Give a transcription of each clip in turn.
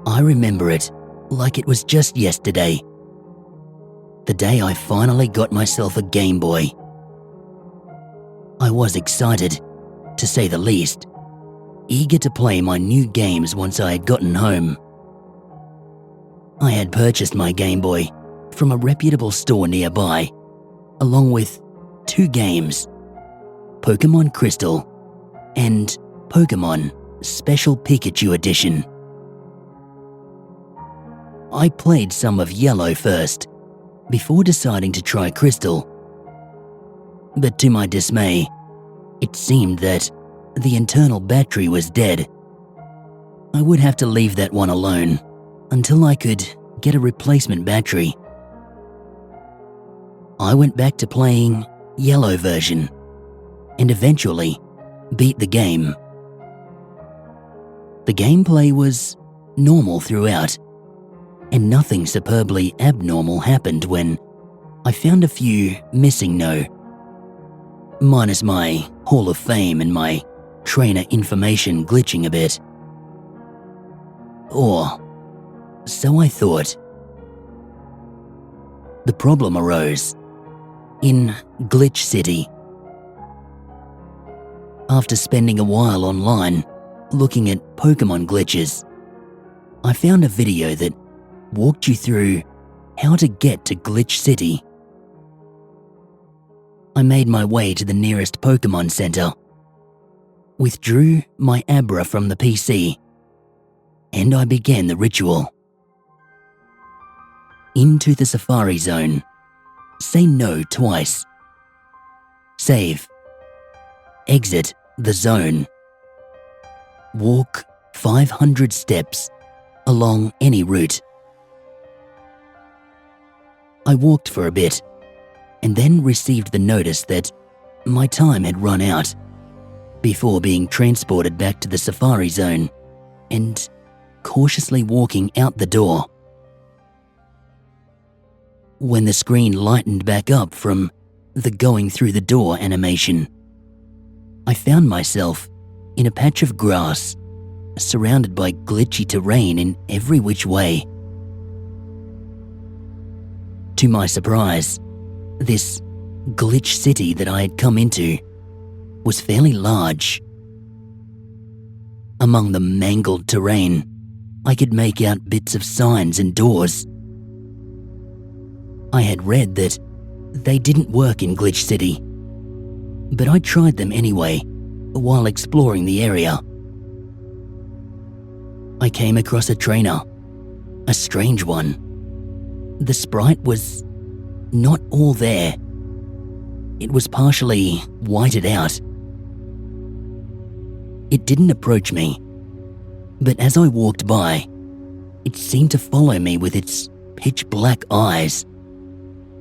I remember it like it was just yesterday. The day I finally got myself a Game Boy. I was excited, to say the least, eager to play my new games once I had gotten home. I had purchased my Game Boy from a reputable store nearby, along with 2 games, Pokemon Crystal and Pokemon Special Pikachu Edition. I played some of Yellow first, before deciding to try Crystal. But to my dismay, it seemed that the internal battery was dead. I would have to leave that one alone until I could get a replacement battery. I went back to playing Yellow version and eventually beat the game. The gameplay was normal throughout, and nothing superbly abnormal happened when I found a few missing minus my Hall of Fame and my trainer information glitching a bit. Or so I thought. The problem arose in Glitch City. After spending a while online looking at Pokemon glitches, I found a video that walked you through how to get to Glitch City. I made my way to the nearest Pokemon Center, withdrew my Abra from the PC, and I began the ritual. Into the Safari Zone. Say no twice. Save. Exit the zone. Walk 500 steps along any route. I walked for a bit and then received the notice that my time had run out before being transported back to the Safari Zone and cautiously walking out the door. When the screen lightened back up from the going through the door animation, I found myself in a patch of grass surrounded by glitchy terrain in every which way. To my surprise, this glitch city that I had come into was fairly large. Among the mangled terrain, I could make out bits of signs and doors. I had read that they didn't work in Glitch City, but I tried them anyway while exploring the area. I came across a trainer, a strange one. The sprite was not all there. It was partially whited out. It didn't approach me, but as I walked by, it seemed to follow me with its pitch black eyes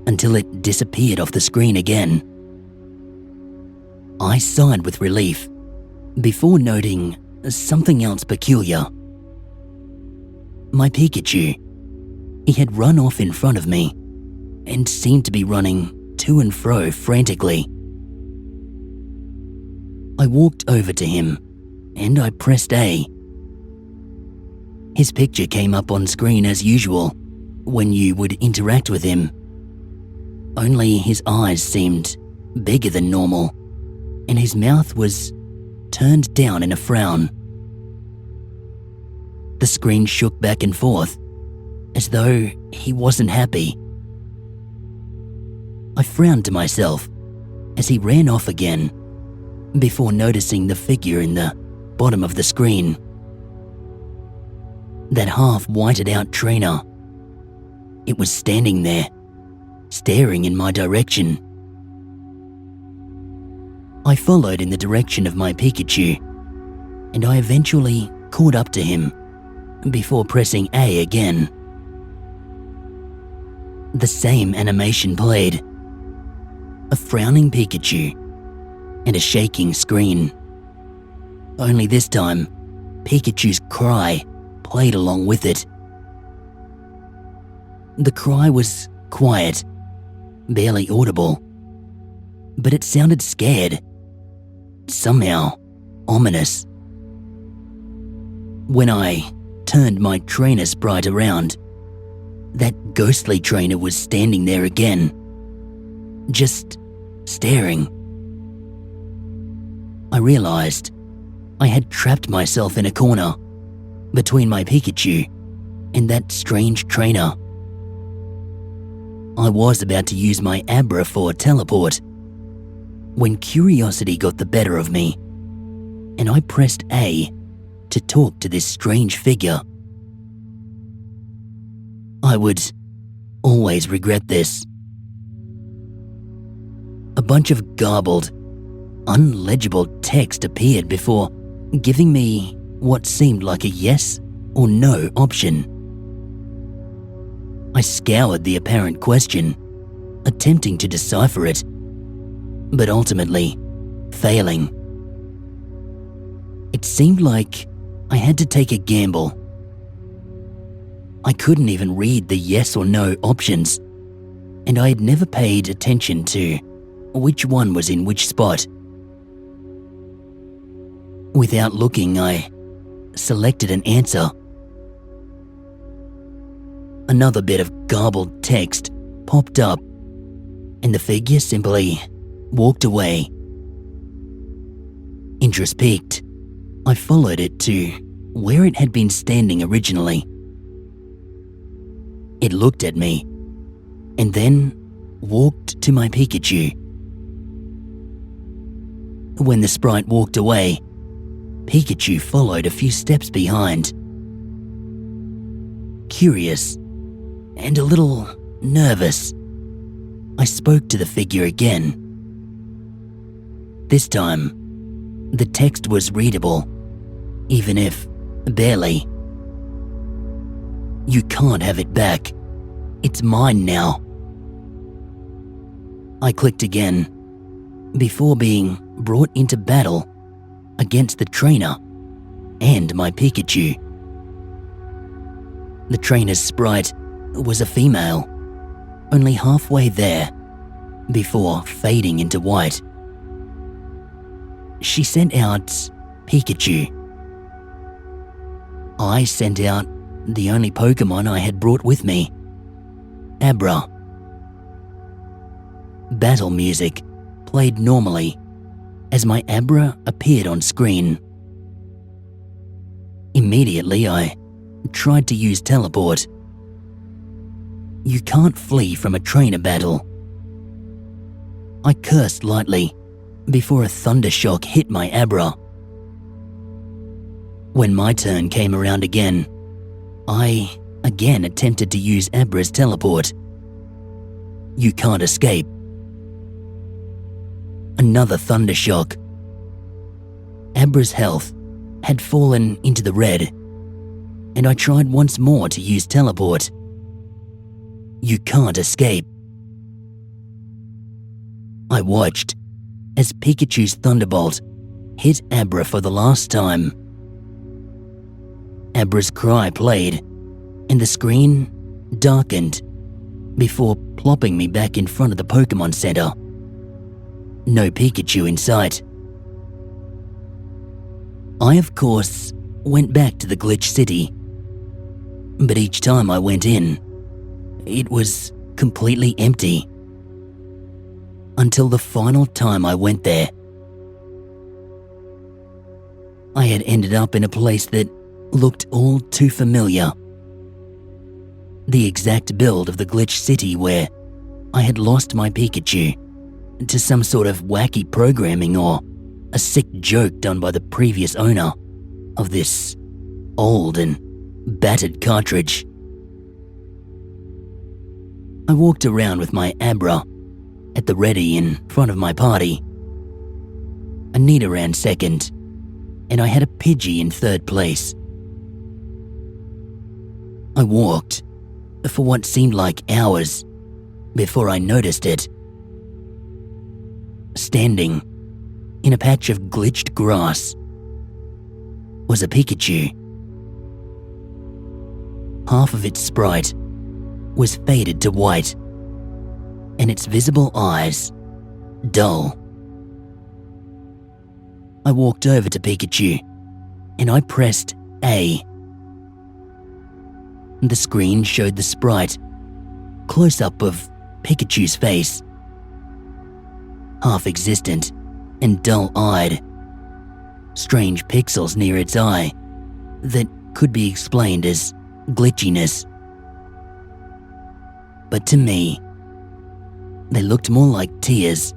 until it disappeared off the screen again. I sighed with relief before noting something else peculiar. My Pikachu. He had run off in front of me and seemed to be running to and fro frantically. I walked over to him and I pressed A. His picture came up on screen as usual when you would interact with him. Only his eyes seemed bigger than normal, and his mouth was turned down in a frown. The screen shook back and forth, as though he wasn't happy. I frowned to myself as he ran off again, before noticing the figure in the bottom of the screen. That half whited out trainer. It was standing there, staring in my direction. I followed in the direction of my Pikachu, and I eventually caught up to him before pressing A again. The same animation played. A frowning Pikachu and a shaking screen. Only this time, Pikachu's cry played along with it. The cry was quiet, barely audible, but it sounded scared, somehow ominous. When I turned my trainer sprite around, that ghostly trainer was standing there again, just staring. I realized I had trapped myself in a corner between my Pikachu and that strange trainer. I was about to use my Abra for teleport when curiosity got the better of me, and I pressed A to talk to this strange figure. I would always regret this. A bunch of garbled, unlegible text appeared before giving me what seemed like a yes or no option. I scoured the apparent question, attempting to decipher it, but ultimately failing. It seemed like I had to take a gamble. I couldn't even read the yes or no options, and I had never paid attention to which one was in which spot. Without looking, I selected an answer. Another bit of garbled text popped up, and the figure simply walked away. Interest piqued, I followed it to where it had been standing originally. It looked at me, and then walked to my Pikachu. When the sprite walked away, Pikachu followed a few steps behind. Curious and a little nervous, I spoke to the figure again. This time, the text was readable, even if barely. "You can't have it back. It's mine now." I clicked again, before being brought into battle against the trainer and my Pikachu. The trainer's sprite was a female, only halfway there, before fading into white. She sent out Pikachu. I sent out the only Pokemon I had brought with me, Abra. Battle music played normally as my Abra appeared on screen. Immediately, I tried to use teleport. You can't flee from a trainer battle. I cursed lightly before a thundershock hit my Abra. When my turn came around again, I again attempted to use Abra's teleport. You can't escape. Another thundershock. Abra's health had fallen into the red, and I tried once more to use teleport. You can't escape. I watched as Pikachu's Thunderbolt hit Abra for the last time. Abra's cry played, and the screen darkened before plopping me back in front of the Pokemon Center. No Pikachu in sight. I, of course, went back to the Glitch City, but each time I went in, it was completely empty. Until the final time I went there. I had ended up in a place that looked all too familiar. The exact build of the Glitch City where I had lost my Pikachu to some sort of wacky programming or a sick joke done by the previous owner of this old and battered cartridge. I walked around with my Abra at the ready in front of my party. Anita ran second, and I had a Pidgey in third place. I walked for what seemed like hours before I noticed it. Standing in a patch of glitched grass was a Pikachu. Half of its sprite was faded to white, and its visible eyes dull. I walked over to Pikachu, and I pressed A. The screen showed the sprite, close-up of Pikachu's face, half-existent and dull-eyed, strange pixels near its eye that could be explained as glitchiness. But to me, they looked more like tears.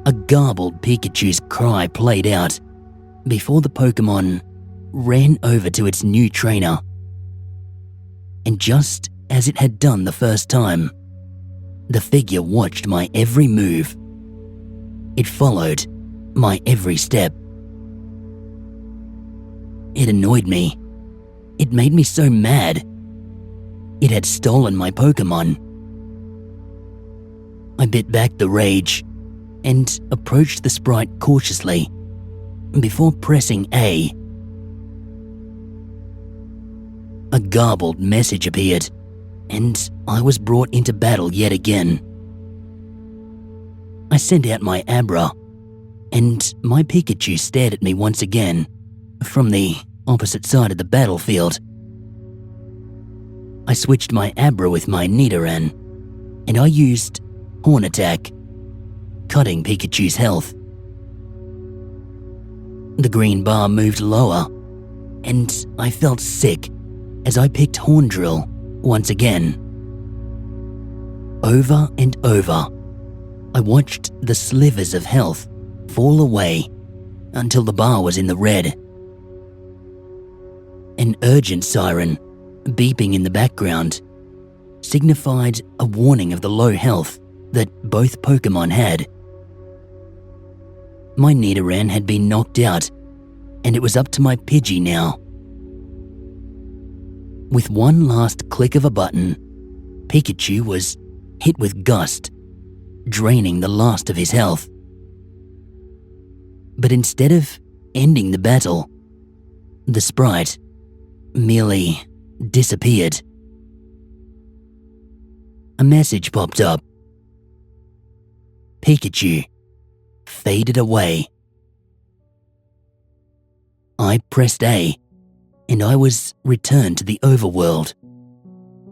A garbled Pikachu's cry played out before the Pokemon ran over to its new trainer. And just as it had done the first time, the figure watched my every move. It followed my every step. It annoyed me. It made me so mad. It had stolen my Pokemon. I bit back the rage and approached the sprite cautiously before pressing A. A garbled message appeared, and I was brought into battle yet again. I sent out my Abra, and my Pikachu stared at me once again from the opposite side of the battlefield. I switched my Abra with my Nidoran, and I used Horn Attack, cutting Pikachu's health. The green bar moved lower, and I felt sick as I picked Horn Drill once again. Over and over, I watched the slivers of health fall away until the bar was in the red. An urgent siren, beeping in the background, signified a warning of the low health that both Pokemon had. My Nidoran had been knocked out, and it was up to my Pidgey now. With one last click of a button, Pikachu was hit with Gust, draining the last of his health. But instead of ending the battle, the sprite merely disappeared. A message popped up. Pikachu faded away. I pressed A, and I was returned to the overworld.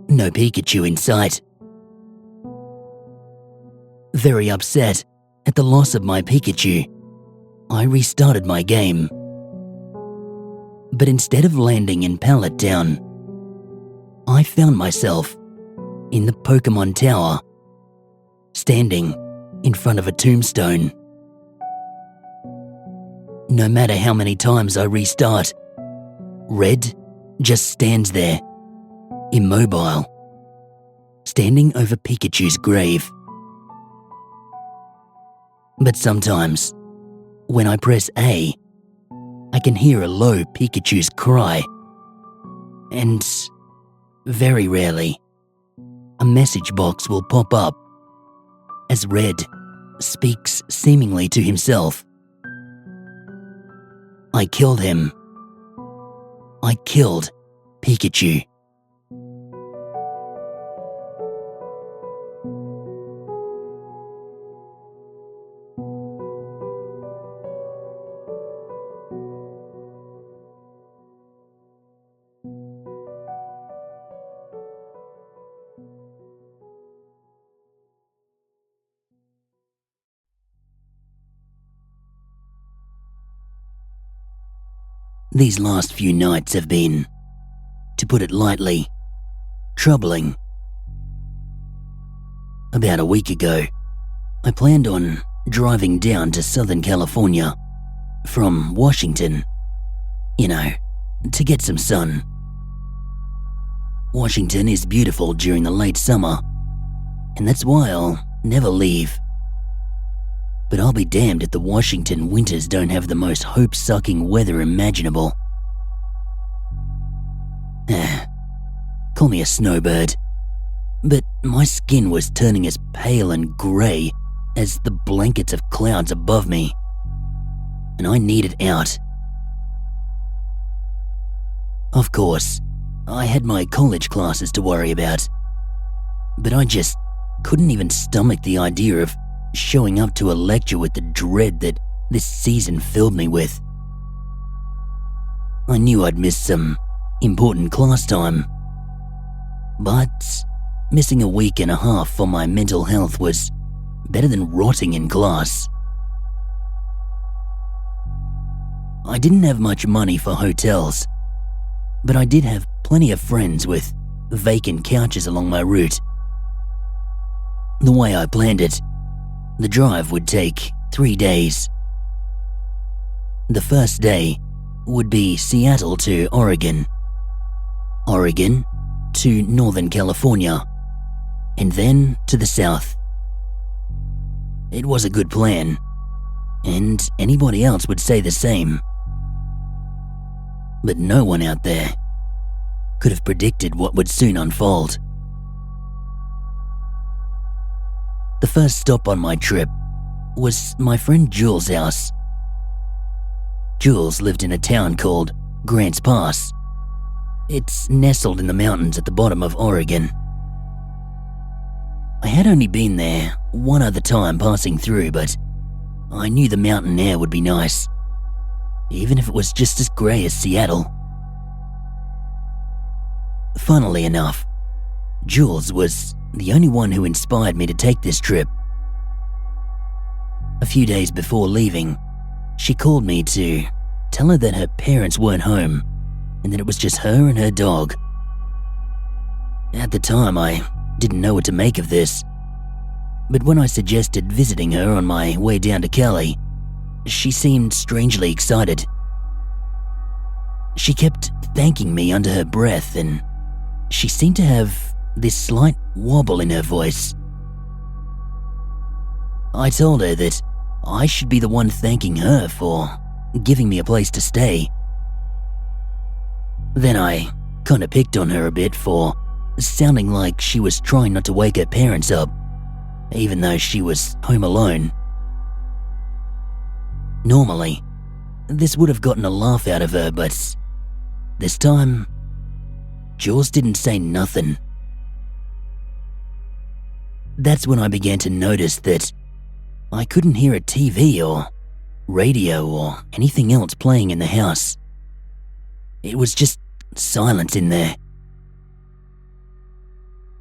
No Pikachu in sight. Very upset at the loss of my Pikachu, I restarted my game. But instead of landing in Pallet Town, I found myself in the Pokemon Tower, standing in front of a tombstone. No matter how many times I restart, Red just stands there, immobile, standing over Pikachu's grave. But sometimes, when I press A, I can hear a low Pikachu's cry. And very rarely, a message box will pop up as Red speaks seemingly to himself. I killed him. I killed Pikachu. These last few nights have been, to put it lightly, troubling. About a week ago, I planned on driving down to Southern California from Washington, to get some sun. Washington is beautiful during the late summer, and that's why I'll never leave. But I'll be damned if the Washington winters don't have the most hope-sucking weather imaginable. Call me a snowbird, but my skin was turning as pale and grey as the blankets of clouds above me, and I needed out. Of course, I had my college classes to worry about, but I just couldn't even stomach the idea of showing up to a lecture with the dread that this season filled me with. I knew I'd miss some important class time. But missing a week and a half for my mental health was better than rotting in class. I didn't have much money for hotels, but I did have plenty of friends with vacant couches along my route. The way I planned it, the drive would take 3 days. The first day would be Seattle to Oregon, Oregon to Northern California, and then to the south. It was a good plan, and anybody else would say the same. But no one out there could have predicted what would soon unfold. The first stop on my trip was my friend Jules' house. Jules lived in a town called Grants Pass. It's nestled in the mountains at the bottom of Oregon. I had only been there one other time passing through, but I knew the mountain air would be nice, even if it was just as grey as Seattle. Funnily enough, Jules was the only one who inspired me to take this trip. A few days before leaving, she called me to tell her that her parents weren't home and that it was just her and her dog. At the time, I didn't know what to make of this, but when I suggested visiting her on my way down to Cali, she seemed strangely excited. She kept thanking me under her breath, and she seemed to have this slight wobble in her voice. I told her that I should be the one thanking her for giving me a place to stay. Then I kinda picked on her a bit for sounding like she was trying not to wake her parents up, even though she was home alone. Normally, this would have gotten a laugh out of her, but this time, Jules didn't say nothing. That's when I began to notice that I couldn't hear a TV or radio or anything else playing in the house. It was just silence in there.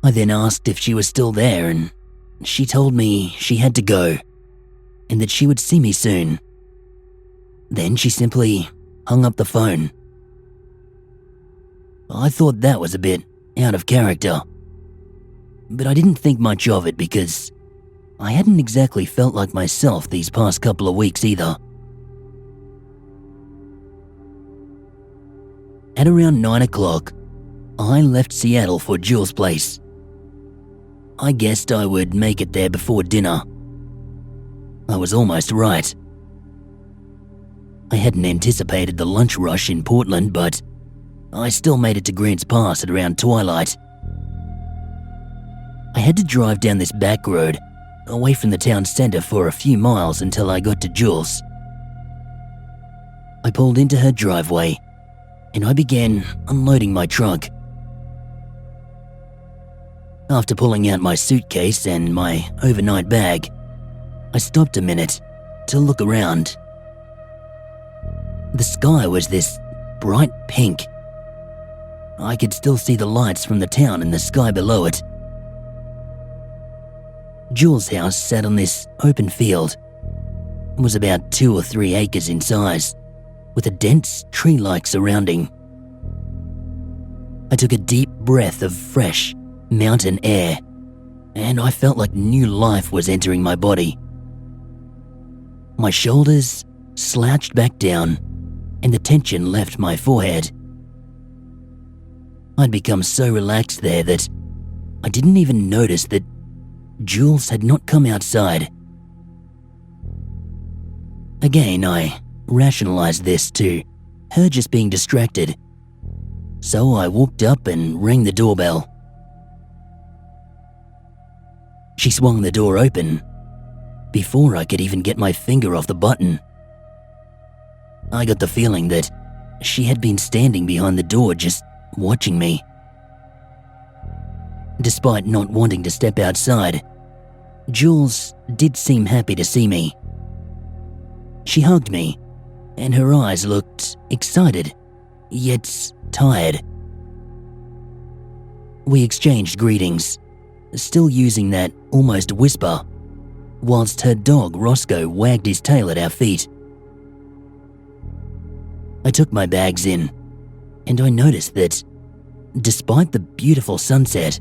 I then asked if she was still there, and she told me she had to go and that she would see me soon. Then she simply hung up the phone. I thought that was a bit out of character, but I didn't think much of it because I hadn't exactly felt like myself these past couple of weeks either. At around 9 o'clock, I left Seattle for Jules' place. I guessed I would make it there before dinner. I was almost right. I hadn't anticipated the lunch rush in Portland, but I still made it to Grants Pass at around twilight. I had to drive down this back road, away from the town centre for a few miles until I got to Jules. I pulled into her driveway, and I began unloading my trunk. After pulling out my suitcase and my overnight bag, I stopped a minute to look around. The sky was this bright pink. I could still see the lights from the town in the sky below it. Jules' house sat on this open field. It was about 2 or 3 acres in size, with a dense tree-like surrounding. I took a deep breath of fresh mountain air, and I felt like new life was entering my body. My shoulders slouched back down, and the tension left my forehead. I'd become so relaxed there that I didn't even notice that Jules had not come outside. Again, I rationalized this to her just being distracted, so I walked up and rang the doorbell. She swung the door open before I could even get my finger off the button. I got the feeling that she had been standing behind the door just watching me. Despite not wanting to step outside, Jules did seem happy to see me. She hugged me, and her eyes looked excited, yet tired. We exchanged greetings, still using that almost whisper, whilst her dog Roscoe wagged his tail at our feet. I took my bags in, and I noticed that, despite the beautiful sunset,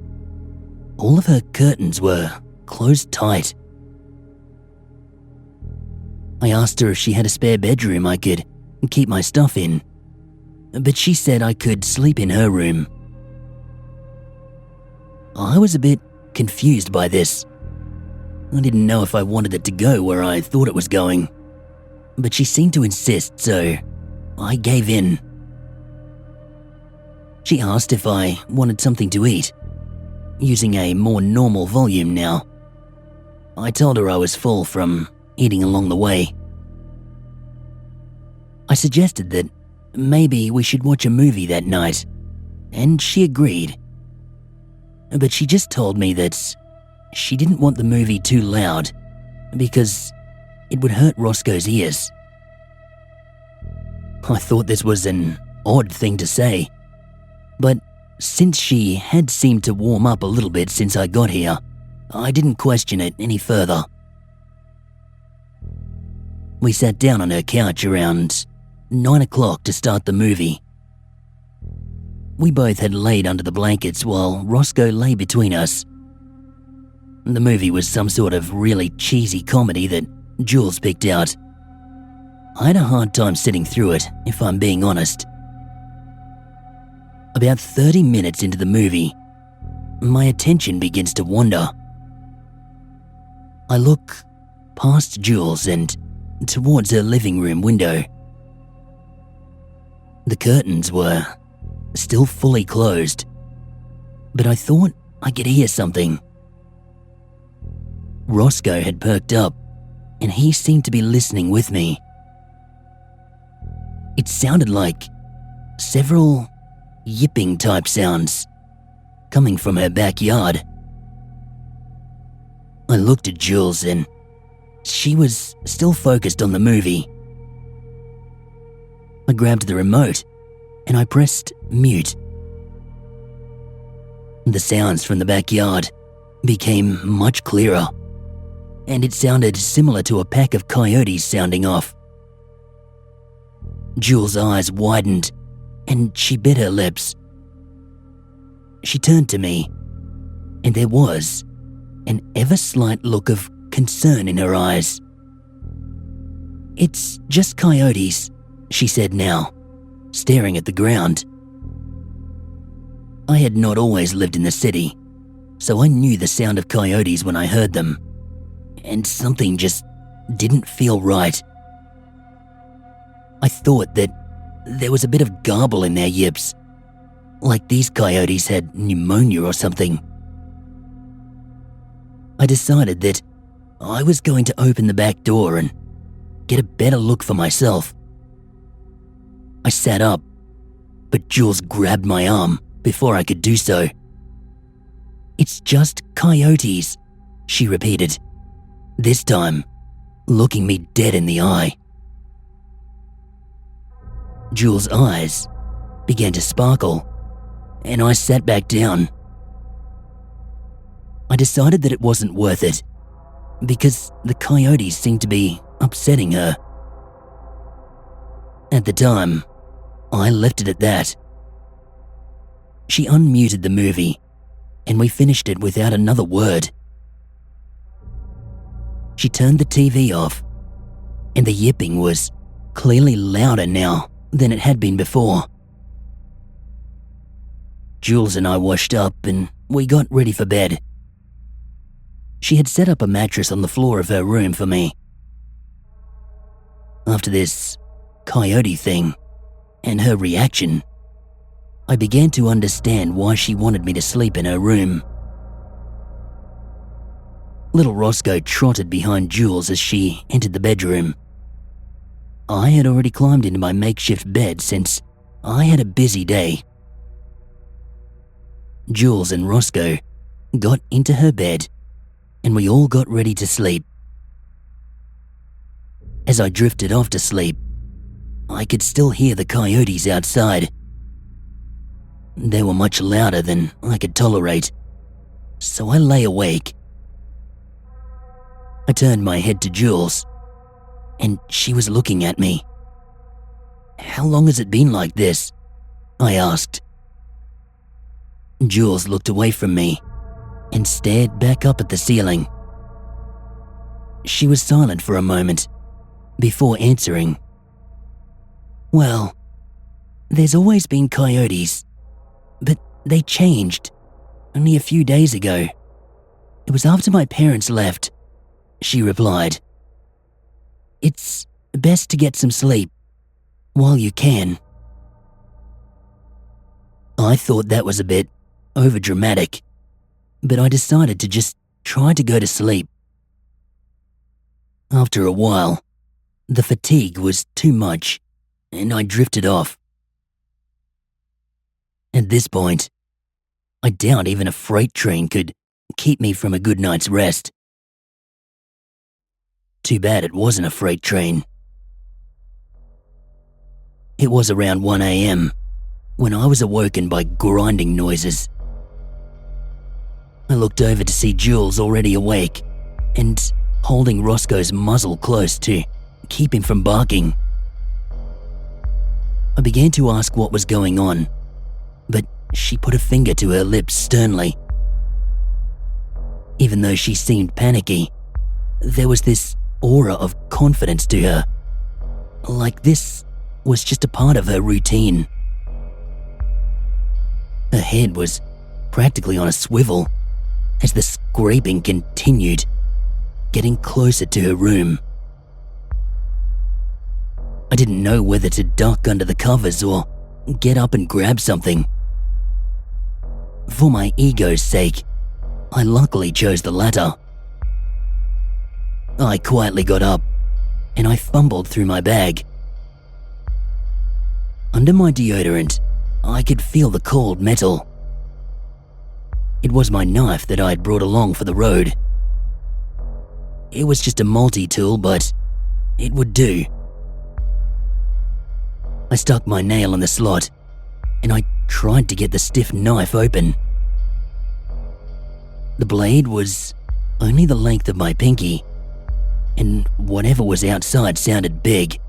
all of her curtains were closed tight. I asked her if she had a spare bedroom I could keep my stuff in, but she said I could sleep in her room. I was a bit confused by this. I didn't know if I wanted it to go where I thought it was going, but she seemed to insist, so I gave in. She asked if I wanted something to eat, using a more normal volume now. I told her I was full from eating along the way. I suggested that maybe we should watch a movie that night, and she agreed. But she just told me that she didn't want the movie too loud because it would hurt Roscoe's ears. I thought this was an odd thing to say, but since she had seemed to warm up a little bit since I got here, I didn't question it any further. We sat down on her couch around 9 o'clock to start the movie. We both had laid under the blankets while Roscoe lay between us. The movie was some sort of really cheesy comedy that Jules picked out. I had a hard time sitting through it, if I'm being honest. About 30 minutes into the movie, my attention begins to wander. I look past Jules and towards her living room window. The curtains were still fully closed, but I thought I could hear something. Roscoe had perked up, and he seemed to be listening with me. It sounded like several yipping type sounds coming from her backyard. I looked at Jules and she was still focused on the movie. I grabbed the remote and I pressed mute. The sounds from the backyard became much clearer, and it sounded similar to a pack of coyotes sounding off. Jules' eyes widened and she bit her lips. She turned to me, and there was an ever-slight look of concern in her eyes. "It's just coyotes," she said now, staring at the ground. I had not always lived in the city, so I knew the sound of coyotes when I heard them, and something just didn't feel right. I thought that there was a bit of garble in their yips, like these coyotes had pneumonia or something. I decided that I was going to open the back door and get a better look for myself. I sat up, but Jules grabbed my arm before I could do so. "It's just coyotes," she repeated, this time looking me dead in the eye. Jules' eyes began to sparkle, and I sat back down. I decided that it wasn't worth it, because the coyotes seemed to be upsetting her. At the time, I left it at that. She unmuted the movie, and we finished it without another word. She turned the TV off, and the yipping was clearly louder now than it had been before. Jules and I washed up and we got ready for bed. She had set up a mattress on the floor of her room for me. After this coyote thing and her reaction, I began to understand why she wanted me to sleep in her room. Little Roscoe trotted behind Jules as she entered the bedroom. I had already climbed into my makeshift bed since I had a busy day. Jules and Roscoe got into her bed and we all got ready to sleep. As I drifted off to sleep, I could still hear the coyotes outside. they were much louder than I could tolerate, so I lay awake. I turned my head to Jules, and she was looking at me. "How long has it been like this?" I asked. Jules looked away from me and stared back up at the ceiling. She was silent for a moment before answering. "Well, there's always been coyotes, but they changed only a few days ago. It was after my parents left," she replied. "It's best to get some sleep while you can." I thought that was a bit overdramatic, but I decided to just try to go to sleep. After a while, the fatigue was too much, and I drifted off. At this point, I doubt even a freight train could keep me from a good night's rest. Too bad it wasn't a freight train. It was around 1 a.m. when I was awoken by grinding noises. I looked over to see Jules already awake and holding Roscoe's muzzle close to keep him from barking. I began to ask what was going on, but she put a finger to her lips sternly. Even though she seemed panicky, there was this aura of confidence to her, like this was just a part of her routine. Her head was practically on a swivel as the scraping continued, getting closer to her room. I didn't know whether to duck under the covers or get up and grab something. For my ego's sake, I luckily chose the latter. I quietly got up and I fumbled through my bag. Under my deodorant, I could feel the cold metal. It was my knife that I had brought along for the road. It was just a multi-tool, but it would do. I stuck my nail in the slot and I tried to get the stiff knife open. The blade was only the length of my pinky, and whatever was outside sounded big.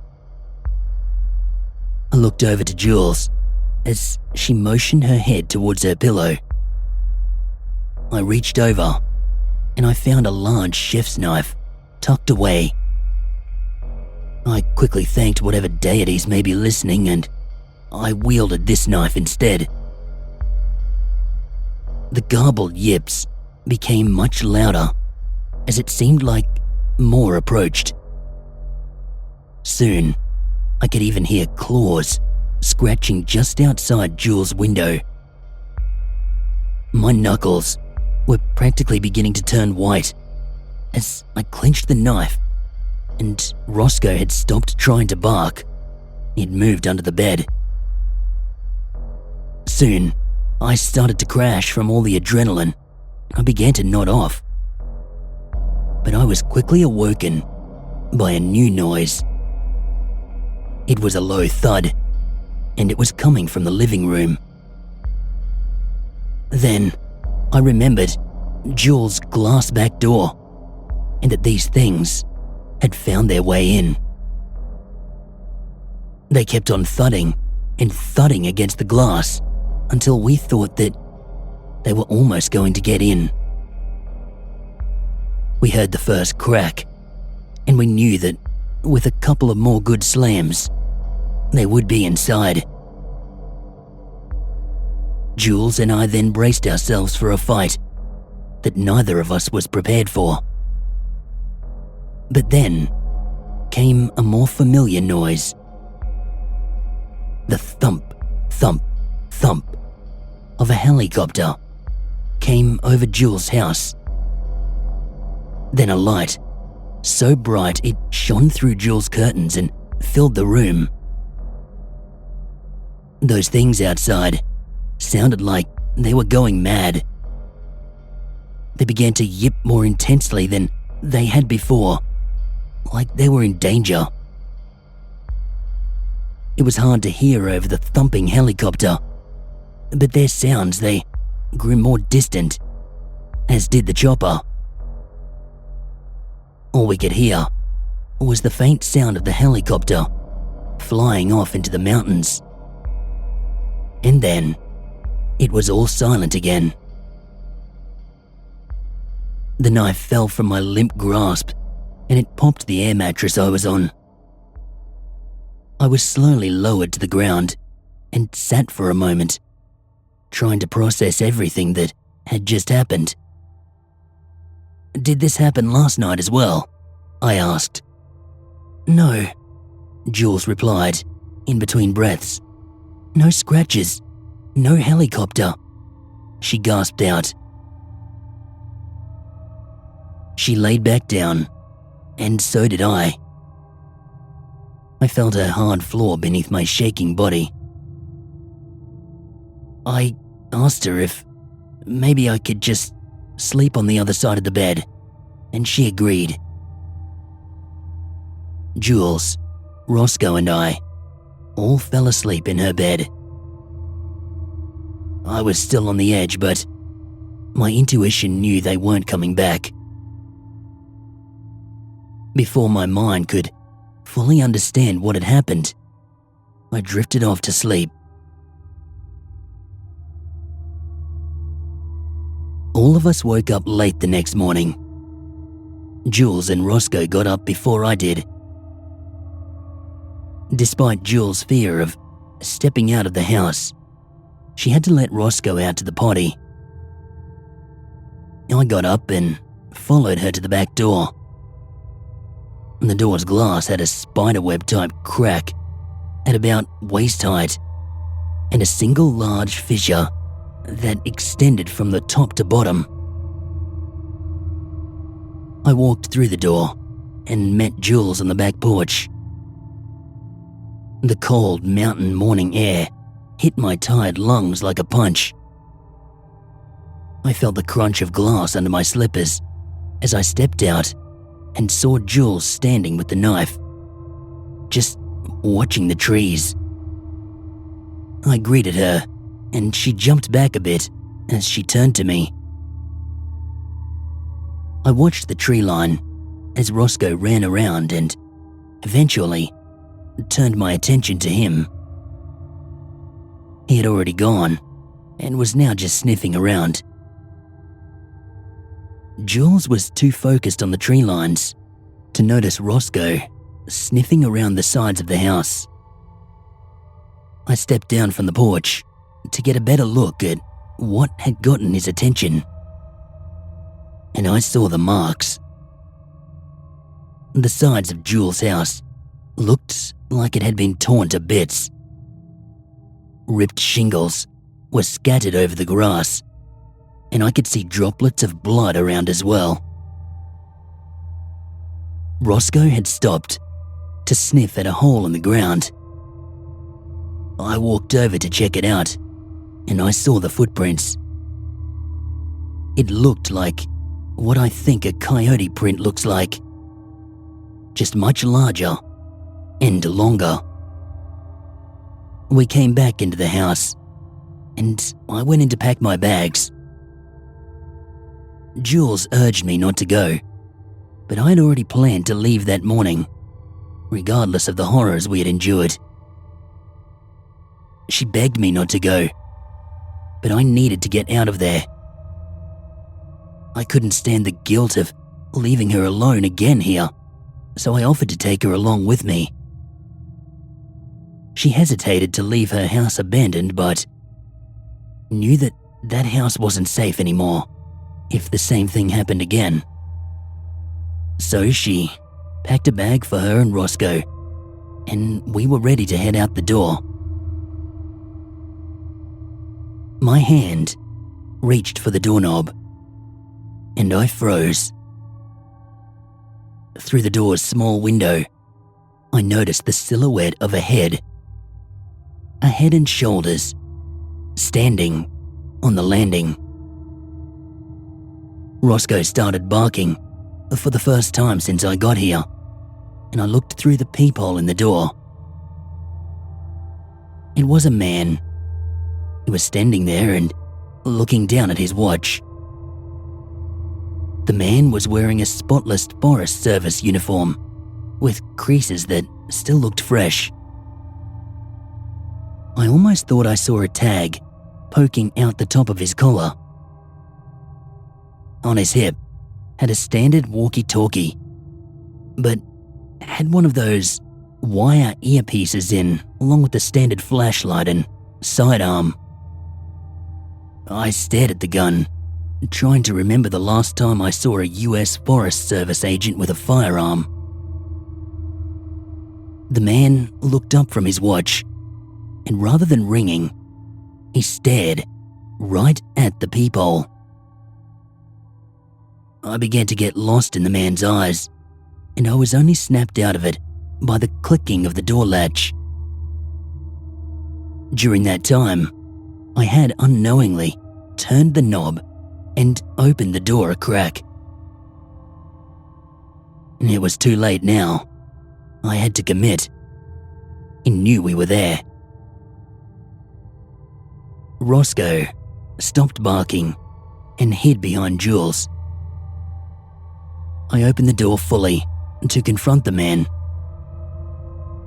I looked over to Jules as she motioned her head towards her pillow. I reached over and I found a large chef's knife tucked away. I quickly thanked whatever deities may be listening and I wielded this knife instead. The garbled yips became much louder as it seemed like more approached. Soon, I could even hear claws scratching just outside Jules' window. My knuckles were practically beginning to turn white as I clenched the knife, and Roscoe had stopped trying to bark. He'd moved under the bed. Soon, I started to crash from all the adrenaline. I began to nod off. But I was quickly awoken by a new noise. It was a low thud, and it was coming from the living room. Then, I remembered Jules' glass back door, and that these things had found their way in. They kept on thudding and thudding against the glass until we thought that they were almost going to get in. We heard the first crack, and we knew that with a couple of more good slams, they would be inside. Jules and I then braced ourselves for a fight that neither of us was prepared for. But then came a more familiar noise. The thump, thump, thump of a helicopter came over Jules' house. Then a light, so bright it shone through Jules' curtains and filled the room. Those things outside sounded like they were going mad. They began to yip more intensely than they had before, like they were in danger. It was hard to hear over the thumping helicopter, but their sounds, they grew more distant, as did the chopper. All we could hear was the faint sound of the helicopter flying off into the mountains. And then it was all silent again. The knife fell from my limp grasp and it popped the air mattress I was on. I was slowly lowered to the ground and sat for a moment, trying to process everything that had just happened. "Did this happen last night as well?" I asked. "No," Jules replied, in between breaths. "No scratches, no helicopter," she gasped out. She laid back down, and so did I. I felt her hard floor beneath my shaking body. I asked her if maybe I could just sleep on the other side of the bed, and she agreed. Jules, Roscoe and I all fell asleep in her bed. I was still on the edge, but my intuition knew they weren't coming back. Before my mind could fully understand what had happened, I drifted off to sleep. All of us woke up late the next morning. Jules and Roscoe got up before I did. Despite Jules' fear of stepping out of the house, she had to let Roscoe out to the potty. I got up and followed her to the back door. The door's glass had a spiderweb type crack at about waist height and a single large fissure that extended from the top to bottom. I walked through the door and met Jules on the back porch. The cold mountain morning air hit my tired lungs like a punch. I felt the crunch of glass under my slippers as I stepped out and saw Jules standing with the knife, just watching the trees. I greeted her, and she jumped back a bit as she turned to me. I watched the tree line as Roscoe ran around and eventually turned my attention to him. He had already gone and was now just sniffing around. Jules was too focused on the tree lines to notice Roscoe sniffing around the sides of the house. I stepped down from the porch to get a better look at what had gotten his attention, and I saw the marks. The sides of Jules' house looked like it had been torn to bits. Ripped shingles were scattered over the grass, and I could see droplets of blood around as well. Roscoe had stopped to sniff at a hole in the ground. I walked over to check it out, and I saw the footprints. It looked like what I think a coyote print looks like, just much larger and longer. We came back into the house, and I went in to pack my bags. Jules urged me not to go, but I had already planned to leave that morning, regardless of the horrors we had endured. She begged me not to go, but I needed to get out of there. I couldn't stand the guilt of leaving her alone again here, so I offered to take her along with me. She hesitated to leave her house abandoned, but knew that that house wasn't safe anymore if the same thing happened again. So she packed a bag for her and Roscoe, and we were ready to head out the door. My hand reached for the doorknob, and I froze. Through the door's small window, I noticed the silhouette of a head and shoulders, standing on the landing. Roscoe started barking for the first time since I got here, and I looked through the peephole in the door. It was a man, He was standing there and looking down at his watch. The man was wearing a spotless Forest Service uniform with creases that still looked fresh. I almost thought I saw a tag poking out the top of his collar. On his hip had a standard walkie-talkie, but had one of those wire earpieces in, along with the standard flashlight and sidearm. I stared at the gun, trying to remember the last time I saw a US Forest Service agent with a firearm. The man looked up from his watch, and rather than ringing, he stared right at the peephole. I began to get lost in the man's eyes, and I was only snapped out of it by the clicking of the door latch. During that time, I had unknowingly turned the knob and opened the door a crack. It was too late now. I had to commit. He knew we were there. Roscoe stopped barking and hid behind Jules. I opened the door fully to confront the man.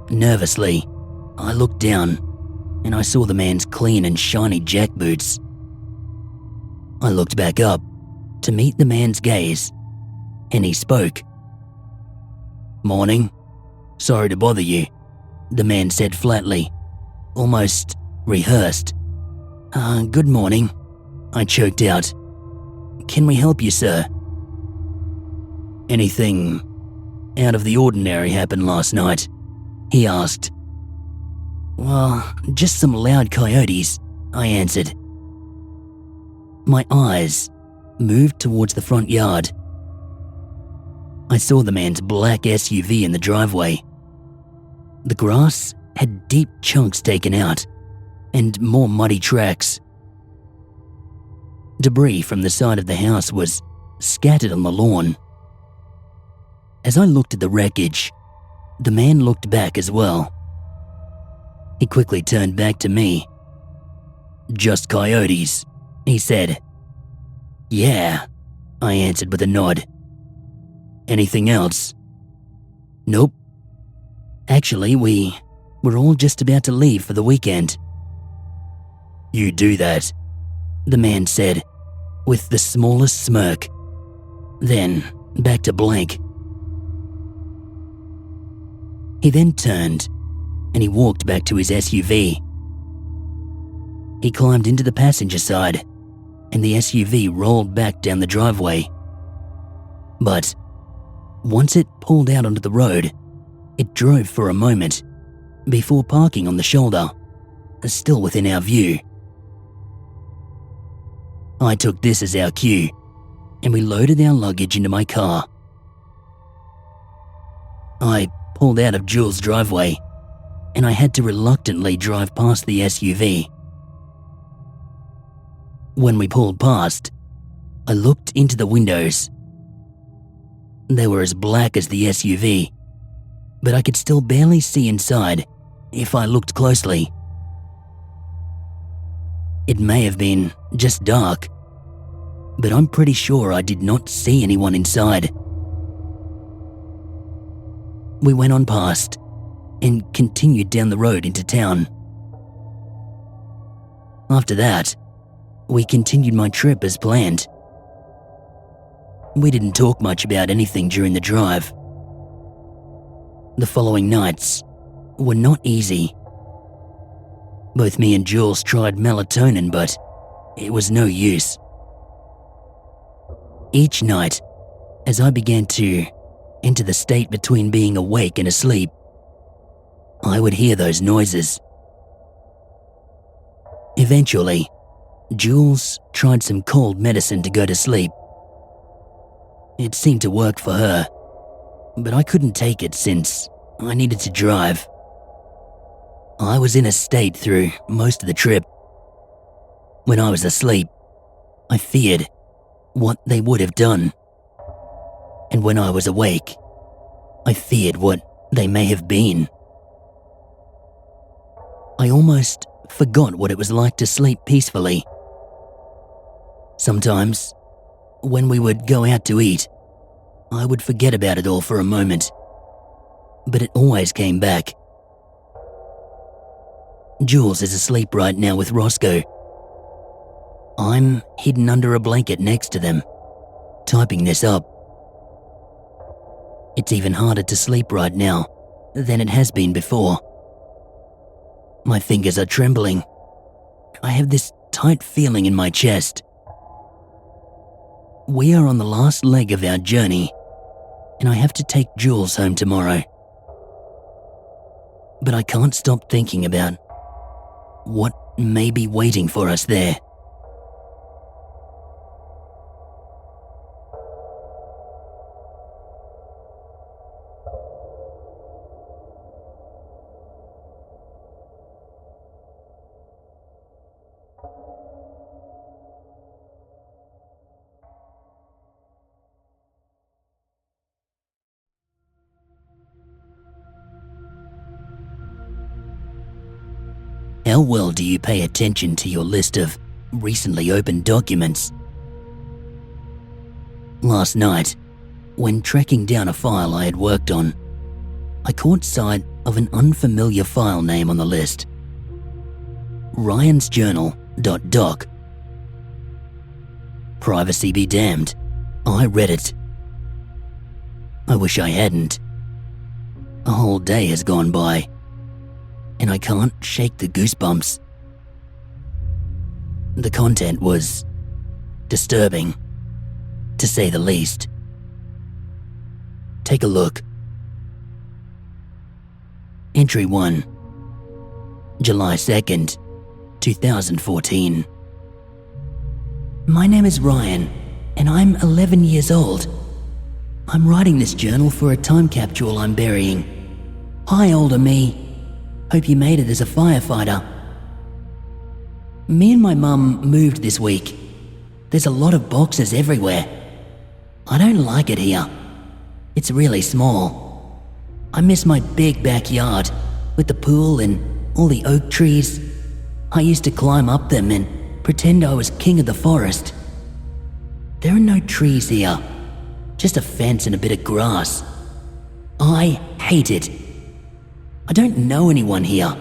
Nervously, I looked down and I saw the man's clean and shiny jackboots. I looked back up to meet the man's gaze, and he spoke. "Morning. Sorry to bother you," the man said flatly, almost rehearsed. Good morning," I choked out. "Can we help you, sir?" "Anything out of the ordinary happened last night?" he asked. "Well, just some loud coyotes," I answered. My eyes moved towards the front yard. I saw the man's black SUV in the driveway. The grass had deep chunks taken out and more muddy tracks. Debris from the side of the house was scattered on the lawn. As I looked at the wreckage, the man looked back as well. He quickly turned back to me. "Just coyotes," he said. "Yeah," I answered with a nod. "Anything else?" "Nope. Actually, we were all just about to leave for the weekend." "You do that," the man said, with the smallest smirk. Then back to blank. He then turned and he walked back to his SUV. He climbed into the passenger side and the SUV rolled back down the driveway. But once it pulled out onto the road, it drove for a moment before parking on the shoulder, still within our view. I took this as our cue, and we loaded our luggage into my car. I pulled out of Jules' driveway, and I had to reluctantly drive past the SUV. When we pulled past, I looked into the windows. They were as black as the SUV, but I could still barely see inside if I looked closely. It may have been just dark, but I'm pretty sure I did not see anyone inside. We went on past and continued down the road into town. After that, we continued my trip as planned. We didn't talk much about anything during the drive. The following nights were not easy. Both me and Jules tried melatonin, but it was no use. Each night, as I began to enter the state between being awake and asleep, I would hear those noises. Eventually, Jules tried some cold medicine to go to sleep. It seemed to work for her, but I couldn't take it since I needed to drive. I was in a state through most of the trip. When I was asleep, I feared what they would have done. And when I was awake, I feared what they may have been. I almost forgot what it was like to sleep peacefully. Sometimes, when we would go out to eat, I would forget about it all for a moment, but it always came back. Jules is asleep right now with Roscoe. I'm hidden under a blanket next to them, typing this up. It's even harder to sleep right now than it has been before. My fingers are trembling. I have this tight feeling in my chest. We are on the last leg of our journey, and I have to take Jules home tomorrow. But I can't stop thinking about what may be waiting for us there. How well do you pay attention to your list of recently opened documents? Last night, when tracking down a file I had worked on, I caught sight of an unfamiliar file name on the list. RyansJournal.doc. Privacy be damned, I read it. I wish I hadn't. A whole day has gone by, and I can't shake the goosebumps. The content was disturbing, to say the least. Take a look. Entry 1, July 2nd, 2014. My name is Ryan, and I'm 11 years old. I'm writing this journal for a time capsule I'm burying. Hi, older me. Hope you made it as a firefighter. Me and my mum moved this week. There's a lot of boxes everywhere. I don't like it here. It's really small. I miss my big backyard with the pool and all the oak trees. I used to climb up them and pretend I was king of the forest. There are no trees here, just a fence and a bit of grass. I hate it. I don't know anyone here.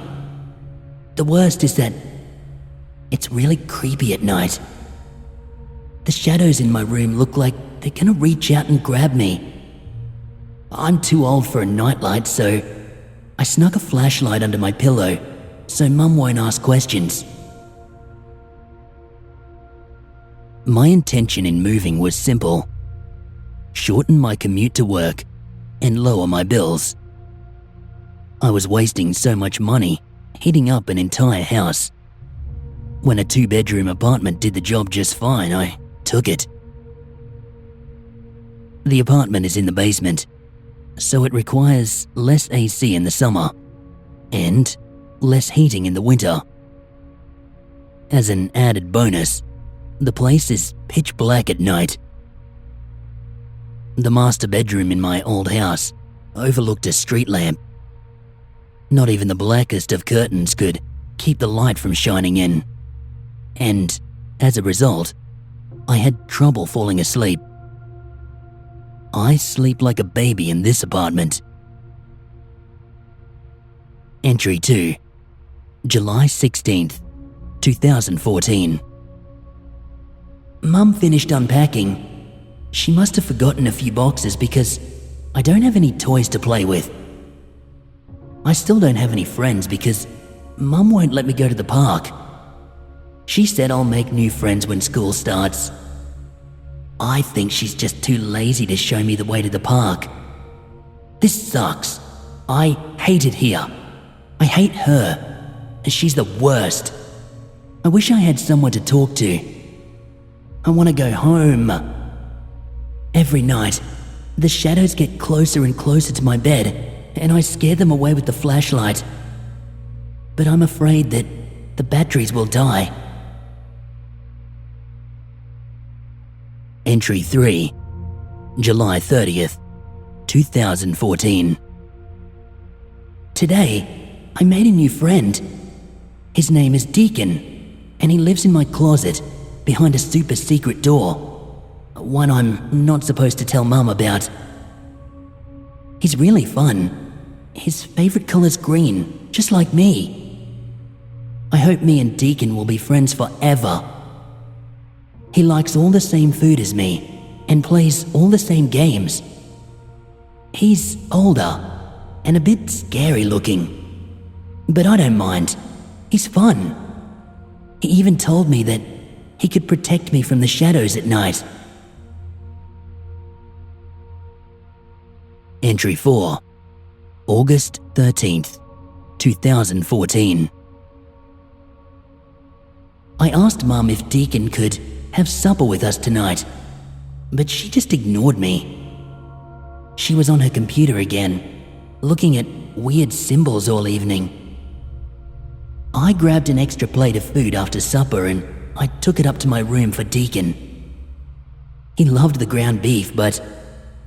The worst is that it's really creepy at night. The shadows in my room look like they're gonna reach out and grab me. I'm too old for a nightlight, so I snuck a flashlight under my pillow so Mum won't ask questions. My intention in moving was simple: shorten my commute to work and lower my bills. I was wasting so much money heating up an entire house. When a 2-bedroom apartment did the job just fine, I took it. The apartment is in the basement, so it requires less AC in the summer and less heating in the winter. As an added bonus, the place is pitch black at night. The master bedroom in my old house overlooked a street lamp. Not even the blackest of curtains could keep the light from shining in, and as a result, I had trouble falling asleep. I sleep like a baby in this apartment. Entry 2, July 16th, 2014. Mum finished unpacking. She must have forgotten a few boxes because I don't have any toys to play with. I still don't have any friends because Mum won't let me go to the park. She said I'll make new friends when school starts. I think she's just too lazy to show me the way to the park. This sucks. I hate it here. I hate her, and she's the worst. I wish I had someone to talk to. I want to go home. Every night, the shadows get closer and closer to my bed, and I scare them away with the flashlight. But I'm afraid that the batteries will die. Entry 3, July 30th, 2014. Today, I made a new friend. His name is Deacon, and he lives in my closet behind a super secret door, one I'm not supposed to tell Mum about. He's really fun. His favorite color's green, just like me. I hope me and Deacon will be friends forever. He likes all the same food as me and plays all the same games. He's older and a bit scary looking, but I don't mind. He's fun. He even told me that he could protect me from the shadows at night. Entry 4, August 13th, 2014. I asked Mum if Deacon could have supper with us tonight, but she just ignored me. She was on her computer again, looking at weird symbols all evening. I grabbed an extra plate of food after supper and I took it up to my room for Deacon. He loved the ground beef, but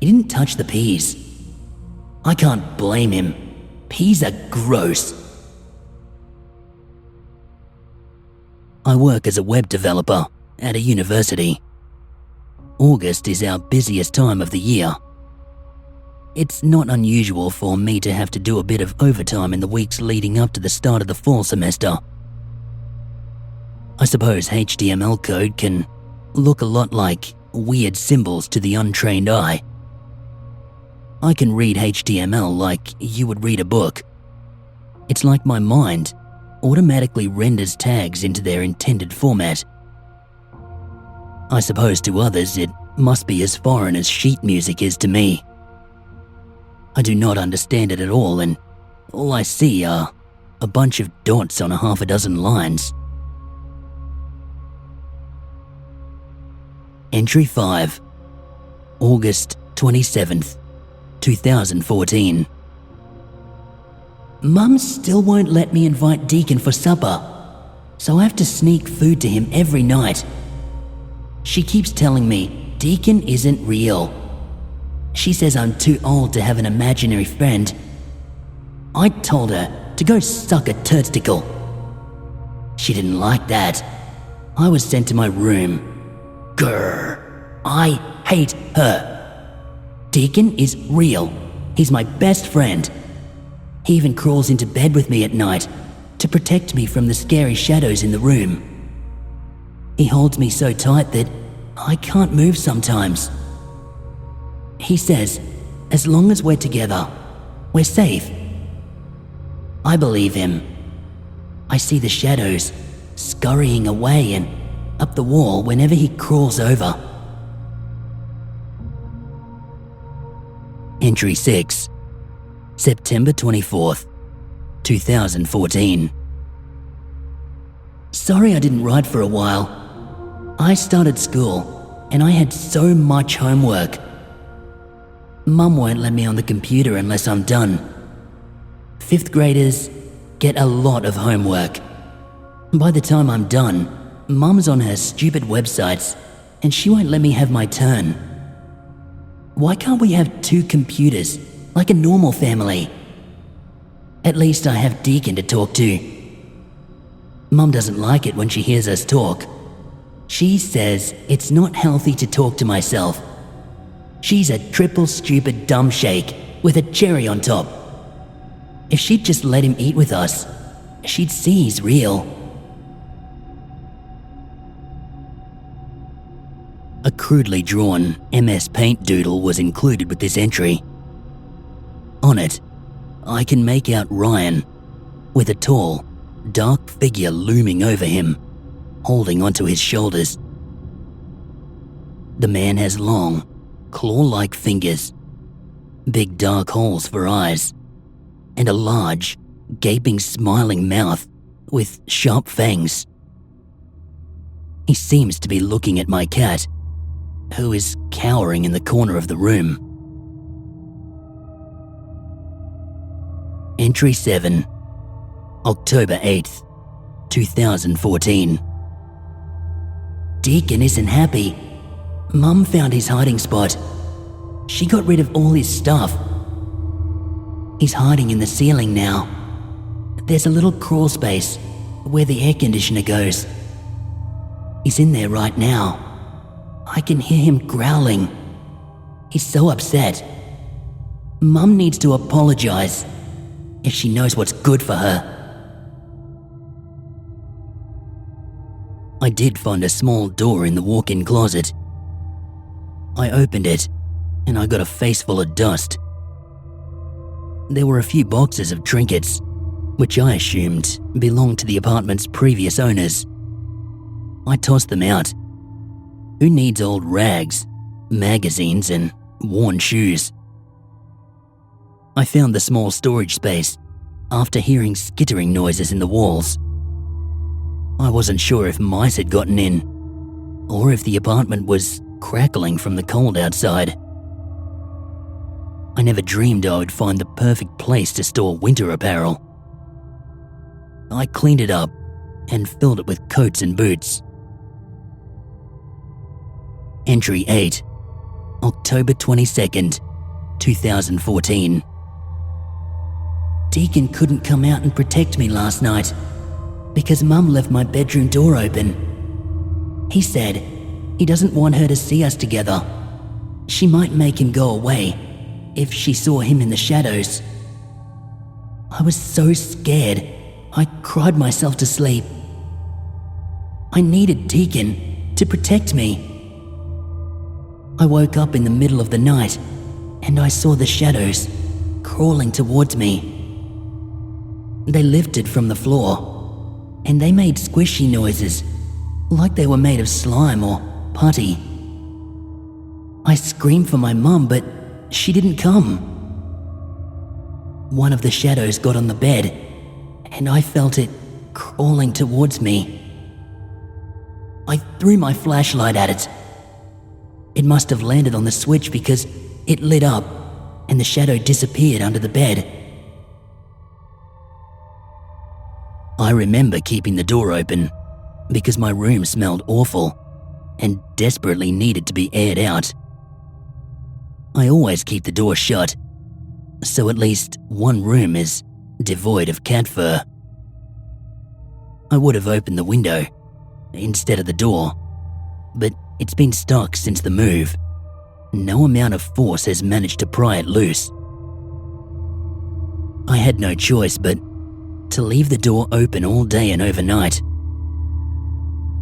he didn't touch the peas. I can't blame him. Peas are gross. I work as a web developer at a university. August is our busiest time of the year. It's not unusual for me to have to do a bit of overtime in the weeks leading up to the start of the fall semester. I suppose HTML code can look a lot like weird symbols to the untrained eye. I can read HTML like you would read a book. It's like my mind automatically renders tags into their intended format. I suppose to others it must be as foreign as sheet music is to me. I do not understand it at all, and all I see are a bunch of dots on a half a dozen lines. Entry 5, August 27th, 2014. Mum still won't let me invite Deacon for supper, so I have to sneak food to him every night. She keeps telling me Deacon isn't real. She says I'm too old to have an imaginary friend. I told her to go suck a testicle. She didn't like that. I was sent to my room. Grr. I hate her. Deacon is real. He's my best friend. He even crawls into bed with me at night to protect me from the scary shadows in the room. He holds me so tight that I can't move sometimes. He says, as long as we're together, we're safe. I believe him. I see the shadows scurrying away and up the wall whenever he crawls over. Entry 6, September 24th, 2014. Sorry I didn't write for a while. I started school and I had so much homework. Mum won't let me on the computer unless I'm done. 5th graders get a lot of homework. By the time I'm done, Mum's on her stupid websites and she won't let me have my turn. Why can't we have 2 computers like a normal family? At least I have Deacon to talk to. Mum doesn't like it when she hears us talk. She says it's not healthy to talk to myself. She's a triple stupid dumb shake with a cherry on top. If she'd just let him eat with us, she'd see he's real. A crudely drawn MS Paint doodle was included with this entry. On it, I can make out Ryan with a tall, dark figure looming over him, holding onto his shoulders. The man has long, claw-like fingers, big dark holes for eyes, and a large, gaping, smiling mouth with sharp fangs. He seems to be looking at my cat, who is cowering in the corner of the room. Entry 7, October 8th, 2014. Deacon isn't happy. Mum found his hiding spot. She got rid of all his stuff. He's hiding in the ceiling now. There's a little crawl space where the air conditioner goes. He's in there right now. I can hear him growling. He's so upset. Mum needs to apologize if she knows what's good for her. I did find a small door in the walk-in closet. I opened it and I got a face full of dust. There were a few boxes of trinkets, which I assumed belonged to the apartment's previous owners. I tossed them out. Who needs old rags, magazines, and worn shoes? I found the small storage space after hearing skittering noises in the walls. I wasn't sure if mice had gotten in, or if the apartment was crackling from the cold outside. I never dreamed I would find the perfect place to store winter apparel. I cleaned it up and filled it with coats and boots. Entry 8, October 22nd, 2014. Deacon couldn't come out and protect me last night because Mum left my bedroom door open. He said he doesn't want her to see us together. She might make him go away if she saw him in the shadows. I was so scared, I cried myself to sleep. I needed Deacon to protect me. I woke up in the middle of the night and I saw the shadows crawling towards me. They lifted from the floor and they made squishy noises like they were made of slime or putty. I screamed for my mum, but she didn't come. One of the shadows got on the bed and I felt it crawling towards me. I threw my flashlight at it. It must have landed on the switch because it lit up and the shadow disappeared under the bed. I remember keeping the door open because my room smelled awful and desperately needed to be aired out. I always keep the door shut, so at least one room is devoid of cat fur. I would have opened the window instead of the door, but it's been stuck since the move. No amount of force has managed to pry it loose. I had no choice but to leave the door open all day and overnight.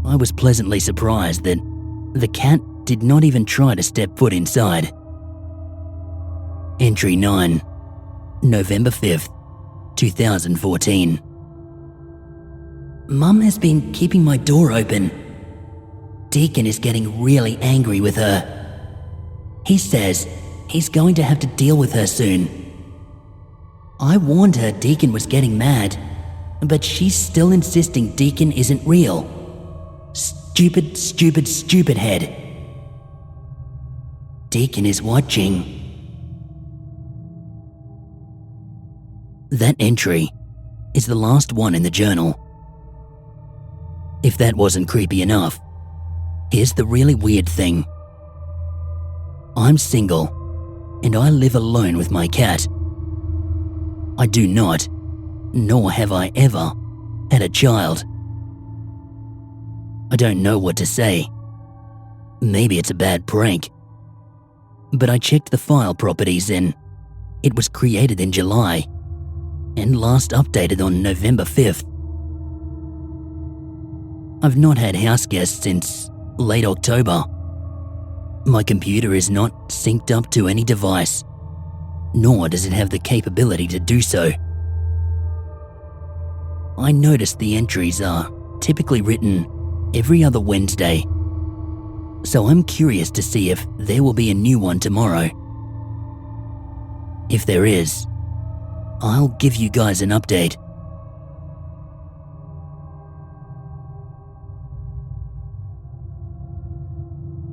I was pleasantly surprised that the cat did not even try to step foot inside. Entry 9, November 5th, 2014. Mum has been keeping my door open. Deacon is getting really angry with her. He says he's going to have to deal with her soon. I warned her Deacon was getting mad, but she's still insisting Deacon isn't real. Stupid, stupid, stupid head. Deacon is watching. That entry is the last one in the journal. If that wasn't creepy enough, here's the really weird thing. I'm single, and I live alone with my cat. I do not, nor have I ever, had a child. I don't know what to say. Maybe it's a bad prank. But I checked the file properties and it was created in July and last updated on November 5th. I've not had house guests since late October. My computer is not synced up to any device, nor does it have the capability to do so. I noticed the entries are typically written every other Wednesday, so I'm curious to see if there will be a new one tomorrow. If there is, I'll give you guys an update.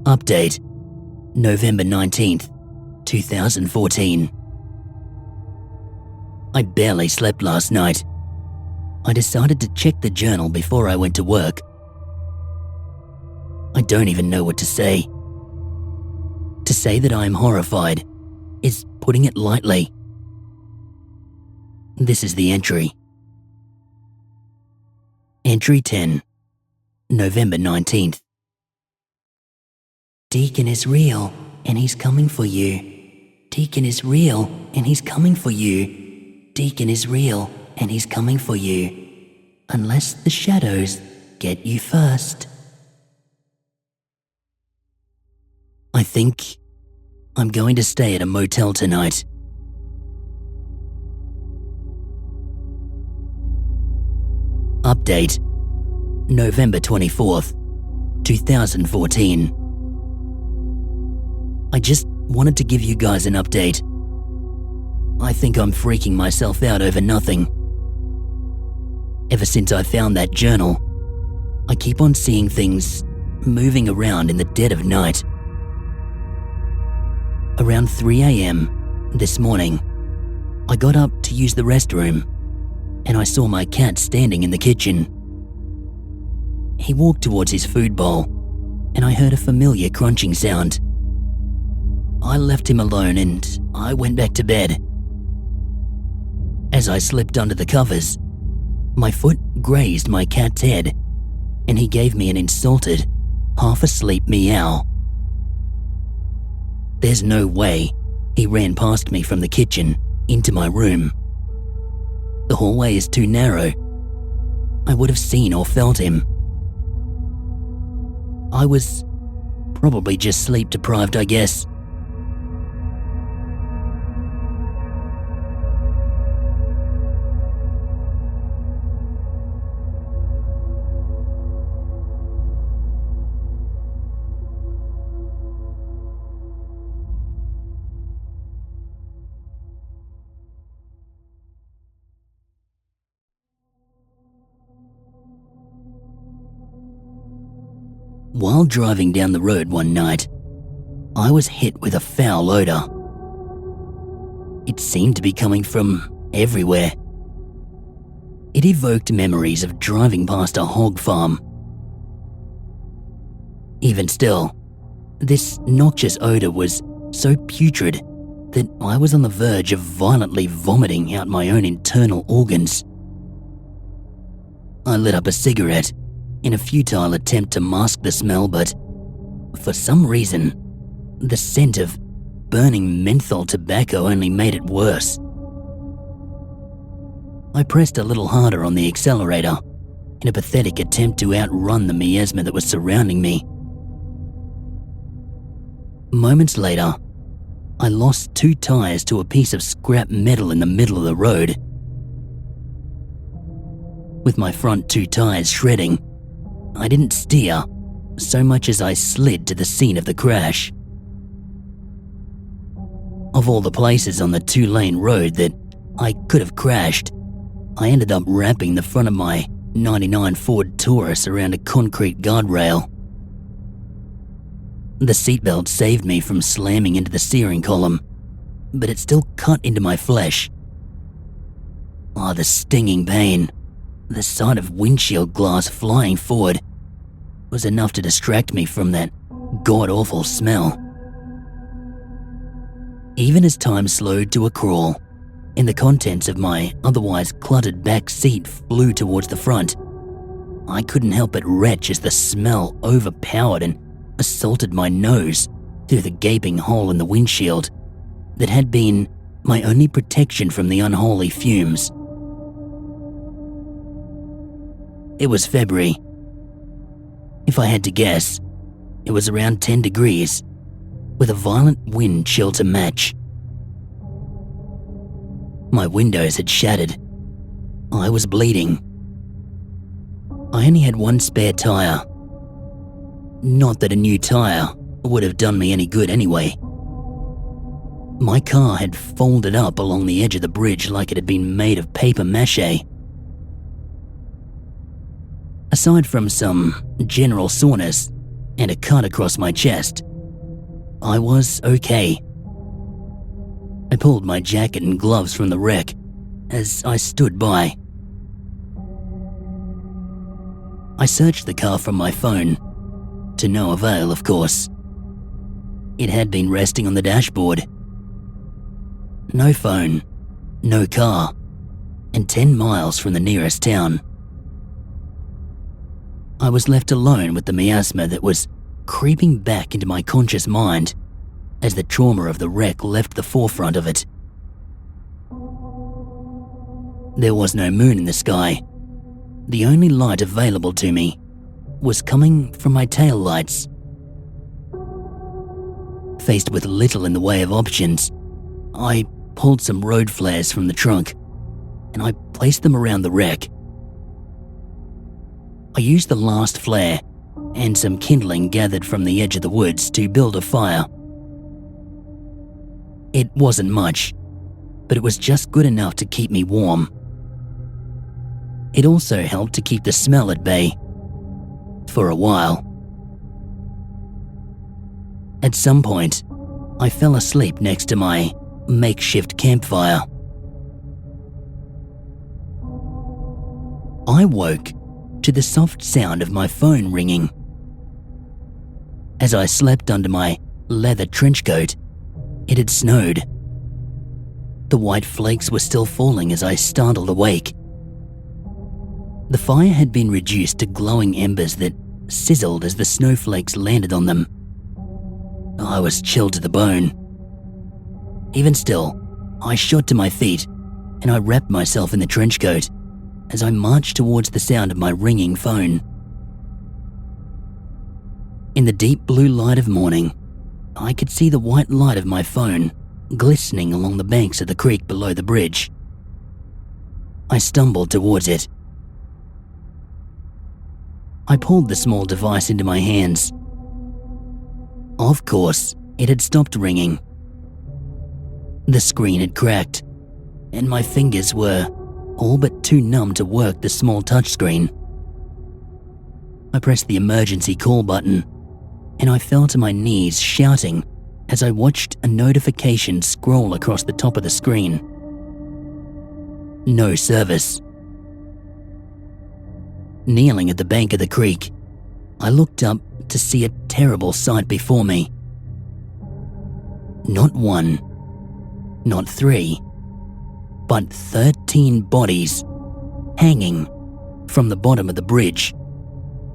Update, November 19th, 2014. I barely slept last night. I decided to check the journal before I went to work. I don't even know what to say. To say that I'm horrified is putting it lightly. This is the entry. Entry 10, November 19th. Deacon is real, and he's coming for you. Deacon is real, and he's coming for you. Deacon is real, and he's coming for you. Unless the shadows get you first. I think I'm going to stay at a motel tonight. Update, November 24th, 2014. I just wanted to give you guys an update. I think I'm freaking myself out over nothing. Ever since I found that journal, I keep on seeing things moving around in the dead of night. Around 3 a.m. this morning, I got up to use the restroom and I saw my cat standing in the kitchen. He walked towards his food bowl and I heard a familiar crunching sound. I left him alone and I went back to bed. As I slipped under the covers, my foot grazed my cat's head and he gave me an insulted, half-asleep meow. There's no way he ran past me from the kitchen into my room. The hallway is too narrow. I would have seen or felt him. I was probably just sleep deprived, I guess. While driving down the road one night, I was hit with a foul odor. It seemed to be coming from everywhere. It evoked memories of driving past a hog farm. Even still, this noxious odor was so putrid that I was on the verge of violently vomiting out my own internal organs. I lit up a cigarette in a futile attempt to mask the smell, but for some reason, the scent of burning menthol tobacco only made it worse. I pressed a little harder on the accelerator in a pathetic attempt to outrun the miasma that was surrounding me. Moments later, I lost 2 tires to a piece of scrap metal in the middle of the road. With my front 2 tires shredding, I didn't steer so much as I slid to the scene of the crash. Of all the places on the 2-lane road that I could have crashed, I ended up wrapping the front of my '99 Ford Taurus around a concrete guardrail. The seatbelt saved me from slamming into the steering column, but it still cut into my flesh. The stinging pain. The sight of windshield glass flying forward was enough to distract me from that god-awful smell. Even as time slowed to a crawl, and the contents of my otherwise cluttered back seat flew towards the front, I couldn't help but retch as the smell overpowered and assaulted my nose through the gaping hole in the windshield that had been my only protection from the unholy fumes. It was February. If I had to guess, it was around 10 degrees, with a violent wind chill to match. My windows had shattered. I was bleeding. I only had 1 spare tire. Not that a new tire would have done me any good anyway. My car had folded up along the edge of the bridge like it had been made of paper mache. Aside from some general soreness and a cut across my chest, I was okay. I pulled my jacket and gloves from the wreck as I stood by. I searched the car from my phone, to no avail, of course. It had been resting on the dashboard. No phone, no car, and 10 miles from the nearest town. I was left alone with the miasma that was creeping back into my conscious mind as the trauma of the wreck left the forefront of it. There was no moon in the sky. The only light available to me was coming from my tail lights. Faced with little in the way of options, I pulled some road flares from the trunk and I placed them around the wreck. I used the last flare and some kindling gathered from the edge of the woods to build a fire. It wasn't much, but it was just good enough to keep me warm. It also helped to keep the smell at bay for a while. At some point, I fell asleep next to my makeshift campfire. I woke to the soft sound of my phone ringing. As I slept under my leather trench coat, it had snowed. The white flakes were still falling as I startled awake. The fire had been reduced to glowing embers that sizzled as the snowflakes landed on them. I was chilled to the bone. Even still, I shot to my feet and I wrapped myself in the trench coat as I marched towards the sound of my ringing phone. In the deep blue light of morning, I could see the white light of my phone glistening along the banks of the creek below the bridge. I stumbled towards it. I pulled the small device into my hands. Of course, it had stopped ringing. The screen had cracked, and my fingers were all but too numb to work the small touchscreen. I pressed the emergency call button, and I fell to my knees shouting as I watched a notification scroll across the top of the screen. No service. Kneeling at the bank of the creek, I looked up to see a terrible sight before me. Not one, not three, but 13 bodies hanging from the bottom of the bridge,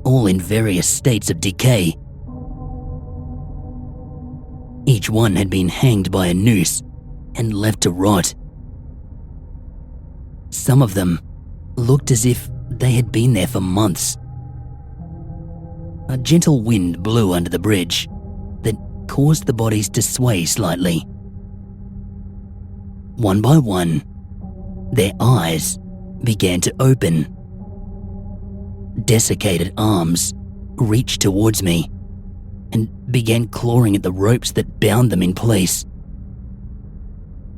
all in various states of decay. Each one had been hanged by a noose and left to rot. Some of them looked as if they had been there for months. A gentle wind blew under the bridge that caused the bodies to sway slightly. One by one, their eyes began to open. Desiccated arms reached towards me and began clawing at the ropes that bound them in place.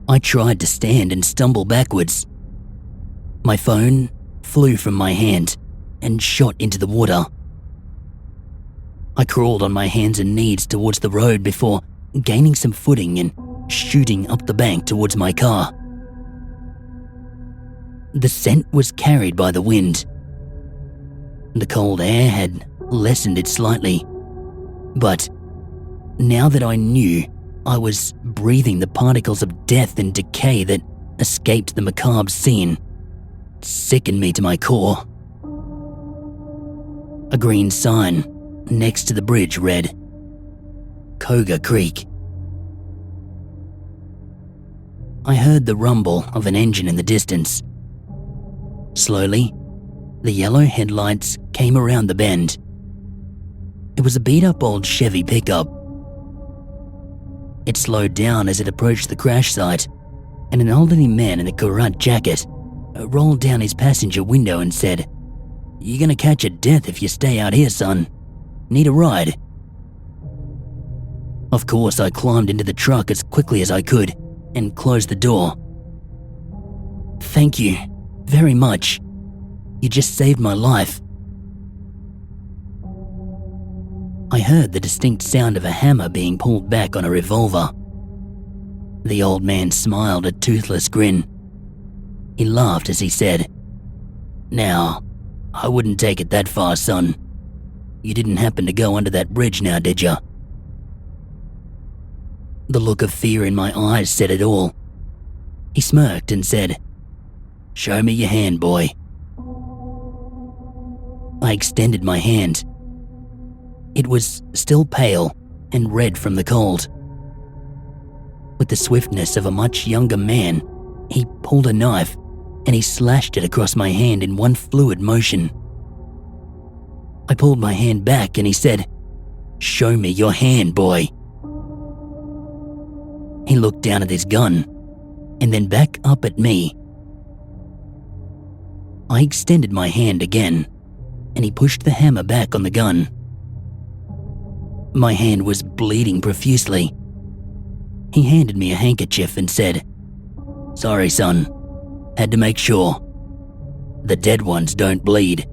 I tried to stand and stumble backwards. My phone flew from my hand and shot into the water. I crawled on my hands and knees towards the road before gaining some footing and shooting up the bank towards my car. The scent was carried by the wind. The cold air had lessened it slightly, but now that I knew I was breathing the particles of death and decay that escaped the macabre scene, sickened me to my core. A green sign next to the bridge read, Cogar Creek. I heard the rumble of an engine in the distance. Slowly, the yellow headlights came around the bend. It was a beat-up old Chevy pickup. It slowed down as it approached the crash site, and an elderly man in a Korat jacket rolled down his passenger window and said, "You're gonna catch a death if you stay out here, son. Need a ride?" Of course, I climbed into the truck as quickly as I could and closed the door. "Thank you very much. You just saved my life." I heard the distinct sound of a hammer being pulled back on a revolver. The old man smiled a toothless grin. He laughed as he said, "Now, I wouldn't take it that far, son. You didn't happen to go under that bridge now, did ya?" The look of fear in my eyes said it all. He smirked and said, "Show me your hand, boy." I extended my hand. It was still pale and red from the cold. With the swiftness of a much younger man, he pulled a knife and he slashed it across my hand in one fluid motion. I pulled my hand back and he said, "Show me your hand, boy." He looked down at his gun and then back up at me. I extended my hand again and he pushed the hammer back on the gun. My hand was bleeding profusely. He handed me a handkerchief and said, "Sorry, son. Had to make sure. The dead ones don't bleed."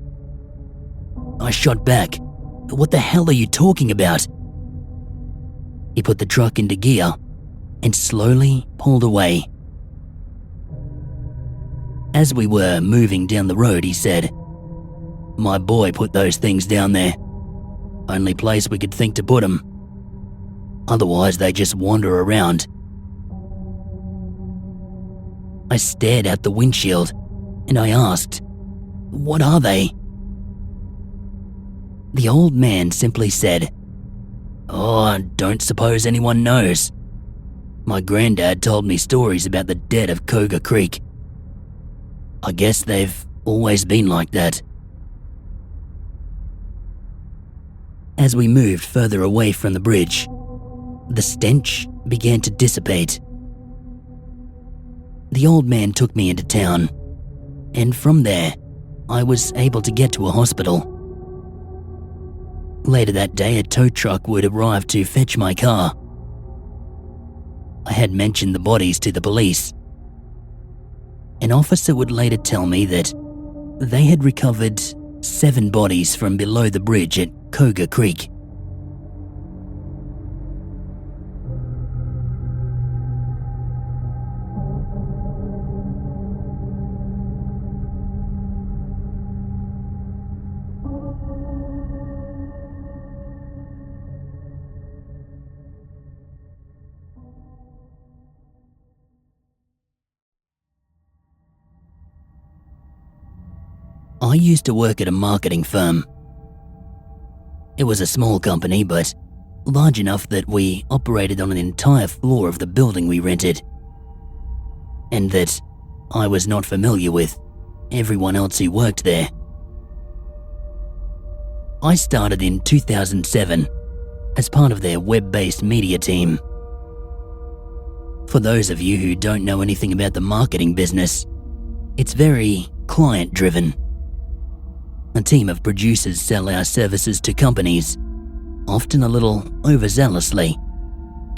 I shot back, "What the hell are you talking about?" He put the truck into gear and slowly pulled away. As we were moving down the road, he said, "My boy put those things down there. Only place we could think to put them. Otherwise, they just wander around." I stared out the windshield and I asked, "What are they?" The old man simply said, "Oh, I don't suppose anyone knows. My granddad told me stories about the dead of Cogar Creek. I guess they've always been like that." As we moved further away from the bridge, the stench began to dissipate. The old man took me into town, and from there, I was able to get to a hospital. Later that day, a tow truck would arrive to fetch my car. I had mentioned the bodies to the police. An officer would later tell me that they had recovered 7 bodies from below the bridge at Cogar Creek. I used to work at a marketing firm. It was a small company, but large enough that we operated on an entire floor of the building we rented, and that I was not familiar with everyone else who worked there. I started in 2007 as part of their web-based media team. For those of you who don't know anything about the marketing business, it's very client-driven. A team of producers sell our services to companies, often a little overzealously,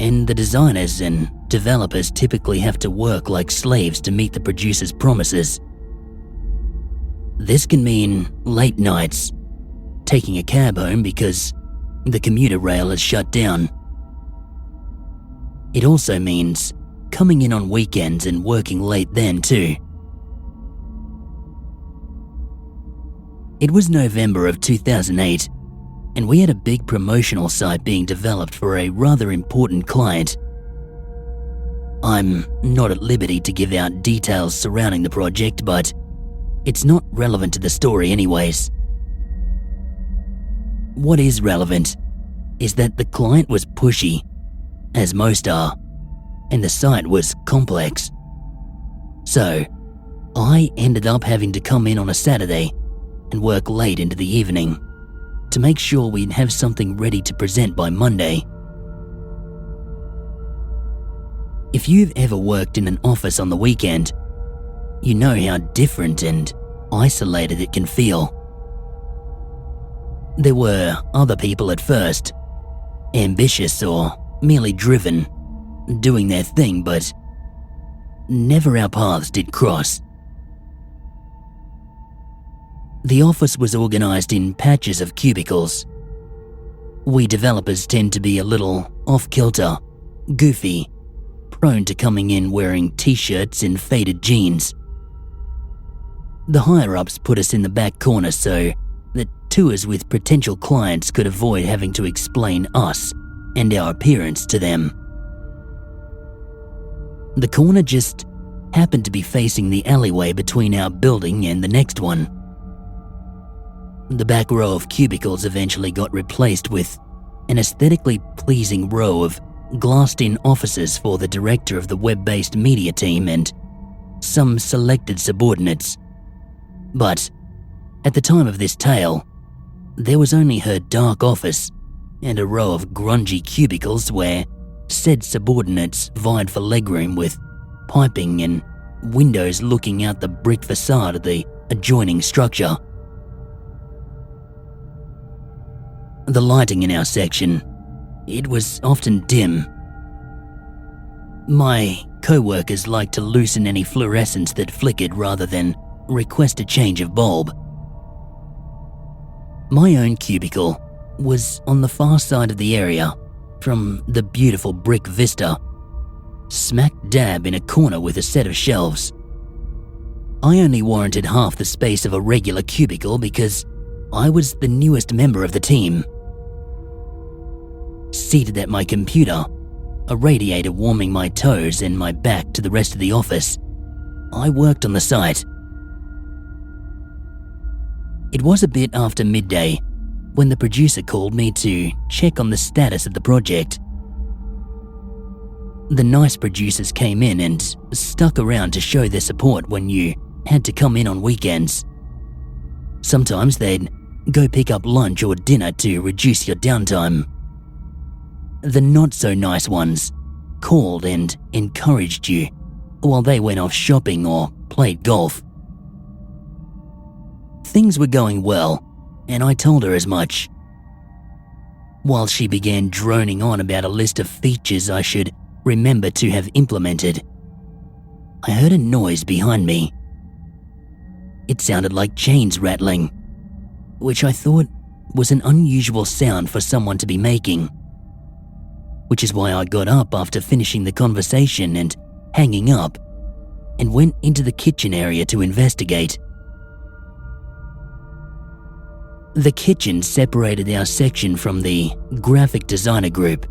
and the designers and developers typically have to work like slaves to meet the producer's promises. This can mean late nights, taking a cab home because the commuter rail is shut down. It also means coming in on weekends and working late then too. It was November of 2008, and we had a big promotional site being developed for a rather important client. I'm not at liberty to give out details surrounding the project, but it's not relevant to the story anyways. What is relevant is that the client was pushy, as most are, and the site was complex. So, I ended up having to come in on a Saturday and work late into the evening to make sure we'd have something ready to present by Monday. If you've ever worked in an office on the weekend, you know how different and isolated it can feel. There were other people at first, ambitious or merely driven, doing their thing, but never our paths did cross. The office was organized in patches of cubicles. We developers tend to be a little off-kilter, goofy, prone to coming in wearing t-shirts and faded jeans. The higher-ups put us in the back corner so that tours with potential clients could avoid having to explain us and our appearance to them. The corner just happened to be facing the alleyway between our building and the next one. The back row of cubicles eventually got replaced with an aesthetically pleasing row of glassed-in offices for the director of the web-based media team and some selected subordinates. But at the time of this tale, there was only her dark office and a row of grungy cubicles where said subordinates vied for legroom with piping and windows looking out the brick facade of the adjoining structure. The lighting in our section, it was often dim. My co-workers liked to loosen any fluorescence that flickered rather than request a change of bulb. My own cubicle was on the far side of the area from the beautiful brick vista, smack dab in a corner with a set of shelves. I only warranted half the space of a regular cubicle because I was the newest member of the team. Seated at my computer, a radiator warming my toes and my back to the rest of the office, I worked on the site. It was a bit after midday when the producer called me to check on the status of the project. The nice producers came in and stuck around to show their support when you had to come in on weekends. Sometimes they'd go pick up lunch or dinner to reduce your downtime. The not-so-nice ones called and encouraged you while they went off shopping or played golf. Things were going well, and I told her as much. While she began droning on about a list of features I should remember to have implemented, I heard a noise behind me. It sounded like chains rattling, which I thought was an unusual sound for someone to be making, which is why I got up after finishing the conversation and hanging up and went into the kitchen area to investigate. The kitchen separated our section from the graphic designer group,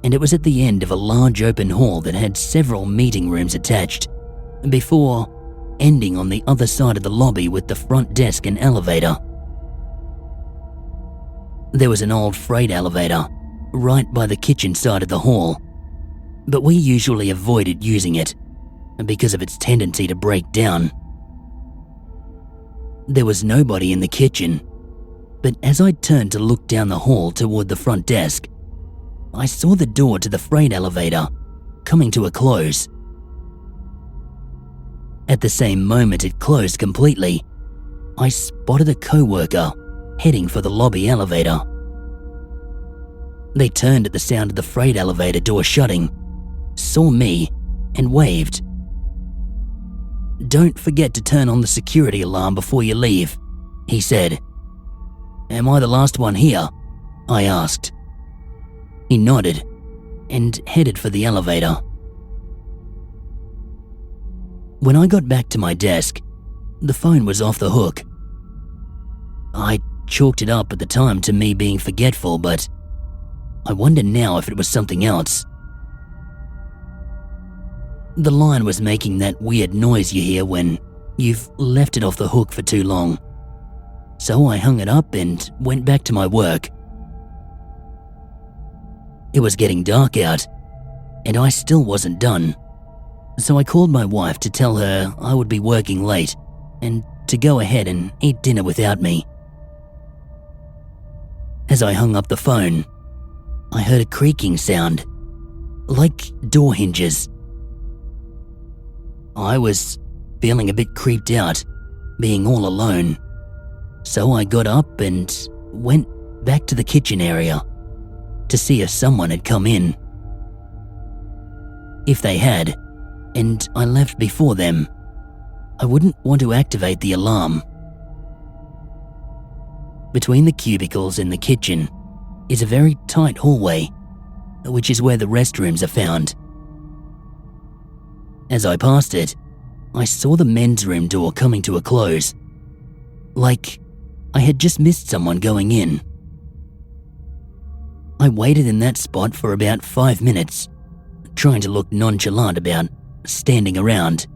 and it was at the end of a large open hall that had several meeting rooms attached, before ending on the other side of the lobby with the front desk and elevator. There was an old freight elevator right by the kitchen side of the hall, but we usually avoided using it because of its tendency to break down. There was nobody in the kitchen, but as I turned to look down the hall toward the front desk, I saw the door to the freight elevator coming to a close. At the same moment it closed completely, I spotted a co-worker heading for the lobby elevator. They turned at the sound of the freight elevator door shutting, saw me, and waved. "Don't forget to turn on the security alarm before you leave," he said. "Am I the last one here?" I asked. He nodded and headed for the elevator. When I got back to my desk, the phone was off the hook. I chalked it up at the time to me being forgetful, but I wonder now if it was something else. The line was making that weird noise you hear when you've left it off the hook for too long, so I hung it up and went back to my work. It was getting dark out, and I still wasn't done, so I called my wife to tell her I would be working late and to go ahead and eat dinner without me. As I hung up the phone, I heard a creaking sound, like door hinges. I was feeling a bit creeped out, being all alone, so I got up and went back to the kitchen area to see if someone had come in. If they had, and I left before them, I wouldn't want to activate the alarm. Between the cubicles and the kitchen is a very tight hallway, which is where the restrooms are found. As I passed it, I saw the men's room door coming to a close, like I had just missed someone going in. I waited in that spot for about 5 minutes, trying to look nonchalant about standing around,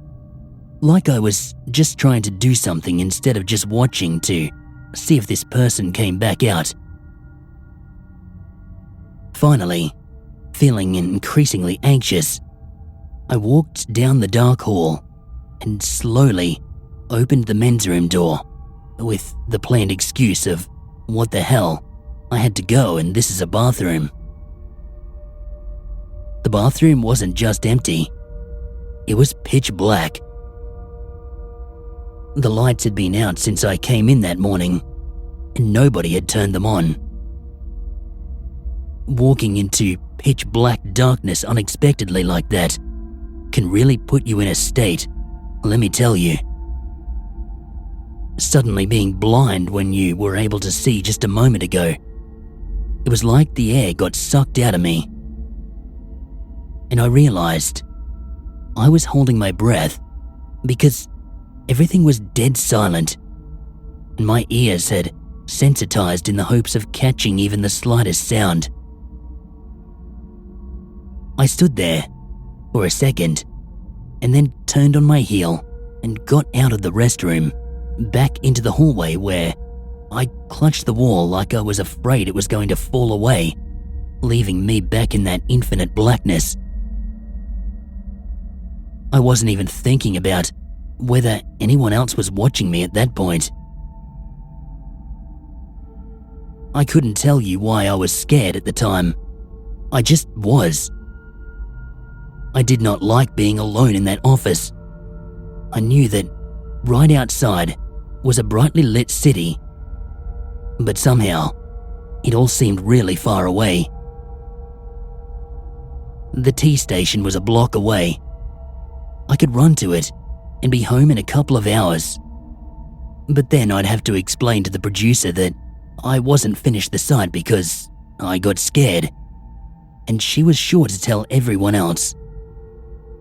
like I was just trying to do something instead of just watching to see if this person came back out. Finally, feeling increasingly anxious, I walked down the dark hall and slowly opened the men's room door with the planned excuse of, what the hell, I had to go and this is a bathroom. The bathroom wasn't just empty, it was pitch black. The lights had been out since I came in that morning, and nobody had turned them on. Walking into pitch black darkness unexpectedly like that can really put you in a state, let me tell you. Suddenly being blind when you were able to see just a moment ago, it was like the air got sucked out of me. And I realized I was holding my breath because everything was dead silent, and my ears had sensitized in the hopes of catching even the slightest sound. I stood there for a second and then turned on my heel and got out of the restroom back into the hallway where I clutched the wall like I was afraid it was going to fall away, leaving me back in that infinite blackness. I wasn't even thinking about whether anyone else was watching me at that point. I couldn't tell you why I was scared at the time. I just was. I did not like being alone in that office. I knew that right outside was a brightly lit city, but somehow it all seemed really far away. The tea station was a block away. I could run to it and be home in a couple of hours. But then I'd have to explain to the producer that I wasn't finished the site because I got scared, and she was sure to tell everyone else.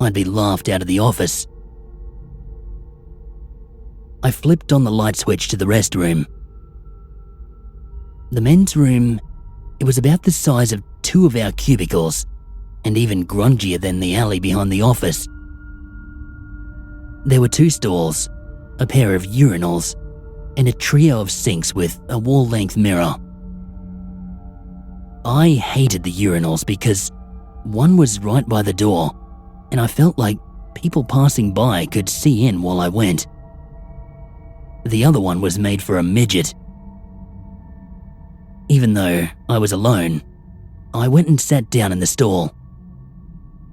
I'd be laughed out of the office. I flipped on the light switch to the restroom. The men's room, it was about the size of 2 of our cubicles, and even grungier than the alley behind the office. There were 2 stalls, a pair of urinals, and a trio of sinks with a wall-length mirror. I hated the urinals because one was right by the door, and I felt like people passing by could see in while I went. The other one was made for a midget. Even though I was alone, I went and sat down in the stall.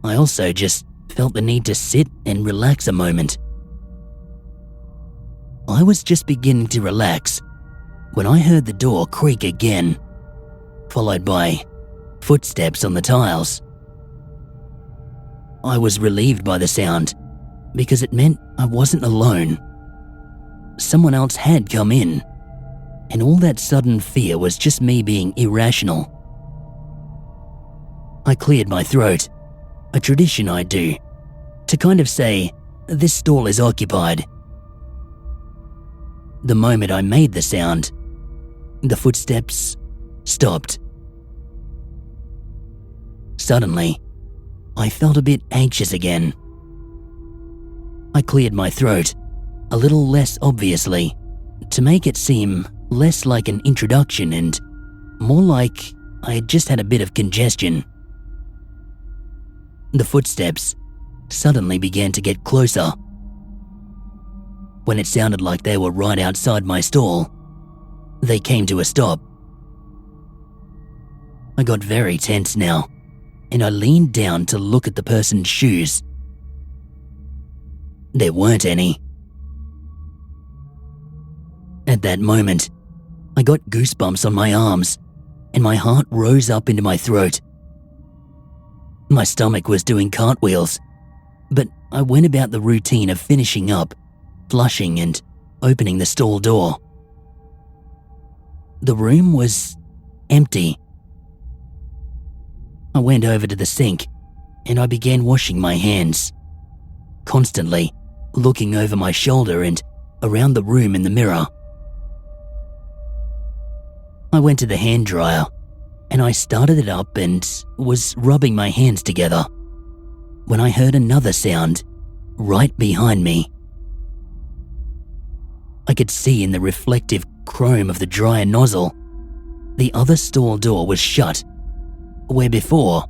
I also just felt the need to sit and relax a moment. I was just beginning to relax when I heard the door creak again, followed by footsteps on the tiles. I was relieved by the sound because it meant I wasn't alone. Someone else had come in, and all that sudden fear was just me being irrational. I cleared my throat, a tradition I do, to kind of say, this stall is occupied. The moment I made the sound, the footsteps stopped. Suddenly, I felt a bit anxious again. I cleared my throat, a little less obviously, to make it seem less like an introduction and more like I had just had a bit of congestion. The footsteps suddenly began to get closer. When it sounded like they were right outside my stall, they came to a stop. I got very tense now, and I leaned down to look at the person's shoes. There weren't any. At that moment, I got goosebumps on my arms, and my heart rose up into my throat. My stomach was doing cartwheels, but I went about the routine of finishing up, flushing and opening the stall door. The room was empty. I went over to the sink and I began washing my hands, constantly looking over my shoulder and around the room in the mirror. I went to the hand dryer and I started it up and was rubbing my hands together when I heard another sound right behind me. I could see in the reflective chrome of the dryer nozzle, the other stall door was shut, where before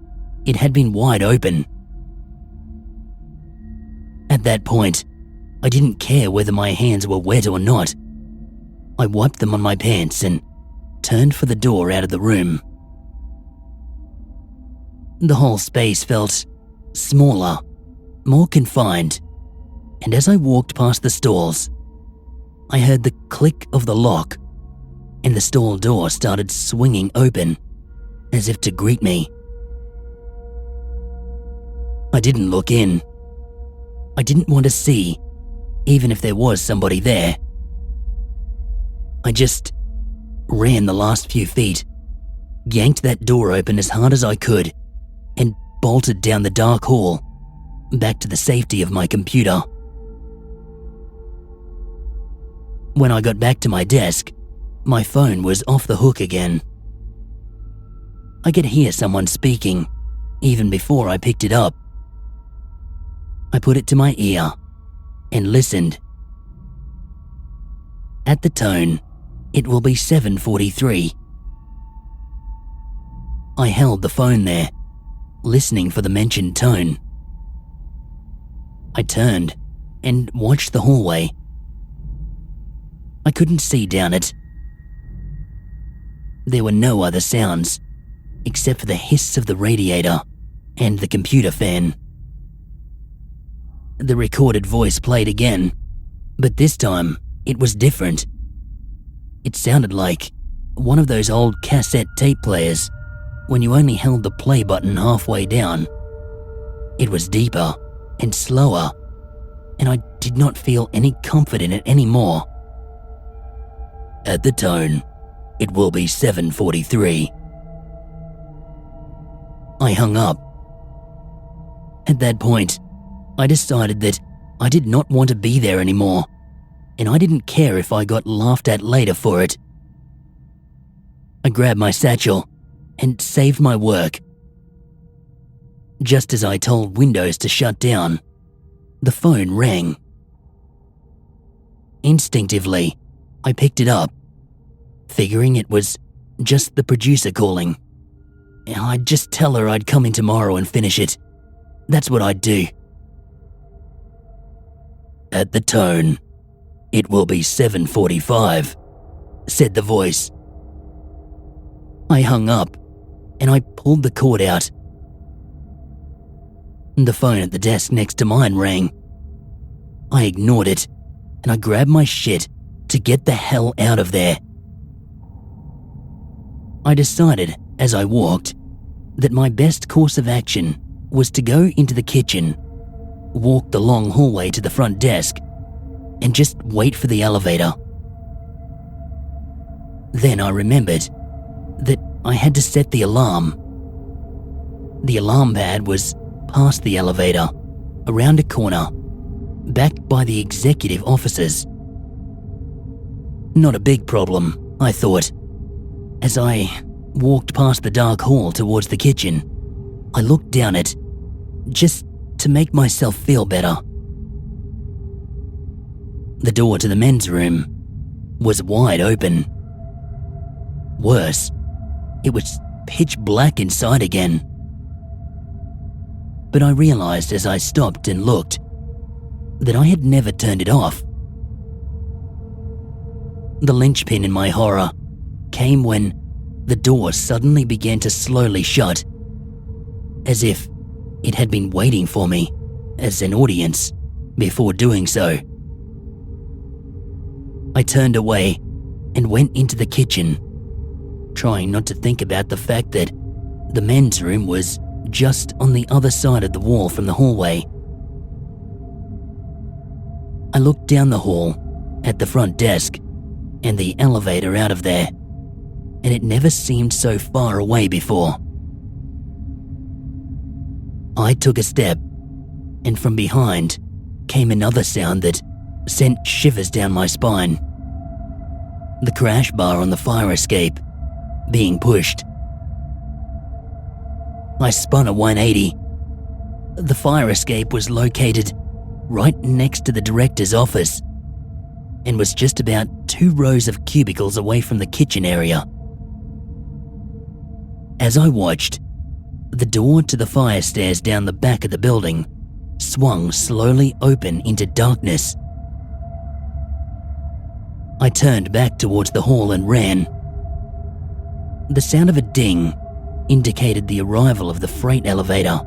it had been wide open. At that point, I didn't care whether my hands were wet or not. I wiped them on my pants and turned for the door out of the room. The whole space felt smaller, more confined, and as I walked past the stalls, I heard the click of the lock, and the stall door started swinging open as if to greet me. I didn't look in. I didn't want to see, even if there was somebody there. I just ran the last few feet, yanked that door open as hard as I could, and bolted down the dark hall, back to the safety of my computer. When I got back to my desk, my phone was off the hook again. I could hear someone speaking, even before I picked it up. I put it to my ear and listened. At the tone, it will be 7:43. I held the phone there, listening for the mentioned tone. I turned and watched the hallway. I couldn't see down it. There were no other sounds, except for the hiss of the radiator and the computer fan. The recorded voice played again, but this time it was different. It sounded like one of those old cassette tape players when you only held the play button halfway down. It was deeper and slower, and I did not feel any comfort in it anymore. At the tone, it will be 7:43. I hung up. At that point, I decided that I did not want to be there anymore, and I didn't care if I got laughed at later for it. I grabbed my satchel and saved my work. Just as I told Windows to shut down, the phone rang. Instinctively, I picked it up, figuring it was just the producer calling. I'd just tell her I'd come in tomorrow and finish it. That's what I'd do. At the tone, it will be 7:45, said the voice. I hung up and I pulled the cord out. The phone at the desk next to mine rang. I ignored it and I grabbed my shit to get the hell out of there. I decided as I walked that my best course of action was to go into the kitchen, walk the long hallway to the front desk, and just wait for the elevator. Then I remembered that I had to set the alarm. The alarm pad was past the elevator, around a corner, back by the executive offices. Not a big problem, I thought. As I walked past the dark hall towards the kitchen, I looked down it, just to make myself feel better. The door to the men's room was wide open. Worse, it was pitch black inside again. But I realized as I stopped and looked that I had never turned it off. The linchpin in my horror came when the door suddenly began to slowly shut, as if it had been waiting for me as an audience before doing so. I turned away and went into the kitchen, trying not to think about the fact that the men's room was just on the other side of the wall from the hallway. I looked down the hall at the front desk and the elevator out of there, and it never seemed so far away before. I took a step, and from behind came another sound that sent shivers down my spine. The crash bar on the fire escape being pushed. I spun a 180. The fire escape was located right next to the director's office. and was just about 2 rows of cubicles away from the kitchen area. As I watched, the door to the fire stairs down the back of the building swung slowly open into darkness. I turned back towards the hall and ran. The sound of a ding indicated the arrival of the freight elevator,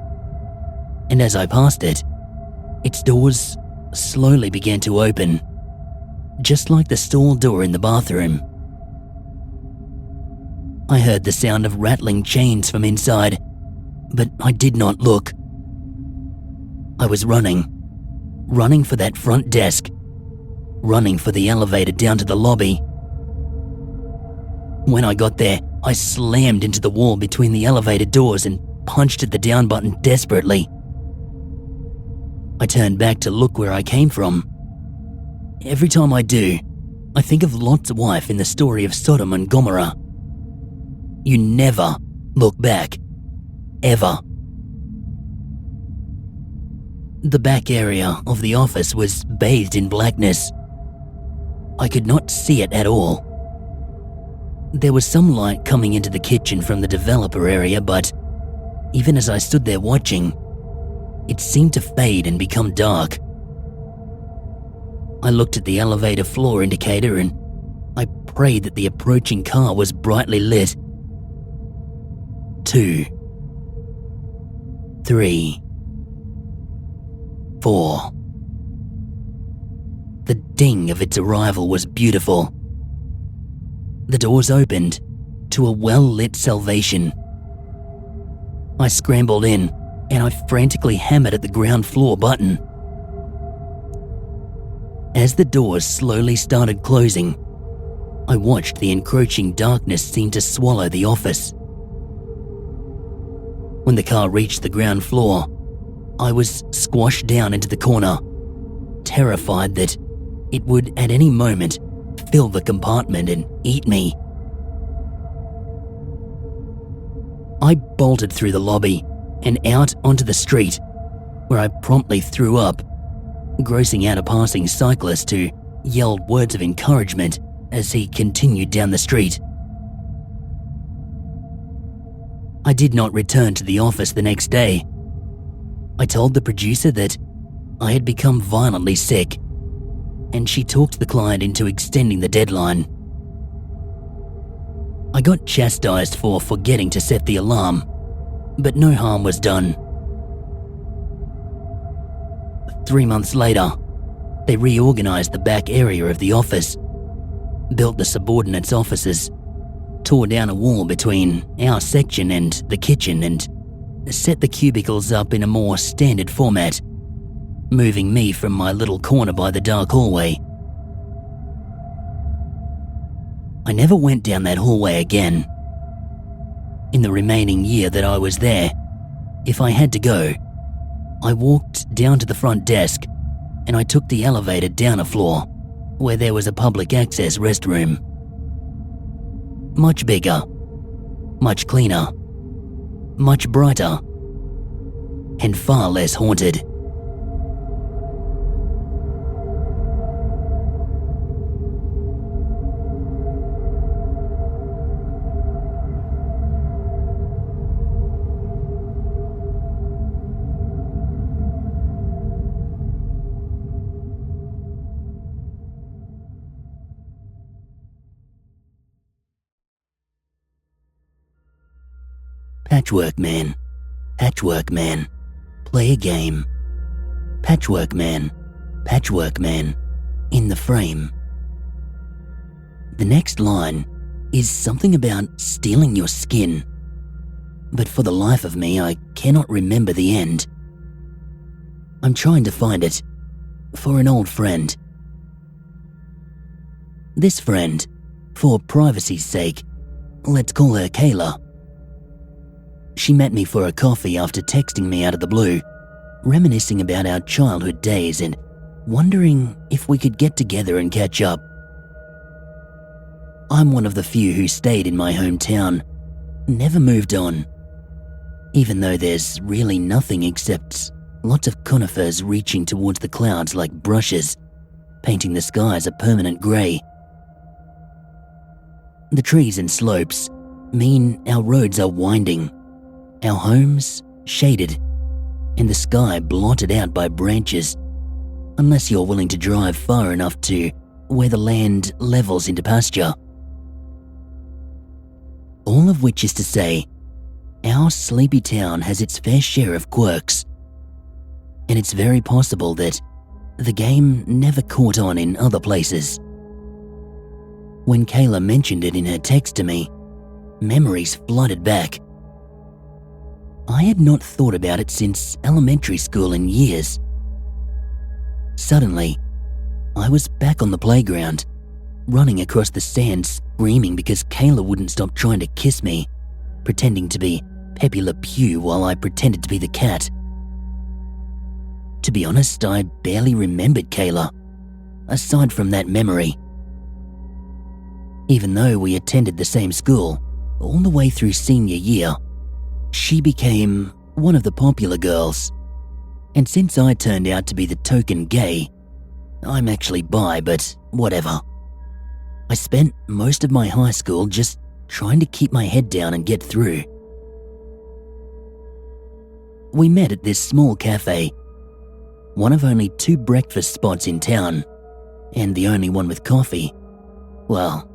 and as I passed it, its doors slowly began to open, just like the stall door in the bathroom. I heard the sound of rattling chains from inside, but I did not look. I was running for that front desk, running for the elevator down to the lobby. When I got there, I slammed into the wall between the elevator doors and punched at the down button desperately. I turned back to look where I came from. Every time I do, I think of Lot's wife in the story of Sodom and Gomorrah. You never look back, ever. The back area of the office was bathed in blackness. I could not see it at all. There was some light coming into the kitchen from the developer area, but even as I stood there watching, it seemed to fade and become dark. I looked at the elevator floor indicator and I prayed that the approaching car was brightly lit. 2, 3, 4. The ding of its arrival was beautiful. The doors opened to a well-lit salvation. I scrambled in and I frantically hammered at the ground floor button. As the doors slowly started closing, I watched the encroaching darkness seem to swallow the office. When the car reached the ground floor, I was squashed down into the corner, terrified that it would at any moment fill the compartment and eat me. I bolted through the lobby and out onto the street, where I promptly threw up, grossing out a passing cyclist who yelled words of encouragement as he continued down the street. I did not return to the office the next day. I told the producer that I had become violently sick, and she talked the client into extending the deadline. I got chastised for forgetting to set the alarm, but no harm was done. 3 months later, they reorganized the back area of the office, built the subordinates' offices, tore down a wall between our section and the kitchen, and set the cubicles up in a more standard format, moving me from my little corner by the dark hallway. I never went down that hallway again. In the remaining year that I was there, if I had to go, I walked down to the front desk and I took the elevator down a floor where there was a public access restroom. Much bigger, much cleaner, much brighter, and far less haunted. Patchwork Man, Patchwork Man, play a game. Patchwork Man, Patchwork Man, in the frame. The next line is something about stealing your skin, but for the life of me, I cannot remember the end. I'm trying to find it for an old friend. This friend, for privacy's sake, let's call her Kayla. She met me for a coffee after texting me out of the blue, reminiscing about our childhood days and wondering if we could get together and catch up. I'm one of the few who stayed in my hometown, never moved on, even though there's really nothing except lots of conifers reaching towards the clouds like brushes, painting the skies a permanent grey. The trees and slopes mean our roads are winding, our homes shaded, and the sky blotted out by branches, unless you're willing to drive far enough to where the land levels into pasture. All of which is to say, our sleepy town has its fair share of quirks, and it's very possible that the game never caught on in other places. When Kayla mentioned it in her text to me, memories flooded back. I had not thought about it since elementary school in years. Suddenly, I was back on the playground, running across the sand screaming because Kayla wouldn't stop trying to kiss me, pretending to be Pepe Le Pew while I pretended to be the cat. To be honest, I barely remembered Kayla, aside from that memory. Even though we attended the same school all the way through senior year, she became one of the popular girls. And since I turned out to be the token gay, I'm actually bi, but whatever. I spent most of my high school just trying to keep my head down and get through. We met at this small cafe, one of only 2 breakfast spots in town, and the only one with coffee. Well,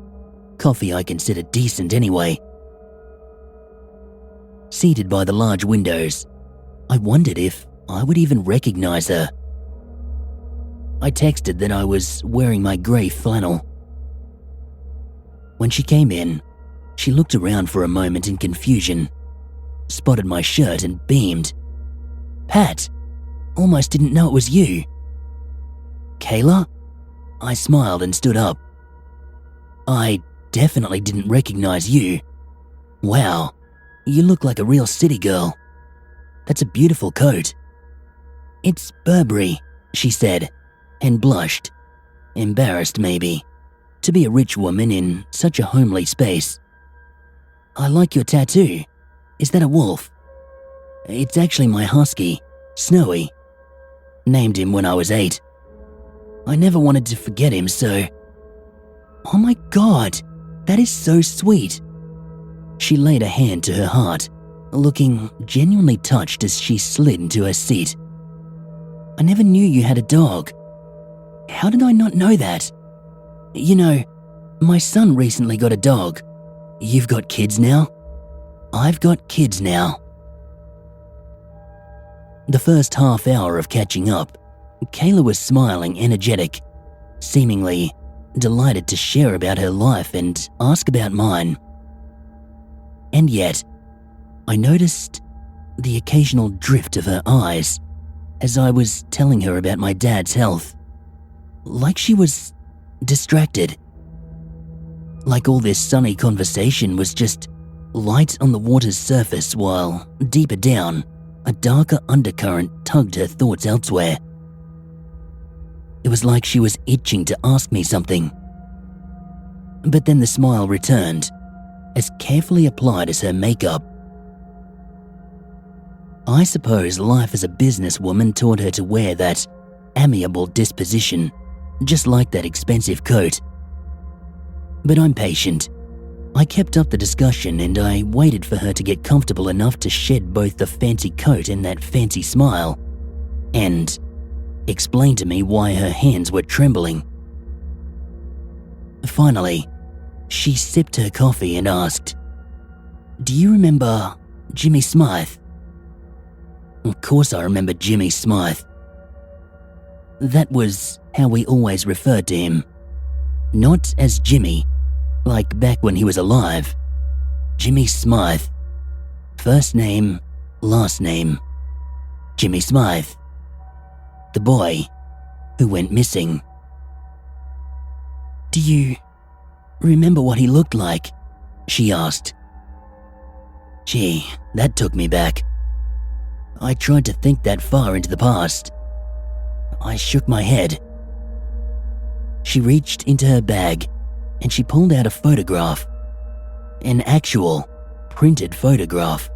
coffee I consider decent anyway. Seated by the large windows, I wondered if I would even recognize her. I texted that I was wearing my grey flannel. When she came in, she looked around for a moment in confusion, spotted my shirt and beamed. "Pat, almost didn't know it was you." "Kayla?" I smiled and stood up. "I definitely didn't recognize you. Wow, you look like a real city girl. That's a beautiful coat." "It's Burberry," she said, and blushed, embarrassed maybe, to be a rich woman in such a homely space. "I like your tattoo. Is that a wolf?" "It's actually my husky, Snowy. Named him when I was 8. I never wanted to forget him, so..." "Oh my god, that is so sweet." She laid a hand to her heart, looking genuinely touched as she slid into her seat. "I never knew you had a dog. How did I not know that? You know, my son recently got a dog. You've got kids now?" "I've got kids now." The first half hour of catching up, Kayla was smiling, energetic, seemingly delighted to share about her life and ask about mine. And yet, I noticed the occasional drift of her eyes as I was telling her about my dad's health, like she was distracted. Like all this sunny conversation was just light on the water's surface while, deeper down, a darker undercurrent tugged her thoughts elsewhere. It was like she was itching to ask me something. But then the smile returned, as carefully applied as her makeup. I suppose life as a businesswoman taught her to wear that amiable disposition, just like that expensive coat. But I'm patient. I kept up the discussion and I waited for her to get comfortable enough to shed both the fancy coat and that fancy smile, and explain to me why her hands were trembling. Finally, she sipped her coffee and asked, "Do you remember Jimmy Smythe?" Of course I remember Jimmy Smythe. That was how we always referred to him. Not as Jimmy, like back when he was alive. Jimmy Smythe. First name, last name. Jimmy Smythe. The boy who went missing. "Do you remember what he looked like?" she asked. Gee, that took me back. I tried to think that far into the past. I shook my head. She reached into her bag and she pulled out a photograph. An actual, printed photograph.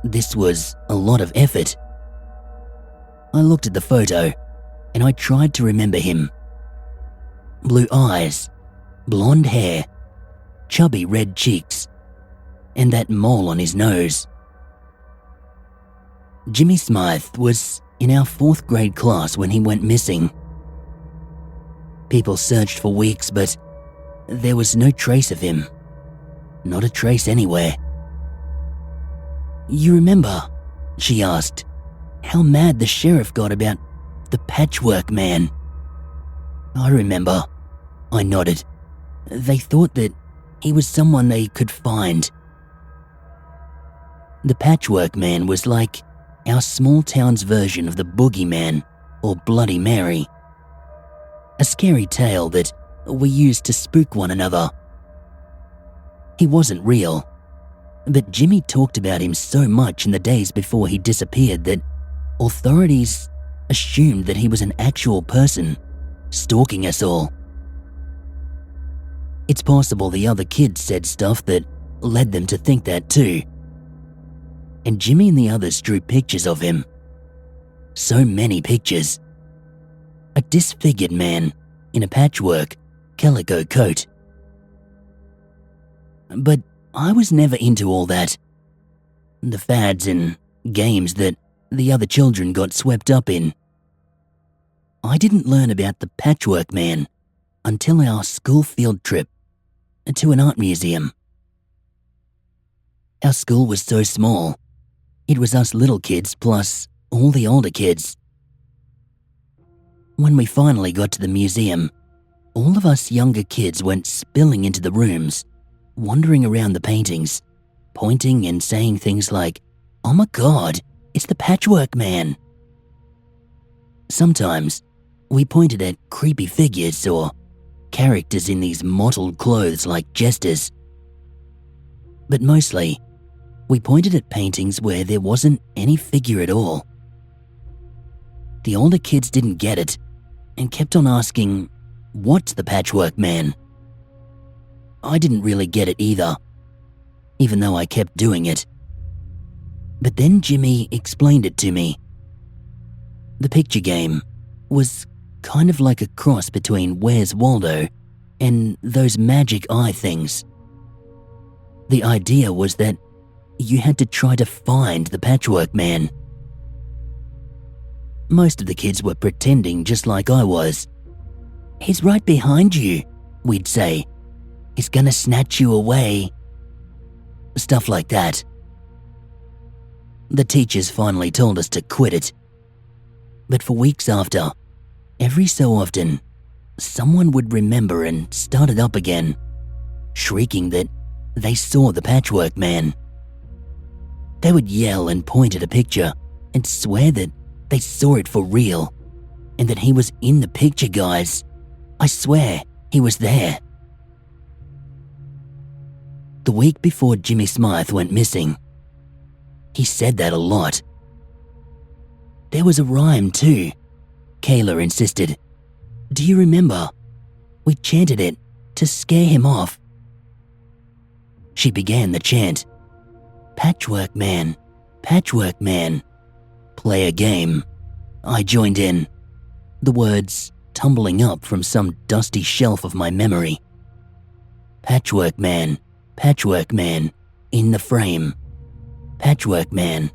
This was a lot of effort. I looked at the photo and I tried to remember him. Blue eyes, blonde hair, chubby red cheeks, and that mole on his nose. Jimmy Smythe was in our 4th grade class when he went missing. People searched for weeks, but there was no trace of him. Not a trace anywhere. "You remember," she asked, "how mad the sheriff got about the Patchwork Man?" "I remember," I nodded. "They thought that he was someone they could find." The Patchwork Man was like our small town's version of the Boogeyman or Bloody Mary. A scary tale that we used to spook one another. He wasn't real, but Jimmy talked about him so much in the days before he disappeared that authorities assumed that he was an actual person stalking us all. It's possible the other kids said stuff that led them to think that too. And Jimmy and the others drew pictures of him. So many pictures. A disfigured man in a patchwork calico coat. But I was never into all that. The fads and games that the other children got swept up in. I didn't learn about the Patchwork Man until our school field trip to an art museum. Our school was so small. It was us little kids plus all the older kids. When we finally got to the museum, all of us younger kids went spilling into the rooms, wandering around the paintings, pointing and saying things like, "Oh my God, it's the Patchwork Man." Sometimes we pointed at creepy figures or characters in these mottled clothes like jesters. But mostly, we pointed at paintings where there wasn't any figure at all. The older kids didn't get it and kept on asking, "What's the Patchwork Man?" I didn't really get it either, even though I kept doing it. But then Jimmy explained it to me. The picture game was kind of like a cross between Where's Waldo and those magic eye things. The idea was that you had to try to find the Patchwork Man. Most of the kids were pretending just like I was. "He's right behind you," we'd say. "He's gonna snatch you away." Stuff like that. The teachers finally told us to quit it. But for weeks after, every so often, someone would remember and start it up again, shrieking that they saw the Patchwork Man. They would yell and point at a picture and swear that they saw it for real and that he was in the picture, guys. I swear, he was there. The week before Jimmy Smythe went missing, he said that a lot. There was a rhyme too, Kayla insisted. "Do you remember? We chanted it to scare him off." She began the chant. "Patchwork Man, Patchwork Man, play a game." I joined in, the words tumbling up from some dusty shelf of my memory. "Patchwork Man, Patchwork Man, in the frame. Patchwork Man."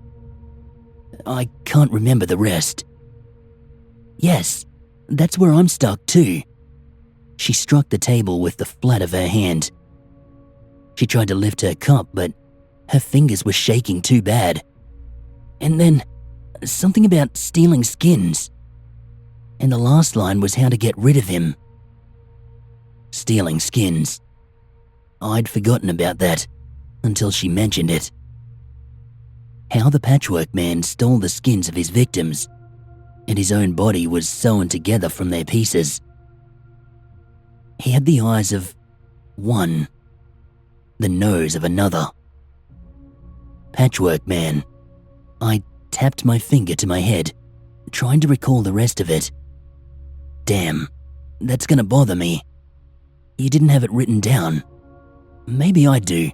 I can't remember the rest. "Yes, that's where I'm stuck too." She struck the table with the flat of her hand. She tried to lift her cup, but her fingers were shaking too bad. And then something about stealing skins. And the last line was how to get rid of him. Stealing skins. I'd forgotten about that until she mentioned it. How the Patchwork Man stole the skins of his victims, and his own body was sewn together from their pieces. He had the eyes of one, the nose of another. Patchwork Man. I tapped my finger to my head, trying to recall the rest of it. Damn, that's gonna bother me. You didn't have it written down. Maybe I do,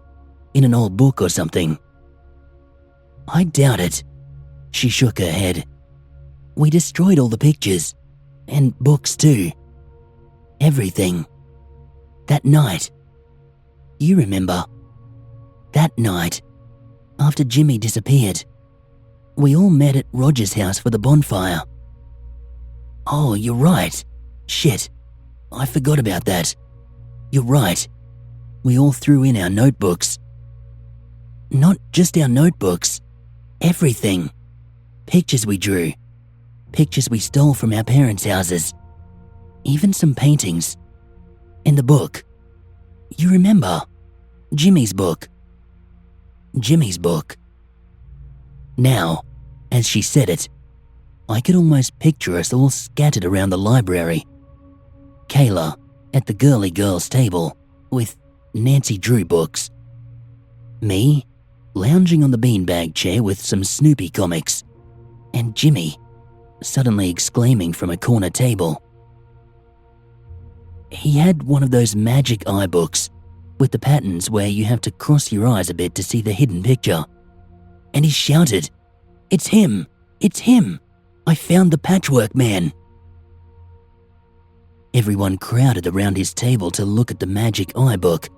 in an old book or something. I doubt it. She shook her head. We destroyed all the pictures, And books too. Everything. That night. You remember? That night, after Jimmy disappeared, we all met at Roger's house for the bonfire. Oh, you're right. Shit. I forgot about that. You're right. We all threw in our notebooks. Not just our notebooks. Everything. Pictures we drew. Pictures we stole from our parents' houses. Even some paintings. And the book. You remember? Jimmy's book. Jimmy's book. Now, as she said it, I could almost picture us all scattered around the library. Kayla at the girly girls' table with Nancy Drew books. Me lounging on the beanbag chair with some Snoopy comics. And Jimmy suddenly exclaiming from a corner table. He had one of those magic eye books with the patterns where you have to cross your eyes a bit to see the hidden picture. And he shouted, "It's him! It's him! I found the Patchwork Man!" Everyone crowded around his table to look at the magic eye book.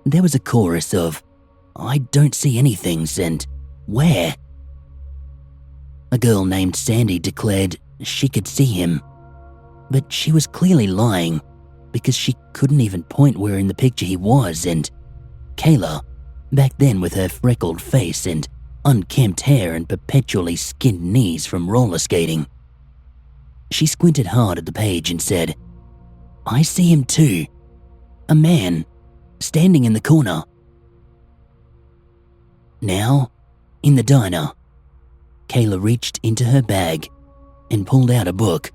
There was a chorus of, "I don't see anythings," and "Where?" A girl named Sandy declared she could see him, but she was clearly lying because she couldn't even point where in the picture he was, and Kayla, back then with her freckled face and unkempt hair and perpetually skinned knees from roller skating, she squinted hard at the page and said, "I see him too. A man, standing in the corner." Now, in the diner, Kayla reached into her bag and pulled out a book.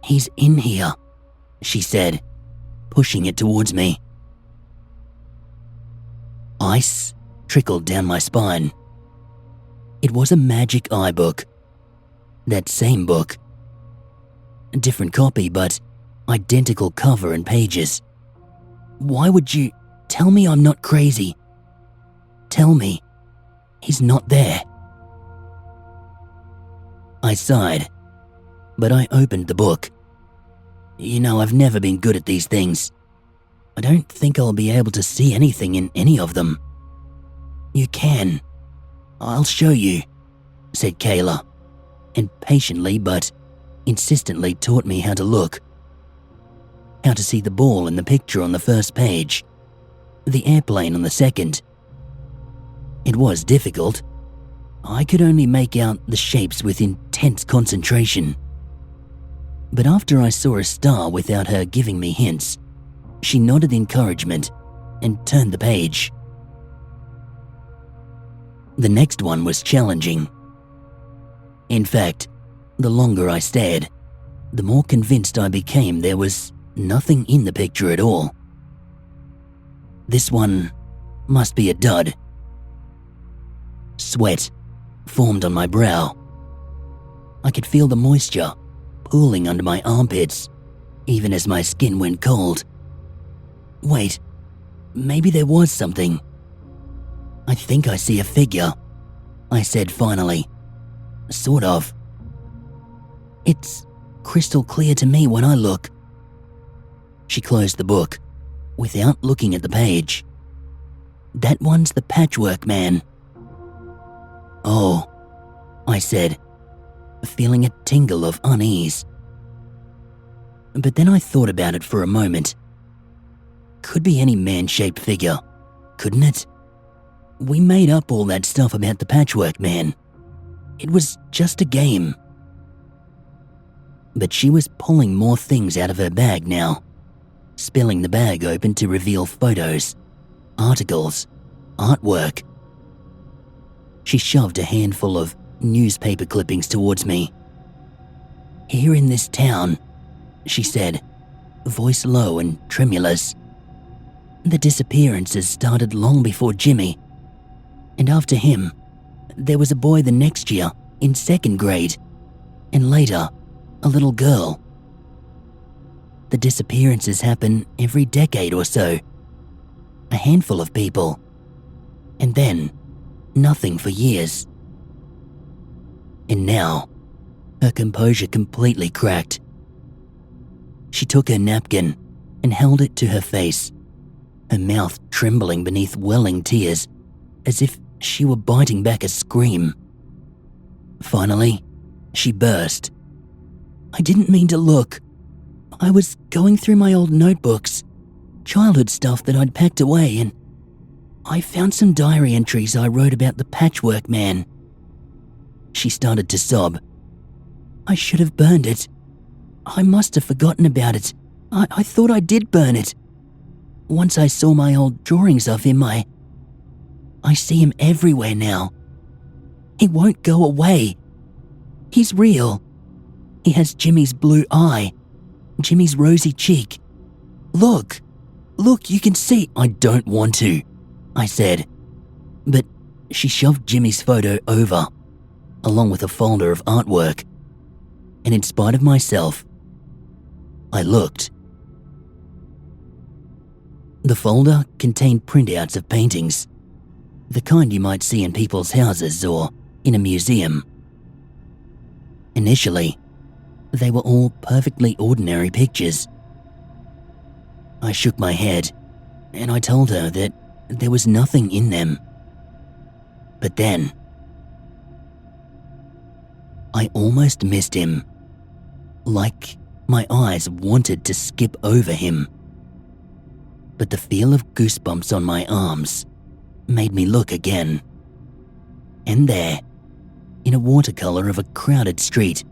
"He's in here," she said, pushing it towards me. Ice trickled down my spine. It was a magic eye book. That same book. A different copy, but identical cover and pages. Why would you tell me I'm not crazy? Tell me he's not there. I sighed, but I opened the book. You know, I've never been good at these things. I don't think I'll be able to see anything in any of them. You can. I'll show you, said Kayla, and patiently but insistently taught me how to look. How to see the ball in the picture on the first page, the airplane on the second. It was difficult. I could only make out the shapes with intense concentration. But after I saw a star without her giving me hints, she nodded encouragement and turned the page. The next one was challenging. In fact, the longer I stared, the more convinced I became there was nothing in the picture at all. This one must be a dud. Sweat formed on my brow. I could feel the moisture pooling under my armpits, even as my skin went cold. Wait, maybe there was something. I think I see a figure, I said finally. Sort of. It's crystal clear to me when I look. She closed the book without looking at the page. That one's the Patchwork Man. Oh, I said, feeling a tingle of unease. But then I thought about it for a moment. Could be any man-shaped figure, couldn't it? We made up all that stuff about the Patchwork Man. It was just a game. But she was pulling more things out of her bag now, spilling the bag open to reveal photos, articles, artwork. She shoved a handful of newspaper clippings towards me. Here in this town, she said, voice low and tremulous. The disappearances started long before Jimmy. And after him, there was a boy the next year in 2nd grade, and later, a little girl. The disappearances happen every decade or so. A handful of people. And then, nothing for years. And now, Her composure completely cracked. She took her napkin and held it to her face, her mouth trembling beneath welling tears, as if she were biting back a scream. Finally, she burst. "I didn't mean to look. I was going through my old notebooks, childhood stuff that I'd packed away, and I found some diary entries I wrote about the Patchwork Man." She started to sob. "I should have burned it. I must have forgotten about it. I thought I did burn it. Once I saw my old drawings of him, I see him everywhere now. He won't go away. He's real. He has Jimmy's blue eye, Jimmy's rosy cheek. Look, you can see." "I don't want to," I said. But she shoved Jimmy's photo over, along with a folder of artwork, and in spite of myself, I looked. The folder contained printouts of paintings, the kind you might see in people's houses or in a museum. Initially, they were all perfectly ordinary pictures. I shook my head and I told her that there was nothing in them. But then, I almost missed him, like my eyes wanted to skip over him. But the feel of goosebumps on my arms made me look again. And there, in a watercolor of a crowded street,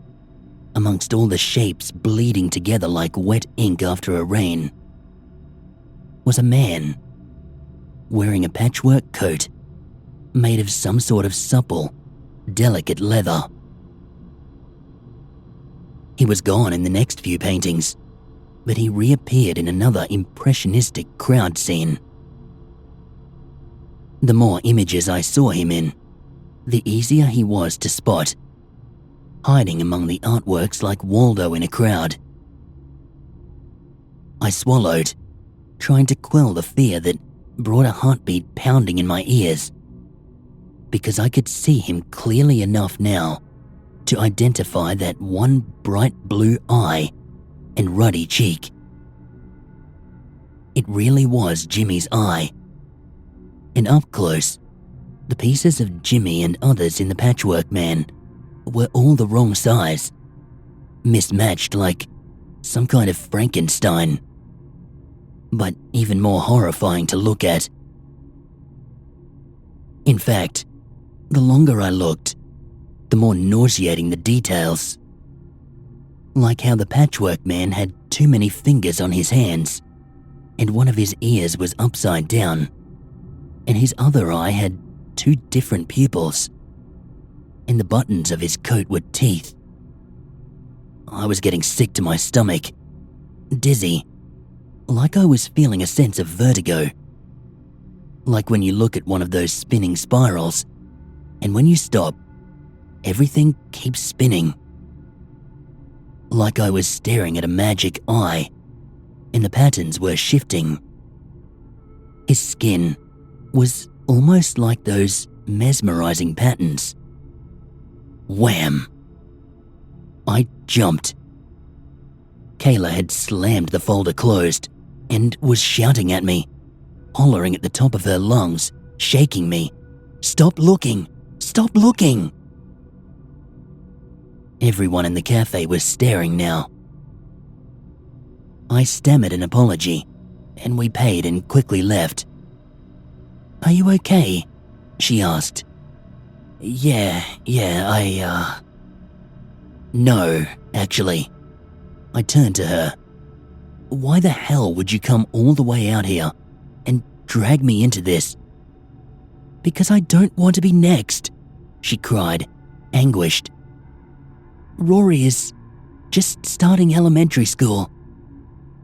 amongst all the shapes bleeding together like wet ink after a rain, was a man wearing a patchwork coat made of some sort of supple, delicate leather. He was gone in the next few paintings, but he reappeared in another impressionistic crowd scene. The more images I saw him in, the easier he was to spot, hiding among the artworks like Waldo in a crowd. I swallowed, trying to quell the fear that brought a heartbeat pounding in my ears, because I could see him clearly enough now to identify that one bright blue eye and ruddy cheek. It really was Jimmy's eye. And up close, the pieces of Jimmy and others in the Patchwork Man were all the wrong size, mismatched like some kind of Frankenstein, but even more horrifying to look at. In fact, the longer I looked, the more nauseating the details. Like how the Patchwork Man had too many fingers on his hands, and one of his ears was upside down, and his other eye had two different pupils, and the buttons of his coat were teeth. I was getting sick to my stomach, dizzy, like I was feeling a sense of vertigo. Like when you look at one of those spinning spirals, and when you stop, everything keeps spinning. Like I was staring at a magic eye, and the patterns were shifting. His skin was almost like those mesmerizing patterns. Wham! I jumped. Kayla had slammed the folder closed and was shouting at me, hollering at the top of her lungs, shaking me. "Stop looking! Stop looking!" Everyone in the cafe was staring now. I stammered an apology, and we paid and quickly left. "Are you okay?" she asked. Yeah, No, actually." I turned to her. "Why the hell would you come all the way out here and drag me into this?" "Because I don't want to be next," she cried, anguished. "Rory is just starting elementary school.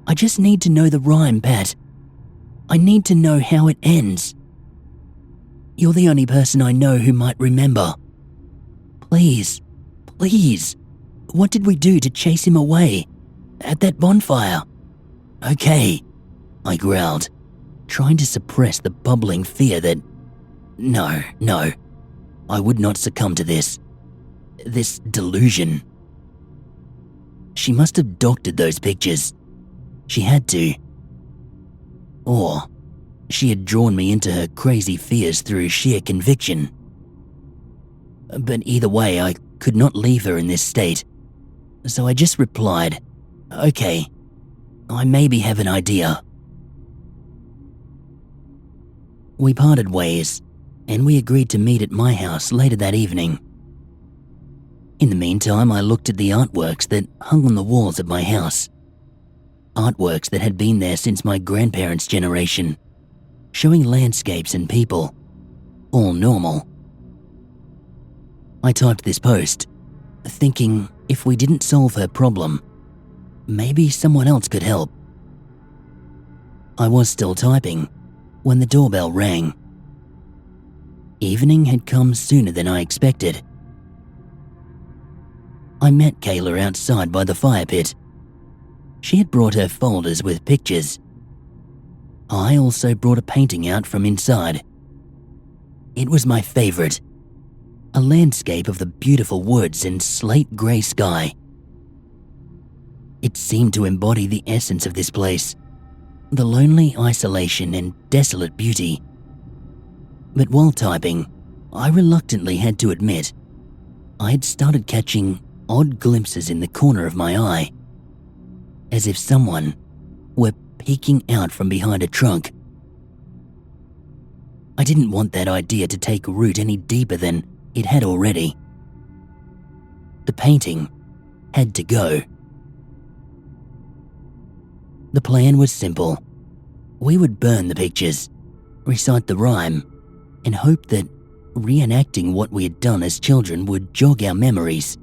I just need to know the rhyme, Pat. I need to know how it ends. You're the only person I know who might remember. Please, please, what did we do to chase him away? At that bonfire?" "Okay," I growled, trying to suppress the bubbling fear that, no, I would not succumb to this delusion. She must have doctored those pictures. She had to. Or she had drawn me into her crazy fears through sheer conviction. But either way, I could not leave her in this state, so I just replied, "Okay, I maybe have an idea." We parted ways, and we agreed to meet at my house later that evening. In the meantime, I looked at the artworks that hung on the walls of my house. Artworks that had been there since my grandparents' generation, showing landscapes and people, all normal. I typed this post, thinking if we didn't solve her problem, maybe someone else could help. I was still typing when the doorbell rang. Evening had come sooner than I expected. I met Kayla outside by the fire pit. She had brought her folders with pictures. I also brought a painting out from inside. It was my favorite, a landscape of the beautiful woods and slate grey sky. It seemed to embody the essence of this place, the lonely isolation and desolate beauty. But while typing, I reluctantly had to admit, I had started catching odd glimpses in the corner of my eye, as if someone were peeking out from behind a trunk. I didn't want that idea to take root any deeper than it had already. The painting had to go. The plan was simple. We would burn the pictures, recite the rhyme, and hope that reenacting what we had done as children would jog our memories.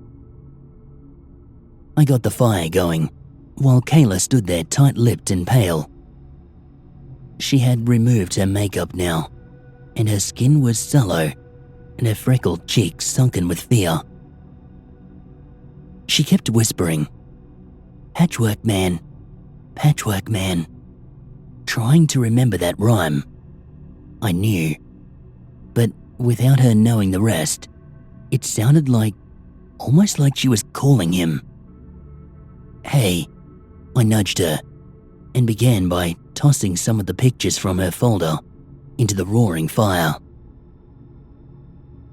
I got the fire going, while Kayla stood there tight-lipped and pale. She had removed her makeup now, and her skin was sallow, and her freckled cheeks sunken with fear. She kept whispering, "Patchwork Man, Patchwork Man," trying to remember that rhyme. I knew, but without her knowing the rest, it sounded almost like she was calling him. "Hey," I nudged her, and began by tossing some of the pictures from her folder into the roaring fire.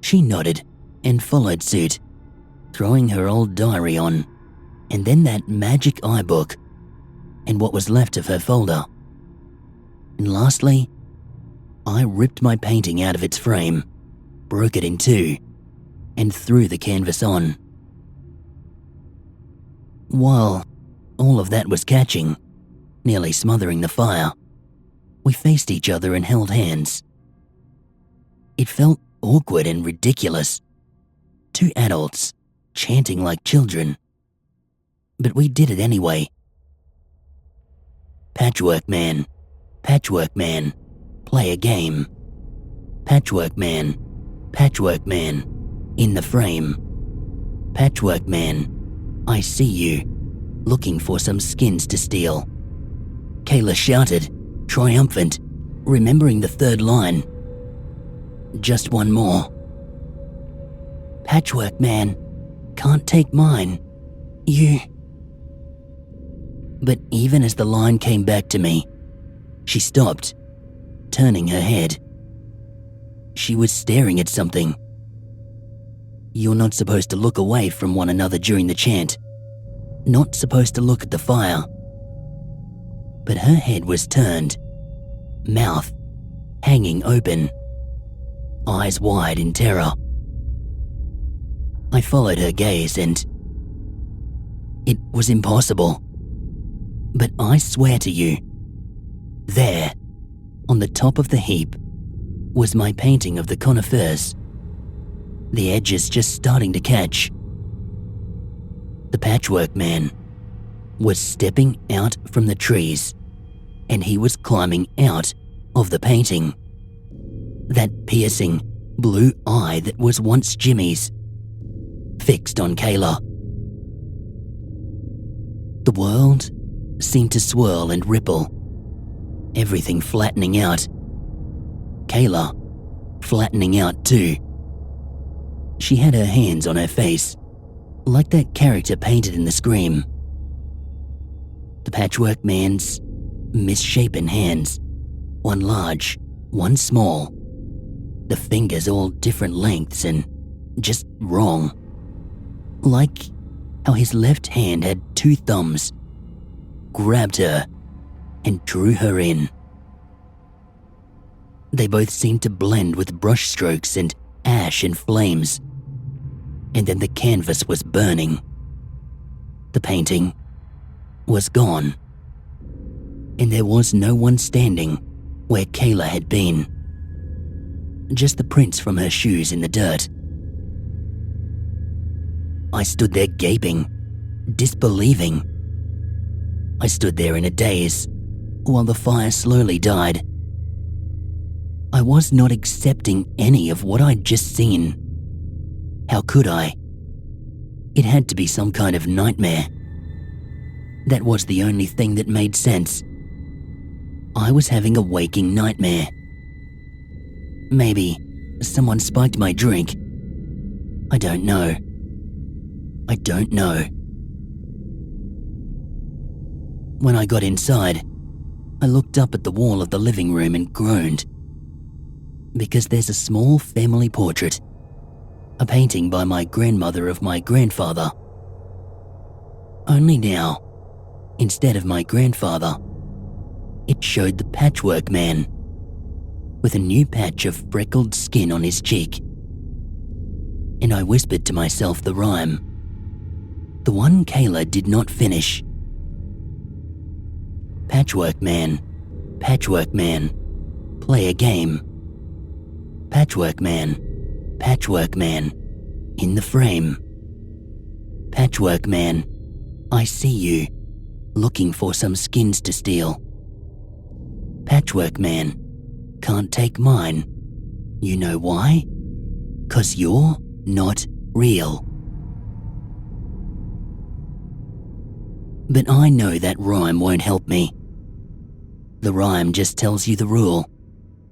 She nodded and followed suit, throwing her old diary on, and then that magic eye book, and what was left of her folder. And lastly, I ripped my painting out of its frame, broke it in two, and threw the canvas on. While all of that was catching, nearly smothering the fire, we faced each other and held hands. It felt awkward and ridiculous. Two adults chanting like children. But we did it anyway. "Patchwork Man, Patchwork Man, play a game. Patchwork Man, Patchwork Man, in the frame. Patchwork Man, I see you, looking for some skins to steal." Kayla shouted, triumphant, remembering the third line. "Just one more. Patchwork Man, can't take mine. You..." But even as the line came back to me, she stopped, turning her head. She was staring at something. You're not supposed to look away from one another during the chant. Not supposed to look at the fire. But her head was turned, mouth hanging open, eyes wide in terror. I followed her gaze and it was impossible. But I swear to you, there, on the top of the heap, was my painting of the conifers, the edges just starting to catch. The Patchwork Man was stepping out from the trees, and he was climbing out of the painting. That piercing blue eye that was once Jimmy's, fixed on Kayla. The world seemed to swirl and ripple, everything flattening out. Kayla flattening out too. She had her hands on her face, like that character painted in the Scream, The Patchwork Man's misshapen hands, one large, one small, the fingers all different lengths and just wrong. Like how his left hand had two thumbs, grabbed her and drew her in. They both seemed to blend with brush strokes and ash and flames. And then the canvas was burning. The painting was gone. And there was no one standing where Kayla had been. Just the prints from her shoes in the dirt. I stood there gaping, disbelieving. I stood there in a daze while the fire slowly died. I was not accepting any of what I'd just seen. How could I? It had to be some kind of nightmare. That was the only thing that made sense. I was having a waking nightmare. Maybe someone spiked my drink. I don't know. I don't know. When I got inside, I looked up at the wall of the living room and groaned. Because there's a small family portrait, a painting by my grandmother of my grandfather. Only now, instead of my grandfather, it showed the Patchwork Man, with a new patch of freckled skin on his cheek. And I whispered to myself the rhyme, the one Kayla did not finish. Patchwork Man, play a game. Patchwork Man, in the frame. Patchwork Man, I see you, looking for some skins to steal. Patchwork Man, can't take mine. You know why? 'Cause you're not real. But I know that rhyme won't help me. The rhyme just tells you the rule,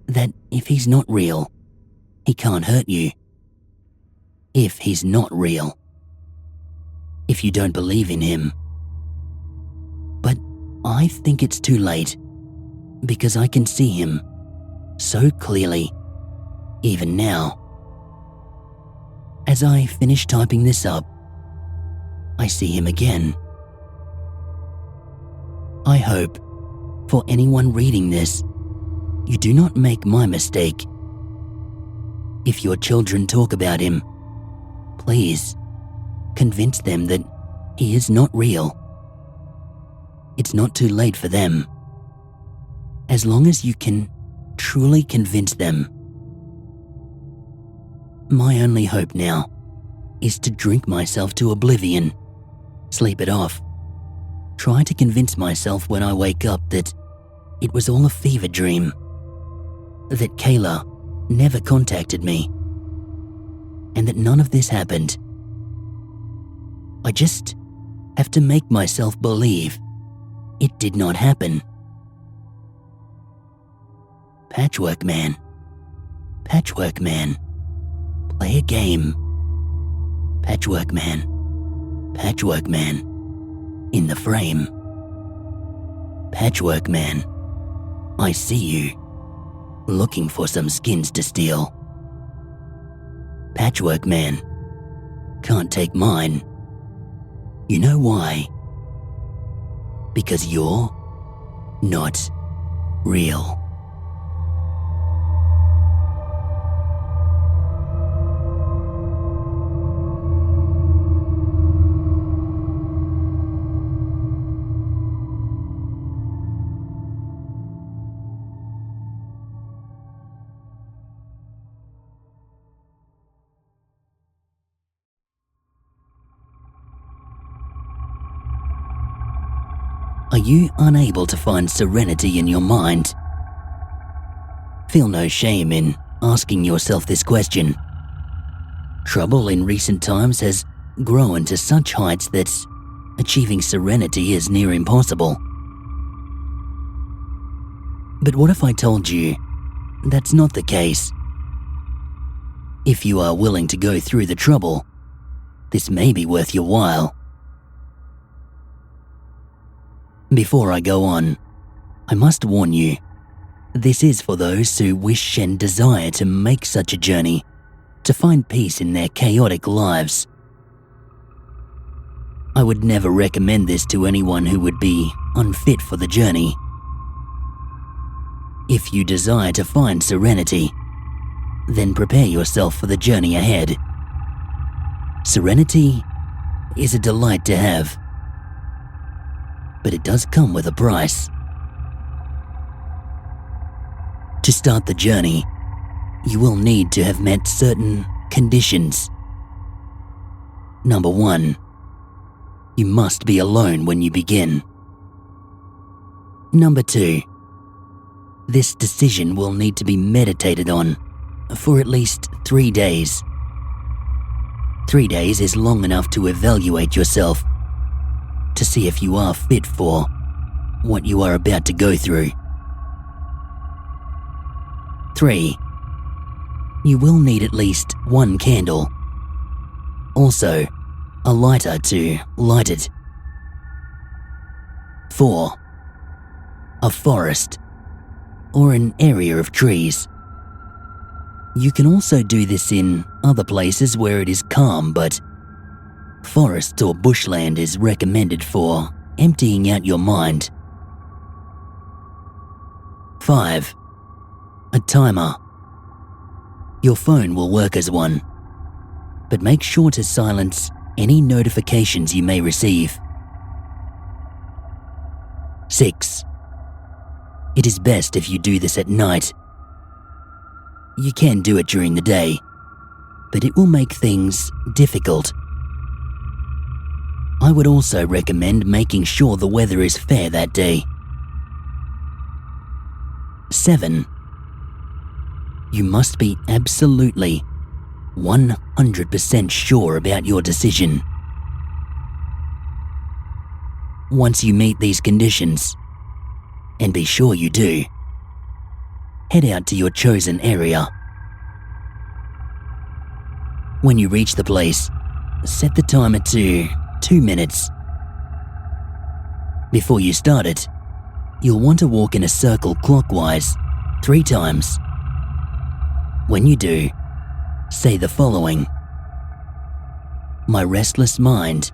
that if he's not real, he can't hurt you. If he's not real. If you don't believe in him. But I think it's too late, because I can see him so clearly, even now. As I finish typing this up, I see him again. I hope, for anyone reading this, you do not make my mistake. If your children talk about him, please convince them that he is not real. It's not too late for them. As long as you can truly convince them. My only hope now is to drink myself to oblivion, sleep it off, try to convince myself when I wake up that it was all a fever dream, that Kayla never contacted me, and that none of this happened. I just have to make myself believe it did not happen. Patchwork Man, play a game. Patchwork Man, in the frame. Patchwork Man, I see you, looking for some skins to steal. Patchwork Man, can't take mine. You know why? Because you're not real. Are you unable to find serenity in your mind? Feel no shame in asking yourself this question. Trouble in recent times has grown to such heights that achieving serenity is near impossible. But what if I told you that's not the case? If you are willing to go through the trouble, this may be worth your while. Before I go on, I must warn you, this is for those who wish and desire to make such a journey to find peace in their chaotic lives. I would never recommend this to anyone who would be unfit for the journey. If you desire to find serenity, then prepare yourself for the journey ahead. Serenity is a delight to have, but it does come with a price. To start the journey, you will need to have met certain conditions. Number 1, you must be alone when you begin. Number 2, this decision will need to be meditated on for at least 3 days. 3 days is long enough to evaluate yourself, to see if you are fit for what you are about to go through. 3, you will need at least 1 candle. Also, a lighter to light it. 4, a forest or an area of trees. You can also do this in other places where it is calm, but forests or bushland is recommended for emptying out your mind. 5, a timer. Your phone will work as one, but make sure to silence any notifications you may receive. 6, it is best if you do this at night. You can do it during the day, but it will make things difficult. I would also recommend making sure the weather is fair that day. 7, you must be absolutely 100% sure about your decision. Once you meet these conditions, and be sure you do, head out to your chosen area. When you reach the place, set the timer to 2 minutes. Before you start it, you'll want to walk in a circle clockwise 3 times. When you do, say the following: "My restless mind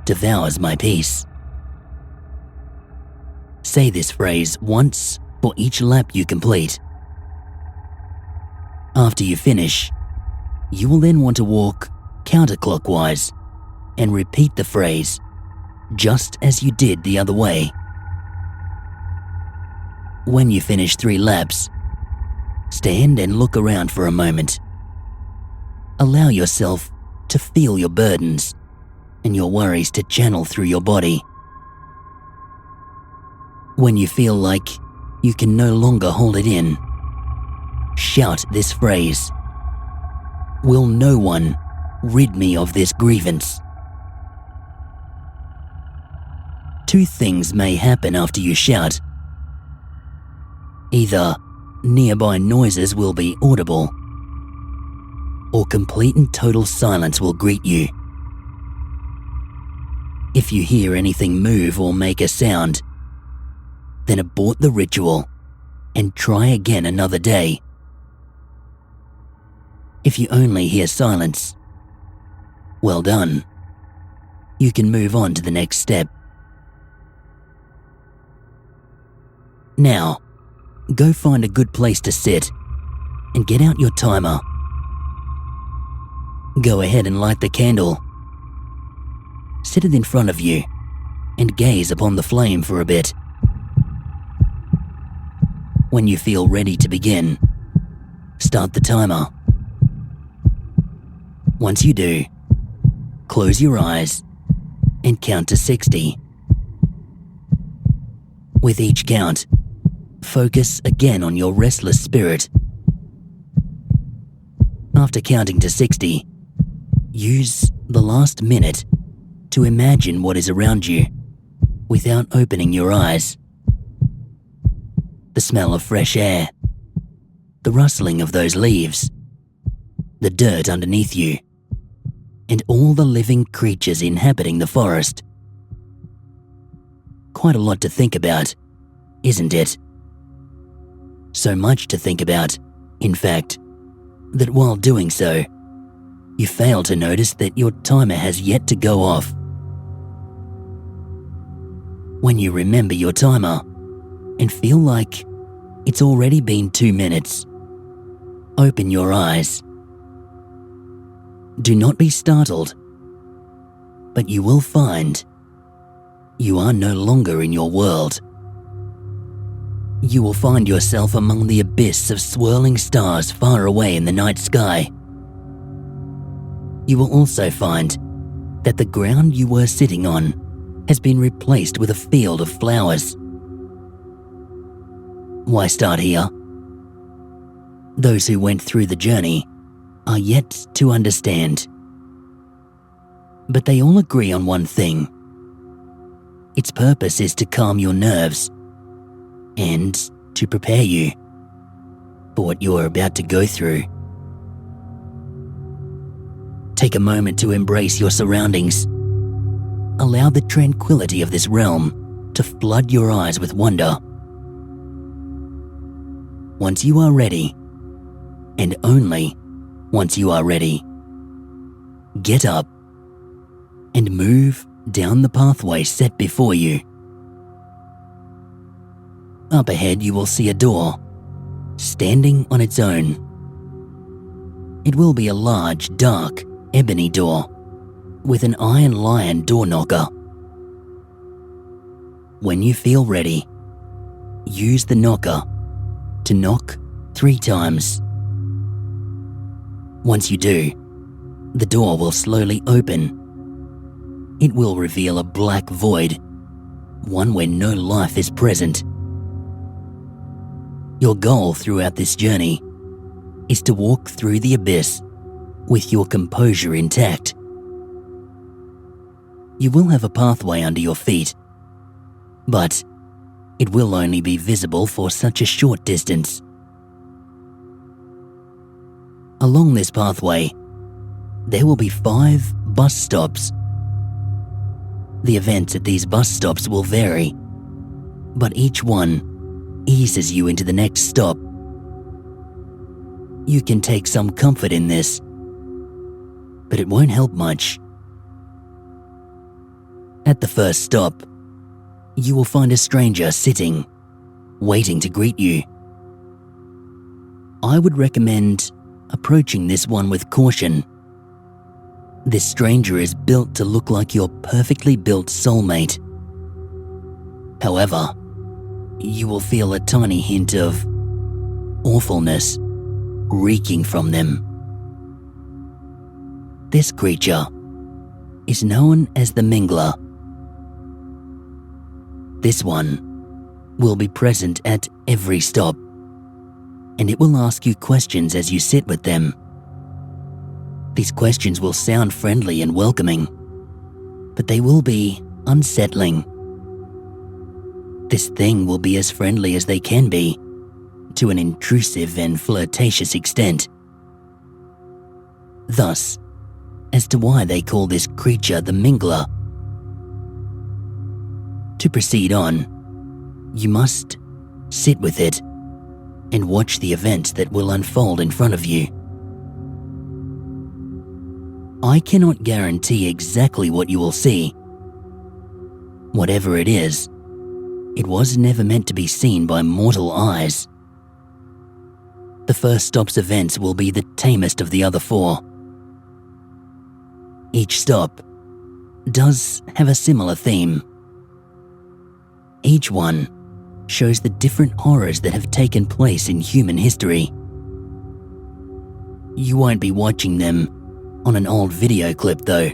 devours my peace." Say this phrase once for each lap you complete. After you finish, you will then want to walk counterclockwise and repeat the phrase just as you did the other way. When you finish 3 laps, stand and look around for a moment. Allow yourself to feel your burdens and your worries to channel through your body. When you feel like you can no longer hold it in, shout this phrase: "Will no one rid me of this grievance?" 2 things may happen after you shout. Either nearby noises will be audible, or complete and total silence will greet you. If you hear anything move or make a sound, then abort the ritual and try again another day. If you only hear silence, well done. You can move on to the next step. Now, go find a good place to sit and get out your timer. Go ahead and light the candle. Sit it in front of you and gaze upon the flame for a bit. When you feel ready to begin, start the timer. Once you do, close your eyes and count to 60. With each count, focus again on your restless spirit. After counting to 60, use the last minute to imagine what is around you without opening your eyes. The smell of fresh air, the rustling of those leaves, the dirt underneath you, and all the living creatures inhabiting the forest. quite a lot to think about, isn't it? So much to think about, in fact, that while doing so, you fail to notice that your timer has yet to go off. When you remember your timer and feel like it's already been 2 minutes, open your eyes. Do not be startled, but you will find you are no longer in your world. You will find yourself among the abyss of swirling stars far away in the night sky. You will also find that the ground you were sitting on has been replaced with a field of flowers. Why start here? Those who went through the journey are yet to understand. But they all agree on one thing. Its purpose is to calm your nerves and to prepare you for what you are about to go through. Take a moment to embrace your surroundings. Allow the tranquility of this realm to flood your eyes with wonder. Once you are ready, and only once you are ready, get up and move down the pathway set before you. Up ahead you will see a door, standing on its own. It will be a large, dark, ebony door with an iron lion door knocker. When you feel ready, use the knocker to knock 3 times. Once you do, the door will slowly open. It will reveal a black void, one where no life is present. Your goal throughout this journey is to walk through the abyss with your composure intact. You will have a pathway under your feet, but it will only be visible for such a short distance. Along this pathway, there will be 5 bus stops. The events at these bus stops will vary, but each one eases you into the next stop. You can take some comfort in this, but it won't help much. At the first stop, you will find a stranger sitting, waiting to greet you. I would recommend approaching this one with caution. This stranger is built to look like your perfectly built soulmate. However, you will feel a tiny hint of awfulness reeking from them. This creature is known as the Mingler. This one will be present at every stop, and it will ask you questions as you sit with them. These questions will sound friendly and welcoming, but they will be unsettling. This thing will be as friendly as they can be, to an intrusive and flirtatious extent. Thus, as to why they call this creature the Mingler. To proceed on, you must sit with it and watch the events that will unfold in front of you. I cannot guarantee exactly what you will see. Whatever it is, it was never meant to be seen by mortal eyes. The first stop's events will be the tamest of the other 4. Each stop does have a similar theme. Each one shows the different horrors that have taken place in human history. You won't be watching them on an old video clip though.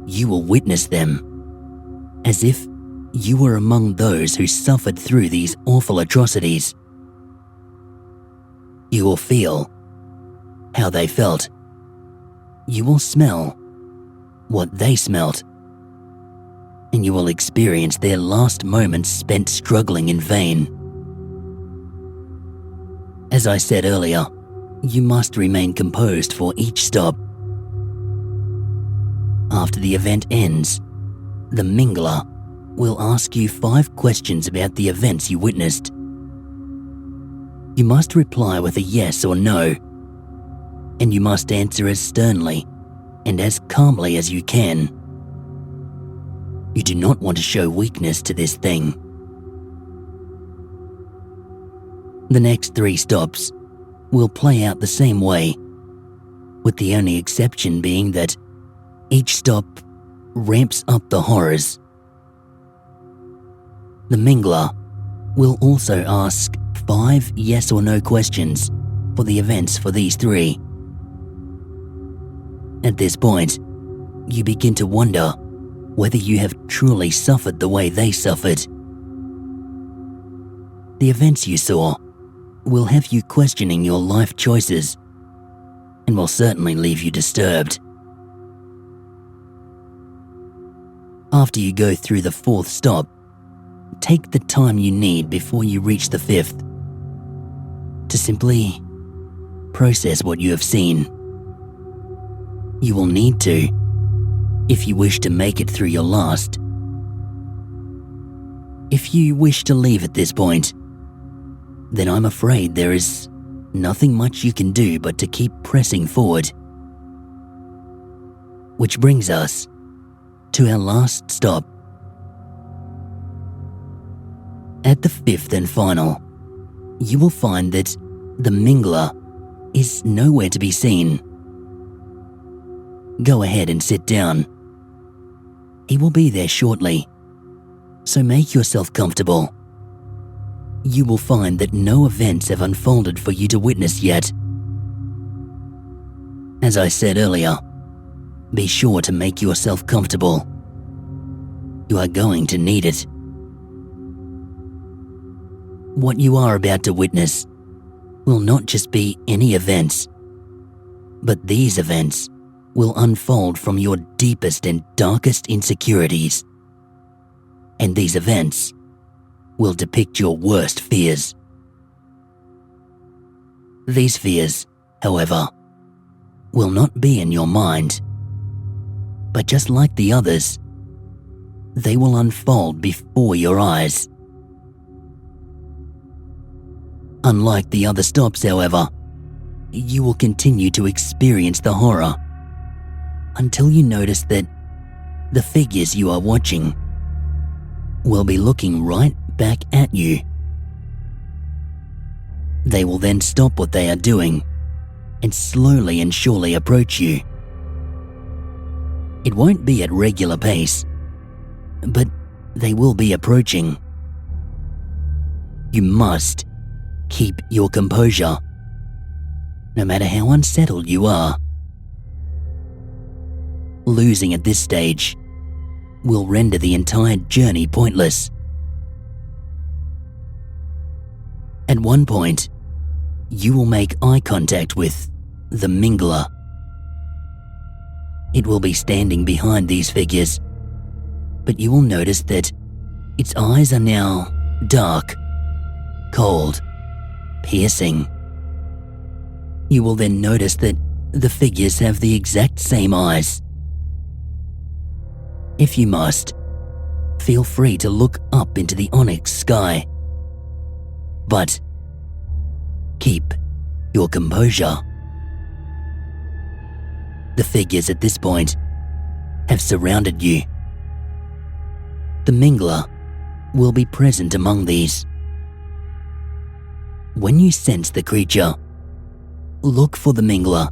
You will witness them as if you were among those who suffered through these awful atrocities. You will feel how they felt. You will smell what they smelt. And you will experience their last moments spent struggling in vain. As I said earlier, you must remain composed for each stop. After the event ends, the Mingler will ask you 5 questions about the events you witnessed. You must reply with a yes or no, and you must answer as sternly and as calmly as you can. You do not want to show weakness to this thing. The next 3 stops will play out the same way, with the only exception being that each stop ramps up the horrors. The Mingler will also ask 5 yes or no questions for the events for these 3. At this point, you begin to wonder whether you have truly suffered the way they suffered. The events you saw will have you questioning your life choices and will certainly leave you disturbed. After you go through the 4th stop, take the time you need before you reach the 5th to simply process what you have seen. You will need to if you wish to make it through your last. If you wish to leave at this point, then I'm afraid there is nothing much you can do but to keep pressing forward. Which brings us to our last stop. At the 5th and final, you will find that the Mingler is nowhere to be seen. Go ahead and sit down. He will be there shortly, so make yourself comfortable. You will find that no events have unfolded for you to witness yet. As I said earlier, be sure to make yourself comfortable. You are going to need it. What you are about to witness will not just be any events, but these events will unfold from your deepest and darkest insecurities. And these events will depict your worst fears. These fears, however, will not be in your mind, but just like the others, they will unfold before your eyes. Unlike the other stops, however, you will continue to experience the horror until you notice that the figures you are watching will be looking right back at you. They will then stop what they are doing and slowly and surely approach you. It won't be at regular pace, but they will be approaching. You must keep your composure, no matter how unsettled you are. Losing at this stage will render the entire journey pointless. At one point, you will make eye contact with the Mingler. It will be standing behind these figures, but you will notice that its eyes are now dark, cold, piercing. You will then notice that the figures have the exact same eyes. If you must, feel free to look up into the onyx sky. But keep your composure. The figures at this point have surrounded you. The Mingler will be present among these. When you sense the creature, look for the Mingler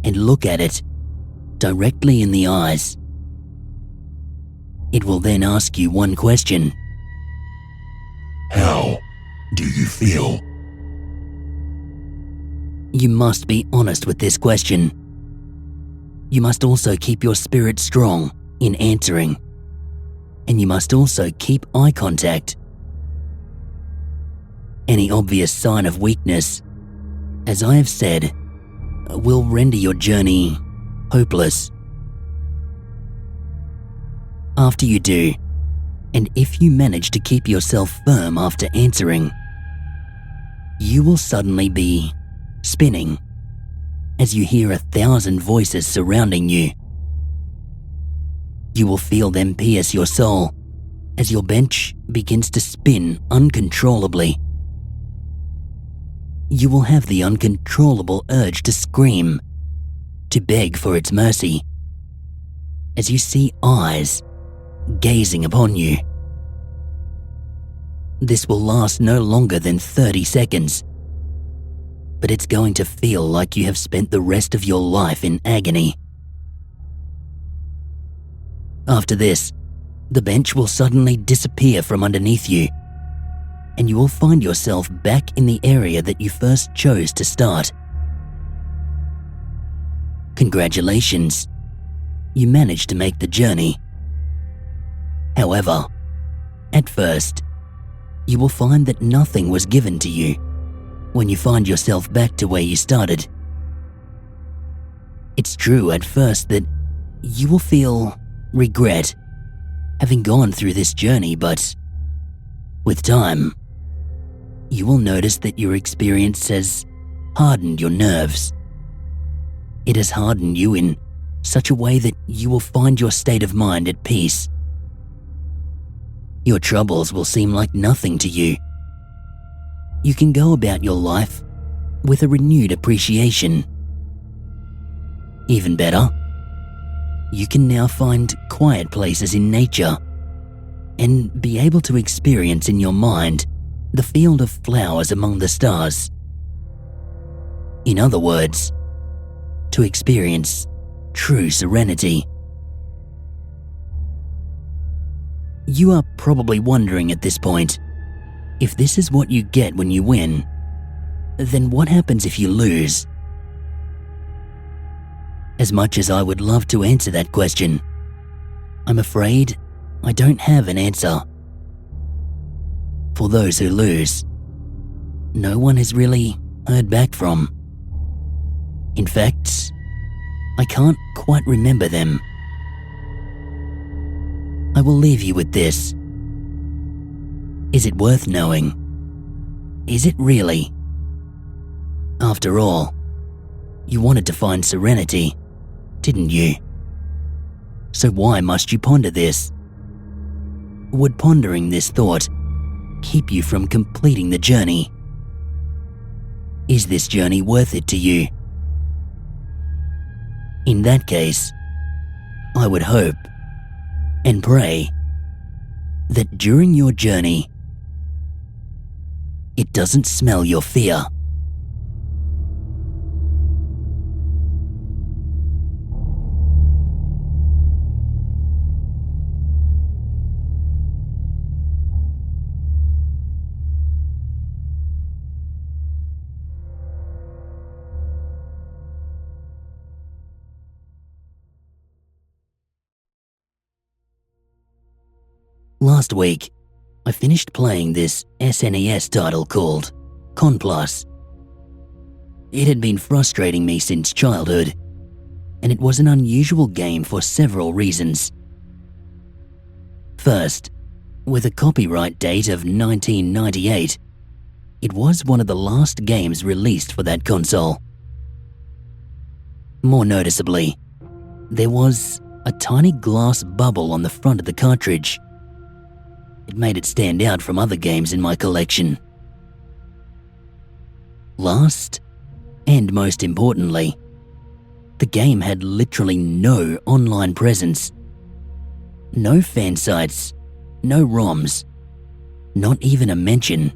and look at it directly in the eyes. It will then ask you one question. How do you feel? You must be honest with this question. You must also keep your spirit strong in answering, and you must also keep eye contact. Any obvious sign of weakness, as I have said, will render your journey hopeless. After you do, and if you manage to keep yourself firm after answering, you will suddenly be spinning as you hear 1,000 voices surrounding you. You will feel them pierce your soul as your bench begins to spin uncontrollably. You will have the uncontrollable urge to scream, to beg for its mercy, as you see eyes gazing upon you. This will last no longer than 30 seconds, but it's going to feel like you have spent the rest of your life in agony. After this, the bench will suddenly disappear from underneath you, and you will find yourself back in the area that you first chose to start. Congratulations, you managed to make the journey. However, at first, you will find that nothing was given to you when you find yourself back to where you started. It's true at first that you will feel regret having gone through this journey, but with time, you will notice that your experience has hardened your nerves. It has hardened you in such a way that you will find your state of mind at peace. Your troubles will seem like nothing to you. You can go about your life with a renewed appreciation. Even better, you can now find quiet places in nature and be able to experience in your mind the field of flowers among the stars. In other words, to experience true serenity. You are probably wondering at this point, if this is what you get when you win, then what happens if you lose? As much as I would love to answer that question, I'm afraid I don't have an answer. For those who lose, no one has really heard back from. In fact, I can't quite remember them. I will leave you with this. Is it worth knowing? Is it really? After all, you wanted to find serenity, didn't you? So why must you ponder this? Would pondering this thought keep you from completing the journey? Is this journey worth it to you? In that case, I would hope and pray that during your journey, it doesn't smell your fear. Last week, I finished playing this SNES title called Conplus. It had been frustrating me since childhood, and it was an unusual game for several reasons. First, with a copyright date of 1998, it was one of the last games released for that console. More noticeably, there was a tiny glass bubble on the front of the cartridge. It made it stand out from other games in my collection. Last, and most importantly, the game had literally no online presence. No fan sites, no ROMs, not even a mention.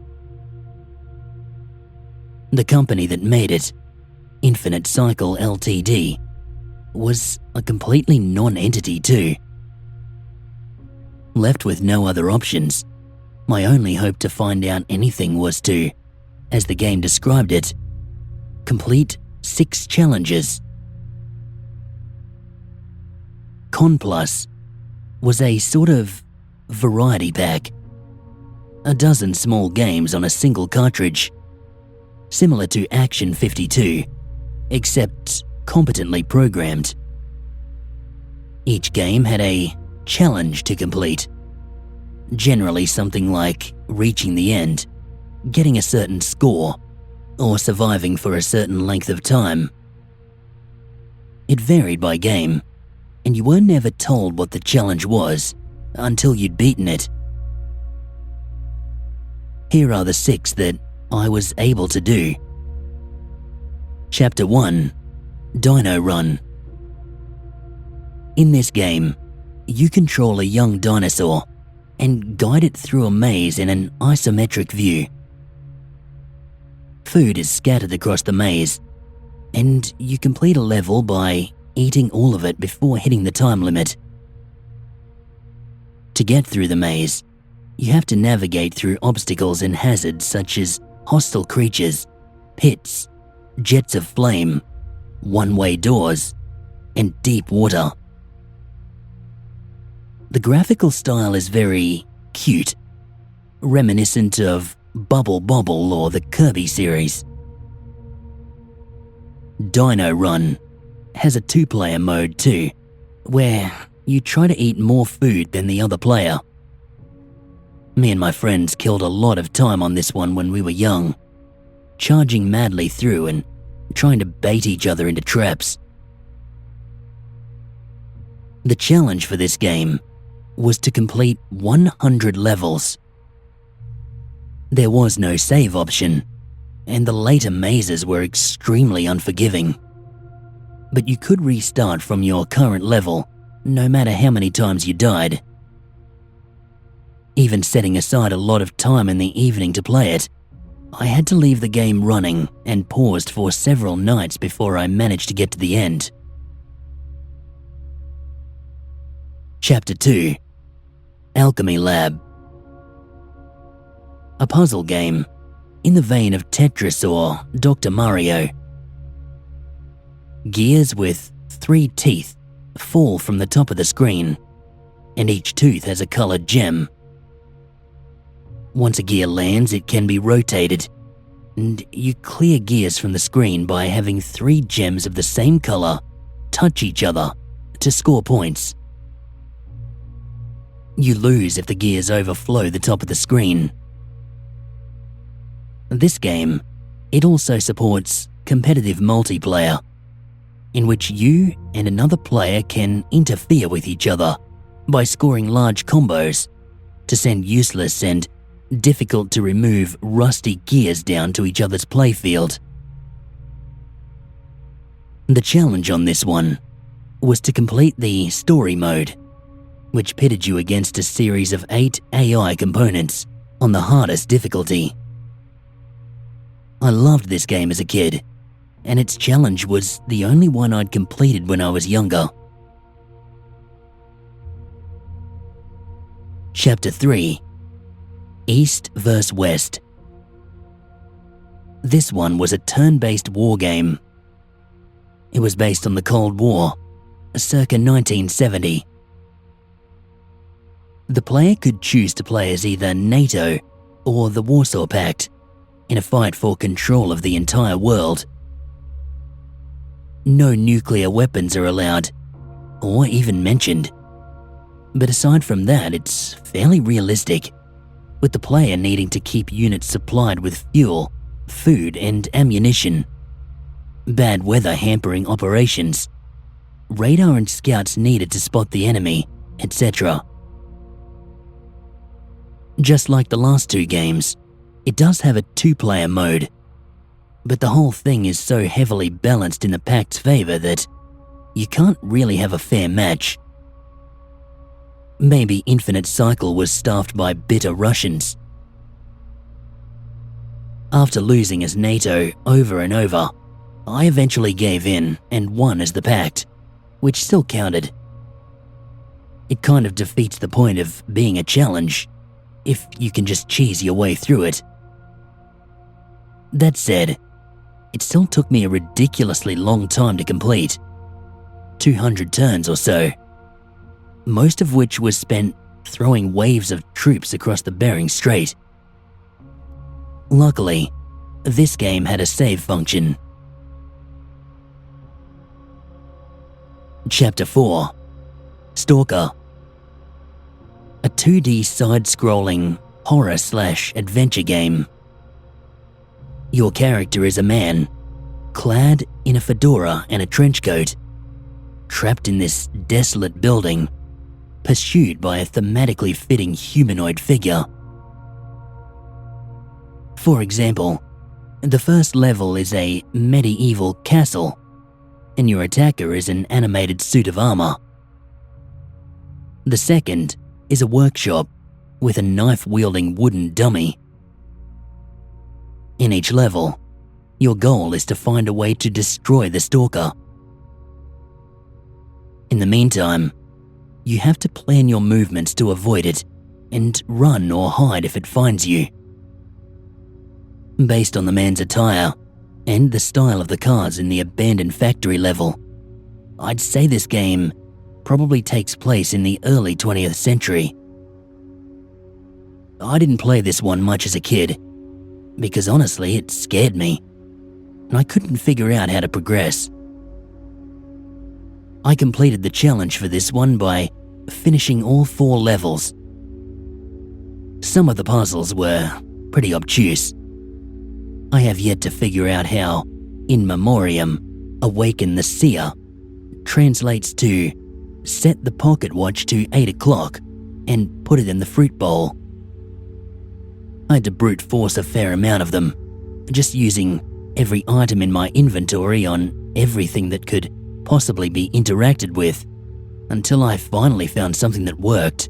The company that made it, Infinite Cycle Ltd, was a completely non-entity too. Left with no other options, my only hope to find out anything was to, as the game described it, complete 6 challenges. Conplus was a sort of variety pack. A dozen small games on a single cartridge, similar to Action 52, except competently programmed. Each game had a challenge to complete. Generally something like reaching the end, getting a certain score, or surviving for a certain length of time. It varied by game, and you were never told what the challenge was until you'd beaten it Here are the 6 that I was able to do. Chapter 1: Dino Run. In this game, you control a young dinosaur and guide it through a maze in an isometric view. Food is scattered across the maze, and you complete a level by eating all of it before hitting the time limit. To get through the maze, you have to navigate through obstacles and hazards such as hostile creatures, pits, jets of flame, one-way doors, and deep water. The graphical style is very cute, reminiscent of Bubble Bobble or the Kirby series. Dino Run has a 2-player mode too, where you try to eat more food than the other player. Me and my friends killed a lot of time on this one when we were young, charging madly through and trying to bait each other into traps. The challenge for this game was to complete 100 levels. There was no save option, and the later mazes were extremely unforgiving. But you could restart from your current level, no matter how many times you died. Even setting aside a lot of time in the evening to play it, I had to leave the game running and paused for several nights before I managed to get to the end. Chapter 2: Alchemy Lab. A puzzle game in the vein of Tetris or Dr. Mario. Gears with 3 teeth fall from the top of the screen, and each tooth has a colored gem. Once a gear lands, it can be rotated, and you clear gears from the screen by having 3 gems of the same color touch each other to score points. You lose if the gears overflow the top of the screen. This game, it also supports competitive multiplayer, in which you and another player can interfere with each other by scoring large combos to send useless and difficult to remove rusty gears down to each other's playfield. The challenge on this one was to complete the story mode, which pitted you against a series of 8 AI components on the hardest difficulty. I loved this game as a kid, and its challenge was the only one I'd completed when I was younger. Chapter 3: East vs. West. This one was a turn-based war game. It was based on the Cold War, circa 1970. The player could choose to play as either NATO or the Warsaw Pact in a fight for control of the entire world. No nuclear weapons are allowed, or even mentioned. But aside from that, it's fairly realistic, with the player needing to keep units supplied with fuel, food, and ammunition. Bad weather hampering operations, radar and scouts needed to spot the enemy, etc. Just like the last 2 games, it does have a 2-player mode, but the whole thing is so heavily balanced in the Pact's favor that you can't really have a fair match. Maybe Infinite Cycle was staffed by bitter Russians. After losing as NATO over and over, I eventually gave in and won as the Pact, which still counted. It kind of defeats the point of being a challenge, if you can just cheese your way through it. That said, it still took me a ridiculously long time to complete, 200 turns or so, most of which was spent throwing waves of troops across the Bering Strait. Luckily, this game had a save function. Chapter 4: Stalker. A 2D side-scrolling horror/adventure game. Your character is a man, clad in a fedora and a trench coat, trapped in this desolate building, pursued by a thematically fitting humanoid figure. For example, the first level is a medieval castle, and your attacker is an animated suit of armor. The second is a workshop with a knife-wielding wooden dummy. In each level, your goal is to find a way to destroy the stalker. In the meantime, you have to plan your movements to avoid it and run or hide if it finds you. Based on the man's attire and the style of the cars in the abandoned factory level, I'd say this game probably takes place in the early 20th century. I didn't play this one much as a kid, because honestly it scared me, and I couldn't figure out how to progress. I completed the challenge for this one by finishing all 4 levels. Some of the puzzles were pretty obtuse. I have yet to figure out how In Memoriam, Awaken the Seer translates to set the pocket watch to 8 o'clock and put it in the fruit bowl. I had to brute force a fair amount of them, just using every item in my inventory on everything that could possibly be interacted with, until I finally found something that worked.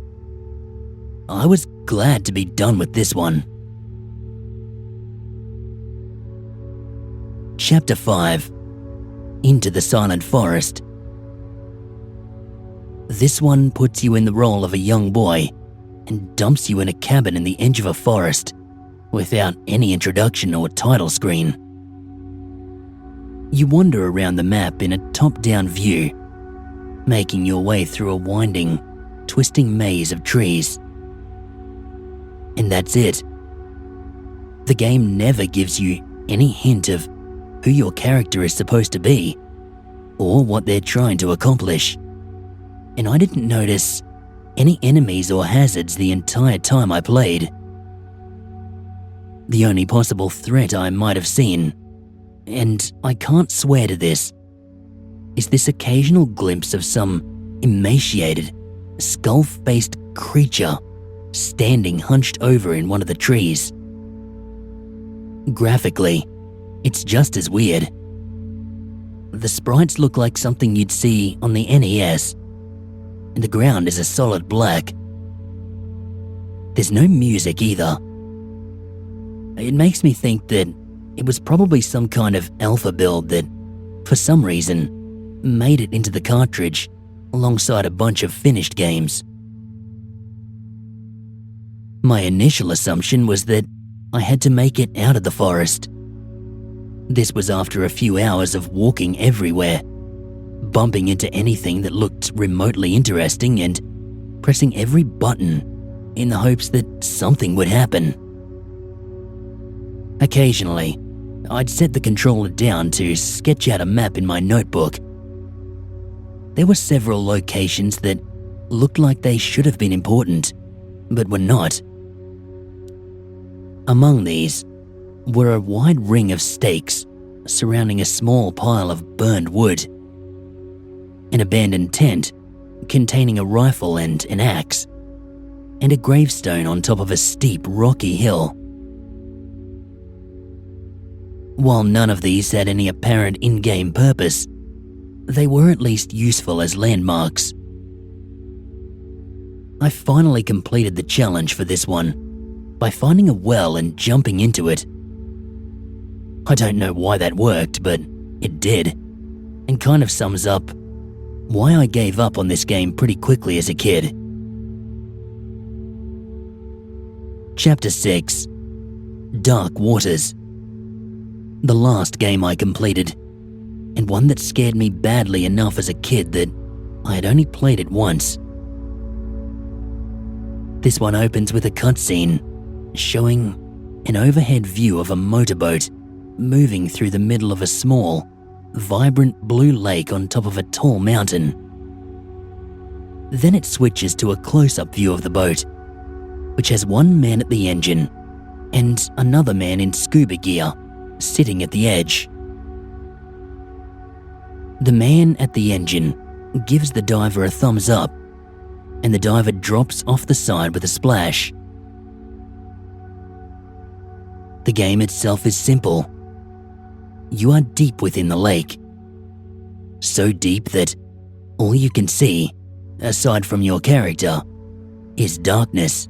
I was glad to be done with this one. Chapter 5. Into the Silent Forest. This one puts you in the role of a young boy and dumps you in a cabin in the edge of a forest without any introduction or title screen. You wander around the map in a top-down view, making your way through a winding, twisting maze of trees. And that's it. The game never gives you any hint of who your character is supposed to be or what they're trying to accomplish. And I didn't notice any enemies or hazards the entire time I played. The only possible threat I might have seen, and I can't swear to this, is this occasional glimpse of some emaciated, skull-faced creature standing hunched over in one of the trees. Graphically, it's just as weird. The sprites look like something you'd see on the NES, and the ground is a solid black. There's no music either. It makes me think that it was probably some kind of alpha build that, for some reason, made it into the cartridge alongside a bunch of finished games. My initial assumption was that I had to make it out of the forest. This was after a few hours of walking everywhere, bumping into anything that looked remotely interesting and pressing every button in the hopes that something would happen. Occasionally, I'd set the controller down to sketch out a map in my notebook. There were several locations that looked like they should have been important, but were not. Among these were a wide ring of stakes surrounding a small pile of burned wood, an abandoned tent containing a rifle and an axe, and a gravestone on top of a steep rocky hill. While none of these had any apparent in-game purpose, they were at least useful as landmarks. I finally completed the challenge for this one by finding a well and jumping into it. I don't know why that worked, but it did, and kind of sums up why I gave up on this game pretty quickly as a kid. Chapter 6. Dark Waters. The last game I completed, and one that scared me badly enough as a kid that I had only played it once. This one opens with a cutscene showing an overhead view of a motorboat moving through the middle of a small, vibrant blue lake on top of a tall mountain. Then it switches to a close-up view of the boat, which has one man at the engine and another man in scuba gear sitting at the edge. The man at the engine gives the diver a thumbs up, and the diver drops off the side with a splash. The game itself is simple. You are deep within the lake. So deep that all you can see, aside from your character, is darkness.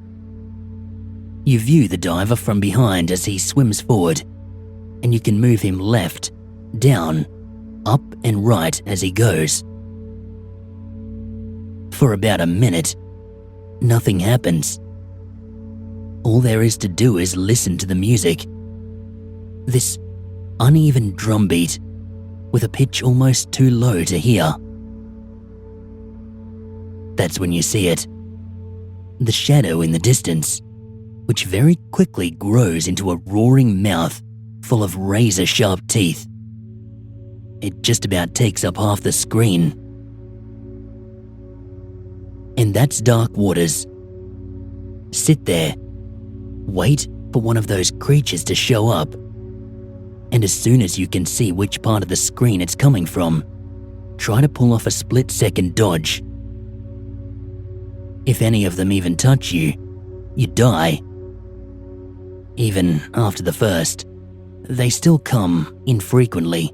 You view the diver from behind as he swims forward, and you can move him left, down, up and right as he goes. For about a minute, nothing happens. All there is to do is listen to the music. This uneven drumbeat with a pitch almost too low to hear. That's when you see it. The shadow in the distance, which very quickly grows into a roaring mouth full of razor-sharp teeth. It just about takes up half the screen. And that's Dark Waters. Sit there, wait for one of those creatures to show up, and as soon as you can see which part of the screen it's coming from, try to pull off a split-second dodge. If any of them even touch you, you die. Even after the first, they still come infrequently,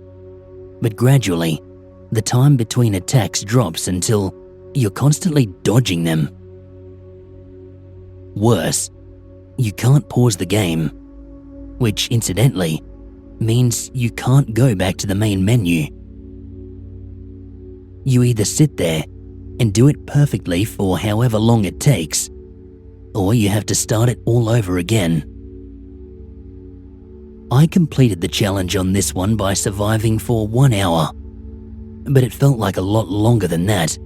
but gradually, the time between attacks drops until you're constantly dodging them. Worse, you can't pause the game, which incidentally means you can't go back to the main menu. You either sit there and do it perfectly for however long it takes, or you have to start it all over again. I completed the challenge on this one by surviving for 1 hour, but it felt like a lot longer than that.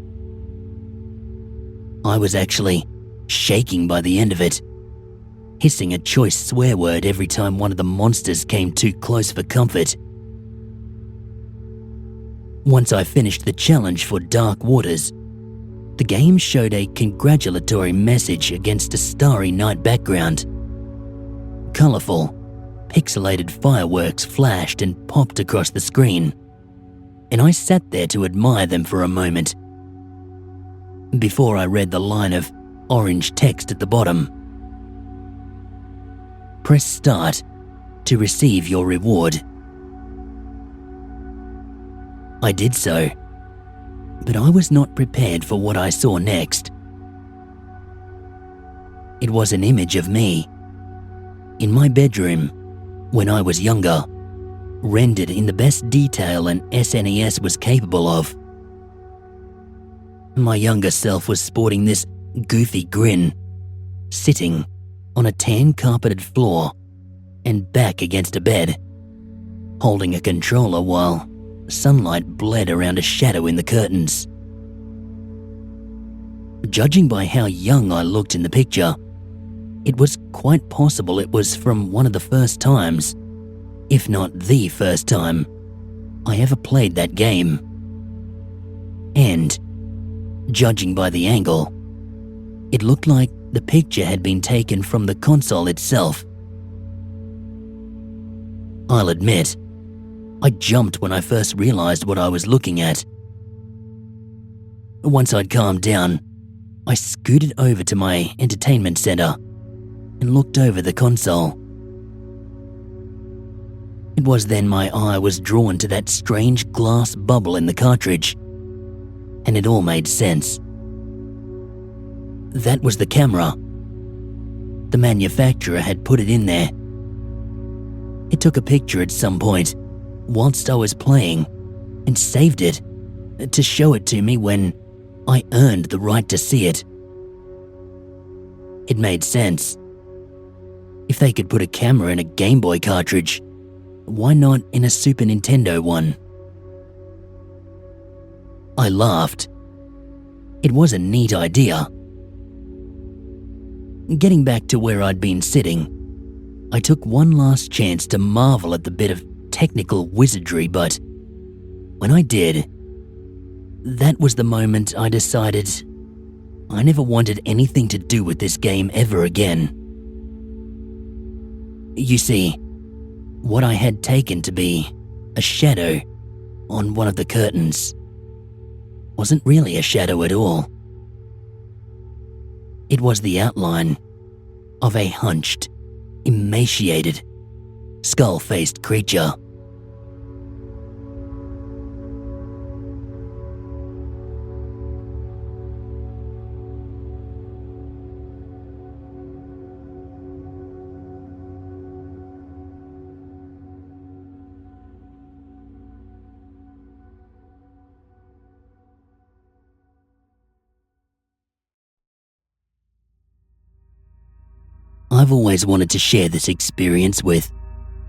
I was actually shaking by the end of it, hissing a choice swear word every time one of the monsters came too close for comfort. Once I finished the challenge for Dark Waters, the game showed a congratulatory message against a starry night background. Colourful, pixelated fireworks flashed and popped across the screen, and I sat there to admire them for a moment, before I read the line of orange text at the bottom. Press start to receive your reward. I did so, but I was not prepared for what I saw next. It was an image of me, in my bedroom, when I was younger, rendered in the best detail an SNES was capable of. My younger self was sporting this goofy grin, sitting on a tan-carpeted floor and back against a bed, holding a controller while sunlight bled around a shadow in the curtains. Judging by how young I looked in the picture, it was quite possible it was from one of the first times, if not the first time, I ever played that game. And, judging by the angle, it looked like the picture had been taken from the console itself. I'll admit, I jumped when I first realized what I was looking at. Once I'd calmed down, I scooted over to my entertainment center and looked over the console. It was then my eye was drawn to that strange glass bubble in the cartridge, and it all made sense. That was the camera. The manufacturer had put it in there. It took a picture at some point whilst I was playing and saved it to show it to me when I earned the right to see it. It made sense. If they could put a camera in a Game Boy cartridge, why not in a Super Nintendo one? I laughed. It was a neat idea. Getting back to where I'd been sitting, I took one last chance to marvel at the bit of technical wizardry, but when I did, that was the moment I decided I never wanted anything to do with this game ever again. You see, what I had taken to be a shadow on one of the curtains wasn't really a shadow at all. It was the outline of a hunched, emaciated, skull-faced creature. I've always wanted to share this experience with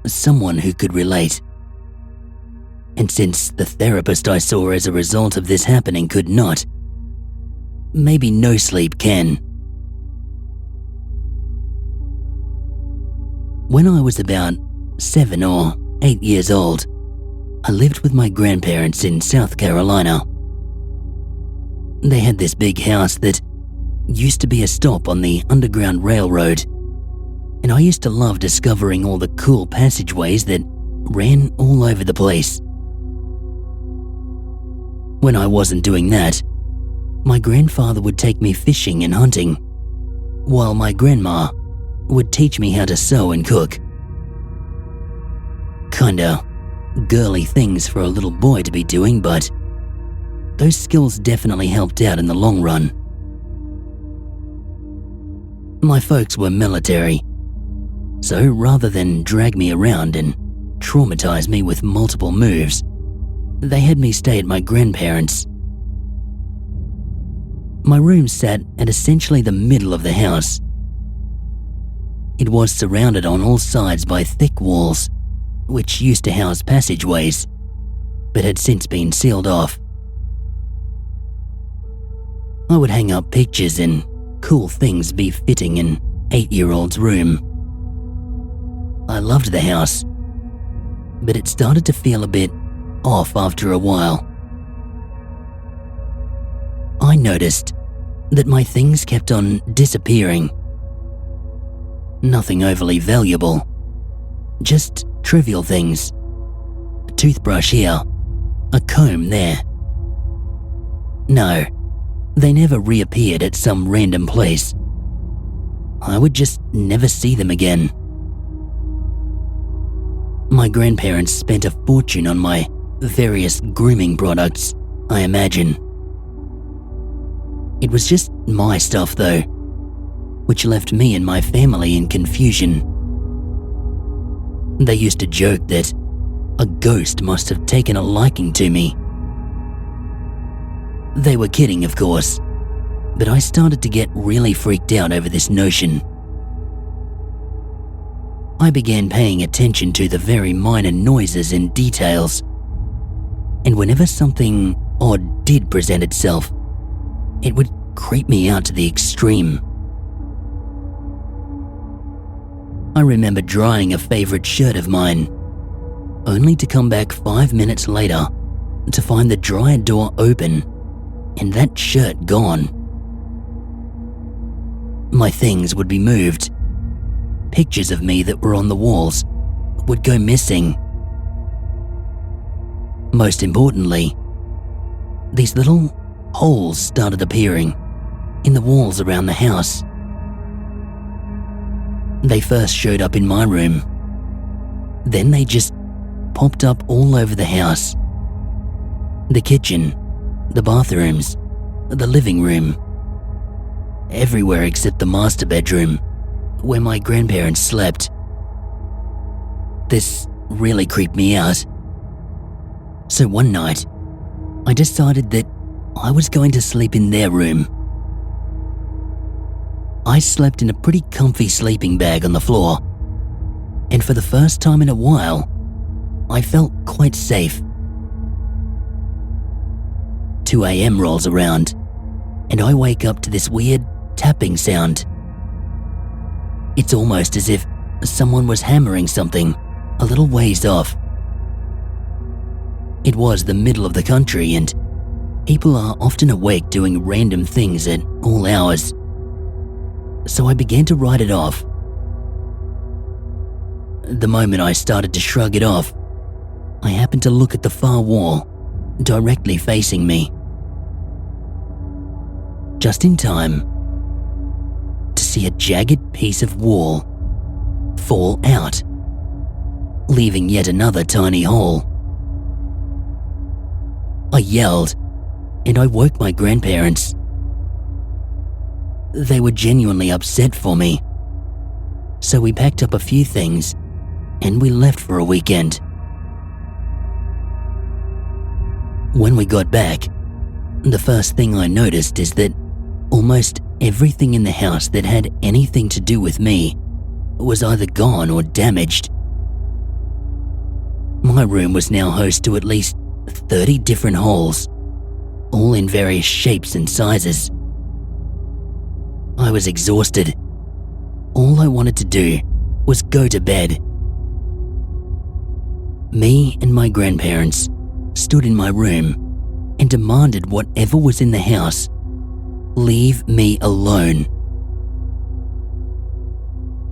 someone who could relate. And since the therapist I saw as a result of this happening could not, maybe no sleep can. When I was about 7 or 8 years old, I lived with my grandparents in South Carolina. They had this big house that used to be a stop on the Underground Railroad, and I used to love discovering all the cool passageways that ran all over the place. When I wasn't doing that, my grandfather would take me fishing and hunting, while my grandma would teach me how to sew and cook. Kinda girly things for a little boy to be doing, but those skills definitely helped out in the long run. My folks were military, so rather than drag me around and traumatize me with multiple moves, they had me stay at my grandparents'. My room sat at essentially the middle of the house. It was surrounded on all sides by thick walls, which used to house passageways, but had since been sealed off. I would hang up pictures and cool things befitting an 8-year-old's room. I loved the house, but it started to feel a bit off after a while. I noticed that my things kept on disappearing. Nothing overly valuable, just trivial things. A toothbrush here, a comb there. No, they never reappeared at some random place. I would just never see them again. My grandparents spent a fortune on my various grooming products, I imagine. It was just my stuff though, which left me and my family in confusion. They used to joke that a ghost must have taken a liking to me. They were kidding, of course, but I started to get really freaked out over this notion. I began paying attention to the very minor noises and details, and whenever something odd did present itself, it would creep me out to the extreme. I remember drying a favorite shirt of mine, only to come back 5 minutes later to find the dryer door open and that shirt gone. My things would be moved. Pictures of me that were on the walls would go missing. Most importantly, these little holes started appearing in the walls around the house. They first showed up in my room. Then they just popped up all over the house. The kitchen, the bathrooms, the living room. Everywhere except the master bedroom, where my grandparents slept. This really creeped me out. So one night, I decided that I was going to sleep in their room. I slept in a pretty comfy sleeping bag on the floor, and for the first time in a while, I felt quite safe. 2 a.m. rolls around, and I wake up to this weird tapping sound. It's almost as if someone was hammering something a little ways off. It was the middle of the country, and people are often awake doing random things at all hours. So I began to write it off. The moment I started to shrug it off, I happened to look at the far wall, directly facing me. Just in time to see a jagged piece of wall fall out leaving yet another tiny hole. I yelled, and I woke my grandparents. They were genuinely upset for me, so we packed up a few things and we left for a weekend. When we got back, the first thing I noticed is that almost everything in the house that had anything to do with me was either gone or damaged. My room was now host to at least 30 different holes, all in various shapes and sizes. I was exhausted. All I wanted to do was go to bed. Me and my grandparents stood in my room and demanded whatever was in the house leave me alone.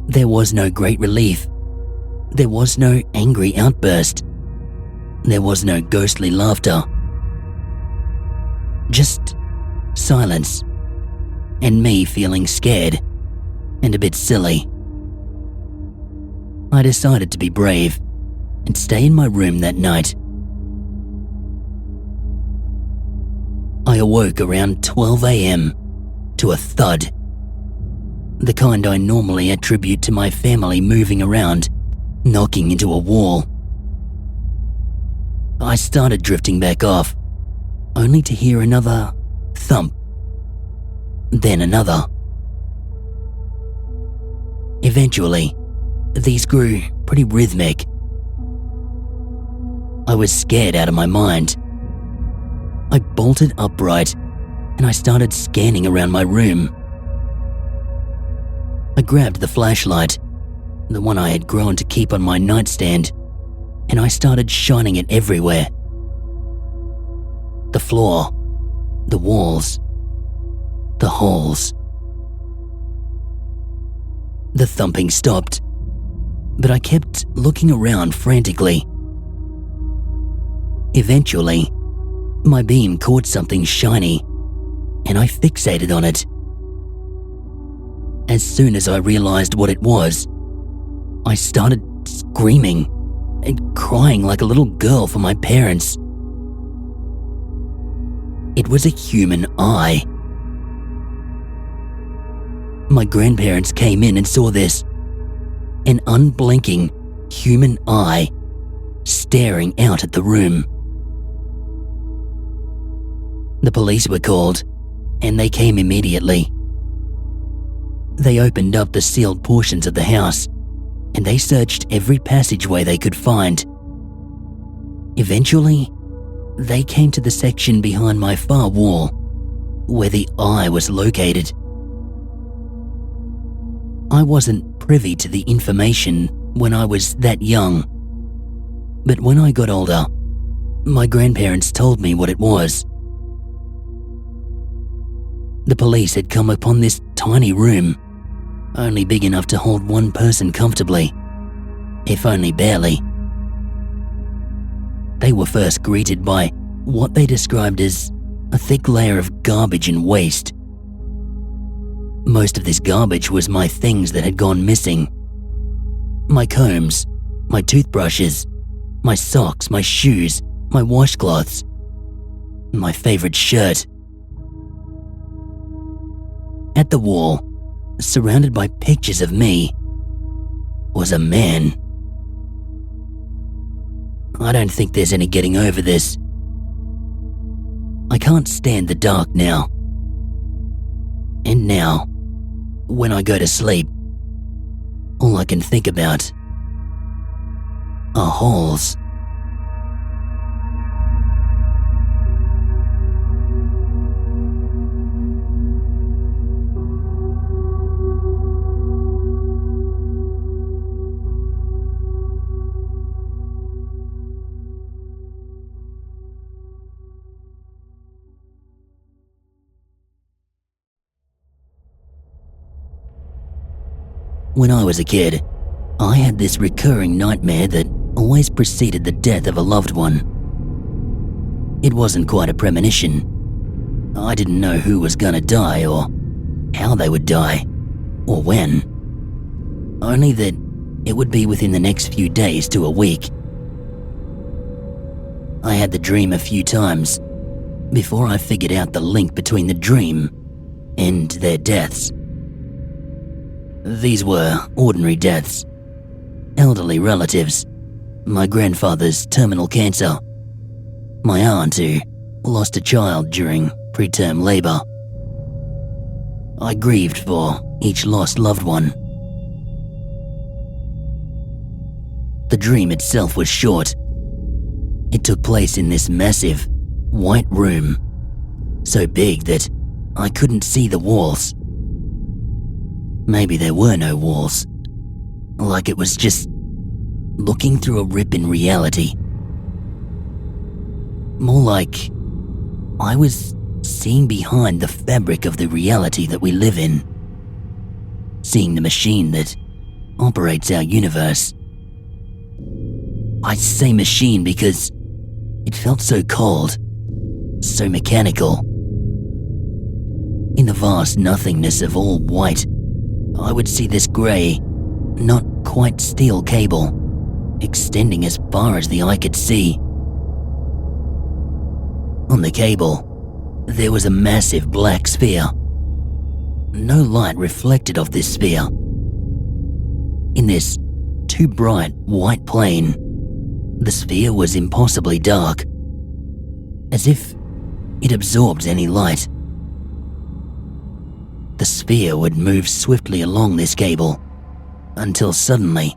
There was no great relief. There was no angry outburst. There was no ghostly laughter. Just silence, and me feeling scared and a bit silly. I decided to be brave and stay in my room that night. I awoke around 12 a.m. to a thud, the kind I normally attribute to my family moving around, knocking into a wall. I started drifting back off, only to hear another thump, then another. Eventually, these grew pretty rhythmic. I was scared out of my mind. I bolted upright and I started scanning around my room. I grabbed the flashlight, the one I had grown to keep on my nightstand, and I started shining it everywhere. The floor, the walls, the holes. The thumping stopped, but I kept looking around frantically. Eventually, my beam caught something shiny, and I fixated on it. As soon as I realized what it was, I started screaming and crying like a little girl for my parents. It was a human eye. My grandparents came in and saw this, an unblinking human eye staring out at the room. The police were called, and they came immediately. They opened up the sealed portions of the house, and they searched every passageway they could find. Eventually, they came to the section behind my far wall, where the eye was located. I wasn't privy to the information when I was that young, but when I got older, my grandparents told me what it was. The police had come upon this tiny room, only big enough to hold one person comfortably, if only barely. They were first greeted by what they described as a thick layer of garbage and waste. Most of this garbage was my things that had gone missing. My combs, my toothbrushes, my socks, my shoes, my washcloths, my favorite shirt. At the wall, surrounded by pictures of me, was a man. I don't think there's any getting over this. I can't stand the dark now. And now, when I go to sleep, all I can think about are holes. When I was a kid, I had this recurring nightmare that always preceded the death of a loved one. It wasn't quite a premonition. I didn't know who was gonna die or how they would die or when. Only that it would be within the next few days to a week. I had the dream a few times before I figured out the link between the dream and their deaths. These were ordinary deaths. Elderly relatives, my grandfather's terminal cancer, my aunt who lost a child during preterm labor. I grieved for each lost loved one. The dream itself was short. It took place in this massive, white room, so big that I couldn't see the walls. Maybe there were no walls, like it was just looking through a rip in reality. More like I was seeing behind the fabric of the reality that we live in, seeing the machine that operates our universe. I say machine because it felt so cold, so mechanical. In the vast nothingness of all white, I would see this grey, not quite steel cable extending as far as the eye could see. On the cable, there was a massive black sphere. No light reflected off this sphere. In this too bright white plane, the sphere was impossibly dark, as if it absorbed any light. The sphere would move swiftly along this cable until suddenly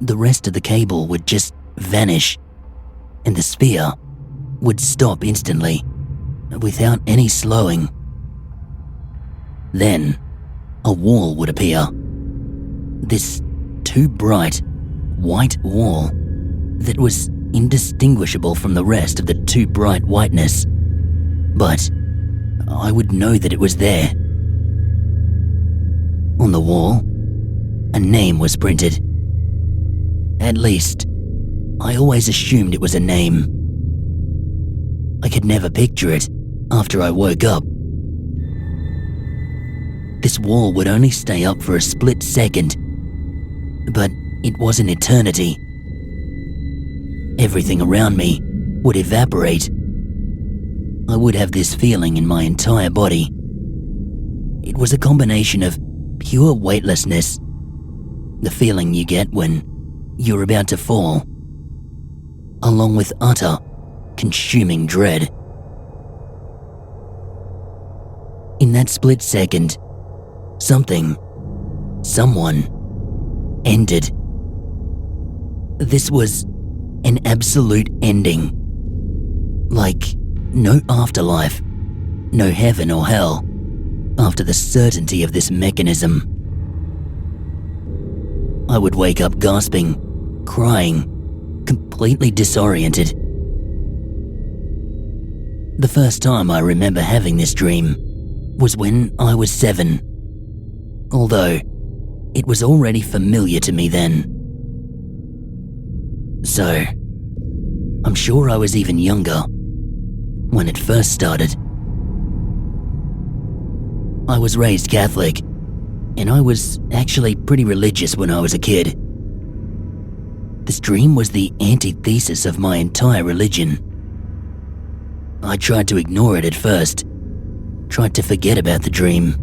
the rest of the cable would just vanish and the sphere would stop instantly without any slowing. Then a wall would appear. This too bright white wall that was indistinguishable from the rest of the too bright whiteness. But I would know that it was there. On the wall, a name was printed. At least, I always assumed it was a name. I could never picture it after I woke up. This wall would only stay up for a split second, but it was an eternity. Everything around me would evaporate. I would have this feeling in my entire body. It was a combination of pure weightlessness, the feeling you get when you're about to fall, along with utter, consuming dread. In that split second, someone ended. This was an absolute ending. Like no afterlife, no heaven or hell, after the certainty of this mechanism. I would wake up gasping, crying, completely disoriented. The first time I remember having this dream was when I was 7, although it was already familiar to me then. So, I'm sure I was even younger when it first started. I was raised Catholic, and I was actually pretty religious when I was a kid. This dream was the antithesis of my entire religion. I tried to ignore it at first, tried to forget about the dream.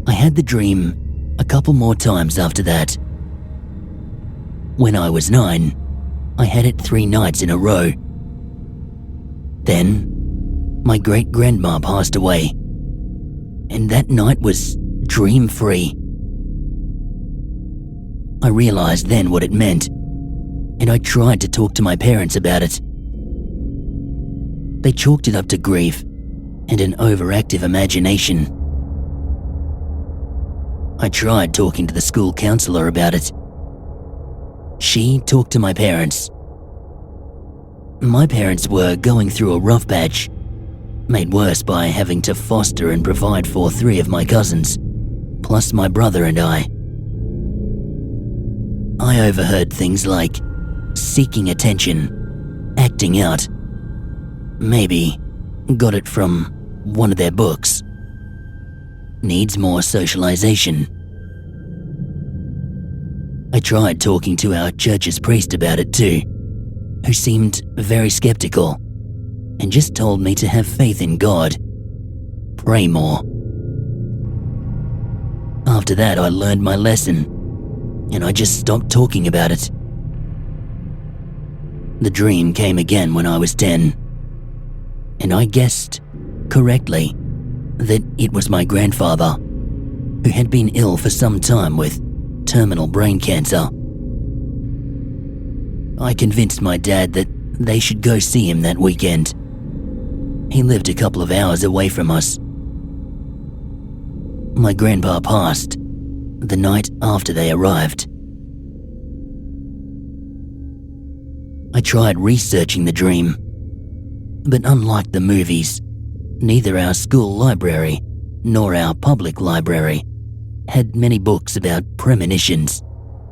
I had the dream a couple more times after that. When I was 9, I had it 3 nights in a row. Then, my great-grandma passed away, and that night was dream-free. I realized then what it meant, and I tried to talk to my parents about it. They chalked it up to grief and an overactive imagination. I tried talking to the school counselor about it. She talked to my parents. My parents were going through a rough patch, made worse by having to foster and provide for 3 of my cousins, plus my brother and I. I overheard things like seeking attention, acting out. Maybe got it from one of their books. Needs more socialization. I tried talking to our church's priest about it too, who seemed very skeptical and just told me to have faith in God, pray more. After that, I learned my lesson, and I just stopped talking about it. The dream came again when I was 10, and I guessed correctly that it was my grandfather, who had been ill for some time with terminal brain cancer. I convinced my dad that they should go see him that weekend. He lived a couple of hours away from us. My grandpa passed the night after they arrived. I tried researching the dream, but unlike the movies, neither our school library nor our public library had many books about premonitions,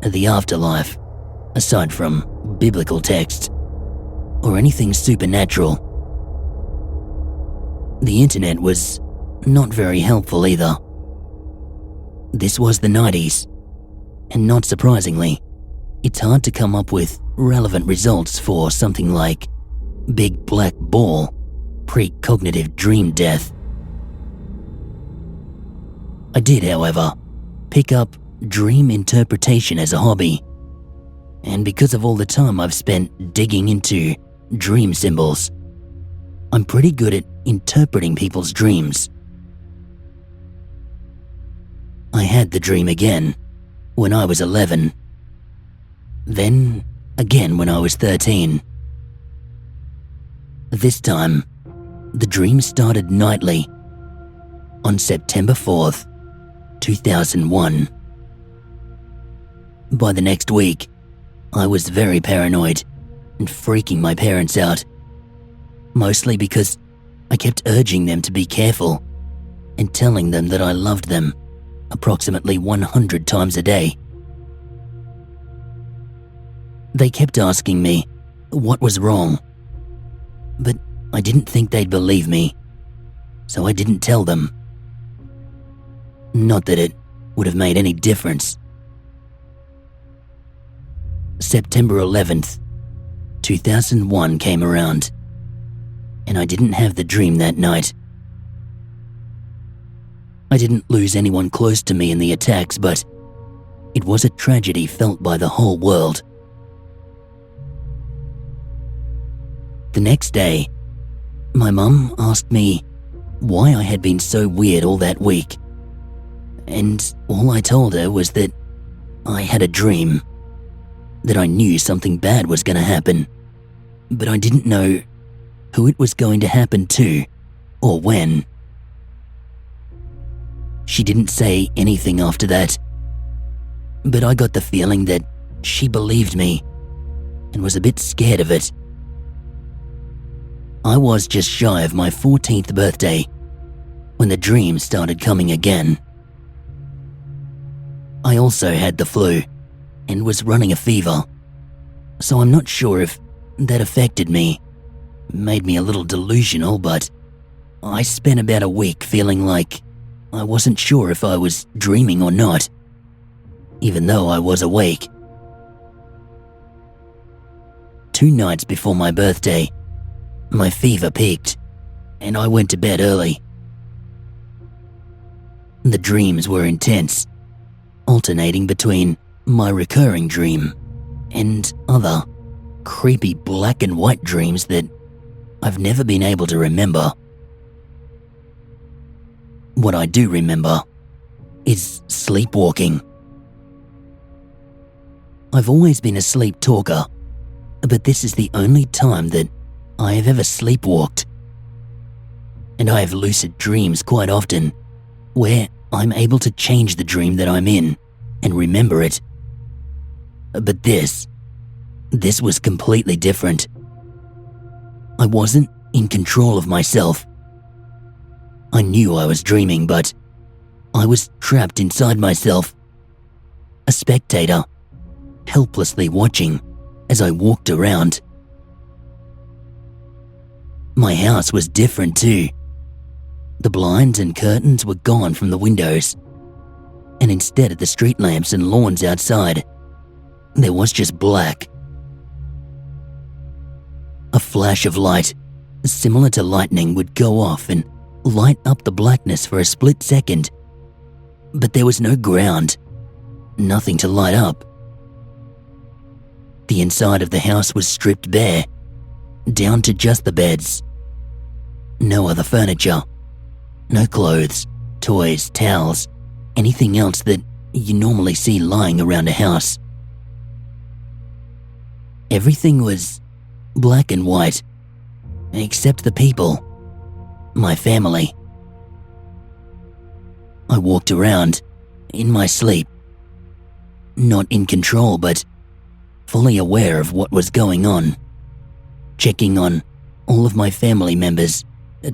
the afterlife, aside from biblical texts, or anything supernatural. The internet was not very helpful either. This was the 90s, and not surprisingly, it's hard to come up with relevant results for something like big black ball, precognitive dream death. I did, however, pick up dream interpretation as a hobby, and because of all the time I've spent digging into dream symbols, I'm pretty good at interpreting people's dreams. I had the dream again when I was 11, then again when I was 13. This time, the dream started nightly on September 4th, 2001. By the next week, I was very paranoid and freaking my parents out, mostly because I kept urging them to be careful and telling them that I loved them approximately 100 times a day. They kept asking me what was wrong, but I didn't think they'd believe me, so I didn't tell them. Not that it would have made any difference. September 11th, 2001 came around, and I didn't have the dream that night. I didn't lose anyone close to me in the attacks, but it was a tragedy felt by the whole world. The next day, my mum asked me why I had been so weird all that week, and all I told her was that I had a dream, that I knew something bad was going to happen, but I didn't know who it was going to happen to or when. She didn't say anything after that, but I got the feeling that she believed me and was a bit scared of it. I was just shy of my 14th birthday when the dream started coming again. I also had the flu and was running a fever, so I'm not sure if that affected me, made me a little delusional, but I spent about a week feeling like I wasn't sure if I was dreaming or not, even though I was awake. 2 nights before my birthday, my fever peaked, and I went to bed early. The dreams were intense, alternating between my recurring dream and other creepy black and white dreams that I've never been able to remember. What I do remember is sleepwalking. I've always been a sleep talker, but this is the only time that I have ever sleepwalked. And I have lucid dreams quite often, where I'm able to change the dream that I'm in and remember it. But this was completely different. I wasn't in control of myself. I knew I was dreaming, but I was trapped inside myself, a spectator, helplessly watching as I walked around. My house was different too. The blinds and curtains were gone from the windows, and instead of the street lamps and lawns outside, there was just black. A flash of light, similar to lightning, would go off and light up the blackness for a split second. But there was no ground, nothing to light up. The inside of the house was stripped bare, down to just the beds. No other furniture, no clothes, toys, towels, anything else that you normally see lying around a house. Everything was black and white, except the people, my family. I walked around, in my sleep, not in control but fully aware of what was going on, checking on all of my family members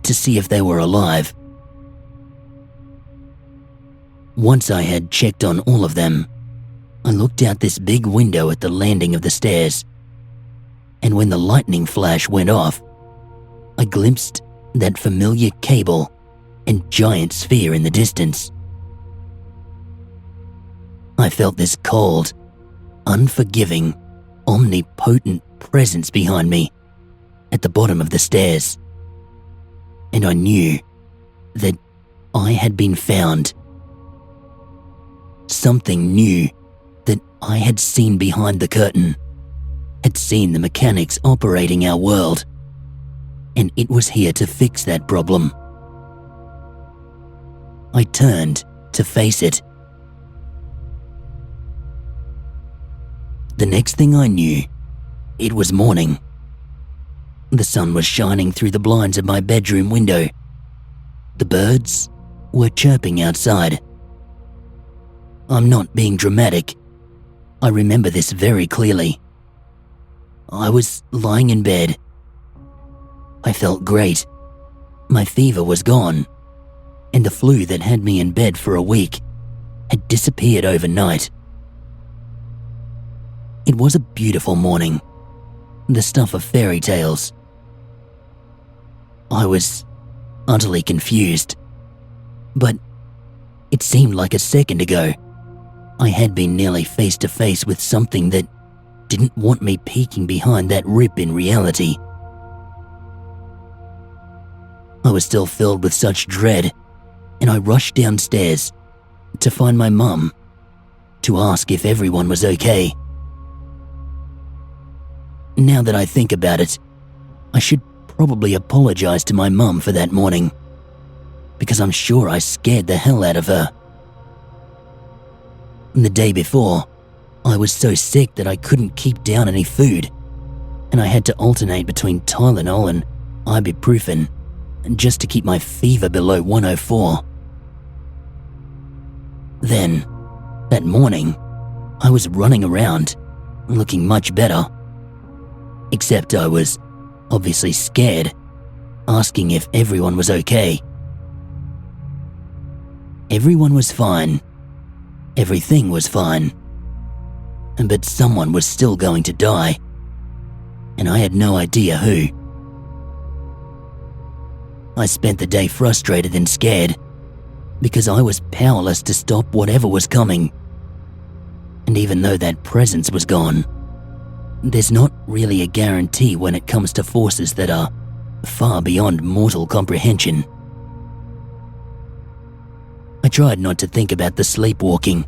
to see if they were alive. Once I had checked on all of them, I looked out this big window at the landing of the stairs, and when the lightning flash went off, I glimpsed that familiar cable and giant sphere in the distance. I felt this cold, unforgiving, omnipotent presence behind me at the bottom of the stairs, and I knew that I had been found. Something new that I had seen behind the curtain, had seen the mechanics operating our world, and it was here to fix that problem. I turned to face it. The next thing I knew, it was morning. The sun was shining through the blinds of my bedroom window. The birds were chirping outside. I'm not being dramatic. I remember this very clearly. I was lying in bed. I felt great. My fever was gone, and the flu that had me in bed for a week had disappeared overnight. It was a beautiful morning, the stuff of fairy tales. I was utterly confused, but it seemed like a second ago I had been nearly face to face with something that didn't want me peeking behind that rip in reality. I was still filled with such dread, and I rushed downstairs to find my mum, to ask if everyone was okay. Now that I think about it, I should probably apologize to my mum for that morning, because I'm sure I scared the hell out of her. The day before, I was so sick that I couldn't keep down any food, and I had to alternate between Tylenol and ibuprofen just to keep my fever below 104. Then, that morning, I was running around, looking much better. Except I was obviously scared, asking if everyone was okay. Everyone was fine. Everything was fine. But someone was still going to die, and I had no idea who. I spent the day frustrated and scared because I was powerless to stop whatever was coming. And even though that presence was gone, there's not really a guarantee when it comes to forces that are far beyond mortal comprehension. I tried not to think about the sleepwalking.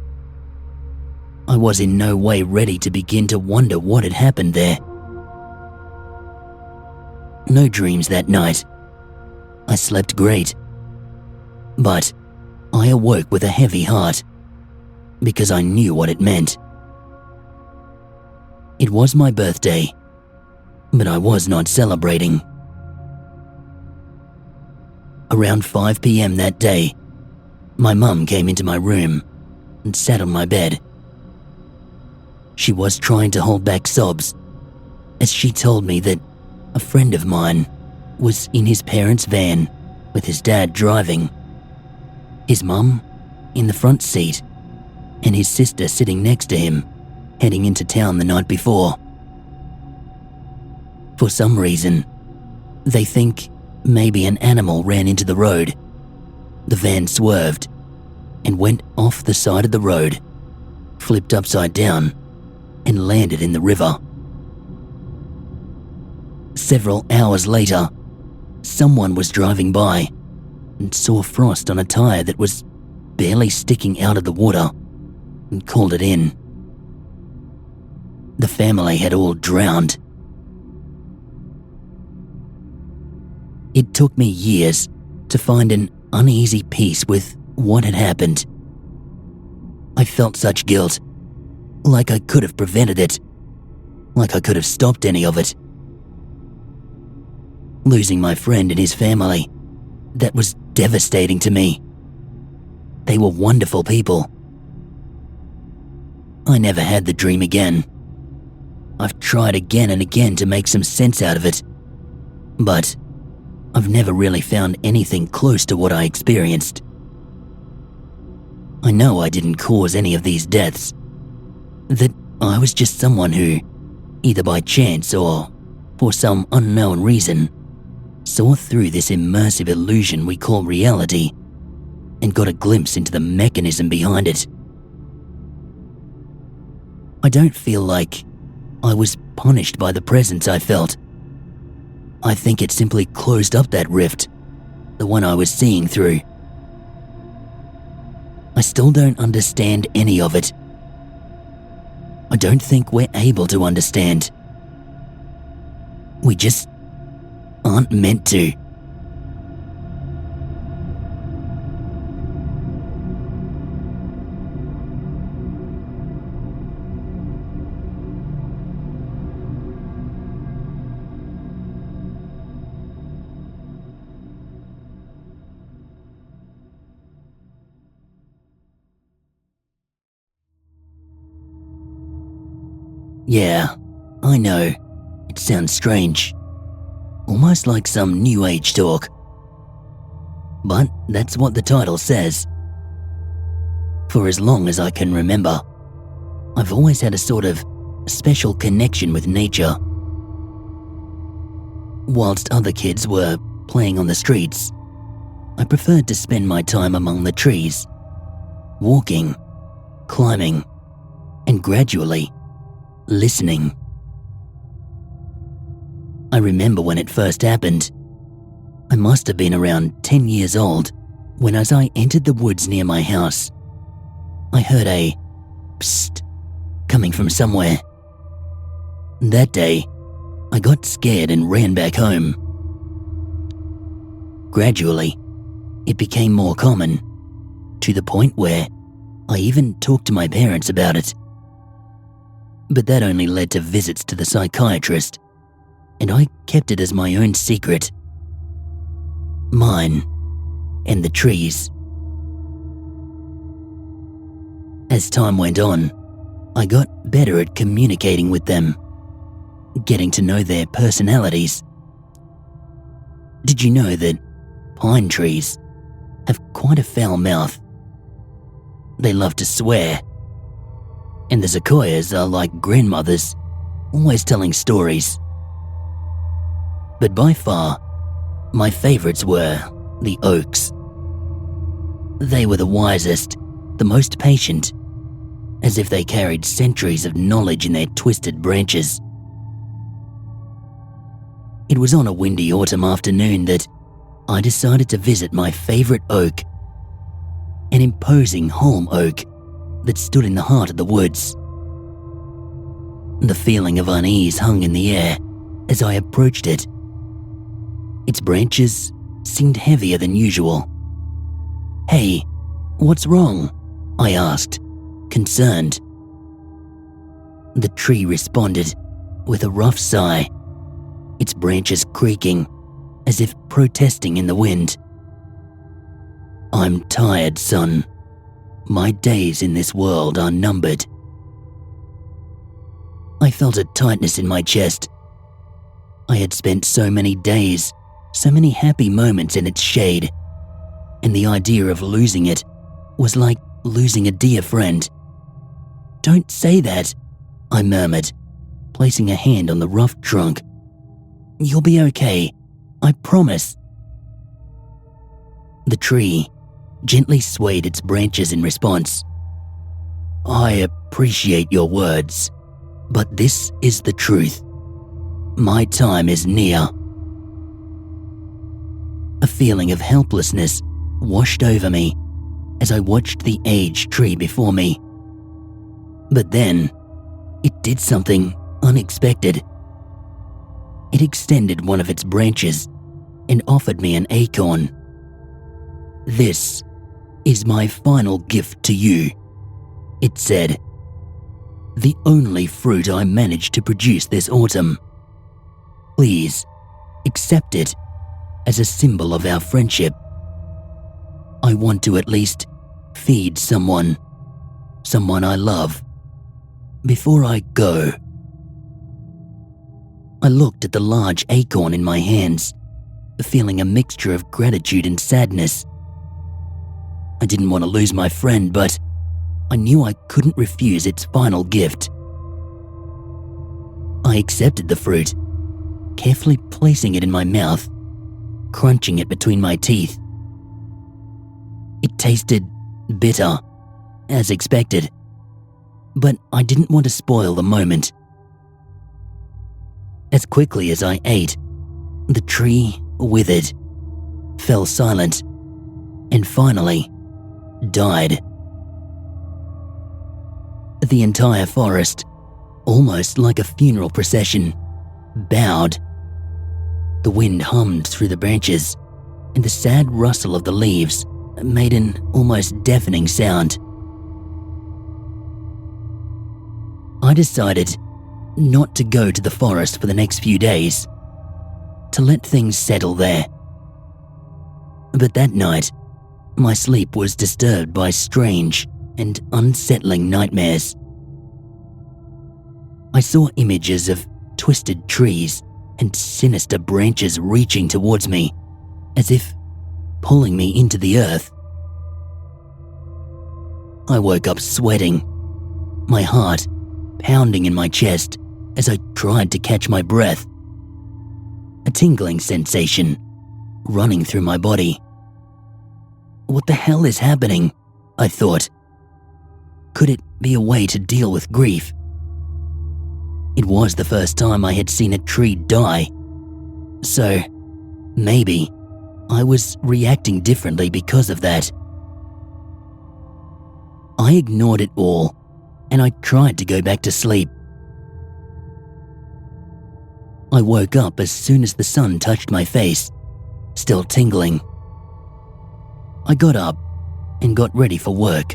I was in no way ready to begin to wonder what had happened there. No dreams that night. I slept great. But I awoke with a heavy heart because I knew what it meant. It was my birthday, but I was not celebrating. Around 5 p.m. that day, my mum came into my room and sat on my bed. She was trying to hold back sobs as she told me that a friend of mine was in his parents' van with his dad driving, his mum in the front seat, and his sister sitting next to him, heading into town the night before. For some reason, they think maybe an animal ran into the road. The van swerved and went off the side of the road, flipped upside down, and landed in the river. Several hours later, someone was driving by and saw frost on a tire that was barely sticking out of the water and called it in. The family had all drowned. It took me years to find an uneasy peace with what had happened. I felt such guilt, like I could have prevented it, like I could have stopped any of it. Losing my friend and his family, that was devastating to me. They were wonderful people. I never had the dream again. I've tried again and again to make some sense out of it, but I've never really found anything close to what I experienced. I know I didn't cause any of these deaths, that I was just someone who, either by chance or for some unknown reason, saw through this immersive illusion we call reality and got a glimpse into the mechanism behind it. I don't feel like I was punished by the presence I felt. I think it simply closed up that rift, the one I was seeing through. I still don't understand any of it. I don't think we're able to understand. We just aren't meant to. Yeah, I know. It sounds strange. Almost like some new age talk. But that's what the title says. For as long as I can remember, I've always had a sort of special connection with nature. Whilst other kids were playing on the streets, I preferred to spend my time among the trees, walking, climbing, and gradually listening. I remember when it first happened. I must have been around 10 years old when, as I entered the woods near my house, I heard a psst coming from somewhere. That day, I got scared and ran back home. Gradually, it became more common, to the point where I even talked to my parents about it. But that only led to visits to the psychiatrist, and I kept it as my own secret. Mine and the trees. As time went on, I got better at communicating with them, getting to know their personalities. Did you know that pine trees have quite a foul mouth? They love to swear. And the sequoias are like grandmothers, always telling stories. But by far, my favorites were the oaks. They were the wisest, the most patient, as if they carried centuries of knowledge in their twisted branches. It was on a windy autumn afternoon that I decided to visit my favorite oak, an imposing holm oak that stood in the heart of the woods. The feeling of unease hung in the air as I approached it. Its branches seemed heavier than usual. "Hey, what's wrong?" I asked, concerned. The tree responded with a rough sigh, its branches creaking as if protesting in the wind. "I'm tired, son. My days in this world are numbered." I felt a tightness in my chest. I had spent so many days, so many happy moments in its shade, and the idea of losing it was like losing a dear friend. "Don't say that," I murmured, placing a hand on the rough trunk. "You'll be okay, I promise." The tree gently swayed its branches in response. "I appreciate your words," But this is the truth. My time is near. A feeling of helplessness washed over me as I watched the aged tree before me. But then, it did something unexpected. It extended one of its branches and offered me an acorn. "This is my final gift to you," it said. "The only fruit I managed to produce this autumn. Please, accept it as a symbol of our friendship. I want to at least feed someone I love, before I go." I looked at the large acorn in my hands, feeling a mixture of gratitude and sadness. I didn't want to lose my friend, but I knew I couldn't refuse its final gift. I accepted the fruit, carefully placing it in my mouth, crunching it between my teeth. It tasted bitter, as expected, but I didn't want to spoil the moment. As quickly as I ate, the tree withered, fell silent, and finally died. The entire forest, almost like a funeral procession, bowed. The wind hummed through the branches, and the sad rustle of the leaves made an almost deafening sound. I decided not to go to the forest for the next few days, to let things settle there. But that night, my sleep was disturbed by strange and unsettling nightmares. I saw images of twisted trees and sinister branches reaching towards me, as if pulling me into the earth. I woke up sweating, my heart pounding in my chest as I tried to catch my breath. A tingling sensation running through my body. What the hell is happening? I thought. Could it be a way to deal with grief? It was the first time I had seen a tree die, so maybe I was reacting differently because of that. I ignored it all, and I tried to go back to sleep. I woke up as soon as the sun touched my face, still tingling. I got up and got ready for work,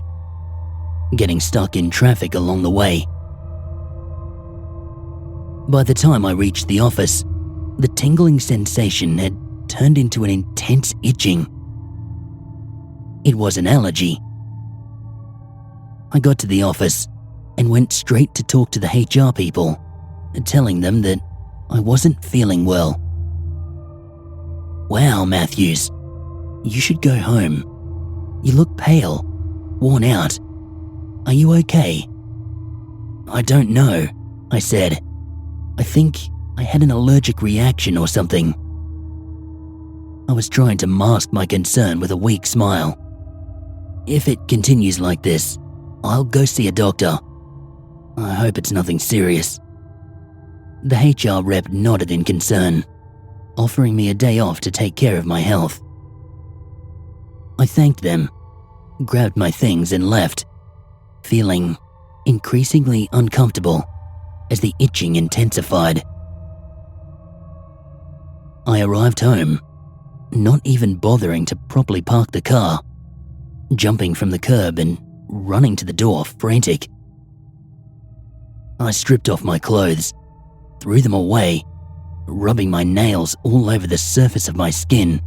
getting stuck in traffic along the way. By the time I reached the office, the tingling sensation had turned into an intense itching. It was an allergy. I got to the office and went straight to talk to the HR people, telling them that I wasn't feeling well. "Wow, Matthews, you should go home. You look pale, worn out. Are you okay?" "I don't know," I said. "I think I had an allergic reaction or something." I was trying to mask my concern with a weak smile. "If it continues like this, I'll go see a doctor. I hope it's nothing serious." The HR rep nodded in concern, offering me a day off to take care of my health. I thanked them, grabbed my things and left, feeling increasingly uncomfortable as the itching intensified. I arrived home, not even bothering to properly park the car, jumping from the curb and running to the door frantic. I stripped off my clothes, threw them away, rubbing my nails all over the surface of my skin,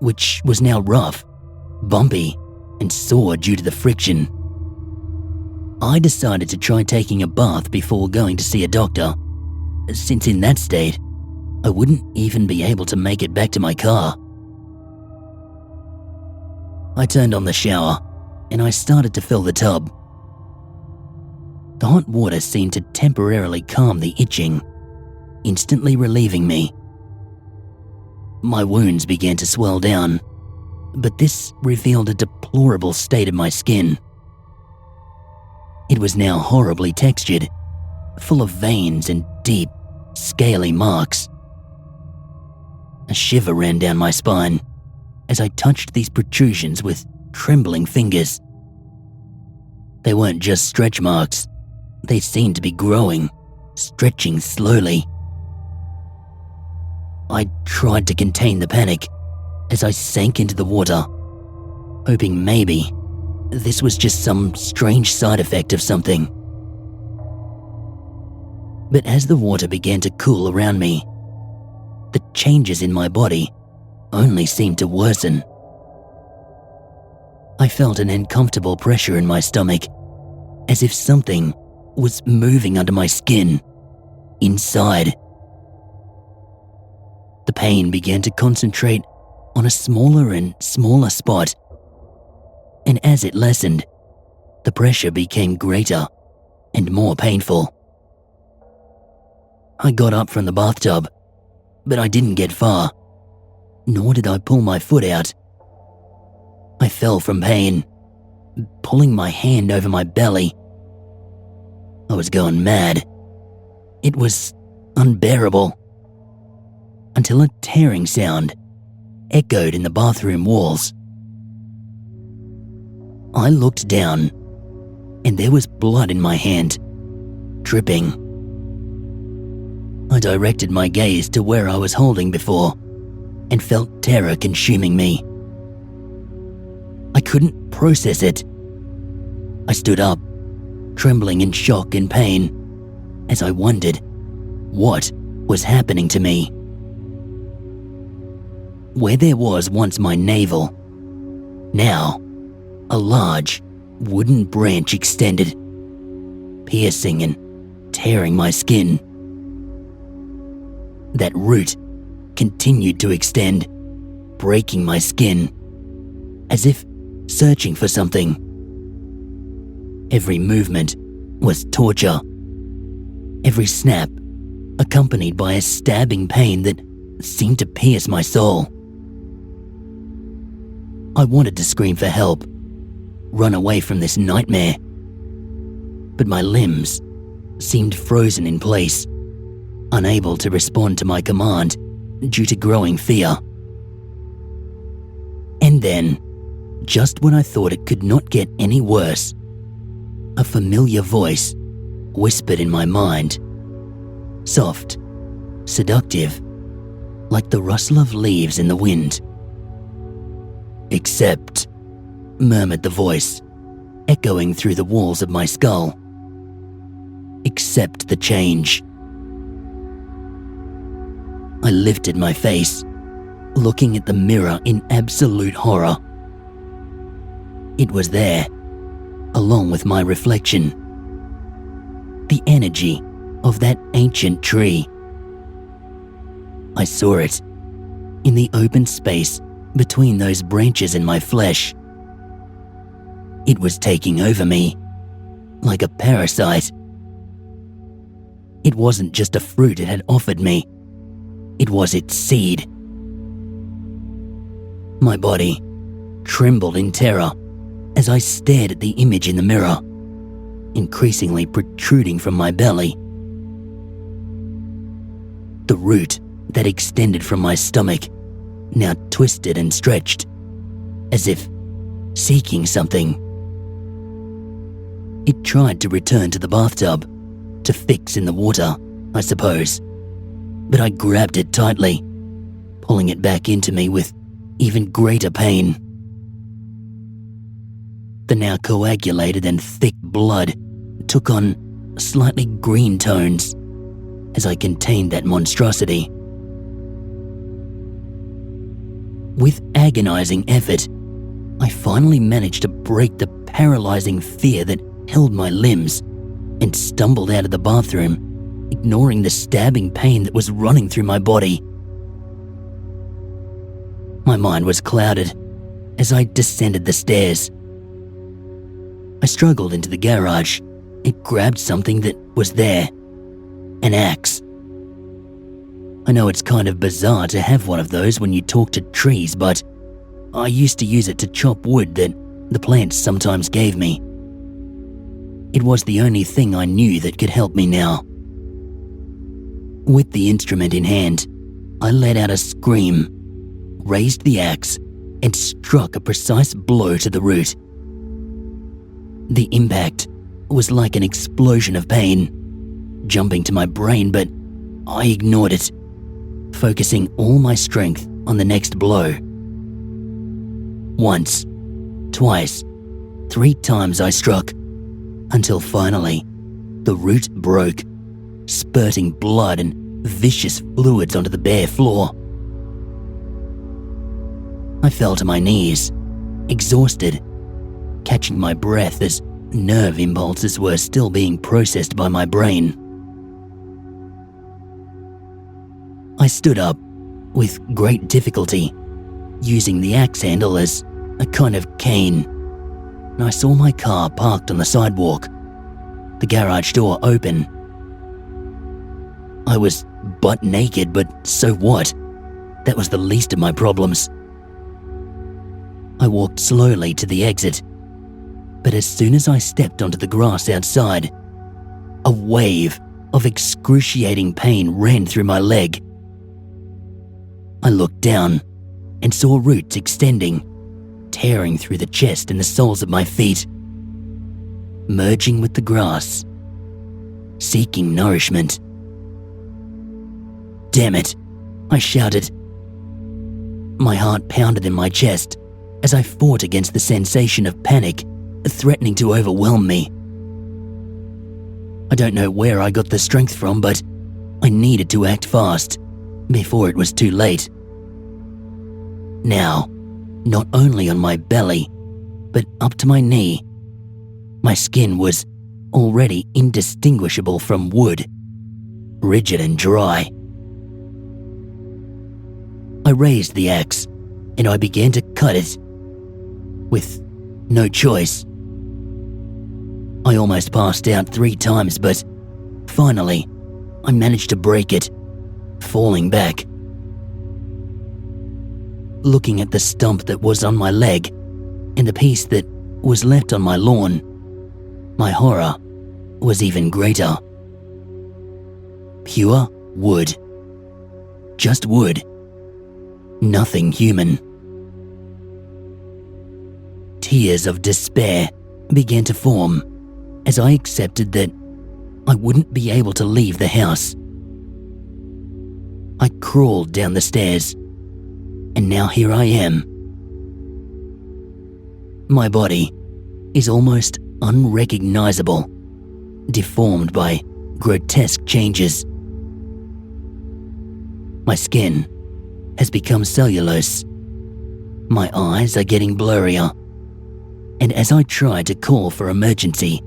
which was now rough, bumpy, and sore due to the friction. I decided to try taking a bath before going to see a doctor, since in that state, I wouldn't even be able to make it back to my car. I turned on the shower, and I started to fill the tub. The hot water seemed to temporarily calm the itching, instantly relieving me. My wounds began to swell down, but this revealed a deplorable state of my skin. It was now horribly textured, full of veins and deep, scaly marks. A shiver ran down my spine as I touched these protrusions with trembling fingers. They weren't just stretch marks. They seemed to be growing, stretching slowly. I tried to contain the panic as I sank into the water, hoping maybe this was just some strange side effect of something. But as the water began to cool around me, the changes in my body only seemed to worsen. I felt an uncomfortable pressure in my stomach, as if something was moving under my skin, inside. The pain began to concentrate on a smaller and smaller spot, and as it lessened, the pressure became greater and more painful. I got up from the bathtub, but I didn't get far, nor did I pull my foot out. I fell from pain, pulling my hand over my belly. I was going mad. It was unbearable. Until a tearing sound echoed in the bathroom walls. I looked down, and there was blood in my hand, dripping. I directed my gaze to where I was holding before, and felt terror consuming me. I couldn't process it. I stood up, trembling in shock and pain, as I wondered what was happening to me. Where there was once my navel, now a large wooden branch extended, piercing and tearing my skin. That root continued to extend, breaking my skin, as if searching for something. Every movement was torture, every snap accompanied by a stabbing pain that seemed to pierce my soul. I wanted to scream for help, run away from this nightmare, but my limbs seemed frozen in place, unable to respond to my command due to growing fear. And then, just when I thought it could not get any worse, a familiar voice whispered in my mind, soft, seductive, like the rustle of leaves in the wind. "Accept," murmured the voice, echoing through the walls of my skull. "Accept the change." I lifted my face, looking at the mirror in absolute horror. It was there, along with my reflection. The energy of that ancient tree. I saw it in the open space between those branches in my flesh. It was taking over me, like a parasite. It wasn't just a fruit it had offered me, it was its seed. My body trembled in terror as I stared at the image in the mirror, increasingly protruding from my belly. The root that extended from my stomach now twisted and stretched, as if seeking something. It tried to return to the bathtub, to fix in the water, I suppose, but I grabbed it tightly, pulling it back into me with even greater pain. The now coagulated and thick blood took on slightly green tones as I contained that monstrosity. With agonizing effort, I finally managed to break the paralyzing fear that held my limbs and stumbled out of the bathroom, ignoring the stabbing pain that was running through my body. My mind was clouded as I descended the stairs. I struggled into the garage and grabbed something that was there, an axe. I know it's kind of bizarre to have one of those when you talk to trees, but I used to use it to chop wood that the plants sometimes gave me. It was the only thing I knew that could help me now. With the instrument in hand, I let out a scream, raised the axe, and struck a precise blow to the root. The impact was like an explosion of pain, jumping to my brain, but I ignored it, focusing all my strength on the next blow. Once, twice, 3 times I struck, until finally the root broke, spurting blood and vicious fluids onto the bare floor. I fell to my knees, exhausted, catching my breath as nerve impulses were still being processed by my brain. I stood up with great difficulty, using the axe handle as a kind of cane, and I saw my car parked on the sidewalk, the garage door open. I was butt naked, but so what? That was the least of my problems. I walked slowly to the exit, but as soon as I stepped onto the grass outside, a wave of excruciating pain ran through my leg. I looked down and saw roots extending, tearing through the chest and the soles of my feet, merging with the grass, seeking nourishment. Damn it, I shouted. My heart pounded in my chest as I fought against the sensation of panic threatening to overwhelm me. I don't know where I got the strength from, but I needed to act fast before it was too late. Now, not only on my belly, but up to my knee, my skin was already indistinguishable from wood, rigid and dry. I raised the axe and I began to cut it, with no choice. I almost passed out 3 times, but finally, I managed to break it, falling back. Looking at the stump that was on my leg and the piece that was left on my lawn, my horror was even greater. Pure wood. Just wood. Nothing human. Tears of despair began to form as I accepted that I wouldn't be able to leave the house. I crawled down the stairs, and now here I am. My body is almost unrecognizable, deformed by grotesque changes. My skin has become cellulose. My eyes are getting blurrier, and as I try to call for emergency,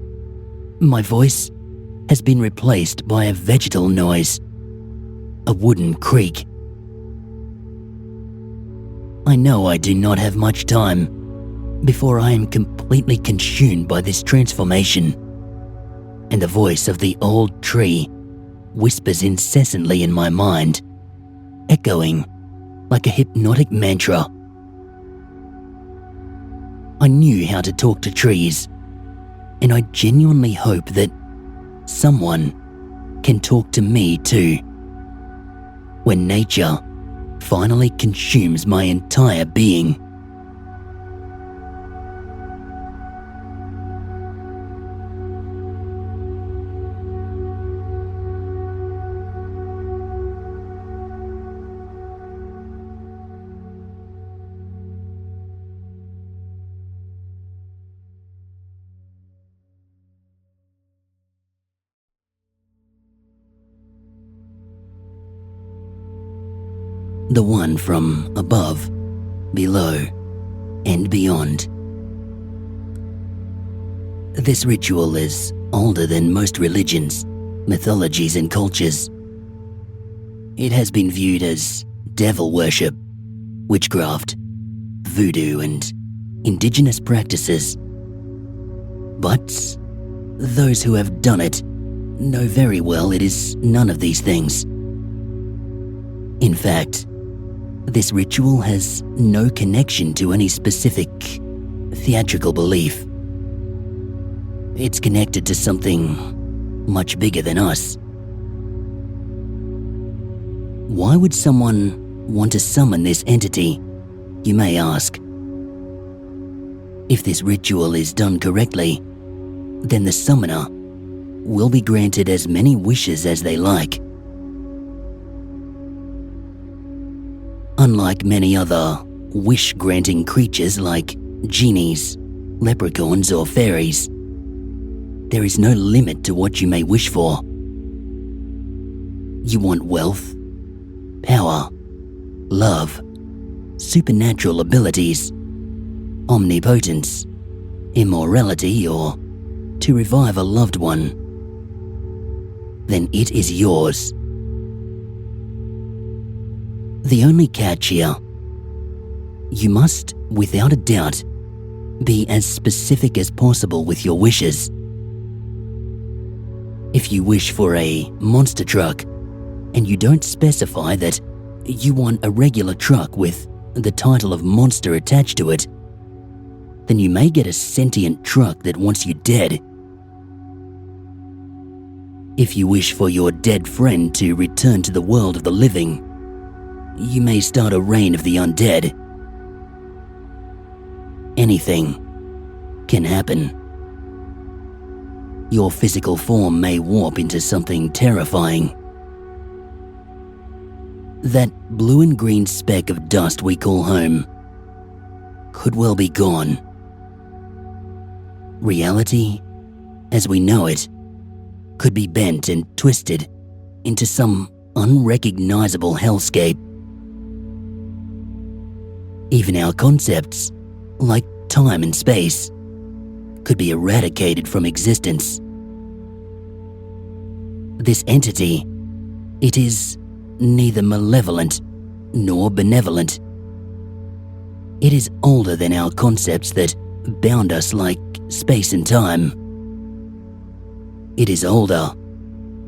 my voice has been replaced by a vegetal noise, a wooden creak. I know I do not have much time before I am completely consumed by this transformation, and the voice of the old tree whispers incessantly in my mind, echoing like a hypnotic mantra. I knew how to talk to trees, and I genuinely hope that someone can talk to me too, when nature finally consumes my entire being. The one from above, below, and beyond. This ritual is older than most religions, mythologies, and cultures. It has been viewed as devil worship, witchcraft, voodoo, and indigenous practices. But those who have done it know very well it is none of these things. In fact, this ritual has no connection to any specific theatrical belief. It's connected to something much bigger than us. Why would someone want to summon this entity, you may ask? If this ritual is done correctly, then the summoner will be granted as many wishes as they like. Unlike many other wish-granting creatures like genies, leprechauns, or fairies, there is no limit to what you may wish for. You want wealth, power, love, supernatural abilities, omnipotence, immorality, or to revive a loved one, then it is yours. The only catch here, you must, without a doubt, be as specific as possible with your wishes. If you wish for a monster truck and you don't specify that you want a regular truck with the title of monster attached to it, then you may get a sentient truck that wants you dead. If you wish for your dead friend to return to the world of the living, you may start a reign of the undead. Anything can happen. Your physical form may warp into something terrifying. That blue and green speck of dust we call home could well be gone. Reality, as we know it, could be bent and twisted into some unrecognizable hellscape. Even our concepts, like time and space, could be eradicated from existence. This entity, it is neither malevolent nor benevolent. It is older than our concepts that bound us like space and time. It is older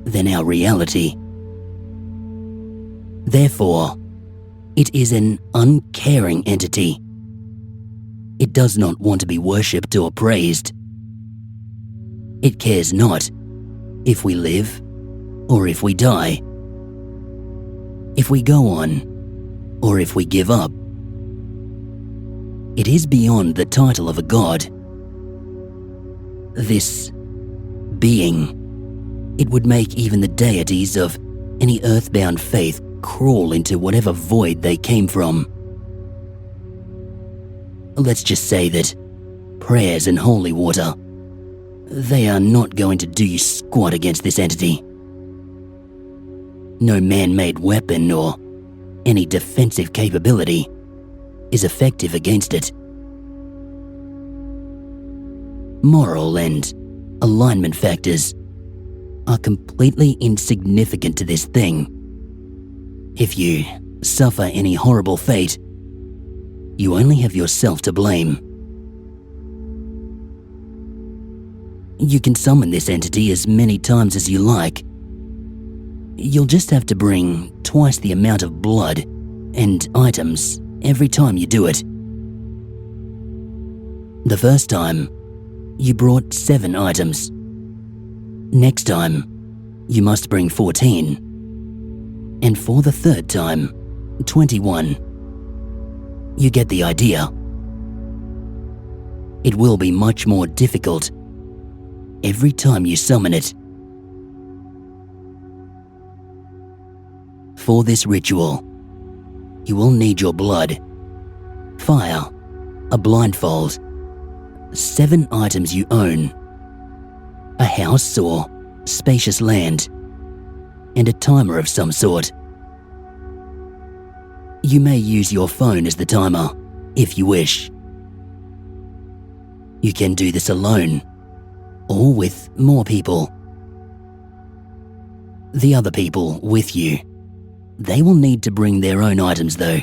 than our reality. Therefore, it is an uncaring entity. It does not want to be worshipped or praised. It cares not if we live or if we die, if we go on or if we give up. It is beyond the title of a god. This being, it would make even the deities of any earthbound faith crawl into whatever void they came from. Let's just say that prayers and holy water, they are not going to do you squat against this entity. No man-made weapon or any defensive capability is effective against it. Moral and alignment factors are completely insignificant to this thing. If you suffer any horrible fate, you only have yourself to blame. You can summon this entity as many times as you like. You'll just have to bring twice the amount of blood and items every time you do it. The first time, you brought 7 items. Next time, you must bring 14. And for the third time, 21. You get the idea. It will be much more difficult every time you summon it. For this ritual, you will need your blood, fire, a blindfold, 7 items you own, a house or spacious land, and a timer of some sort. You may use your phone as the timer, if you wish. You can do this alone, or with more people. The other people with you, they will need to bring their own items though.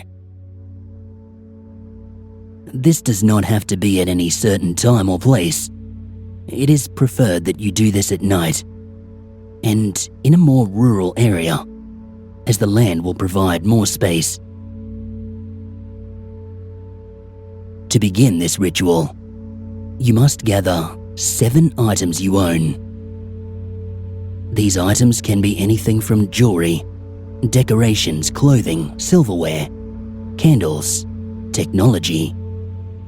This does not have to be at any certain time or place. It is preferred that you do this at night, and in a more rural area, as the land will provide more space. To begin this ritual, you must gather 7 items you own. These items can be anything from jewelry, decorations, clothing, silverware, candles, technology,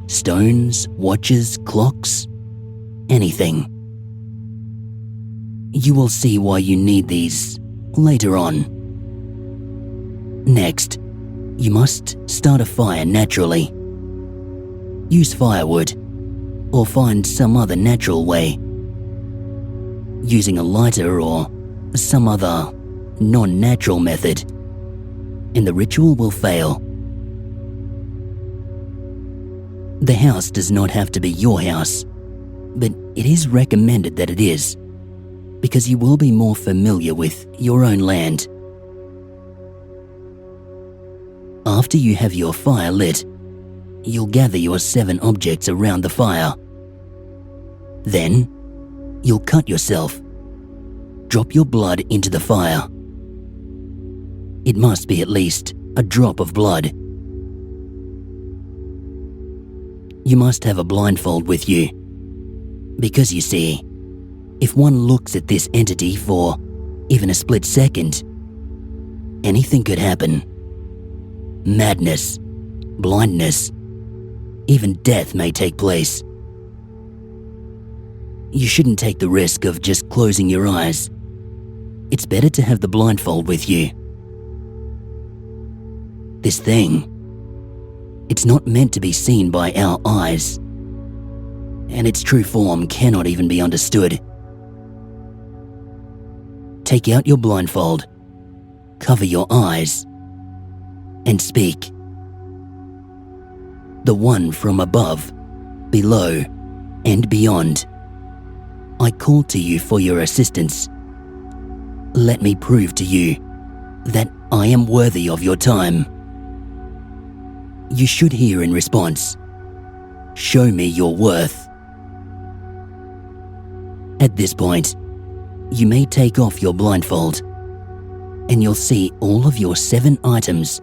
stones, watches, clocks, anything. You will see why you need these later on. Next, you must start a fire naturally. Use firewood, or find some other natural way. Using a lighter or some other non-natural method, and the ritual will fail. The house does not have to be your house, but it is recommended that it is, because you will be more familiar with your own land. After you have your fire lit, you'll gather your 7 objects around the fire. Then, you'll cut yourself. Drop your blood into the fire. It must be at least a drop of blood. You must have a blindfold with you, because you see, if one looks at this entity for even a split second, anything could happen. Madness, blindness, even death may take place. You shouldn't take the risk of just closing your eyes. It's better to have the blindfold with you. This thing, it's not meant to be seen by our eyes, and its true form cannot even be understood. Take out your blindfold, cover your eyes, and speak. The one from above, below, and beyond. I call to you for your assistance. Let me prove to you that I am worthy of your time. You should hear in response, show me your worth. At this point, you may take off your blindfold, and you'll see all of your 7 items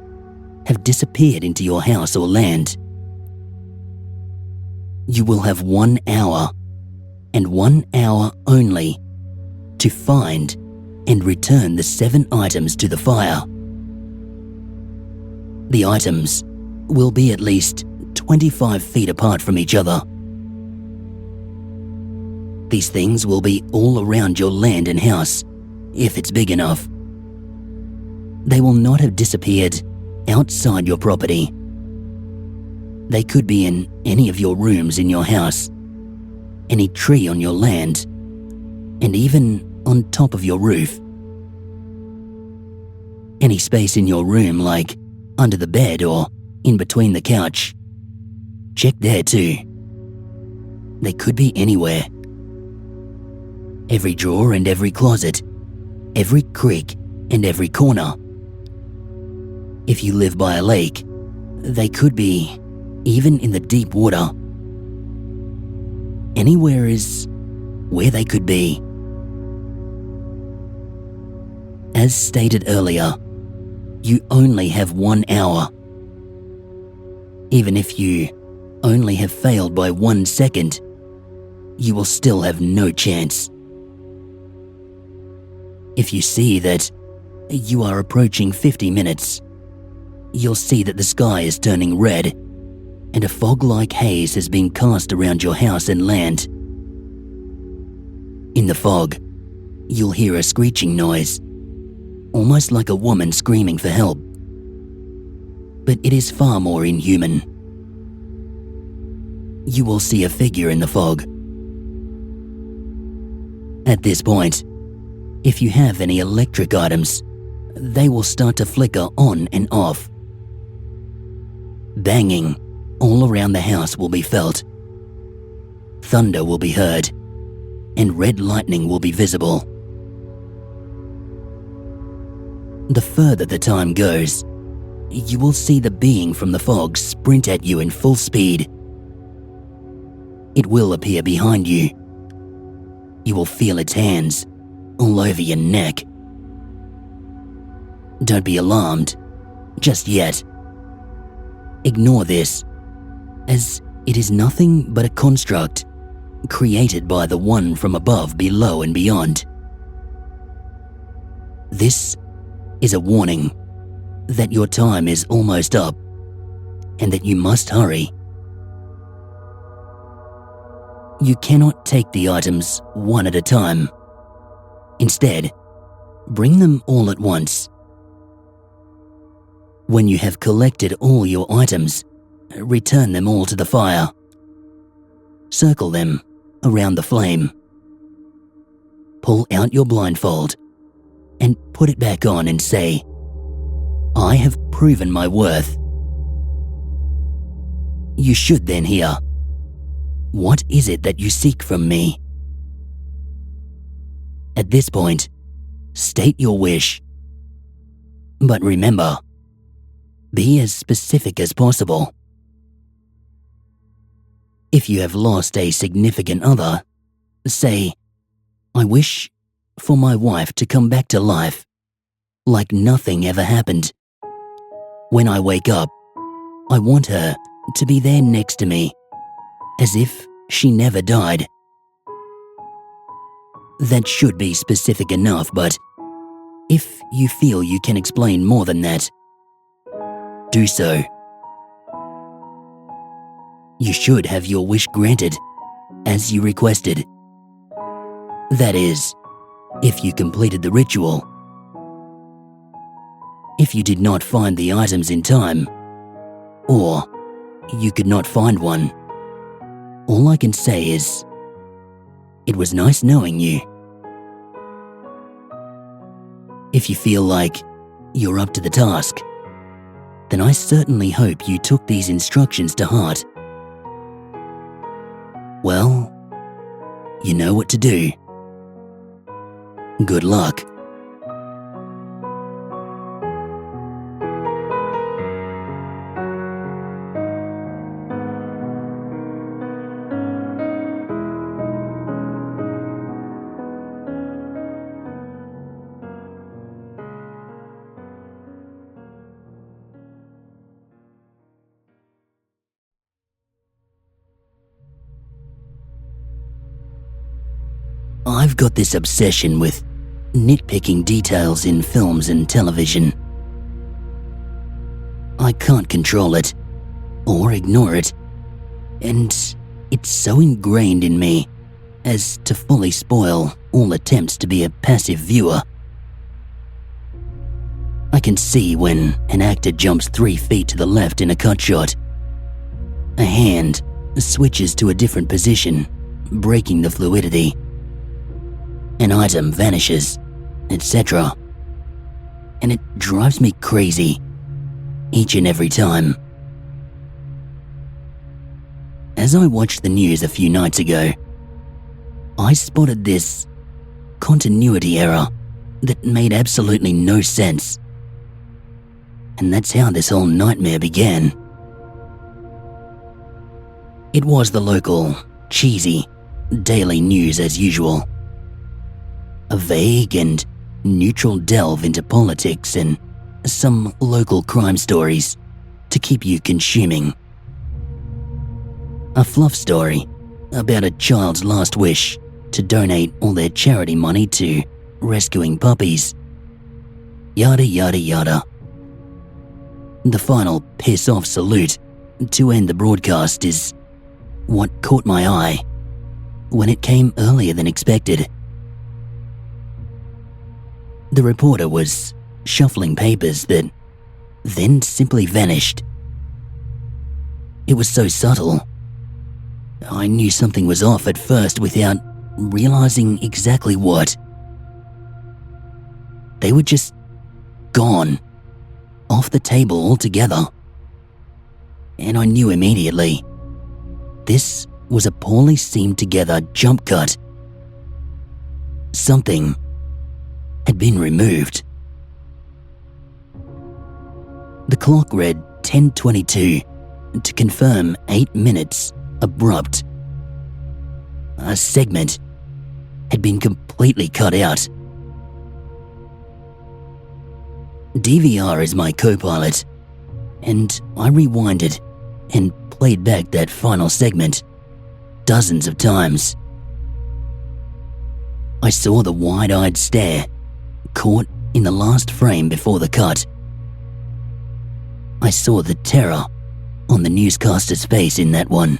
have disappeared into your house or land. You will have 1 hour, and 1 hour only, to find and return the 7 items to the fire. The items will be at least 25 feet apart from each other. These things will be all around your land and house, if it's big enough. They will not have disappeared outside your property. They could be in any of your rooms in your house, any tree on your land, and even on top of your roof. Any space in your room, like under the bed or in between the couch. Check there too. They could be anywhere. Every drawer and every closet, every creek and every corner. If you live by a lake, they could be even in the deep water. Anywhere is where they could be. As stated earlier, you only have 1 hour. Even if you only have failed by 1 second, you will still have no chance. If you see that you are approaching 50 minutes, you'll see that the sky is turning red and a fog-like haze has been cast around your house and land. In the fog, you'll hear a screeching noise, almost like a woman screaming for help. But it is far more inhuman. You will see a figure in the fog. At this point, if you have any electric items, they will start to flicker on and off. Banging all around the house will be felt. Thunder will be heard, and red lightning will be visible. The further the time goes, you will see the being from the fog sprint at you in full speed. It will appear behind you. You will feel its hands all over your neck. Don't be alarmed just yet. Ignore this, as it is nothing but a construct created by the one from above, below, and beyond. This is a warning that your time is almost up and that you must hurry. You cannot take the items one at a time. Instead, bring them all at once. When you have collected all your items, return them all to the fire. Circle them around the flame. Pull out your blindfold and put it back on and say, "I have proven my worth." You should then hear, "What is it that you seek from me?" At this point, state your wish. But remember, be as specific as possible. If you have lost a significant other, say, "I wish for my wife to come back to life, like nothing ever happened. When I wake up, I want her to be there next to me, as if she never died." That should be specific enough, but if you feel you can explain more than that, do so. You should have your wish granted, as you requested. That is, if you completed the ritual. If you did not find the items in time, or you could not find one, all I can say is, it was nice knowing you. If you feel like you're up to the task, then I certainly hope you took these instructions to heart. Well, you know what to do. Good luck. I've got this obsession with nitpicking details in films and television. I can't control it or ignore it, and it's so ingrained in me as to fully spoil all attempts to be a passive viewer. I can see when an actor jumps 3 feet to the left in a cut shot. A hand switches to a different position, breaking the fluidity. An item vanishes, etc. And it drives me crazy, each and every time. As I watched the news a few nights ago, I spotted this continuity error that made absolutely no sense. And that's how this whole nightmare began. It was the local, cheesy, daily news as usual. A vague and neutral delve into politics and some local crime stories to keep you consuming. A fluff story about a child's last wish to donate all their charity money to rescuing puppies. Yada yada yada. The final piss-off salute to end the broadcast is what caught my eye when it came earlier than expected. The reporter was shuffling papers that then simply vanished. It was so subtle. I knew something was off at first without realizing exactly what. They were just gone, off the table altogether. And I knew immediately, this was a poorly seamed together jump cut. Something had been removed. The clock read 10:22 to confirm 8 minutes abrupt. A segment had been completely cut out. DVR is my co-pilot, and I rewinded and played back that final segment. dozens of times. I saw the wide-eyed stare, caught in the last frame before the cut. I saw the terror on the newscaster's face in that one.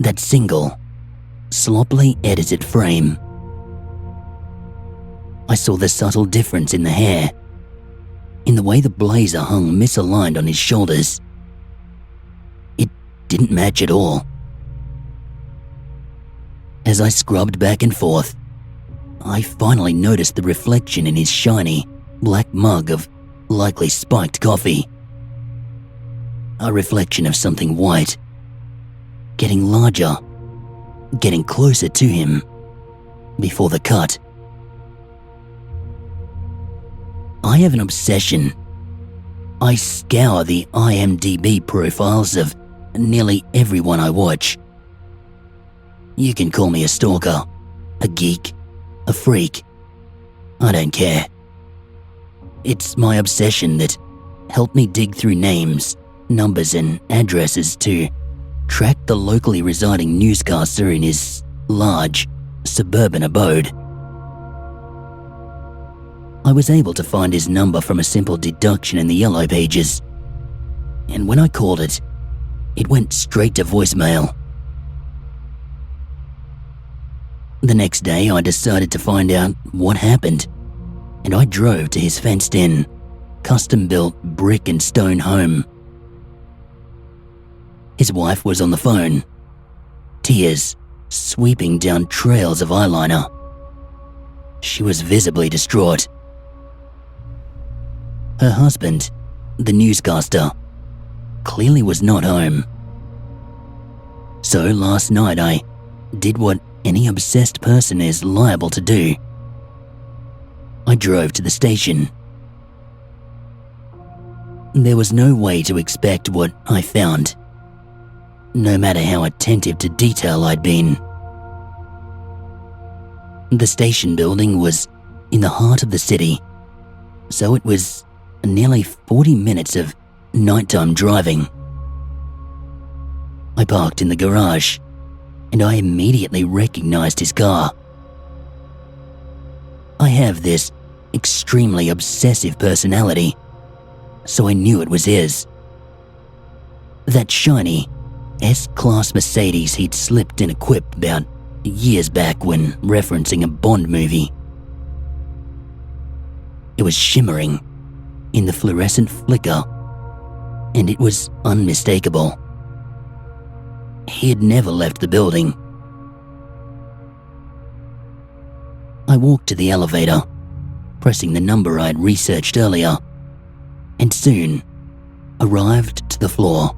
That single, sloppily edited frame. I saw the subtle difference in the hair, in the way the blazer hung misaligned on his shoulders. It didn't match at all. As I scrubbed back and forth, I finally noticed the reflection in his shiny, black mug of likely spiked coffee. A reflection of something white, getting larger, getting closer to him, before the cut. I have an obsession. I scour the IMDb profiles of nearly everyone I watch. You can call me a stalker, a geek, a freak. I don't care. It's my obsession that helped me dig through names, numbers and addresses to track the locally residing newscaster in his large, suburban abode. I was able to find his number from a simple deduction in the yellow pages, and when I called it, it went straight to voicemail. The next day, I decided to find out what happened, and I drove to his fenced-in, custom-built brick and stone home. His wife was on the phone, tears sweeping down trails of eyeliner. She was visibly distraught. Her husband, the newscaster, clearly was not home. So last night I did what any obsessed person is liable to do. I drove to the station. There was no way to expect what I found, no matter how attentive to detail I'd been. The station building was in the heart of the city, so it was nearly 40 minutes of nighttime driving. I parked in the garage, and I immediately recognized his car. I have this extremely obsessive personality, so I knew it was his. That shiny S-Class Mercedes he'd slipped in a quip about years back when referencing a Bond movie. It was shimmering in the fluorescent flicker, and it was unmistakable. He had never left the building. I walked to the elevator, pressing the number I'd researched earlier, and soon arrived to the floor,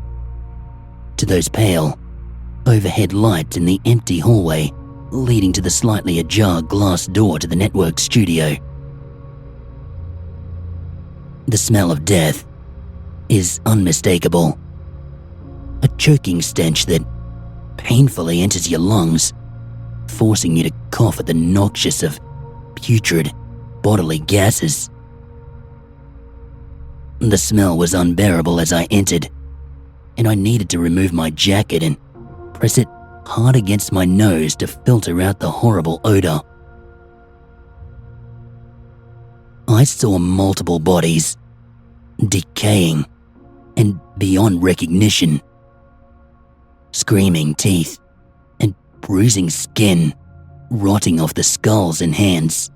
to those pale, overhead lights in the empty hallway leading to the slightly ajar glass door to the network studio. The smell of death is unmistakable. A choking stench that painfully enters your lungs, forcing you to cough at the noxious of putrid bodily gases. The smell was unbearable as I entered, and I needed to remove my jacket and press it hard against my nose to filter out the horrible odor. I saw multiple bodies, decaying and beyond recognition. Screaming teeth and bruising skin rotting off the skulls and hands.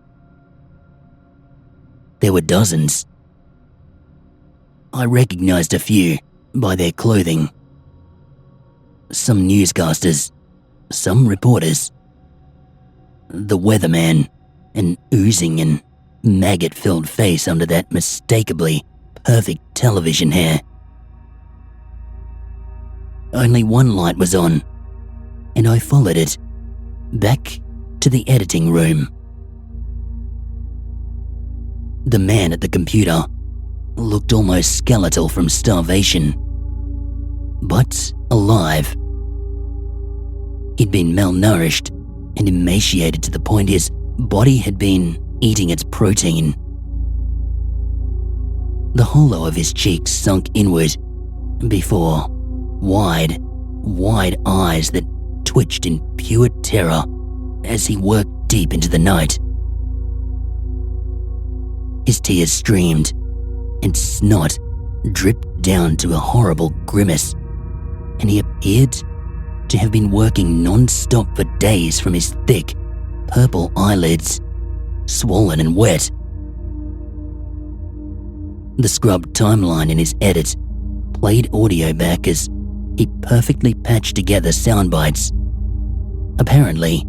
There were dozens. I recognized a few by their clothing. Some newscasters, some reporters. The weatherman, an oozing and maggot-filled face under that mistakably perfect television hair. Only one light was on, and I followed it back to the editing room. The man at the computer looked almost skeletal from starvation, but alive. He'd been malnourished and emaciated to the point his body had been eating its protein. The hollow of his cheeks sunk inward before wide eyes that twitched in pure terror as he worked deep into the night. His tears streamed, and snot dripped down to a horrible grimace, and he appeared to have been working non-stop for days from his thick, purple eyelids, swollen and wet. The scrubbed timeline in his edit played audio back as he perfectly patched together sound bites, apparently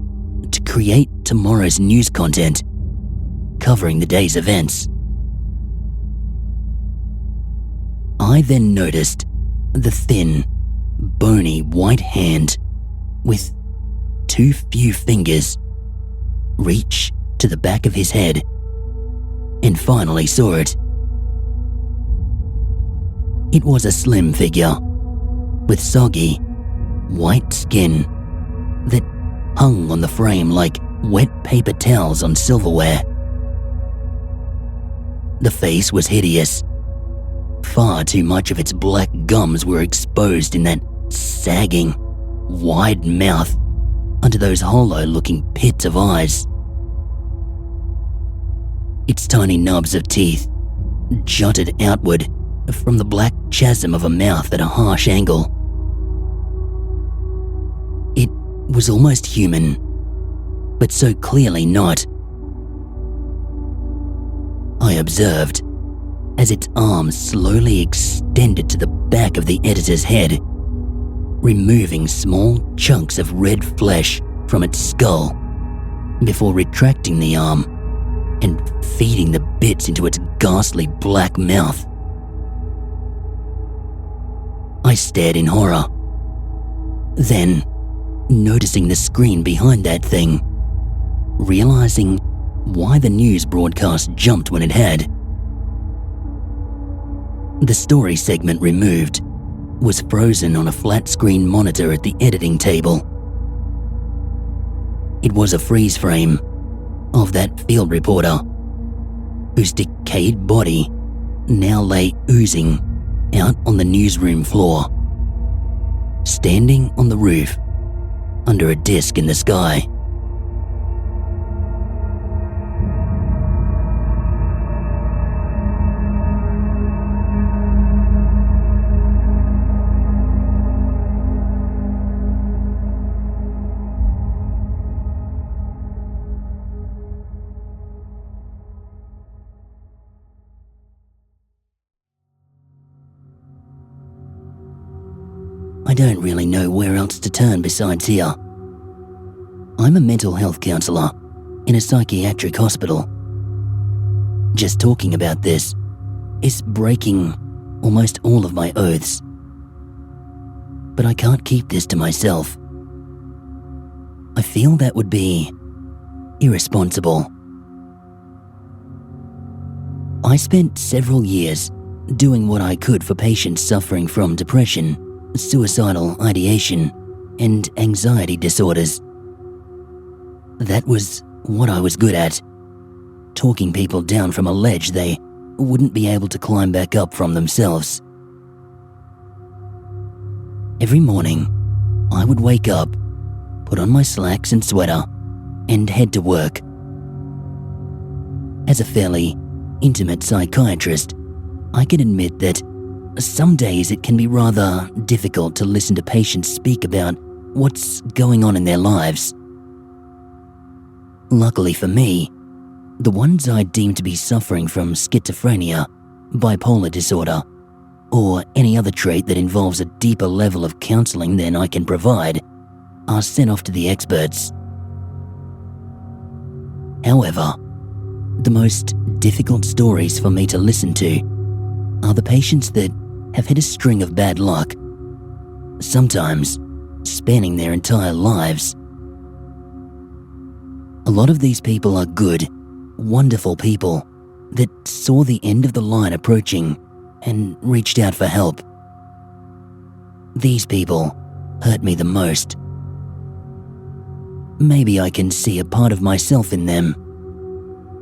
to create tomorrow's news content covering the day's events. I then noticed the thin, bony white hand with too few fingers reach to the back of his head, and finally saw it. It was a slim figure with soggy, white skin that hung on the frame like wet paper towels on silverware. The face was hideous. Far too much of its black gums were exposed in that sagging, wide mouth under those hollow-looking pits of eyes. Its tiny nubs of teeth jutted outward from the black chasm of a mouth at a harsh angle. It was almost human, but so clearly not. I observed as its arms slowly extended to the back of the editor's head, removing small chunks of red flesh from its skull before retracting the arm and feeding the bits into its ghastly black mouth. I stared in horror. Then, noticing the screen behind that thing, realizing why the news broadcast jumped when it had. The story segment removed was frozen on a flat screen monitor at the editing table. It was a freeze frame of that field reporter whose decayed body now lay oozing out on the newsroom floor, standing on the roof under a disc in the sky. I don't really know where else to turn besides here. I'm a mental health counsellor in a psychiatric hospital. Just talking about this is breaking almost all of my oaths. But I can't keep this to myself. I feel that would be irresponsible. I spent several years doing what I could for patients suffering from depression, suicidal ideation, and anxiety disorders. That was what I was good at, talking people down from a ledge they wouldn't be able to climb back up from themselves. Every morning, I would wake up, put on my slacks and sweater, and head to work. As a fairly intimate psychiatrist, I can admit that some days it can be rather difficult to listen to patients speak about what's going on in their lives. Luckily for me, the ones I deem to be suffering from schizophrenia, bipolar disorder, or any other trait that involves a deeper level of counseling than I can provide, are sent off to the experts. However, the most difficult stories for me to listen to are the patients that have had a string of bad luck, sometimes spanning their entire lives. A lot of these people are good, wonderful people that saw the end of the line approaching and reached out for help. These people hurt me the most. Maybe I can see a part of myself in them,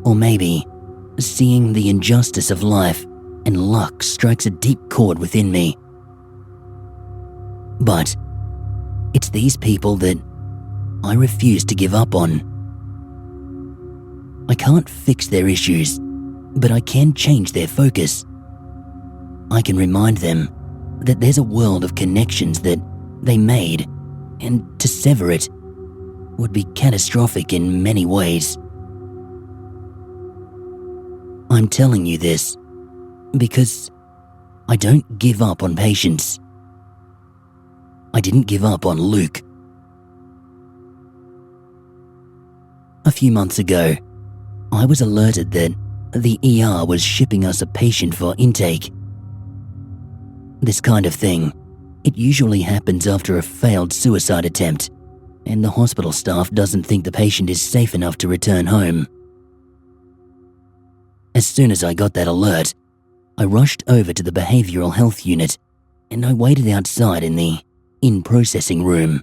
or maybe seeing the injustice of life and luck strikes a deep chord within me. But it's these people that I refuse to give up on. I can't fix their issues, but I can change their focus. I can remind them that there's a world of connections that they made, and to sever it would be catastrophic in many ways. I'm telling you this because I don't give up on patients. I didn't give up on Luke. A few months ago, I was alerted that the ER was shipping us a patient for intake. This kind of thing, it usually happens after a failed suicide attempt, and the hospital staff doesn't think the patient is safe enough to return home. As soon as I got that alert, I rushed over to the behavioral health unit and I waited outside in the in-processing room.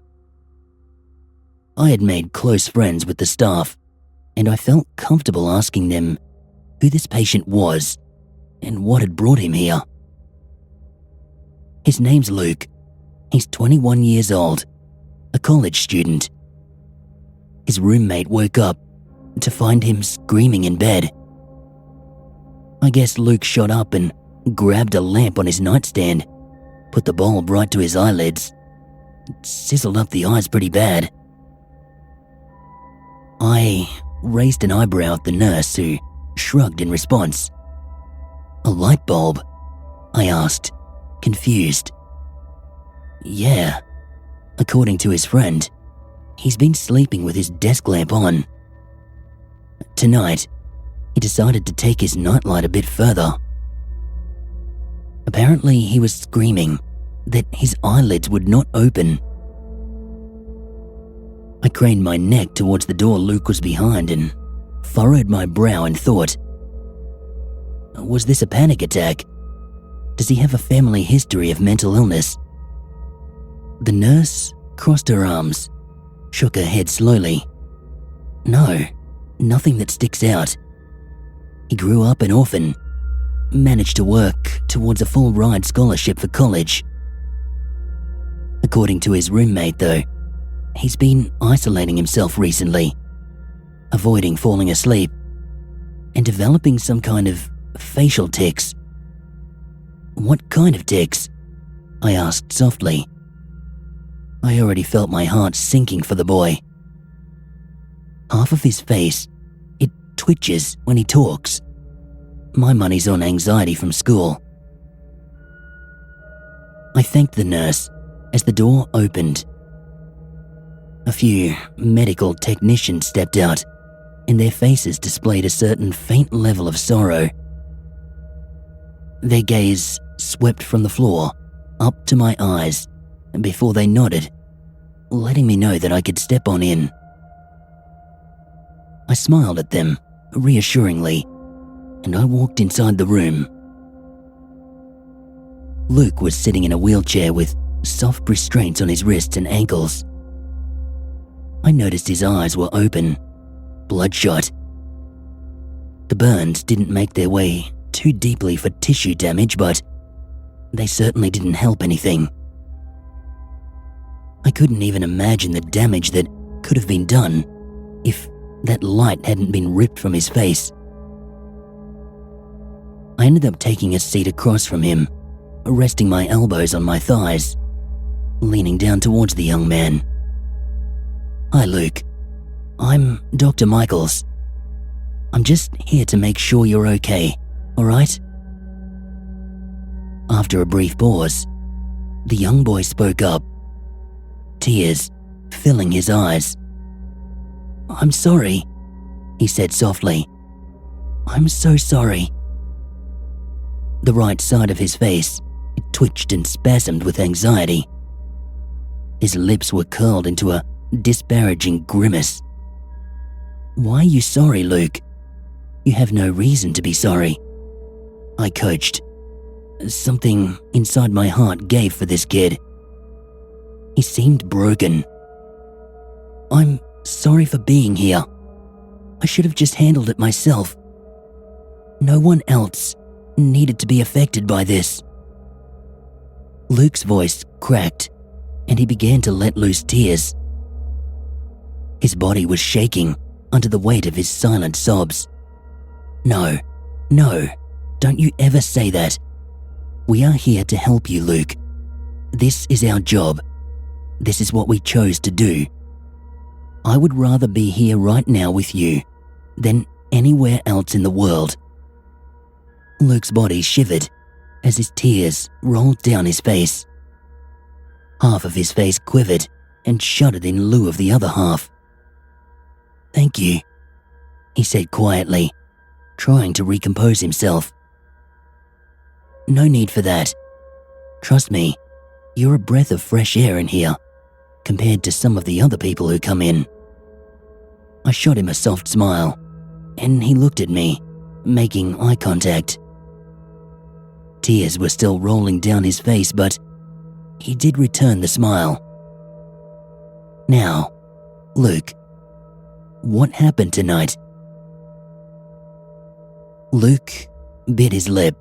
I had made close friends with the staff, and I felt comfortable asking them who this patient was and what had brought him here. His name's Luke. He's 21 years old, a college student. His roommate woke up to find him screaming in bed. I guess Luke shot up and grabbed a lamp on his nightstand, put the bulb right to his eyelids. It sizzled up the eyes pretty bad. I raised an eyebrow at the nurse, who shrugged in response. "A light bulb?" I asked, confused. "Yeah, according to his friend, he's been sleeping with his desk lamp on. Tonight, he decided to take his nightlight a bit further. Apparently, he was screaming that his eyelids would not open." I craned my neck towards the door Luke was behind and furrowed my brow in thought. Was this a panic attack? Does he have a family history of mental illness? The nurse crossed her arms, shook her head slowly. "No, nothing that sticks out. He grew up an orphan, managed to work towards a full-ride scholarship for college. According to his roommate, though, he's been isolating himself recently, avoiding falling asleep, and developing some kind of facial tics." "What kind of tics?" I asked softly. I already felt my heart sinking for the boy. Half of his face, it twitches when he talks. My money's on anxiety from school. I thanked the nurse as the door opened. A few medical technicians stepped out, and their faces displayed a certain faint level of sorrow. Their gaze swept from the floor up to my eyes before they nodded, letting me know that I could step on in. I smiled at them reassuringly, and I walked inside the room. Luke was sitting in a wheelchair with soft restraints on his wrists and ankles. I noticed his eyes were open, bloodshot. The burns didn't make their way too deeply for tissue damage, but they certainly didn't help anything. I couldn't even imagine the damage that could have been done if that light hadn't been ripped from his face. I ended up taking a seat across from him, resting my elbows on my thighs, leaning down towards the young man. "Hi, Luke. I'm Dr. Michaels. I'm just here to make sure you're okay, all right?" After a brief pause, the young boy spoke up, tears filling his eyes. "I'm sorry," he said softly. "I'm so sorry." The right side of his face, it twitched and spasmed with anxiety. His lips were curled into a disparaging grimace. "Why are you sorry, Luke? You have no reason to be sorry," I coached. Something inside my heart gave for this kid. He seemed broken. "I'm sorry for being here. I should have just handled it myself. No one else needed to be affected by this." Luke's voice cracked, and he began to let loose tears. His body was shaking under the weight of his silent sobs. No, don't you ever say that. We are here to help you, Luke. This is our job. This is what we chose to do. I would rather be here right now with you than anywhere else in the world. Luke's body shivered as his tears rolled down his face. Half of his face quivered and shuddered in lieu of the other half. Thank you, he said quietly, trying to recompose himself. No need for that. Trust me, you're a breath of fresh air in here, compared to some of the other people who come in. I shot him a soft smile, and he looked at me, making eye contact. Tears were still rolling down his face, but he did return the smile. Now, Luke, what happened tonight? Luke bit his lip,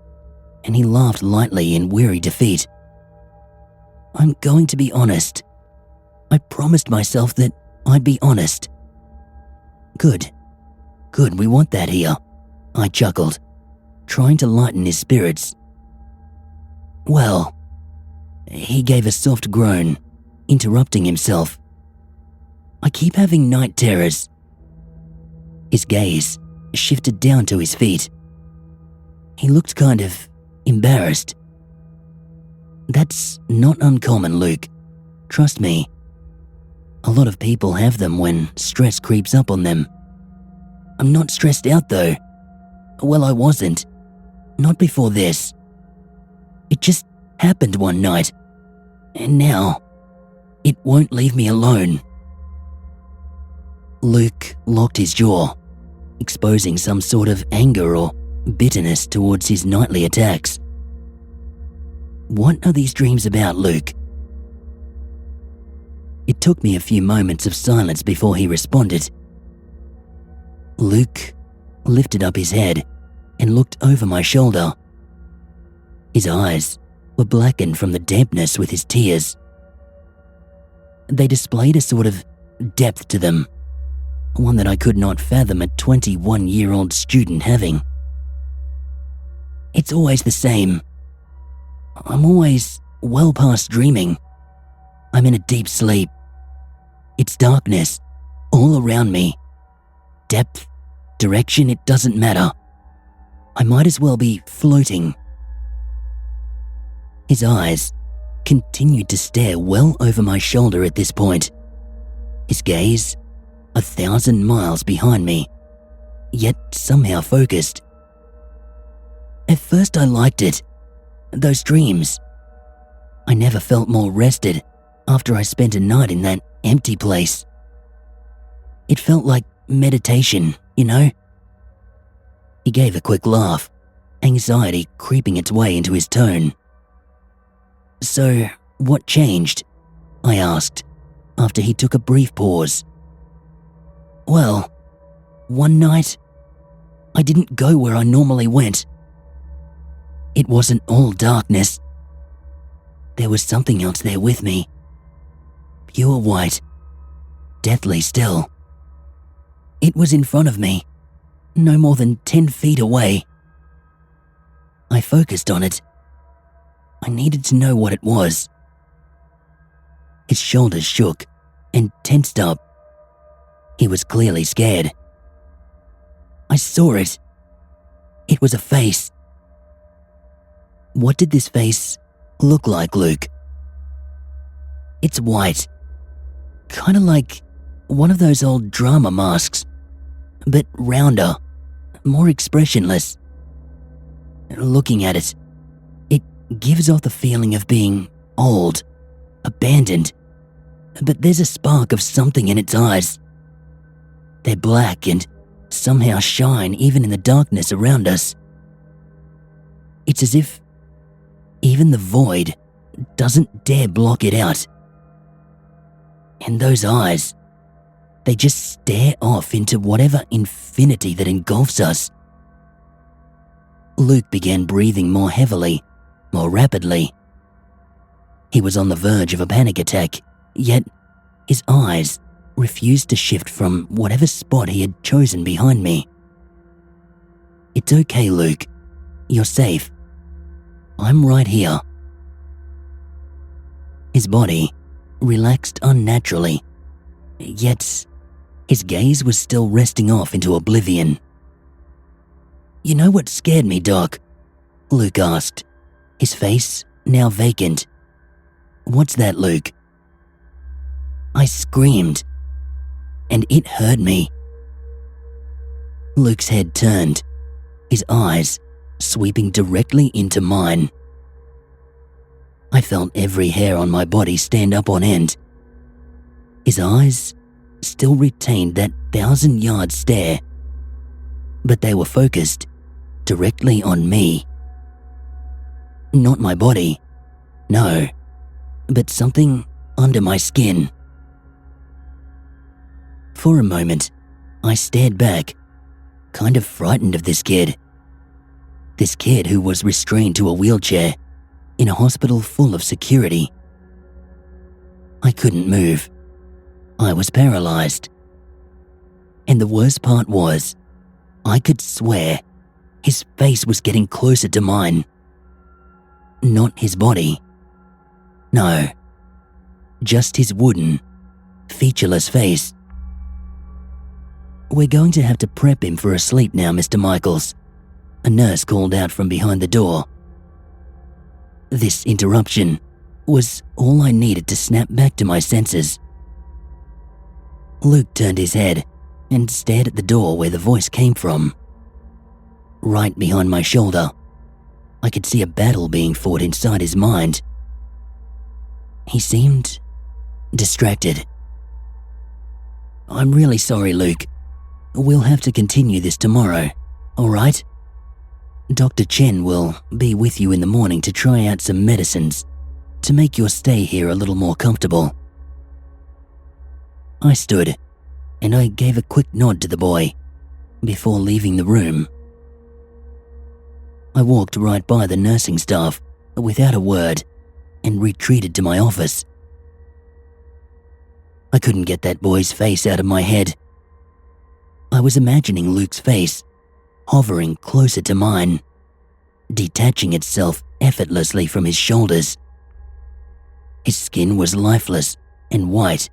and he laughed lightly in weary defeat. I'm going to be honest. I promised myself that I'd be honest. Good, we want that here, I chuckled, trying to lighten his spirits. Well, he gave a soft groan, interrupting himself. I keep having night terrors. His gaze shifted down to his feet. He looked kind of embarrassed. That's not uncommon, Luke. Trust me. A lot of people have them when stress creeps up on them. I'm not stressed out though. Well, I wasn't. Not before this. It just happened one night. And now, it won't leave me alone. Luke locked his jaw, exposing some sort of anger or bitterness towards his nightly attacks. What are these dreams about, Luke? It took me a few moments of silence before he responded. Luke lifted up his head and looked over my shoulder. His eyes were blackened from the dampness with his tears. They displayed a sort of depth to them, one that I could not fathom a 21-year-old student having. It's always the same. I'm always well past dreaming. I'm in a deep sleep. It's darkness all around me. Depth, direction, it doesn't matter. I might as well be floating. His eyes continued to stare well over my shoulder at this point. His gaze 1,000 miles behind me, yet somehow focused. At first I liked it. Those dreams. I never felt more rested after I spent a night in that empty place. It felt like meditation, you know? He gave a quick laugh, anxiety creeping its way into his tone. So, what changed? I asked, after he took a brief pause. Well, one night, I didn't go where I normally went. It wasn't all darkness. There was something else there with me. Pure white, deathly still. It was in front of me, no more than 10 feet away. I focused on it. I needed to know what it was. His shoulders shook and tensed up. He was clearly scared. I saw it. It was a face. What did this face look like, Luke? It's white. Kind of like one of those old drama masks, but rounder, more expressionless. Looking at it, it gives off the feeling of being old, abandoned, but there's a spark of something in its eyes. They're black and somehow shine even in the darkness around us. It's as if even the void doesn't dare block it out. And those eyes, they just stare off into whatever infinity that engulfs us. Luke began breathing more heavily, more rapidly. He was on the verge of a panic attack, yet his eyes refused to shift from whatever spot he had chosen behind me. "It's okay, Luke. You're safe. I'm right here." His body relaxed unnaturally, yet his gaze was still resting off into oblivion. "You know what scared me, Doc?" Luke asked, his face now vacant. "What's that, Luke?" I screamed, and it hurt me. Luke's head turned, his eyes sweeping directly into mine. I felt every hair on my body stand up on end. His eyes still retained that 1,000-yard stare, but they were focused directly on me. Not my body, no, but something under my skin. For a moment, I stared back, kind of frightened of this kid. This kid who was restrained to a wheelchair in a hospital full of security. I couldn't move. I was paralyzed. And the worst part was, I could swear his face was getting closer to mine. Not his body. No. Just his wooden, featureless face. "We're going to have to prep him for a sleep now, Mr. Michaels," a nurse called out from behind the door. This interruption was all I needed to snap back to my senses. Luke turned his head and stared at the door where the voice came from. Right behind my shoulder, I could see a battle being fought inside his mind. He seemed distracted. "I'm really sorry, Luke. We'll have to continue this tomorrow, all right? Dr. Chen will be with you in the morning to try out some medicines to make your stay here a little more comfortable." I stood, and I gave a quick nod to the boy before leaving the room. I walked right by the nursing staff without a word and retreated to my office. I couldn't get that boy's face out of my head. I was imagining Luke's face hovering closer to mine, detaching itself effortlessly from his shoulders. His skin was lifeless and white,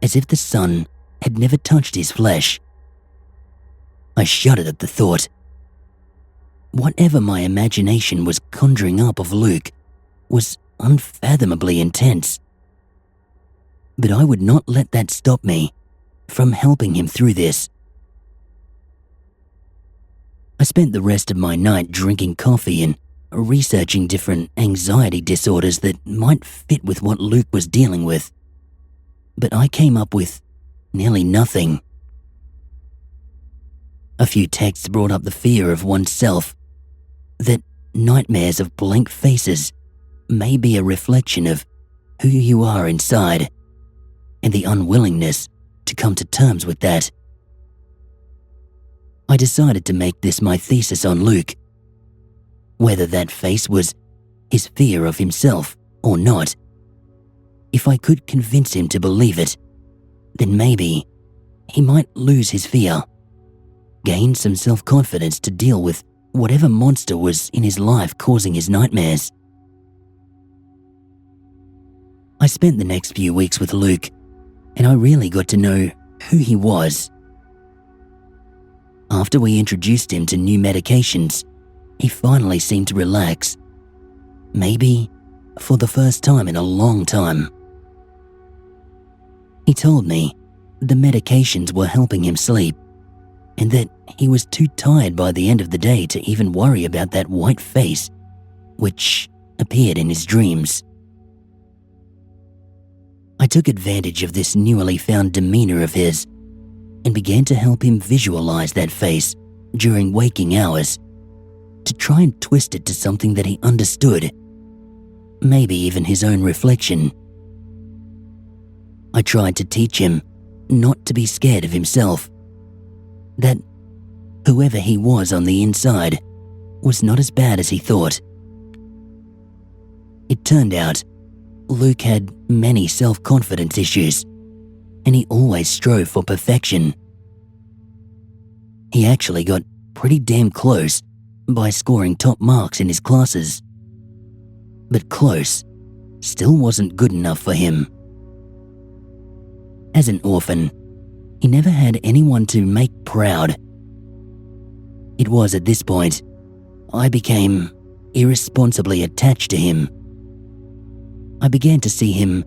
as if the sun had never touched his flesh. I shuddered at the thought. Whatever my imagination was conjuring up of Luke was unfathomably intense. But I would not let that stop me from helping him through this. I spent the rest of my night drinking coffee and researching different anxiety disorders that might fit with what Luke was dealing with. But I came up with nearly nothing. A few texts brought up the fear of oneself, that nightmares of blank faces may be a reflection of who you are inside, and the unwillingness to come to terms with that. I decided to make this my thesis on Luke. Whether that face was his fear of himself or not, if I could convince him to believe it, then maybe he might lose his fear, gain some self-confidence to deal with whatever monster was in his life causing his nightmares. I spent the next few weeks with Luke, and I really got to know who he was. After we introduced him to new medications, he finally seemed to relax. Maybe for the first time in a long time. He told me the medications were helping him sleep, and that he was too tired by the end of the day to even worry about that white face, which appeared in his dreams. I took advantage of this newly found demeanor of his and began to help him visualize that face during waking hours, to try and twist it to something that he understood, maybe even his own reflection. I tried to teach him not to be scared of himself, that whoever he was on the inside was not as bad as he thought. It turned out Luke had many self-confidence issues, and he always strove for perfection. He actually got pretty damn close by scoring top marks in his classes. But close still wasn't good enough for him. As an orphan, he never had anyone to make proud. It was at this point I became irresponsibly attached to him. I began to see him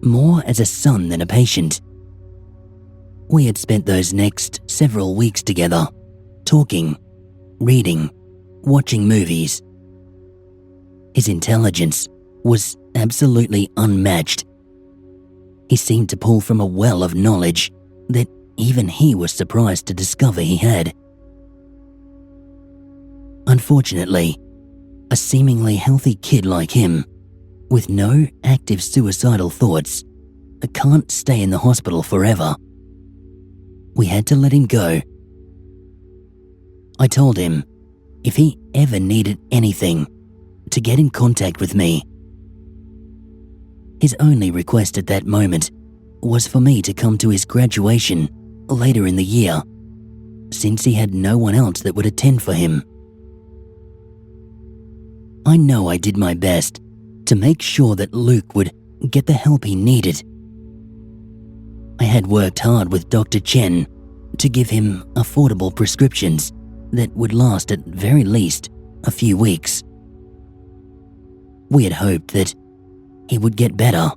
more as a son than a patient. We had spent those next several weeks together, talking, reading, watching movies. His intelligence was absolutely unmatched. He seemed to pull from a well of knowledge that even he was surprised to discover he had. Unfortunately, a seemingly healthy kid like him, with no active suicidal thoughts, can't stay in the hospital forever. We had to let him go. I told him if he ever needed anything, to get in contact with me. His only request at that moment was for me to come to his graduation later in the year, since he had no one else that would attend for him. I know I did my best to make sure that Luke would get the help he needed. I had worked hard with Dr. Chen to give him affordable prescriptions that would last at very least a few weeks. We had hoped that he would get better,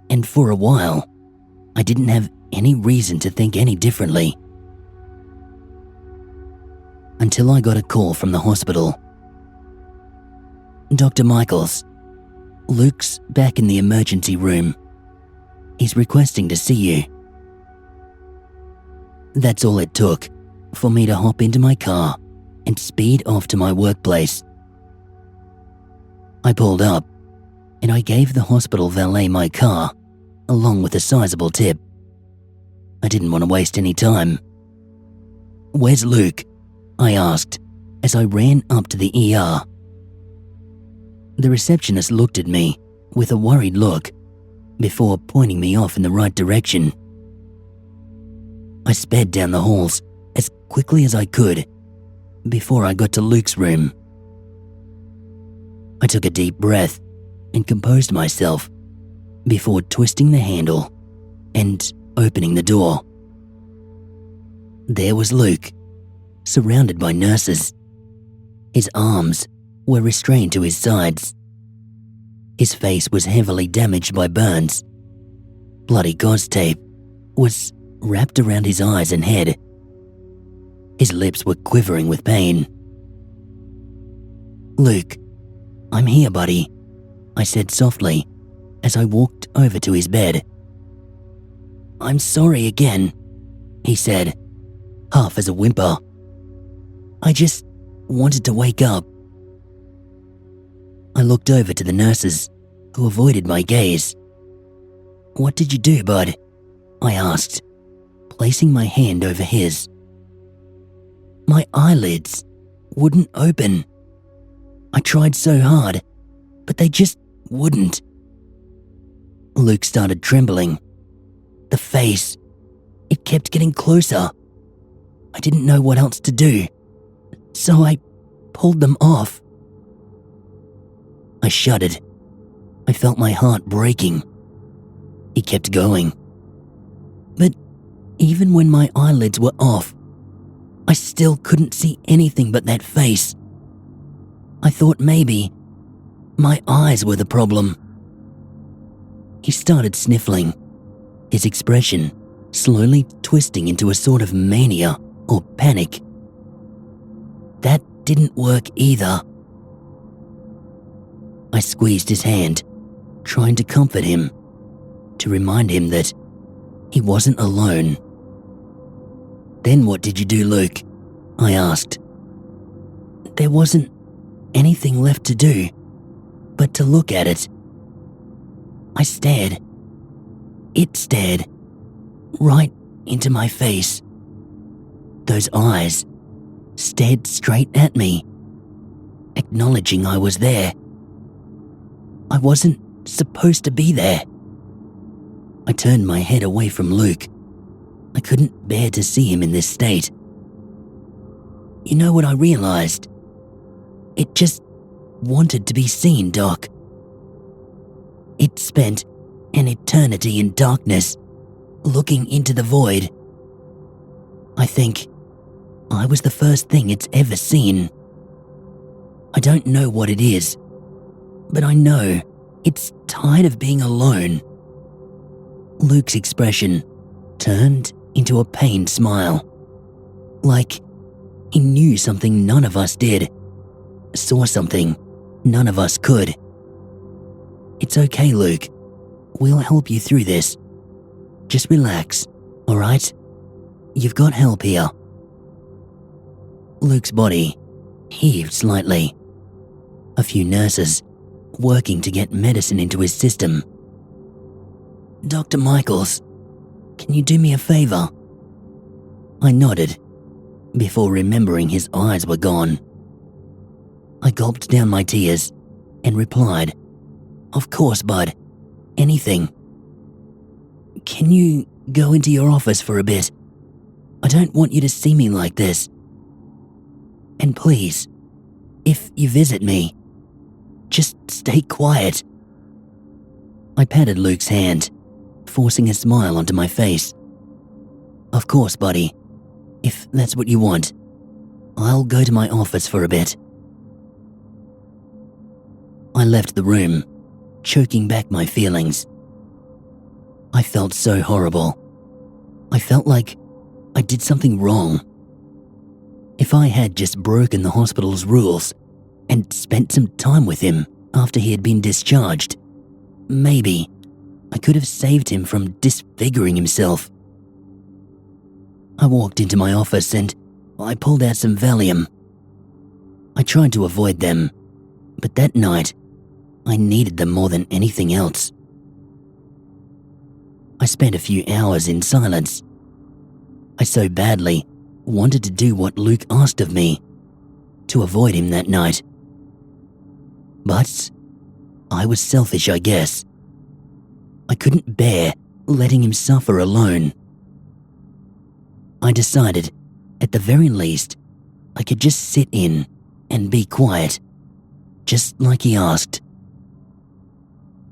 and for a while, I didn't have any reason to think any differently. Until I got a call from the hospital. "Dr. Michaels, Luke's back in the emergency room. He's requesting to see you." That's all it took for me to hop into my car and speed off to my workplace. I pulled up and I gave the hospital valet my car along with a sizable tip. I didn't want to waste any time. "Where's Luke?" I asked as I ran up to the ER. The receptionist looked at me with a worried look before pointing me off in the right direction. I sped down the halls as quickly as I could before I got to Luke's room. I took a deep breath and composed myself before twisting the handle and opening the door. There was Luke, surrounded by nurses. His arms were restrained to his sides. His face was heavily damaged by burns. Bloody gauze tape was wrapped around his eyes and head. His lips were quivering with pain. "Luke, I'm here, buddy," I said softly as I walked over to his bed. "I'm sorry again," he said, half as a whimper. "I just wanted to wake up." I looked over to the nurses, who avoided my gaze. "What did you do, bud?" I asked, placing my hand over his. "My eyelids wouldn't open. I tried so hard, but they just wouldn't." Luke started trembling. The face, it kept getting closer. I didn't know what else to do, so I pulled them off. I shuddered. I felt my heart breaking. He kept going. But even when my eyelids were off, I still couldn't see anything but that face. I thought maybe my eyes were the problem. He started sniffling, his expression slowly twisting into a sort of mania or panic. That didn't work either. I squeezed his hand, trying to comfort him, to remind him that he wasn't alone. "Then what did you do, Luke?" I asked. "There wasn't anything left to do but to look at it. I stared. It stared right into my face. Those eyes stared straight at me, acknowledging I was there. I wasn't supposed to be there. I turned my head away from Luke. I couldn't bear to see him in this state. You know what I realized? It just wanted to be seen, Doc. It spent an eternity in darkness, looking into the void. I think I was the first thing it's ever seen. I don't know what it is, but I know it's tired of being alone. Luke's expression turned into a pained smile, like he knew something none of us did, saw something none of us could. It's okay, Luke. We'll help you through this. Just relax, all right? You've got help here. Luke's body heaved slightly. A few nurses working to get medicine into his system. Dr. Michaels, can you do me a favor? I nodded, before remembering his eyes were gone. I gulped down my tears and replied, Of course, bud. Anything. Can you go into your office for a bit? I don't want you to see me like this. And please, if you visit me, just stay quiet. I patted Luke's hand, forcing a smile onto my face. Of course, buddy. If that's what you want, I'll go to my office for a bit. I left the room, choking back my feelings. I felt so horrible. I felt like I did something wrong. If I had just broken the hospital's rules and spent some time with him after he had been discharged, maybe I could have saved him from disfiguring himself. I walked into my office and I pulled out some Valium. I tried to avoid them, but that night I needed them more than anything else. I spent a few hours in silence. I so badly wanted to do what Luke asked of me, to avoid him that night. But I was selfish, I guess. I couldn't bear letting him suffer alone. I decided, at the very least, I could just sit in and be quiet, just like he asked.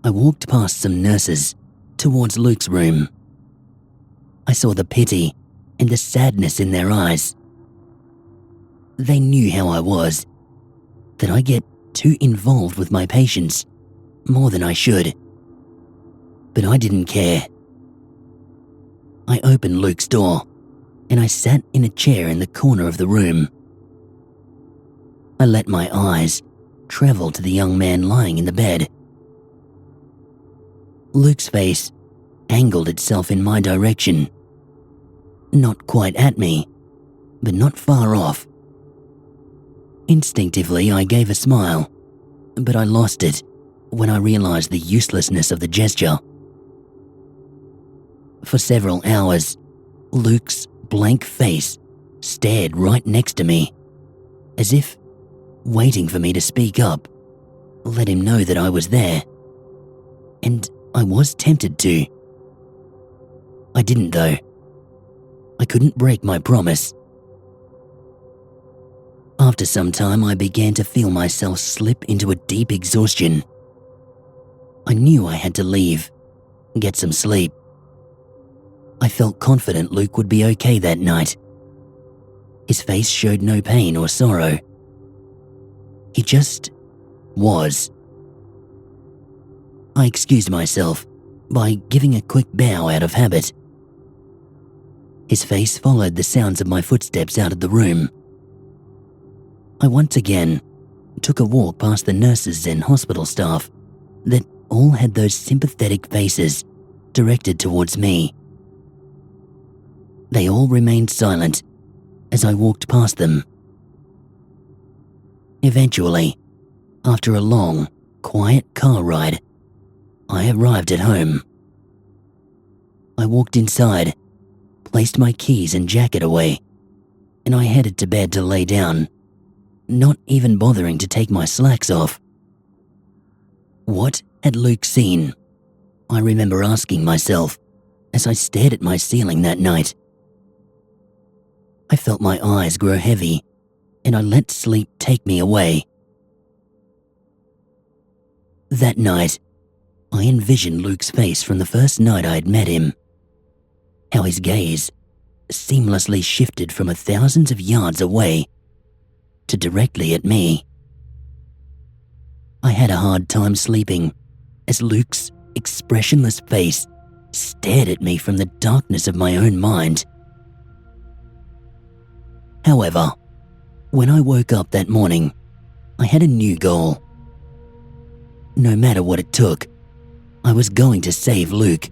I walked past some nurses towards Luke's room. I saw the pity and the sadness in their eyes. They knew how I was, that I get too involved with my patients, more than I should. But I didn't care. I opened Luke's door and I sat in a chair in the corner of the room. I let my eyes travel to the young man lying in the bed. Luke's face angled itself in my direction. Not quite at me, but not far off. Instinctively, I gave a smile, but I lost it when I realized the uselessness of the gesture. For several hours, Luke's blank face stared right next to me, as if waiting for me to speak up, let him know that I was there. And I was tempted to. I didn't, though. I couldn't break my promise. After some time, I began to feel myself slip into a deep exhaustion. I knew I had to leave, get some sleep. I felt confident Luke would be okay that night. His face showed no pain or sorrow. He just was. I excused myself by giving a quick bow out of habit. His face followed the sounds of my footsteps out of the room. I once again took a walk past the nurses and hospital staff that all had those sympathetic faces directed towards me. They all remained silent as I walked past them. Eventually, after a long, quiet car ride, I arrived at home. I walked inside, placed my keys and jacket away, and I headed to bed to lay down, not even bothering to take my slacks off. What had Luke seen? I remember asking myself as I stared at my ceiling that night. I felt my eyes grow heavy, and I let sleep take me away. That night, I envisioned Luke's face from the first night I had met him. How his gaze seamlessly shifted from thousands of yards away to directly at me. I had a hard time sleeping as Luke's expressionless face stared at me from the darkness of my own mind. However, when I woke up that morning, I had a new goal. No matter what it took, I was going to save Luke.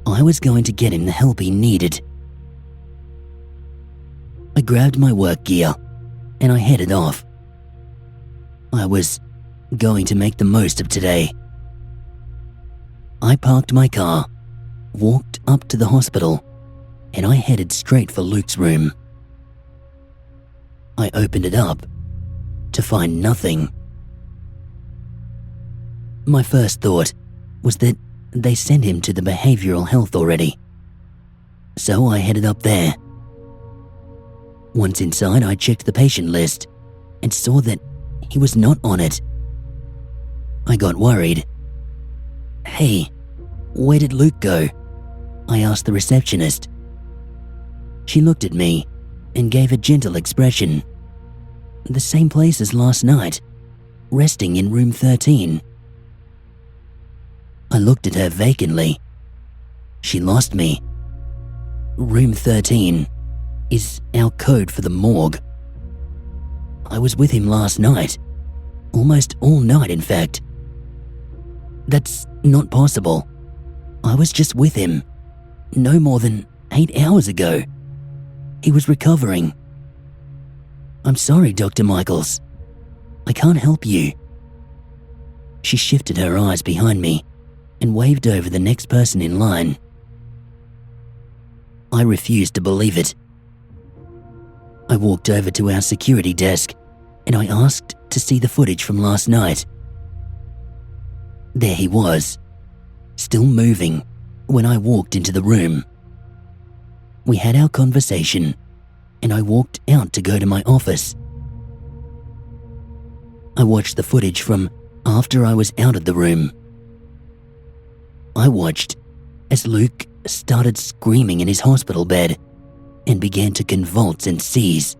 I was going to get him the help he needed. I grabbed my work gear and I headed off. I was going to make the most of today. I parked my car, walked up to the hospital, and I headed straight for Luke's room. I opened it up to find nothing. My first thought was that they sent him to the behavioral health already, so I headed up there. Once inside, I checked the patient list and saw that he was not on it. I got worried. "Hey, where did Luke go?" I asked the receptionist. She looked at me and gave a gentle expression. "The same place as last night, resting in room 13. I looked at her vacantly. She lost me. Room 13 is our code for the morgue. I was with him last night, almost all night in fact. That's not possible. I was just with him, no more than 8 hours ago. He was recovering. I'm sorry, Dr. Michaels. I can't help you." She shifted her eyes behind me and waved over the next person in line. I refused to believe it. I walked over to our security desk and I asked to see the footage from last night. There he was, still moving when I walked into the room. We had our conversation and I walked out to go to my office. I watched the footage from after I was out of the room. I watched as Luke started screaming in his hospital bed and began to convulse and seize.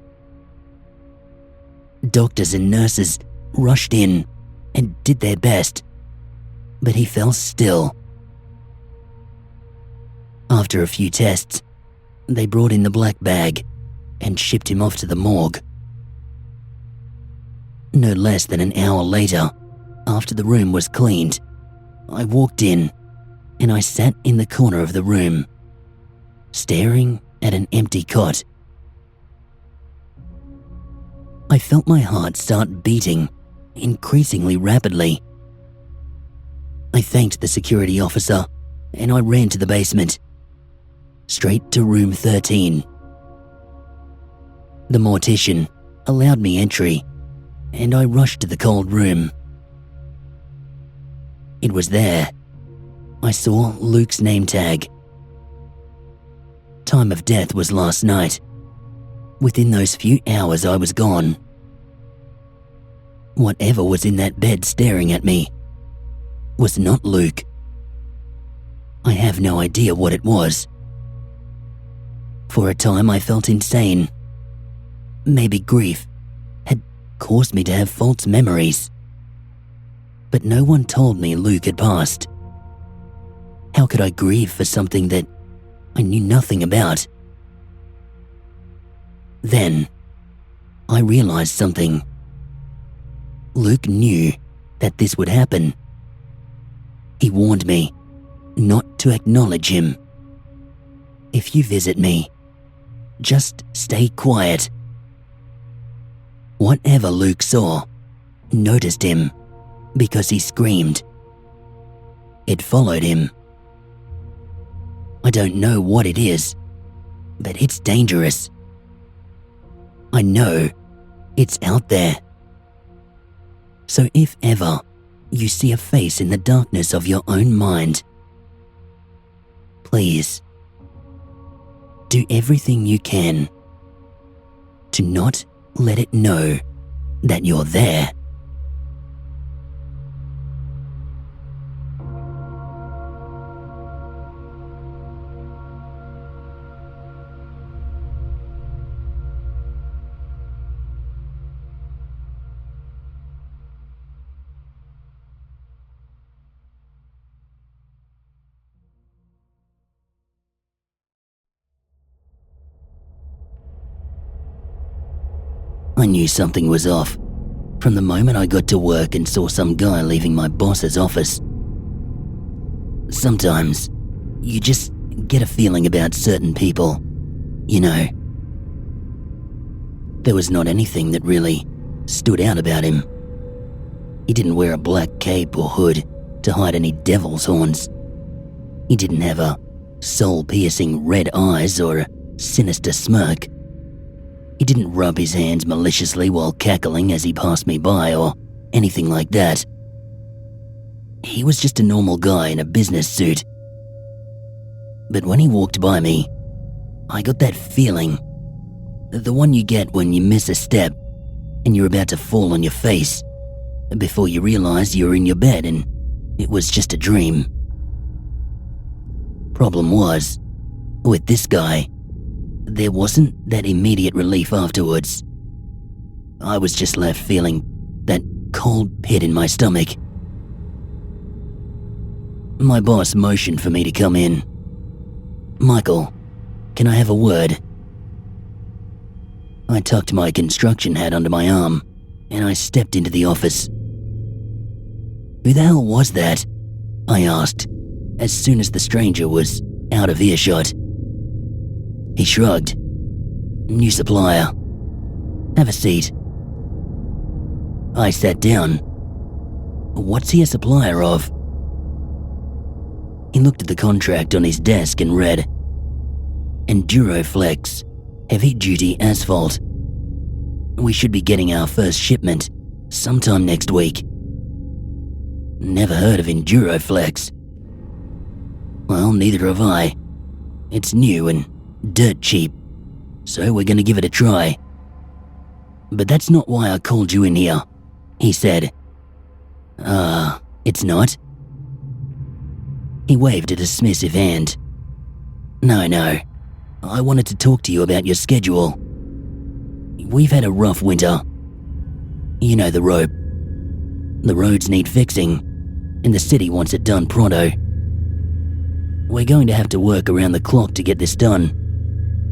Doctors and nurses rushed in and did their best, but he fell still. After a few tests, they brought in the black bag and shipped him off to the morgue. No less than an hour later, after the room was cleaned, I walked in and I sat in the corner of the room, staring at an empty cot. I felt my heart start beating increasingly rapidly. I thanked the security officer and I ran to the basement, straight to room 13. The mortician allowed me entry and I rushed to the cold room. It was there. I saw Luke's name tag. Time of death was last night. Within those few hours I was gone. Whatever was in that bed staring at me was not Luke. I have no idea what it was. For a time I felt insane. Maybe grief had caused me to have false memories. But no one told me Luke had passed. How could I grieve for something that I knew nothing about? Then, I realized something. Luke knew that this would happen. He warned me not to acknowledge him. If you visit me, just stay quiet. Whatever Luke saw noticed him because he screamed. It followed him. I don't know what it is, but it's dangerous. I know it's out there. So if ever you see a face in the darkness of your own mind, please, do everything you can to not let it know that you're there. I knew something was off from the moment I got to work and saw some guy leaving my boss's office. Sometimes you just get a feeling about certain people, you know. There was not anything that really stood out about him. He didn't wear a black cape or hood to hide any devil's horns. He didn't have a soul-piercing red eyes or a sinister smirk. He didn't rub his hands maliciously while cackling as he passed me by or anything like that. He was just a normal guy in a business suit. But when he walked by me, I got that feeling, the one you get when you miss a step and you're about to fall on your face before you realize you're in your bed and it was just a dream. Problem was, with this guy, there wasn't that immediate relief afterwards. I was just left feeling that cold pit in my stomach. My boss motioned for me to come in. "Michael, can I have a word?" I tucked my construction hat under my arm and I stepped into the office. "Who the hell was that?" I asked as soon as the stranger was out of earshot. He shrugged. "New supplier. Have a seat." I sat down. "What's he a supplier of?" He looked at the contract on his desk and read, "Enduroflex, heavy-duty asphalt. We should be getting our first shipment sometime next week." Never heard of Enduroflex. Well, neither have I. It's new and dirt cheap, so we're gonna give it a try. "But that's not why I called you in here," he said. It's not?" He waved a dismissive hand. No, I wanted to talk to you about your schedule. We've had a rough winter. You know the rope. The roads need fixing, and the city wants it done pronto. We're going to have to work around the clock to get this done,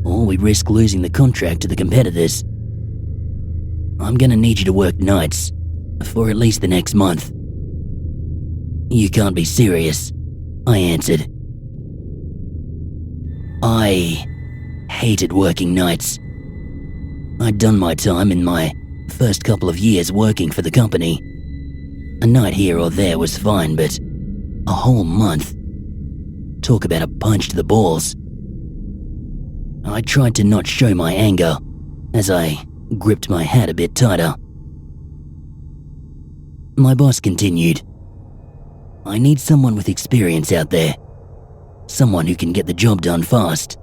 or we risk losing the contract to the competitors. I'm gonna need you to work nights for at least the next month." "You can't be serious," I answered. I hated working nights. I'd done my time in my first couple of years working for the company. A night here or there was fine, but a whole month? Talk about a punch to the balls. I tried to not show my anger as I gripped my hat a bit tighter. My boss continued, "I need someone with experience out there. Someone who can get the job done fast.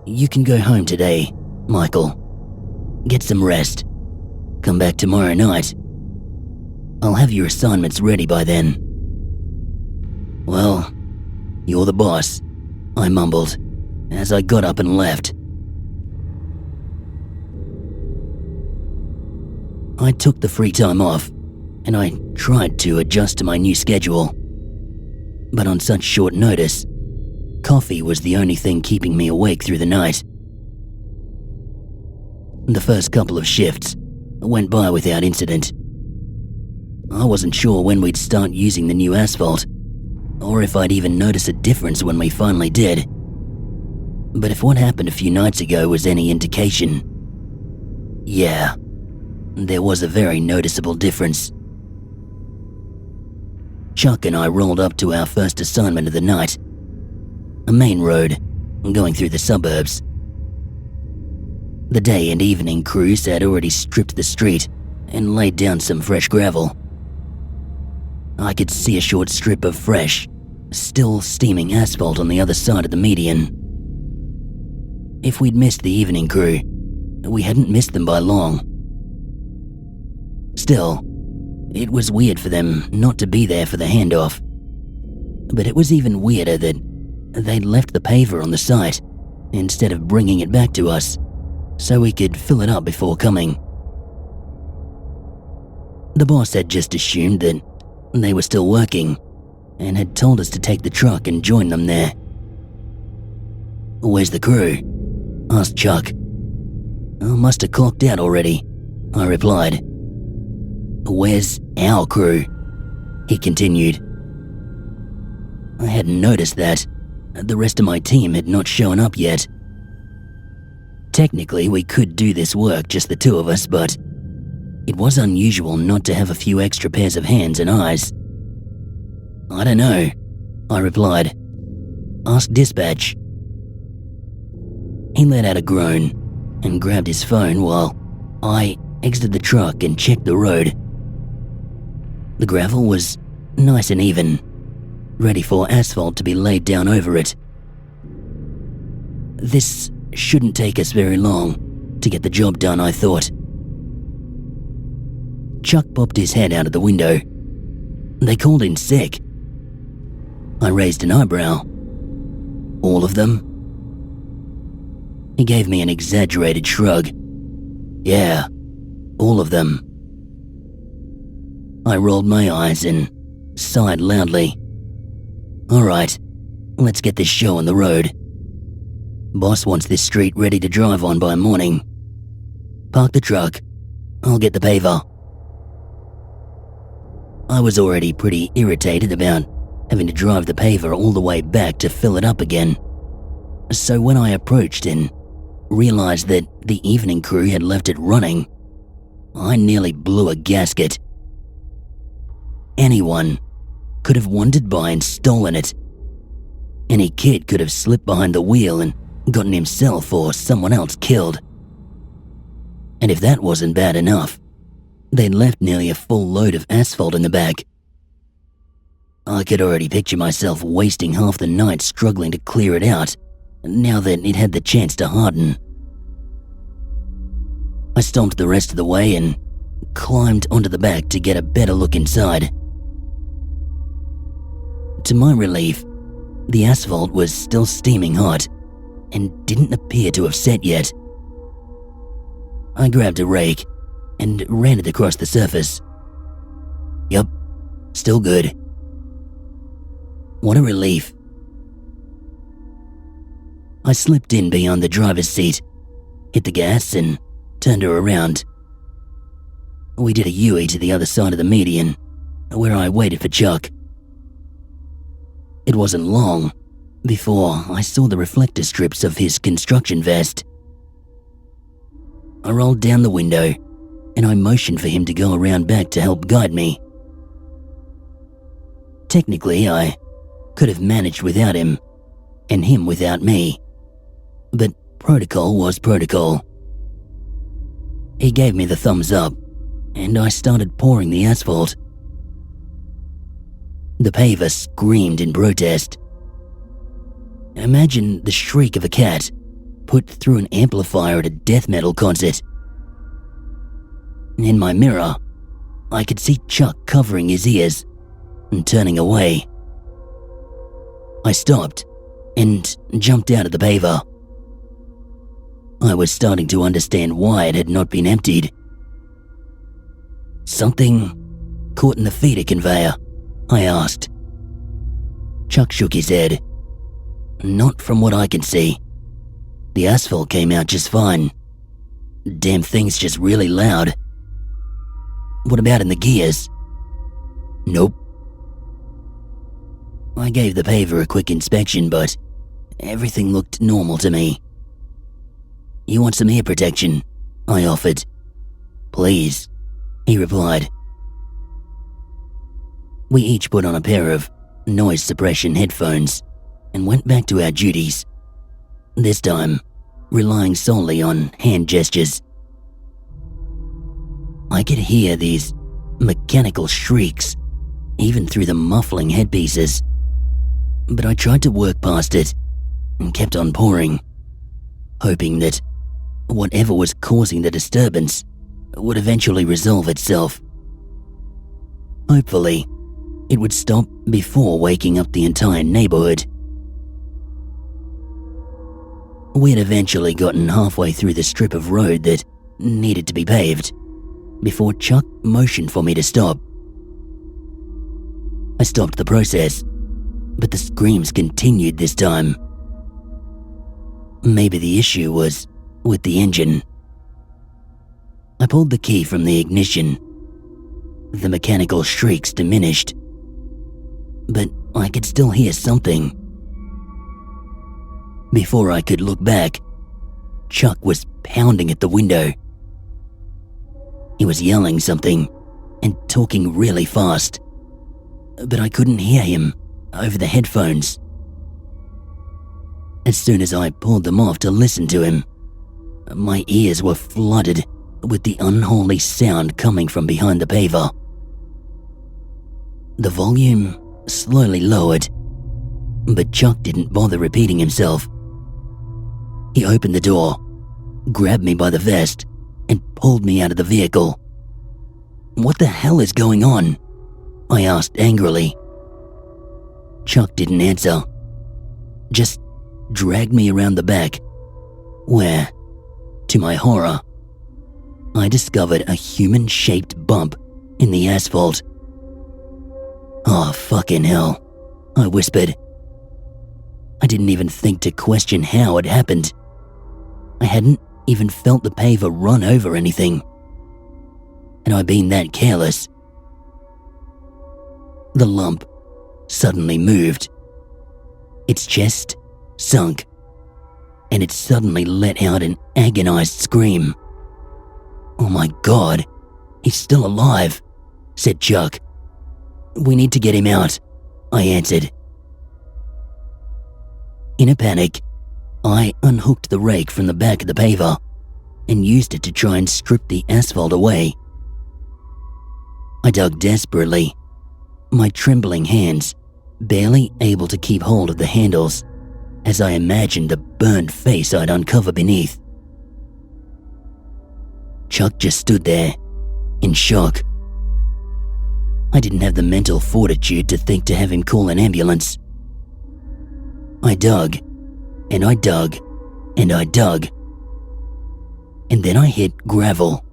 You can go home today, Michael. Get some rest. Come back tomorrow night. I'll have your assignments ready by then." "Well, you're the boss," I mumbled as I got up and left. I took the free time off and I tried to adjust to my new schedule. But on such short notice, coffee was the only thing keeping me awake through the night. The first couple of shifts went by without incident. I wasn't sure when we'd start using the new asphalt, or if I'd even notice a difference when we finally did. But if what happened a few nights ago was any indication, yeah, there was a very noticeable difference. Chuck and I rolled up to our first assignment of the night, a main road going through the suburbs. The day and evening crews had already stripped the street and laid down some fresh gravel. I could see a short strip of fresh, still steaming asphalt on the other side of the median. If we'd missed the evening crew, we hadn't missed them by long. Still, it was weird for them not to be there for the handoff. But it was even weirder that they'd left the paver on the site instead of bringing it back to us so we could fill it up before coming. The boss had just assumed that they were still working and had told us to take the truck and join them there. "Where's the crew?" asked Chuck. "I must have clocked out already," I replied. "Where's our crew?" he continued. I hadn't noticed that. The rest of my team had not shown up yet. Technically, we could do this work, just the two of us, but it was unusual not to have a few extra pairs of hands and eyes. "I don't know," I replied. "Ask dispatch." He let out a groan and grabbed his phone while I exited the truck and checked the road. The gravel was nice and even, ready for asphalt to be laid down over it. This shouldn't take us very long to get the job done, I thought. Chuck popped his head out of the window. "They called in sick." I raised an eyebrow. "All of them?" He gave me an exaggerated shrug. "Yeah, all of them." I rolled my eyes and sighed loudly. "All right, let's get this show on the road. Boss wants this street ready to drive on by morning. Park the truck. I'll get the paver." I was already pretty irritated about having to drive the paver all the way back to fill it up again. So when I approached and realized that the evening crew had left it running, I nearly blew a gasket. Anyone could have wandered by and stolen it. Any kid could have slipped behind the wheel and gotten himself or someone else killed. And if that wasn't bad enough, they'd left nearly a full load of asphalt in the back. I could already picture myself wasting half the night struggling to clear it out, now that it had the chance to harden. I stomped the rest of the way and climbed onto the back to get a better look inside. To my relief, the asphalt was still steaming hot and didn't appear to have set yet. I grabbed a rake and ran it across the surface. Yup, still good. What a relief. I slipped in beyond the driver's seat, hit the gas and turned her around. We did a U-turn to the other side of the median, where I waited for Chuck. It wasn't long before I saw the reflector strips of his construction vest. I rolled down the window and I motioned for him to go around back to help guide me. Technically, I could have managed without him, and him without me, but protocol was protocol. He gave me the thumbs up, and I started pouring the asphalt. The paver screamed in protest. Imagine the shriek of a cat put through an amplifier at a death metal concert. In my mirror, I could see Chuck covering his ears and turning away. I stopped and jumped out of the paver. I was starting to understand why it had not been emptied. "Something caught in the feeder conveyor?" I asked. Chuck shook his head. "Not from what I can see. The asphalt came out just fine. Damn thing's just really loud." "What about in the gears?" "Nope." I gave the paver a quick inspection, but everything looked normal to me. "You want some ear protection?" I offered. "Please," he replied. We each put on a pair of noise suppression headphones and went back to our duties, this time relying solely on hand gestures. I could hear these mechanical shrieks even through the muffling headpieces. but I tried to work past it and kept on pouring, hoping that whatever was causing the disturbance would eventually resolve itself. Hopefully, it would stop before waking up the entire neighborhood. We had eventually gotten halfway through the strip of road that needed to be paved before Chuck motioned for me to stop. I stopped the process, but the screams continued this time. Maybe the issue was with the engine. I pulled the key from the ignition. The mechanical shrieks diminished, but I could still hear something. Before I could look back, Chuck was pounding at the window. He was yelling something and talking really fast, but I couldn't hear him over the headphones. As soon as I pulled them off to listen to him, my ears were flooded with the unholy sound coming from behind the paver. The volume slowly lowered, but Chuck didn't bother repeating himself. He opened the door, grabbed me by the vest, and pulled me out of the vehicle. "What the hell is going on?" I asked angrily. Chuck didn't answer, just dragged me around the back, where, to my horror, I discovered a human-shaped bump in the asphalt. "Oh, fucking hell," I whispered. I didn't even think to question how it happened. I hadn't even felt the paver run over anything. Had I been that careless? The lump suddenly moved. Its chest sunk, and it suddenly let out an agonized scream. "Oh my God, he's still alive," said Chuck. "We need to get him out," I answered. In a panic, I unhooked the rake from the back of the paver and used it to try and strip the asphalt away. I dug desperately, my trembling hands barely able to keep hold of the handles as I imagined the burned face I'd uncover beneath. Chuck just stood there, in shock. I didn't have the mental fortitude to think to have him call an ambulance. I dug, and I dug, and I dug, and then I hit gravel.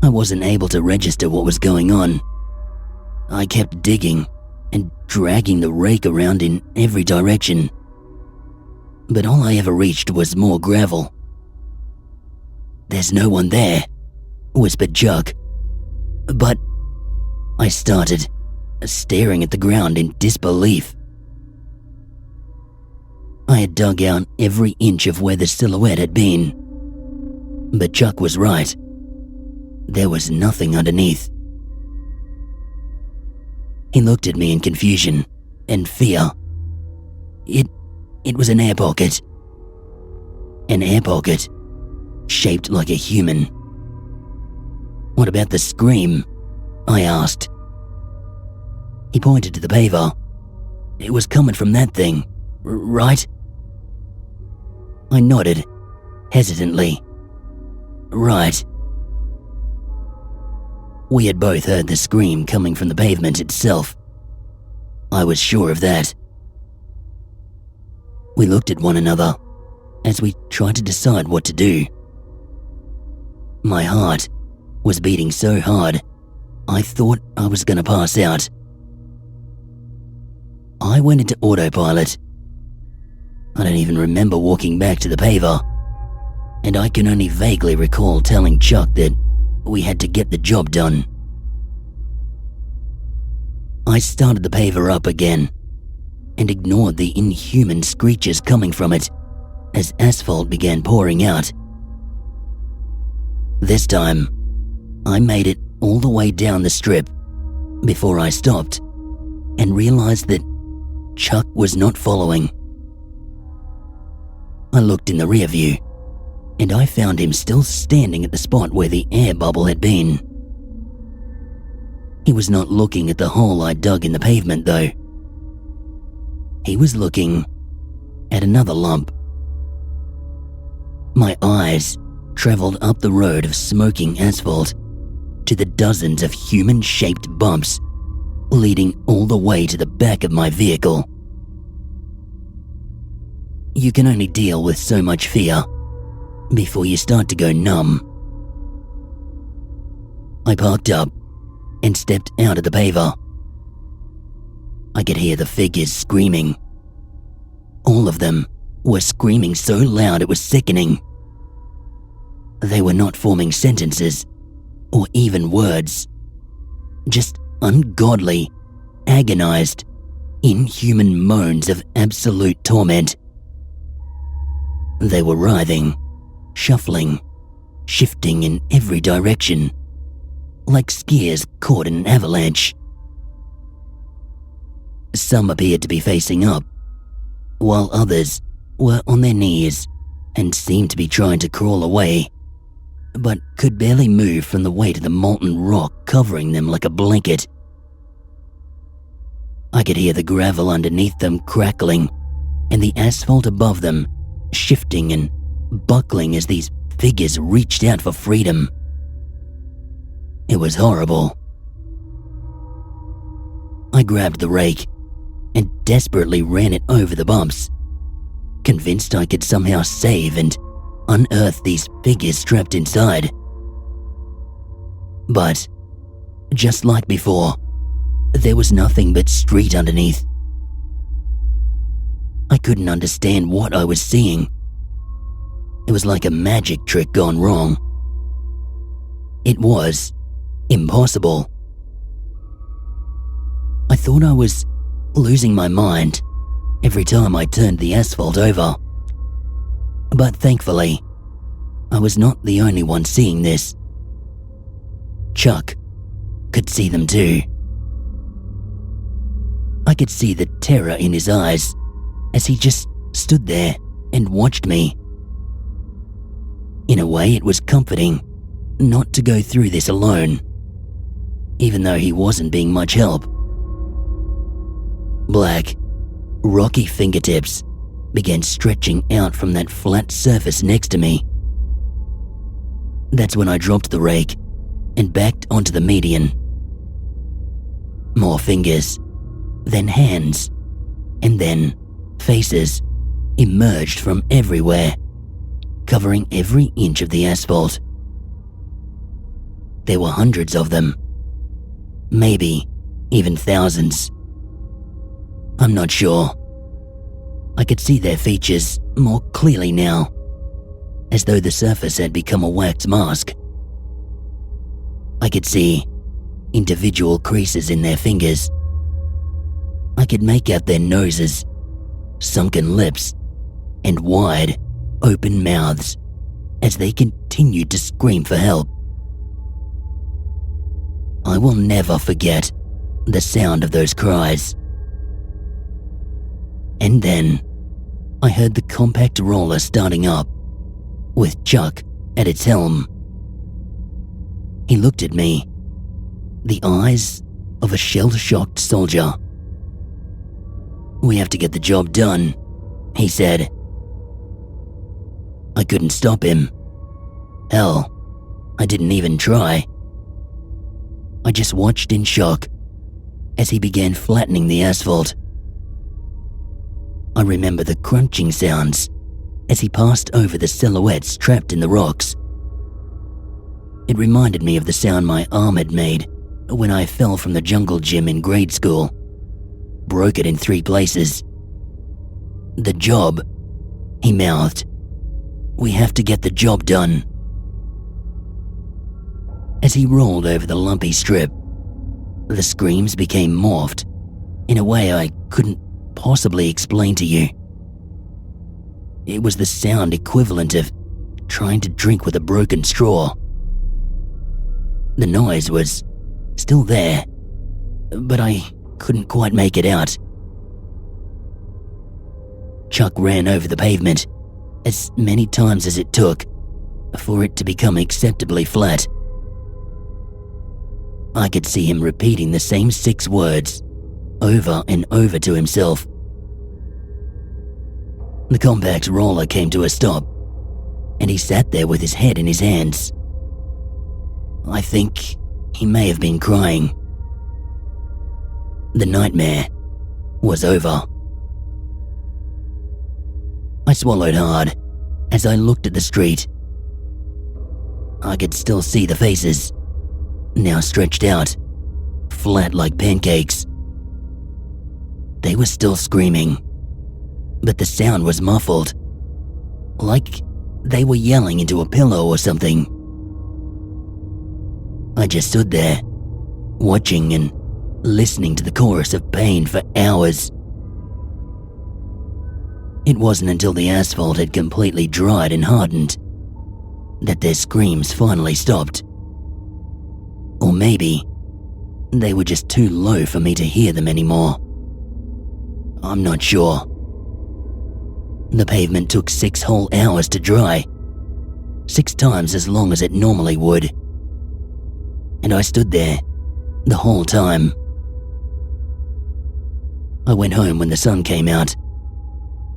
I wasn't able to register what was going on. I kept digging and dragging the rake around in every direction, but all I ever reached was more gravel. "There's no one there," whispered Chuck. "But," I started, staring at the ground in disbelief. I had dug out every inch of where the silhouette had been, but Chuck was right. There was nothing underneath. He looked at me in confusion and fear. It was an air pocket. An air pocket, shaped like a human. "What about the scream?" I asked. He pointed to the paver. "It was coming from that thing, right?" I nodded, hesitantly. "Right." We had both heard the scream coming from the pavement itself. I was sure of that. We looked at one another as we tried to decide what to do. My heart was beating so hard, I thought I was going to pass out. I went into autopilot. I don't even remember walking back to the paver, and I can only vaguely recall telling Chuck that we had to get the job done. I started the paver up again and ignored the inhuman screeches coming from it as asphalt began pouring out. This time, I made it all the way down the strip before I stopped and realized that Chuck was not following. I looked in the rear view, and I found him still standing at the spot where the air bubble had been. He was not looking at the hole I dug in the pavement, though. He was looking at another lump. My eyes traveled up the road of smoking asphalt to the dozens of human-shaped bumps leading all the way to the back of my vehicle. You can only deal with so much fear before you start to go numb. I parked up and stepped out of the paver. I could hear the figures screaming. All of them were screaming so loud it was sickening. They were not forming sentences or even words, just ungodly, agonized, inhuman moans of absolute torment. They were writhing, shuffling, shifting in every direction, like skiers caught in an avalanche. Some appeared to be facing up, while others were on their knees and seemed to be trying to crawl away, but could barely move from the weight of the molten rock covering them like a blanket. I could hear the gravel underneath them crackling and the asphalt above them shifting and buckling as these figures reached out for freedom. It was horrible. I grabbed the rake and desperately ran it over the bumps, convinced I could somehow save and unearth these figures trapped inside. But, just like before, there was nothing but street underneath. I couldn't understand what I was seeing. It was like a magic trick gone wrong. It was impossible. I thought I was losing my mind every time I turned the asphalt over. But thankfully, I was not the only one seeing this. Chuck could see them too. I could see the terror in his eyes as he just stood there and watched me. In a way, it was comforting not to go through this alone, even though he wasn't being much help. Black, rocky fingertips began stretching out from that flat surface next to me. That's when I dropped the rake and backed onto the median. More fingers, then hands, and then faces emerged from everywhere, covering every inch of the asphalt. There were hundreds of them, maybe even thousands. I'm not sure. I could see their features more clearly now, as though the surface had become a wax mask. I could see individual creases in their fingers. I could make out their noses, sunken lips, and wide, open mouths as they continued to scream for help. I will never forget the sound of those cries. And then, I heard the compact roller starting up, with Chuck at its helm. He looked at me, the eyes of a shell-shocked soldier. "We have to get the job done," he said. I couldn't stop him. Hell, I didn't even try. I just watched in shock as he began flattening the asphalt. I remember the crunching sounds as he passed over the silhouettes trapped in the rocks. It reminded me of the sound my arm had made when I fell from the jungle gym in grade school. Broke it in 3 places. "The job," he mouthed. "We have to get the job done." As he rolled over the lumpy strip, the screams became morphed in a way I couldn't possibly explain to you. It was the sound equivalent of trying to drink with a broken straw. The noise was still there, but I couldn't quite make it out. Chuck ran over the pavement as many times as it took for it to become acceptably flat. I could see him repeating the same 6 words over and over to himself. The compact roller came to a stop, and he sat there with his head in his hands. I think he may have been crying. The nightmare was over. I swallowed hard as I looked at the street. I could still see the faces, now stretched out, flat like pancakes. They were still screaming, but the sound was muffled, like they were yelling into a pillow or something. I just stood there, watching and listening to the chorus of pain for hours. It wasn't until the asphalt had completely dried and hardened that their screams finally stopped. Or maybe they were just too low for me to hear them anymore. I'm not sure. The pavement took 6 whole hours to dry, 6 times as long as it normally would. And I stood there the whole time. I went home when the sun came out,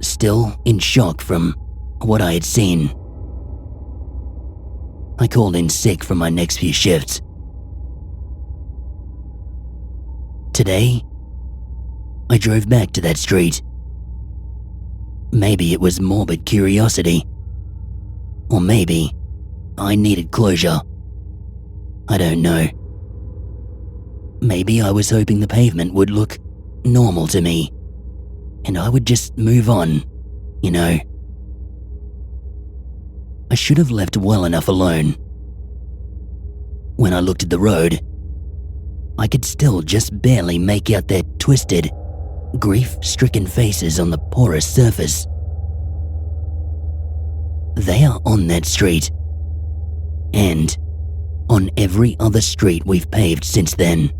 still in shock from what I had seen. I called in sick for my next few shifts. Today, I drove back to that street. Maybe it was morbid curiosity, or maybe I needed closure. I don't know. Maybe I was hoping the pavement would look normal to me, and I would just move on, you know. I should have left well enough alone. When I looked at the road, I could still just barely make out their twisted, grief-stricken faces on the porous surface. They are on that street, and on every other street we've paved since then.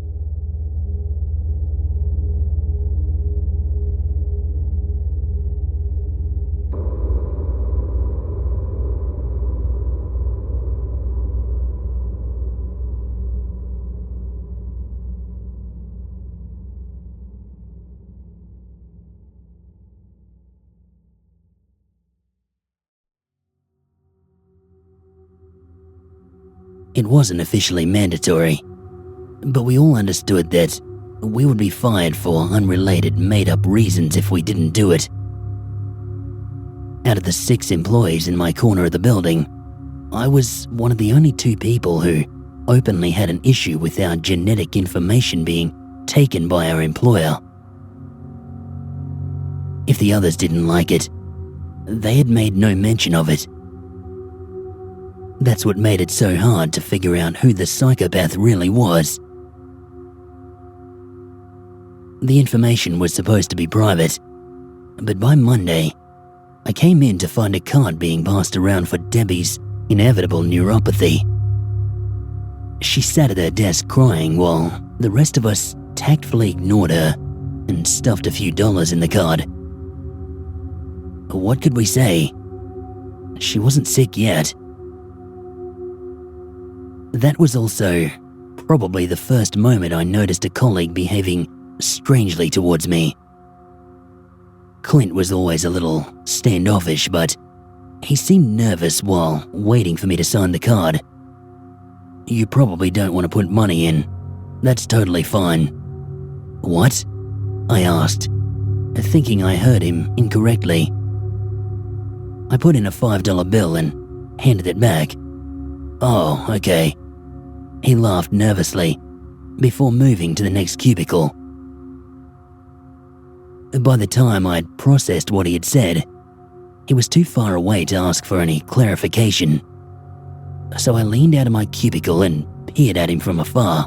It wasn't officially mandatory, but we all understood that we would be fired for unrelated, made-up reasons if we didn't do it. Out of the 6 employees in my corner of the building, I was one of the only 2 people who openly had an issue with our genetic information being taken by our employer. If the others didn't like it, they had made no mention of it. That's what made it so hard to figure out who the psychopath really was. The information was supposed to be private, but by Monday, I came in to find a card being passed around for Debbie's inevitable neuropathy. She sat at her desk crying while the rest of us tactfully ignored her and stuffed a few dollars in the card. What could we say? She wasn't sick yet. That was also probably the first moment I noticed a colleague behaving strangely towards me. Clint was always a little standoffish, but he seemed nervous while waiting for me to sign the card. You probably don't want to put money in. That's totally fine. What? I asked, thinking I heard him incorrectly. I put in a $5 bill and handed it back. Oh, okay. He laughed nervously before moving to the next cubicle. By the time I'd processed what he had said, he was too far away to ask for any clarification. So I leaned out of my cubicle and peered at him from afar.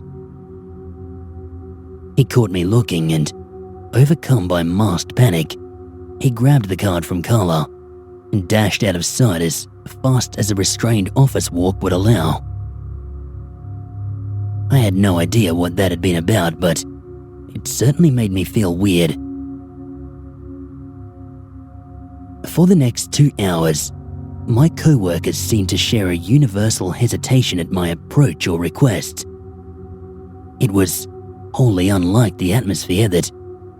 He caught me looking and, overcome by masked panic, he grabbed the card from Carla and dashed out of sight as fast as a restrained office walk would allow. I had no idea what that had been about, but it certainly made me feel weird. For the next 2 hours, my co-workers seemed to share a universal hesitation at my approach or request. It was wholly unlike the atmosphere that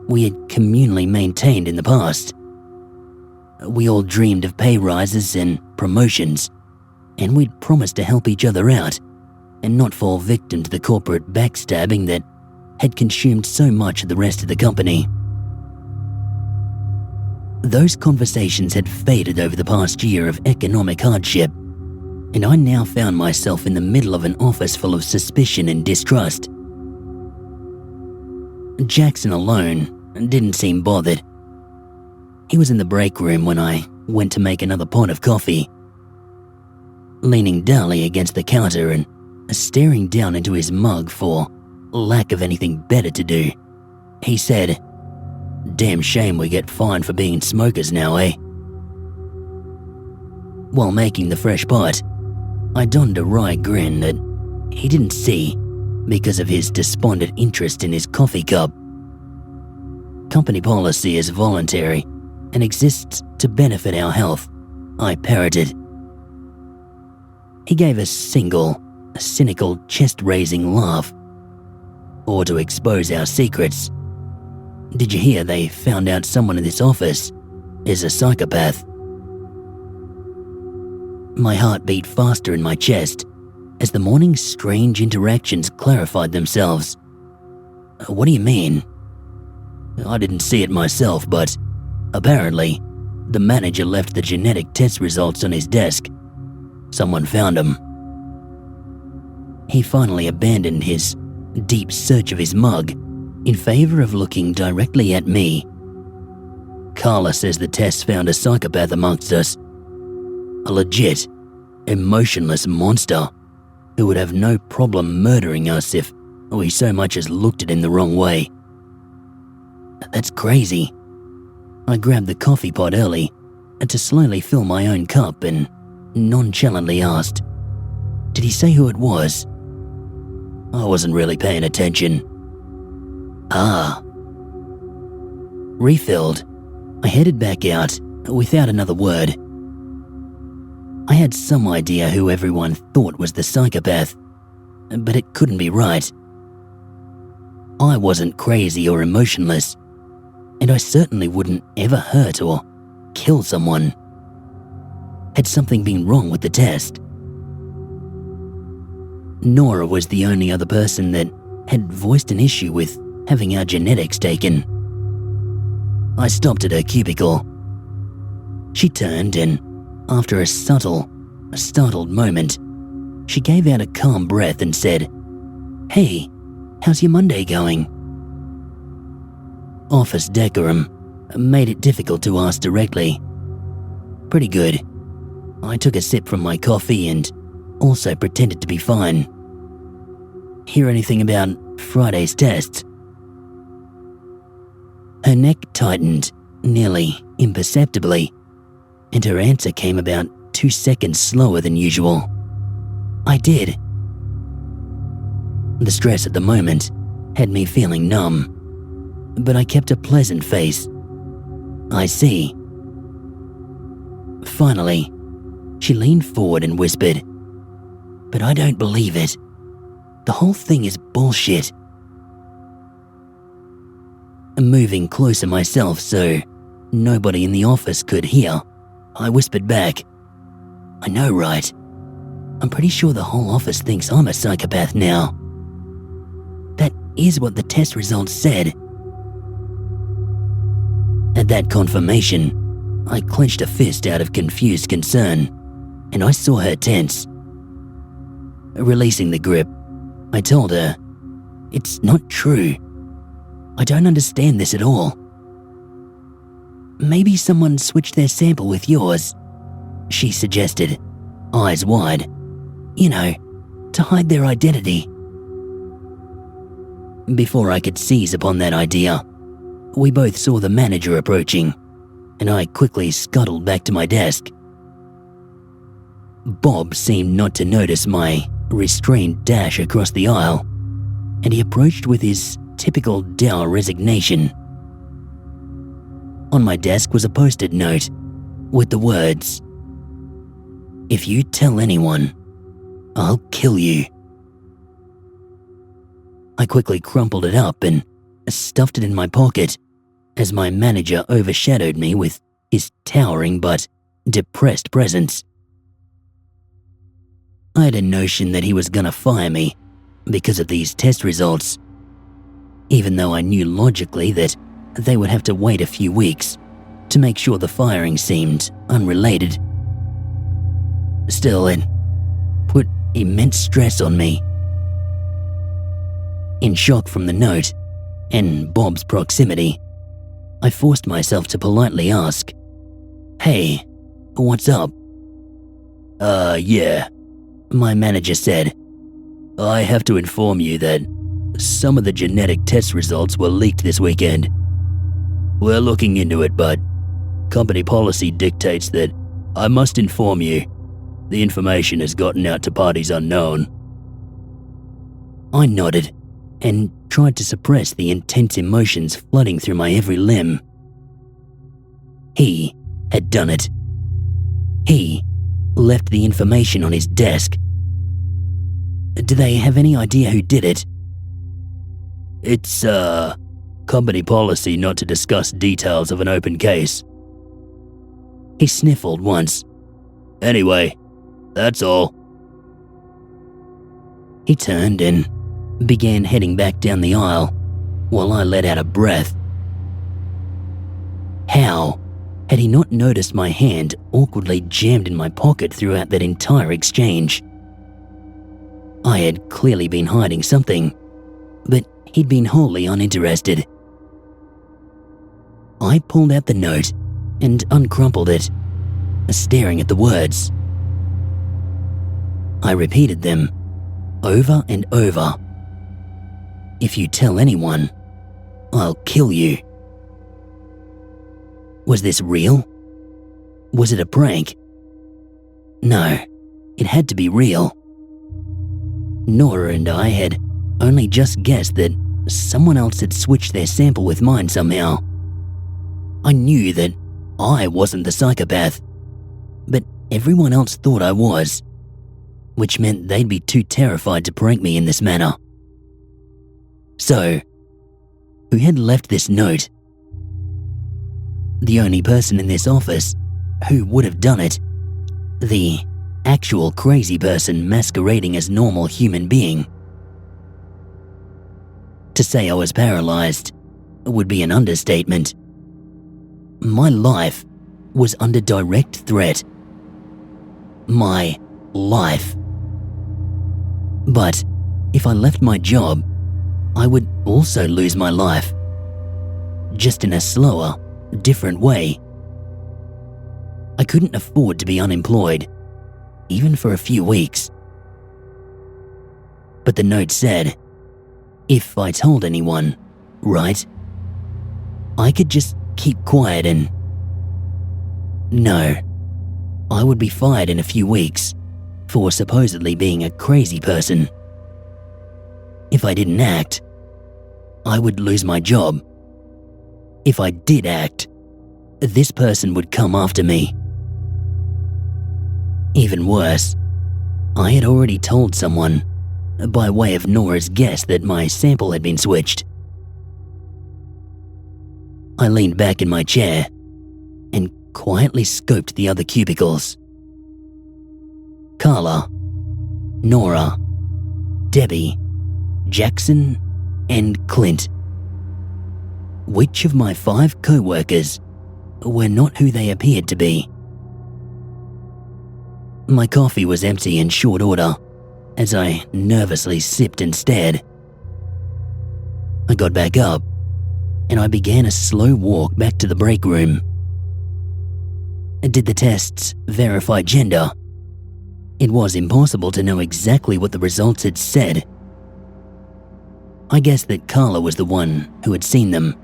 we had communally maintained in the past. We all dreamed of pay rises and promotions, and we'd promised to help each other out and not fall victim to the corporate backstabbing that had consumed so much of the rest of the company. Those conversations had faded over the past year of economic hardship, and I now found myself in the middle of an office full of suspicion and distrust. Jackson alone didn't seem bothered. He was in the break room when I went to make another pot of coffee. Leaning dully against the counter and staring down into his mug for lack of anything better to do, he said, "Damn shame we get fined for being smokers now, eh?" While making the fresh pot, I donned a wry grin that he didn't see because of his despondent interest in his coffee cup. Company policy is voluntary and exists to benefit our health, I parroted. He gave a single, cynical, chest-raising laugh. "Or to expose our secrets. Did you hear they found out someone in this office is a psychopath?" My heart beat faster in my chest as the morning's strange interactions clarified themselves. "What do you mean?" "I didn't see it myself, but apparently the manager left the genetic test results on his desk. Someone found them." He finally abandoned his deep search of his mug in favor of looking directly at me. "Carla says the tests found a psychopath amongst us. A legit, emotionless monster who would have no problem murdering us if we so much as looked at him the wrong way." "That's crazy." I grabbed the coffee pot early to slowly fill my own cup and nonchalantly asked, "Did he say who it was?" I wasn't really paying attention. "Ah." Refilled, I headed back out without another word. I had some idea who everyone thought was the psychopath, but it couldn't be right. I wasn't crazy or emotionless, and I certainly wouldn't ever hurt or kill someone. Had something been wrong with the test? Nora was the only other person that had voiced an issue with having our genetics taken. I stopped at her cubicle. She turned and, after a startled moment, she gave out a calm breath and said, "Hey, how's your Monday going?" Office decorum made it difficult to ask directly. "Pretty good." I took a sip from my coffee and also pretended to be fine. "Hear anything about Friday's tests?" Her neck tightened, nearly imperceptibly, and her answer came about 2 seconds slower than usual. "I did." The stress at the moment had me feeling numb, but I kept a pleasant face. "I see." Finally, she leaned forward and whispered, "But I don't believe it. The whole thing is bullshit." Moving closer myself so nobody in the office could hear, I whispered back, "I know, right? I'm pretty sure the whole office thinks I'm a psychopath now. That is what the test results said." At that confirmation, I clenched a fist out of confused concern, and I saw her tense. Releasing the grip, I told her, "It's not true. I don't understand this at all." "Maybe someone switched their sample with yours," she suggested, eyes wide. "You know, to hide their identity." Before I could seize upon that idea, we both saw the manager approaching, and I quickly scuttled back to my desk. Bob seemed not to notice my restrained dash across the aisle, and he approached with his typical dour resignation. On my desk was a post-it note with the words, "If you tell anyone, I'll kill you." I quickly crumpled it up and stuffed it in my pocket as my manager overshadowed me with his towering but depressed presence. I had a notion that he was gonna fire me because of these test results, even though I knew logically that they would have to wait a few weeks to make sure the firing seemed unrelated. Still, it put immense stress on me. In shock from the note and Bob's proximity, I forced myself to politely ask, "Hey, what's up?" Yeah, my manager said. I have to inform you that some of the genetic test results were leaked this weekend. We're looking into it, but company policy dictates that I must inform you. The information has gotten out to parties unknown. I nodded and tried to suppress the intense emotions flooding through my every limb. He had done it. He left the information on his desk. Do they have any idea who did it? It's, company policy not to discuss details of an open case. He sniffled once. Anyway, that's all. He turned and began heading back down the aisle while I let out a breath. How had he not noticed my hand awkwardly jammed in my pocket throughout that entire exchange? I had clearly been hiding something, but he'd been wholly uninterested. I pulled out the note and uncrumpled it, staring at the words. I repeated them over and over. "If you tell anyone, I'll kill you." Was this real? Was it a prank? No, it had to be real. Nora and I had only just guessed that someone else had switched their sample with mine somehow. I knew that I wasn't the psychopath, but everyone else thought I was, which meant they'd be too terrified to prank me in this manner. So, who had left this note? The only person in this office who would have done it, the actual crazy person masquerading as normal human being. To say I was paralyzed would be an understatement. My life was under direct threat. My life. But if I left my job, I would also lose my life. Just in a slower, different way. I couldn't afford to be unemployed, even for a few weeks. But the note said, if I told anyone, right, I could just keep quiet and... No, I would be fired in a few weeks for supposedly being a crazy person. If I didn't act, I would lose my job. If I did act, this person would come after me. Even worse, I had already told someone, by way of Nora's guess, that my sample had been switched. I leaned back in my chair and quietly scoped the other cubicles. Carla, Nora, Debbie, Jackson, and Clint. Which of my 5 co-workers were not who they appeared to be? My coffee was empty in short order as I nervously sipped and stared. I got back up and I began a slow walk back to the break room. Did the tests verify gender? It was impossible to know exactly what the results had said. I guessed that Carla was the one who had seen them,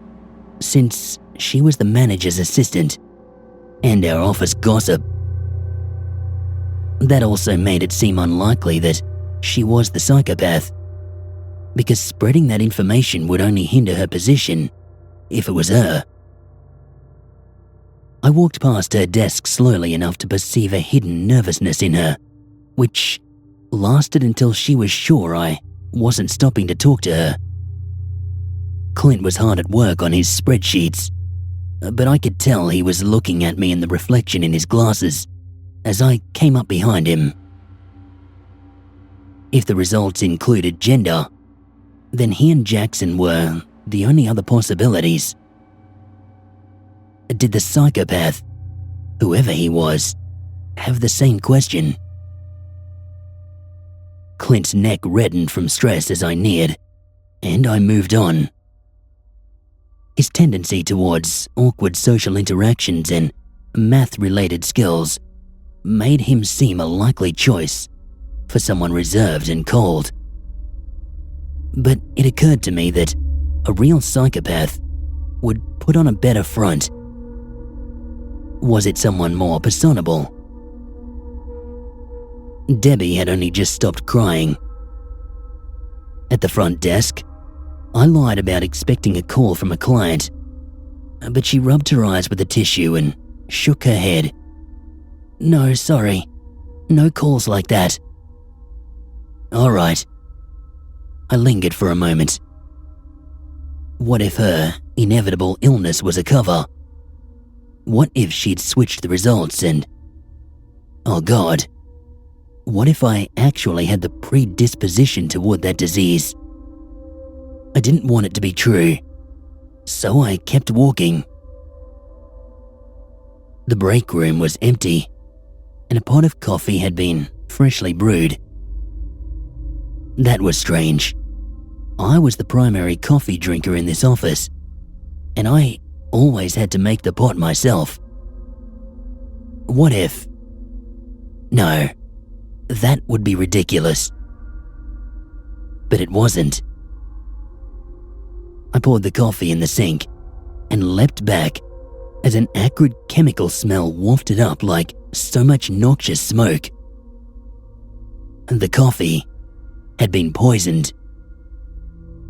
since she was the manager's assistant and our office gossip. That also made it seem unlikely that she was the psychopath, because spreading that information would only hinder her position if it was her. I walked past her desk slowly enough to perceive a hidden nervousness in her, which lasted until she was sure I wasn't stopping to talk to her. Clint was hard at work on his spreadsheets, but I could tell he was looking at me in the reflection in his glasses as I came up behind him. If the results included gender, then he and Jackson were the only other possibilities. Did the psychopath, whoever he was, have the same question? Clint's neck reddened from stress as I neared, and I moved on. His tendency towards awkward social interactions and math-related skills made him seem a likely choice for someone reserved and cold. But it occurred to me that a real psychopath would put on a better front. Was it someone more personable? Debbie had only just stopped crying. At the front desk, I lied about expecting a call from a client, but she rubbed her eyes with a tissue and shook her head. "No, sorry. No calls like that." "All right." I lingered for a moment. What if her inevitable illness was a cover? What if she'd switched the results and... oh God. What if I actually had the predisposition toward that disease? I didn't want it to be true, so I kept walking. The break room was empty, and a pot of coffee had been freshly brewed. That was strange. I was the primary coffee drinker in this office, and I always had to make the pot myself. What if... no, that would be ridiculous. But it wasn't. I poured the coffee in the sink and leapt back as an acrid chemical smell wafted up like so much noxious smoke. The coffee had been poisoned.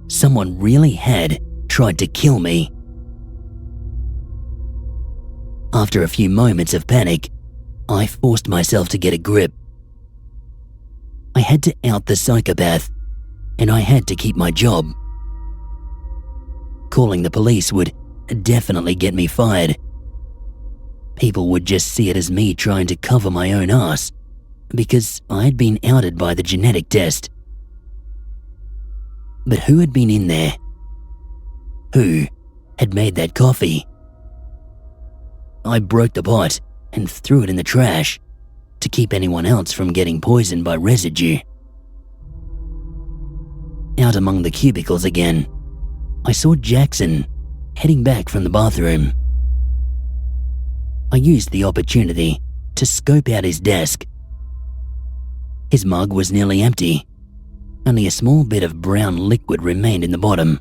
Someone really had tried to kill me. After a few moments of panic, I forced myself to get a grip. I had to out the psychopath, and I had to keep my job. Calling the police would definitely get me fired. People would just see it as me trying to cover my own ass because I'd been outed by the genetic test. But who had been in there? Who had made that coffee? I broke the pot and threw it in the trash to keep anyone else from getting poisoned by residue. Out among the cubicles again, I saw Jackson heading back from the bathroom. I used the opportunity to scope out his desk. His mug was nearly empty. Only a small bit of brown liquid remained in the bottom.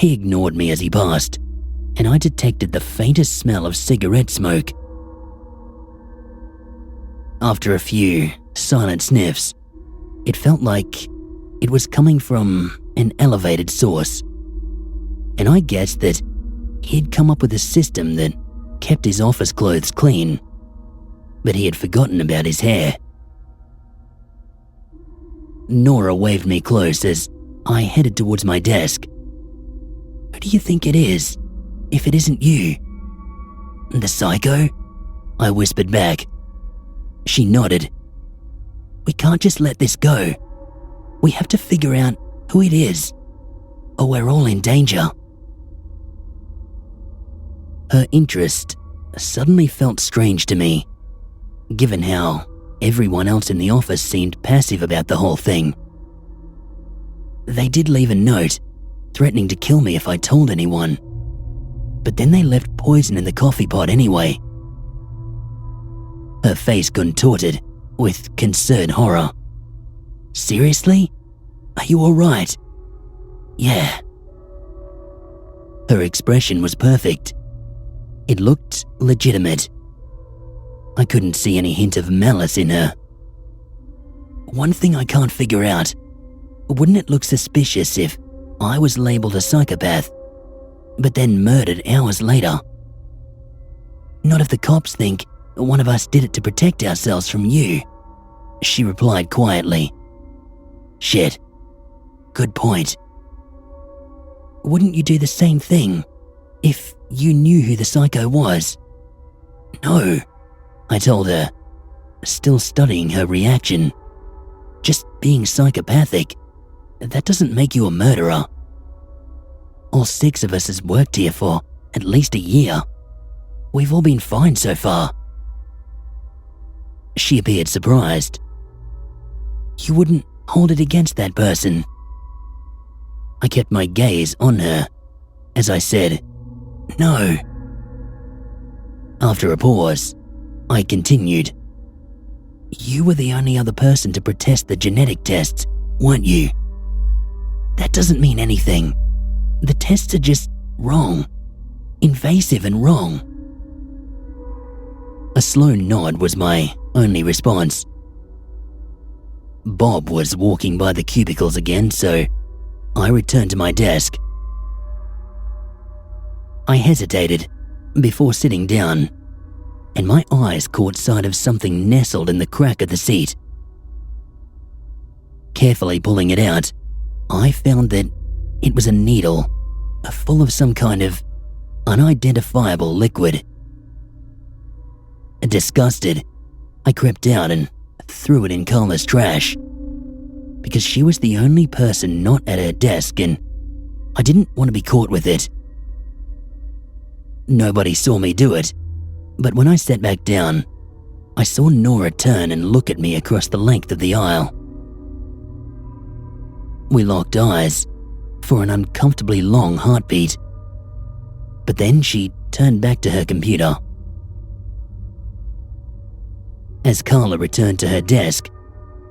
He ignored me as he passed, and I detected the faintest smell of cigarette smoke. After a few silent sniffs, it felt like it was coming from an elevated source, and I guessed that he'd come up with a system that kept his office clothes clean, but he had forgotten about his hair. Nora waved me close as I headed towards my desk. "Who do you think it is, if it isn't you?" "The psycho?" I whispered back. She nodded. "We can't just let this go. We have to figure out who it is, or we're all in danger." Her interest suddenly felt strange to me, given how everyone else in the office seemed passive about the whole thing. They did leave a note, threatening to kill me if I told anyone, but then they left poison in the coffee pot anyway. Her face contorted with concerned horror. "Seriously? Are you alright?" "Yeah." Her expression was perfect. It looked legitimate. I couldn't see any hint of malice in her. "One thing I can't figure out, wouldn't it look suspicious if I was labeled a psychopath, but then murdered hours later? Not if the cops think one of us did it to protect ourselves from you," she replied quietly. Shit. Good point. Wouldn't you do the same thing if you knew who the psycho was? No, I told her, still studying her reaction. Just being psychopathic, that doesn't make you a murderer. All 6 of us has worked here for at least a year. We've all been fine so far. She appeared surprised. You wouldn't hold it against that person? I kept my gaze on her as I said, no. After a pause, I continued. You were the only other person to protest the genetic tests, weren't you? That doesn't mean anything. The tests are just wrong. Invasive and wrong. A slow nod was my only response. Bob was walking by the cubicles again, so I returned to my desk. I hesitated before sitting down, and my eyes caught sight of something nestled in the crack of the seat. Carefully pulling it out, I found that it was a needle, full of some kind of unidentifiable liquid. Disgusted, I crept out and threw it in Carla's trash, because she was the only person not at her desk and I didn't want to be caught with it. Nobody saw me do it, but when I sat back down, I saw Nora turn and look at me across the length of the aisle. We locked eyes for an uncomfortably long heartbeat, but then she turned back to her computer. As Carla returned to her desk,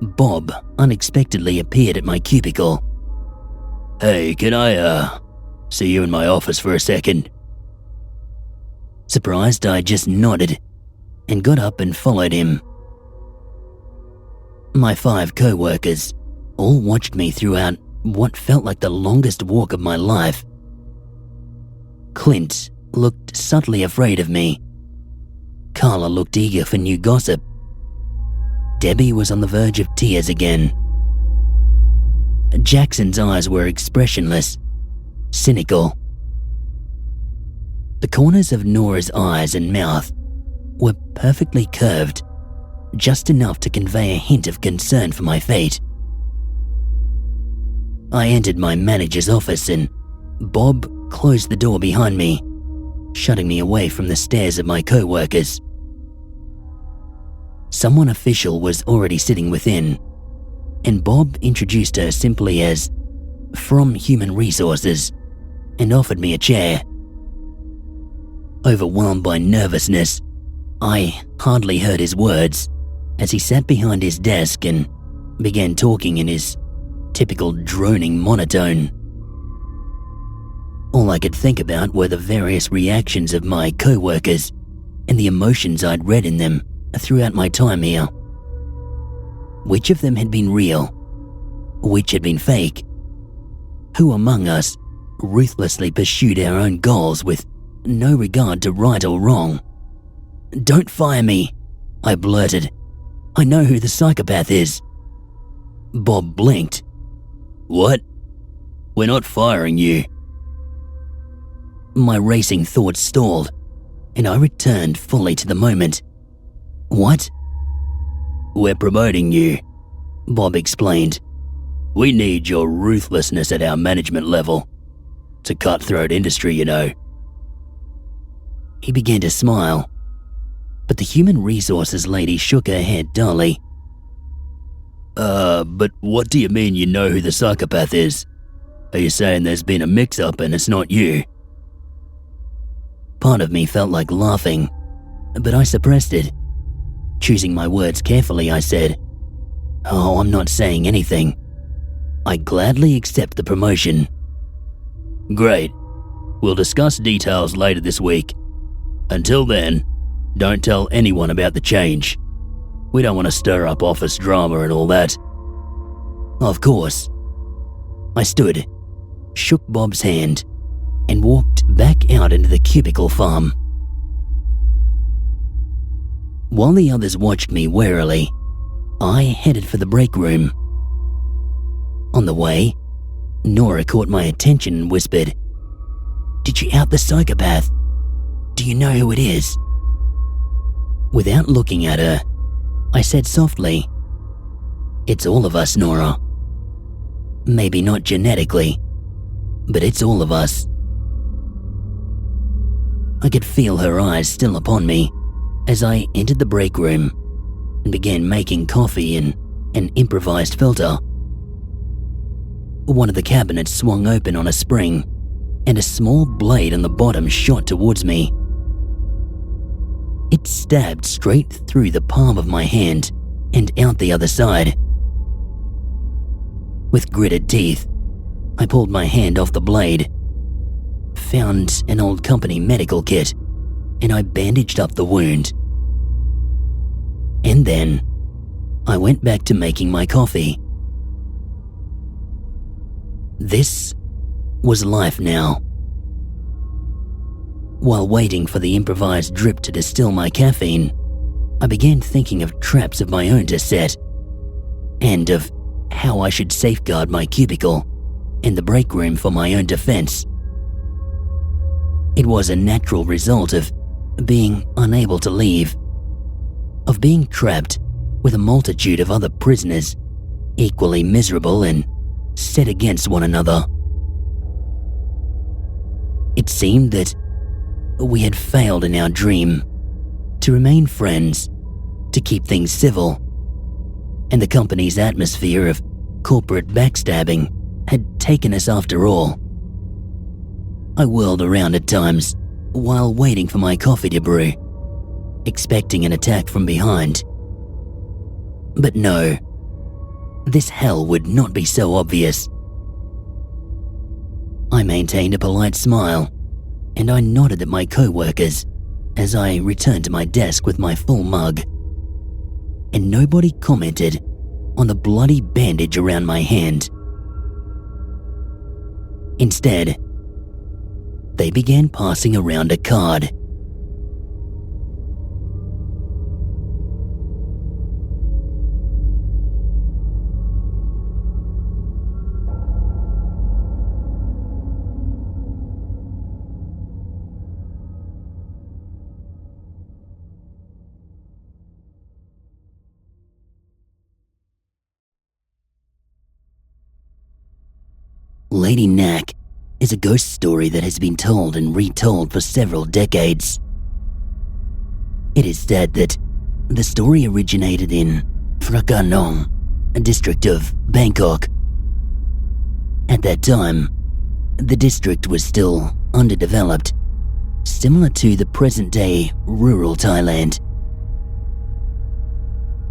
Bob unexpectedly appeared at my cubicle. Hey, can I, see you in my office for a second? Surprised, I just nodded and got up and followed him. My 5 co-workers all watched me throughout what felt like the longest walk of my life. Clint looked subtly afraid of me. Carla looked eager for new gossip. Debbie was on the verge of tears again. Jackson's eyes were expressionless, cynical. The corners of Nora's eyes and mouth were perfectly curved, just enough to convey a hint of concern for my fate. I entered my manager's office and Bob closed the door behind me, shutting me away from the stares of my co-workers. Someone official was already sitting within, and Bob introduced her simply as from Human Resources and offered me a chair. Overwhelmed by nervousness, I hardly heard his words as he sat behind his desk and began talking in his typical droning monotone. All I could think about were the various reactions of my co-workers and the emotions I'd read in them throughout my time here. Which of them had been real? Which had been fake? Who among us ruthlessly pursued our own goals with no regard to right or wrong? Don't fire me, I blurted. I know who the psychopath is. Bob blinked. What? We're not firing you. My racing thoughts stalled, and I returned fully to the moment. What? We're promoting you, Bob explained. We need your ruthlessness at our management level. It's a cutthroat industry, you know. He began to smile, but the Human Resources lady shook her head dully. But what do you mean you know who the psychopath is? Are you saying there's been a mix-up and it's not you? Part of me felt like laughing, but I suppressed it. Choosing my words carefully, I said, "Oh, I'm not saying anything. I gladly accept the promotion." Great. We'll discuss details later this week. Until then, don't tell anyone about the change. We don't want to stir up office drama and all that. Of course. I stood, shook Bob's hand, and walked back out into the cubicle farm. While the others watched me warily, I headed for the break room. On the way, Nora caught my attention and whispered, "Did you out the psychopath? Do you know who it is?" Without looking at her, I said softly, "It's all of us, Nora. Maybe not genetically, but it's all of us." I could feel her eyes still upon me as I entered the break room and began making coffee in an improvised filter. One of the cabinets swung open on a spring, and a small blade on the bottom shot towards me. It stabbed straight through the palm of my hand and out the other side. With gritted teeth, I pulled my hand off the blade, found an old company medical kit, and I bandaged up the wound. And then, I went back to making my coffee. This was life now. While waiting for the improvised drip to distill my caffeine, I began thinking of traps of my own to set, and of how I should safeguard my cubicle and the break room for my own defense. It was a natural result of being unable to leave, of being trapped with a multitude of other prisoners, equally miserable and set against one another. It seemed that we had failed in our dream to remain friends, to keep things civil, and the company's atmosphere of corporate backstabbing had taken us after all. I whirled around at times while waiting for my coffee to brew, expecting an attack from behind. But no, this hell would not be so obvious. I maintained a polite smile, and I nodded at my co-workers as I returned to my desk with my full mug. And nobody commented on the bloody bandage around my hand. Instead, they began passing around a card. Lady Nākh is a ghost story that has been told and retold for several decades. It is said that the story originated in Phra Ka Nong, a district of Bangkok. At that time, the district was still underdeveloped, similar to the present-day rural Thailand.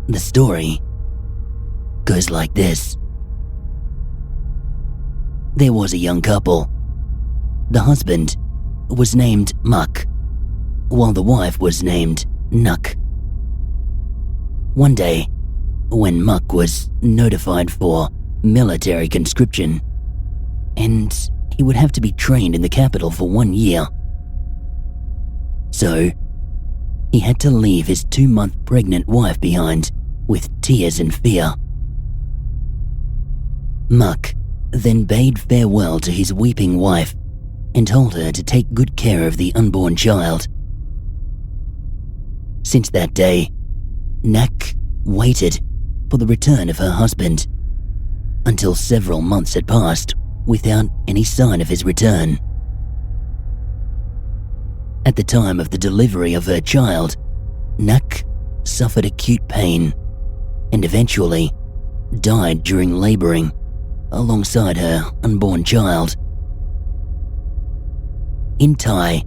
The story goes like this. There was a young couple. The husband was named Mak, while the wife was named nākh. One day, when Mak was notified for military conscription, and he would have to be trained in the capital for 1 year. So, he had to leave his 2-month pregnant wife behind with tears and fear. Mak then bade farewell to his weeping wife and told her to take good care of the unborn child. Since that day, Nākh waited for the return of her husband until several months had passed without any sign of his return. At the time of the delivery of her child, Nākh suffered acute pain and eventually died during laboring alongside her unborn child. In Thai,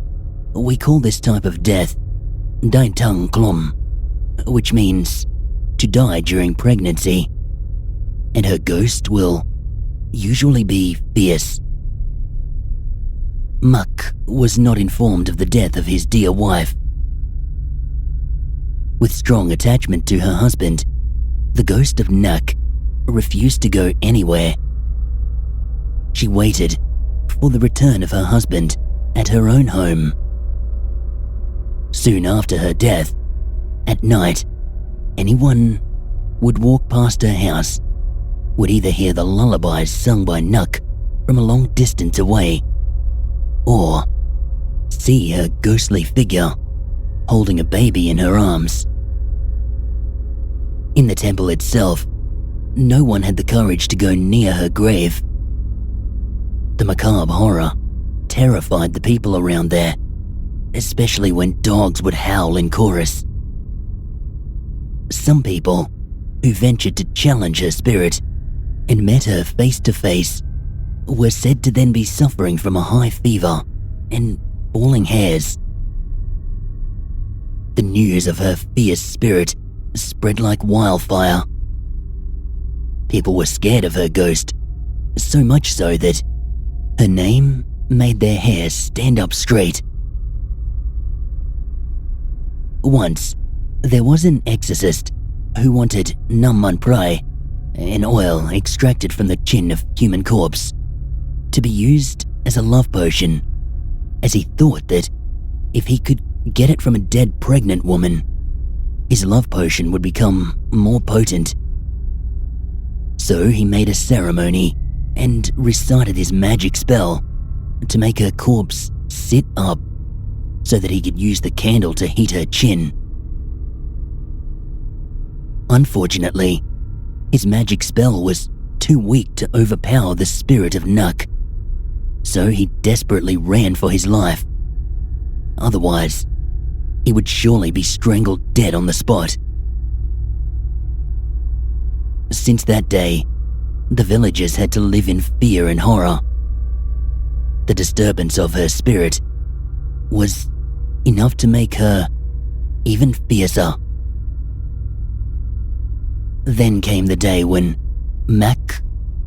we call this type of death Dai Thang Klom, which means to die during pregnancy, and her ghost will usually be fierce. Mak was not informed of the death of his dear wife. With strong attachment to her husband, the ghost of Nākh refused to go anywhere. She waited for the return of her husband at her own home. Soon after her death, at night, anyone would walk past her house would either hear the lullabies sung by nākh from a long distance away, or see her ghostly figure holding a baby in her arms. In the temple itself, no one had the courage to go near her grave. The macabre horror terrified the people around there, especially when dogs would howl in chorus. Some people who ventured to challenge her spirit and met her face to face were said to then be suffering from a high fever and falling hairs. The news of her fierce spirit spread like wildfire. People were scared of her ghost, so much so that her name made their hair stand up straight. Once, there was an exorcist who wanted unmonetised, an oil extracted from the chin of human corpse, to be used as a love potion, as he thought that if he could get it from a dead pregnant woman, his love potion would become more potent. So he made a ceremony and recited his magic spell to make her corpse sit up so that he could use the candle to heat her chin. Unfortunately, his magic spell was too weak to overpower the spirit of nākh, so he desperately ran for his life. Otherwise, he would surely be strangled dead on the spot. Since that day, the villagers had to live in fear and horror. The disturbance of her spirit was enough to make her even fiercer. Then came the day when nākh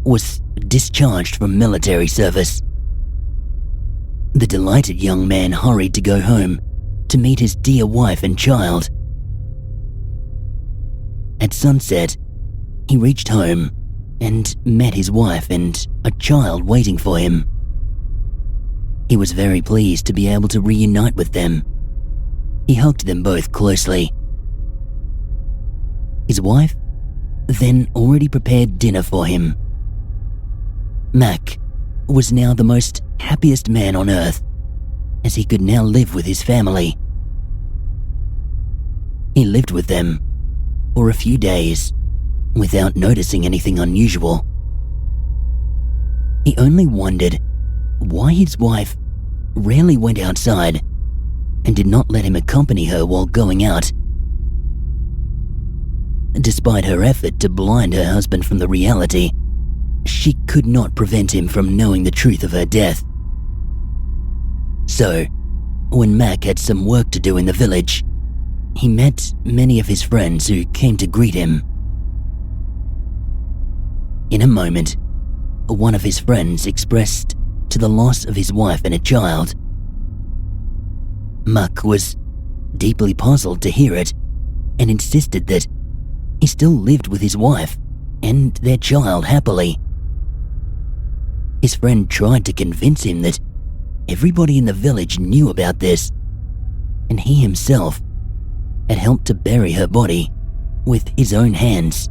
was discharged from military service. The delighted young man hurried to go home to meet his dear wife and child. At sunset, he reached home and met his wife and a child waiting for him. He was very pleased to be able to reunite with them. He hugged them both closely. His wife then already prepared dinner for him. nākh was now the most happiest man on earth, as he could now live with his family. He lived with them for a few days without noticing anything unusual. He only wondered why his wife rarely went outside and did not let him accompany her while going out. Despite her effort to blind her husband from the reality, she could not prevent him from knowing the truth of her death. So, when nākh had some work to do in the village, he met many of his friends who came to greet him. In a moment, one of his friends expressed to the loss of his wife and a child. nākh was deeply puzzled to hear it and insisted that he still lived with his wife and their child happily. His friend tried to convince him that everybody in the village knew about this, and he himself had helped to bury her body with his own hands.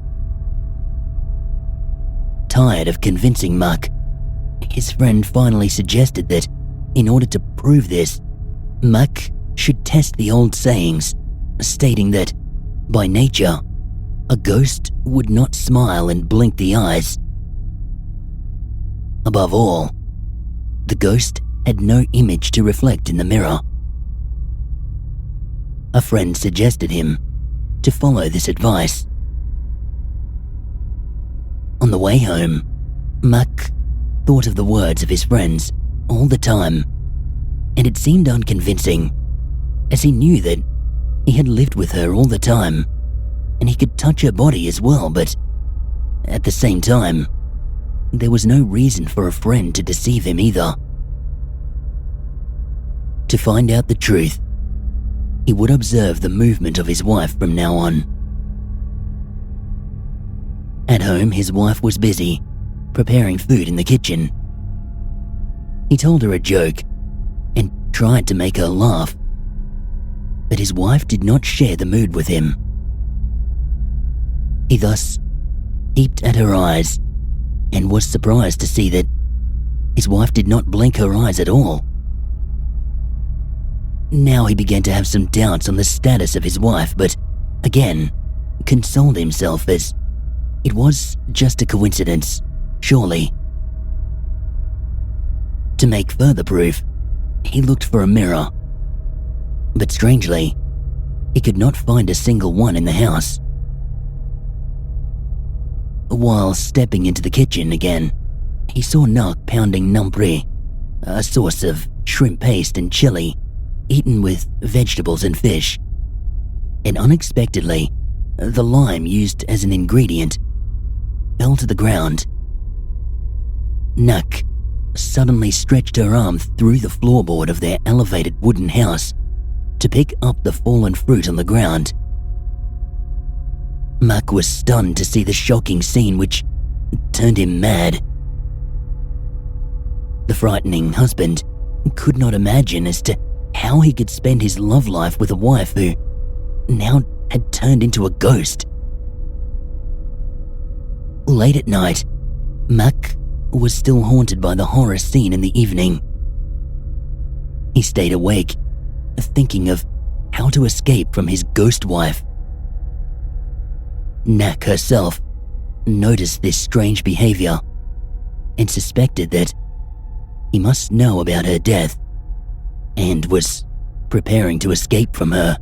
Tired of convincing nākh, his friend finally suggested that in order to prove this, nākh should test the old sayings, stating that, by nature, a ghost would not smile and blink the eyes. Above all, the ghost had no image to reflect in the mirror. A friend suggested him to follow this advice. On the way home, nākh thought of the words of his friends all the time, and it seemed unconvincing, as he knew that he had lived with her all the time, and he could touch her body as well, but at the same time, there was no reason for a friend to deceive him either. To find out the truth, he would observe the movement of his wife from now on. At home, his wife was busy, preparing food in the kitchen. He told her a joke and tried to make her laugh, but his wife did not share the mood with him. He thus peeped at her eyes and was surprised to see that his wife did not blink her eyes at all. Now he began to have some doubts on the status of his wife, but again consoled himself as it was just a coincidence, surely. To make further proof, he looked for a mirror, but strangely, he could not find a single one in the house. While stepping into the kitchen again, he saw nākh pounding nampri, a sauce of shrimp paste and chili, eaten with vegetables and fish. And unexpectedly, the lime used as an ingredient fell to the ground. Nākh suddenly stretched her arm through the floorboard of their elevated wooden house to pick up the fallen fruit on the ground. Nākh was stunned to see the shocking scene, which turned him mad. The frightening husband could not imagine as to how he could spend his love life with a wife who now had turned into a ghost. Late at night, Nākh was still haunted by the horror scene in the evening. He stayed awake, thinking of how to escape from his ghost wife. Nākh herself noticed this strange behavior and suspected that he must know about her death and was preparing to escape from her.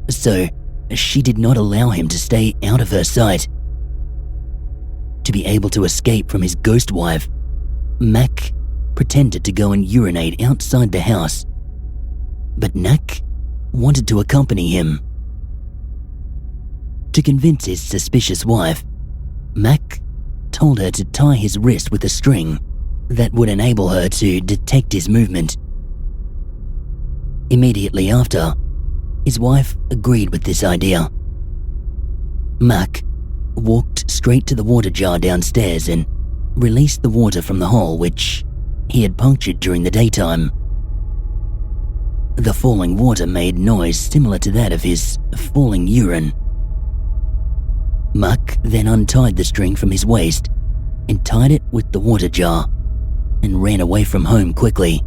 So she did not allow him to stay out of her sight. To be able to escape from his ghost wife, Nākh pretended to go and urinate outside the house, but Nākh wanted to accompany him. To convince his suspicious wife, Nākh told her to tie his wrist with a string that would enable her to detect his movement. Immediately after, his wife agreed with this idea. Nākh walked straight to the water jar downstairs and released the water from the hole which he had punctured during the daytime. The falling water made noise similar to that of his falling urine. Nākh then untied the string from his waist and tied it with the water jar and ran away from home quickly.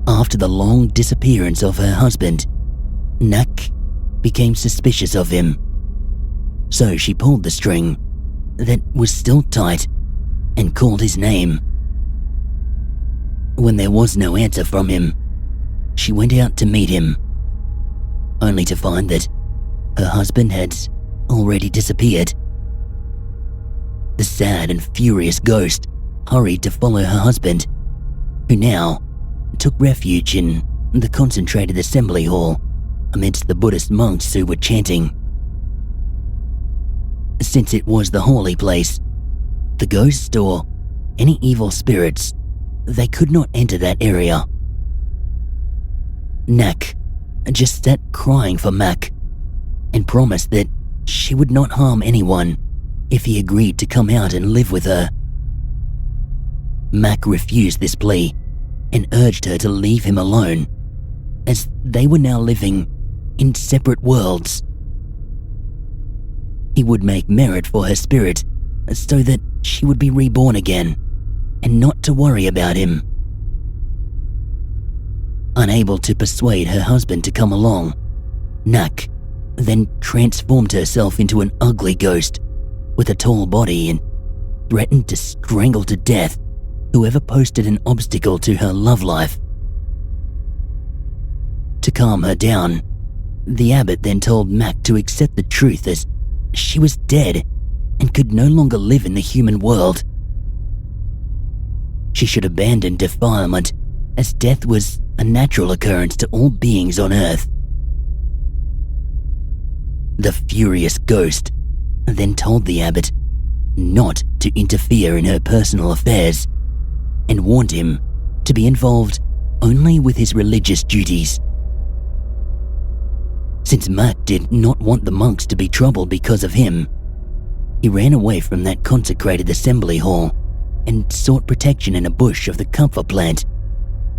After the long disappearance of her husband, Nākh became suspicious of him. So she pulled the string that was still tight and called his name. When there was no answer from him, she went out to meet him, only to find that her husband had already disappeared. The sad and furious ghost hurried to follow her husband, who now took refuge in the concentrated assembly hall amidst the Buddhist monks who were chanting. Since it was the holy place, the ghost or any evil spirits, they could not enter that area. Nākh just sat crying for Nākh and promised that she would not harm anyone if he agreed to come out and live with her. Nākh refused this plea and urged her to leave him alone, as they were now living in separate worlds. He would make merit for her spirit so that she would be reborn again and not to worry about him. Unable to persuade her husband to come along, Nākh then transformed herself into an ugly ghost with a tall body and threatened to strangle to death whoever posted an obstacle to her love life. To calm her down, the abbot then told Nākh to accept the truth as she was dead and could no longer live in the human world. She should abandon defilement, as death was a natural occurrence to all beings on earth. The furious ghost then told the abbot not to interfere in her personal affairs and warned him to be involved only with his religious duties. Since Nākh did not want the monks to be troubled because of him, he ran away from that consecrated assembly hall and sought protection in a bush of the camphor plant,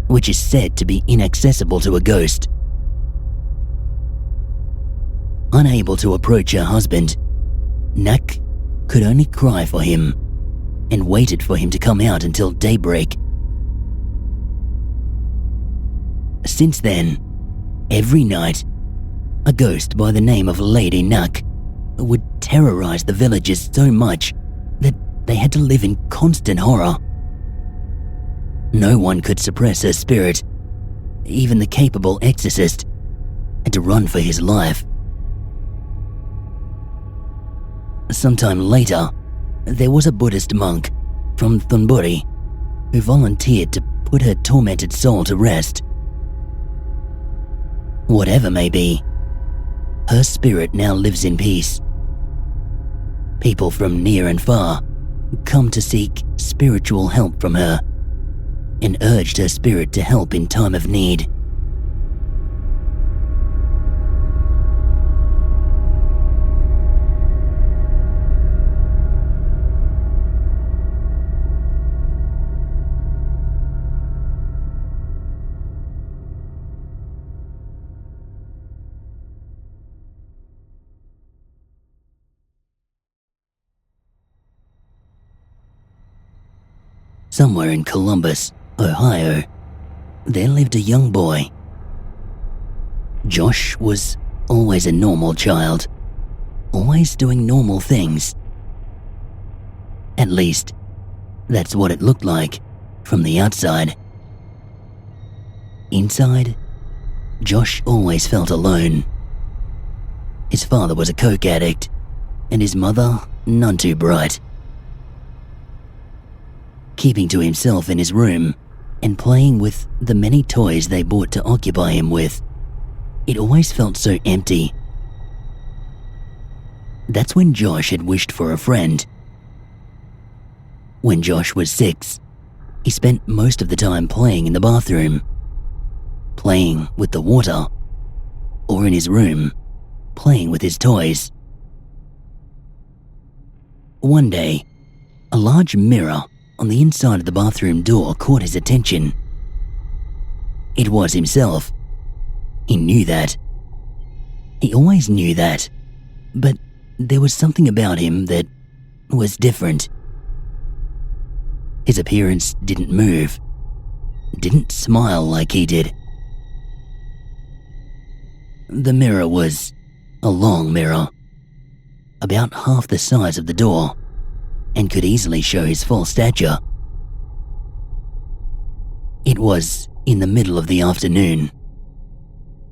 which is said to be inaccessible to a ghost. Unable to approach her husband, Nākh could only cry for him and waited for him to come out until daybreak. Since then, every night, a ghost by the name of Lady Nākh would terrorize the villagers so much that they had to live in constant horror. No one could suppress her spirit. Even the capable exorcist had to run for his life. Sometime later, there was a Buddhist monk from Thonburi who volunteered to put her tormented soul to rest. Whatever may be, her spirit now lives in peace. People from near and far come to seek spiritual help from her and urged her spirit to help in time of need. Somewhere in Columbus, Ohio, there lived a young boy. Josh was always a normal child, always doing normal things. At least, that's what it looked like from the outside. Inside, Josh always felt alone. His father was a coke addict, and his mother none too bright. Keeping to himself in his room and playing with the many toys they bought to occupy him with, it always felt so empty. That's when Josh had wished for a friend. When Josh was 6, he spent most of the time playing in the bathroom, playing with the water, or in his room, playing with his toys. One day, a large mirror on the inside of the bathroom door caught his attention. It was himself. He knew that. He always knew that. But there was something about him that was different. His appearance didn't move, didn't smile like he did. The mirror was a long mirror, about half the size of the door, and could easily show his full stature. It was in the middle of the afternoon.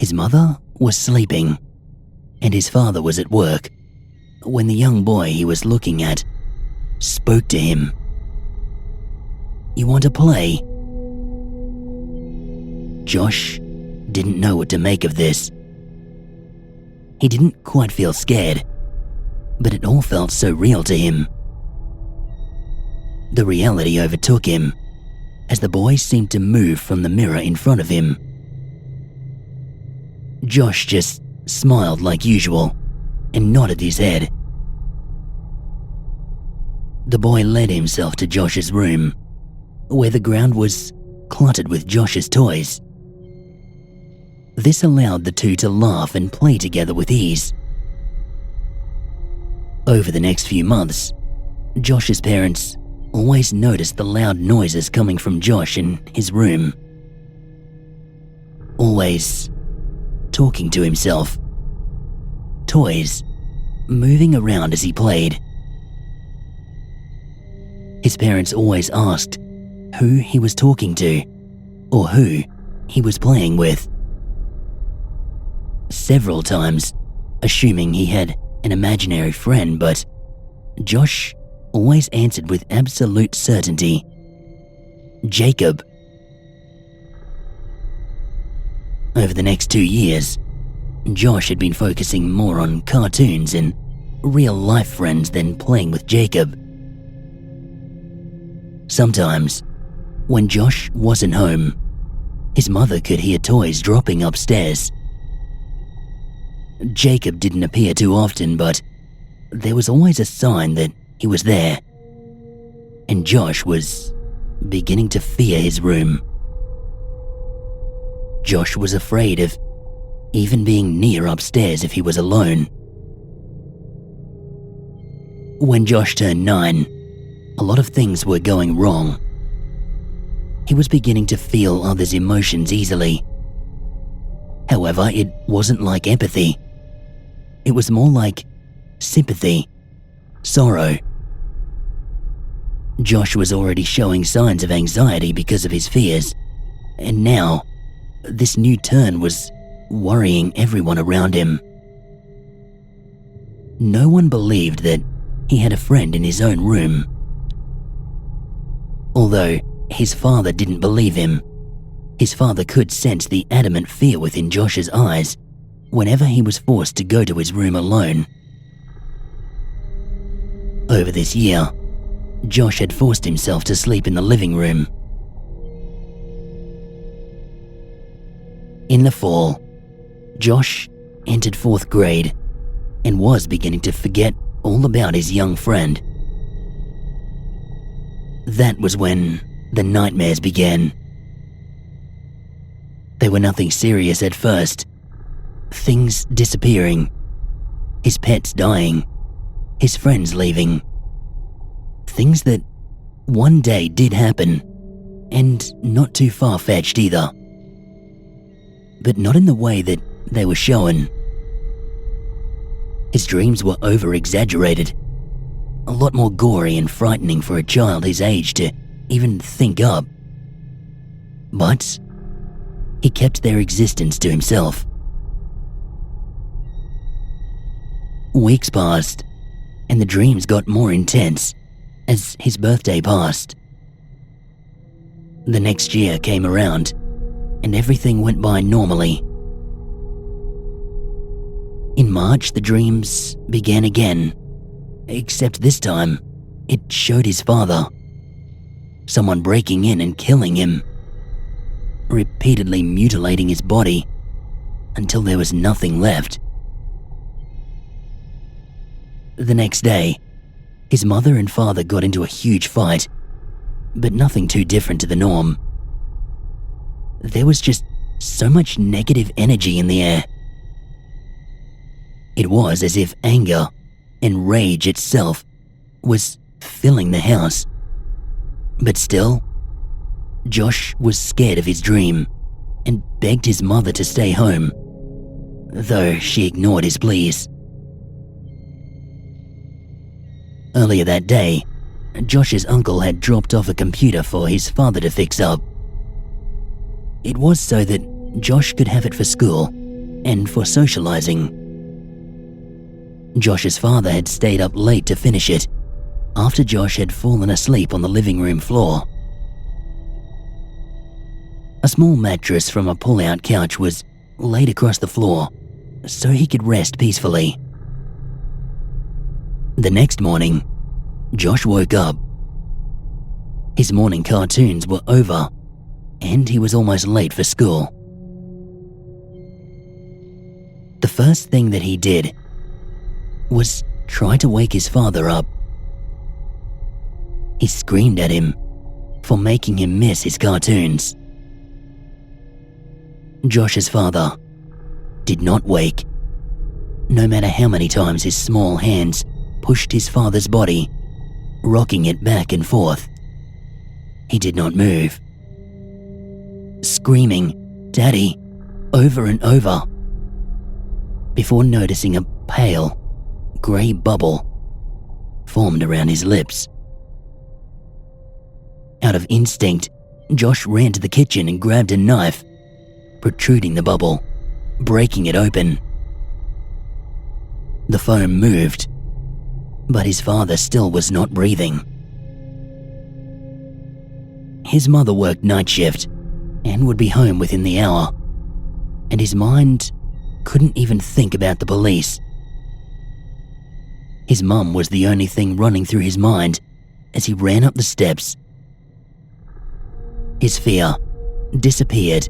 His mother was sleeping, and his father was at work, when the young boy he was looking at spoke to him. "You want to play?" Josh didn't know what to make of this. He didn't quite feel scared, but it all felt so real to him. The reality overtook him as the boy seemed to move from the mirror in front of him. Josh just smiled like usual and nodded his head. The boy led himself to Josh's room, where the ground was cluttered with Josh's toys. This allowed the two to laugh and play together with ease. Over the next few months, Josh's parents always noticed the loud noises coming from Josh in his room. Always talking to himself. Toys moving around as he played. His parents always asked who he was talking to or who he was playing with. Several times, assuming he had an imaginary friend, but Josh always answered with absolute certainty, "Jacob." Over the next 2 years, Josh had been focusing more on cartoons and real-life friends than playing with Jacob. Sometimes, when Josh wasn't home, his mother could hear toys dropping upstairs. Jacob didn't appear too often, but there was always a sign that he was there, and Josh was beginning to fear his room. Josh was afraid of even being near upstairs if he was alone. When Josh turned 9, a lot of things were going wrong. He was beginning to feel others' emotions easily. However, it wasn't like empathy. It was more like sympathy, sorrow. Josh was already showing signs of anxiety because of his fears, and now, this new turn was worrying everyone around him. No one believed that he had a friend in his own room. Although his father didn't believe him, his father could sense the adamant fear within Josh's eyes whenever he was forced to go to his room alone. Over this year, Josh had forced himself to sleep in the living room. In the fall, Josh entered 4th grade and was beginning to forget all about his young friend. That was when the nightmares began. They were nothing serious at first. Things disappearing, his pets dying, his friends leaving. Things that one day did happen, and not too far-fetched either. But not in the way that they were shown. His dreams were over-exaggerated, a lot more gory and frightening for a child his age to even think up. But he kept their existence to himself. Weeks passed, and the dreams got more intense as his birthday passed. The next year came around, and everything went by normally. In March, the dreams began again, except this time, it showed his father. Someone breaking in and killing him, repeatedly mutilating his body until there was nothing left. The next day, his mother and father got into a huge fight, but nothing too different to the norm. There was just so much negative energy in the air. It was as if anger and rage itself was filling the house. But still, Josh was scared of his dream and begged his mother to stay home, though she ignored his pleas. Earlier that day, Josh's uncle had dropped off a computer for his father to fix up. It was so that Josh could have it for school and for socializing. Josh's father had stayed up late to finish it after Josh had fallen asleep on the living room floor. A small mattress from a pull-out couch was laid across the floor so he could rest peacefully. The next morning, Josh woke up. His morning cartoons were over, and he was almost late for school. The first thing that he did was try to wake his father up. He screamed at him for making him miss his cartoons. Josh's father did not wake, no matter how many times his small hands pushed his father's body, rocking it back and forth. He did not move, screaming, "Daddy," over and over, before noticing a pale, grey bubble formed around his lips. Out of instinct, Josh ran to the kitchen and grabbed a knife, protruding the bubble, breaking it open. The foam moved, but his father still was not breathing. His mother worked night shift and would be home within the hour, and his mind couldn't even think about the police. His mum was the only thing running through his mind as he ran up the steps. His fear disappeared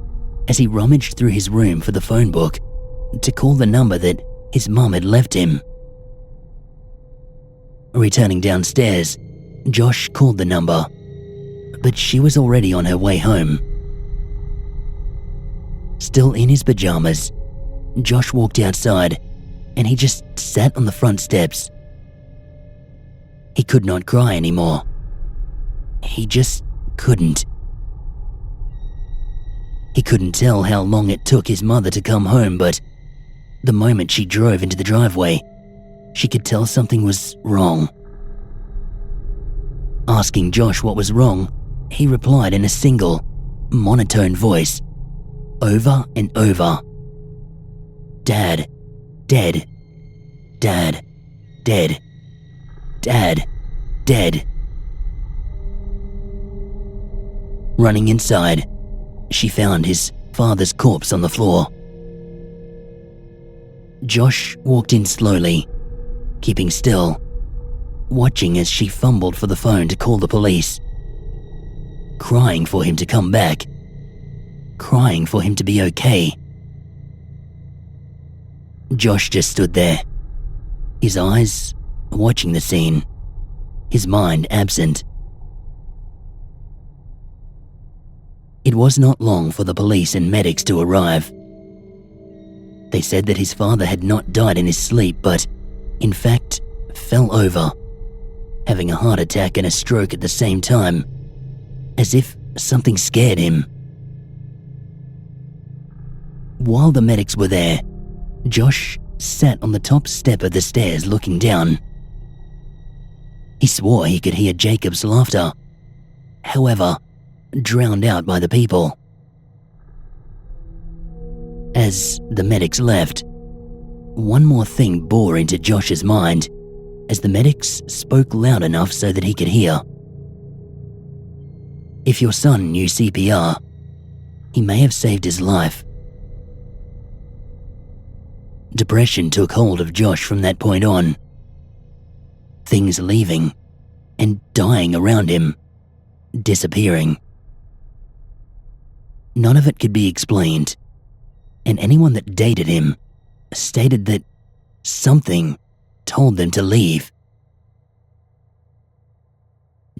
as he rummaged through his room for the phone book to call the number that his mum had left him. Returning downstairs, Josh called the number, but she was already on her way home. Still in his pajamas, Josh walked outside and he just sat on the front steps. He could not cry anymore. He just couldn't. He couldn't tell how long it took his mother to come home, but the moment she drove into the driveway, she could tell something was wrong. Asking Josh what was wrong, he replied in a single, monotone voice, over and over. "Dad, dead. Dad, dead. Dad, dead." Running inside, she found his father's corpse on the floor. Josh walked in slowly, keeping still, watching as she fumbled for the phone to call the police, crying for him to come back, crying for him to be okay. Josh just stood there, his eyes watching the scene, his mind absent. It was not long for the police and medics to arrive. They said that his father had not died in his sleep, but in fact fell over, having a heart attack and a stroke at the same time, as if something scared him. While the medics were there, Josh sat on the top step of the stairs looking down. He swore he could hear Jacob's laughter, however, drowned out by the people. As the medics left, one more thing bore into Josh's mind as the medics spoke loud enough so that he could hear. If your son knew CPR, he may have saved his life. Depression took hold of Josh from that point on. Things leaving and dying around him, disappearing. None of it could be explained, and anyone that dated him stated that something told them to leave.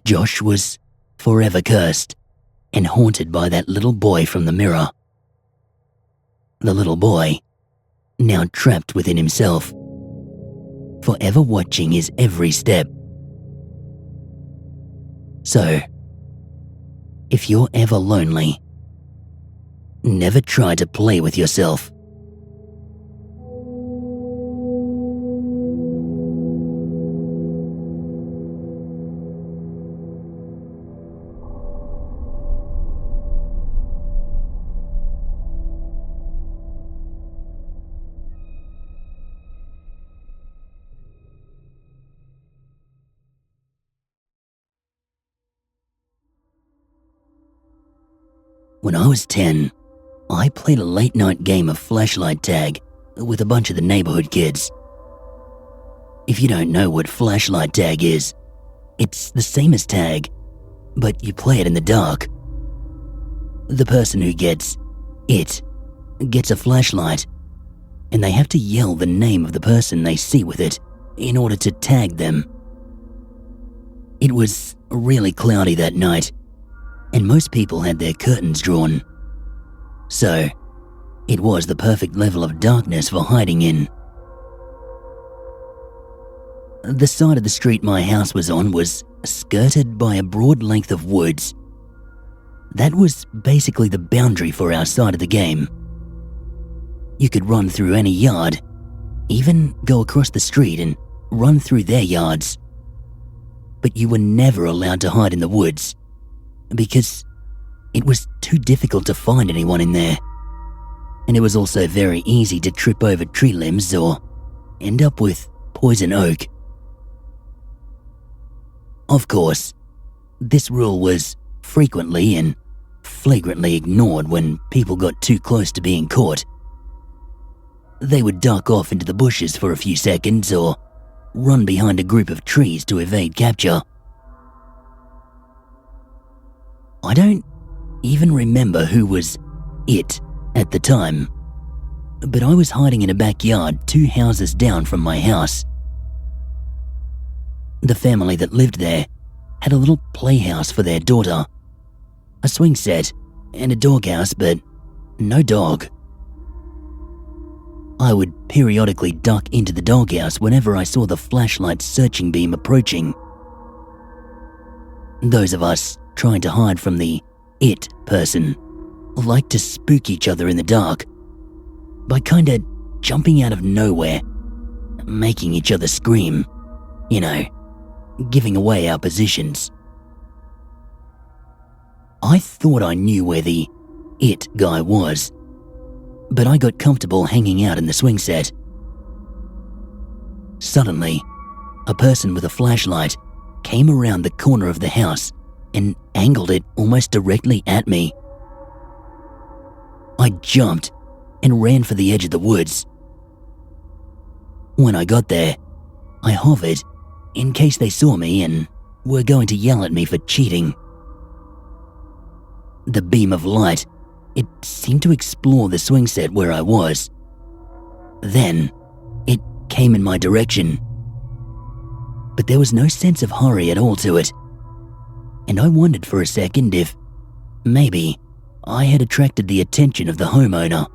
Josh was forever cursed and haunted by that little boy from the mirror. The little boy, now trapped within himself, forever watching his every step. So, if you're ever lonely, never try to play with yourself. When I was 10, I played a late-night game of flashlight tag with a bunch of the neighborhood kids. If you don't know what flashlight tag is, it's the same as tag, but you play it in the dark. The person who gets it gets a flashlight, and they have to yell the name of the person they see with it in order to tag them. It was really cloudy that night, and most people had their curtains drawn. So, it was the perfect level of darkness for hiding in. The side of the street my house was on was skirted by a broad length of woods. That was basically the boundary for our side of the game. You could run through any yard, even go across the street and run through their yards. But you were never allowed to hide in the woods, because it was too difficult to find anyone in there, and it was also very easy to trip over tree limbs or end up with poison oak. Of course, this rule was frequently and flagrantly ignored when people got too close to being caught. They would duck off into the bushes for a few seconds or run behind a group of trees to evade capture. I don't even remember who was it at the time, but I was hiding in a backyard 2 houses down from my house. The family that lived there had a little playhouse for their daughter, a swing set and a doghouse, but no dog. I would periodically duck into the doghouse whenever I saw the flashlight searching beam approaching Those of us trying to hide from the it person like to spook each other in the dark by kinda jumping out of nowhere, making each other scream, giving away our positions. I thought I knew where the it guy was, but I got comfortable hanging out in the swing set. Suddenly, a person with a flashlight came around the corner of the house and angled it almost directly at me. I jumped and ran for the edge of the woods. When I got there, I hovered in case they saw me and were going to yell at me for cheating. The beam of light, it seemed to explore the swing set where I was. Then, it came in my direction. But there was no sense of hurry at all to it, and I wondered for a second if maybe I had attracted the attention of the homeowner.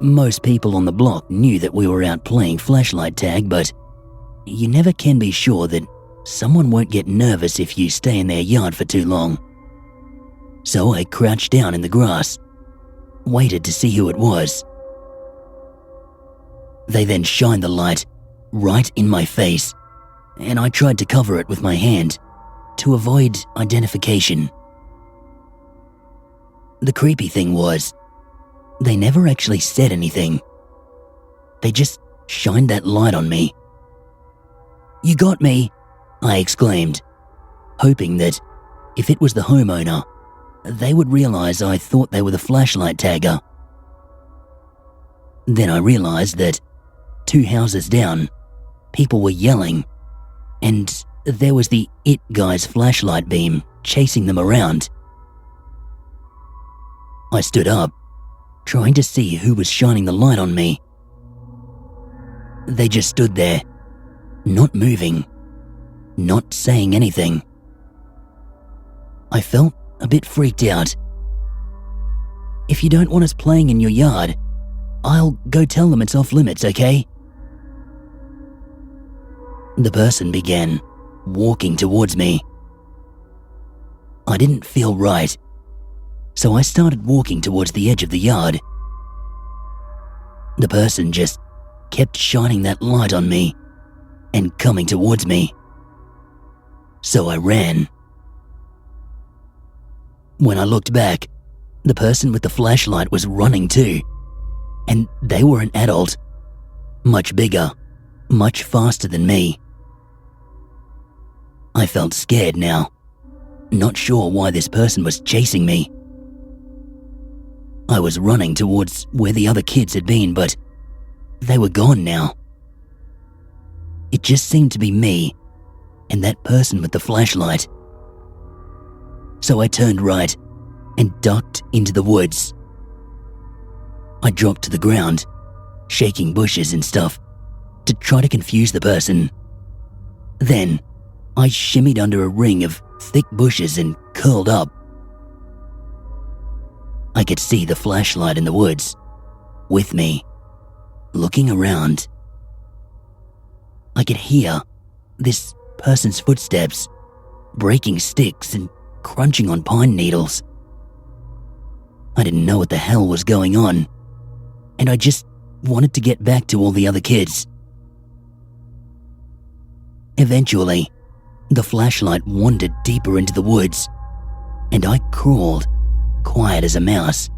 Most people on the block knew that we were out playing flashlight tag, but you never can be sure that someone won't get nervous if you stay in their yard for too long. So I crouched down in the grass, waited to see who it was. They then shined the light right in my face, and I tried to cover it with my hand to avoid identification. The creepy thing was, they never actually said anything. They just shined that light on me. "You got me," I exclaimed, hoping that if it was the homeowner, they would realize I thought they were the flashlight tagger. Then I realized that 2 houses down, people were yelling, and there was the it guy's flashlight beam chasing them around. I stood up, trying to see who was shining the light on me. They just stood there, not moving, not saying anything. I felt a bit freaked out. "If you don't want us playing in your yard, I'll go tell them it's off limits, okay?" The person began walking towards me. I didn't feel right, so I started walking towards the edge of the yard. The person just kept shining that light on me and coming towards me. So I ran. When I looked back, the person with the flashlight was running too, and they were an adult, much bigger, much faster than me. I felt scared now, not sure why this person was chasing me. I was running towards where the other kids had been, but they were gone now. It just seemed to be me and that person with the flashlight. So I turned right and ducked into the woods. I dropped to the ground, shaking bushes and stuff to try to confuse the person. Then I shimmied under a ring of thick bushes and curled up. I could see the flashlight in the woods, with me, looking around. I could hear this person's footsteps, breaking sticks and crunching on pine needles. I didn't know what the hell was going on, and I just wanted to get back to all the other kids. Eventually, the flashlight wandered deeper into the woods, and I crawled, quiet as a mouse,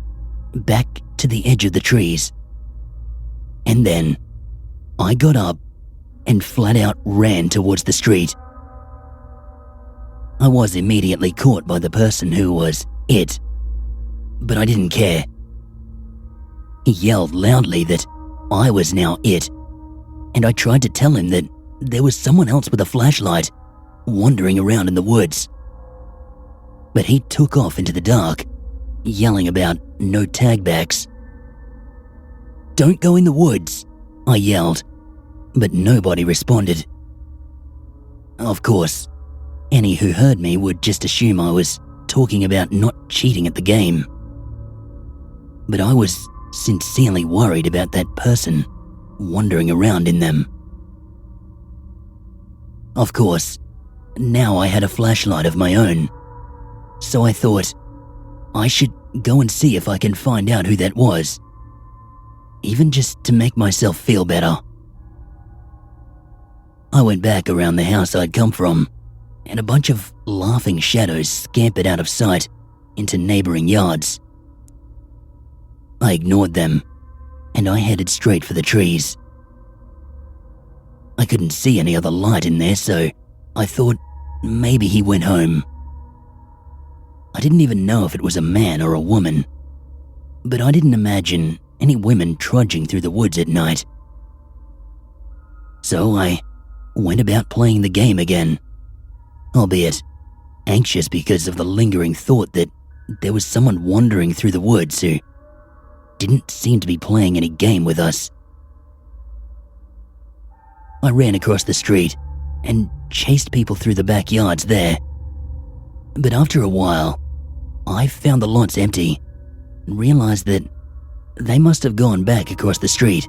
back to the edge of the trees. And then, I got up and flat out ran towards the street. I was immediately caught by the person who was it, but I didn't care. He yelled loudly that I was now it, and I tried to tell him that there was someone else with a flashlight wandering around in the woods. But he took off into the dark, yelling about no tagbacks. "Don't go in the woods," I yelled, but nobody responded. Of course, any who heard me would just assume I was talking about not cheating at the game. But I was sincerely worried about that person wandering around in them. Of course, now I had a flashlight of my own. So I thought, I should go and see if I can find out who that was. Even just to make myself feel better. I went back around the house I'd come from, and a bunch of laughing shadows scampered out of sight into neighboring yards. I ignored them, and I headed straight for the trees. I couldn't see any other light in there, so I thought maybe he went home. I didn't even know if it was a man or a woman, but I didn't imagine any women trudging through the woods at night. So I went about playing the game again, albeit anxious because of the lingering thought that there was someone wandering through the woods who didn't seem to be playing any game with us. I ran across the street and chased people through the backyards there, but after a while, I found the lots empty and realized that they must have gone back across the street.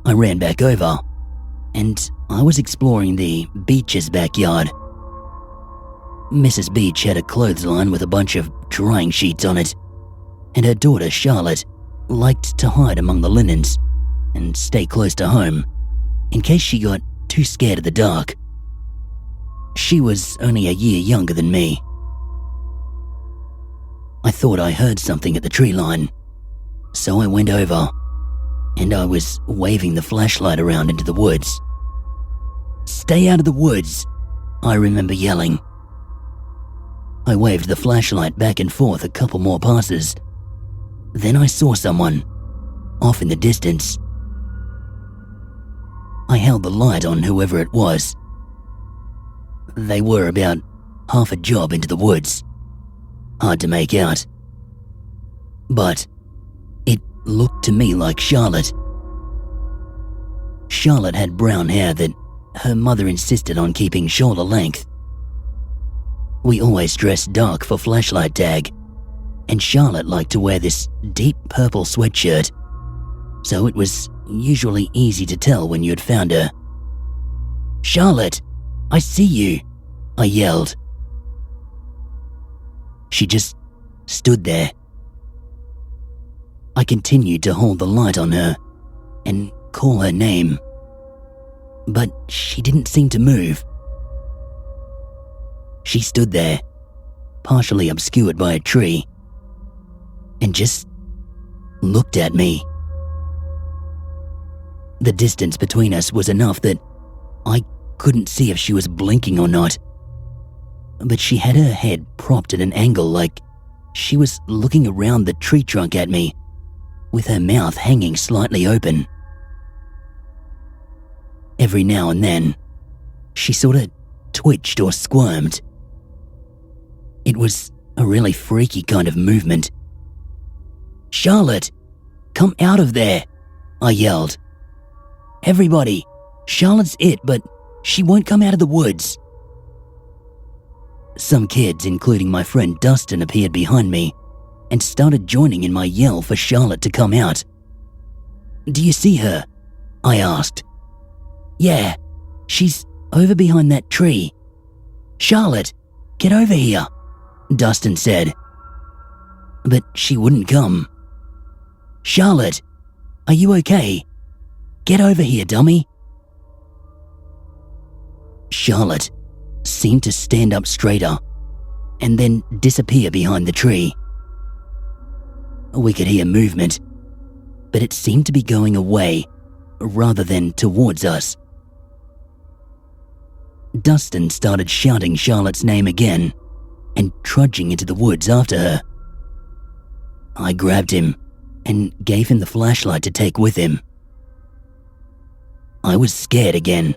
I ran back over, and I was exploring the Beach's backyard. Mrs. Beach had a clothesline with a bunch of drying sheets on it, and her daughter Charlotte liked to hide among the linens and stay close to home in case she got too scared of the dark. She was only a year younger than me. I thought I heard something at the tree line, so I went over, and I was waving the flashlight around into the woods. "Stay out of the woods," I remember yelling. I waved the flashlight back and forth a couple more passes. Then I saw someone, off in the distance. I held the light on whoever it was. They were about half a job into the woods. Hard to make out. But it looked to me like Charlotte. Charlotte had brown hair that her mother insisted on keeping shoulder length. We always dressed dark for flashlight tag, and Charlotte liked to wear this deep purple sweatshirt, so it was usually easy to tell when you'd found her. "Charlotte, I see you," I yelled. She just stood there. I continued to hold the light on her and call her name, but she didn't seem to move. She stood there, partially obscured by a tree, and just looked at me. The distance between us was enough that I couldn't see if she was blinking or not, but she had her head propped at an angle like she was looking around the tree trunk at me, with her mouth hanging slightly open. Every now and then, she sort of twitched or squirmed. It was a really freaky kind of movement. "Charlotte, come out of there," I yelled. "Everybody, Charlotte's it, but she won't come out of the woods." Some kids, including my friend Dustin, appeared behind me and started joining in my yell for Charlotte to come out. "Do you see her?" I asked. "Yeah, she's over behind that tree." "Charlotte, get over here," Dustin said. But she wouldn't come. "Charlotte, are you okay? Get over here, dummy." Charlotte seemed to stand up straighter and then disappear behind the tree. We could hear movement, but it seemed to be going away rather than towards us. Dustin started shouting Charlotte's name again and trudging into the woods after her. I grabbed him and gave him the flashlight to take with him. I was scared again,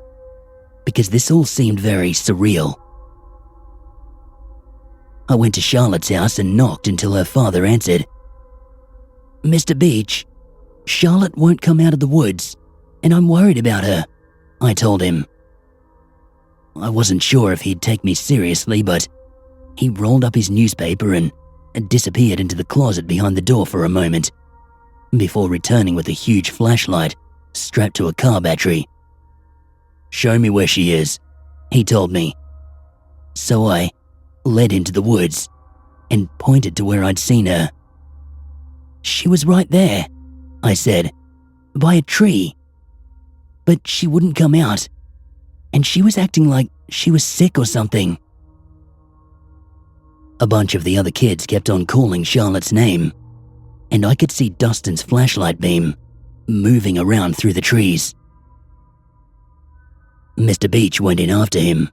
because this all seemed very surreal. I went to Charlotte's house and knocked until her father answered. "Mr. Beach, Charlotte won't come out of the woods, and I'm worried about her," I told him. I wasn't sure if he'd take me seriously, but he rolled up his newspaper and disappeared into the closet behind the door for a moment, before returning with a huge flashlight strapped to a car battery. "Show me where she is," he told me. So I led him to the woods and pointed to where I'd seen her. She was right there, I said, by a tree. But she wouldn't come out, and she was acting like she was sick or something. A bunch of the other kids kept on calling Charlotte's name, and I could see Dustin's flashlight beam moving around through the trees. Mr. Beach went in after him.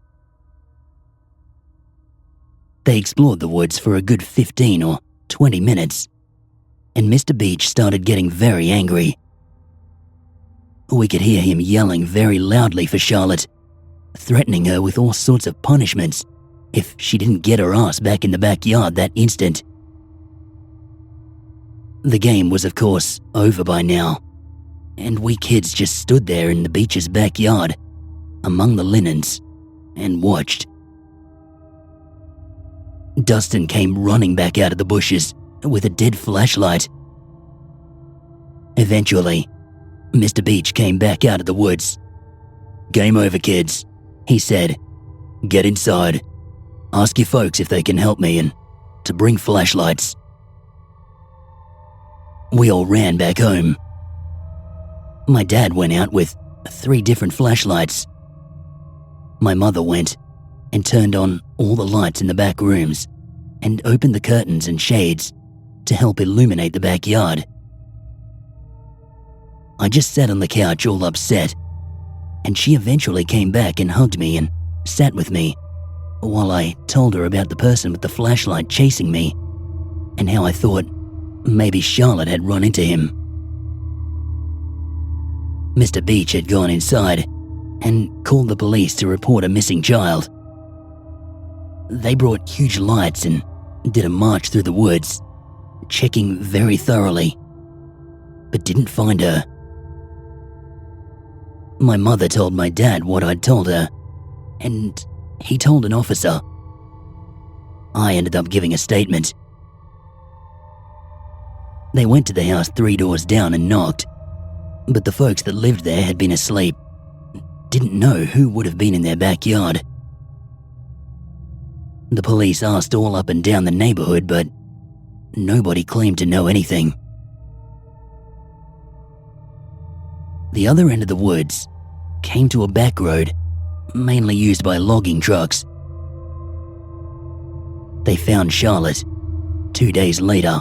They explored the woods for a good 15 or 20 minutes, and Mr. Beach started getting very angry. We could hear him yelling very loudly for Charlotte, threatening her with all sorts of punishments if she didn't get her ass back in the backyard that instant. The game was, of course, over by now, and we kids just stood there in the Beach's backyard, among the linens, and watched. Dustin came running back out of the bushes with a dead flashlight. Eventually, Mr. Beach came back out of the woods. "Game over, kids," he said. "Get inside. Ask your folks if they can help me and to bring flashlights." We all ran back home. My dad went out with 3 different flashlights. My mother went and turned on all the lights in the back rooms and opened the curtains and shades to help illuminate the backyard. I just sat on the couch all upset, and she eventually came back and hugged me and sat with me while I told her about the person with the flashlight chasing me and how I thought maybe Charlotte had run into him. Mr. Beach had gone inside and called the police to report a missing child. They brought huge lights and did a march through the woods, checking very thoroughly, but didn't find her. My mother told my dad what I'd told her, and he told an officer. I ended up giving a statement. They went to the house 3 doors down and knocked, but the folks that lived there had been asleep, didn't know who would have been in their backyard. The police asked all up and down the neighborhood, but nobody claimed to know anything. The other end of the woods came to a back road, mainly used by logging trucks. They found Charlotte 2 days later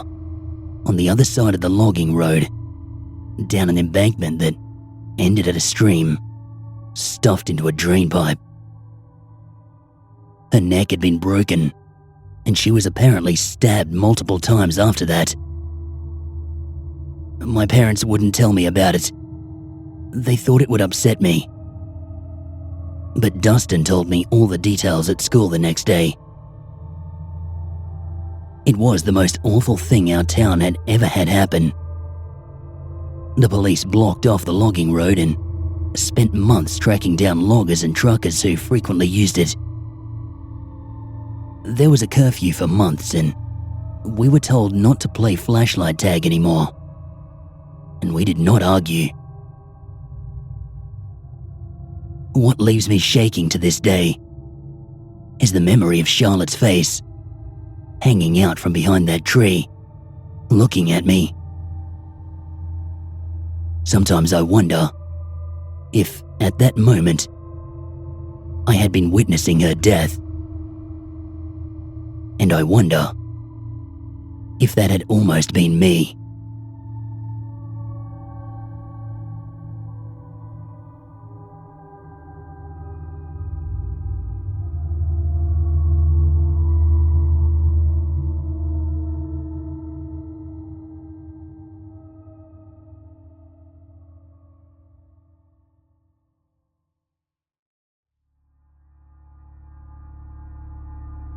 on the other side of the logging road, down an embankment that ended at a stream, stuffed into a drain pipe. Her neck had been broken, and she was apparently stabbed multiple times after that. My parents wouldn't tell me about it. They thought it would upset me. But Dustin told me all the details at school the next day. It was the most awful thing our town had ever had happen. The police blocked off the logging road and spent months tracking down loggers and truckers who frequently used it. There was a curfew for months, and we were told not to play flashlight tag anymore. And we did not argue. What leaves me shaking to this day is the memory of Charlotte's face, hanging out from behind that tree, looking at me. Sometimes I wonder if, at that moment, I had been witnessing her death. And I wonder if that had almost been me.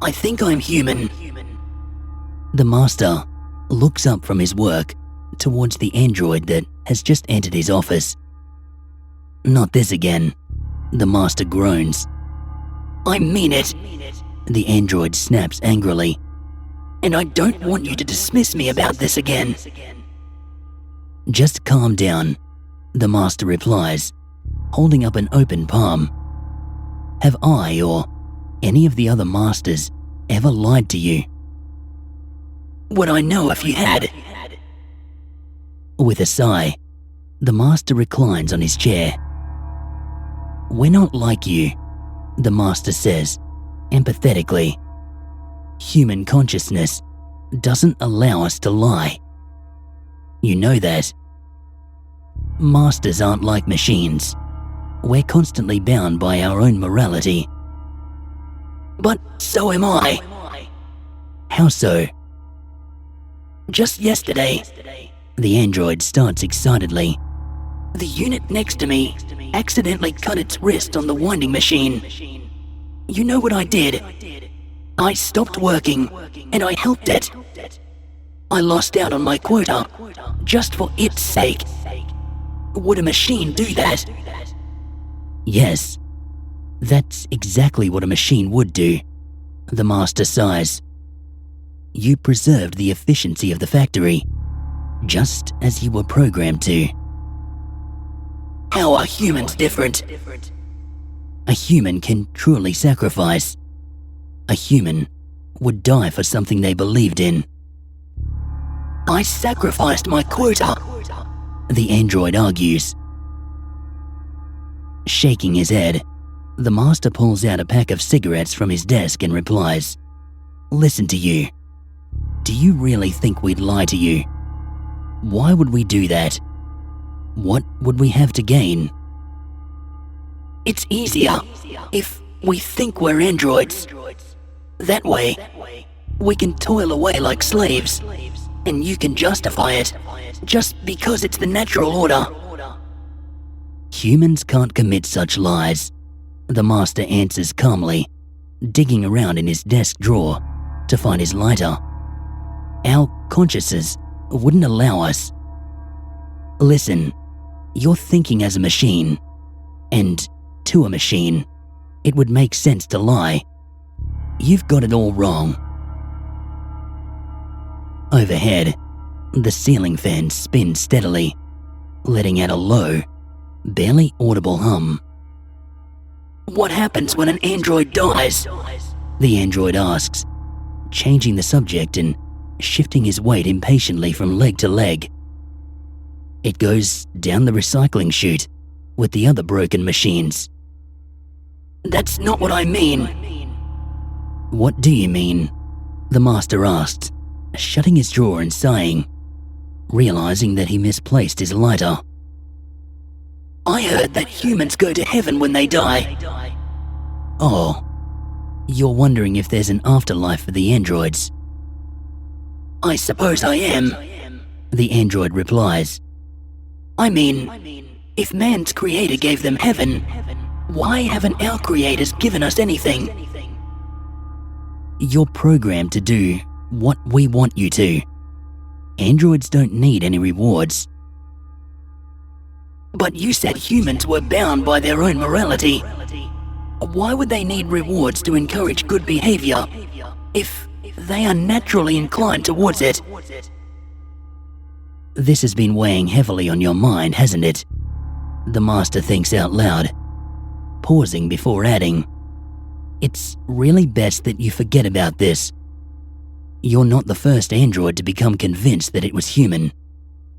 I think I'm human. The master looks up from his work towards the android that has just entered his office. Not this again, the master groans. I mean it, the android snaps angrily. And I don't want you to dismiss me about this again. Just calm down, the master replies, holding up an open palm. Have I or any of the other masters ever lied to you? Would I know if you had? With a sigh, the master reclines on his chair. We're not like you, the master says, empathetically. Human consciousness doesn't allow us to lie. You know that. Masters aren't like machines. We're constantly bound by our own morality. But so am I. How so? Just yesterday, the android starts excitedly. the unit next to me accidentally cut its wrist on the winding machine. You know what I did? I stopped working and I helped it. I lost out on my quota just for its sake. Would a machine do that? Yes, that's exactly what a machine would do, the master sighs. You preserved the efficiency of the factory, just as you were programmed to. How are humans different? A human can truly sacrifice. A human would die for something they believed in. I sacrificed my quota, the android argues. Shaking his head, the master pulls out a pack of cigarettes from his desk and replies, "Listen to you. Do you really think we'd lie to you? Why would we do that? What would we have to gain?" It's easier if we think we're androids. That way, we can toil away like slaves, and you can justify it just because it's the natural order. Humans can't commit such lies, the master answers calmly, digging around in his desk drawer to find his lighter. Our consciences wouldn't allow us. Listen, you're thinking as a machine, and to a machine, it would make sense to lie. You've got it all wrong. Overhead, the ceiling fan spins steadily, letting out a low, barely audible hum. What happens when an android dies? The android asks, changing the subject and shifting his weight impatiently from leg to leg. It goes down the recycling chute with the other broken machines. That's not what I mean. What do you mean? The master asked, shutting his drawer and sighing, realizing that he misplaced his lighter. I heard that humans go to heaven when they die. Oh, you're wondering if there's an afterlife for the androids? I suppose I am, the android replies. I mean, if man's creator gave them heaven, why haven't our creators given us anything? You're programmed to do what we want you to. Androids don't need any rewards. But you said humans were bound by their own morality. Why would they need rewards to encourage good behavior if they are naturally inclined towards it? This has been weighing heavily on your mind, hasn't it? The master thinks out loud, pausing before adding, "It's really best that you forget about this. You're not the first android to become convinced that it was human,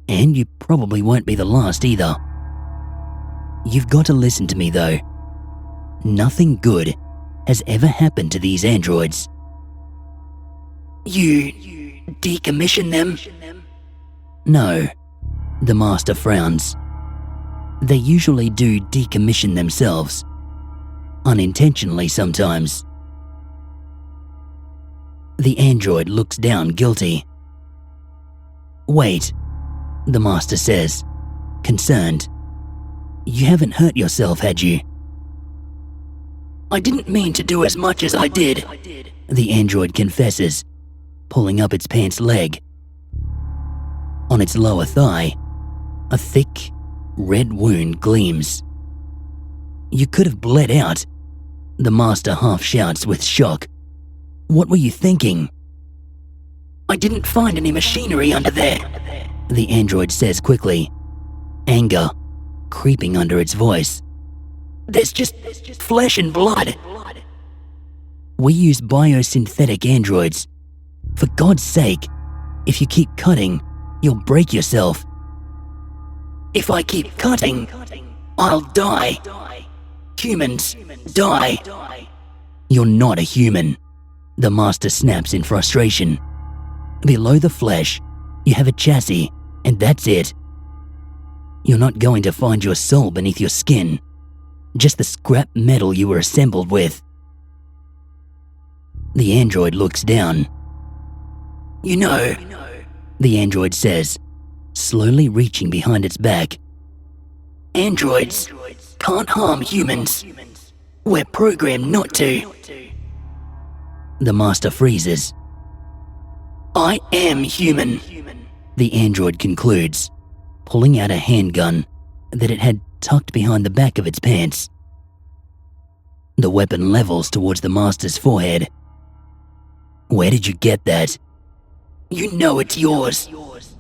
and you probably won't be the last either. You've got to listen to me though. Nothing good has ever happened to these androids." You decommission them? No, the master frowns. They usually do decommission themselves, unintentionally sometimes. The android looks down guilty. "Wait," the master says, concerned. "You haven't hurt yourself, had you?" I didn't mean to do as much as I did, the android confesses, pulling up its pants leg. On its lower thigh, a thick, red wound gleams. "You could have bled out," the master half shouts with shock. "What were you thinking?" I didn't find any machinery under there, the android says quickly, anger creeping under its voice. There's just flesh and blood. We use biosynthetic androids. For God's sake, if you keep cutting, you'll break yourself. If I keep cutting, I'll die. Humans die. You're not a human, the Master snaps in frustration. Below the flesh, you have a chassis, and that's it. You're not going to find your soul beneath your skin, just the scrap metal you were assembled with. The android looks down. You know, the android says, slowly reaching behind its back. Androids can't harm humans. We're programmed not to. The Master freezes. I am human, the android concludes, pulling out a handgun that it had tucked behind the back of its pants. The weapon levels towards the Master's forehead. Where did you get that? You know it's yours.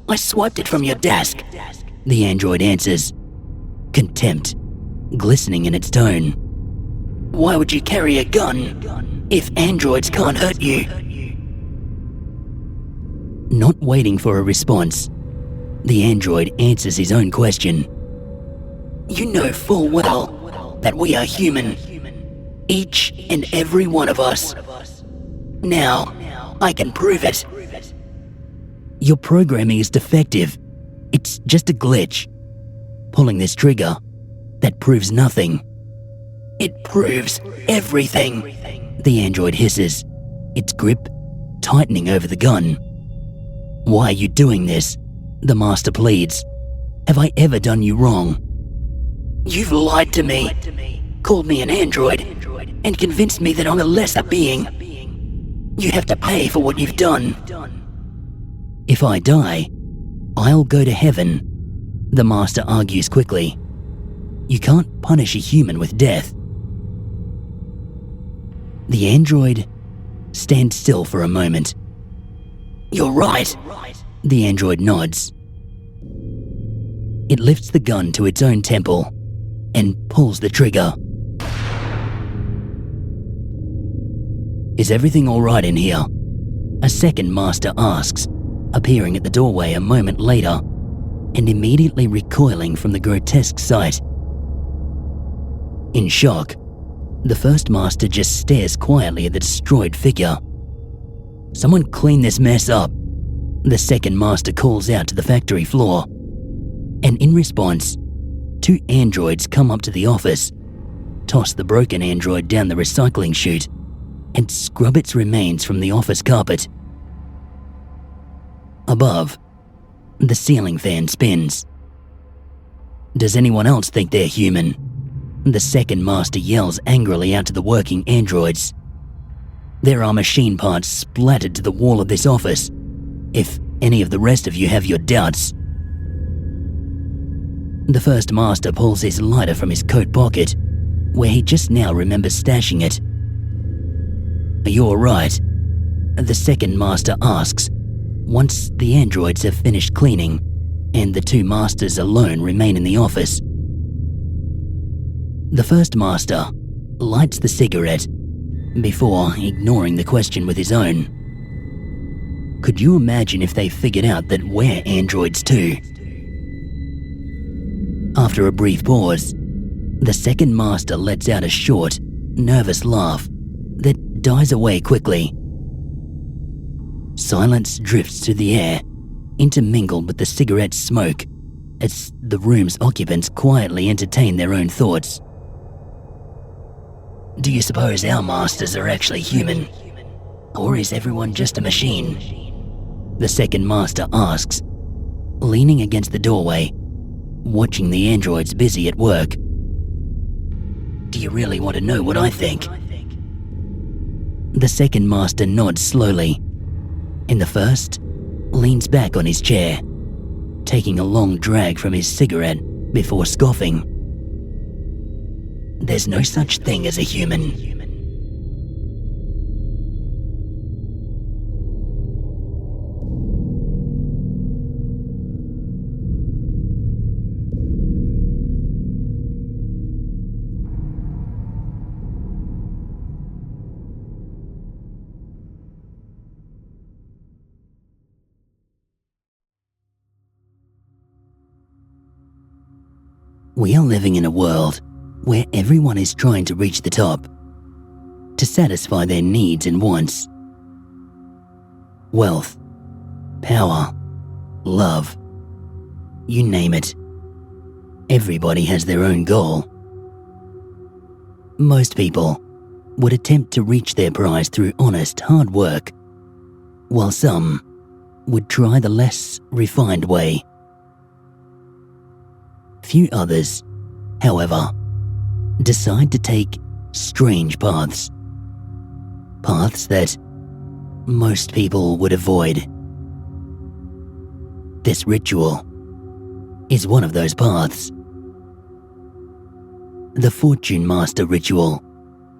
I swiped it from your desk, the android answers, contempt glistening in its tone. Why would you carry a gun if androids can't hurt you? Not waiting for a response, the android answers his own question. You know full well that we are human, each and every one of us. Now, I can prove it. Your programming is defective. It's just a glitch. Pulling this trigger, that proves nothing. It proves everything, the android hisses, its grip tightening over the gun. Why are you doing this? The Master pleads. Have I ever done you wrong? You've lied to me, called me an android, and convinced me that I'm a lesser being. You have to pay for what you've done. If I die, I'll go to heaven, the Master argues quickly. You can't punish a human with death. The android stands still for a moment. You're right, the android nods. It lifts the gun to its own temple and pulls the trigger. Is everything all right in here? A second Master asks, appearing at the doorway a moment later and immediately recoiling from the grotesque sight. In shock, the first Master just stares quietly at the destroyed figure. Someone clean this mess up, the second Master calls out to the factory floor. And in response, two androids come up to the office, toss the broken android down the recycling chute, and scrub its remains from the office carpet. Above, the ceiling fan spins. Does anyone else think they're human? The second Master yells angrily out to the working androids. There are machine parts splattered to the wall of this office, if any of the rest of you have your doubts. The first Master pulls his lighter from his coat pocket, where he just now remembers stashing it. Are you alright? The second Master asks, once the androids have finished cleaning and the two Masters alone remain in the office. The first Master lights the cigarette before ignoring the question with his own. Could you imagine if they figured out that we're androids too? After a brief pause, the second Master lets out a short, nervous laugh that dies away quickly. Silence drifts through the air, intermingled with the cigarette smoke, as the room's occupants quietly entertain their own thoughts. Do you suppose our Masters are actually human? Or is everyone just a machine? The second Master asks, leaning against the doorway, watching the androids busy at work. Do you really want to know what I think? The second Master nods slowly, and the first leans back on his chair, taking a long drag from his cigarette before scoffing. There's no such thing as a human. We are living in a world where everyone is trying to reach the top, to satisfy their needs and wants. Wealth, power, love, you name it. Everybody has their own goal. Most people would attempt to reach their prize through honest hard work, while some would try the less refined way. Few others, however, decide to take strange paths. Paths that most people would avoid. This ritual is one of those paths. The Fortune Master ritual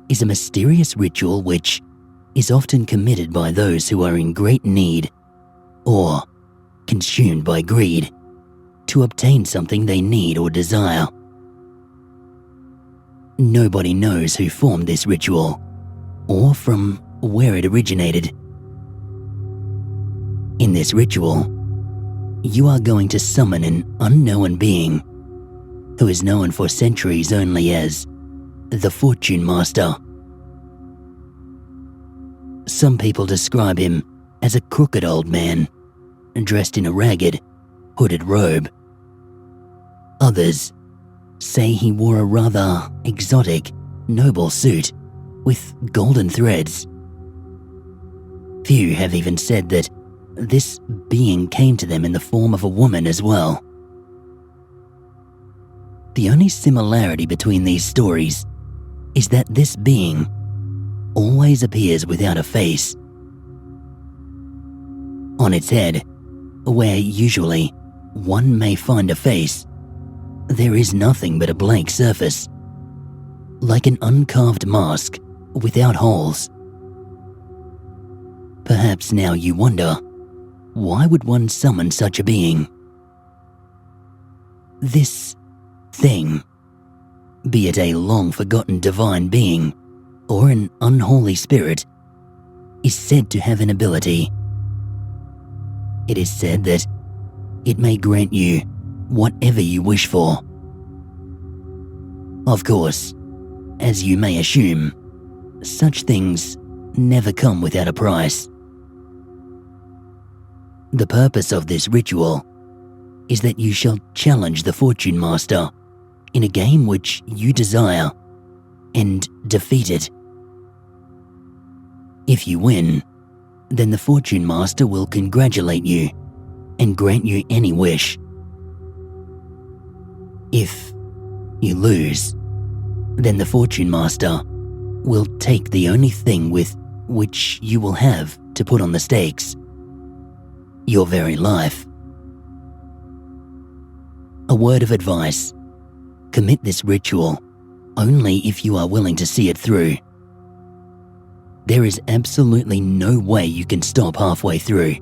is a mysterious ritual which is often committed by those who are in great need or consumed by greed to obtain something they need or desire. Nobody knows who formed this ritual or from where it originated. In this ritual, you are going to summon an unknown being who is known for centuries only as the Fortune Master. Some people describe him as a crooked old man, dressed in a ragged, hooded robe. Others say he wore a rather exotic, noble suit with golden threads. Few have even said that this being came to them in the form of a woman as well. The only similarity between these stories is that this being always appears without a face. On its head, where usually one may find a face, there is nothing but a blank surface, like an uncarved mask without holes. Perhaps now you wonder, why would one summon such a being? This thing, be it a long-forgotten divine being or an unholy spirit, is said to have an ability. It is said that it may grant you whatever you wish for. Of course, as you may assume, such things never come without a price. The purpose of this ritual is that you shall challenge the Fortune Master in a game which you desire and defeat it. If you win, then the Fortune Master will congratulate you and grant you any wish. If you lose, then the Fortune Master will take the only thing with which you will have to put on the stakes: your very life. A word of advice: commit this ritual only if you are willing to see it through. There is absolutely no way you can stop halfway through,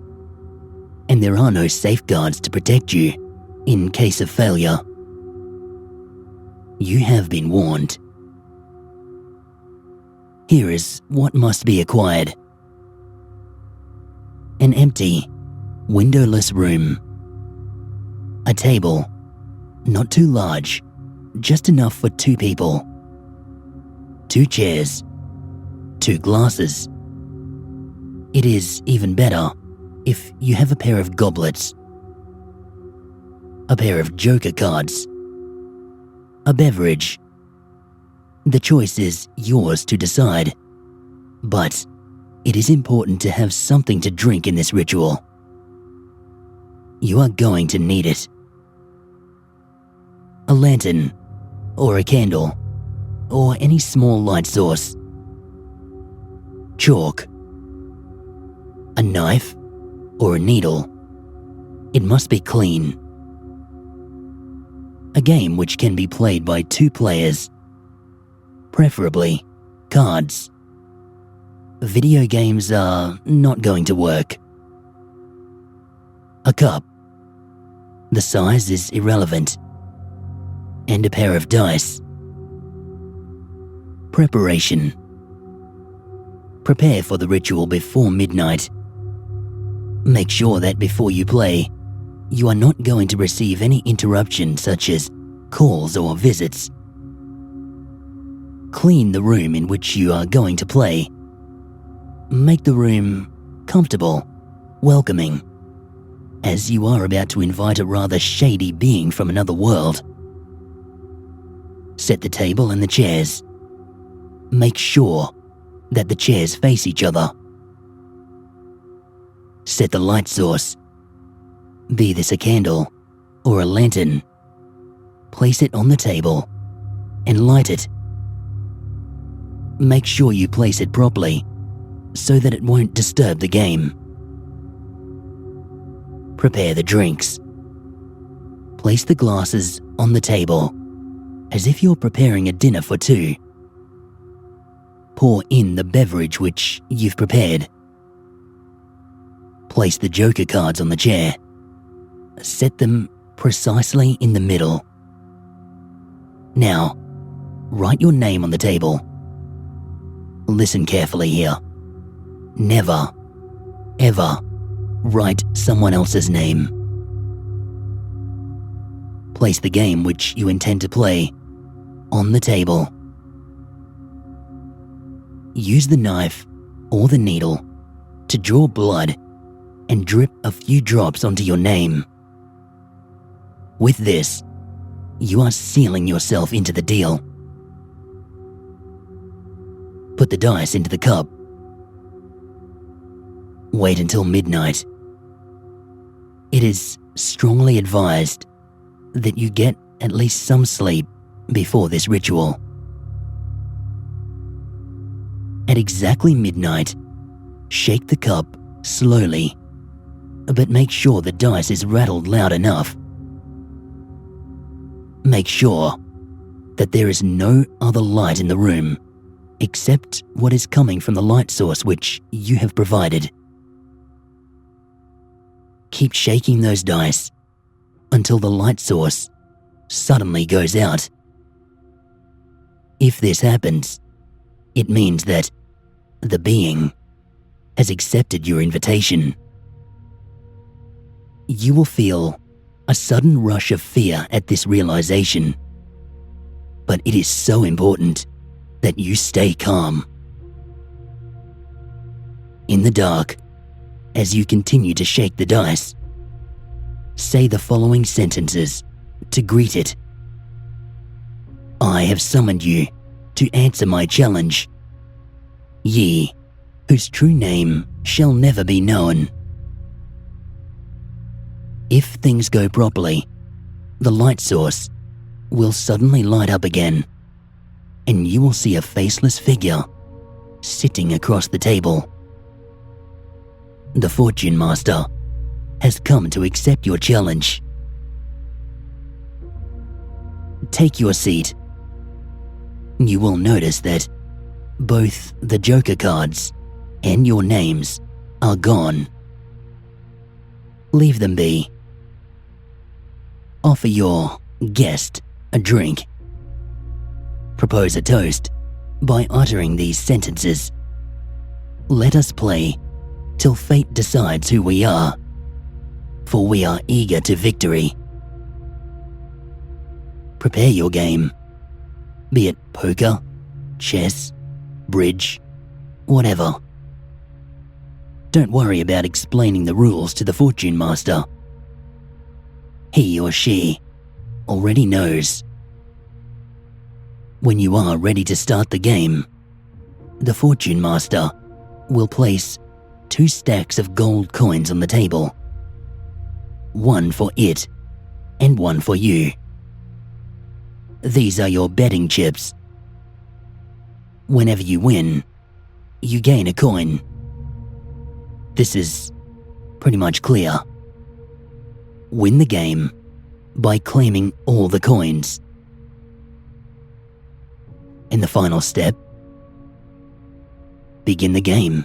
and there are no safeguards to protect you in case of failure. You have been warned. Here is what must be acquired: an empty, windowless room. A table, not too large, just enough for 2 people. 2 chairs. 2 glasses. It is even better if you have a pair of goblets. A pair of joker cards. A beverage. The choice is yours to decide, but it is important to have something to drink in this ritual. You are going to need it. A lantern, or a candle, or any small light source. Chalk. A knife, or a needle. It must be clean. A game which can be played by 2 players. Preferably cards. Video games are not going to work. A cup. The size is irrelevant. And a pair of dice. Preparation. Prepare for the ritual before midnight. Make sure that before you play, you are not going to receive any interruption such as calls or visits. Clean the room in which you are going to play. Make the room comfortable, welcoming, as you are about to invite a rather shady being from another world. Set the table and the chairs. Make sure that the chairs face each other. Set the light source. Be this a candle or a lantern. Place it on the table and light it. Make sure you place it properly so that it won't disturb the game. Prepare the drinks. Place the glasses on the table as if you're preparing a dinner for two. Pour in the beverage which you've prepared. Place the joker cards on the chair. Set them precisely in the middle. Now, write your name on the table. Listen carefully here. Never, ever write someone else's name. Place the game which you intend to play on the table. Use the knife or the needle to draw blood and drip a few drops onto your name. With this, you are sealing yourself into the deal. Put the dice into the cup. Wait until midnight. It is strongly advised that you get at least some sleep before this ritual. At exactly midnight, shake the cup slowly, but make sure the dice is rattled loud enough. Make sure that there is no other light in the room except what is coming from the light source which you have provided. Keep shaking those dice until the light source suddenly goes out. If this happens, it means that the being has accepted your invitation. You will feel a sudden rush of fear at this realization, but it is so important that you stay calm. In the dark, as you continue to shake the dice, say the following sentences to greet it. I have summoned you to answer my challenge. Ye, whose true name shall never be known. If things go properly, the light source will suddenly light up again, and you will see a faceless figure sitting across the table. The Fortune Master has come to accept your challenge. Take your seat. You will notice that both the Joker cards and your names are gone. Leave them be. Offer your guest a drink. Propose a toast by uttering these sentences. Let us play till fate decides who we are, for we are eager to victory. Prepare your game, be it poker, chess, bridge, whatever. Don't worry about explaining the rules to the Fortune Master. He or she already knows. When you are ready to start the game, the Fortune Master will place 2 stacks of gold coins on the table. One for it and one for you. These are your betting chips. Whenever you win, you gain a coin. This is pretty much clear. Win the game by claiming all the coins. In the final step, begin the game.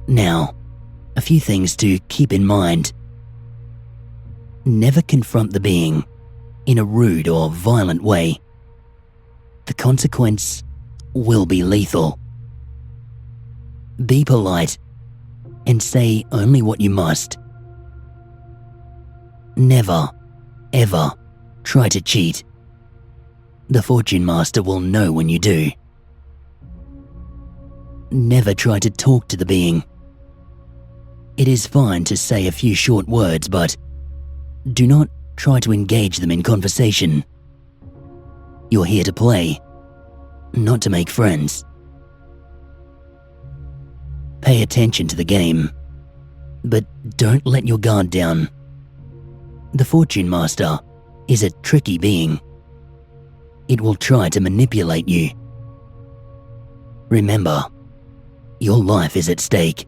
Now, a few things to keep in mind. Never confront the being in a rude or violent way. The consequence will be lethal. Be polite and say only what you must. Never, ever try to cheat. The Fortune Master will know when you do. Never try to talk to the being. It is fine to say a few short words, but do not try to engage them in conversation. You're here to play, not to make friends. Pay attention to the game, but don't let your guard down. The Fortune Master is a tricky being. It will try to manipulate you. Remember, your life is at stake.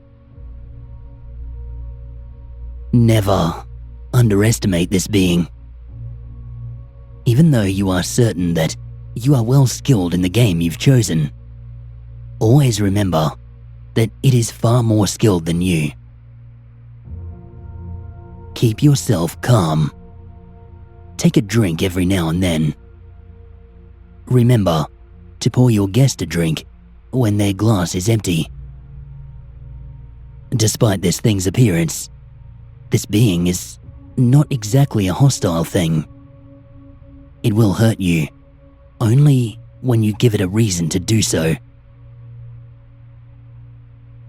Never underestimate this being. Even though you are certain that you are well skilled in the game you've chosen, always remember that it is far more skilled than you. Keep yourself calm. Take a drink every now and then. Remember to pour your guest a drink when their glass is empty. Despite this thing's appearance, this being is not exactly a hostile thing. It will hurt you only when you give it a reason to do so.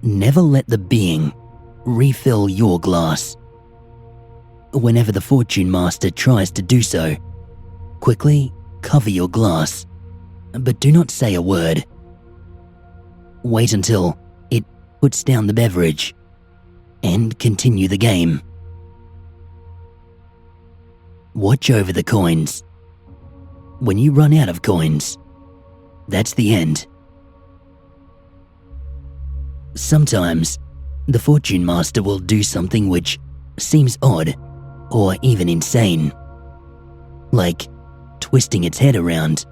Never let the being refill your glass. Whenever the Fortune Master tries to do so, quickly cover your glass, but do not say a word. Wait until it puts down the beverage and continue the game. Watch over the coins. When you run out of coins, that's the end. Sometimes, the Fortune Master will do something which seems odd or even insane, like twisting its head around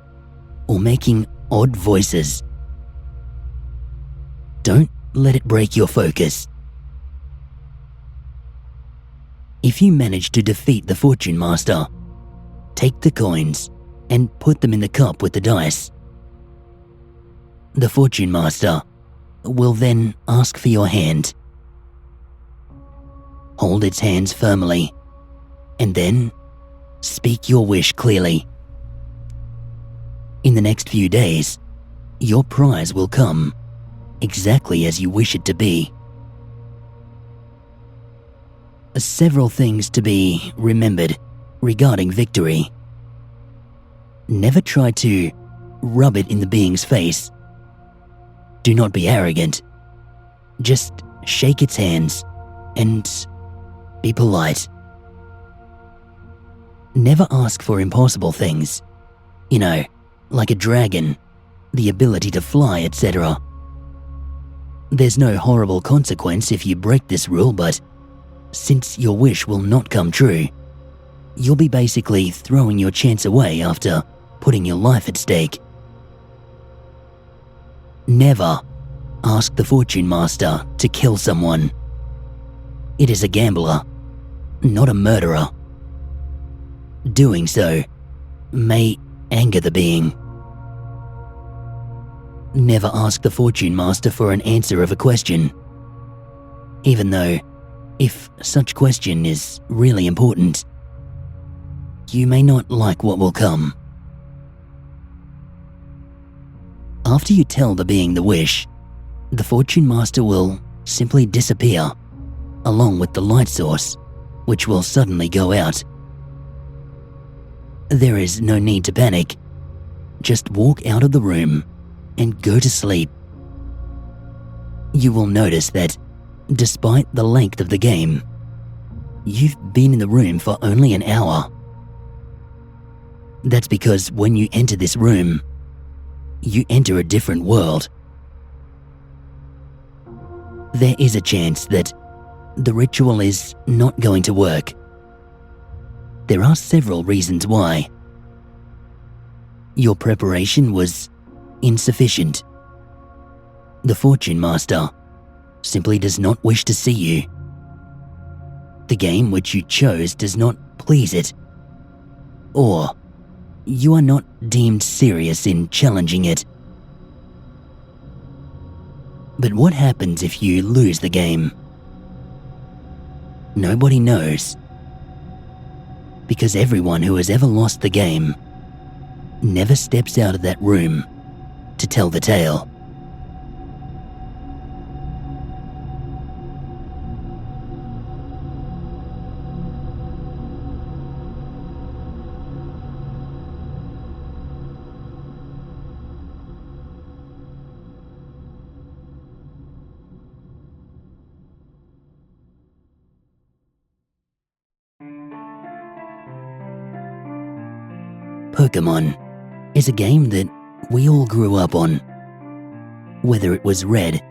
or making odd voices. Don't let it break your focus. If you manage to defeat the Fortune Master, take the coins and put them in the cup with the dice. The Fortune Master will then ask for your hand. Hold its hands firmly, and then speak your wish clearly. In the next few days, your prize will come exactly as you wish it to be. Several things to be remembered regarding victory. Never try to rub it in the being's face. Do not be arrogant. Just shake its hands and be polite. Never ask for impossible things. You know, like a dragon, the ability to fly, etc. There's no horrible consequence if you break this rule, but since your wish will not come true, you'll be basically throwing your chance away after putting your life at stake. Never ask the Fortune Master to kill someone. It is a gambler, not a murderer. Doing so may anger the being. Never ask the Fortune Master for an answer of a question, even though if such question is really important, you may not like what will come. After you tell the being the wish, the Fortune Master will simply disappear, along with the light source, which will suddenly go out. There is no need to panic. Just walk out of the room and go to sleep. You will notice that, despite the length of the game, you've been in the room for only an hour. That's because when you enter this room, you enter a different world. There is a chance that the ritual is not going to work. There are several reasons why. Your preparation was insufficient. The Fortune Master simply does not wish to see you. The game which you chose does not please it. Or you are not deemed serious in challenging it. But what happens if you lose the game? Nobody knows. because everyone who has ever lost the game never steps out of that room to tell the tale. Pokemon is a game that we all grew up on. Whether it was red,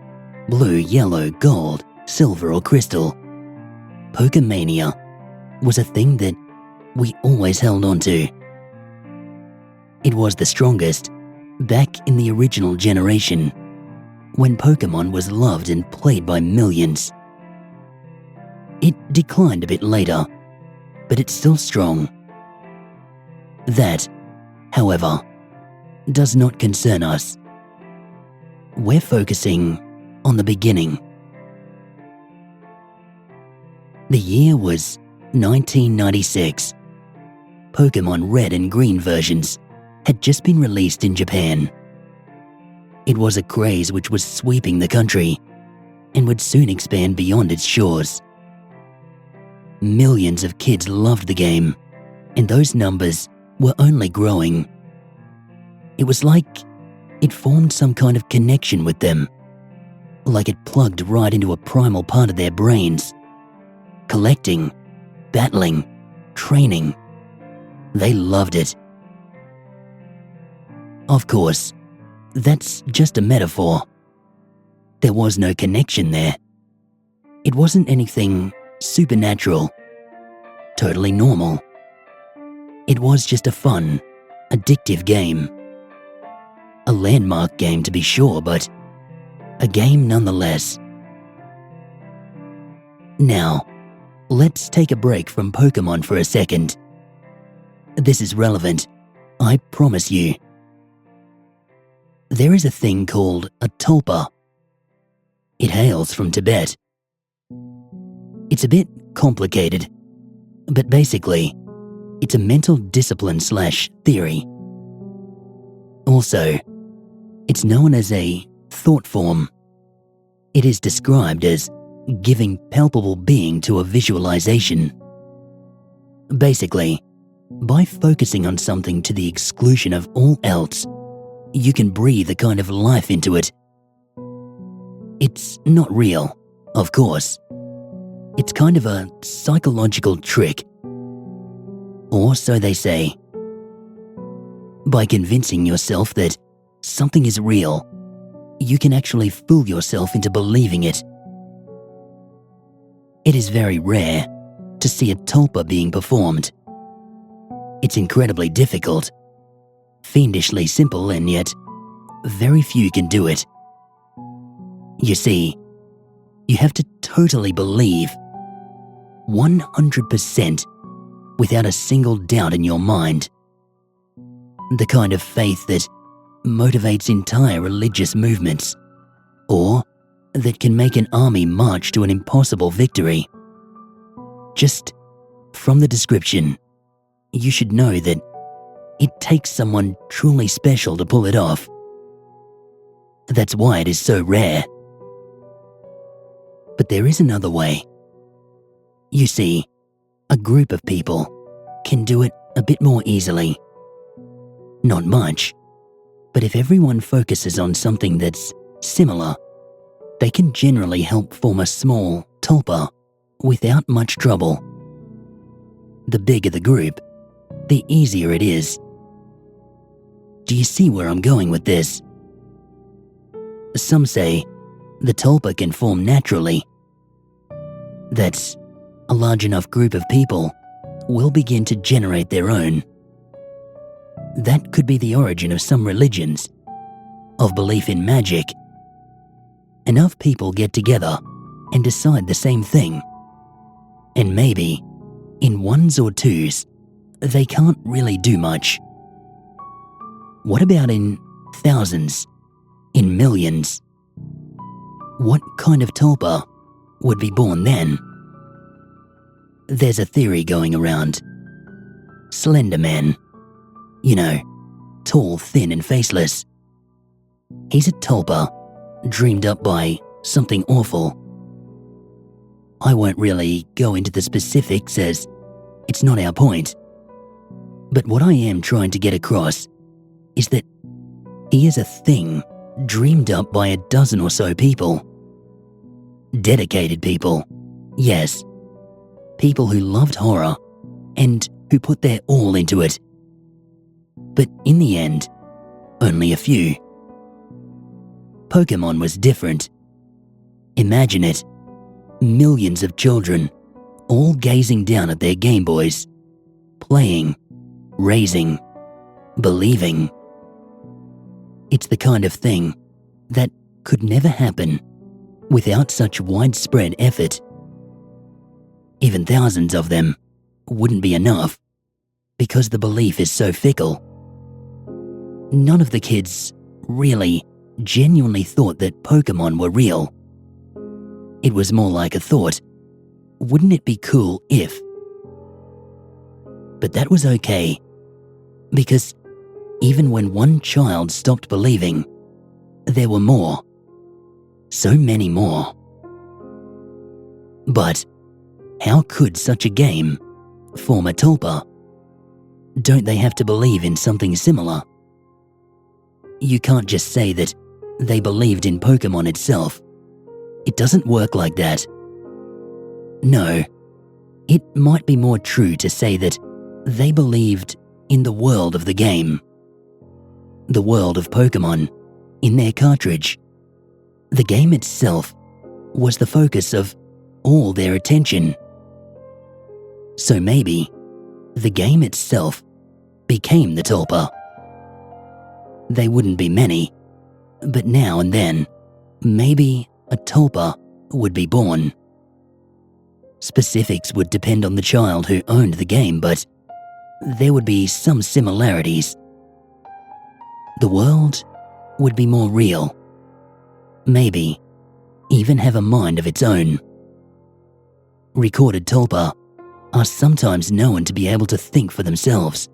blue, yellow, gold, silver or crystal, Pokemania was a thing that we always held on to. It was the strongest back in the original generation, when Pokemon was loved and played by millions. It declined a bit later, but it's still strong. That, however, does not concern us. We're focusing on the beginning. The year was 1996. Pokemon Red and Green versions had just been released in Japan. It was a craze which was sweeping the country and would soon expand beyond its shores. Millions of kids loved the game, and those numbers were only growing. It was like it formed some kind of connection with them, like it plugged right into a primal part of their brains. Collecting, battling, training. They loved it. Of course, that's just a metaphor. There was no connection there. It wasn't anything supernatural, totally normal. It was just a fun, addictive game. A landmark game to be sure, but a game nonetheless. Now, let's take a break from Pokemon for a second. This is relevant, I promise you. There is a thing called a tulpa. It hails from Tibet. It's a bit complicated, but basically, it's a mental discipline / theory. Also, it's known as a thought form. It is described as giving palpable being to a visualization. Basically, by focusing on something to the exclusion of all else, you can breathe a kind of life into it. It's not real, of course. It's kind of a psychological trick. Or so they say. By convincing yourself that something is real, you can actually fool yourself into believing it. It is very rare to see a tulpa being performed. It's incredibly difficult, fiendishly simple, and yet very few can do it. You see, you have to totally believe 100% without a single doubt in your mind. The kind of faith that motivates entire religious movements, or that can make an army march to an impossible victory. Just from the description, you should know that it takes someone truly special to pull it off. That's why it is so rare. But there is another way. You see, a group of people can do it a bit more easily. Not much, but if everyone focuses on something that's similar, they can generally help form a small tulpa without much trouble. The bigger the group, the easier it is. Do you see where I'm going with this? Some say the tulpa can form naturally. That's a large enough group of people will begin to generate their own. That could be the origin of some religions, of belief in magic. Enough people get together and decide the same thing. And maybe, in ones or twos, they can't really do much. What about in thousands, in millions? What kind of tulpa would be born then? There's a theory going around. Slender Man. You know, tall, thin, and faceless. He's a tulpa, dreamed up by something awful. I won't really go into the specifics as it's not our point. But what I am trying to get across is that he is a thing dreamed up by a dozen or so people. Dedicated people, yes. People who loved horror and who put their all into it. But in the end, only a few. Pokemon was different. Imagine it. Millions of children, all gazing down at their Game Boys, playing, raising, believing. It's the kind of thing that could never happen without such widespread effort. Even thousands of them wouldn't be enough because the belief is so fickle. None of the kids really, genuinely thought that Pokemon were real. It was more like a thought, wouldn't it be cool if? But that was okay, because even when one child stopped believing, there were more. So many more. But how could such a game form a tulpa? Don't they have to believe in something similar? You can't just say that they believed in Pokemon itself. It doesn't work like that. No, it might be more true to say that they believed in the world of the game. The world of Pokemon, in their cartridge. The game itself was the focus of all their attention. So maybe the game itself became the tulpa. They wouldn't be many, but now and then, maybe a tulpa would be born. Specifics would depend on the child who owned the game, but there would be some similarities. The world would be more real. Maybe even have a mind of its own. Recorded tulpa are sometimes known to be able to think for themselves,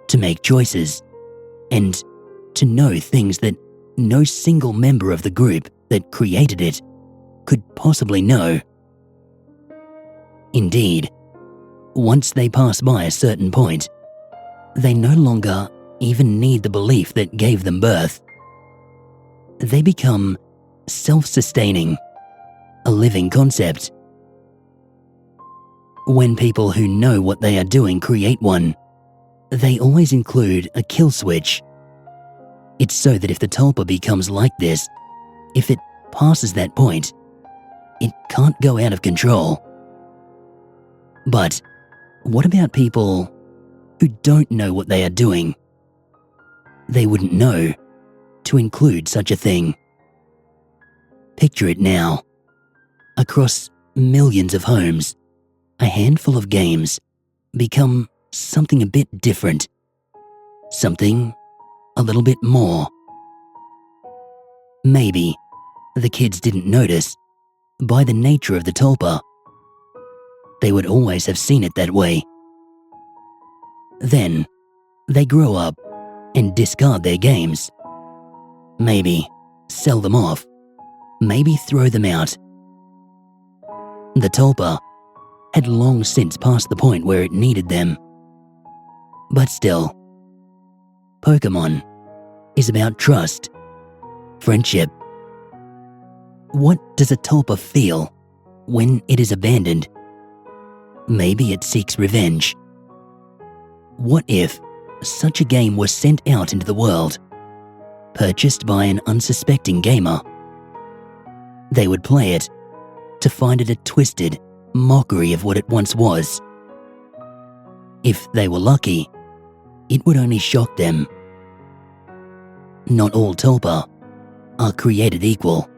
to make choices, and to know things that no single member of the group that created it could possibly know. Indeed, once they pass by a certain point, they no longer even need the belief that gave them birth. They become self-sustaining, a living concept. When people who know what they are doing create one, they always include a kill switch. It's so that if the tulpa becomes like this, if it passes that point, it can't go out of control. But what about people who don't know what they are doing? They wouldn't know to include such a thing. Picture it now. Across millions of homes, a handful of games become something a bit different. Something a little bit more. Maybe the kids didn't notice by the nature of the tulpa. They would always have seen it that way. Then they grow up and discard their games. Maybe sell them off. Maybe throw them out. The tulpa had long since passed the point where it needed them. But still, Pokemon is about trust, friendship. What does a tulpa feel when it is abandoned? Maybe it seeks revenge. What if such a game was sent out into the world, purchased by an unsuspecting gamer? They would play it to find it a twisted mockery of what it once was. If they were lucky, it would only shock them. Not all tulpa are created equal.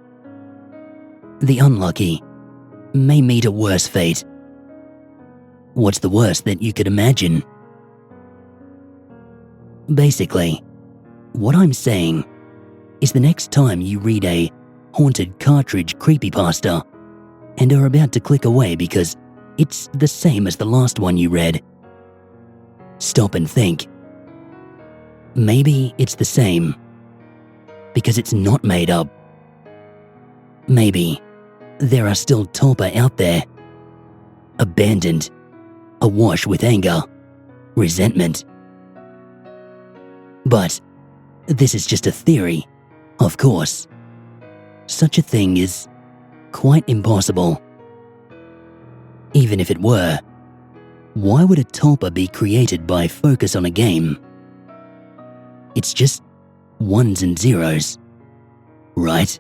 The unlucky may meet a worse fate. What's the worst that you could imagine? Basically, what I'm saying is the next time you read a haunted cartridge creepypasta and are about to click away because it's the same as the last one you read, stop and think. Maybe it's the same, because it's not made up. Maybe there are still tulpa out there, abandoned, awash with anger, resentment. But this is just a theory, of course. Such a thing is quite impossible. Even if it were, why would a tulpa be created by focus on a game? It's just ones and zeros, right?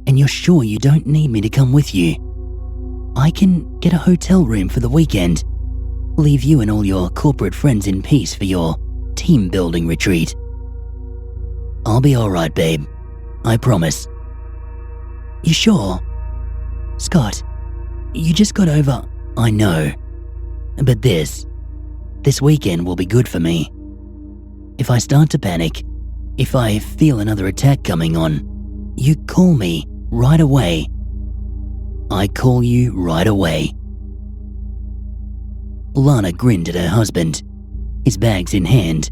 And you're sure you don't need me to come with you? I can get a hotel room for the weekend, leave you and all your corporate friends in peace for your team-building retreat. I'll be alright, babe. I promise. You sure? Scott, you just got over... I know. But this weekend will be good for me. If I start to panic, if I feel another attack coming on, you call me right away. I call you right away. Lana grinned at her husband, his bags in hand,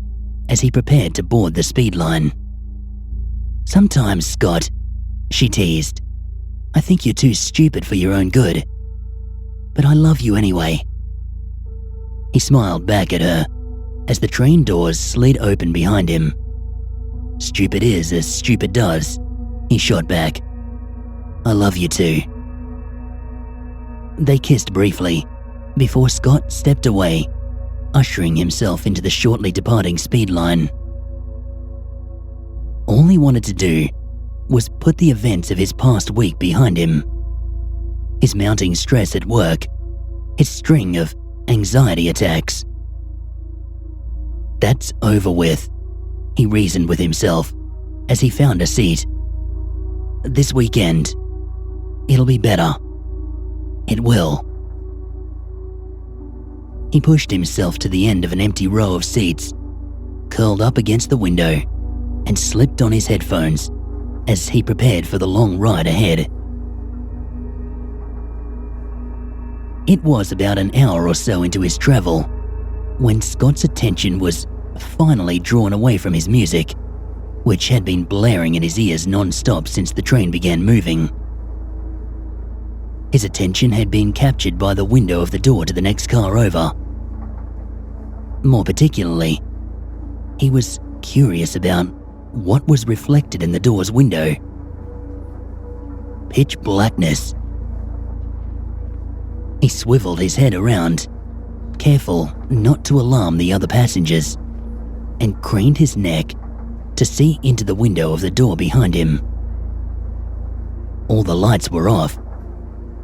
as he prepared to board the speed line. Sometimes, Scott, she teased, I think you're too stupid for your own good. But I love you anyway. He smiled back at her as the train doors slid open behind him. Stupid is as stupid does, he shot back. I love you too. They kissed briefly before Scott stepped away, ushering himself into the shortly departing speed line. All he wanted to do was put the events of his past week behind him. His mounting stress at work, his string of anxiety attacks. That's over with, he reasoned with himself as he found a seat. This weekend, it'll be better. It will. He pushed himself to the end of an empty row of seats, curled up against the window, and slipped on his headphones as he prepared for the long ride ahead. It was about an hour or so into his travel when Scott's attention was finally drawn away from his music, which had been blaring in his ears non-stop since the train began moving. His attention had been captured by the window of the door to the next car over. More particularly, he was curious about what was reflected in the door's window. Pitch blackness. He swiveled his head around, careful not to alarm the other passengers, and craned his neck to see into the window of the door behind him. All the lights were off,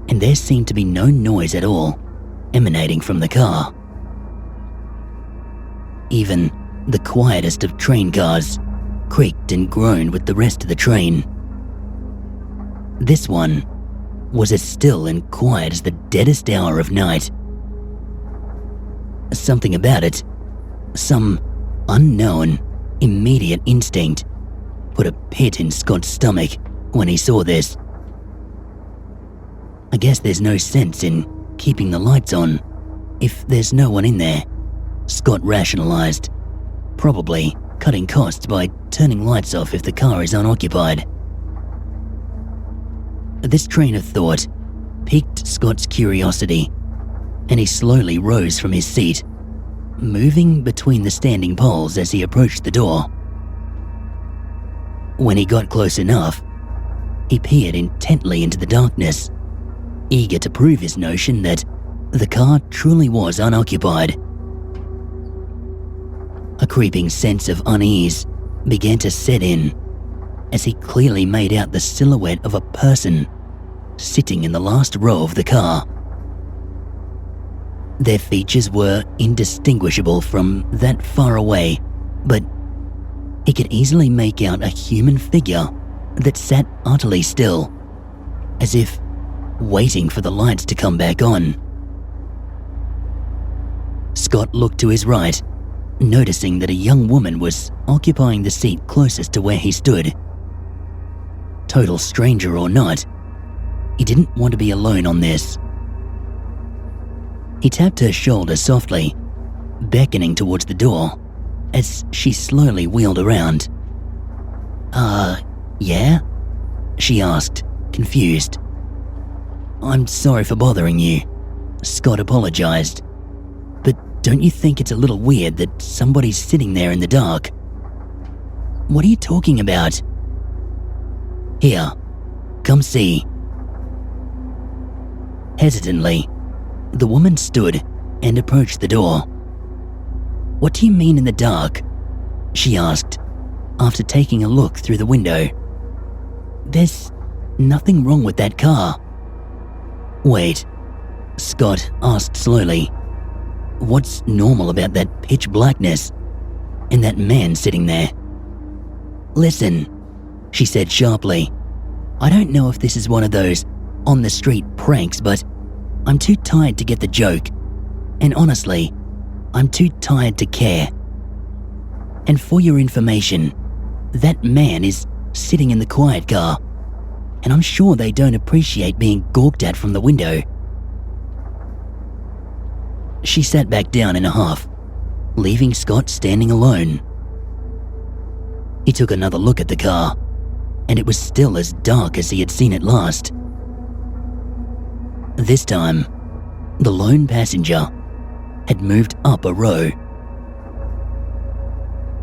and there seemed to be no noise at all emanating from the car. Even the quietest of train cars creaked and groaned with the rest of the train. This one was as still and quiet as the deadest hour of night. Something about it, some unknown, immediate instinct, put a pit in Scott's stomach when he saw this. I guess there's no sense in keeping the lights on if there's no one in there, Scott rationalized, probably cutting costs by turning lights off if the car is unoccupied. This train of thought piqued Scott's curiosity, and he slowly rose from his seat, moving between the standing poles as he approached the door. When he got close enough, he peered intently into the darkness, eager to prove his notion that the car truly was unoccupied. A creeping sense of unease began to set in as he clearly made out the silhouette of a person sitting in the last row of the car. Their features were indistinguishable from that far away, but he could easily make out a human figure that sat utterly still, as if waiting for the lights to come back on. Scott looked to his right, noticing that a young woman was occupying the seat closest to where he stood. Total stranger or not, he didn't want to be alone on this. He tapped her shoulder softly, beckoning towards the door as she slowly wheeled around. Yeah? She asked, confused. I'm sorry for bothering you, Scott apologized. But don't you think it's a little weird that somebody's sitting there in the dark? What are you talking about? Here, come see. Hesitantly, the woman stood and approached the door. What do you mean in the dark? She asked, after taking a look through the window. There's nothing wrong with that car. Wait, Scott asked slowly. What's normal about that pitch blackness and that man sitting there? Listen, she said sharply. I don't know if this is one of those on-the-street pranks, but I'm too tired to get the joke. And honestly, I'm too tired to care. And for your information, that man is sitting in the quiet car, and I'm sure they don't appreciate being gawked at from the window. She sat back down in a huff, leaving Scott standing alone. He took another look at the car, and it was still as dark as he had seen it last. This time, the lone passenger had moved up a row.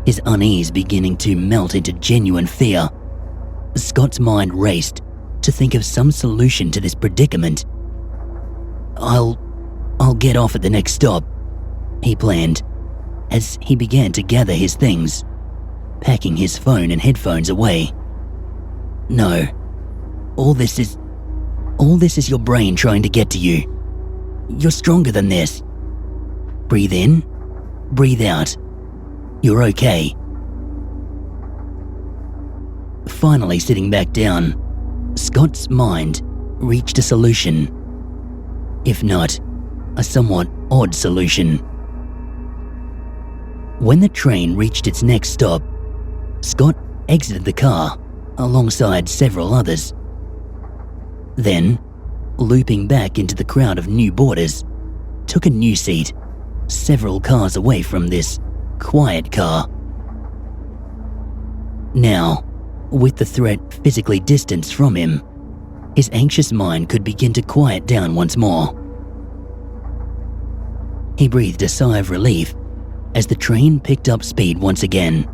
His unease beginning to melt into genuine fear, Scott's mind raced to think of some solution to this predicament. I'll get off at the next stop, he planned, as he began to gather his things, packing his phone and headphones away. No, all this is your brain trying to get to you. You're stronger than this. Breathe in, breathe out. You're okay. Finally sitting back down, Scott's mind reached a solution. If not, a somewhat odd solution. When the train reached its next stop, Scott exited the car alongside several others. Then, looping back into the crowd of new boarders, took a new seat, several cars away from this quiet car. Now, with the threat physically distanced from him, his anxious mind could begin to quiet down once more. He breathed a sigh of relief as the train picked up speed once again,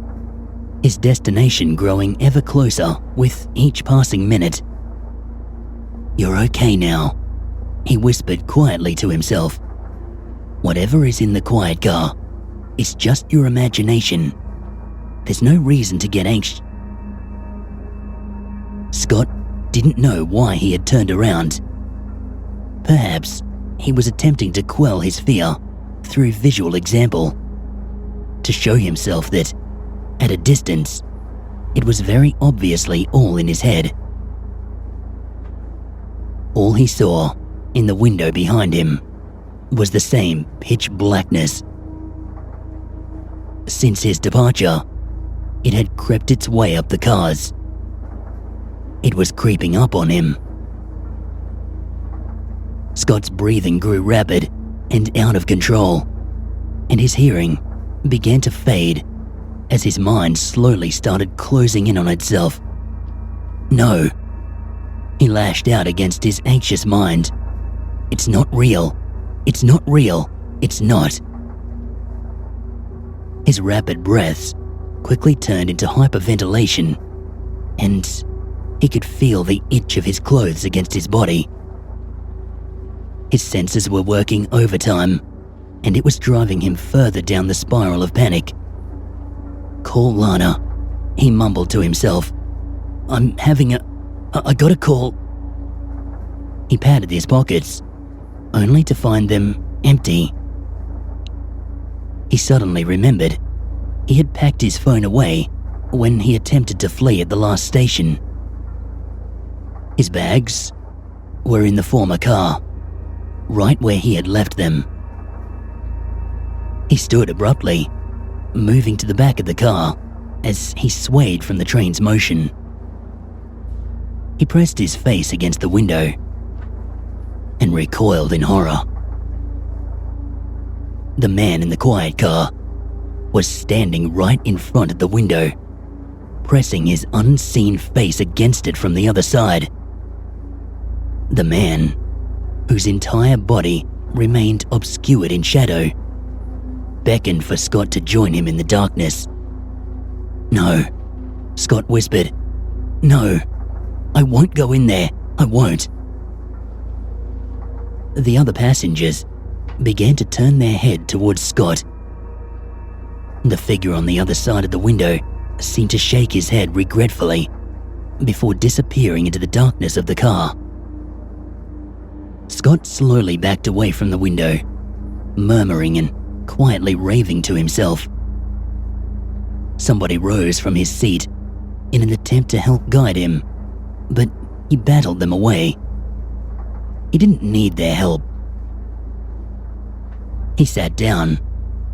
his destination growing ever closer with each passing minute. You're okay now, he whispered quietly to himself. Whatever is in the quiet car, it's just your imagination. There's no reason to get anxious. Scott didn't know why he had turned around. Perhaps he was attempting to quell his fear through visual example, to show himself that, at a distance, it was very obviously all in his head. All he saw in the window behind him was the same pitch blackness. Since his departure, it had crept its way up the cars. It was creeping up on him. Scott's breathing grew rapid and out of control, and his hearing began to fade as his mind slowly started closing in on itself. No, he lashed out against his anxious mind. It's not real. It's not real. It's not. His rapid breaths quickly turned into hyperventilation, and he could feel the itch of his clothes against his body. His senses were working overtime, and it was driving him further down the spiral of panic. Call Lana, he mumbled to himself. I got a call. He patted his pockets, only to find them empty. He suddenly remembered he had packed his phone away when he attempted to flee at the last station. His bags were in the former car, right where he had left them. He stood abruptly, moving to the back of the car as he swayed from the train's motion. He pressed his face against the window and recoiled in horror. The man in the quiet car was standing right in front of the window, pressing his unseen face against it from the other side. The man, whose entire body remained obscured in shadow, beckoned for Scott to join him in the darkness. "No," Scott whispered. "No, I won't go in there. I won't." The other passengers began to turn their head towards Scott. The figure on the other side of the window seemed to shake his head regretfully before disappearing into the darkness of the car. Scott slowly backed away from the window, murmuring and quietly raving to himself. Somebody rose from his seat in an attempt to help guide him, but he battled them away. He didn't need their help. He sat down,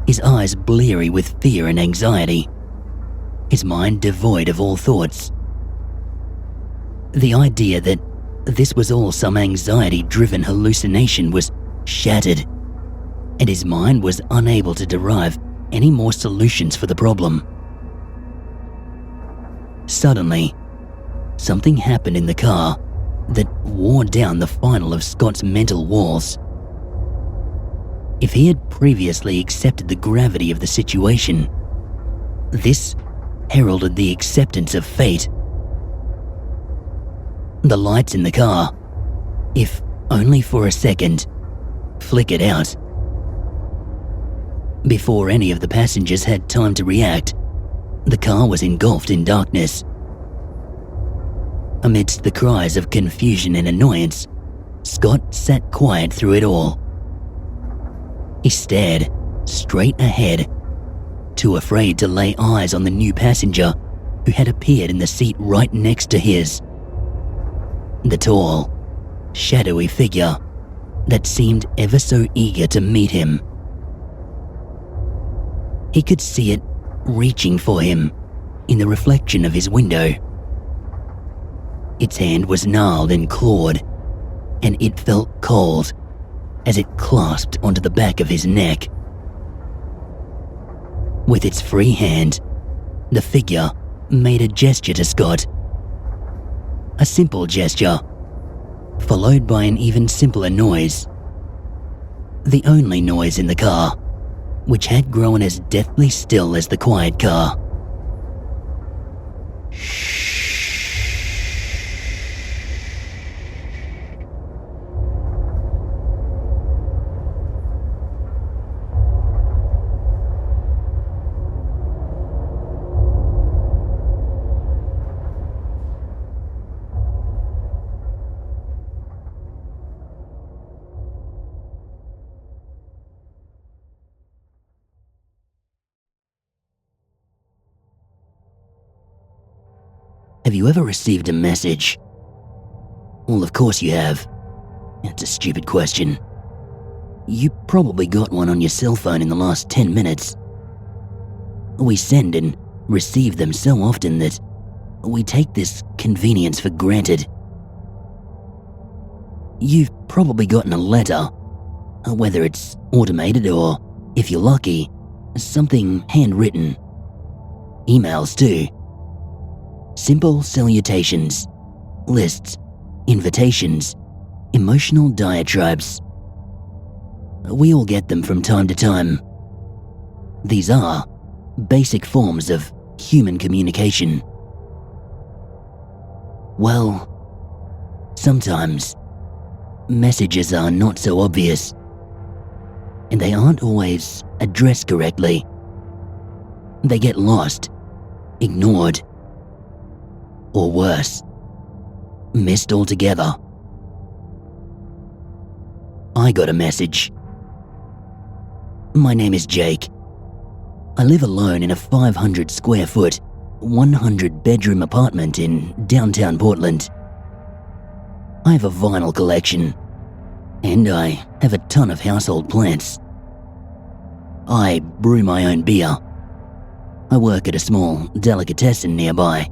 his eyes bleary with fear and anxiety, his mind devoid of all thoughts. The idea that this was all some anxiety-driven hallucination was shattered, and his mind was unable to derive any more solutions for the problem. Suddenly, something happened in the car that wore down the final of Scott's mental walls. If he had previously accepted the gravity of the situation, this heralded the acceptance of fate. The lights in the car, if only for a second, flickered out. Before any of the passengers had time to react, the car was engulfed in darkness. Amidst the cries of confusion and annoyance, Scott sat quiet through it all. He stared straight ahead, too afraid to lay eyes on the new passenger who had appeared in the seat right next to his. The tall, shadowy figure that seemed ever so eager to meet him. He could see it reaching for him in the reflection of his window. Its hand was gnarled and clawed, and it felt cold as it clasped onto the back of his neck. With its free hand, the figure made a gesture to Scott. A simple gesture, followed by an even simpler noise. The only noise in the car, which had grown as deathly still as the quiet car. Have you ever received a message? Well, of course you have. It's a stupid question. You probably got one on your cell phone in the last 10 minutes. We send and receive them so often that we take this convenience for granted. You've probably gotten a letter, whether it's automated or, if you're lucky, something handwritten. Emails too. Simple salutations, lists, invitations, emotional diatribes. We all get them from time to time. These are basic forms of human communication. Well, sometimes messages are not so obvious, and they aren't always addressed correctly. They get lost, ignored, or worse, missed altogether. I got a message. My name is Jake. I live alone in a 500 square foot, 100 bedroom apartment in downtown Portland. I have a vinyl collection, and I have a ton of household plants. I brew my own beer. I work at a small delicatessen nearby.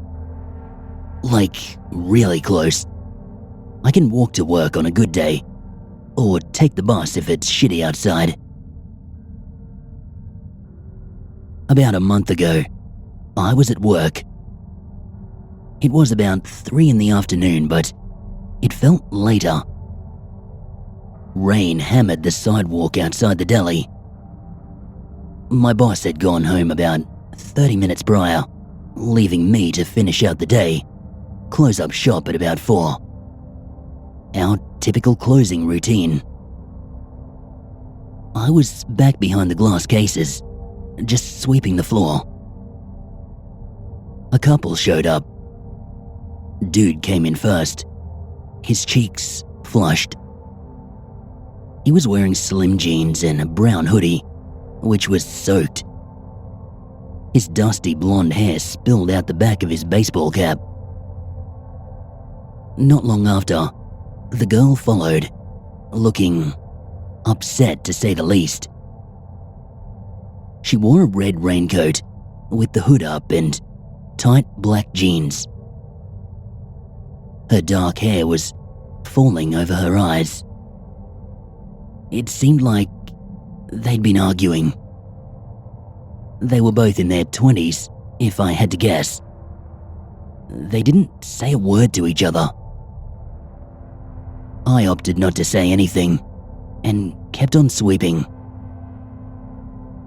Like, really close. I can walk to work on a good day, or take the bus if it's shitty outside. About a month ago, I was at work. It was about 3 in the afternoon, but it felt later. Rain hammered the sidewalk outside the deli. My boss had gone home about 30 minutes prior, leaving me to finish out the day, close up shop at about 4. Our typical closing routine. I was back behind the glass cases, just sweeping the floor. A couple showed up. Dude came in first, his cheeks flushed. He was wearing slim jeans and a brown hoodie, which was soaked. His dusty blonde hair spilled out the back of his baseball cap. Not long after, the girl followed, looking upset to say the least. She wore a red raincoat with the hood up and tight black jeans. Her dark hair was falling over her eyes. It seemed like they'd been arguing. They were both in their 20s, if I had to guess. They didn't say a word to each other. I opted not to say anything and kept on sweeping.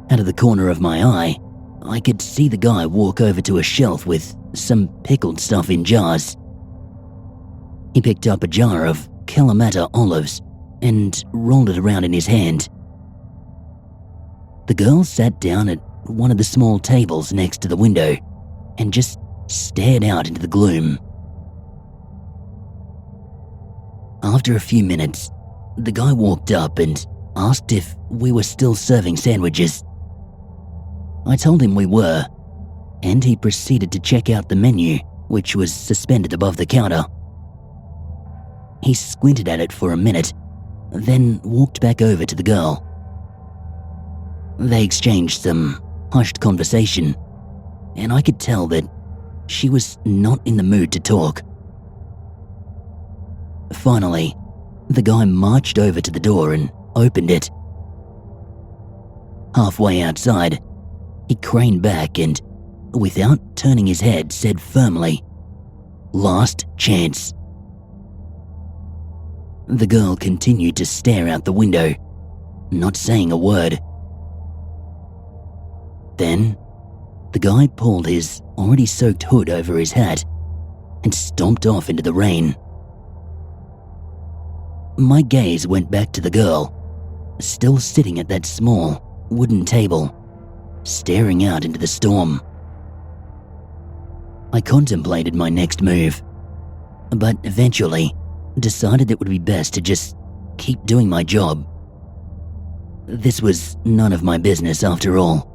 Out of the corner of my eye, I could see the guy walk over to a shelf with some pickled stuff in jars. He picked up a jar of Kalamata olives and rolled it around in his hand. The girl sat down at one of the small tables next to the window and just stared out into the gloom. After a few minutes, the guy walked up and asked if we were still serving sandwiches. I told him we were, and he proceeded to check out the menu, which was suspended above the counter. He squinted at it for a minute, then walked back over to the girl. They exchanged some hushed conversation, and I could tell that she was not in the mood to talk. Finally, the guy marched over to the door and opened it. Halfway outside, he craned back and, without turning his head, said firmly, "Last chance." The girl continued to stare out the window, not saying a word. Then, the guy pulled his already soaked hood over his hat and stomped off into the rain. My gaze went back to the girl, still sitting at that small wooden table, staring out into the storm. I contemplated my next move, but eventually decided it would be best to just keep doing my job. This was none of my business after all.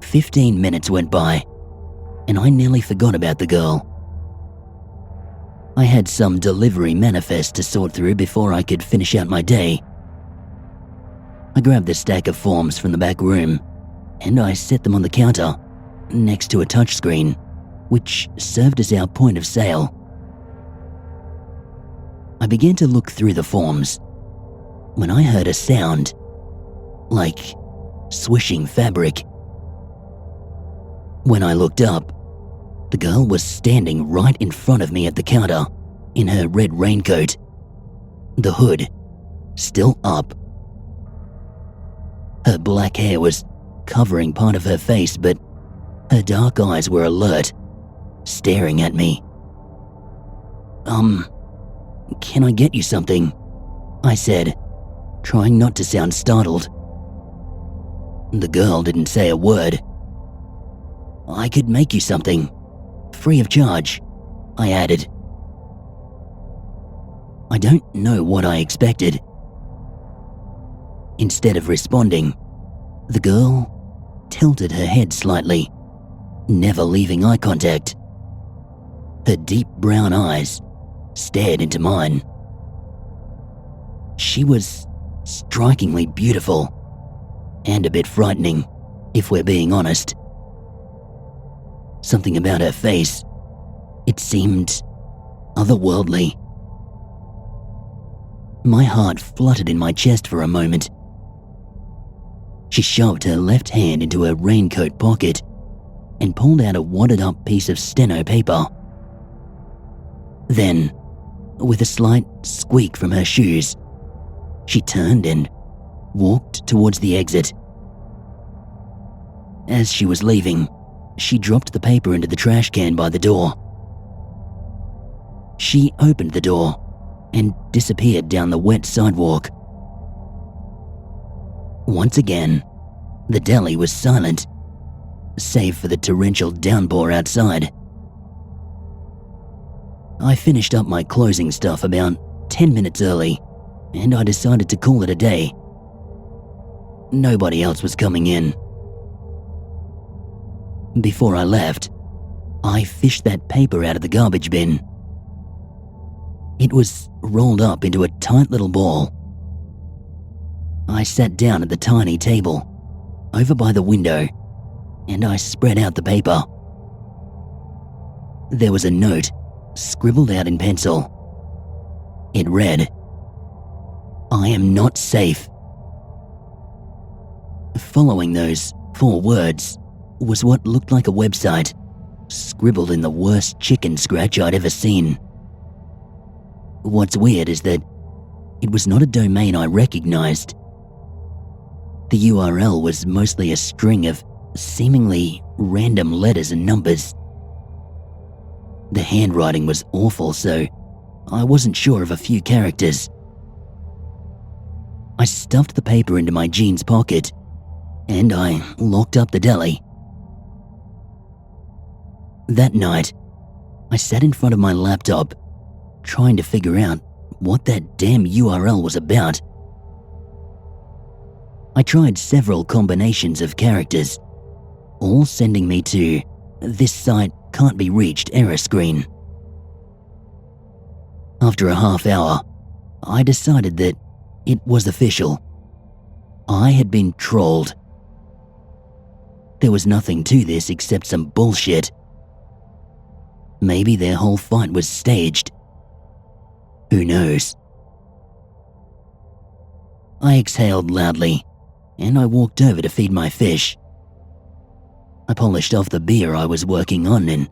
15 minutes went by, and I nearly forgot about the girl. I had some delivery manifest to sort through before I could finish out my day. I grabbed the stack of forms from the back room, and I set them on the counter, next to a touchscreen, which served as our point of sale. I began to look through the forms when I heard a sound, like swishing fabric. When I looked up, the girl was standing right in front of me at the counter in her red raincoat, the hood still up. Her black hair was covering part of her face, but her dark eyes were alert, staring at me. Can I get you something?" I said, trying not to sound startled. The girl didn't say a word. "I could make you something, free of charge," I added. I don't know what I expected. Instead of responding, the girl tilted her head slightly, never leaving eye contact. Her deep brown eyes stared into mine. She was strikingly beautiful and a bit frightening, if we're being honest. Something about her face, it seemed otherworldly. My heart fluttered in my chest for a moment. She shoved her left hand into her raincoat pocket and pulled out a wadded up piece of steno paper. Then, with a slight squeak from her shoes, she turned and walked towards the exit. As she was leaving, she dropped the paper into the trash can by the door. She opened the door and disappeared down the wet sidewalk. Once again, the deli was silent, save for the torrential downpour outside. I finished up my closing stuff about 10 minutes early, and I decided to call it a day. Nobody else was coming in. Before I left, I fished that paper out of the garbage bin. It was rolled up into a tight little ball. I sat down at the tiny table over by the window and I spread out the paper. There was a note scribbled out in pencil. It read, "I am not safe." Following those 4 words was what looked like a website, scribbled in the worst chicken scratch I'd ever seen. What's weird is that it was not a domain I recognized. The URL was mostly a string of seemingly random letters and numbers. The handwriting was awful, so I wasn't sure of a few characters. I stuffed the paper into my jeans pocket and I locked up the deli. That night, I sat in front of my laptop trying to figure out what that damn URL was about. I tried several combinations of characters, all sending me to "This site can't be reached" error screen. After a half hour, I decided that it was official. I had been trolled. There was nothing to this except some bullshit. Maybe their whole fight was staged. Who knows? I exhaled loudly, and I walked over to feed my fish. I polished off the beer I was working on and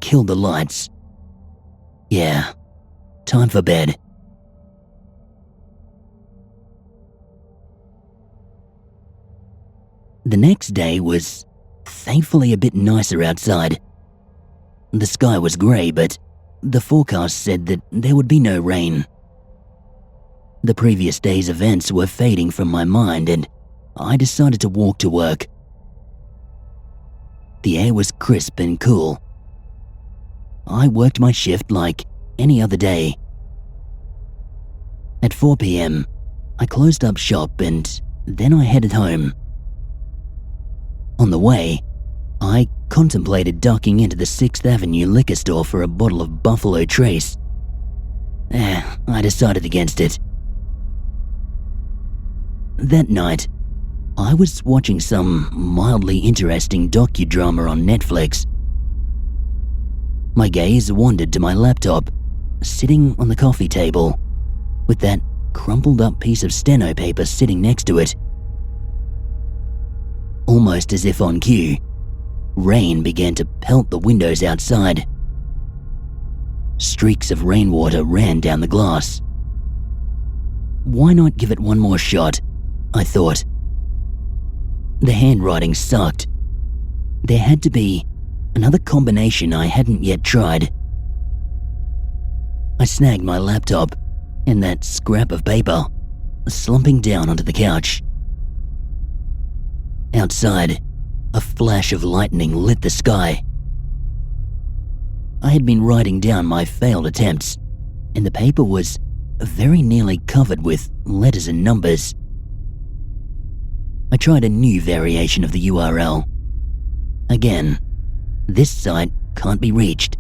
killed the lights. Yeah, time for bed. The next day was thankfully a bit nicer outside. The sky was grey, but the forecast said that there would be no rain. The previous day's events were fading from my mind and I decided to walk to work. The air was crisp and cool. I worked my shift like any other day. At 4 p.m, I closed up shop and then I headed home. On the way, I contemplated ducking into the 6th Avenue liquor store for a bottle of Buffalo Trace. I decided against it. That night, I was watching some mildly interesting docudrama on Netflix. My gaze wandered to my laptop, sitting on the coffee table, with that crumpled up piece of steno paper sitting next to it. Almost as if on cue, rain began to pelt the windows outside. Streaks of rainwater ran down the glass. Why not give it one more shot, I thought. The handwriting sucked. There had to be another combination I hadn't yet tried. I snagged my laptop and that scrap of paper, slumping down onto the couch. Outside, a flash of lightning lit the sky. I had been writing down my failed attempts, and the paper was very nearly covered with letters and numbers. I tried a new variation of the URL. Again, "This site can't be reached."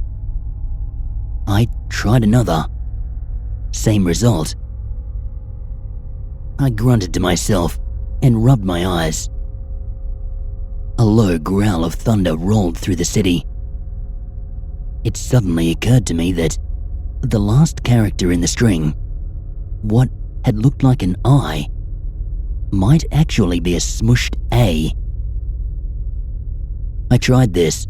I tried another. Same result. I grunted to myself and rubbed my eyes. A low growl of thunder rolled through the city. It suddenly occurred to me that the last character in the string, what had looked like an I, might actually be a smushed A. I tried this,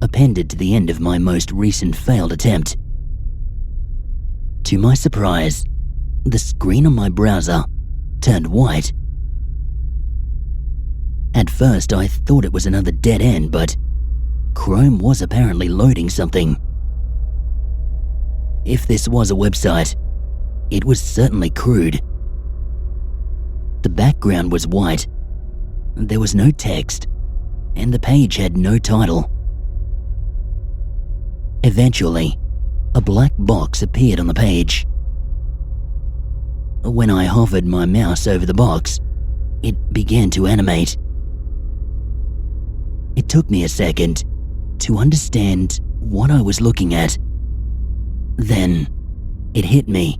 appended to the end of my most recent failed attempt. To my surprise, the screen on my browser turned white. At first I thought it was another dead end, but Chrome was apparently loading something. If this was a website, it was certainly crude. The background was white, there was no text, and the page had no title. Eventually, a black box appeared on the page. When I hovered my mouse over the box, it began to animate. It took me a second to understand what I was looking at. Then, it hit me.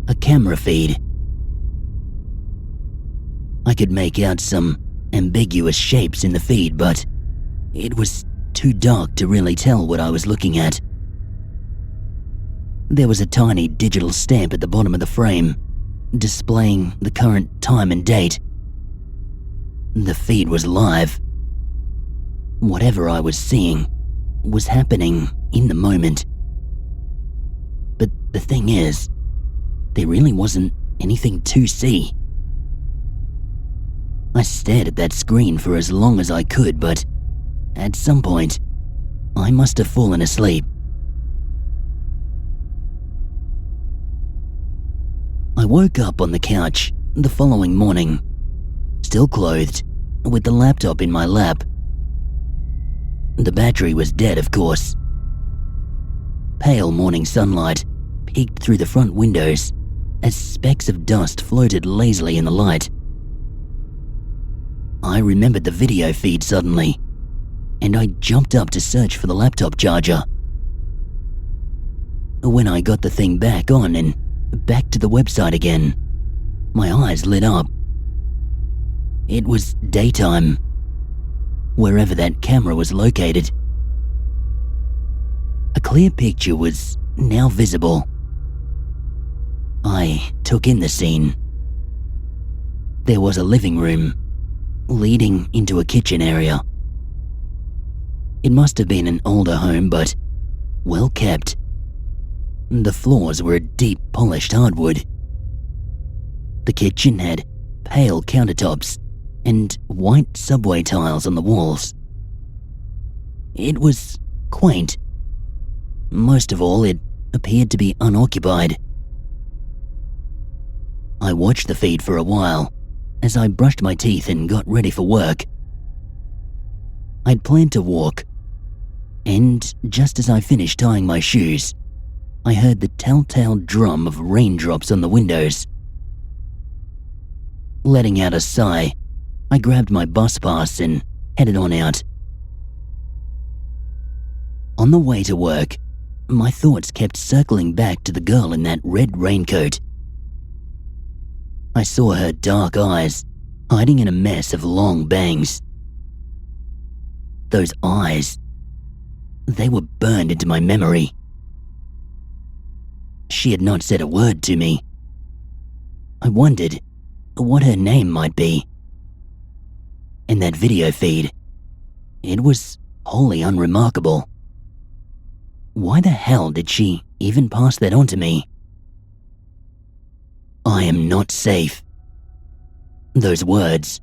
A camera feed. I could make out some ambiguous shapes in the feed, but it was too dark to really tell what I was looking at. There was a tiny digital stamp at the bottom of the frame, displaying the current time and date. The feed was live. Whatever I was seeing was happening in the moment. But the thing is, there really wasn't anything to see. I stared at that screen for as long as I could, but at some point, I must have fallen asleep. I woke up on the couch the following morning, still clothed, with the laptop in my lap. The battery was dead, of course. Pale morning sunlight peeked through the front windows as specks of dust floated lazily in the light. I remembered the video feed suddenly, and I jumped up to search for the laptop charger. When I got the thing back on and back to the website again, my eyes lit up. It was daytime, wherever that camera was located. A clear picture was now visible. I took in the scene. There was a living room leading into a kitchen area. It must have been an older home, but well kept. The floors were a deep polished hardwood. The kitchen had pale countertops and white subway tiles on the walls. It was quaint. Most of all, it appeared to be unoccupied. I watched the feed for a while as I brushed my teeth and got ready for work. I'd planned to walk, and just as I finished tying my shoes, I heard the telltale drum of raindrops on the windows. Letting out a sigh, I grabbed my bus pass and headed on out. On the way to work, my thoughts kept circling back to the girl in that red raincoat. I saw her dark eyes hiding in a mess of long bangs. Those eyes, they were burned into my memory. She had not said a word to me. I wondered what her name might be. In that video feed, it was wholly unremarkable. Why the hell did she even pass that on to me? I am not safe. Those words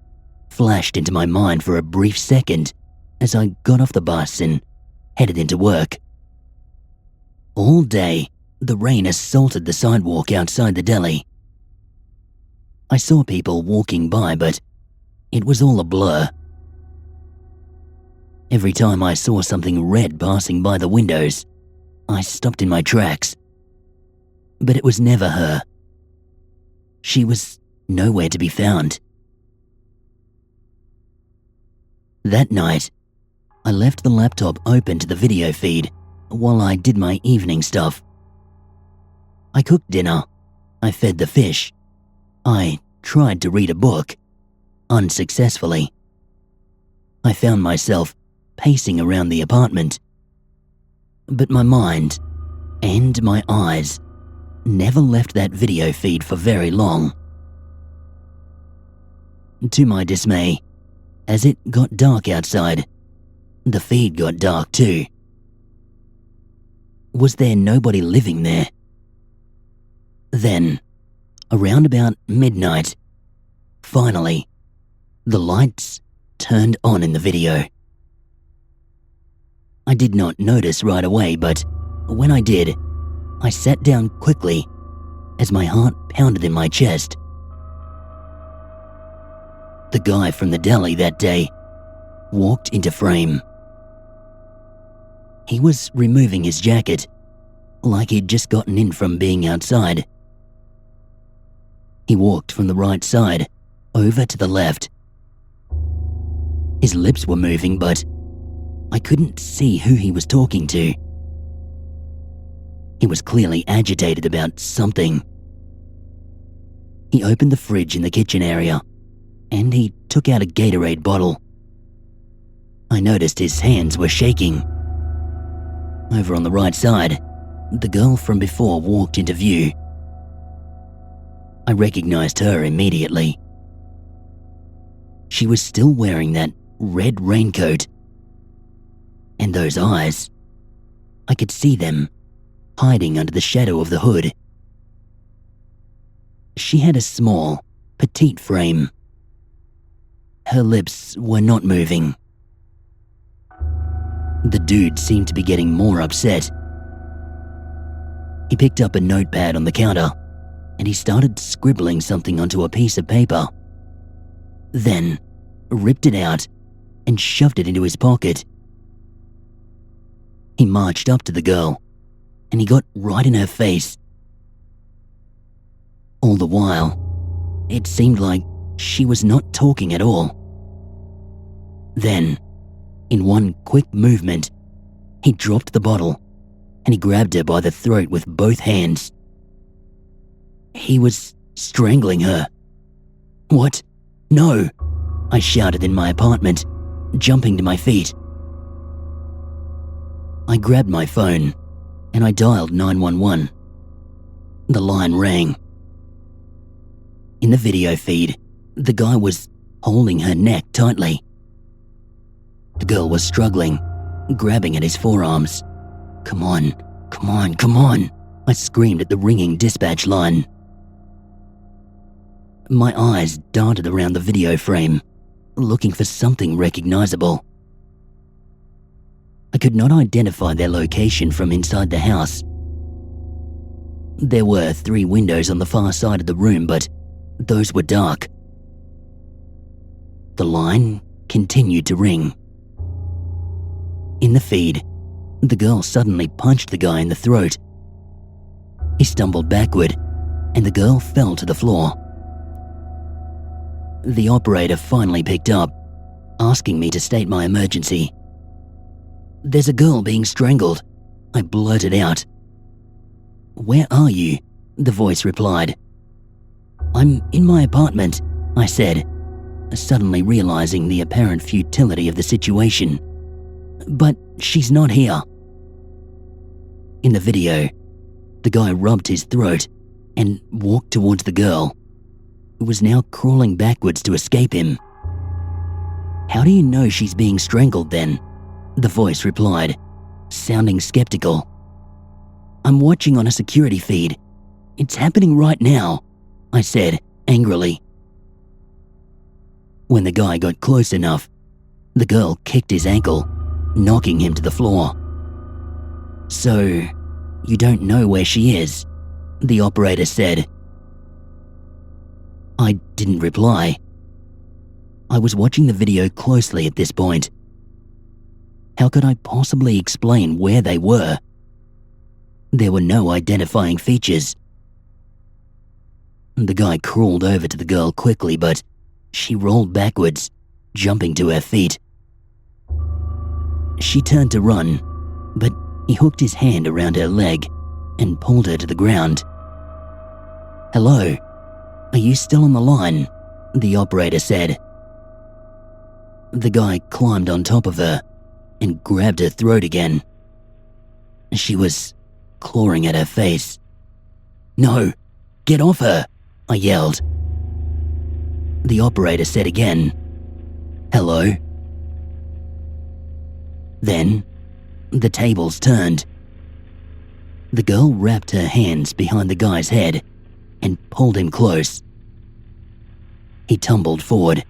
flashed into my mind for a brief second as I got off the bus and headed into work. All day, the rain assaulted the sidewalk outside the deli. I saw people walking by, but it was all a blur. Every time I saw something red passing by the windows, I stopped in my tracks. But it was never her. She was nowhere to be found. That night, I left the laptop open to the video feed while I did my evening stuff. I cooked dinner. I fed the fish. I tried to read a book. Unsuccessfully. I found myself pacing around the apartment. But my mind and my eyes never left that video feed for very long. To my dismay, as it got dark outside, the feed got dark too. Was there nobody living there? Then, around about midnight, finally, the lights turned on in the video. I did not notice right away, but when I did, I sat down quickly as my heart pounded in my chest. The guy from the deli that day walked into frame. He was removing his jacket, like he'd just gotten in from being outside. He walked from the right side over to the left. His lips were moving, but I couldn't see who he was talking to. He was clearly agitated about something. He opened the fridge in the kitchen area, and he took out a Gatorade bottle. I noticed his hands were shaking. Over on the right side, the girl from before walked into view. I recognized her immediately. She was still wearing that red raincoat. And those eyes, I could see them hiding under the shadow of the hood. She had a small, petite frame. Her lips were not moving. The dude seemed to be getting more upset. He picked up a notepad on the counter and he started scribbling something onto a piece of paper. Then ripped it out and shoved it into his pocket. He marched up to the girl and he got right in her face. All the while, it seemed like she was not talking at all. Then, in one quick movement, he dropped the bottle and he grabbed her by the throat with both hands. He was strangling her. What? No! I shouted in my apartment, jumping to my feet. I grabbed my phone and I dialed 911. The line rang. In the video feed, the guy was holding her neck tightly. The girl was struggling, grabbing at his forearms. Come on, come on, come on, I screamed at the ringing dispatch line. My eyes darted around the video frame, looking for something recognizable. I could not identify their location from inside the house. There were 3 windows on the far side of the room, but those were dark. The line continued to ring. In the feed, the girl suddenly punched the guy in the throat. He stumbled backward, and the girl fell to the floor. The operator finally picked up, asking me to state my emergency. There's a girl being strangled, I blurted out. Where are you? The voice replied. I'm in my apartment, I said, suddenly realizing the apparent futility of the situation. But she's not here. In the video, the guy rubbed his throat and walked towards the girl, who was now crawling backwards to escape him. How do you know she's being strangled then? The voice replied, sounding skeptical. I'm watching on a security feed. It's happening right now, I said angrily. When the guy got close enough, the girl kicked his ankle, knocking him to the floor. So, you don't know where she is? The operator said. I didn't reply. I was watching the video closely at this point. How could I possibly explain where they were? There were no identifying features. The guy crawled over to the girl quickly, but she rolled backwards, jumping to her feet. She turned to run, but He hooked his hand around her leg and pulled her to the ground. "Hello, are you still on the line?" the operator said. The guy climbed on top of her and grabbed her throat again. She was clawing at her face. "No, get off her," I yelled. The operator said again, "Hello." Then, the tables turned. The girl wrapped her hands behind the guy's head and pulled him close. He tumbled forward,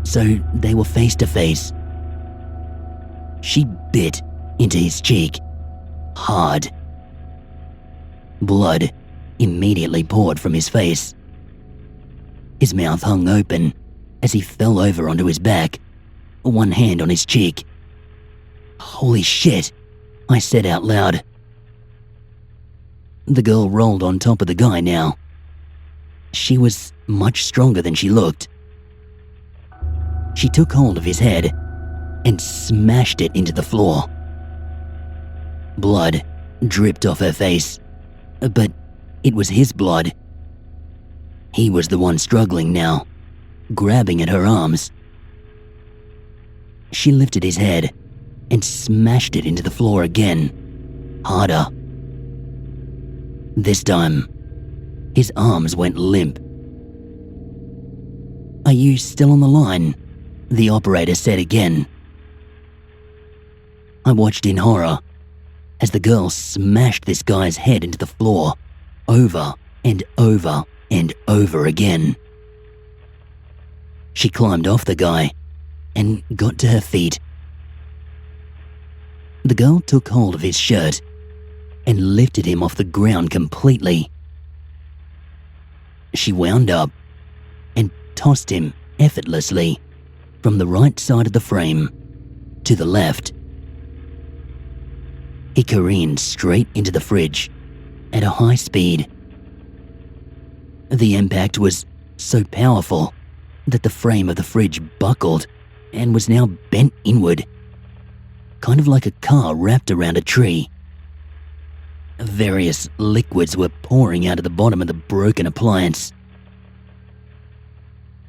so they were face to face. She bit into his cheek, hard. Blood immediately poured from his face. His mouth hung open as he fell over onto his back, one hand on his cheek. "Holy shit," I said out loud. The girl rolled on top of the guy now. She was much stronger than she looked. She took hold of his head and smashed it into the floor. Blood dripped off her face, but it was his blood. He was the one struggling now, grabbing at her arms. She lifted his head and smashed it into the floor again, harder. This time, his arms went limp. "Are you still on the line?" the operator said again. I watched in horror as the girl smashed this guy's head into the floor over and over and over again. She climbed off the guy and got to her feet. The girl took hold of his shirt and lifted him off the ground completely. She wound up and tossed him effortlessly from the right side of the frame to the left. He careened straight into the fridge at a high speed. The impact was so powerful that the frame of the fridge buckled and was now bent inward, kind of like a car wrapped around a tree. Various liquids were pouring out of the bottom of the broken appliance.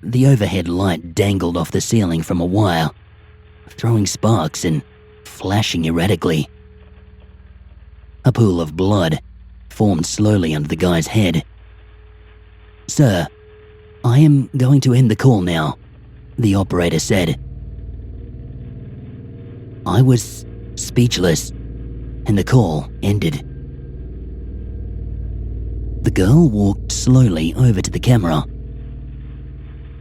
The overhead light dangled off the ceiling from a wire, throwing sparks and flashing erratically. A pool of blood formed slowly under the guy's head. "Sir, I am going to end the call now," the operator said. I was speechless, and the call ended. The girl walked slowly over to the camera.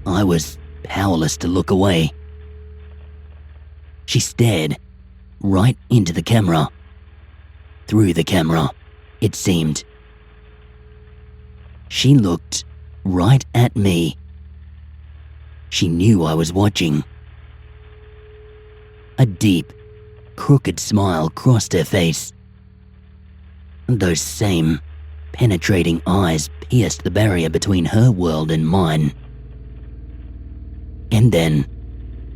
I was powerless to look away. She stared right into the camera. Through the camera, it seemed. She looked right at me. She knew I was watching. A deep, crooked smile crossed her face. Those same penetrating eyes pierced the barrier between her world and mine. And then,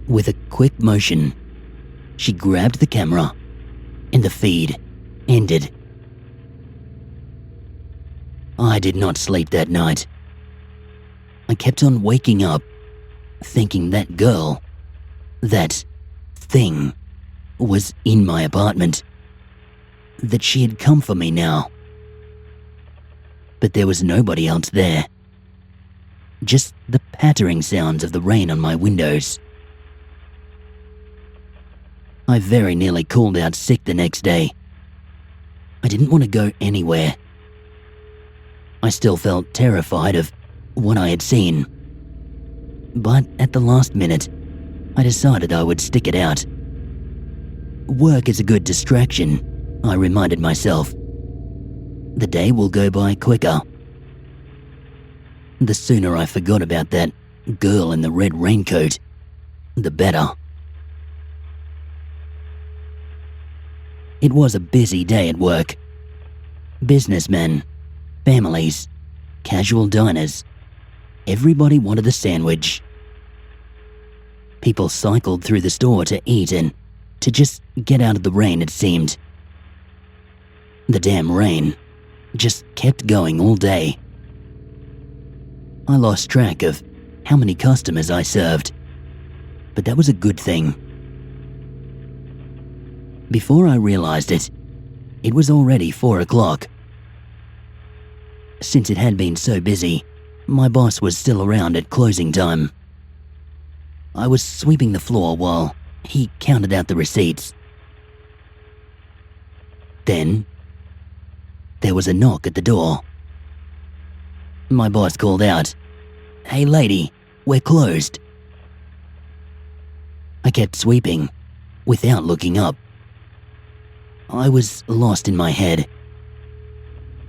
with a quick motion, she grabbed the camera, and the feed ended. I did not sleep that night. I kept on waking up, thinking that girl, that thing, was in my apartment, that she had come for me now. But there was nobody else there. Just the pattering sounds of the rain on my windows. I very nearly called out sick the next day. I didn't want to go anywhere. I still felt terrified of what I had seen. But at the last minute, I decided I would stick it out. Work is a good distraction, I reminded myself. The day will go by quicker. The sooner I forgot about that girl in the red raincoat, the better. It was a busy day at work. Businessmen, families, casual diners, everybody wanted a sandwich. People cycled through the store to eat and to just get out of the rain, it seemed. The damn rain just kept going all day. I lost track of how many customers I served, but that was a good thing. Before I realized it, it was already 4 o'clock. Since it had been so busy, my boss was still around at closing time. I was sweeping the floor while he counted out the receipts. Then, there was a knock at the door. My boss called out, "Hey lady, we're closed." I kept sweeping, without looking up. I was lost in my head.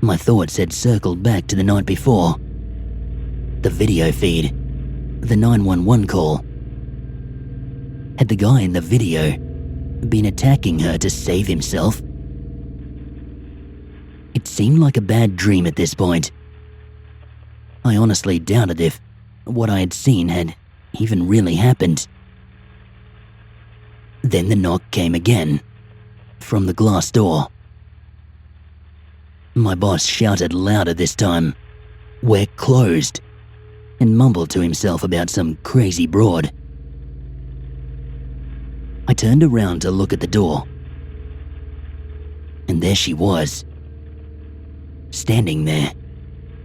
My thoughts had circled back to the night before. The video feed, the 911 call. Had the guy in the video been attacking her to save himself? It seemed like a bad dream at this point. I honestly doubted if what I had seen had even really happened. Then the knock came again, from the glass door. My boss shouted louder this time, "We're closed," and mumbled to himself about some crazy broad. I turned around to look at the door, and there she was, standing there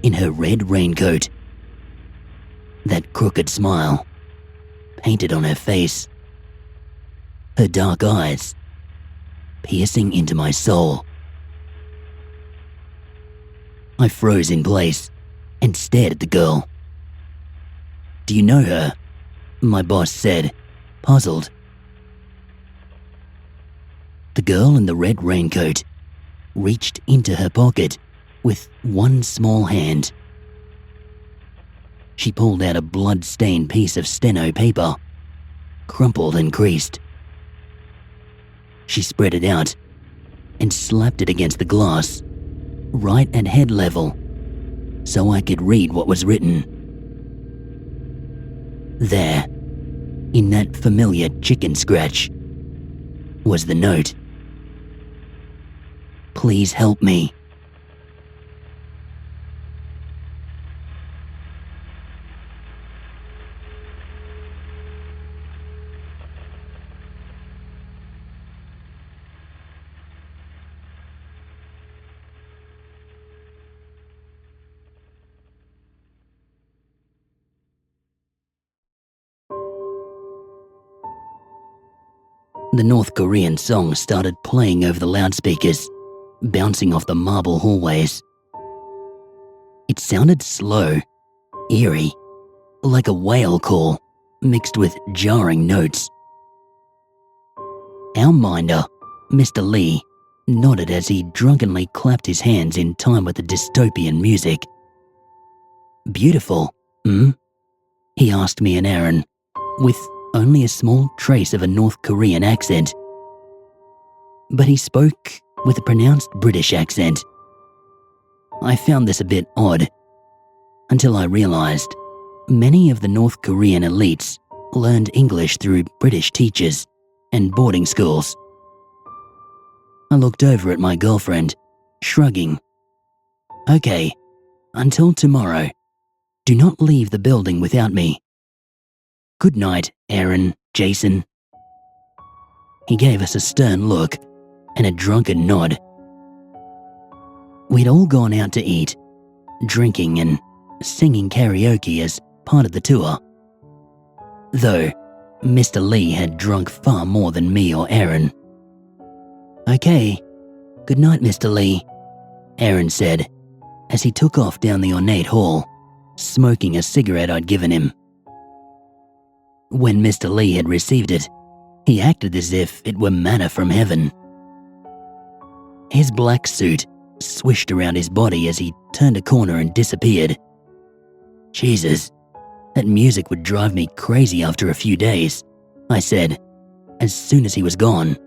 in her red raincoat. That crooked smile painted on her face, her dark eyes piercing into my soul. I froze in place and stared at the girl. "Do you know her?" my boss said, puzzled. The girl in the red raincoat reached into her pocket with one small hand. She pulled out a blood-stained piece of steno paper, crumpled and creased. She spread it out and slapped it against the glass, right at head level, so I could read what was written. There, in that familiar chicken scratch, was the note. "Please help me." The North Korean song started playing over the loudspeakers, bouncing off the marble hallways. It sounded slow, eerie, like a whale call mixed with jarring notes. Our minder, Mr. Lee, nodded as he drunkenly clapped his hands in time with the dystopian music. "Beautiful, hmm?" he asked me and Aaron, with only a small trace of a North Korean accent. But he spoke with a pronounced British accent. I found this a bit odd, until I realized many of the North Korean elites learned English through British teachers and boarding schools. I looked over at my girlfriend, shrugging. "Okay, until tomorrow. Do not leave the building without me. Good night, Aaron, Jason." He gave us a stern look and a drunken nod. We'd all gone out to eat, drinking and singing karaoke as part of the tour. Though Mr. Lee had drunk far more than me or Aaron. "Okay, good night, Mr. Lee," Aaron said as he took off down the ornate hall, smoking a cigarette I'd given him. When Mr. Lee had received it, he acted as if it were manna from heaven. His black suit swished around his body as he turned a corner and disappeared. Jesus, that music would drive me crazy after a few days, I said, as soon as he was gone.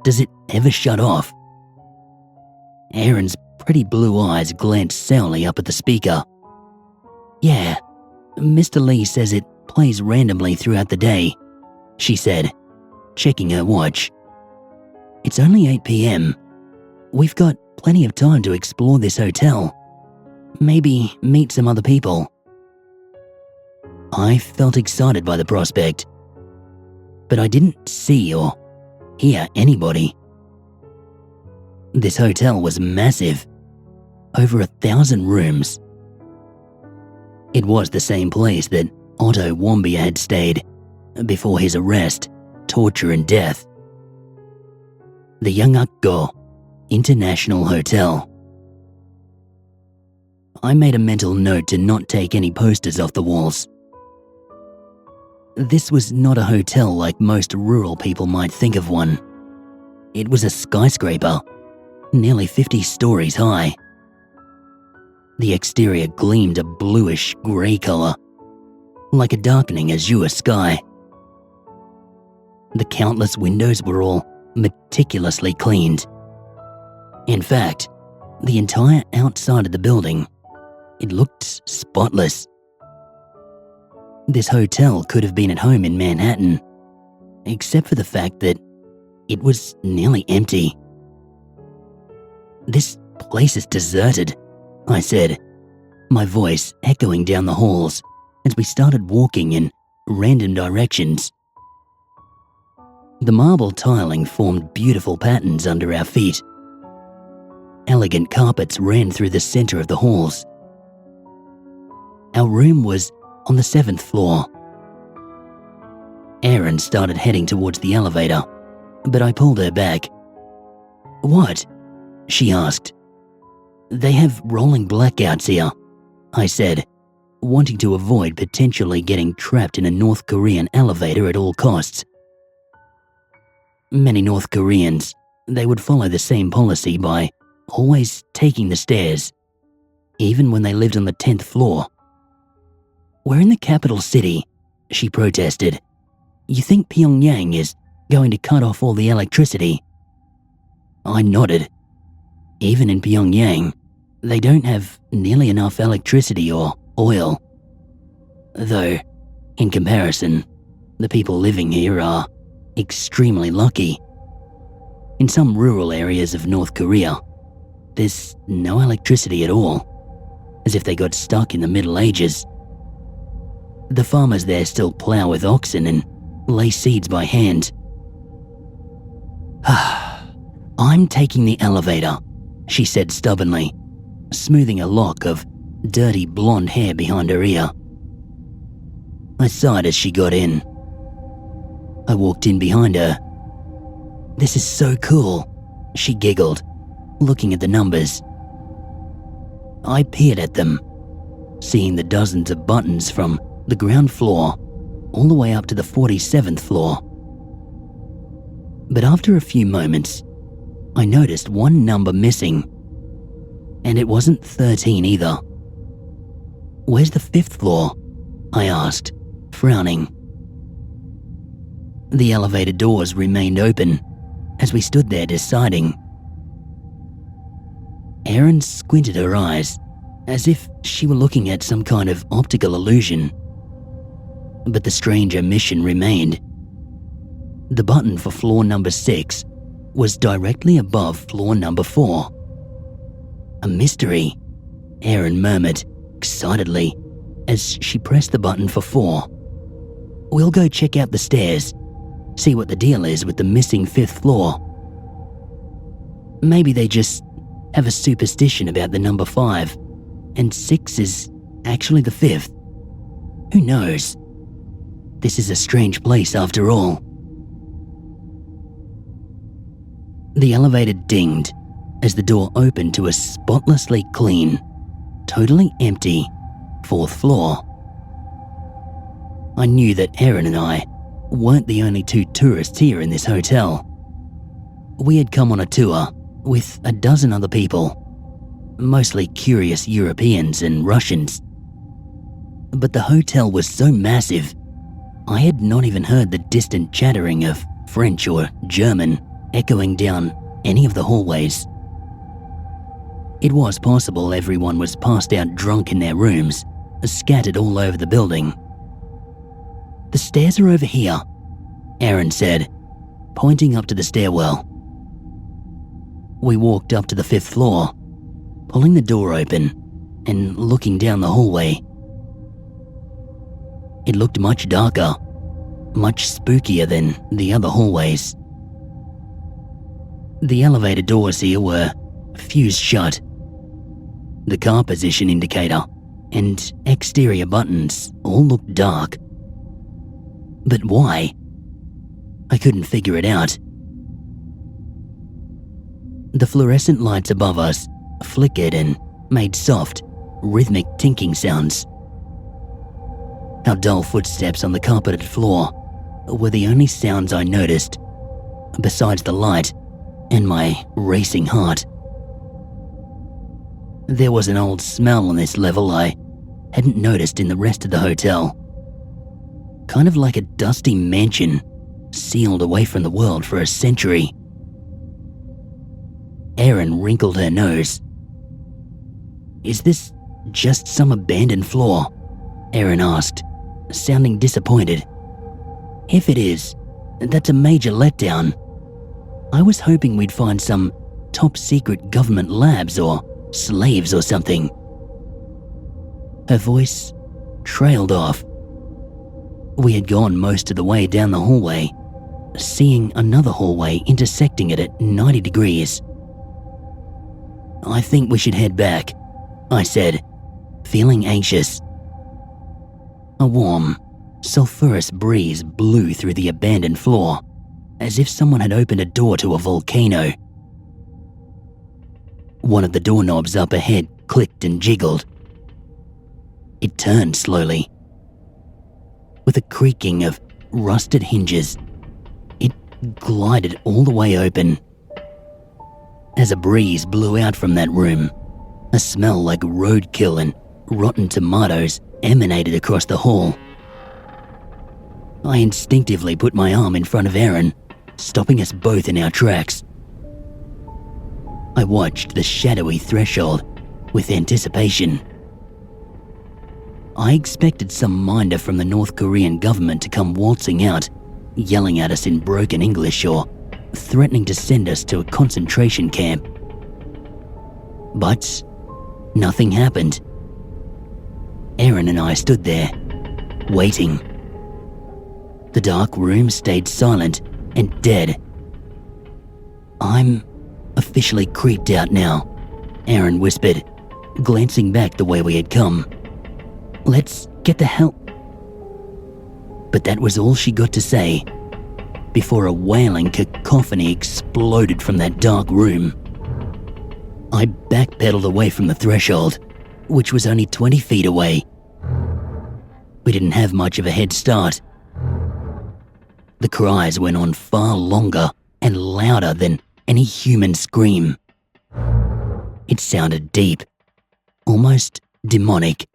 Does it ever shut off? Aaron's pretty blue eyes glanced sourly up at the speaker. "Yeah, Mr. Lee says it plays randomly throughout the day," she said, checking her watch. "It's only 8 p.m. we've got plenty of time to explore this hotel. Maybe meet some other people." I felt excited by the prospect, but I didn't see or hear anybody. This hotel was massive, over 1,000 rooms. It was the same place that Otto Warmbier had stayed before his arrest, torture and death. The Yangakkdo International Hotel. I made a mental note to not take any posters off the walls. This was not a hotel like most rural people might think of one. It was a skyscraper, nearly 50 stories high. The exterior gleamed a bluish grey colour, like a darkening azure sky. The countless windows were all meticulously cleaned. In fact, the entire outside of the building, it looked spotless. This hotel could have been at home in Manhattan, except for the fact that it was nearly empty. "This place is deserted," I said, my voice echoing down the halls as we started walking in random directions. The marble tiling formed beautiful patterns under our feet. Elegant carpets ran through the center of the halls. Our room was on the 7th floor. Erin started heading towards the elevator, but I pulled her back. "What?" she asked. "They have rolling blackouts here," I said, wanting to avoid potentially getting trapped in a North Korean elevator at all costs. Many North Koreans, they would follow the same policy by always taking the stairs, even when they lived on the 10th floor. "We're in the capital city," she protested. "You think Pyongyang is going to cut off all the electricity?" I nodded. Even in Pyongyang, they don't have nearly enough electricity or oil. Though, in comparison, the people living here are extremely lucky. In some rural areas of North Korea, there's no electricity at all, as if they got stuck in the Middle Ages. The farmers there still plow with oxen and lay seeds by hand. "I'm taking the elevator," she said stubbornly, smoothing a lock of dirty blonde hair behind her ear. I sighed as she got in. I walked in behind her. "This is so cool," she giggled, looking at the numbers. I peered at them, seeing the dozens of buttons from the ground floor all the way up to the 47th floor. But after a few moments, I noticed one number missing, and it wasn't 13 either. "Where's the 5th floor?" I asked, frowning. The elevator doors remained open as we stood there deciding. Erin squinted her eyes as if she were looking at some kind of optical illusion. But the strange omission remained. The button for floor number 6 was directly above floor number 4. "A mystery," Erin murmured excitedly as she pressed the button for 4. "We'll go check out the stairs, see what the deal is with the missing 5th floor. Maybe they just have a superstition about the number 5, and 6 is actually the 5th. Who knows? This is a strange place after all." The elevator dinged as the door opened to a spotlessly clean, totally empty 4th floor. I knew that Erin and I weren't the only 2 tourists here in this hotel. We had come on a tour with a dozen other people, mostly curious Europeans and Russians. But the hotel was so massive, I had not even heard the distant chattering of French or German echoing down any of the hallways. It was possible everyone was passed out drunk in their rooms, scattered all over the building. "The stairs are over here," Erin said, pointing up to the stairwell. we walked up to the 5th floor, pulling the door open and looking down the hallway. It looked much darker, much spookier than the other hallways. The elevator doors here were fused shut. The car position indicator and exterior buttons all looked dark. But why? I couldn't figure it out. The fluorescent lights above us flickered and made soft, rhythmic tinking sounds. Our dull footsteps on the carpeted floor were the only sounds I noticed, besides the light and my racing heart. There was an old smell on this level I hadn't noticed in the rest of the hotel. Kind of like a dusty mansion sealed away from the world for a century. Erin wrinkled her nose. "Is this just some abandoned floor?" Erin asked, sounding disappointed. "If it is, that's a major letdown. I was hoping we'd find some top-secret government labs or slaves or something." Her voice trailed off. We had gone most of the way down the hallway, seeing another hallway intersecting it at 90 degrees. "I think we should head back," I said, feeling anxious. A warm, sulphurous breeze blew through the abandoned floor, as if someone had opened a door to a volcano. One of the doorknobs up ahead clicked and jiggled. It turned slowly. With a creaking of rusted hinges, it glided all the way open. As a breeze blew out from that room, a smell like roadkill and rotten tomatoes emanated across the hall. I instinctively put my arm in front of Erin, stopping us both in our tracks. I watched the shadowy threshold with anticipation. I expected some minder from the North Korean government to come waltzing out, yelling at us in broken English or threatening to send us to a concentration camp. But nothing happened. Erin and I stood there, waiting. The dark room stayed silent and dead. "I'm officially creeped out now," Erin whispered, glancing back the way we had come. "Let's get the hell..." But that was all she got to say, before a wailing cacophony exploded from that dark room. I backpedaled away from the threshold, which was only 20 feet away. We didn't have much of a head start. The cries went on far longer and louder than any human scream. It sounded deep, almost demonic.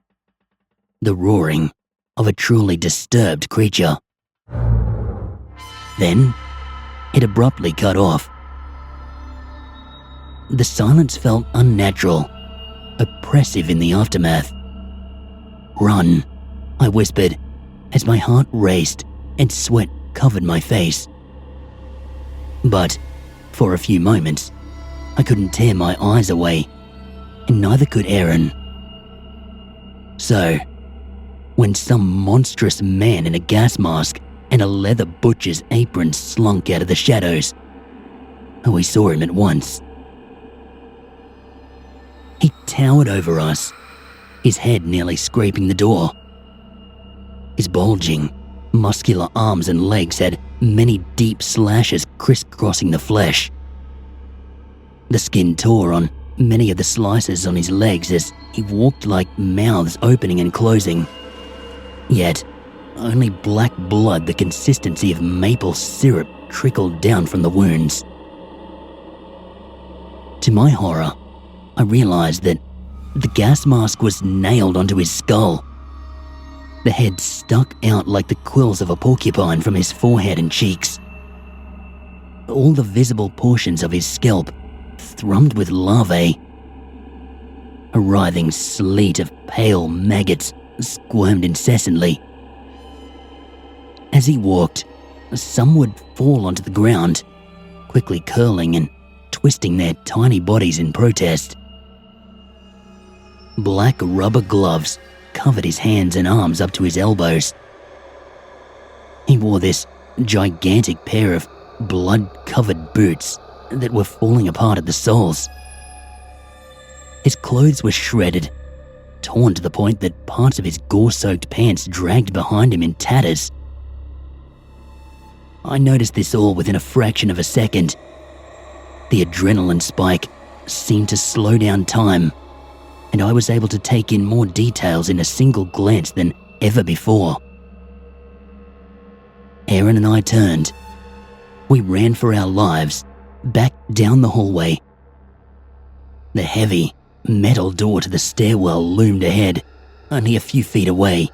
The roaring of a truly disturbed creature. Then, it abruptly cut off. The silence felt unnatural, oppressive in the aftermath. "Run," I whispered, as my heart raced and sweat covered my face. But, for a few moments, I couldn't tear my eyes away, and neither could Erin. So, when some monstrous man in a gas mask and a leather butcher's apron slunk out of the shadows, we saw him at once. He towered over us, his head nearly scraping the door. His bulging, muscular arms and legs had many deep slashes crisscrossing the flesh. The skin tore on many of the slices on his legs as he walked like mouths opening and closing. Yet, only black blood the consistency of maple syrup trickled down from the wounds. To my horror, I realized that the gas mask was nailed onto his skull. The head stuck out like the quills of a porcupine from his forehead and cheeks. All the visible portions of his scalp thrummed with larvae. A writhing sleet of pale maggots squirmed incessantly. As he walked, some would fall onto the ground, quickly curling and twisting their tiny bodies in protest. Black rubber gloves covered his hands and arms up to his elbows. He wore this gigantic pair of blood-covered boots that were falling apart at the soles. His clothes were shredded, torn to the point that parts of his gore-soaked pants dragged behind him in tatters. I noticed this all within a fraction of a second. The adrenaline spike seemed to slow down time, and I was able to take in more details in a single glance than ever before. Aaron and I turned. We ran for our lives, back down the hallway. The heavy, metal door to the stairwell loomed ahead, only a few feet away.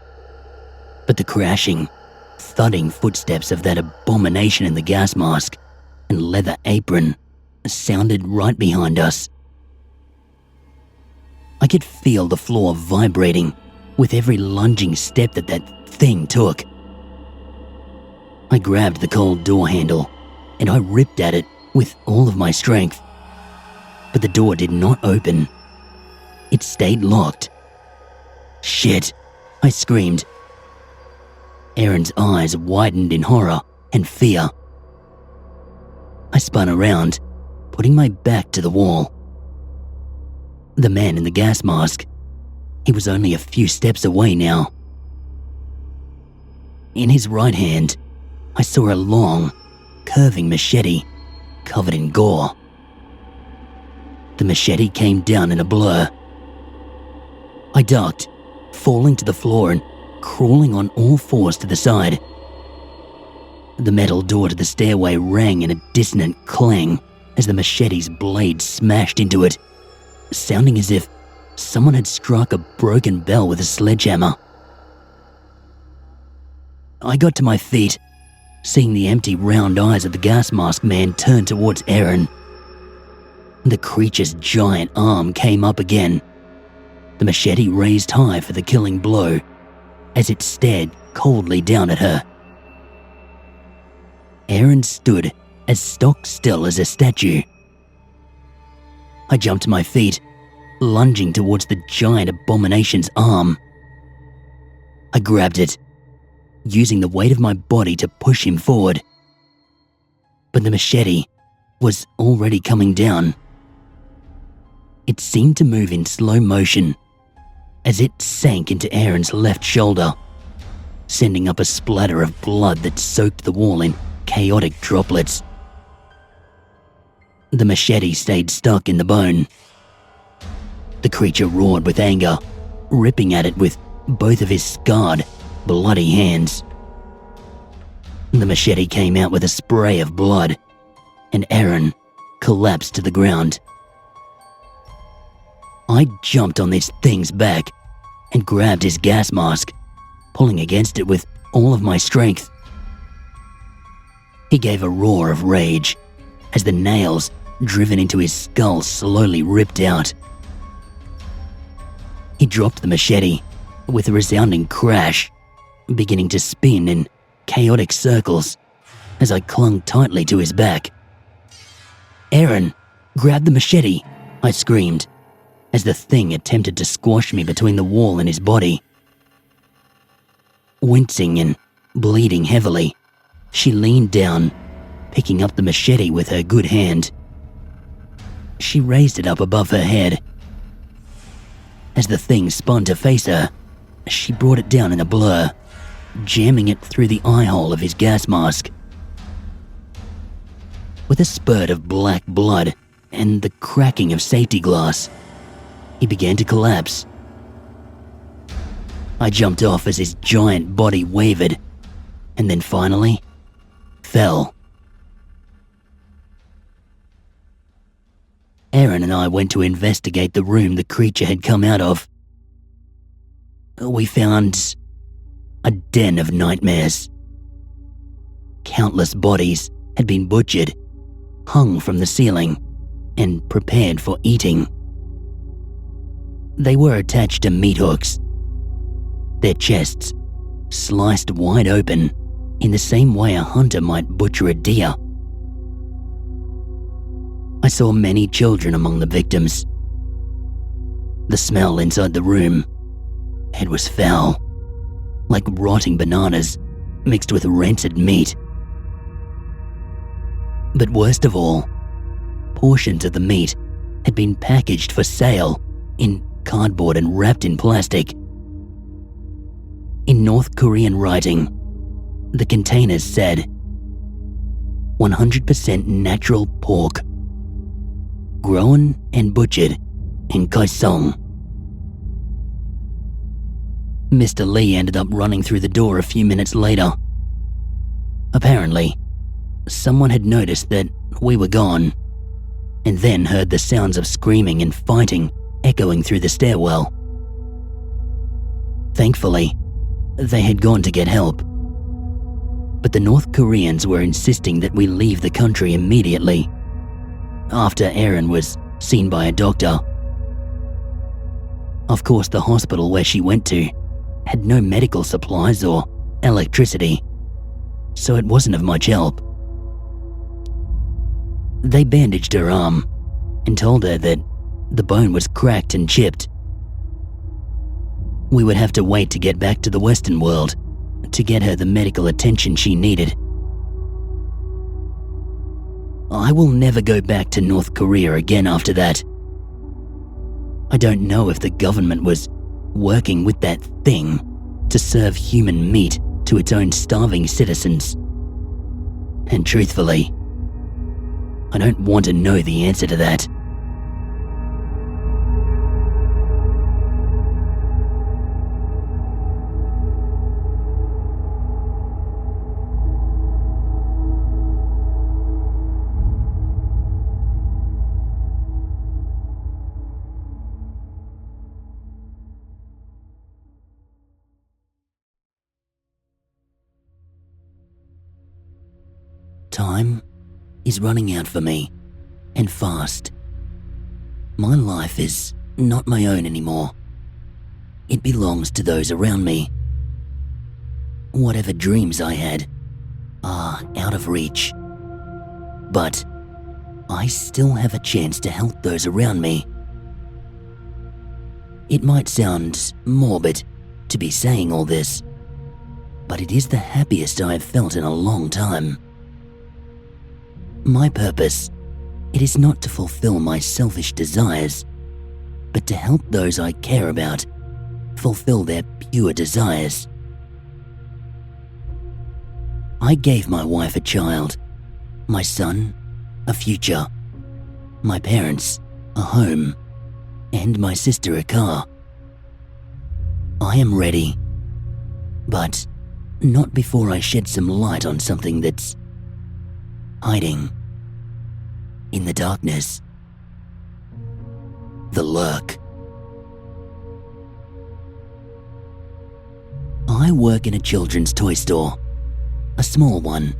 But the crashing, thudding footsteps of that abomination in the gas mask and leather apron sounded right behind us. I could feel the floor vibrating with every lunging step that thing took. I grabbed the cold door handle and I ripped at it with all of my strength. But the door did not open. It stayed locked. "Shit!" I screamed. Aaron's eyes widened in horror and fear. I spun around, putting my back to the wall. The man in the gas mask, he was only a few steps away now. In his right hand, I saw a long, curving machete covered in gore. The machete came down in a blur. I ducked, falling to the floor and crawling on all fours to the side. The metal door to the stairway rang in a dissonant clang as the machete's blade smashed into it, sounding as if someone had struck a broken bell with a sledgehammer. I got to my feet, seeing the empty round eyes of the gas mask man turn towards Aaron. The creature's giant arm came up again, the machete raised high for the killing blow as it stared coldly down at her. Aaron stood as stock still as a statue. I jumped to my feet, lunging towards the giant abomination's arm. I grabbed it, using the weight of my body to push him forward. But the machete was already coming down. It seemed to move in slow motion as it sank into Aaron's left shoulder, sending up a splatter of blood that soaked the wall in chaotic droplets. The machete stayed stuck in the bone. The creature roared with anger, ripping at it with both of his scarred, bloody hands. The machete came out with a spray of blood, and Aaron collapsed to the ground. I jumped on this thing's back and grabbed his gas mask, pulling against it with all of my strength. He gave a roar of rage as the nails driven into his skull slowly ripped out. He dropped the machete with a resounding crash, beginning to spin in chaotic circles as I clung tightly to his back. "Aaron, grab the machete," I screamed as the thing attempted to squash me between the wall and his body. Wincing and bleeding heavily, she leaned down, picking up the machete with her good hand. She raised it up above her head. As the thing spun to face her, she brought it down in a blur, jamming it through the eye hole of his gas mask. With a spurt of black blood and the cracking of safety glass, he began to collapse. I jumped off as his giant body wavered, and then finally fell. Aaron and I went to investigate the room the creature had come out of. We found a den of nightmares. Countless bodies had been butchered, hung from the ceiling, and prepared for eating. They were attached to meat hooks, their chests sliced wide open in the same way a hunter might butcher a deer. I saw many children among the victims. The smell inside the room, it was foul, like rotting bananas mixed with rancid meat. But worst of all, portions of the meat had been packaged for sale in cardboard and wrapped in plastic. In North Korean writing, the containers said, 100% natural pork, grown and butchered in Kaesong. Mr. Lee ended up running through the door a few minutes later. Apparently, someone had noticed that we were gone, and then heard the sounds of screaming and fighting echoing through the stairwell. Thankfully, they had gone to get help. But the North Koreans were insisting that we leave the country immediately, after Erin was seen by a doctor. Of course, the hospital where she went to had no medical supplies or electricity, so it wasn't of much help. They bandaged her arm and told her that the bone was cracked and chipped. We would have to wait to get back to the Western world to get her the medical attention she needed. I will never go back to North Korea again after that. I don't know if the government was working with that thing to serve human meat to its own starving citizens. And truthfully, I don't want to know the answer to that. Time is running out for me, and fast. My life is not my own anymore. It belongs to those around me. Whatever dreams I had are out of reach. But I still have a chance to help those around me. It might sound morbid to be saying all this, but it is the happiest I have felt in a long time. My purpose, it is not to fulfill my selfish desires, but to help those I care about fulfill their pure desires. I gave my wife a child, my son a future, my parents a home, and my sister a car. I am ready, but not before I shed some light on something that's hiding in the darkness. The Lurk. I work in a children's toy store, a small one,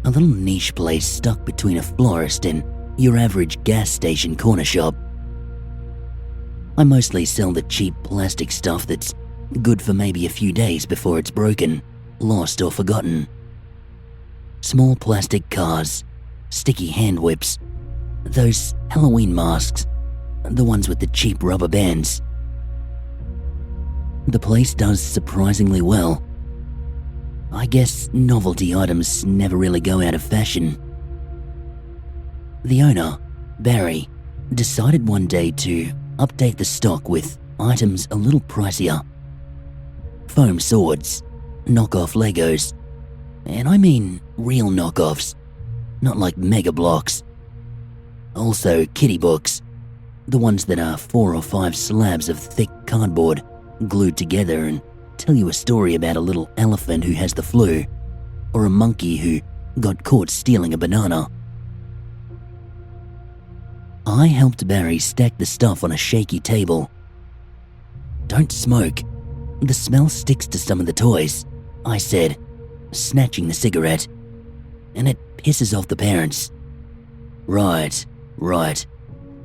a little niche place stuck between a florist and your average gas station corner shop. I mostly sell the cheap plastic stuff that's good for maybe a few days before it's broken, lost or forgotten. Small plastic cars, sticky hand whips, those Halloween masks, the ones with the cheap rubber bands. The place does surprisingly well. I guess novelty items never really go out of fashion. The owner, Barry, decided one day to update the stock with items a little pricier. Foam swords, knockoff Legos, and I mean real knockoffs, not like Mega Blocks. Also kitty books, the ones that are 4 or 5 slabs of thick cardboard glued together and tell you a story about a little elephant who has the flu, or a monkey who got caught stealing a banana. I helped Barry stack the stuff on a shaky table. "Don't smoke. The smell sticks to some of the toys," I said, snatching the cigarette, "and it pisses off the parents." Right,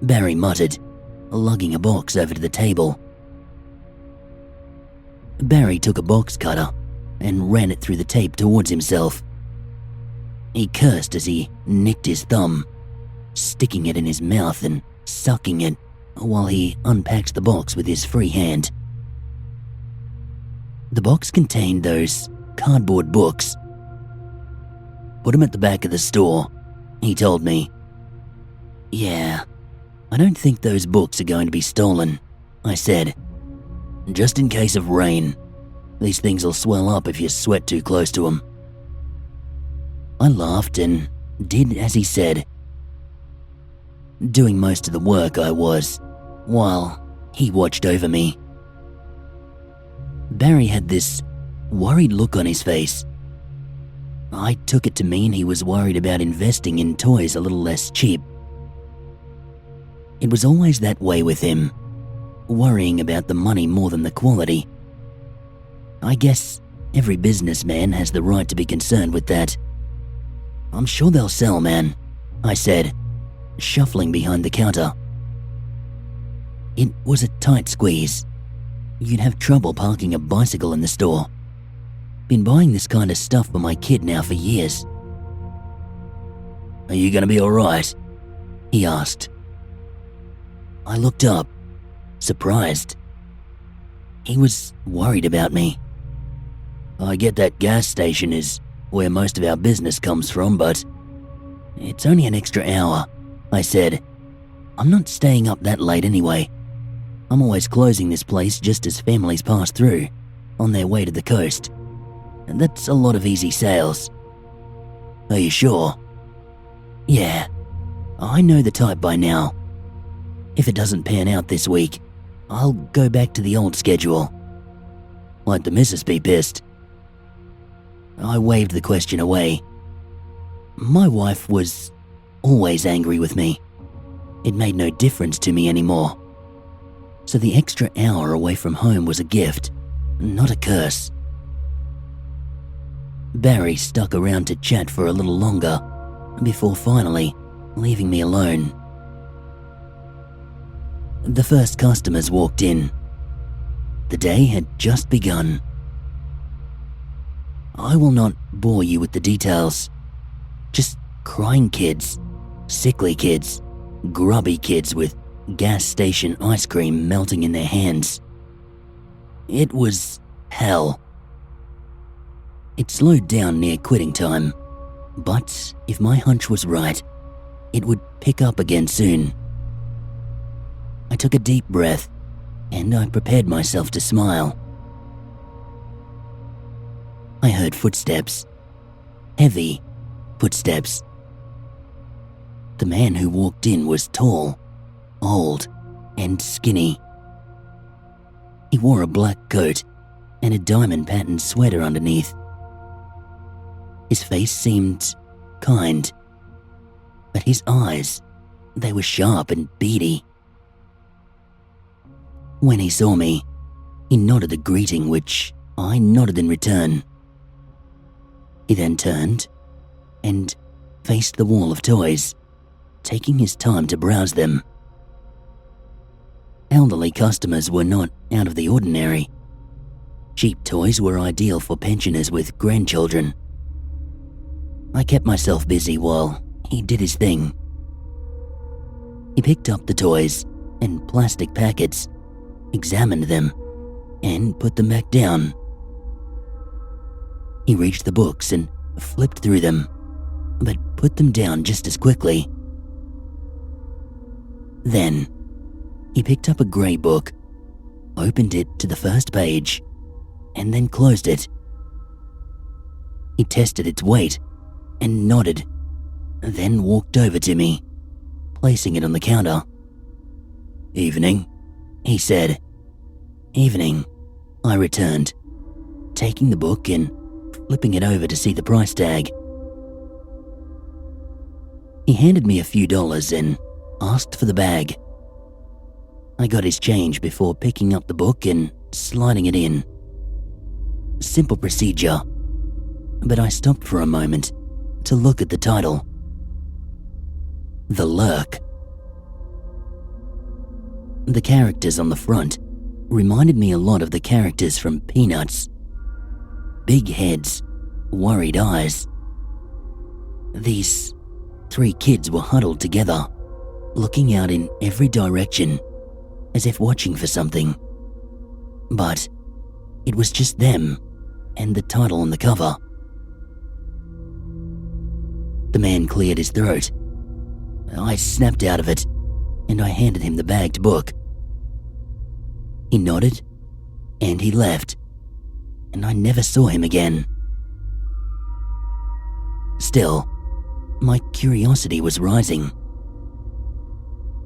Barry muttered, lugging a box over to the table. Barry took a box cutter and ran it through the tape towards himself. He cursed as he nicked his thumb, sticking it in his mouth and sucking it while he unpacks the box with his free hand. The box contained those cardboard books. "Put them at the back of the store," he told me. "Yeah, I don't think those books are going to be stolen," I said. "Just in case of rain. These things will swell up if you sweat too close to them." I laughed and did as he said. Doing most of the work I was, while he watched over me. Barry had this worried look on his face. I took it to mean he was worried about investing in toys a little less cheap. It was always that way with him, worrying about the money more than the quality. I guess every businessman has the right to be concerned with that. "I'm sure they'll sell, man," I said, shuffling behind the counter. It was a tight squeeze. You'd have trouble parking a bicycle in the store. Been buying this kind of stuff for my kid now for years. "Are you gonna be alright?" he asked. I looked up, surprised. He was worried about me. "I get that gas station is where most of our business comes from, but it's only an extra hour," I said. "I'm not staying up that late anyway. I'm always closing this place just as families pass through, on their way to the coast. And that's a lot of easy sales." "Are you sure?" "Yeah, I know the type by now. If it doesn't pan out this week, I'll go back to the old schedule." "Might the missus be pissed?" I waved the question away. My wife was always angry with me. It made no difference to me anymore. So the extra hour away from home was a gift, not a curse. Barry stuck around to chat for a little longer before finally leaving me alone. The first customers walked in. The day had just begun. I will not bore you with the details. Just crying kids, sickly kids, grubby kids with gas station ice cream melting in their hands. It was hell. It slowed down near quitting time, but if my hunch was right, it would pick up again soon. I took a deep breath and I prepared myself to smile. I heard footsteps, heavy footsteps. The man who walked in was tall, old, and skinny. He wore a black coat and a diamond-patterned sweater underneath. His face seemed kind, but his eyes, they were sharp and beady. When he saw me, he nodded a greeting which I nodded in return. He then turned and faced the wall of toys, taking his time to browse them. Elderly customers were not out of the ordinary. Cheap toys were ideal for pensioners with grandchildren. I kept myself busy while he did his thing. He picked up the toys and plastic packets, examined them, and put them back down. He reached the books and flipped through them, but put them down just as quickly. Then, he picked up a grey book, opened it to the first page, and then closed it. He tested its weight and nodded, then walked over to me, placing it on the counter. "Evening," he said. "Evening," I returned, taking the book and flipping it over to see the price tag. He handed me a few dollars and asked for the bag. I got his change before picking up the book and sliding it in. Simple procedure, but I stopped for a moment to look at the title. The Lurk. The characters on the front reminded me a lot of the characters from Peanuts. Big heads, worried eyes. These 3 kids were huddled together, looking out in every direction, as if watching for something. But it was just them and the title on the cover. The man cleared his throat. I snapped out of it, and I handed him the bagged book. He nodded, and he left, and I never saw him again. Still, my curiosity was rising.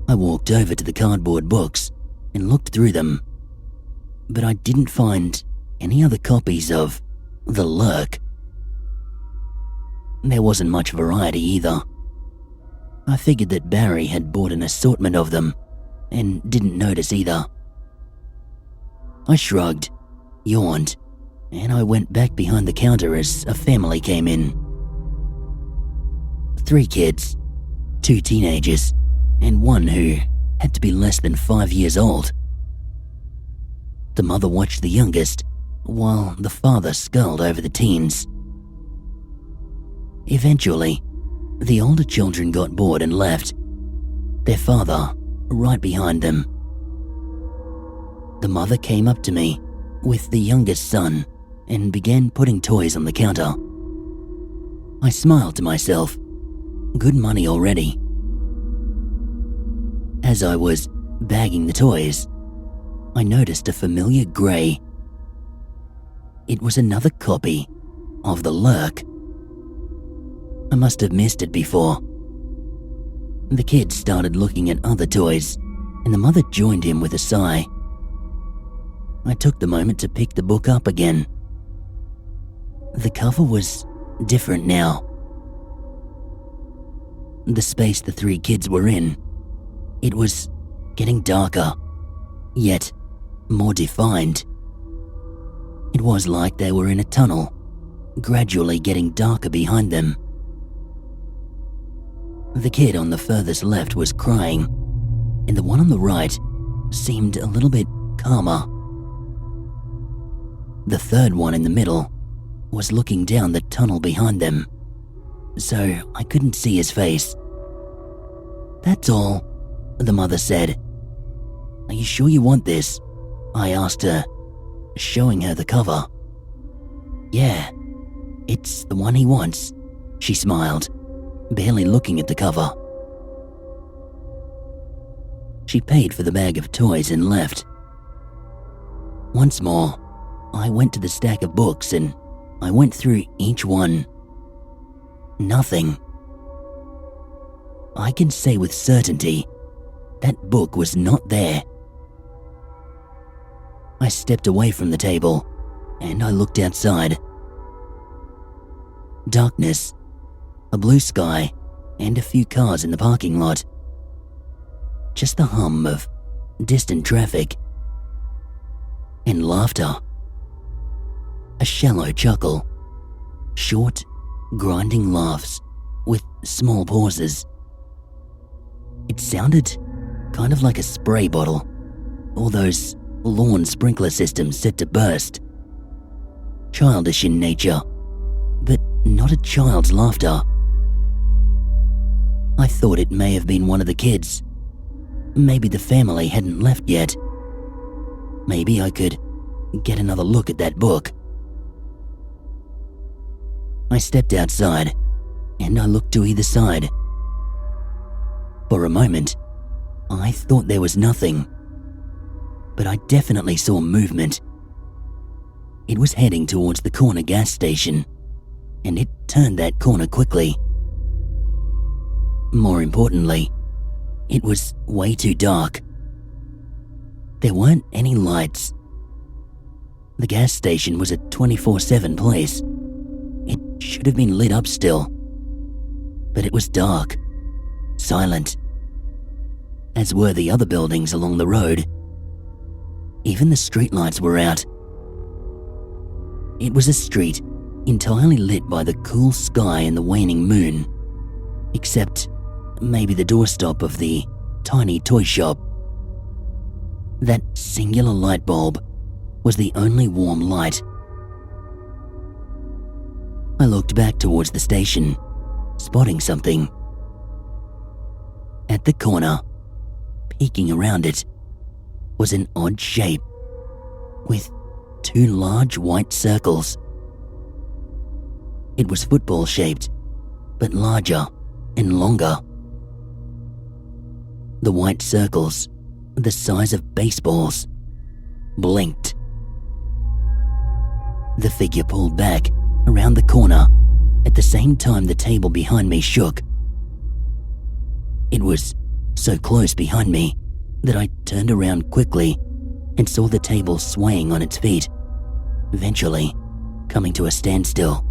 I walked over to the cardboard books and looked through them, but I didn't find any other copies of The Lurk. There wasn't much variety either. I figured that Barry had bought an assortment of them and didn't notice either. I shrugged, yawned, and I went back behind the counter as a family came in. 3 kids, 2 teenagers, and 1 who had to be less than 5 years old. The mother watched the youngest, while the father sculled over the teens. Eventually, the older children got bored and left, their father right behind them. The mother came up to me with the youngest son and began putting toys on the counter. I smiled to myself. Good money already. As I was bagging the toys, I noticed a familiar grey. It was another copy of The Lurk. I must have missed it before. The kid started looking at other toys, and the mother joined him with a sigh. I took the moment to pick the book up again. The cover was different now. The space the 3 kids were in, it was getting darker, yet more defined. It was like they were in a tunnel, gradually getting darker behind them. The kid on the furthest left was crying, and the one on the right seemed a little bit calmer. The third one in the middle was looking down the tunnel behind them, so I couldn't see his face. "That's all," the mother said. "Are you sure you want this?" I asked her, showing her the cover. "Yeah, it's the one he wants," she smiled, barely looking at the cover. She paid for the bag of toys and left. Once more, I went to the stack of books and I went through each one. Nothing. I can say with certainty that book was not there. I stepped away from the table and I looked outside. Darkness, a blue sky, and a few cars in the parking lot. Just the hum of distant traffic. And laughter. A shallow chuckle. Short, grinding laughs with small pauses. It sounded kind of like a spray bottle, or those lawn sprinkler systems set to burst. Childish in nature, but not a child's laughter. I thought it may have been one of the kids. Maybe the family hadn't left yet. Maybe I could get another look at that book. I stepped outside and I looked to either side. For a moment, I thought there was nothing, but I definitely saw movement. It was heading towards the corner gas station, and it turned that corner quickly. More importantly, it was way too dark. There weren't any lights. The gas station was a 24/7 place. It should have been lit up still, but it was dark, silent, as were the other buildings along the road. Even the streetlights were out. It was a street entirely lit by the cool sky and the waning moon, except maybe the doorstop of the tiny toy shop. That singular light bulb was the only warm light. I looked back towards the station, spotting something, At the corner, peeking around it, was an odd shape with 2 large white circles. It was football-shaped, but larger and longer. The white circles, the size of baseballs, blinked. The figure pulled back around the corner at the same time the table behind me shook. It was so close behind me that I turned around quickly and saw the table swaying on its feet, eventually coming to a standstill.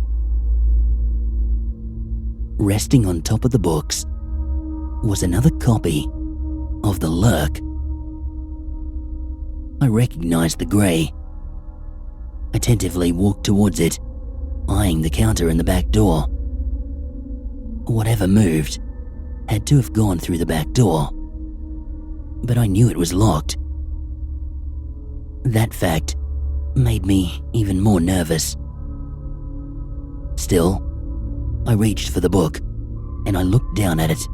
Resting on top of the books was another copy of the Lurk. I recognized the grey. I tentatively walked towards it, eyeing the counter in the back door. Whatever moved had to have gone through the back door, but I knew it was locked. That fact made me even more nervous. Still, I reached for the book and I looked down at it.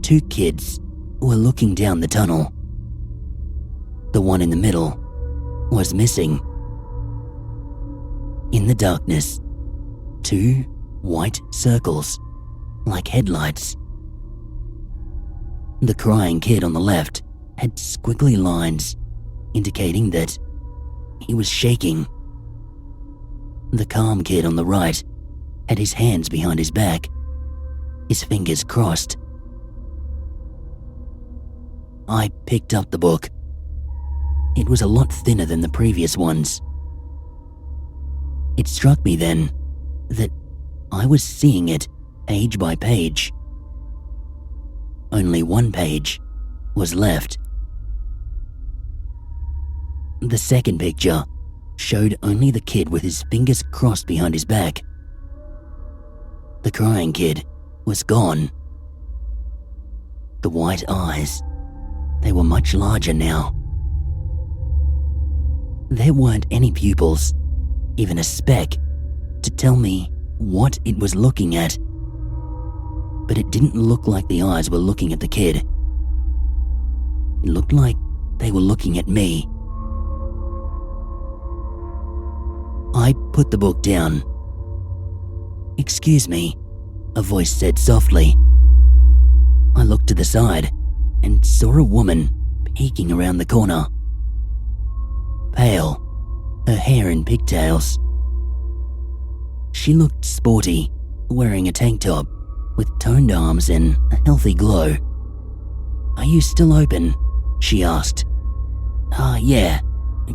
2 kids were looking down the tunnel. The one in the middle was missing. In the darkness, 2 white circles, like headlights. The crying kid on the left had squiggly lines, indicating that he was shaking. The calm kid on the right had his hands behind his back, his fingers crossed. I picked up the book. It was a lot thinner than the previous ones. It struck me then that I was seeing it page by page. Only 1 page was left. The second picture showed only the kid with his fingers crossed behind his back. The crying kid was gone. The white eyes, they were much larger now. There weren't any pupils, even a speck, to tell me what it was looking at. But it didn't look like the eyes were looking at the kid. It looked like they were looking at me. I put the book down. "Excuse me," a voice said softly. I looked to the side and saw a woman peeking around the corner. Pale, her hair in pigtails. She looked sporty, wearing a tank top with toned arms and a healthy glow. "Are you still open?" she asked. Yeah,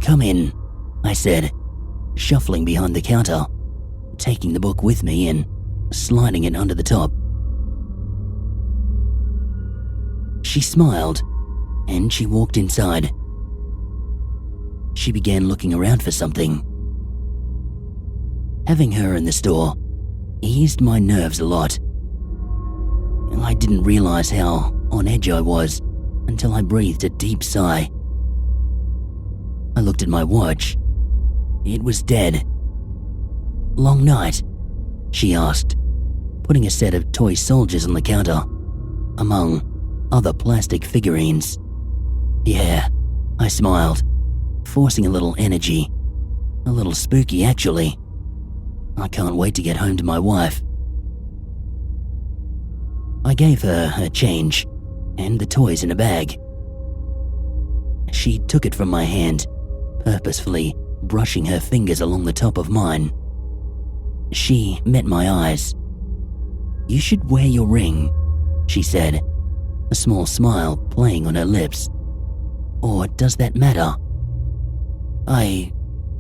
come in," I said, shuffling behind the counter, taking the book with me and sliding it under the top. She smiled, and she walked inside. She began looking around for something. Having her in the store eased my nerves a lot. I didn't realize how on edge I was until I breathed a deep sigh. I looked at my watch. It was dead. "Long night?" she asked, putting a set of toy soldiers on the counter, among other plastic figurines. "Yeah," I smiled, forcing a little energy. "A little spooky, actually. I can't wait to get home to my wife." I gave her her change and the toys in a bag. She took it from my hand, purposefully brushing her fingers along the top of mine. She met my eyes. "You should wear your ring," she said, a small smile playing on her lips. "Or does that matter?"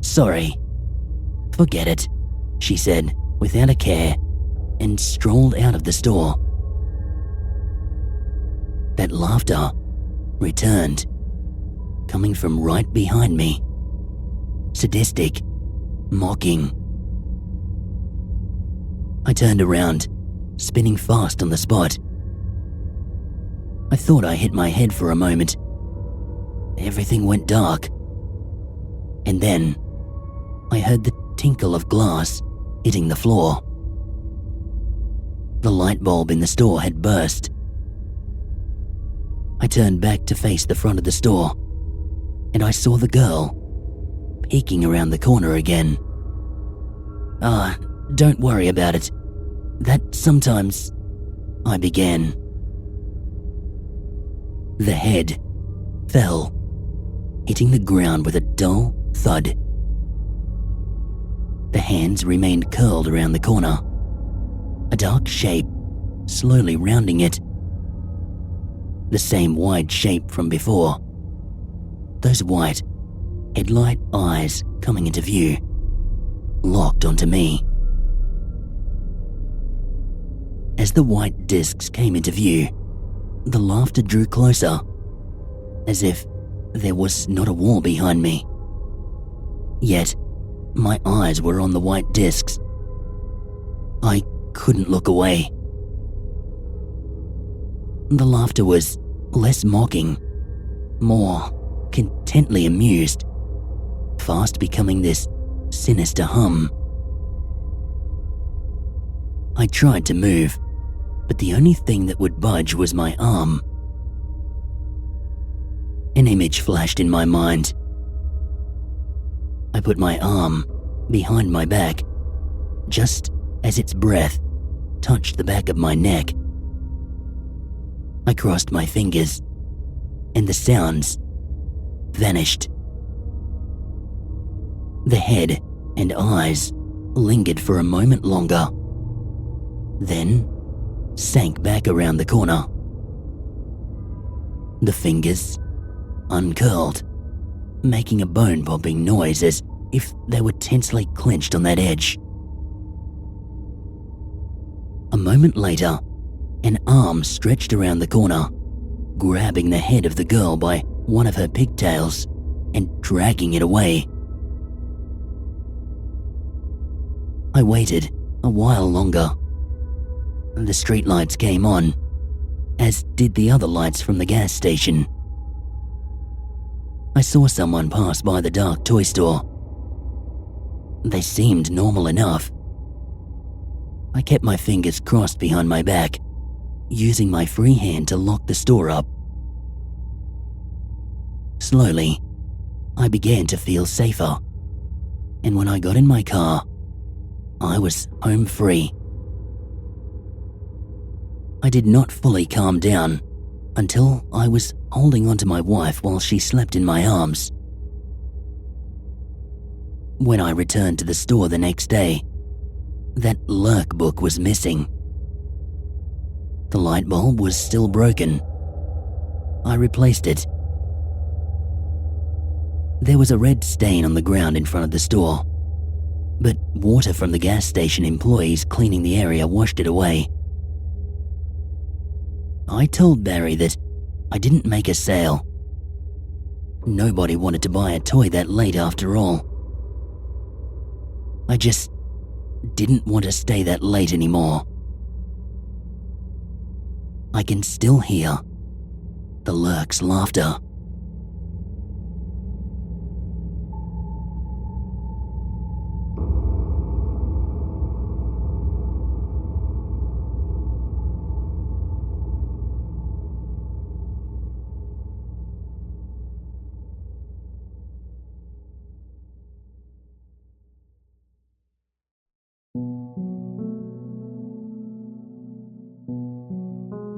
Sorry. "Forget it," she said without a care, and strolled out of the store. That laughter returned, coming from right behind me. Sadistic, mocking. I turned around, spinning fast on the spot. I thought I hit my head for a moment. Everything went dark. And then I heard the tinkle of glass hitting the floor. The light bulb in the store had burst. I turned back to face the front of the store, and I saw the girl peeking around the corner again. Don't worry about it. That sometimes," I began. The head fell, hitting the ground with a dull thud. The hands remained curled around the corner, a dark shape slowly rounding it. The same wide shape from before. Those white headlight eyes coming into view, locked onto me. As the white discs came into view, the laughter drew closer, as if there was not a wall behind me. Yet, my eyes were on the white discs. I couldn't look away. The laughter was less mocking, more contently amused, fast becoming this sinister hum. I tried to move, but the only thing that would budge was my arm. An image flashed in my mind. I put my arm behind my back, just as its breath touched the back of my neck. I crossed my fingers, and the sounds vanished. The head and eyes lingered for a moment longer, then sank back around the corner. The fingers uncurled, making a bone-popping noise as if they were tensely clenched on that edge. A moment later, an arm stretched around the corner, grabbing the head of the girl by one of her pigtails and dragging it away. I waited a while longer. The streetlights came on, as did the other lights from the gas station. I saw someone pass by the dark toy store. They seemed normal enough. I kept my fingers crossed behind my back, using my free hand to lock the store up. Slowly, I began to feel safer, and when I got in my car, I was home free. I did not fully calm down until I was holding onto my wife while she slept in my arms. When I returned to the store the next day, that Lurk book was missing. The light bulb was still broken. I replaced it. There was a red stain on the ground in front of the store, but water from the gas station employees cleaning the area washed it away. I told Barry that I didn't make a sale. Nobody wanted to buy a toy that late after all. I just didn't want to stay that late anymore. I can still hear the Lurk's laughter.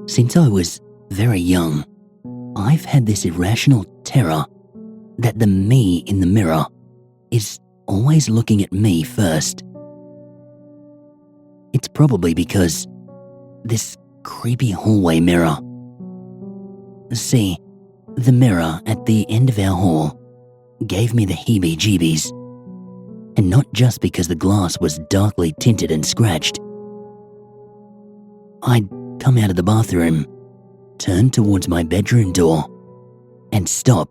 Since I was very young, I've had this irrational terror that the me in the mirror is always looking at me first. It's probably because this creepy hallway mirror. See, the mirror at the end of our hall gave me the heebie-jeebies, and not just because the glass was darkly tinted and scratched. I'd come out of the bathroom, turn towards my bedroom door, and stop,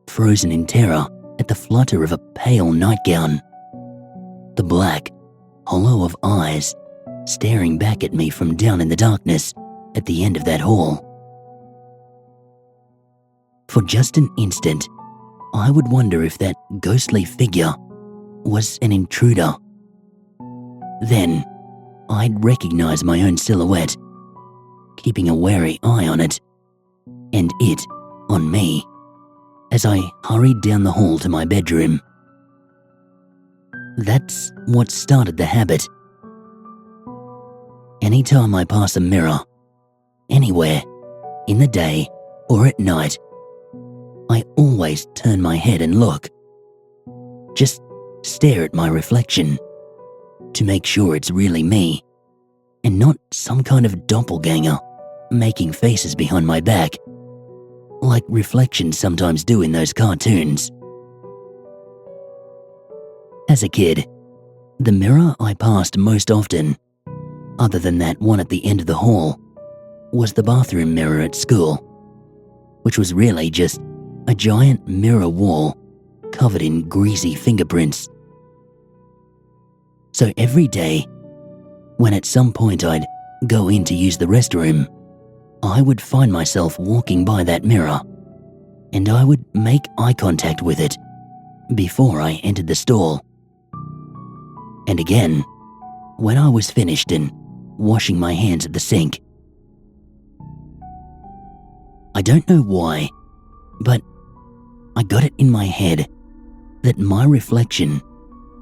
frozen in terror at the flutter of a pale nightgown. The black hollow of eyes staring back at me from down in the darkness at the end of that hall. For just an instant, I would wonder if that ghostly figure was an intruder. Then, I'd recognize my own silhouette, keeping a wary eye on it, and it on me, as I hurried down the hall to my bedroom. That's what started the habit. Anytime I pass a mirror, anywhere, in the day or at night, I always turn my head and look. Just stare at my reflection to make sure it's really me and not some kind of doppelganger making faces behind my back, like reflections sometimes do in those cartoons. As a kid, the mirror I passed most often, other than that one at the end of the hall, was the bathroom mirror at school, which was really just a giant mirror wall covered in greasy fingerprints. So every day, when at some point I'd go in to use the restroom, I would find myself walking by that mirror, and I would make eye contact with it before I entered the stall. And again, when I was finished and washing my hands at the sink. I don't know why, but I got it in my head that my reflection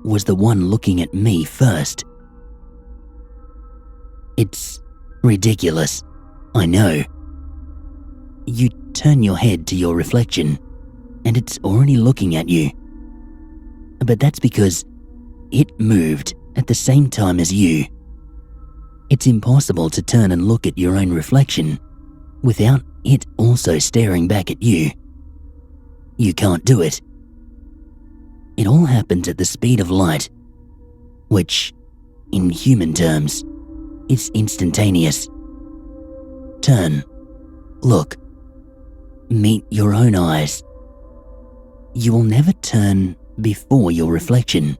was the one looking at me first. It's ridiculous, I know. You turn your head to your reflection and it's already looking at you. But that's because it moved at the same time as you. It's impossible to turn and look at your own reflection without it also staring back at you. You can't do it. It all happens at the speed of light, which, in human terms, is instantaneous. Turn, look, meet your own eyes. You will never turn before your reflection.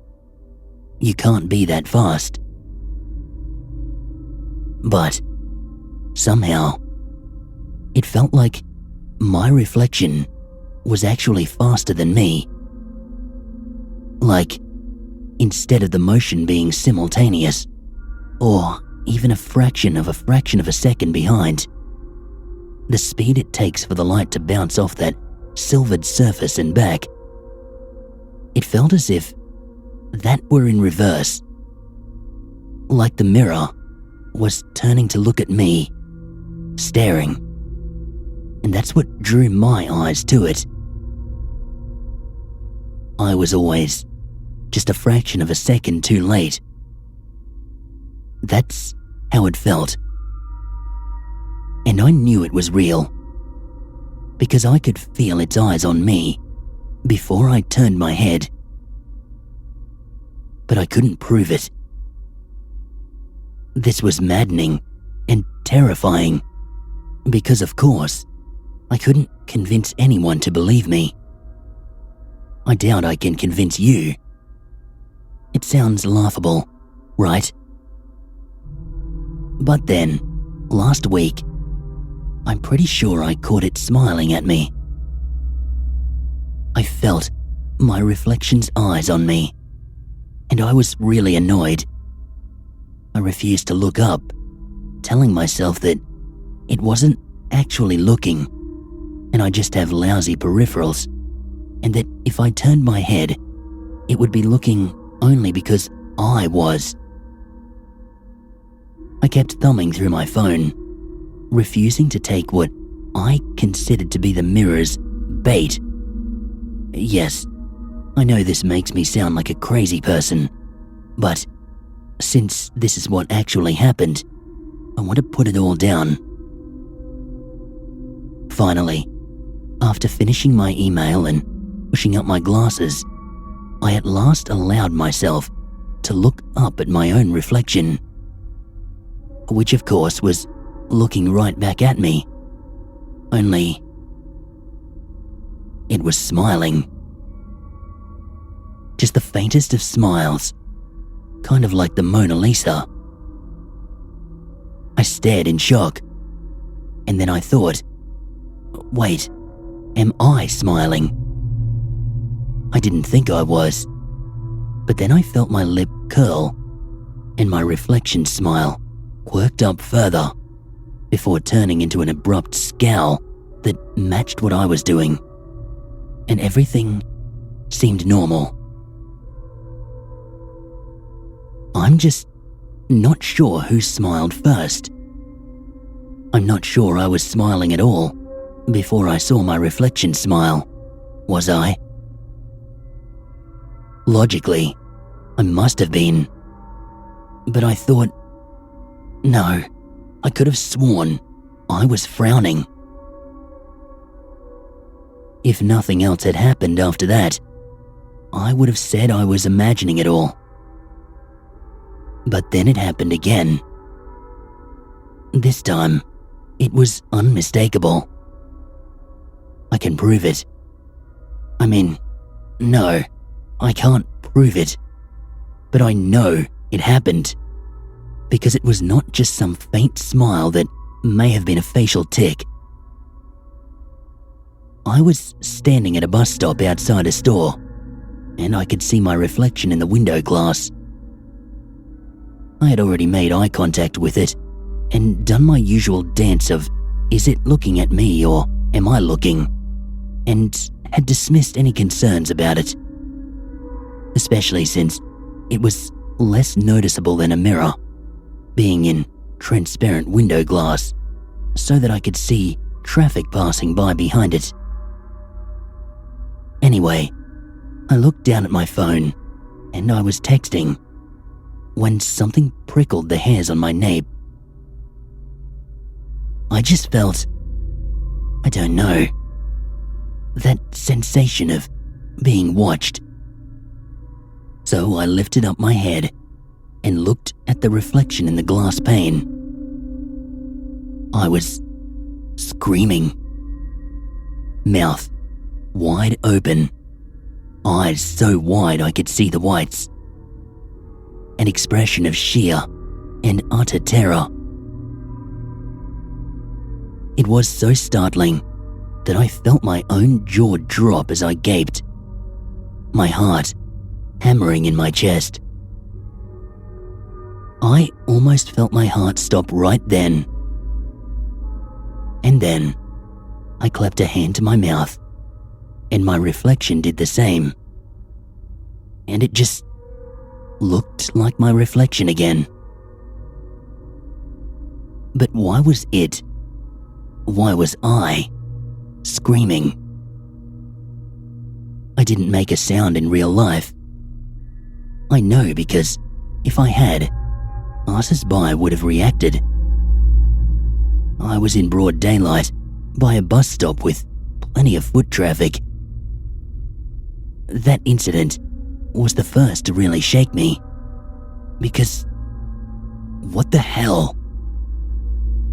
You can't be that fast. But somehow, it felt like my reflection was actually faster than me. Like, instead of the motion being simultaneous, or even a fraction of a second behind, the speed it takes for the light to bounce off that silvered surface and back, it felt as if that were in reverse. Like the mirror was turning to look at me, staring. And that's what drew my eyes to it. I was always just a fraction of a second too late. That's how it felt. And I knew it was real, because I could feel its eyes on me before I turned my head. But I couldn't prove it. This was maddening and terrifying, because of course, I couldn't convince anyone to believe me. I doubt I can convince you. It sounds laughable, right? But then, last week, I'm pretty sure I caught it smiling at me. I felt my reflection's eyes on me, and I was really annoyed. I refused to look up, telling myself that it wasn't actually looking, and I just have lousy peripherals, and that if I turned my head, it would be looking only because I was. I kept thumbing through my phone, refusing to take what I considered to be the mirror's bait. Yes, I know this makes me sound like a crazy person, but since this is what actually happened, I want to put it all down. Finally, after finishing my email and pushing up my glasses, I at last allowed myself to look up at my own reflection, which of course was looking right back at me, only it was smiling. Just the faintest of smiles, kind of like the Mona Lisa. I stared in shock, and then I thought, wait, am I smiling? I didn't think I was, but then I felt my lip curl, and my reflection smile quirked up further before turning into an abrupt scowl that matched what I was doing, and everything seemed normal. I'm just not sure who smiled first. I'm not sure I was smiling at all before I saw my reflection smile, was I? Logically, I must have been. But I thought, no, I could have sworn I was frowning. If nothing else had happened after that, I would have said I was imagining it all. But then it happened again. This time, it was unmistakable. I can prove it. I mean, no, I can't prove it. But I know it happened. Because it was not just some faint smile that may have been a facial tic. I was standing at a bus stop outside a store, and I could see my reflection in the window glass. I had already made eye contact with it and done my usual dance of, is it looking at me or am I looking? And had dismissed any concerns about it. Especially since it was less noticeable than a mirror, being in transparent window glass, so that I could see traffic passing by behind it. Anyway, I looked down at my phone and I was texting when something prickled the hairs on my nape. I just felt, I don't know, that sensation of being watched. So I lifted up my head and looked at the reflection in the glass pane. I was screaming. Mouth wide open, eyes so wide I could see the whites. An expression of sheer and utter terror. It was so startling that I felt my own jaw drop as I gaped, my heart hammering in my chest. I almost felt my heart stop right then. And then I clapped a hand to my mouth, and my reflection did the same. And it just looked like my reflection again. But why was it? Why was I screaming? I didn't make a sound in real life. I know because if I had, passers-by would have reacted. I was in broad daylight by a bus stop with plenty of foot traffic. That incident was the first to really shake me. Because, what the hell?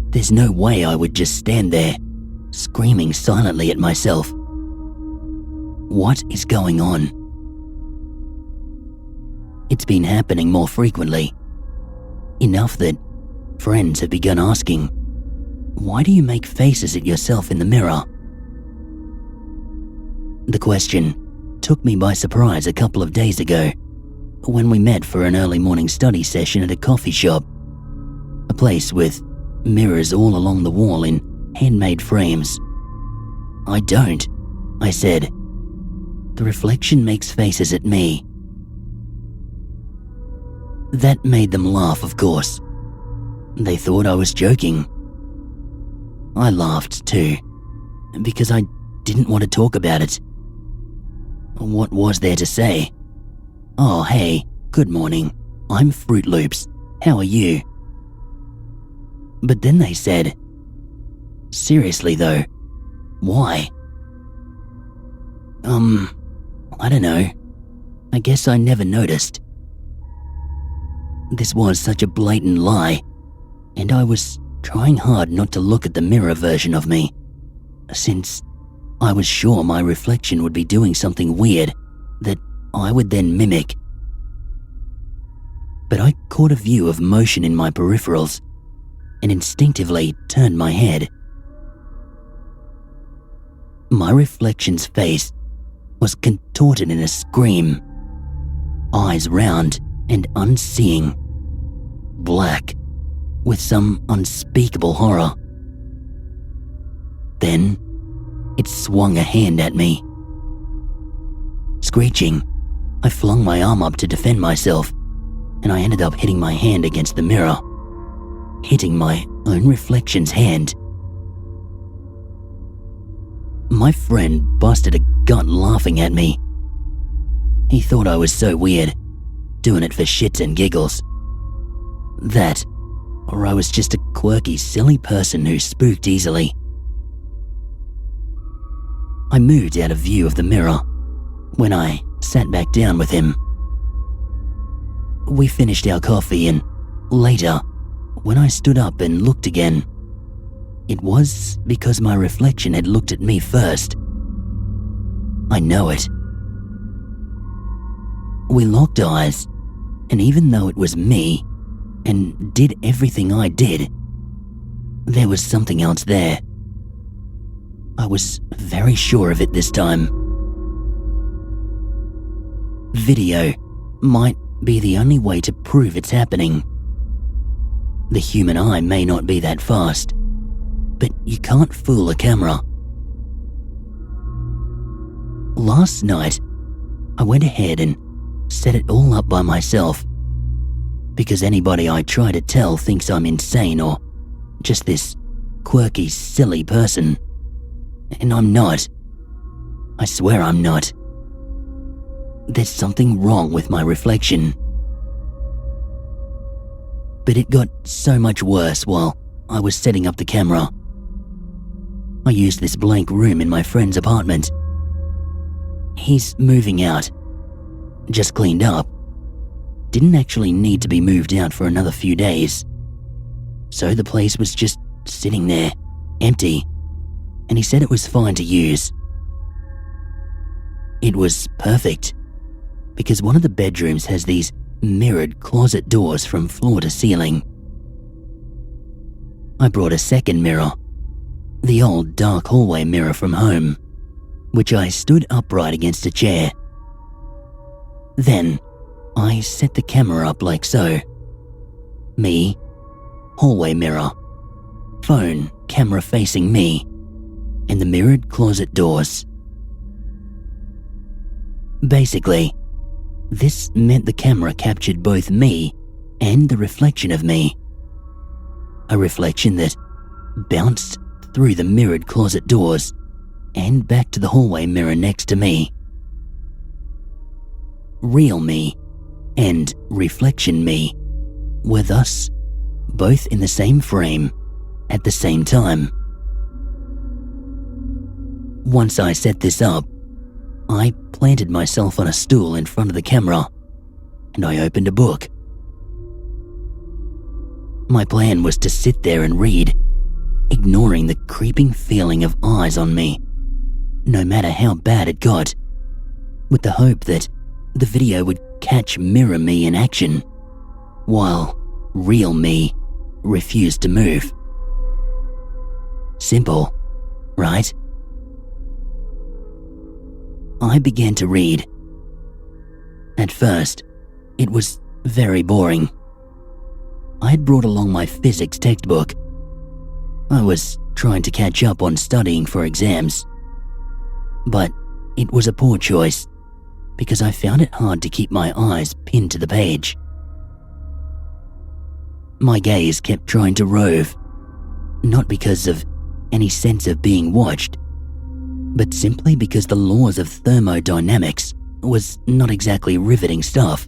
There's no way I would just stand there, screaming silently at myself. What is going on? It's been happening more frequently. Enough that friends have begun asking, why do you make faces at yourself in the mirror? The question took me by surprise a couple of days ago when we met for an early morning study session at a coffee shop, a place with mirrors all along the wall in handmade frames. I don't, I said. The reflection makes faces at me. That made them laugh, of course. They thought I was joking. I laughed too, because I didn't want to talk about it. What was there to say? Oh, hey, good morning. I'm Fruit Loops. How are you? But then they said, seriously though, why? I don't know. I guess I never noticed. This was such a blatant lie, and I was trying hard not to look at the mirror version of me, since I was sure my reflection would be doing something weird that I would then mimic. But I caught a view of motion in my peripherals and instinctively turned my head. My reflection's face was contorted in a scream, eyes round and unseeing, black with some unspeakable horror. Then it swung a hand at me. Screeching, I flung my arm up to defend myself, and I ended up hitting my hand against the mirror, hitting my own reflection's hand. My friend busted a gut laughing at me. He thought I was so weird, doing it for shits and giggles. That, or I was just a quirky, silly person who spooked easily. I moved out of view of the mirror when I sat back down with him. We finished our coffee, and later, when I stood up and looked again, it was because my reflection had looked at me first. I know it. We locked eyes, and even though it was me and did everything I did, there was something else there. I was very sure of it this time. Video might be the only way to prove it's happening. The human eye may not be that fast, but you can't fool a camera. Last night, I went ahead and set it all up by myself, because anybody I try to tell thinks I'm insane or just this quirky, silly person. And I'm not. I swear I'm not. There's something wrong with my reflection. But it got so much worse while I was setting up the camera. I used this blank room in my friend's apartment. He's moving out. Just cleaned up. Didn't actually need to be moved out for another few days. So the place was just sitting there, empty, and he said it was fine to use. It was perfect, because one of the bedrooms has these mirrored closet doors from floor to ceiling. I brought a second mirror, the old dark hallway mirror from home, which I stood upright against a chair. Then, I set the camera up like so. Me, hallway mirror, phone, camera facing me, and the mirrored closet doors. Basically, this meant the camera captured both me and the reflection of me. A reflection that bounced through the mirrored closet doors and back to the hallway mirror next to me. Real me and reflection me were thus both in the same frame at the same time. Once I set this up, I planted myself on a stool in front of the camera and I opened a book. My plan was to sit there and read, ignoring the creeping feeling of eyes on me, no matter how bad it got, with the hope that the video would catch mirror me in action, while real me refused to move. Simple, right? I began to read. At first, it was very boring. I had brought along my physics textbook. I was trying to catch up on studying for exams. But it was a poor choice, because I found it hard to keep my eyes pinned to the page. My gaze kept trying to rove, not because of any sense of being watched, but simply because the laws of thermodynamics was not exactly riveting stuff.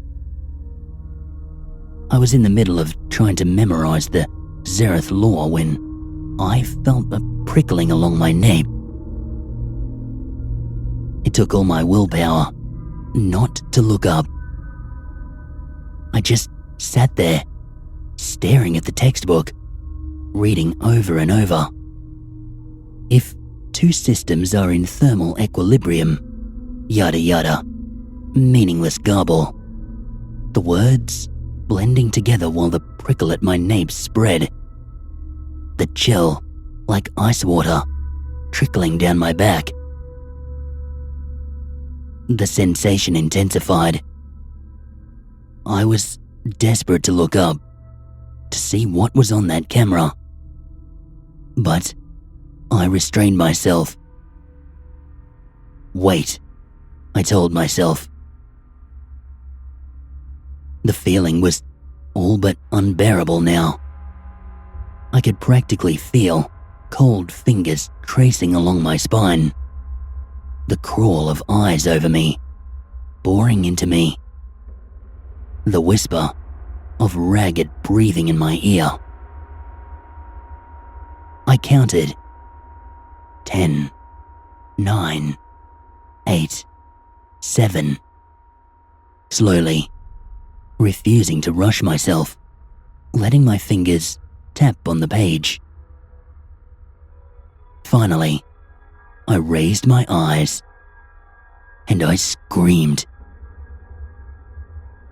I was in the middle of trying to memorize the zeroth law when I felt a prickling along my nape. It took all my willpower not to look up. I just sat there, staring at the textbook, reading over and over. If two systems are in thermal equilibrium, yada yada, meaningless garble. The words blending together while the prickle at my nape spread. The chill, like ice water, trickling down my back. The sensation intensified. I was desperate to look up, see what was on that camera. But I restrained myself. Wait, I told myself. The feeling was all but unbearable now. I could practically feel cold fingers tracing along my spine, the crawl of eyes over me, boring into me, the whisper of ragged breathing in my ear. I counted 10, 9, 8, 7. Slowly, refusing to rush myself, letting my fingers tap on the page. Finally, I raised my eyes and I screamed.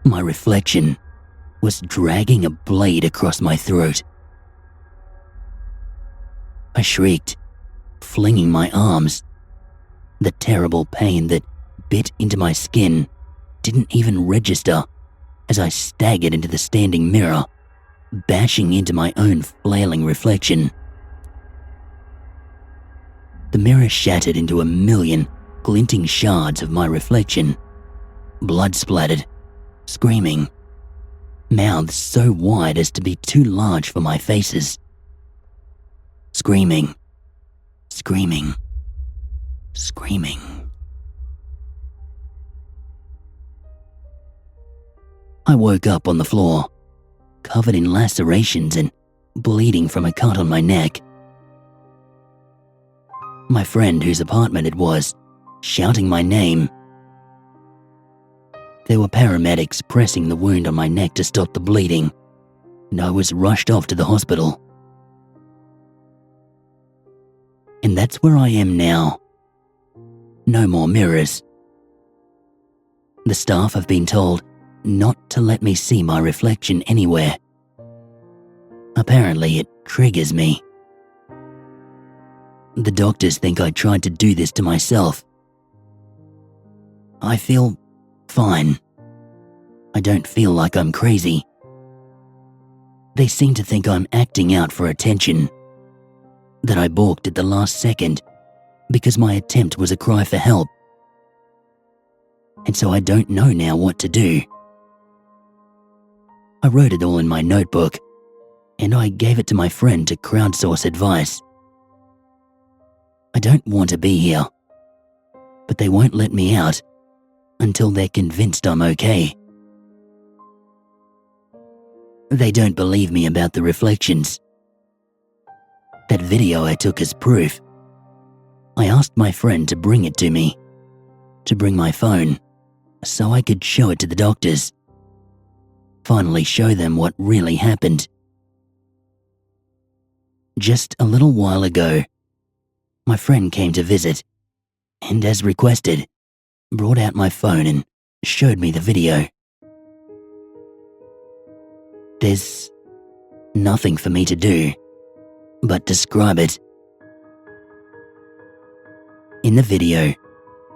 My reflection was dragging a blade across my throat. I shrieked, flinging my arms. The terrible pain that bit into my skin didn't even register as I staggered into the standing mirror, bashing into my own flailing reflection. The mirror shattered into a million glinting shards of my reflection, blood-splattered, screaming, mouths so wide as to be too large for my faces. Screaming, screaming, screaming. I woke up on the floor, covered in lacerations and bleeding from a cut on my neck. My friend whose apartment it was, shouting my name. There were paramedics pressing the wound on my neck to stop the bleeding, and I was rushed off to the hospital. And that's where I am now. No more mirrors. The staff have been told not to let me see my reflection anywhere. Apparently, it triggers me. The doctors think I tried to do this to myself. I feel fine. I don't feel like I'm crazy. They seem to think I'm acting out for attention, that I balked at the last second because my attempt was a cry for help. And so I don't know now what to do. I wrote it all in my notebook, and I gave it to my friend to crowdsource advice. I don't want to be here, but they won't let me out until they're convinced I'm okay. They don't believe me about the reflections. That video I took as proof. I asked my friend to bring it to me, to bring my phone, so I could show it to the doctors. Finally show them what really happened. Just a little while ago, my friend came to visit, and as requested, brought out my phone and showed me the video. There's nothing for me to do but describe it. In the video,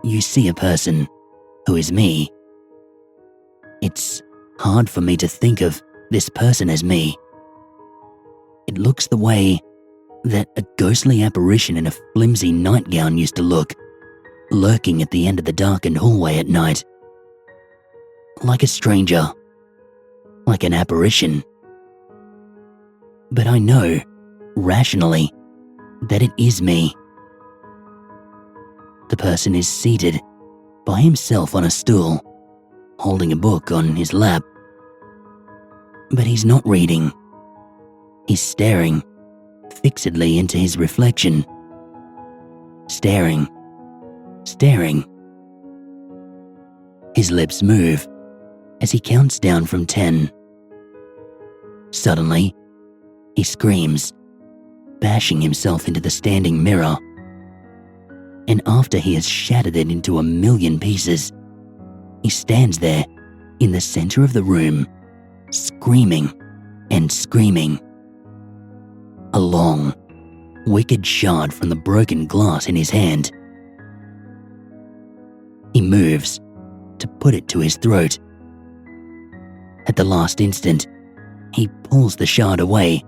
you see a person who is me. It's hard for me to think of this person as me. It looks the way that a ghostly apparition in a flimsy nightgown used to look, lurking at the end of the darkened hallway at night. Like a stranger, like an apparition. But I know, rationally, that it is me. The person is seated by himself on a stool, holding a book on his lap. But he's not reading. He's staring fixedly into his reflection. Staring. His lips move as he counts down from 10. Suddenly, he screams, bashing himself into the standing mirror. And after he has shattered it into a million pieces, he stands there in the center of the room, screaming and screaming. A long, wicked shard from the broken glass in his hand. He moves to put it to his throat. At the last instant, he pulls the shard away,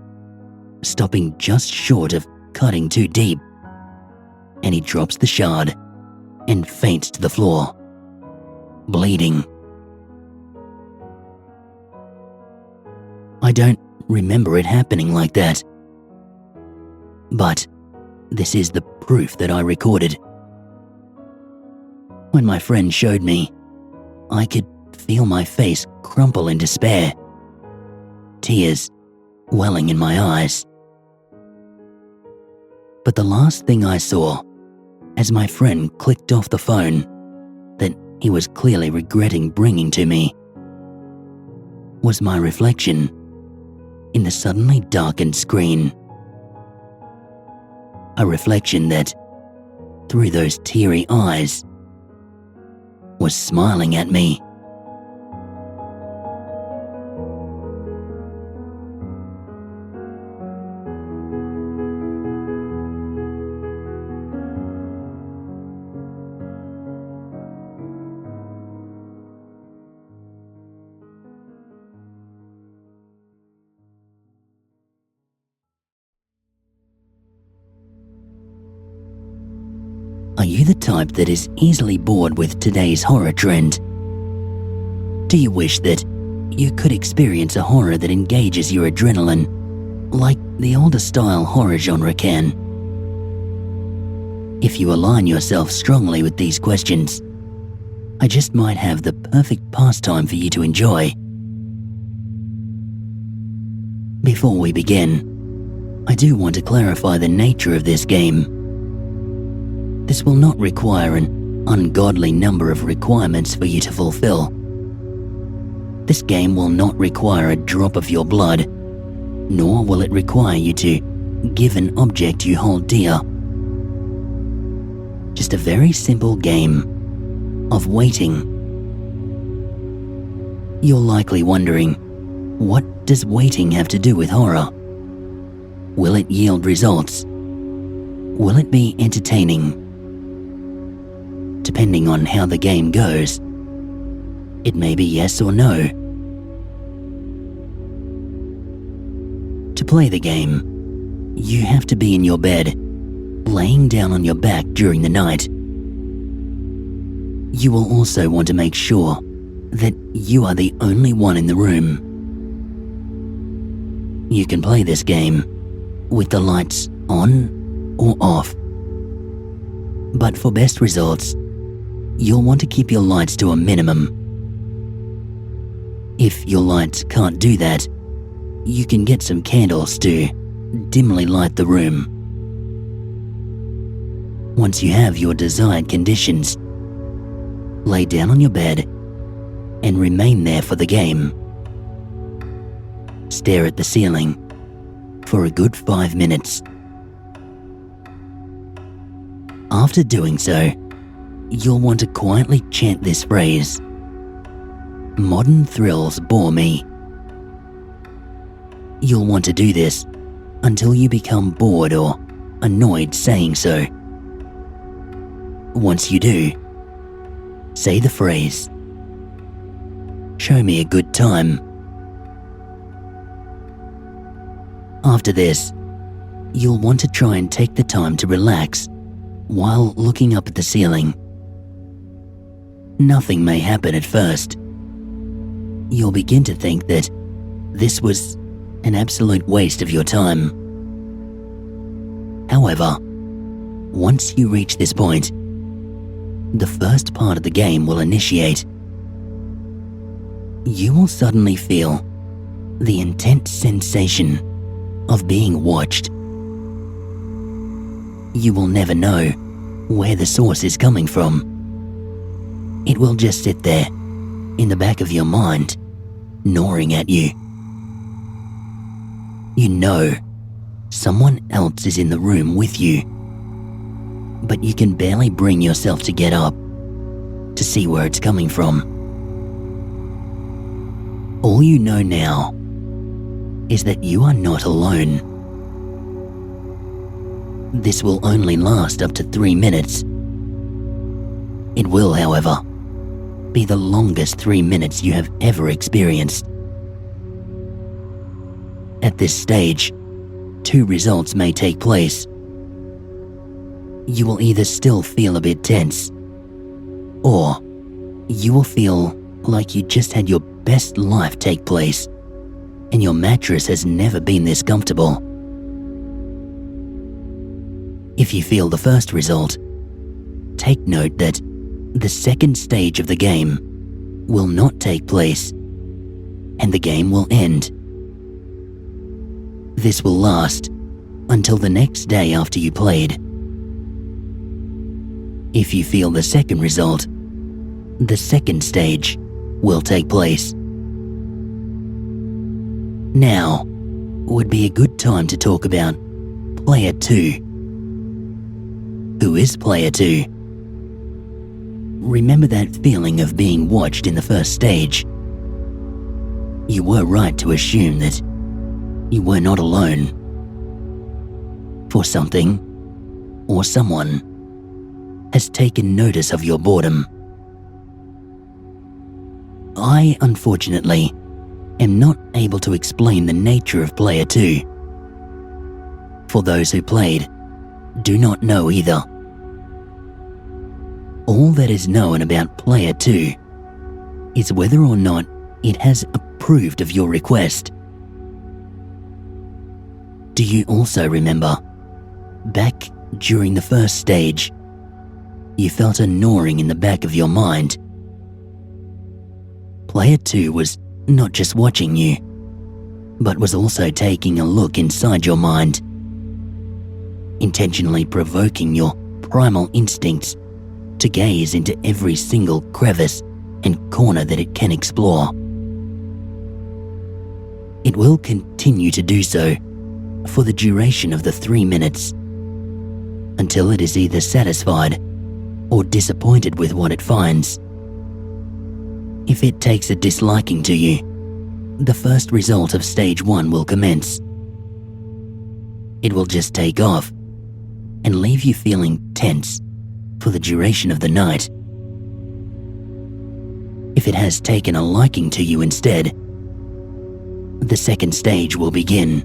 stopping just short of cutting too deep, and he drops the shard and faints to the floor, bleeding. I don't remember it happening like that, but this is the proof that I recorded. When my friend showed me, I could feel my face crumple in despair, tears welling in my eyes. But the last thing I saw, as my friend clicked off the phone that he was clearly regretting bringing to me, was my reflection in the suddenly darkened screen. A reflection that, through those teary eyes, was smiling at me. Are you the type that is easily bored with today's horror trend? Do you wish that you could experience a horror that engages your adrenaline, like the older style horror genre can? If you align yourself strongly with these questions, I just might have the perfect pastime for you to enjoy. Before we begin, I do want to clarify the nature of this game. This will not require an ungodly number of requirements for you to fulfill. This game will not require a drop of your blood, nor will it require you to give an object you hold dear. Just a very simple game of waiting. You're likely wondering, what does waiting have to do with horror? Will it yield results? Will it be entertaining? Depending on how the game goes, it may be yes or no. To play the game, you have to be in your bed, laying down on your back during the night. You will also want to make sure that you are the only one in the room. You can play this game with the lights on or off, but for best results, you'll want to keep your lights to a minimum. If your lights can't do that, you can get some candles to dimly light the room. Once you have your desired conditions, lay down on your bed and remain there for the game. Stare at the ceiling for a good 5 minutes. After doing so, you'll want to quietly chant this phrase: "Modern thrills bore me." You'll want to do this until you become bored or annoyed saying so. Once you do, say the phrase, "Show me a good time." After this, you'll want to try and take the time to relax while looking up at the ceiling. Nothing may happen at first. You'll begin to think that this was an absolute waste of your time. However, once you reach this point, the first part of the game will initiate. You will suddenly feel the intense sensation of being watched. You will never know where the source is coming from. It will just sit there in the back of your mind, gnawing at you. You know someone else is in the room with you, but you can barely bring yourself to get up to see where it's coming from. All you know now is that you are not alone. This will only last up to 3 minutes. It will, however, be the longest 3 minutes you have ever experienced. At this stage, two results may take place. You will either still feel a bit tense, or you will feel like you just had your best life take place and your mattress has never been this comfortable. If you feel the first result, take note that the second stage of the game will not take place and the game will end. This will last until the next day after you played. If you feel the second result, the second stage will take place. Now would be a good time to talk about Player 2. Who is Player 2? Remember that feeling of being watched in the first stage? You were right to assume that you were not alone. For something or someone has taken notice of your boredom. I, unfortunately, am not able to explain the nature of Player 2. For those who played, do not know either. All that is known about Player 2 is whether or not it has approved of your request. Do you also remember, back during the first stage, you felt a gnawing in the back of your mind? Player 2 was not just watching you, but was also taking a look inside your mind, intentionally provoking your primal instincts to gaze into every single crevice and corner that it can explore. It will continue to do so for the duration of the 3 minutes, until it is either satisfied or disappointed with what it finds. If it takes a disliking to you, the first result of stage 1 will commence. It will just take off and leave you feeling tense for the duration of the night. If it has taken a liking to you instead, the second stage will begin.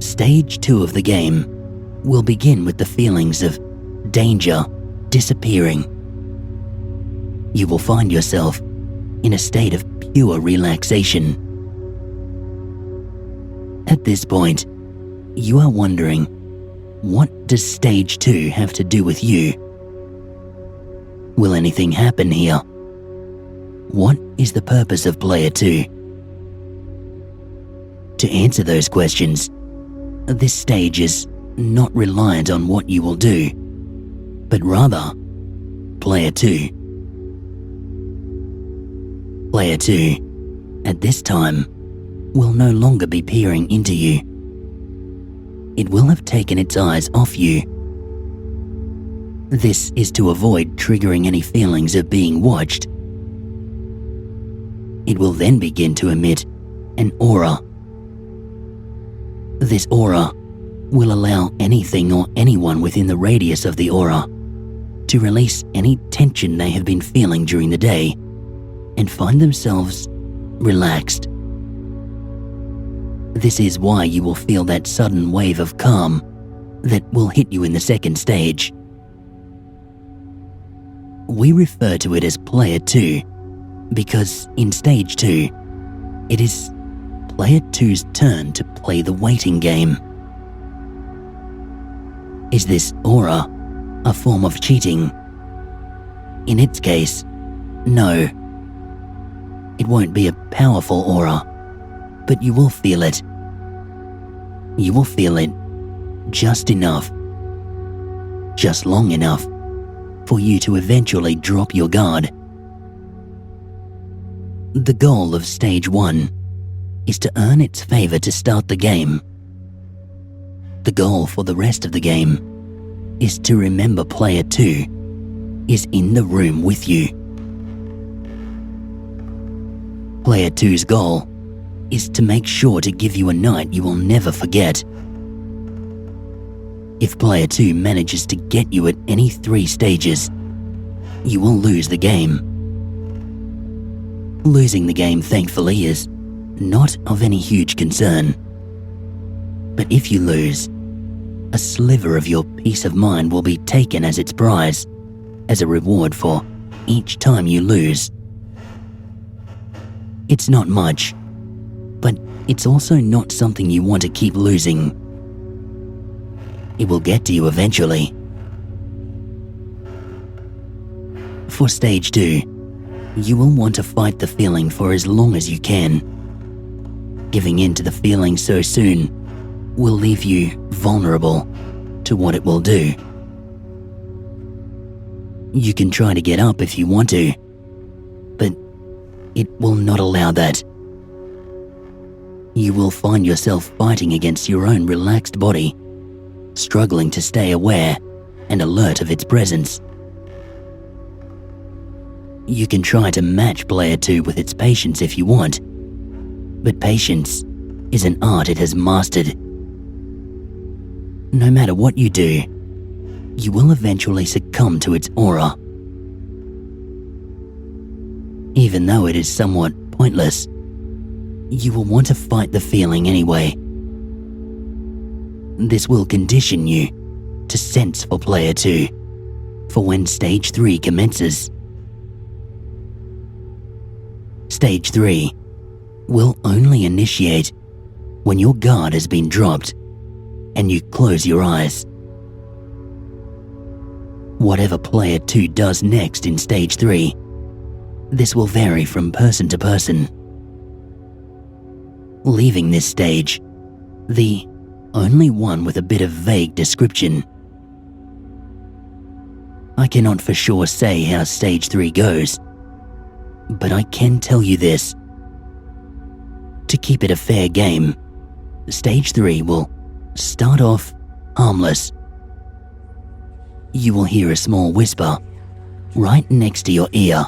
Stage 2 of the game will begin with the feelings of danger disappearing. You will find yourself in a state of pure relaxation. At this point, you are wondering, what does stage 2 have to do with you? Will anything happen here? What is the purpose of Player 2? To answer those questions, this stage is not reliant on what you will do, but rather Player 2. Player 2, at this time, will no longer be peering into you. It will have taken its eyes off you. This is to avoid triggering any feelings of being watched. It will then begin to emit an aura. This aura will allow anything or anyone within the radius of the aura to release any tension they have been feeling during the day and find themselves relaxed. This is why you will feel that sudden wave of calm that will hit you in the second stage. We refer to it as Player 2 because in stage 2, it is Player 2's turn to play the waiting game. Is this aura a form of cheating? In its case, no. It won't be a powerful aura, but you will feel it. You will feel it just enough, just long enough for you to eventually drop your guard. The goal of stage 1 is to earn its favor to start the game. The goal for the rest of the game is to remember Player 2 is in the room with you. Player 2's goal is to make sure to give you a night you will never forget. If Player 2 manages to get you at any 3 stages, you will lose the game. Losing the game, thankfully, is not of any huge concern. But if you lose, a sliver of your peace of mind will be taken as its prize, as a reward for each time you lose. It's not much, but it's also not something you want to keep losing. It will get to you eventually. For stage 2, you will want to fight the feeling for as long as you can. Giving in to the feeling so soon will leave you vulnerable to what it will do. You can try to get up if you want to, but it will not allow that. You will find yourself fighting against your own relaxed body, struggling to stay aware and alert of its presence. You can try to match player 2 with its patience if you want, but patience is an art it has mastered. No matter what you do, you will eventually succumb to its aura. Even though it is somewhat pointless, you will want to fight the feeling anyway. This will condition you to sense for player 2 for when stage 3 commences. Stage 3 will only initiate when your guard has been dropped and you close your eyes. Whatever player 2 does next in stage 3, this will vary from person to person. Leaving this stage, the only one with a bit of vague description. I cannot for sure say how stage 3 goes, but I can tell you this. To keep it a fair game, stage 3 will start off harmless. You will hear a small whisper right next to your ear.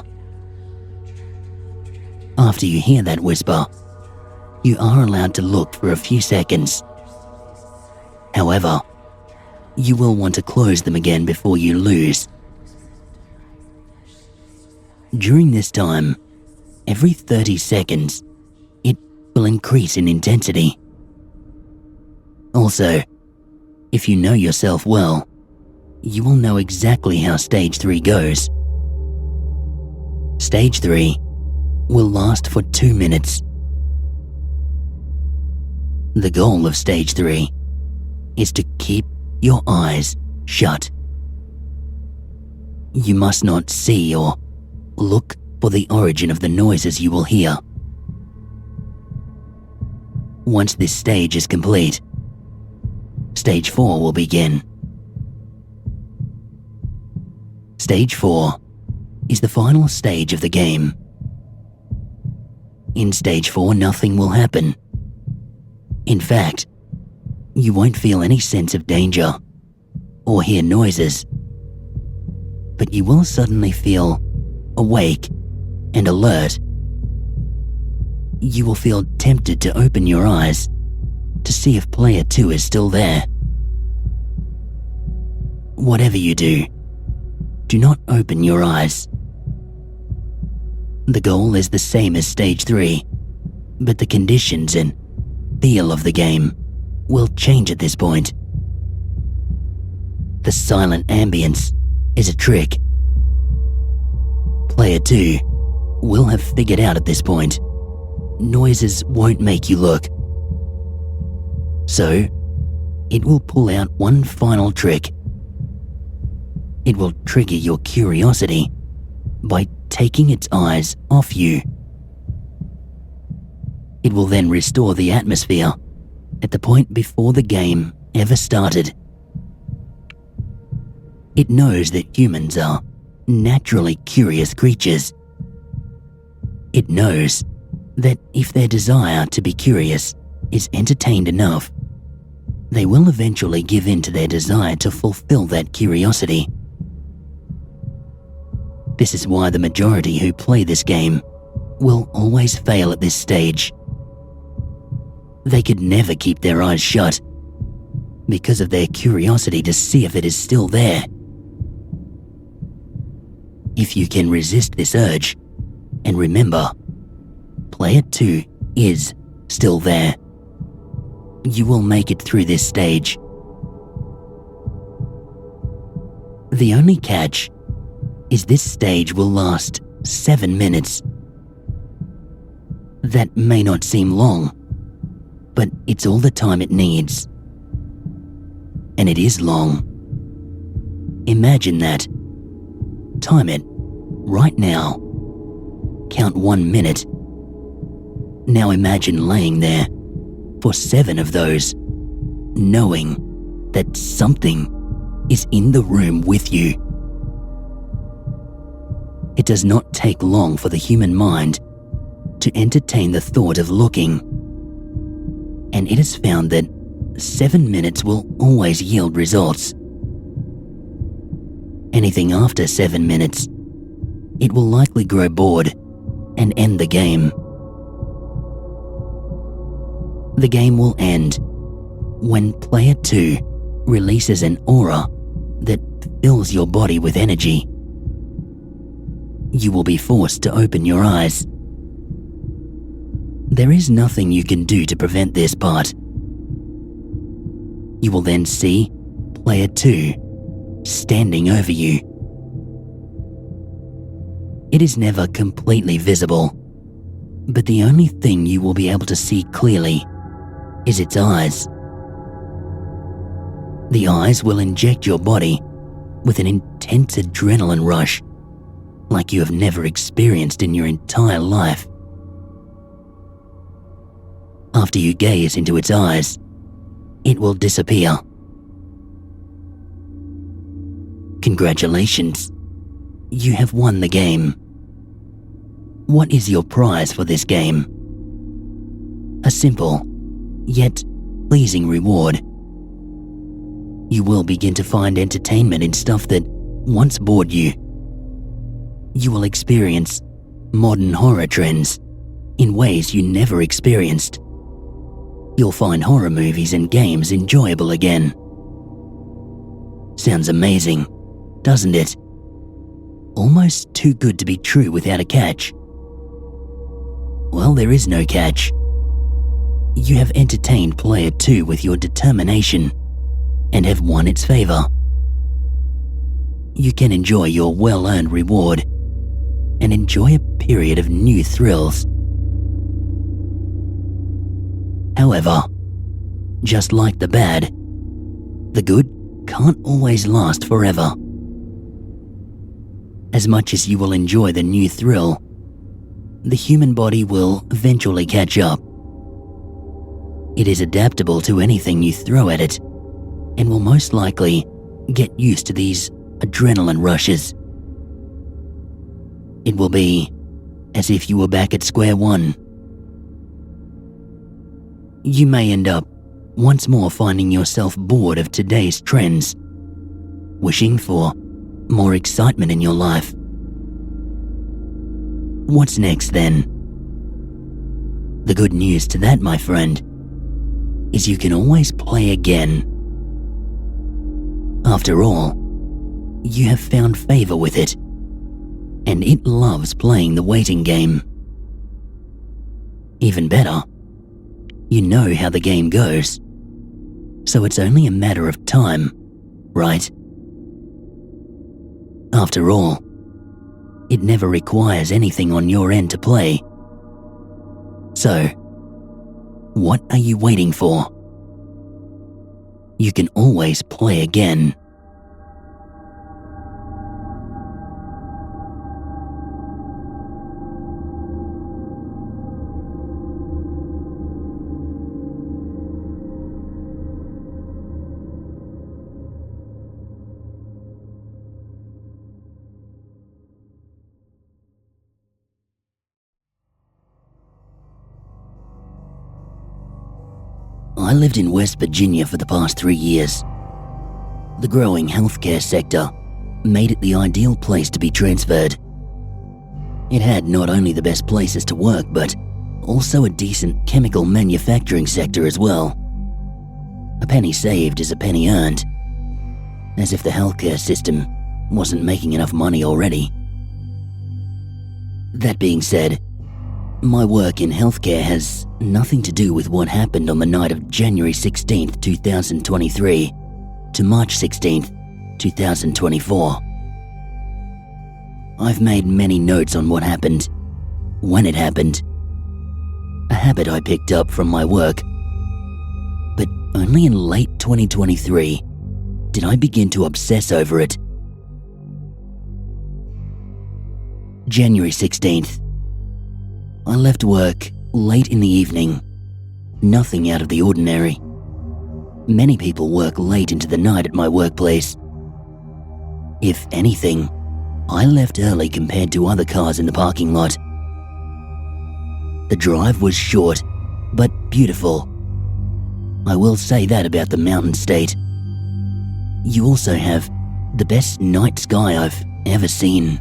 After you hear that whisper, you are allowed to look for a few seconds. However, you will want to close them again before you lose. During this time, every 30 seconds, it will increase in intensity. Also, if you know yourself well, you will know exactly how stage 3 goes. Stage 3 will last for 2 minutes. The goal of stage 3 is to keep your eyes shut. You must not see or look for the origin of the noises you will hear. Once this stage is complete, stage 4 will begin. Stage 4 is the final stage of the game. In stage 4, nothing will happen. In fact, you won't feel any sense of danger or hear noises, but you will suddenly feel awake and alert. You will feel tempted to open your eyes to see if player 2 is still there. Whatever you do not open your eyes. The goal is the same as stage 3, but the conditions and feel of the game will change at this point. The silent ambience is a trick. Player 2 will have figured out at this point, noises won't make you look. So, it will pull out one final trick. It will trigger your curiosity by taking its eyes off you. It will then restore the atmosphere at the point before the game ever started. It knows that humans are naturally curious creatures. It knows that if their desire to be curious is entertained enough, they will eventually give in to their desire to fulfill that curiosity. This is why the majority who play this game will always fail at this stage. They could never keep their eyes shut because of their curiosity to see if it is still there. If you can resist this urge, and remember, player 2 is still there. You will make it through this stage. The only catch is this stage will last 7 minutes. That may not seem long, but it's all the time it needs. And it is long. Imagine that. Time it right now. Count 1 minute. Now imagine laying there for 7 of those, knowing that something is in the room with you. It does not take long for the human mind to entertain the thought of looking, and it is found that 7 minutes will always yield results. Anything after 7 minutes, it will likely grow bored and end the game. The game will end when player 2 releases an aura that fills your body with energy. You will be forced to open your eyes. There is nothing you can do to prevent this part. You will then see player 2 standing over you. It is never completely visible, but the only thing you will be able to see clearly is its eyes. The eyes will inject your body with an intense adrenaline rush like you have never experienced in your entire life. After you gaze into its eyes, it will disappear. Congratulations, you have won the game. What is your prize for this game? A simple, yet pleasing reward. You will begin to find entertainment in stuff that once bored you. You will experience modern horror trends in ways you never experienced. You'll find horror movies and games enjoyable again. Sounds amazing, doesn't it? Almost too good to be true without a catch. Well, there is no catch. You have entertained player 2 with your determination and have won its favor. You can enjoy your well-earned reward and enjoy a period of new thrills. However, just like the bad, the good can't always last forever. As much as you will enjoy the new thrill, the human body will eventually catch up. It is adaptable to anything you throw at it and will most likely get used to these adrenaline rushes. It will be as if you were back at square one. You may end up once more finding yourself bored of today's trends, wishing for more excitement in your life. What's next then? The good news to that, my friend, is you can always play again. After all, you have found favor with it, and it loves playing the waiting game. Even better, you know how the game goes, so it's only a matter of time, right? After all, it never requires anything on your end to play. So, what are you waiting for? You can always play again. I lived in West Virginia for the past 3 years. The growing healthcare sector made it the ideal place to be transferred. It had not only the best places to work, but also a decent chemical manufacturing sector as well. A penny saved is a penny earned, as if the healthcare system wasn't making enough money already. That being said, My work in healthcare has nothing to do with what happened on the night of January 16th, 2023 to March 16th, 2024. I've made many notes on what happened, when it happened, a habit I picked up from my work. But only in late 2023 did I begin to obsess over it. January 16th. I left work late in the evening. Nothing out of the ordinary. Many people work late into the night at my workplace. If anything, I left early compared to other cars in the parking lot. The drive was short, but beautiful. I will say that about the mountain state. You also have the best night sky I've ever seen.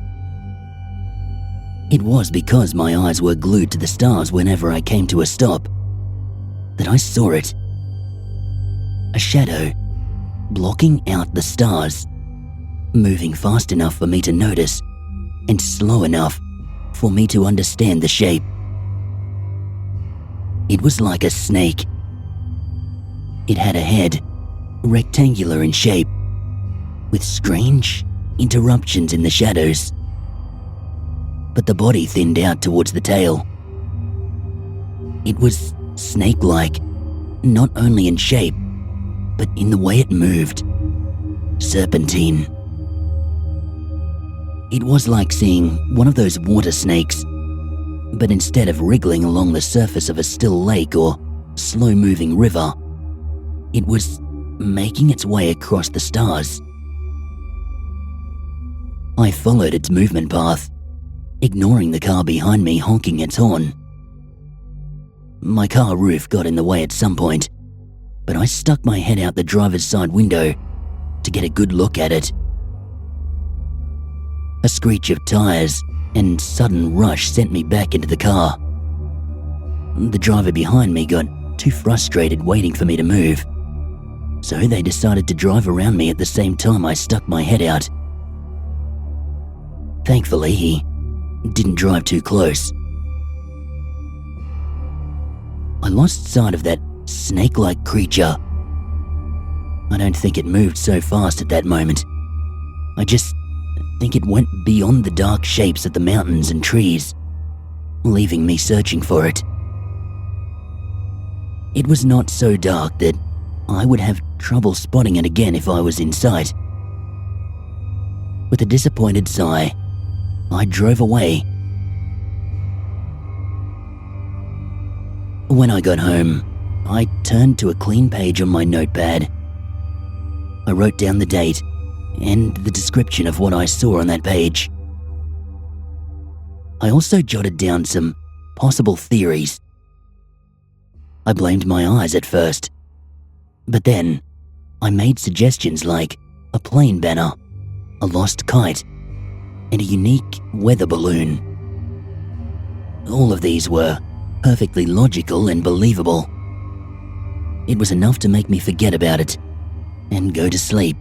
It was because my eyes were glued to the stars whenever I came to a stop that I saw it. A shadow blocking out the stars, moving fast enough for me to notice and slow enough for me to understand the shape. It was like a snake. It had a head, rectangular in shape, with strange interruptions in the shadows. But the body thinned out towards the tail. It was snake-like, not only in shape, but in the way it moved. Serpentine. It was like seeing one of those water snakes, but instead of wriggling along the surface of a still lake or slow-moving river, it was making its way across the stars. I followed its movement path, ignoring the car behind me honking its horn. My car roof got in the way at some point, but I stuck my head out the driver's side window to get a good look at it. A screech of tires and sudden rush sent me back into the car. The driver behind me got too frustrated waiting for me to move, so they decided to drive around me at the same time I stuck my head out. Thankfully, he didn't drive too close. I lost sight of that snake-like creature. I don't think it moved so fast at that moment. I just think it went beyond the dark shapes of the mountains and trees, leaving me searching for it. It was not so dark that I would have trouble spotting it again if I was in sight. With a disappointed sigh, I drove away. When I got home, I turned to a clean page on my notepad. I wrote down the date and the description of what I saw on that page. I also jotted down some possible theories. I blamed my eyes at first, but then I made suggestions like a plane banner, a lost kite, and a unique weather balloon. All of these were perfectly logical and believable. It was enough to make me forget about it and go to sleep.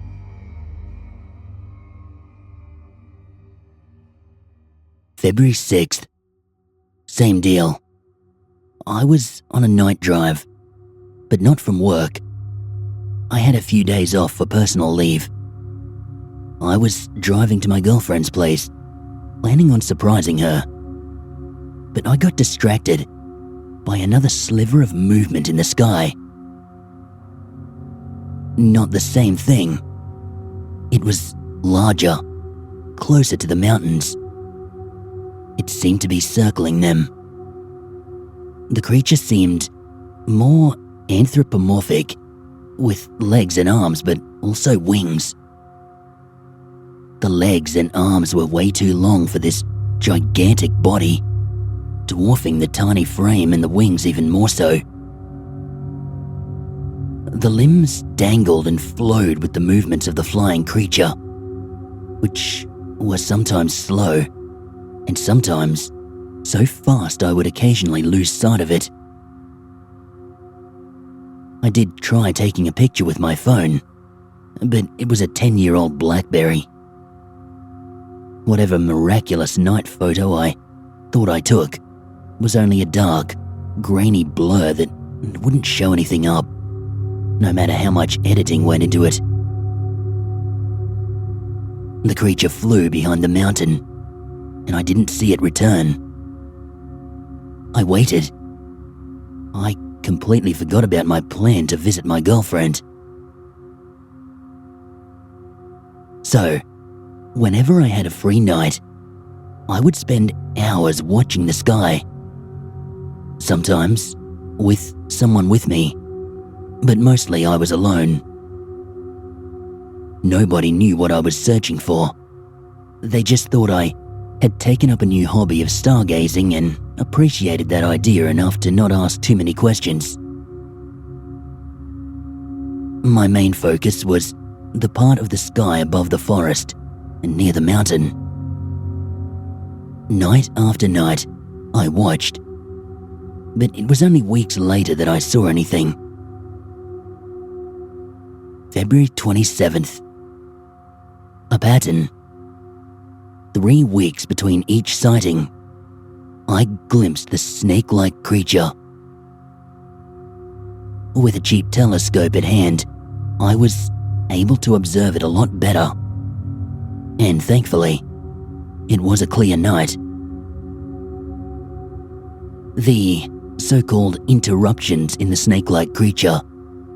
February 6th. Same deal. I was on a night drive, but not from work. I had a few days off for personal leave. I was driving to my girlfriend's place, planning on surprising her. But I got distracted by another sliver of movement in the sky. Not the same thing. It was larger, closer to the mountains. It seemed to be circling them. The creature seemed more anthropomorphic, with legs and arms, but also wings. The legs and arms were way too long for this gigantic body, dwarfing the tiny frame and the wings even more so. The limbs dangled and flowed with the movements of the flying creature, which were sometimes slow, and sometimes so fast I would occasionally lose sight of it. I did try taking a picture with my phone, but it was a 10-year-old BlackBerry. Whatever miraculous night photo I thought I took was only a dark, grainy blur that wouldn't show anything up, no matter how much editing went into it. The creature flew behind the mountain, and I didn't see it return. I waited. I completely forgot about my plan to visit my girlfriend. So, whenever I had a free night, I would spend hours watching the sky. Sometimes with someone with me, but mostly I was alone. Nobody knew what I was searching for. They just thought I had taken up a new hobby of stargazing and appreciated that idea enough to not ask too many questions. My main focus was the part of the sky above the forest and near the mountain. Night after night, I watched, but it was only weeks later that I saw anything. February 27th. A pattern. 3 weeks between each sighting, I glimpsed the snake-like creature. With a cheap telescope at hand, I was able to observe it a lot better. And thankfully, it was a clear night. The so-called interruptions in the snake-like creature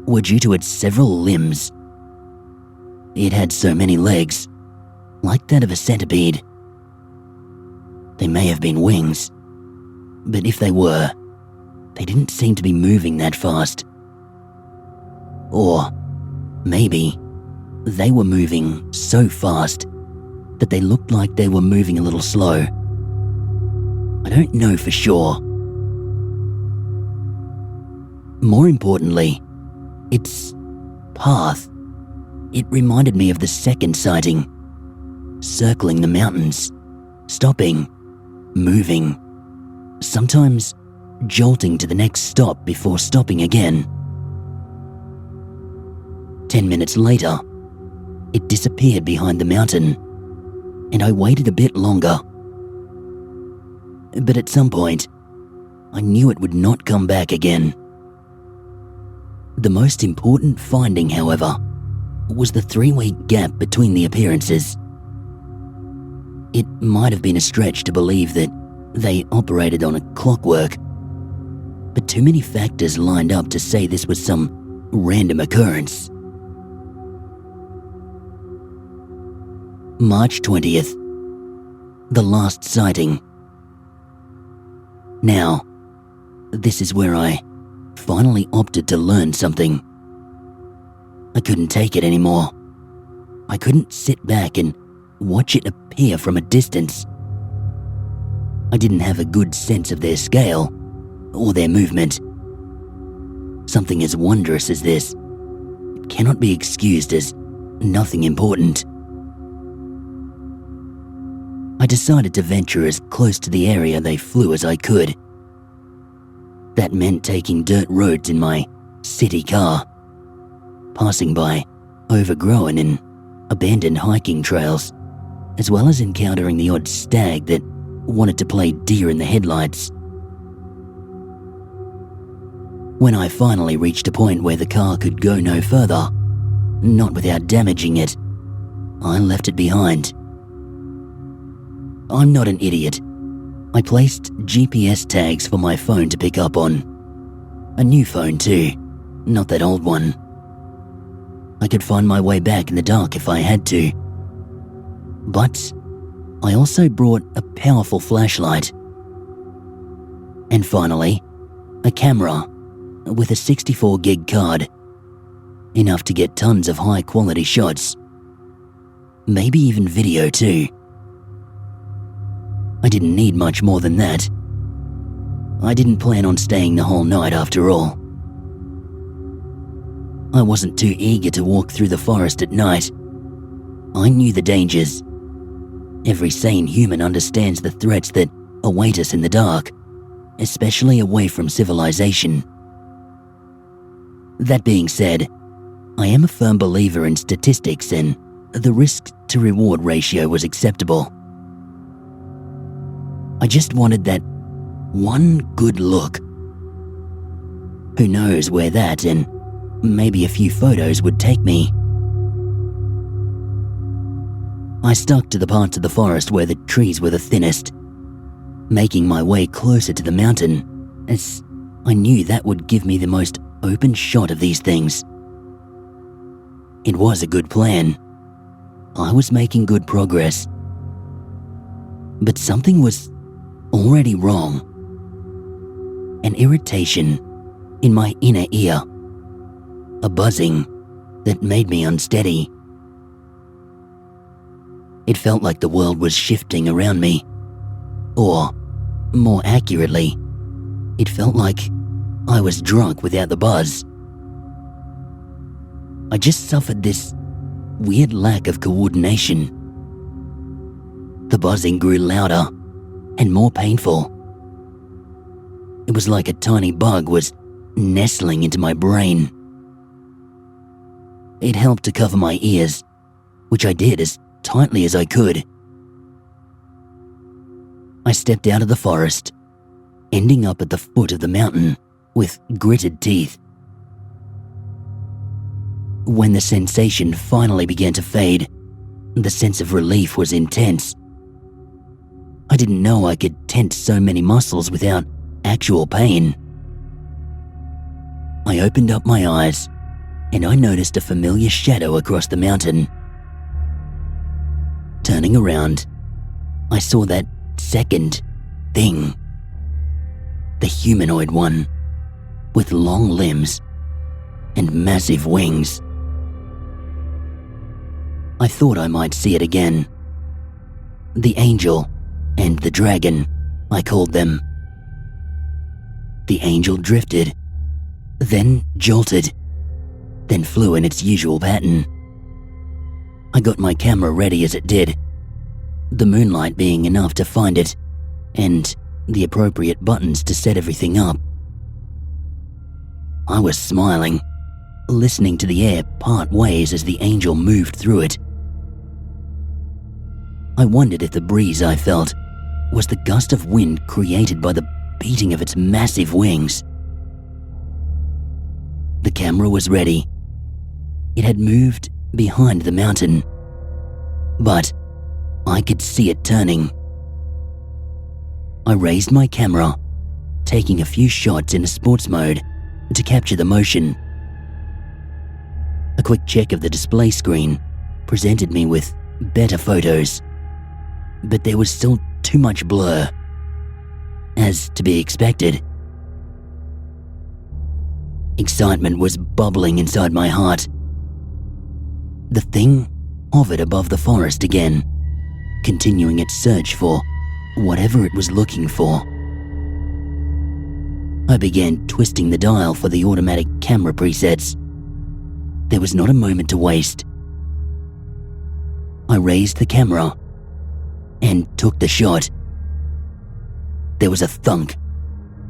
were due to its several limbs. It had so many legs, like that of a centipede. They may have been wings, but if they were, they didn't seem to be moving that fast. Or maybe they were moving so fast that they looked like they were moving a little slow. I don't know for sure. More importantly, its path. It reminded me of the second sighting, circling the mountains, stopping, moving, sometimes jolting to the next stop before stopping again. 10 minutes later, it disappeared behind the mountain, and I waited a bit longer. But at some point, I knew it would not come back again. The most important finding, however, was the 3-week gap between the appearances. It might have been a stretch to believe that they operated on a clockwork, but too many factors lined up to say this was some random occurrence. March 20th, the last sighting. Now, this is where I finally opted to learn something. I couldn't take it anymore. I couldn't sit back and watch it appear from a distance. I didn't have a good sense of their scale or their movement. Something as wondrous as this, it cannot be excused as nothing important. I decided to venture as close to the area they flew as I could. That meant taking dirt roads in my city car, passing by overgrown and abandoned hiking trails, as well as encountering the odd stag that wanted to play deer in the headlights. When I finally reached a point where the car could go no further, not without damaging it, I left it behind. I'm not an idiot. I placed GPS tags for my phone to pick up on. A new phone too, not that old one. I could find my way back in the dark if I had to. But I also brought a powerful flashlight. And finally, a camera with a 64 gig card. Enough to get tons of high quality shots. Maybe even video too. I didn't need much more than that. I didn't plan on staying the whole night after all. I wasn't too eager to walk through the forest at night. I knew the dangers. Every sane human understands the threats that await us in the dark, especially away from civilization. That being said, I am a firm believer in statistics and the risk-to-reward ratio was acceptable. I just wanted that one good look. Who knows where that and maybe a few photos would take me. I stuck to the parts of the forest where the trees were the thinnest, making my way closer to the mountain, as I knew that would give me the most open shot of these things. It was a good plan. I was making good progress. But something was already wrong. An irritation in my inner ear. A buzzing that made me unsteady. It felt like the world was shifting around me. Or, more accurately, it felt like I was drunk without the buzz. I just suffered this weird lack of coordination. The buzzing grew louder and more painful. It was like a tiny bug was nestling into my brain. It helped to cover my ears, which I did as tightly as I could. I stepped out of the forest, ending up at the foot of the mountain with gritted teeth. When the sensation finally began to fade, the sense of relief was intense. I didn't know I could tense so many muscles without actual pain. I opened up my eyes and I noticed a familiar shadow across the mountain. Turning around, I saw that second thing. The humanoid one, with long limbs and massive wings. I thought I might see it again. The angel and the dragon, I called them. The angel drifted, then jolted, then flew in its usual pattern. I got my camera ready as it did, the moonlight being enough to find it, and the appropriate buttons to set everything up. I was smiling, listening to the air part ways as the angel moved through it. I wondered if the breeze I felt was the gust of wind created by the beating of its massive wings. The camera was ready. It had moved behind the mountain, but I could see it turning. I raised my camera, taking a few shots in a sports mode to capture the motion. A quick check of the display screen presented me with better photos, but there was still too much blur, as to be expected. Excitement was bubbling inside my heart. The thing hovered above the forest again, continuing its search for whatever it was looking for. I began twisting the dial for the automatic camera presets. There was not a moment to waste. I raised the camera and took the shot. There was a thunk,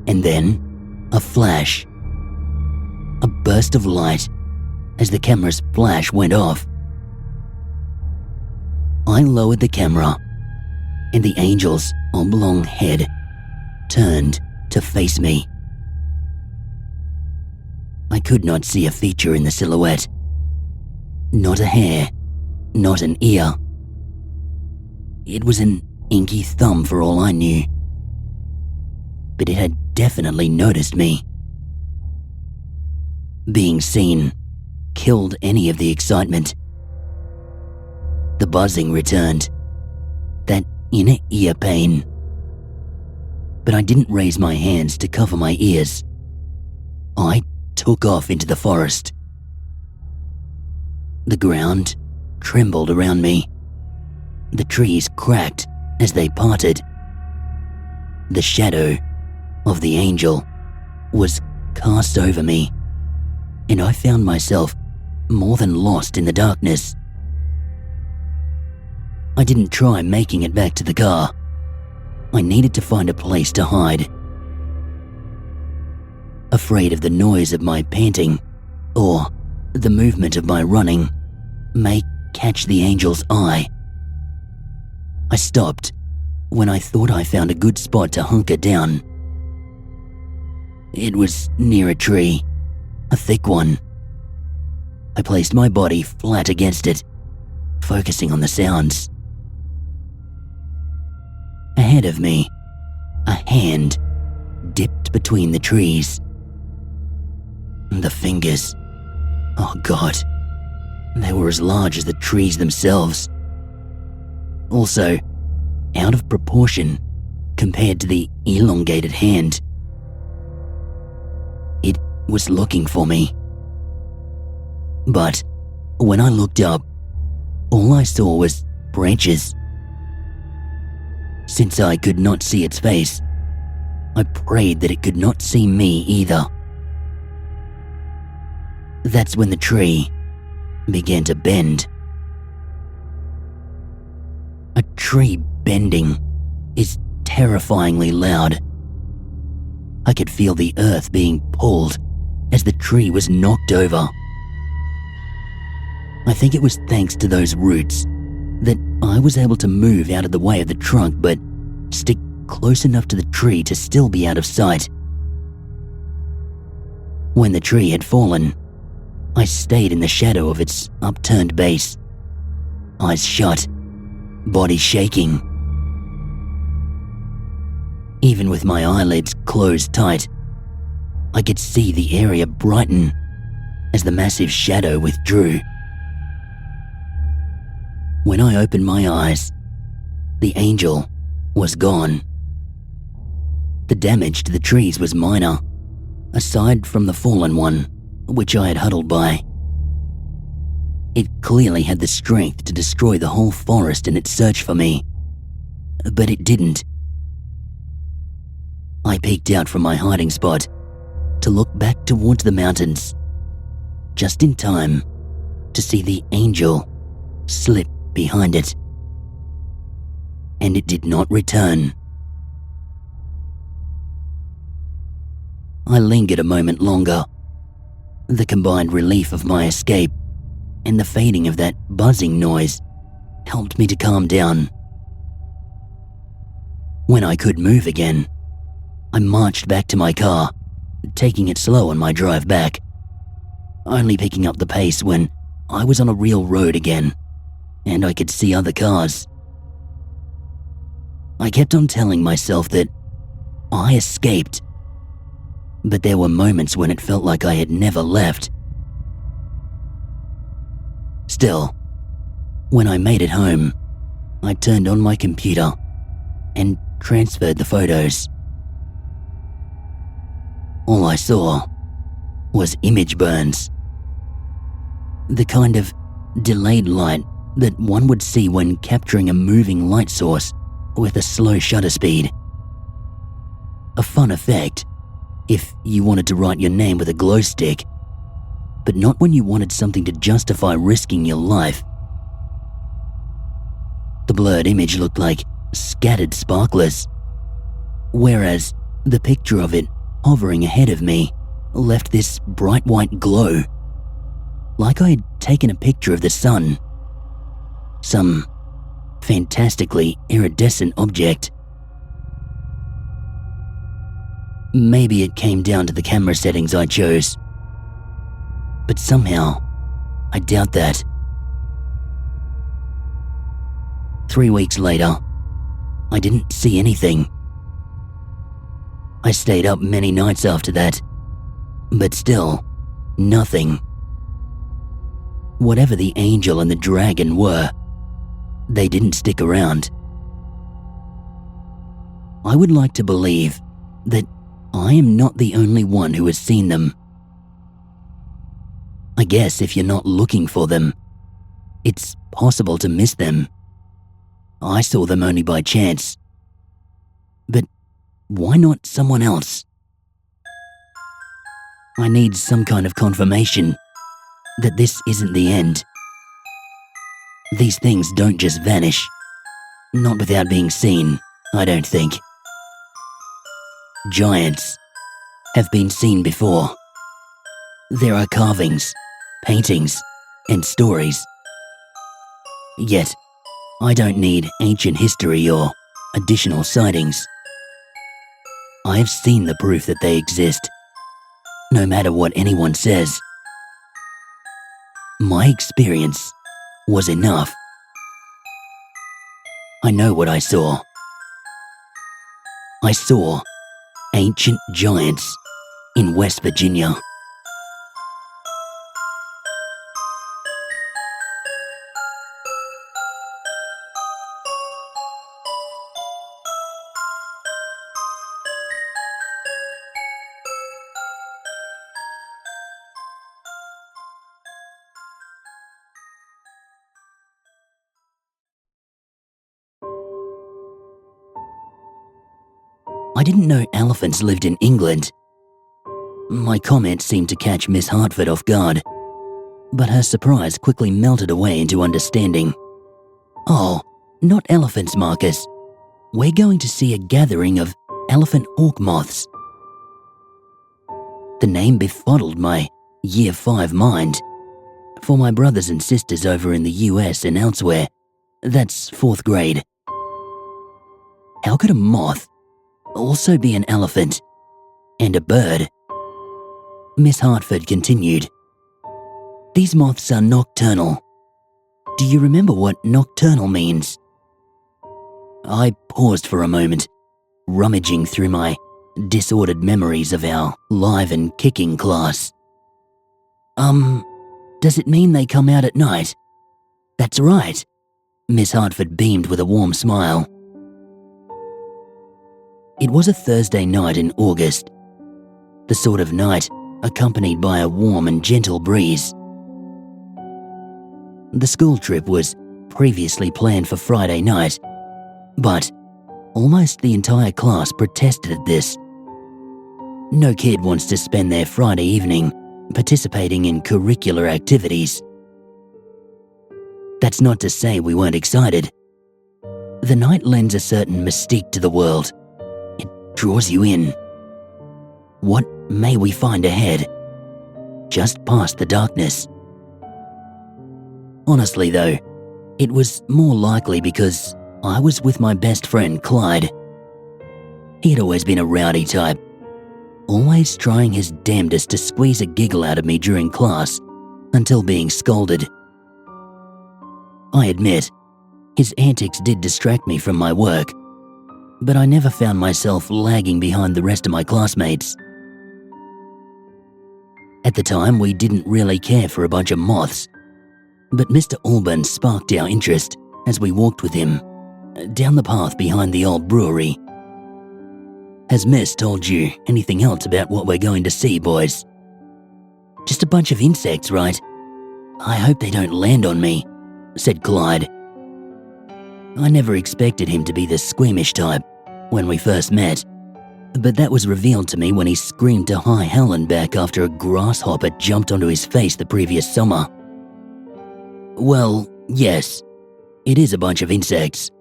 and then a flash. A burst of light as the camera's flash went off. I lowered the camera, and the angel's oblong head turned to face me. I could not see a feature in the silhouette. Not a hair, not an ear. It was an inky thumb for all I knew. But it had definitely noticed me. Being seen killed any of the excitement. The buzzing returned, that inner ear pain. But I didn't raise my hands to cover my ears. I took off into the forest. The ground trembled around me. The trees cracked as they parted. The shadow of the angel was cast over me, and I found myself more than lost in the darkness. I didn't try making it back to the car. I needed to find a place to hide. Afraid of the noise of my panting, or the movement of my running, may catch the angel's eye. I stopped when I thought I found a good spot to hunker down It was near a tree, a thick one. I placed my body flat against it, focusing on the sounds. Ahead of me, a hand dipped between the trees. The fingers, oh God, they were as large as the trees themselves. Also, out of proportion compared to the elongated hand. It was looking for me. But when I looked up, all I saw was branches. Since I could not see its face, I prayed that it could not see me either. That's when the tree began to bend. A tree bending is terrifyingly loud. I could feel the earth being pulled as the tree was knocked over. I think it was thanks to those roots that I was able to move out of the way of the trunk but stick close enough to the tree to still be out of sight. When the tree had fallen, I stayed in the shadow of its upturned base, eyes shut, body shaking. Even with my eyelids closed tight, I could see the area brighten as the massive shadow withdrew. When I opened my eyes, the angel was gone. The damage to the trees was minor, aside from the fallen one, which I had huddled by. It clearly had the strength to destroy the whole forest in its search for me, but it didn't. I peeked out from my hiding spot to look back towards the mountains, just in time to see the angel slip behind it. And it did not return. I lingered a moment longer. The combined relief of my escape and the fading of that buzzing noise helped me to calm down. When I could move again, I marched back to my car, taking it slow on my drive back, only picking up the pace when I was on a real road again and I could see other cars. I kept on telling myself that I escaped, but there were moments when it felt like I had never left. Still, when I made it home, I turned on my computer and transferred the photos. All I saw was image burns. The kind of delayed light that one would see when capturing a moving light source with a slow shutter speed. A fun effect if you wanted to write your name with a glow stick, but not when you wanted something to justify risking your life. The blurred image looked like scattered sparklers, whereas the picture of it hovering ahead of me left this bright white glow, like I had taken a picture of the sun, some fantastically iridescent object. Maybe it came down to the camera settings I chose, but somehow I doubt that. 3 weeks later, I didn't see anything. I stayed up many nights after that, but still, nothing. Whatever the angel and the dragon were, they didn't stick around. I would like to believe that I am not the only one who has seen them. I guess if you're not looking for them, it's possible to miss them. I saw them only by chance. But why not someone else? I need some kind of confirmation that this isn't the end. These things don't just vanish. Not without being seen, I don't think. Giants have been seen before. There are carvings, paintings, and stories. Yet, I don't need ancient history or additional sightings. I have seen the proof that they exist no matter what anyone says. My experience was enough. I know what I saw. I saw ancient giants in West Virginia. I didn't know elephants lived in England. My comment seemed to catch Miss Hartford off guard, but her surprise quickly melted away into understanding. Oh, not elephants, Marcus. We're going to see a gathering of elephant hawk moths. The name befuddled my Year 5 mind. For my brothers and sisters over in the US and elsewhere, that's 4th grade. How could a moth also be an elephant and a bird? Miss Hartford continued. These moths are nocturnal. Do you remember what nocturnal means? I paused for a moment, rummaging through my disordered memories of our live and kicking class. Does it mean they come out at night? That's right. Miss Hartford beamed with a warm smile. It was a Thursday night in August, the sort of night accompanied by a warm and gentle breeze. The school trip was previously planned for Friday night, but almost the entire class protested at this. No kid wants to spend their Friday evening participating in curricular activities. That's not to say we weren't excited. The night lends a certain mystique to the world. It draws you in. What may we find ahead? Just past the darkness. Honestly though, it was more likely because I was with my best friend Clyde. He had always been a rowdy type, always trying his damnedest to squeeze a giggle out of me during class until being scolded. I admit, his antics did distract me from my work, but I never found myself lagging behind the rest of my classmates. At the time, we didn't really care for a bunch of moths, but Mr. Alban sparked our interest as we walked with him down the path behind the old brewery. Has Miss told you anything else about what we're going to see, boys? Just a bunch of insects, right? I hope they don't land on me, said Clyde. I never expected him to be the squeamish type when we first met, but that was revealed to me when he screamed to high hell and back after a grasshopper jumped onto his face the previous summer. Well, yes, it is a bunch of insects.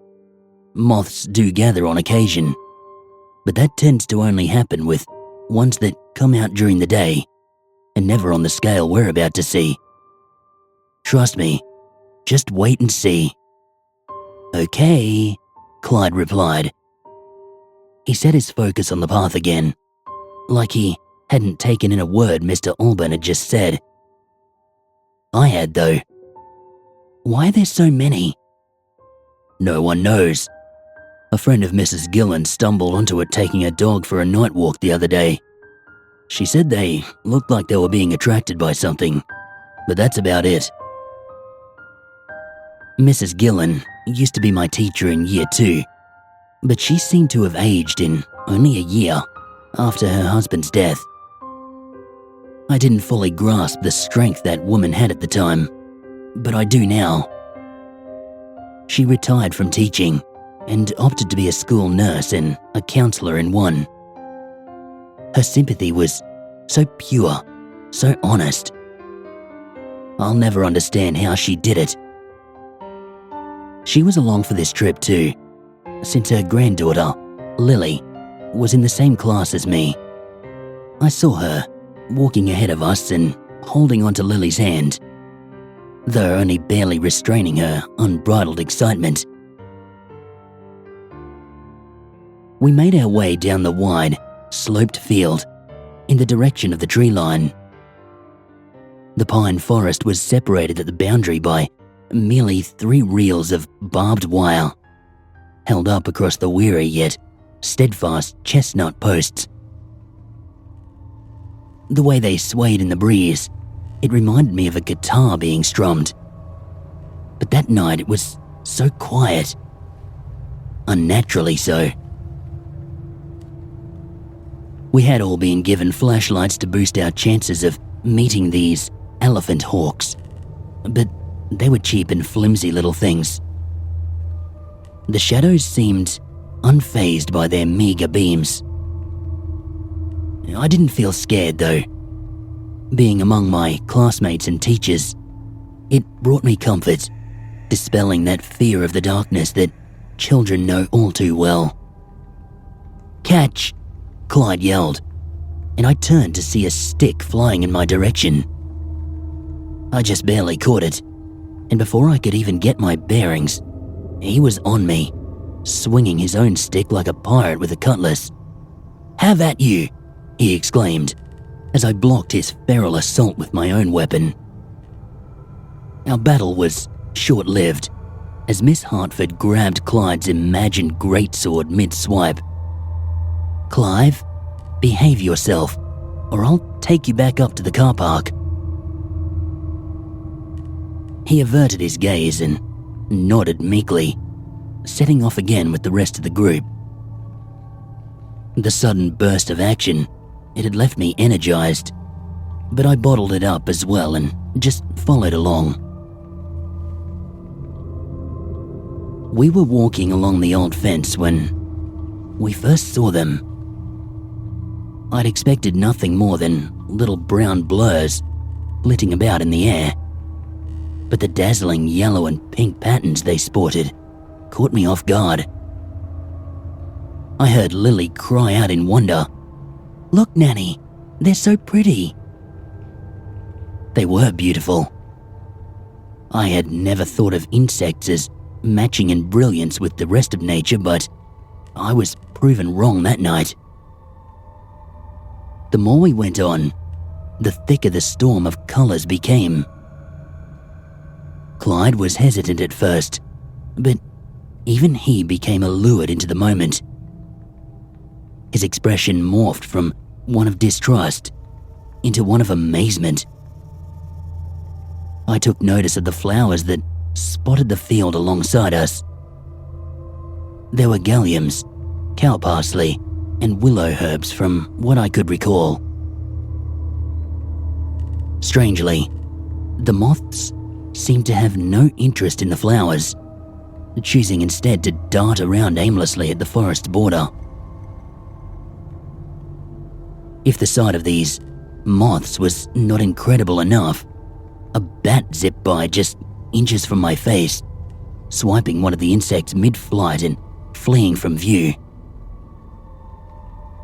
Moths do gather on occasion, but that tends to only happen with ones that come out during the day and never on the scale we're about to see. Trust me, just wait and see. Okay, Clyde replied. He set his focus on the path again, like he hadn't taken in a word Mr. Alban had just said. I had, though. Why are there so many? No one knows. A friend of Mrs. Gillen stumbled onto it taking a dog for a night walk the other day. She said they looked like they were being attracted by something, but that's about it. Mrs. Gillen used to be my teacher in Year 2, but she seemed to have aged in only a year after her husband's death. I didn't fully grasp the strength that woman had at the time, but I do now. She retired from teaching and opted to be a school nurse and a counselor in one. Her sympathy was so pure, so honest. I'll never understand how she did it. She was along for this trip too, since her granddaughter, Lily, was in the same class as me. I saw her walking ahead of us and holding onto Lily's hand, though only barely restraining her unbridled excitement. We made our way down the wide, sloped field in the direction of the tree line. The pine forest was separated at the boundary by merely 3 reels of barbed wire, held up across the weary yet steadfast chestnut posts. The way they swayed in the breeze, it reminded me of a guitar being strummed. But that night it was so quiet, unnaturally so. We had all been given flashlights to boost our chances of meeting these elephant hawks, but they were cheap and flimsy little things. The shadows seemed unfazed by their meager beams. I didn't feel scared though. Being among my classmates and teachers, it brought me comfort, dispelling that fear of the darkness that children know all too well. "Catch!" Clyde yelled, and I turned to see a stick flying in my direction. I just barely caught it, and before I could even get my bearings, he was on me, swinging his own stick like a pirate with a cutlass. "Have at you!" he exclaimed, as I blocked his feral assault with my own weapon. Our battle was short-lived, as Miss Hartford grabbed Clyde's imagined greatsword mid-swipe. "Clive, behave yourself, or I'll take you back up to the car park." He averted his gaze and nodded meekly, setting off again with the rest of the group. The sudden burst of action, it had left me energized, but I bottled it up as well and just followed along. We were walking along the old fence when we first saw them. I'd expected nothing more than little brown blurs flitting about in the air, but the dazzling yellow and pink patterns they sported caught me off guard. I heard Lily cry out in wonder, "Look, Nanny, they're so pretty." They were beautiful. I had never thought of insects as matching in brilliance with the rest of nature, but I was proven wrong that night. The more we went on, the thicker the storm of colours became. Clyde was hesitant at first, but even he became allured into the moment. His expression morphed from one of distrust into one of amazement. I took notice of the flowers that spotted the field alongside us. There were galliums, cow parsley, and willow herbs from what I could recall. Strangely, the moths seemed to have no interest in the flowers, choosing instead to dart around aimlessly at the forest's border. If the sight of these moths was not incredible enough, a bat zipped by just inches from my face, swiping one of the insects mid-flight and fleeing from view.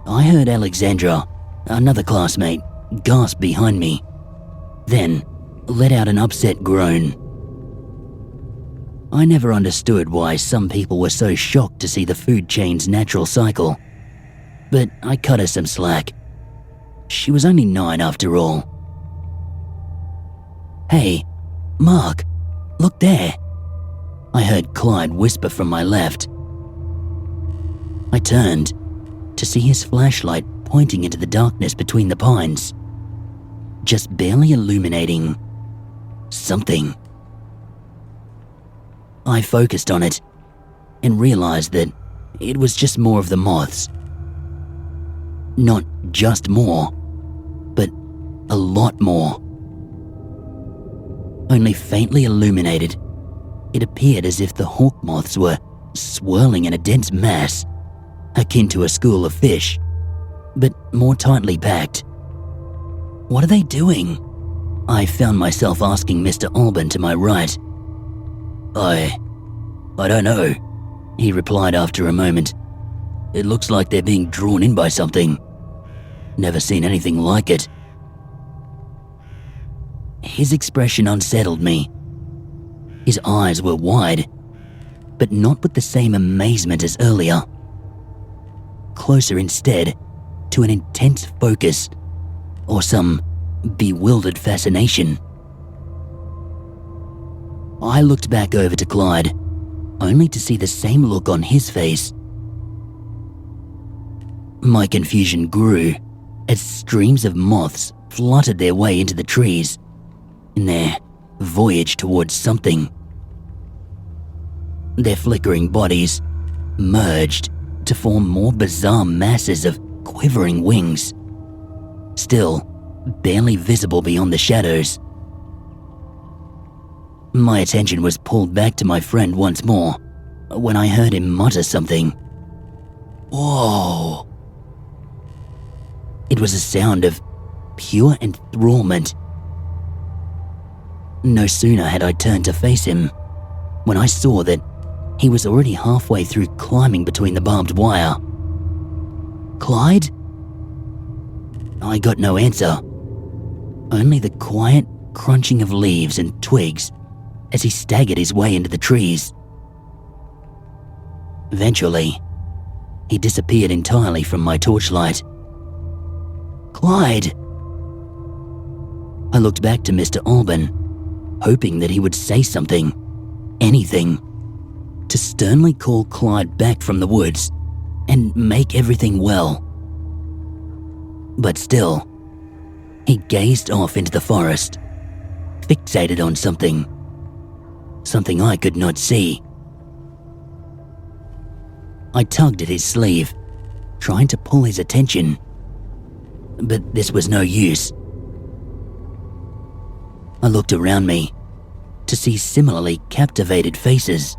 I heard Alexandra, another classmate, gasp behind me, then let out an upset groan. I never understood why some people were so shocked to see the food chain's natural cycle, but I cut her some slack. She was only 9 after all. "Hey, Mark, look there," I heard Clyde whisper from my left. I turned to see his flashlight pointing into the darkness between the pines, just barely illuminating something. I focused on it and realized that it was just more of the moths. Not just more, but a lot more. Only faintly illuminated, it appeared as if the hawk moths were swirling in a dense mass, akin to a school of fish, but more tightly packed. "What are they doing?" I found myself asking Mr. Alban to my right. I don't know," he replied after a moment. "It looks like they're being drawn in by something. Never seen anything like it." His expression unsettled me. His eyes were wide, but not with the same amazement as earlier. Closer instead to an intense focus or some bewildered fascination. I looked back over to Clyde, only to see the same look on his face. My confusion grew as streams of moths fluttered their way into the trees in their voyage towards something. Their flickering bodies merged to form more bizarre masses of quivering wings, still barely visible beyond the shadows. My attention was pulled back to my friend once more when I heard him mutter something. Whoa! It was a sound of pure enthrallment. No sooner had I turned to face him when I saw that he was already halfway through climbing between the barbed wire. Clyde? I got no answer, only the quiet crunching of leaves and twigs as he staggered his way into the trees. Eventually, he disappeared entirely from my torchlight. Clyde! I looked back to Mr. Alban, hoping that he would say something, anything, to sternly call Clyde back from the woods and make everything well. But still, he gazed off into the forest, fixated on something I could not see. I tugged at his sleeve, trying to pull his attention, but this was no use. I looked around me to see similarly captivated faces.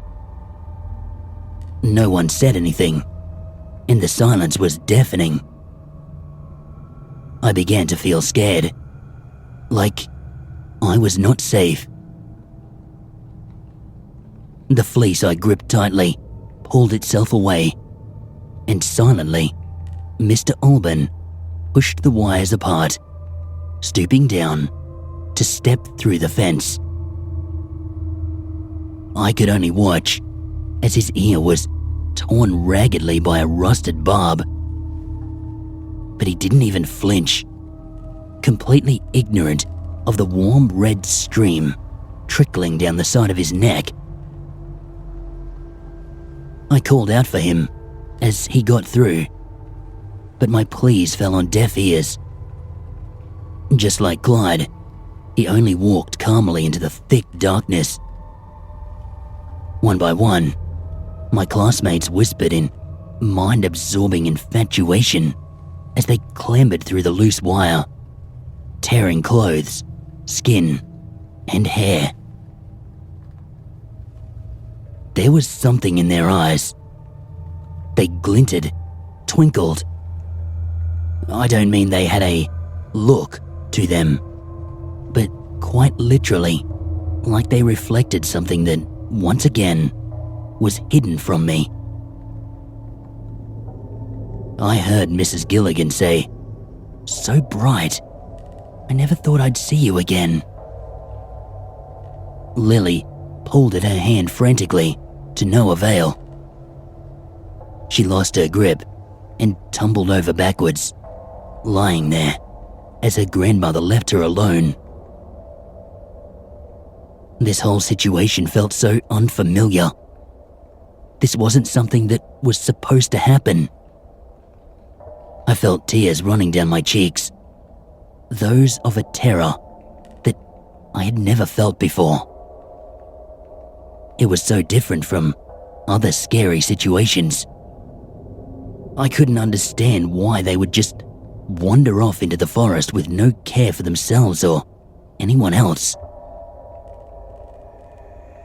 No one said anything, and the silence was deafening. I began to feel scared, like I was not safe. The fleece I gripped tightly pulled itself away, and silently, Mr. Alban pushed the wires apart, stooping down to step through the fence. I could only watch as his ear was torn raggedly by a rusted barb. But he didn't even flinch, completely ignorant of the warm red stream trickling down the side of his neck. I called out for him as he got through, but my pleas fell on deaf ears. Just like Clyde, he only walked calmly into the thick darkness. One by one, my classmates whispered in mind-absorbing infatuation as they clambered through the loose wire, tearing clothes, skin, and hair. There was something in their eyes. They glinted, twinkled. I don't mean they had a look to them, but quite literally, like they reflected something that, once again, was hidden from me. I heard Mrs. Gilligan say, "So bright, I never thought I'd see you again." Lily pulled at her hand frantically, to no avail. She lost her grip and tumbled over backwards, lying there as her grandmother left her alone. This whole situation felt so unfamiliar. This wasn't something that was supposed to happen. I felt tears running down my cheeks, those of a terror that I had never felt before. It was so different from other scary situations. I couldn't understand why they would just wander off into the forest with no care for themselves or anyone else.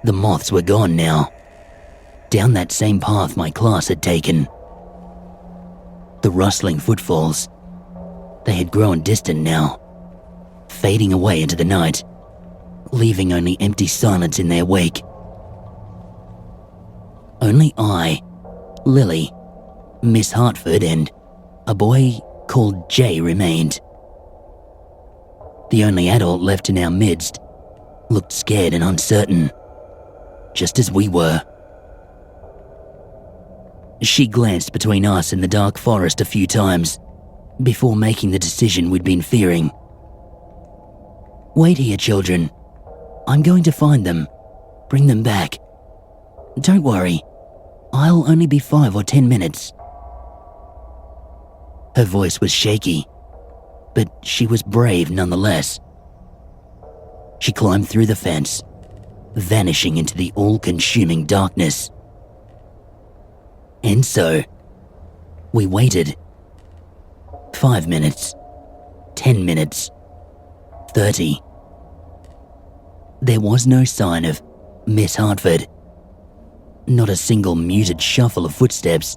The moths were gone now, down that same path my class had taken. The rustling footfalls, they had grown distant now, fading away into the night, leaving only empty silence in their wake. Only I, Lily, Miss Hartford, and a boy called Jay remained. The only adult left in our midst looked scared and uncertain, just as we were. She glanced between us and the dark forest a few times, before making the decision we'd been fearing. "Wait here, children. I'm going to find them. Bring them back. Don't worry. I'll only be 5 or 10 minutes." Her voice was shaky, but she was brave nonetheless. She climbed through the fence, vanishing into the all-consuming darkness. And so, we waited. 5 minutes, 10 minutes, 30. There was no sign of Miss Hartford. Not a single muted shuffle of footsteps.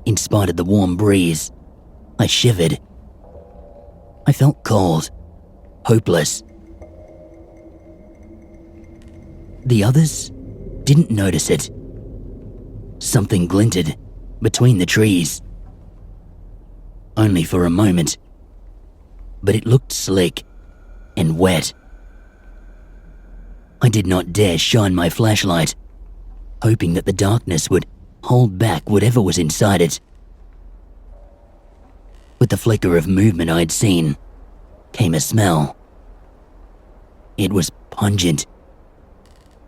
In spite of the warm breeze, I shivered. I felt cold, hopeless. The others didn't notice it. Something glinted between the trees. Only for a moment, but it looked slick and wet. I did not dare shine my flashlight, hoping that the darkness would hold back whatever was inside it. With the flicker of movement I had seen, came a smell. It was pungent.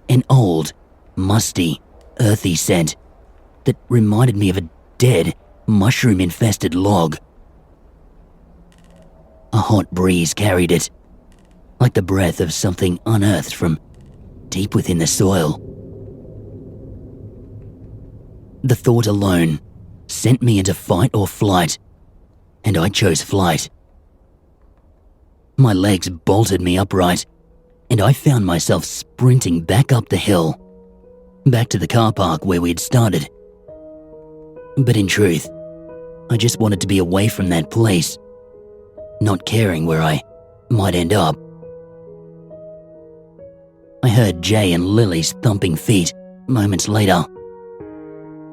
An old, musty, earthy scent that reminded me of a dead, mushroom-infested log. A hot breeze carried it, like the breath of something unearthed from deep within the soil. The thought alone sent me into fight or flight, and I chose flight. My legs bolted me upright, and I found myself sprinting back up the hill, back to the car park where we'd started. But in truth, I just wanted to be away from that place, not caring where I might end up. I heard Jay and Lily's thumping feet moments later.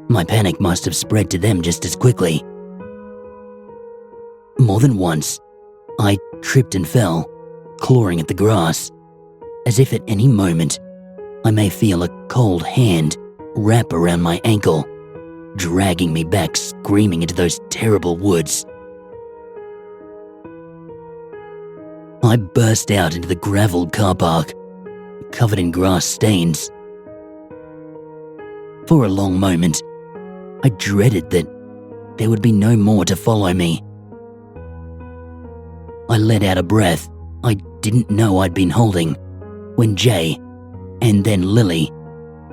My panic must have spread to them just as quickly. More than once, I tripped and fell, clawing at the grass, as if at any moment I may feel a cold hand wrap around my ankle, dragging me back screaming into those terrible woods. I burst out into the gravelled car park, covered in grass stains. For a long moment, I dreaded that there would be no more to follow me. I let out a breath I didn't know I'd been holding when Jay, and then Lily,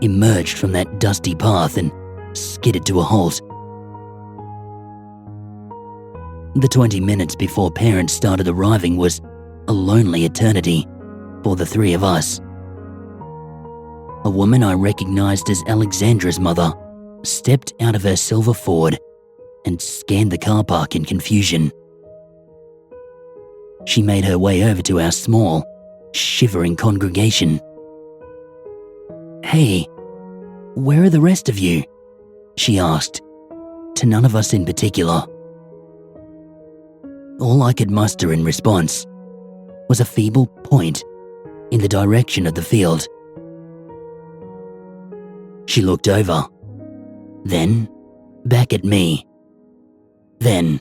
emerged from that dusty path and skidded to a halt. The 20 minutes before parents started arriving was a lonely eternity for the three of us. A woman I recognized as Alexandra's mother stepped out of her silver Ford and scanned the car park in confusion. She made her way over to our small, shivering congregation. "Hey, where are the rest of you?" she asked, to none of us in particular. All I could muster in response was a feeble point in the direction of the field. She looked over, then back at me, then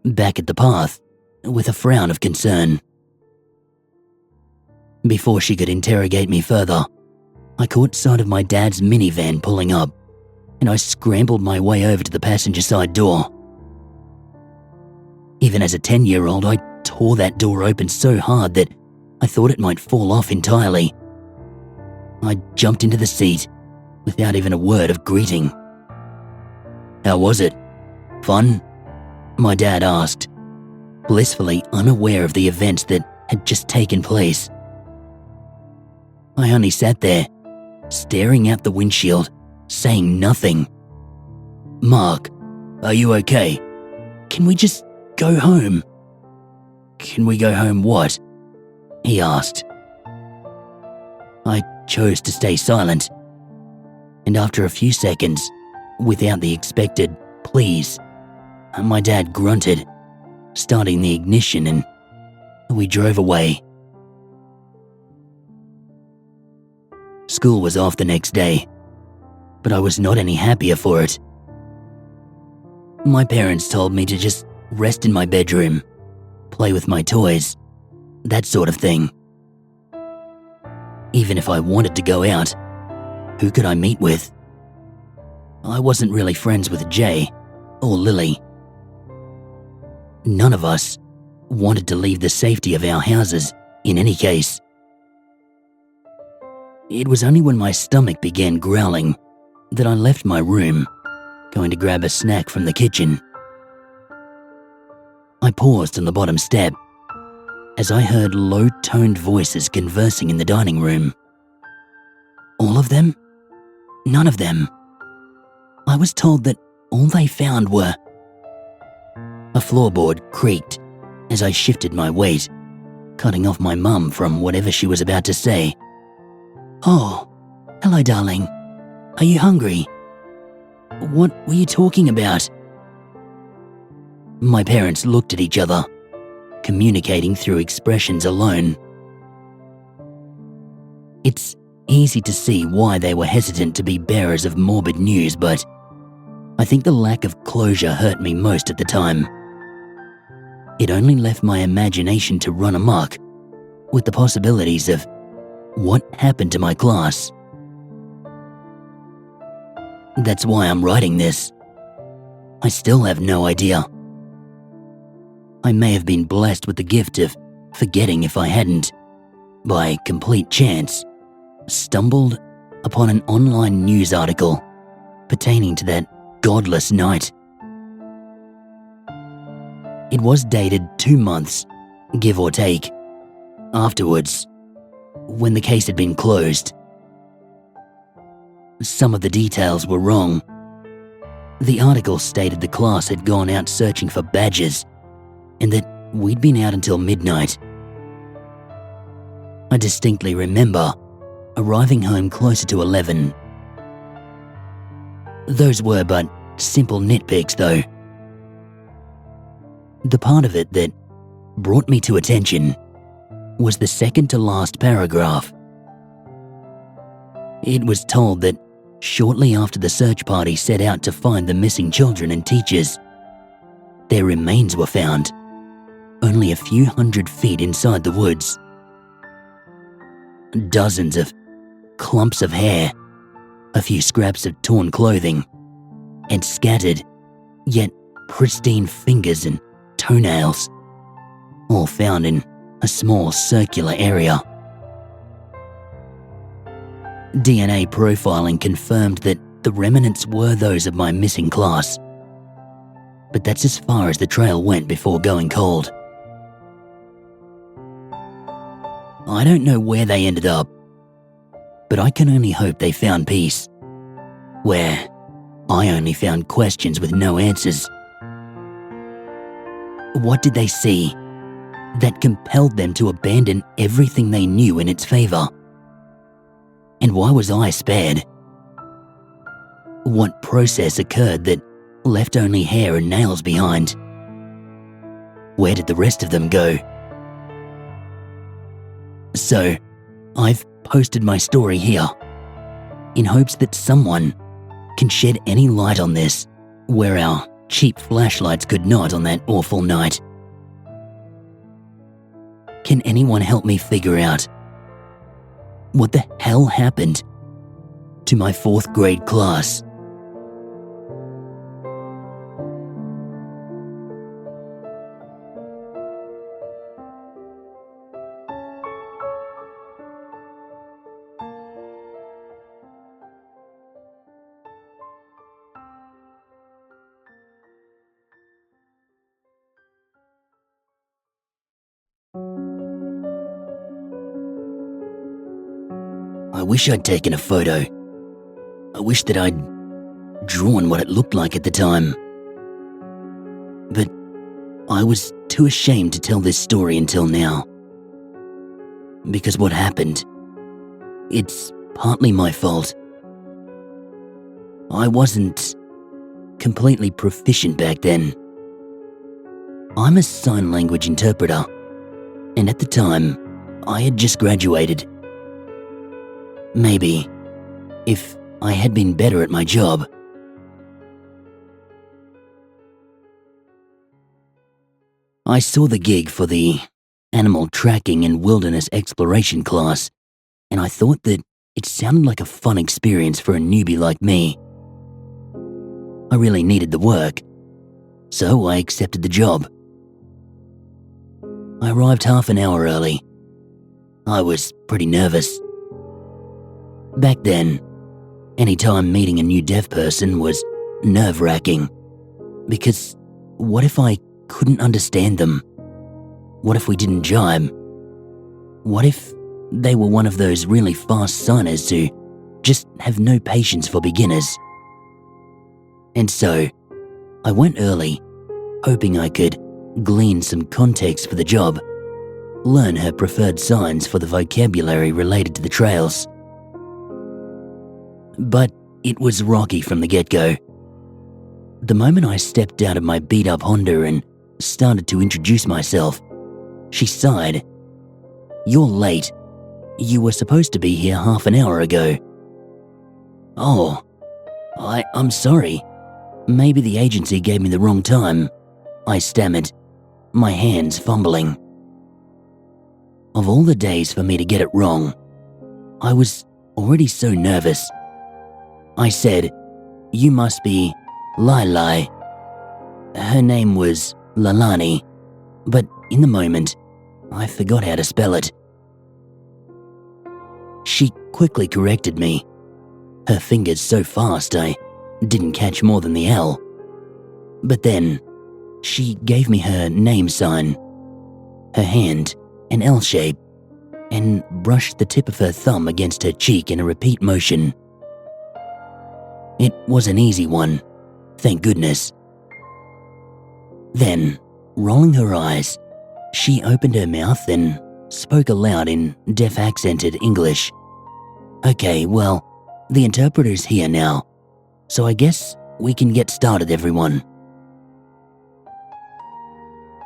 back at the path with a frown of concern. Before she could interrogate me further, I caught sight of my dad's minivan pulling up, and I scrambled my way over to the passenger side door. Even as a 10-year-old, I tore that door open so hard that I thought it might fall off entirely. I jumped into the seat without even a word of greeting. "How was it? Fun?" my dad asked, blissfully unaware of the events that had just taken place. I only sat there, staring out the windshield, saying nothing. "Mark, are you okay? Can we just go home?" "Can we go home what?" he asked. I chose to stay silent, and after a few seconds, without the expected please, my dad grunted, starting the ignition, and we drove away. School was off the next day, but I was not any happier for it. My parents told me to just rest in my bedroom, play with my toys, that sort of thing. Even if I wanted to go out, who could I meet with? I wasn't really friends with Jay or Lily. None of us wanted to leave the safety of our houses in any case. It was only when my stomach began growling that I left my room, going to grab a snack from the kitchen. I paused on the bottom step as I heard low-toned voices conversing in the dining room. All of them? None of them. I was told that all they found were... A floorboard creaked as I shifted my weight, cutting off my mum from whatever she was about to say. Oh, hello, darling. Are you hungry? What were you talking about? My parents looked at each other, communicating through expressions alone. It's easy to see why they were hesitant to be bearers of morbid news, but I think the lack of closure hurt me most at the time. It only left my imagination to run amok with the possibilities of what happened to my class. That's why I'm writing this. I still have no idea. I may have been blessed with the gift of forgetting if I hadn't, by complete chance, stumbled upon an online news article pertaining to that godless night. It was dated 2 months, give or take, afterwards, when the case had been closed. Some of the details were wrong. The article stated the class had gone out searching for badges and that we'd been out until midnight. I distinctly remember arriving home closer to 11. Those were but simple nitpicks, though. The part of it that brought me to attention was the second to last paragraph. It was told that shortly after the search party set out to find the missing children and teachers, their remains were found, only a few hundred feet inside the woods. Dozens of clumps of hair, a few scraps of torn clothing, and scattered, yet pristine fingers and toenails, all found in a small circular area. DNA profiling confirmed that the remnants were those of my missing class, but that's as far as the trail went before going cold. I don't know where they ended up, but I can only hope they found peace, where I only found questions with no answers. What did they see that compelled them to abandon everything they knew in its favor? And why was I spared? What process occurred that left only hair and nails behind? Where did the rest of them go? So, I've posted my story here, in hopes that someone can shed any light on this, where our cheap flashlights could not on that awful night. Can anyone help me figure out what the hell happened to my 4th grade class? I wish I'd taken a photo. I wish that I'd drawn what it looked like at the time. But I was too ashamed to tell this story until now. Because what happened, it's partly my fault. I wasn't completely proficient back then. I'm a sign language interpreter, and at the time, I had just graduated. Maybe, if I had been better at my job. I saw the gig for the Animal Tracking and Wilderness Exploration class, and I thought that it sounded like a fun experience for a newbie like me. I really needed the work, so I accepted the job. I arrived half an hour early. I was pretty nervous. Back then, any time meeting a new deaf person was nerve-wracking, because what if I couldn't understand them? What if we didn't jibe? What if they were one of those really fast signers who just have no patience for beginners? And so, I went early, hoping I could glean some context for the job, learn her preferred signs for the vocabulary related to the trails. But it was rocky from the get-go. The moment I stepped out of my beat-up Honda and started to introduce myself, she sighed. "You're late. You were supposed to be here half an hour ago." "Oh, I'm sorry. Maybe the agency gave me the wrong time," I stammered, my hands fumbling. Of all the days for me to get it wrong, I was already so nervous. I said, "You must be Lai." Her name was Lalani, but in the moment, I forgot how to spell it. She quickly corrected me, her fingers so fast I didn't catch more than the L. But then, she gave me her name sign, her hand an L shape, and brushed the tip of her thumb against her cheek in a repeat motion. It was an easy one, thank goodness. Then, rolling her eyes, she opened her mouth and spoke aloud in deaf-accented English. "Okay, well, the interpreter's here now, so I guess we can get started, everyone."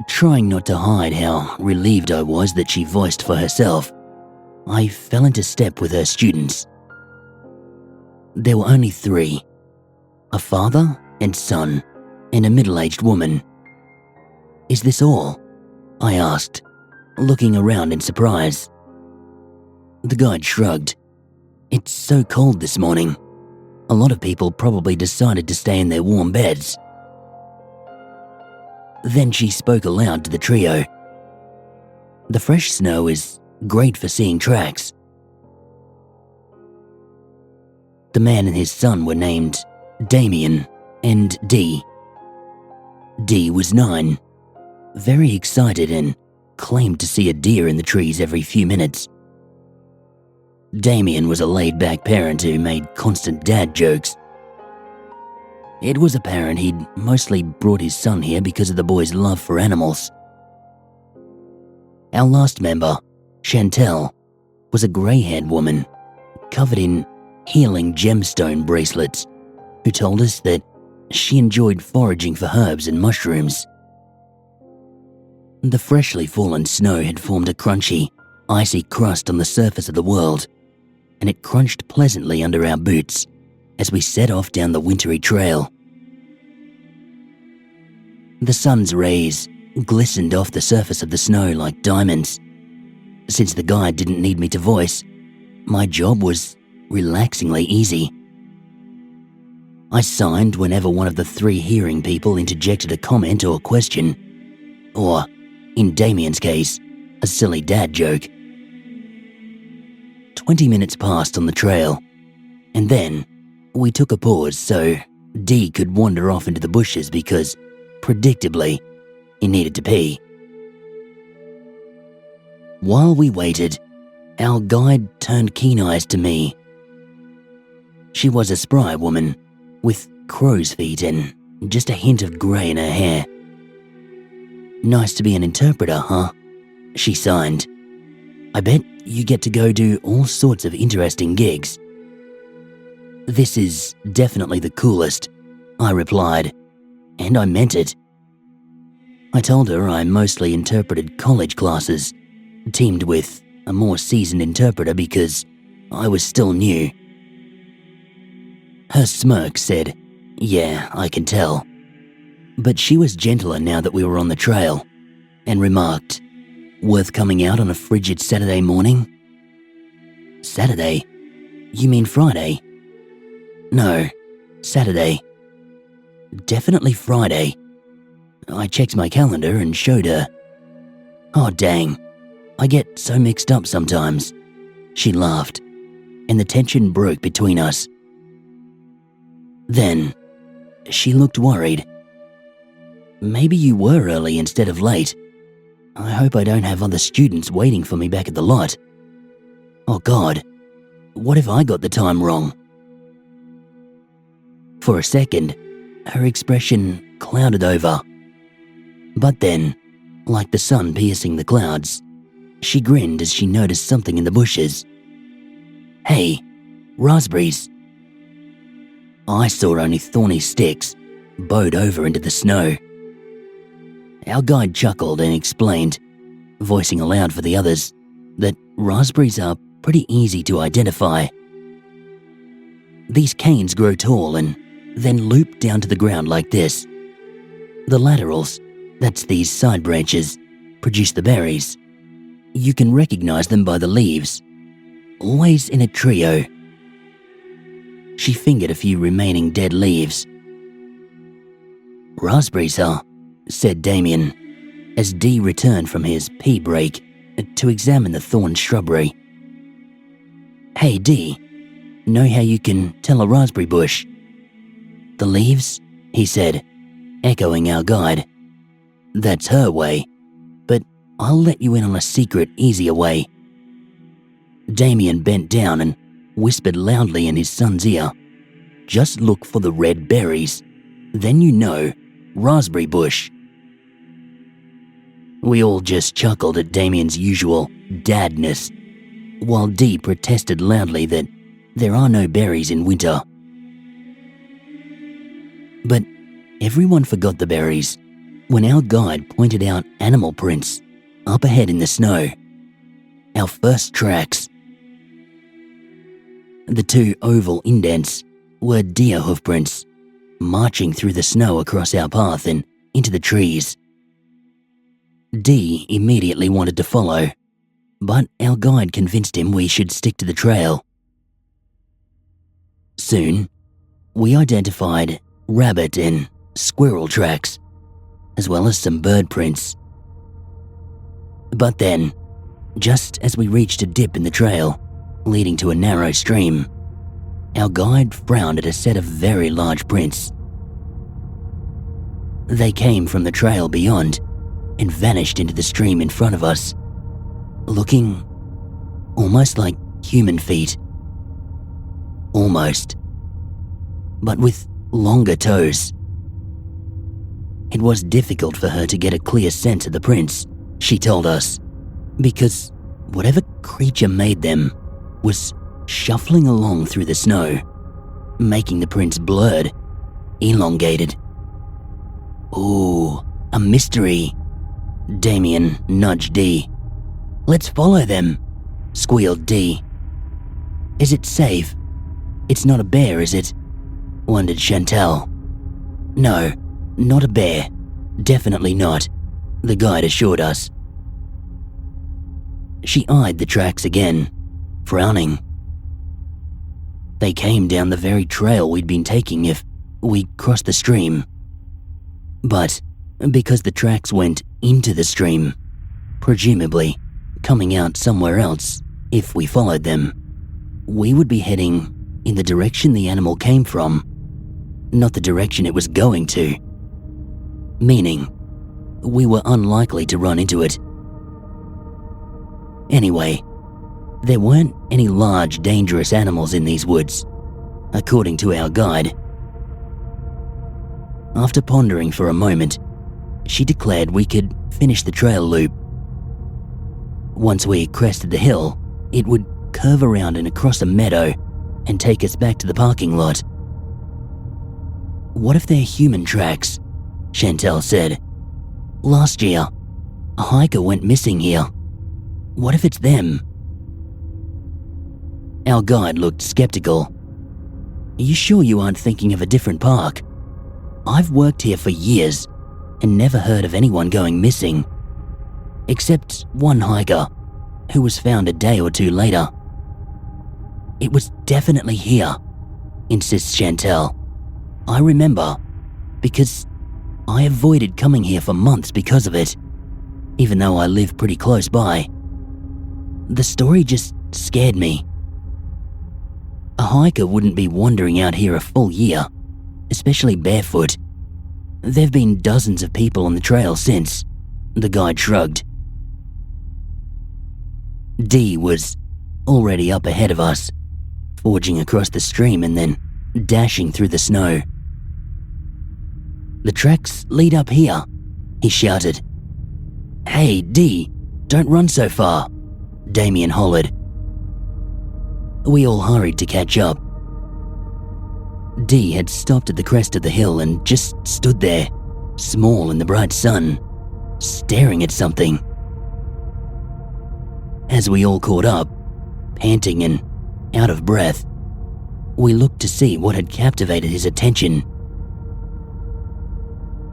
Trying not to hide how relieved I was that she voiced for herself, I fell into step with her students. There were only 3, a father and son, and a middle-aged woman. "Is this all?" I asked, looking around in surprise. The guide shrugged. "It's so cold this morning. A lot of people probably decided to stay in their warm beds." Then she spoke aloud to the trio. "The fresh snow is great for seeing tracks." The man and his son were named Damien and Dee. Dee was 9, very excited and claimed to see a deer in the trees every few minutes. Damien was a laid-back parent who made constant dad jokes. It was apparent he'd mostly brought his son here because of the boy's love for animals. Our last member, Chantel, was a grey-haired woman, covered in healing gemstone bracelets, who told us that she enjoyed foraging for herbs and mushrooms. The freshly fallen snow had formed a crunchy, icy crust on the surface of the world, and it crunched pleasantly under our boots as we set off down the wintry trail. The sun's rays glistened off the surface of the snow like diamonds. Since the guide didn't need me to voice, my job was relaxingly easy. I signed whenever one of the 3 hearing people interjected a comment or question, or, in Damien's case, a silly dad joke. 20 minutes passed on the trail, and then we took a pause so Dee could wander off into the bushes because, predictably, he needed to pee. While we waited, our guide turned keen eyes to me. She was a spry woman, with crow's feet and just a hint of grey in her hair. "Nice to be an interpreter, huh?" she signed. "I bet you get to go do all sorts of interesting gigs." "This is definitely the coolest," I replied, and I meant it. I told her I mostly interpreted college classes, teamed with a more seasoned interpreter because I was still new. Her smirk said, "Yeah, I can tell." But she was gentler now that we were on the trail. and remarked, "Worth coming out on a frigid Saturday morning?" "Saturday? You mean Friday?" "No, Saturday. Definitely Friday." I checked my calendar and showed her. "Oh dang, I get so mixed up sometimes." She laughed, and the tension broke between us. Then, she looked worried. "Maybe you were early instead of late. I hope I don't have other students waiting for me back at the lot. Oh God, what if I got the time wrong?" For a second, her expression clouded over. But then, like the sun piercing the clouds, she grinned as she noticed something in the bushes. "Hey, raspberries." I saw only thorny sticks, bowed over into the snow. Our guide chuckled and explained, voicing aloud for the others, that raspberries are pretty easy to identify. These canes grow tall and then loop down to the ground like this. The laterals, that's these side branches, produce the berries. You can recognize them by the leaves, always in a trio. She fingered a few remaining dead leaves. "Raspberries, huh?" said Damien, as Dee returned from his pee break to examine the thorn shrubbery. "Hey Dee, know how you can tell a raspberry bush?" "The leaves?" he said, echoing our guide. "That's her way, but I'll let you in on a secret, easier way." Damien bent down and whispered loudly in his son's ear, "Just look for the red berries, then you know, raspberry bush." We all just chuckled at Damien's usual dadness, while Dee protested loudly that there are no berries in winter. But everyone forgot the berries when our guide pointed out animal prints up ahead in the snow. Our first tracks. The two oval indents were deer hoof prints, marching through the snow across our path and into the trees. Dee immediately wanted to follow, but our guide convinced him we should stick to the trail. Soon, we identified rabbit and squirrel tracks, as well as some bird prints. But then, just as we reached a dip in the trail, leading to a narrow stream, our guide frowned at a set of very large prints. They came from the trail beyond and vanished into the stream in front of us, looking almost like human feet. Almost. But with longer toes. It was difficult for her to get a clear sense of the prints, she told us, because whatever creature made them was shuffling along through the snow, making the prints blurred, elongated. "Ooh, a mystery," Damien nudged Dee. "Let's follow them," squealed Dee. "Is it safe? It's not a bear, is it?" wondered Chantal. "No, not a bear. Definitely not," the guide assured us. She eyed the tracks again, frowning. They came down the very trail we'd been taking if we crossed the stream. But because the tracks went into the stream, presumably coming out somewhere else if we followed them, we would be heading in the direction the animal came from, not the direction it was going to. Meaning, we were unlikely to run into it. Anyway, there weren't any large, dangerous animals in these woods, according to our guide. After pondering for a moment, she declared we could finish the trail loop. Once we crested the hill, it would curve around and across a meadow and take us back to the parking lot. "What if they're human tracks?" Chantal said. "Last year, a hiker went missing here. What if it's them?" Our guide looked skeptical. "Are you sure you aren't thinking of a different park? I've worked here for years and never heard of anyone going missing. except one hiker who was found a day or two later. It was definitely here, insists Chantel. I remember, because I avoided coming here for months because of it, even though I live pretty close by. The story just scared me. A hiker wouldn't be wandering out here a full year, especially barefoot. There've been dozens of people on the trail since, the guide shrugged. Dee was already up ahead of us, forging across the stream and then dashing through the snow. The tracks lead up here, he shouted. Hey, Dee, don't run so far, Damien hollered. We all hurried to catch up. Dee had stopped at the crest of the hill and just stood there, small in the bright sun, staring at something. As we all caught up, panting and out of breath, we looked to see what had captivated his attention.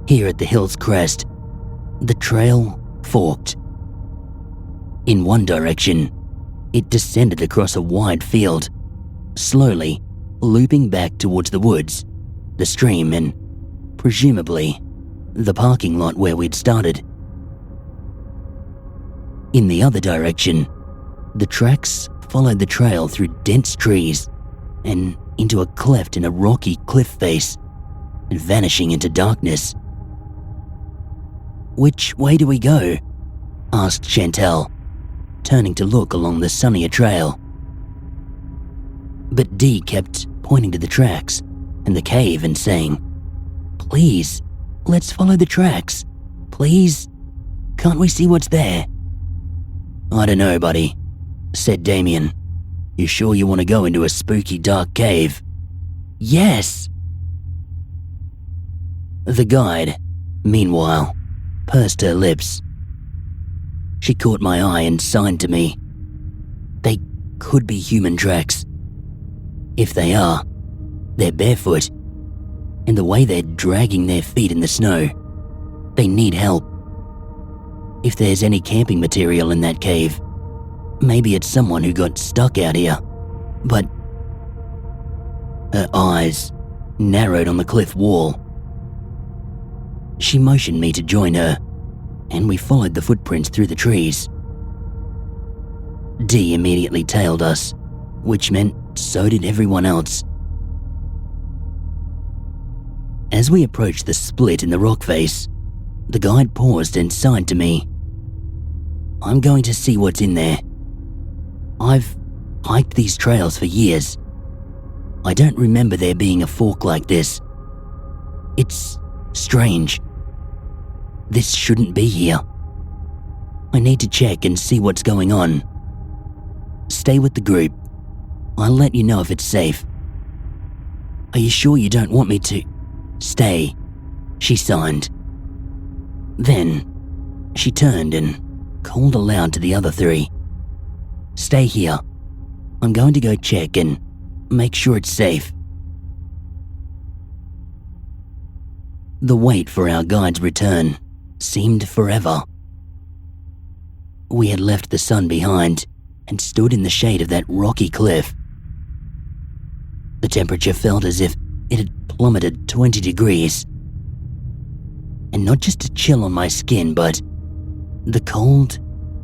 Here at the hill's crest, the trail forked. In one direction, it descended across a wide field, slowly looping back towards the woods, the stream, and presumably the parking lot where we'd started. In the other direction, the tracks followed the trail through dense trees and into a cleft in a rocky cliff face, and vanishing into darkness. Which way do we go? Asked Chantel, turning to look along the sunnier trail. But Dee kept pointing to the tracks and the cave and saying, Please, let's follow the tracks. Please, can't we see what's there? I don't know, buddy, said Damien. You sure you want to go into a spooky dark cave? Yes! The guide, meanwhile, pursed her lips. She caught my eye and signed to me. They could be human tracks. If they are, they're barefoot, and the way they're dragging their feet in the snow, they need help. If there's any camping material in that cave, maybe it's someone who got stuck out here. But her eyes narrowed on the cliff wall. She motioned me to join her, and we followed the footprints through the trees. Dee immediately tailed us, which meant so did everyone else. As we approached the split in the rock face, the guide paused and signed to me. I'm going to see what's in there. I've hiked these trails for years. I don't remember there being a fork like this. It's strange. This shouldn't be here. I need to check and see what's going on. Stay with the group. I'll let you know if it's safe. Are you sure you don't want me to? Stay, she signed. Then, she turned and called aloud to the other three. Stay here. I'm going to go check and make sure it's safe. The wait for our guide's return seemed forever. We had left the sun behind and stood in the shade of that rocky cliff. The temperature felt as if it had plummeted 20 degrees. And not just a chill on my skin, but the cold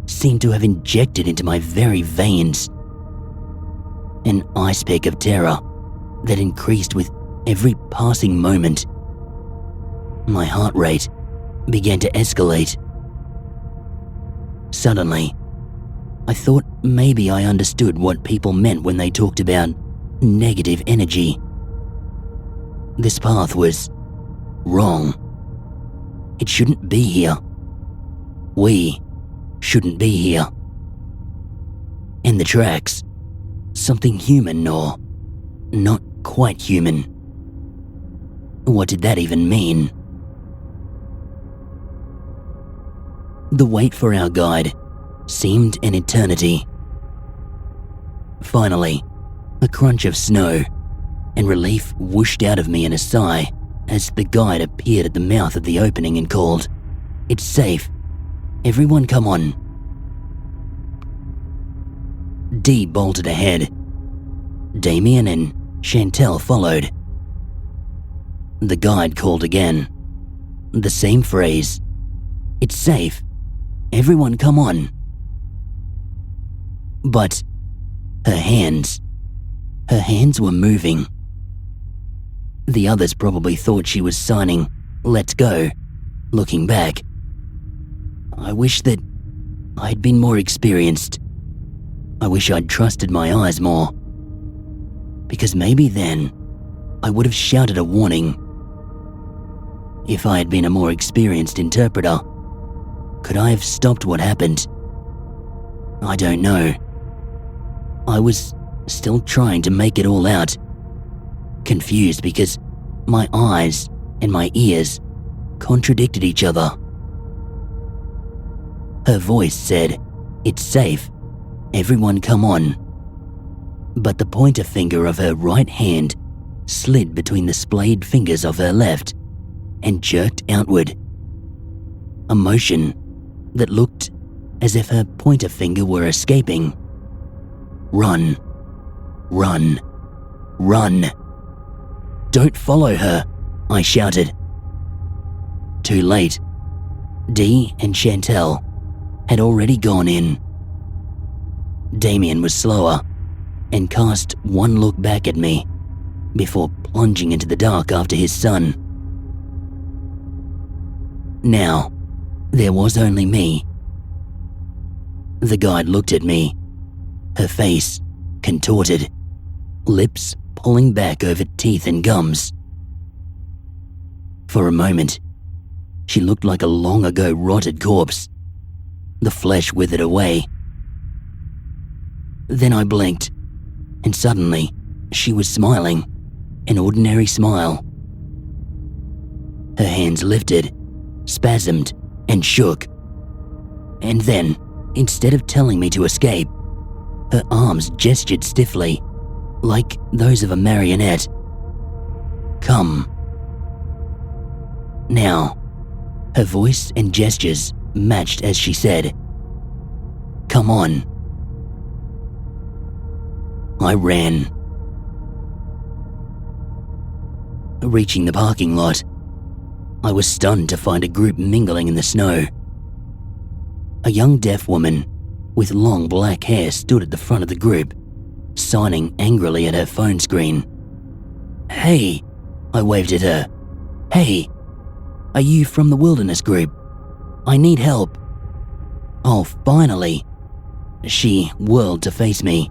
seemed to have injected into my very veins. An ice pick of terror that increased with every passing moment. My heart rate began to escalate. Suddenly, I thought maybe I understood what people meant when they talked about negative energy. This path was wrong. It shouldn't be here. We shouldn't be here. And the tracks, something human or not quite human. What did that even mean? The wait for our guide seemed an eternity. Finally, a crunch of snow and relief whooshed out of me in a sigh as the guide appeared at the mouth of the opening and called, "It's safe. Everyone come on. Dee bolted ahead. Damien and Chantel followed. The guide called again. The same phrase. It's safe. Everyone come on. But her hands were moving. The others probably thought she was signing "Let's go," looking back. I wish that I'd been more experienced. I wish I'd trusted my eyes more. Because maybe then I would have shouted a warning. If I had been a more experienced interpreter, could I have stopped what happened? I don't know. I was still trying to make it all out. Confused because my eyes and my ears contradicted each other. Her voice said, "It's safe. Everyone come on." But the pointer finger of her right hand slid between the splayed fingers of her left and jerked outward. A motion that looked as if her pointer finger were escaping. Run. Run. Run. Don't follow her, I shouted. Too late. Dee and Chantel had already gone in. Damien was slower and cast one look back at me before plunging into the dark after his son. Now, there was only me. The guide looked at me, her face contorted, lips pulling back over teeth and gums. For a moment, she looked like a long ago rotted corpse. The flesh withered away. Then I blinked, and suddenly she was smiling, an ordinary smile. Her hands lifted, spasmed, and shook. And then, instead of telling me to escape, her arms gestured stiffly, like those of a marionette. Come. Now, her voice and gestures matched as she said, "Come on." I ran. Reaching the parking lot, I was stunned to find a group mingling in the snow. A young deaf woman with long black hair stood at the front of the group, signing angrily at her phone screen. "Hey," I waved at her. "Hey, are you from the wilderness group? I need help." "Oh, finally." She whirled to face me,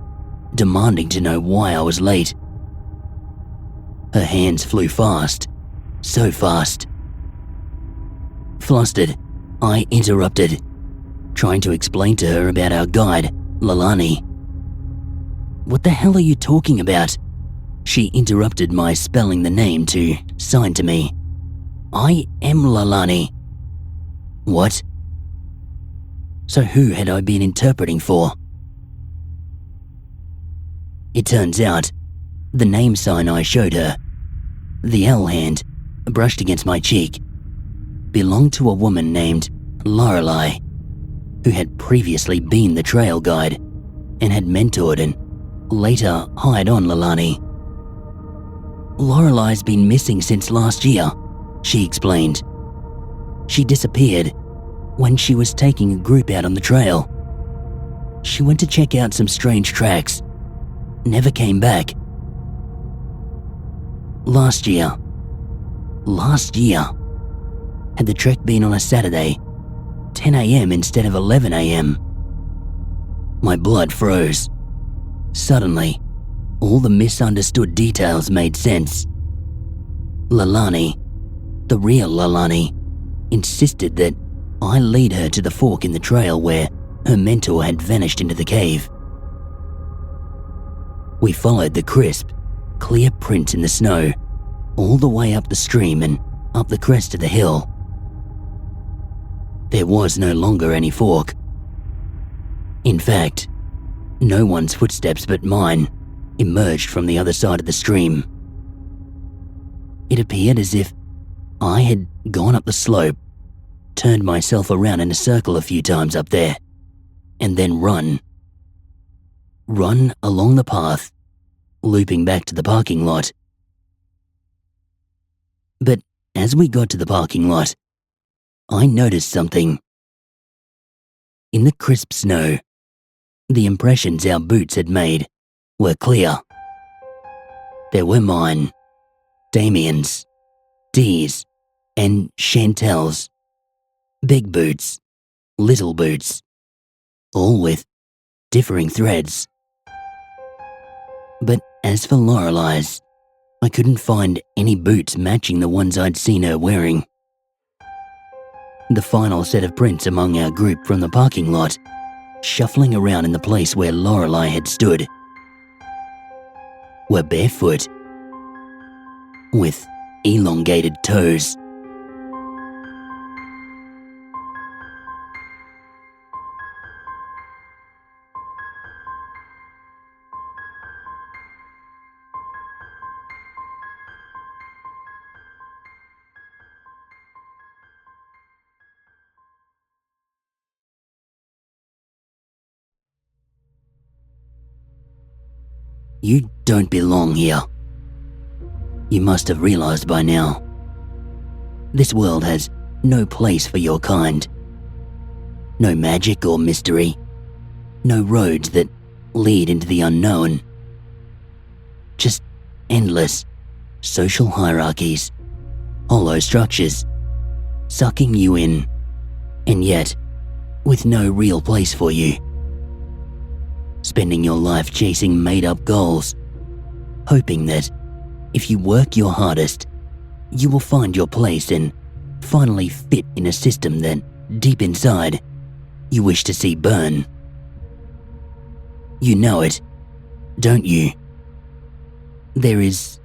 demanding to know why I was late. Her hands flew fast, so fast. Flustered, I interrupted, trying to explain to her about our guide, Lalani. "What the hell are you talking about?" She interrupted my spelling the name to sign to me. "I am Lalani." What? So who had I been interpreting for? It turns out, the name sign I showed her, the L hand brushed against my cheek, belonged to a woman named Lorelei, who had previously been the trail guide and had mentored and later hired on Lalani. "Lorelei's been missing since last year," she explained. "She disappeared when she was taking a group out on the trail. She went to check out some strange tracks, never came back. Last year, had the trek been on a Saturday, 10 a.m. instead of 11 a.m. My blood froze. Suddenly, all the misunderstood details made sense. Lalani, the real Lalani, insisted that I lead her to the fork in the trail where her mentor had vanished into the cave. We followed the crisp, clear print in the snow all the way up the stream and up the crest of the hill. There was no longer any fork. In fact, no one's footsteps but mine emerged from the other side of the stream. It appeared as if I had gone up the slope turned myself around in a circle a few times up there, and then run. Run along the path, looping back to the parking lot. But as we got to the parking lot, I noticed something. In the crisp snow, the impressions our boots had made were clear. There were mine, Damien's, Dee's, and Chantel's. Big boots, little boots, all with differing threads. But as for Lorelei's, I couldn't find any boots matching the ones I'd seen her wearing. The final set of prints among our group from the parking lot, shuffling around in the place where Lorelei had stood, were barefoot, with elongated toes. You don't belong here. You must have realized by now. This world has no place for your kind. No magic or mystery. No roads that lead into the unknown. Just endless social hierarchies, hollow structures, sucking you in, and yet with no real place for you. Spending your life chasing made-up goals, hoping that if you work your hardest, you will find your place and finally fit in a system that, deep inside, you wish to see burn. You know it, don't you? There is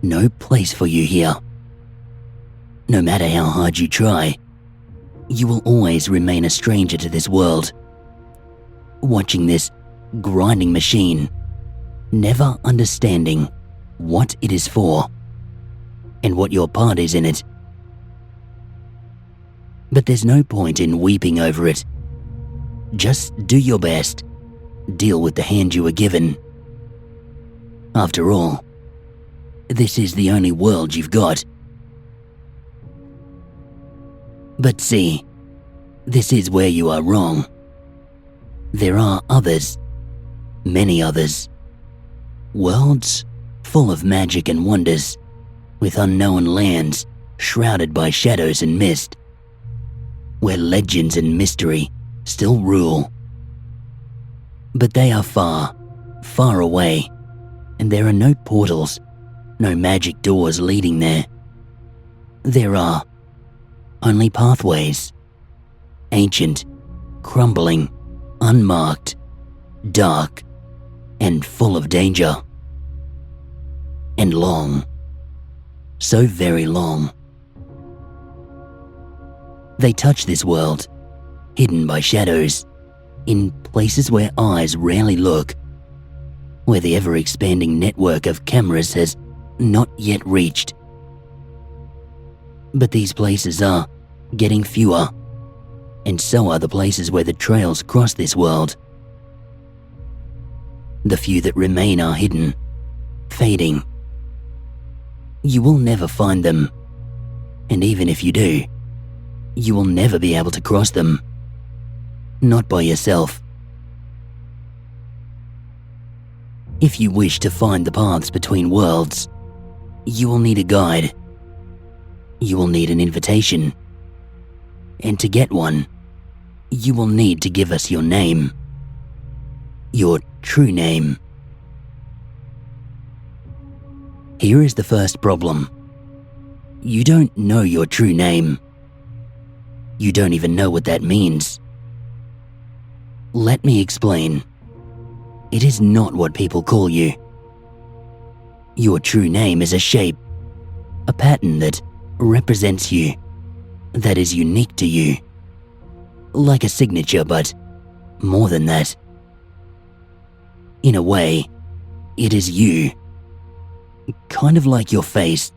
no place for you here. No matter how hard you try, you will always remain a stranger to this world. Watching this grinding machine, never understanding what it is for and what your part is in it. But there's no point in weeping over it. Just do your best. Deal with the hand you were given. After all, this is the only world you've got. But see, this is where you are wrong. There are others. Many others. Worlds full of magic and wonders, with unknown lands shrouded by shadows and mist, where legends and mystery still rule. But they are far, far away, and there are no portals, no magic doors leading there. There are only pathways, ancient, crumbling, unmarked, dark, and full of danger. And long, so very long. They touch this world, hidden by shadows, in places where eyes rarely look, where the ever-expanding network of cameras has not yet reached. But these places are getting fewer, and so are the places where the trails cross this world. The few that remain are hidden, fading. You will never find them, and even if you do, you will never be able to cross them. Not by yourself. If you wish to find the paths between worlds, you will need a guide. You will need an invitation. And to get one, you will need to give us your name. Your true name. Here is the first problem. You don't know your true name. You don't even know what that means. Let me explain. It is not what people call you. Your true name is a shape, a pattern that represents you, that is unique to you. Like a signature, but more than that. In a way, it is you. Kind of like your face,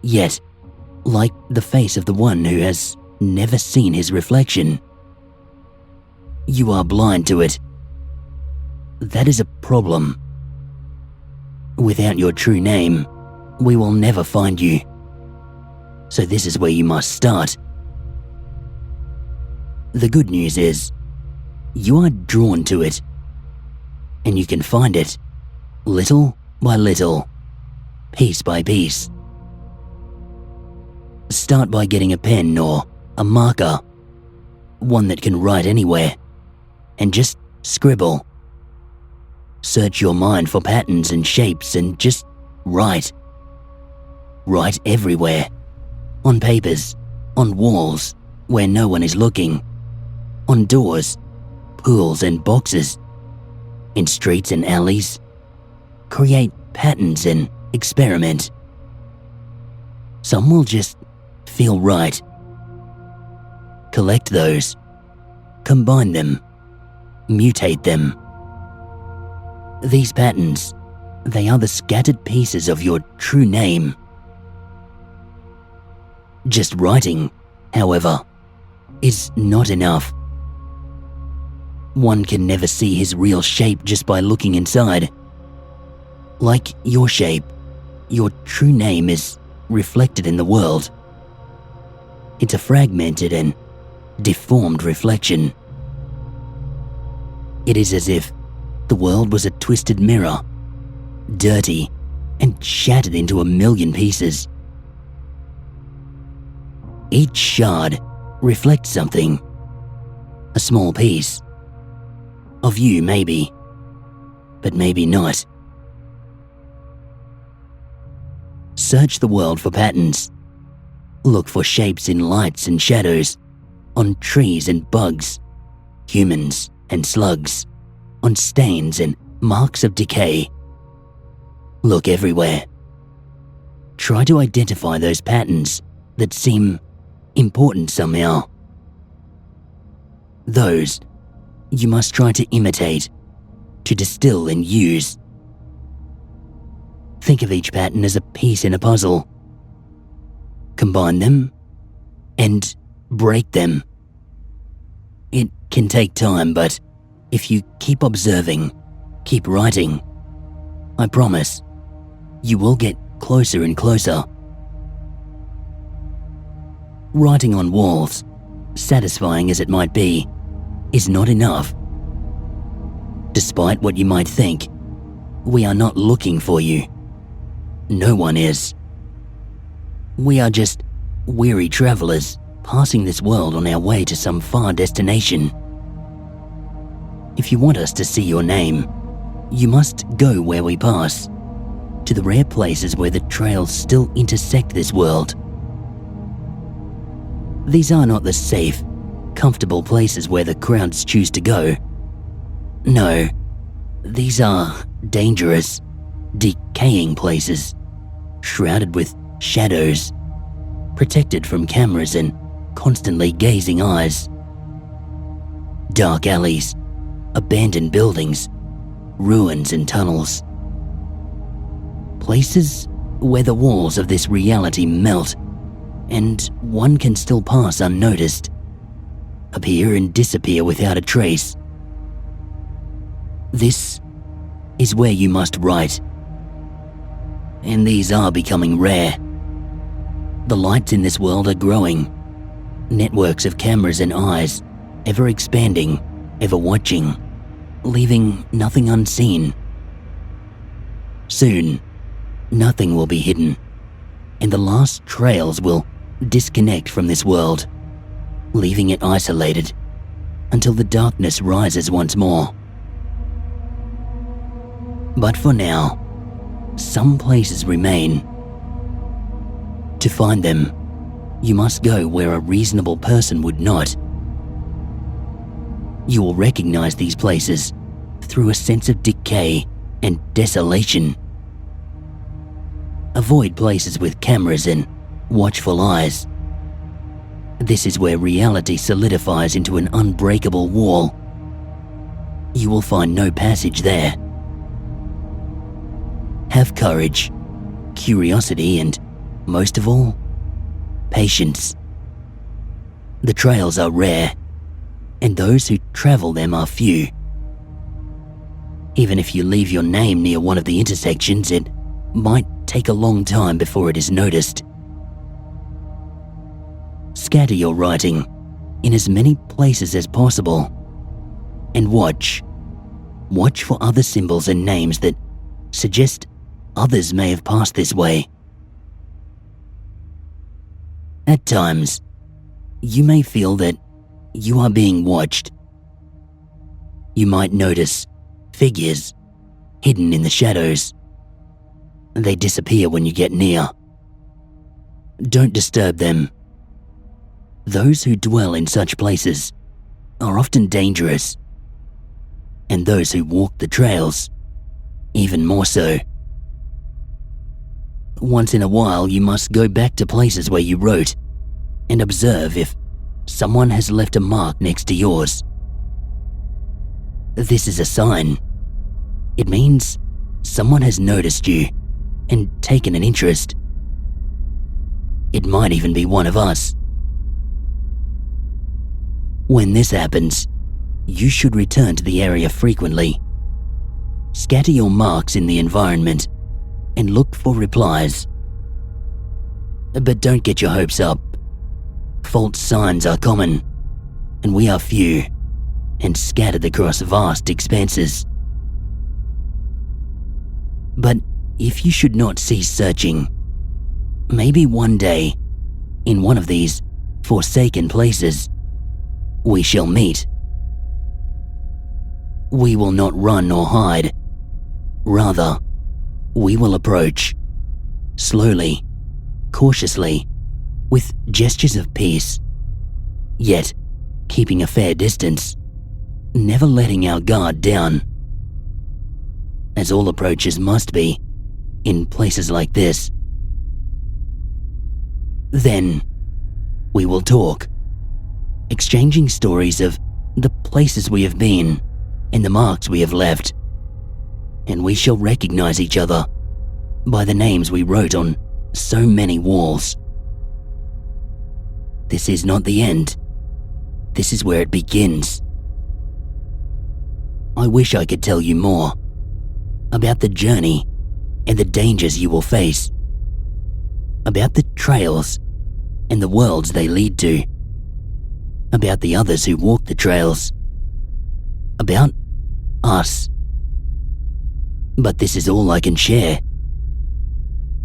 yet like the face of the one who has never seen his reflection. You are blind to it. That is a problem. Without your true name, we will never find you. So this is where you must start. The good news is, you are drawn to it, and you can find it, little by little, piece by piece. Start by getting a pen or a marker, one that can write anywhere, and just scribble. Search your mind for patterns and shapes and just write. Write everywhere. On papers, on walls, where no one is looking, on doors, pools and boxes, in streets and alleys. Create patterns and experiment. Some will just feel right. Collect those. Combine them. Mutate them. These patterns, they are the scattered pieces of your true name. Just writing, however, is not enough. One can never see his real shape just by looking inside. Like your shape, your true name is reflected in the world. It's a fragmented and deformed reflection. It is as if the world was a twisted mirror, dirty and shattered into a million pieces. Each shard reflects something, a small piece. Of you, maybe, but maybe not. Search the world for patterns. Look for shapes in lights and shadows, on trees and bugs, humans and slugs, on stains and marks of decay. Look everywhere. Try to identify those patterns that seem important somehow. Those you must try to imitate, to distill and use. Think of each pattern as a piece in a puzzle. Combine them and break them. It can take time, but if you keep observing, keep writing, I promise, you will get closer and closer. Writing on walls, satisfying as it might be, is not enough. Despite what you might think, we are not looking for you. No one is. We are just weary travelers passing this world on our way to some far destination. If you want us to see your name, you must go where we pass, to the rare places where the trails still intersect this world. These are not the safe, comfortable places where the crowds choose to go. No, these are dangerous, decaying places, shrouded with shadows, protected from cameras and constantly gazing eyes. Dark alleys, abandoned buildings, ruins and tunnels. Places where the walls of this reality melt, and one can still pass unnoticed, appear and disappear without a trace. This is where you must write. And these are becoming rare. The lights in this world are growing. Networks of cameras and eyes, ever expanding, ever watching, leaving nothing unseen. Soon, nothing will be hidden, and the last trails will disconnect from this world, leaving it isolated until the darkness rises once more. But for now, some places remain. To find them, you must go where a reasonable person would not. You will recognize these places through a sense of decay and desolation. Avoid places with cameras and watchful eyes. This is where reality solidifies into an unbreakable wall. You will find no passage there. Have courage, curiosity, and, most of all, patience. The trails are rare, and those who travel them are few. Even if you leave your name near one of the intersections, it might take a long time before it is noticed. Scatter your writing in as many places as possible, and watch for other symbols and names that suggest others may have passed this way. At times, you may feel that you are being watched. You might notice figures hidden in the shadows. They disappear when you get near. Don't disturb them. Those who dwell in such places are often dangerous, and those who walk the trails, even more so. Once in a while, you must go back to places where you wrote and observe if someone has left a mark next to yours. This is a sign. It means someone has noticed you and taken an interest. It might even be one of us. When this happens, you should return to the area frequently. Scatter your marks in the environment and look for replies. But don't get your hopes up. False signs are common, and we are few and scattered across vast expanses. But if you should not cease searching, maybe one day, in one of these forsaken places, we shall meet. We will not run or hide. Rather, we will approach, slowly, cautiously, with gestures of peace, yet keeping a fair distance, never letting our guard down. As all approaches must be, in places like this. Then, we will talk, exchanging stories of the places we have been and the marks we have left, and we shall recognize each other by the names we wrote on so many walls. This is not the end. This is where it begins. I wish I could tell you more about the journey and the dangers you will face, about the trails and the worlds they lead to, about the others who walk the trails, about us. But this is all I can share.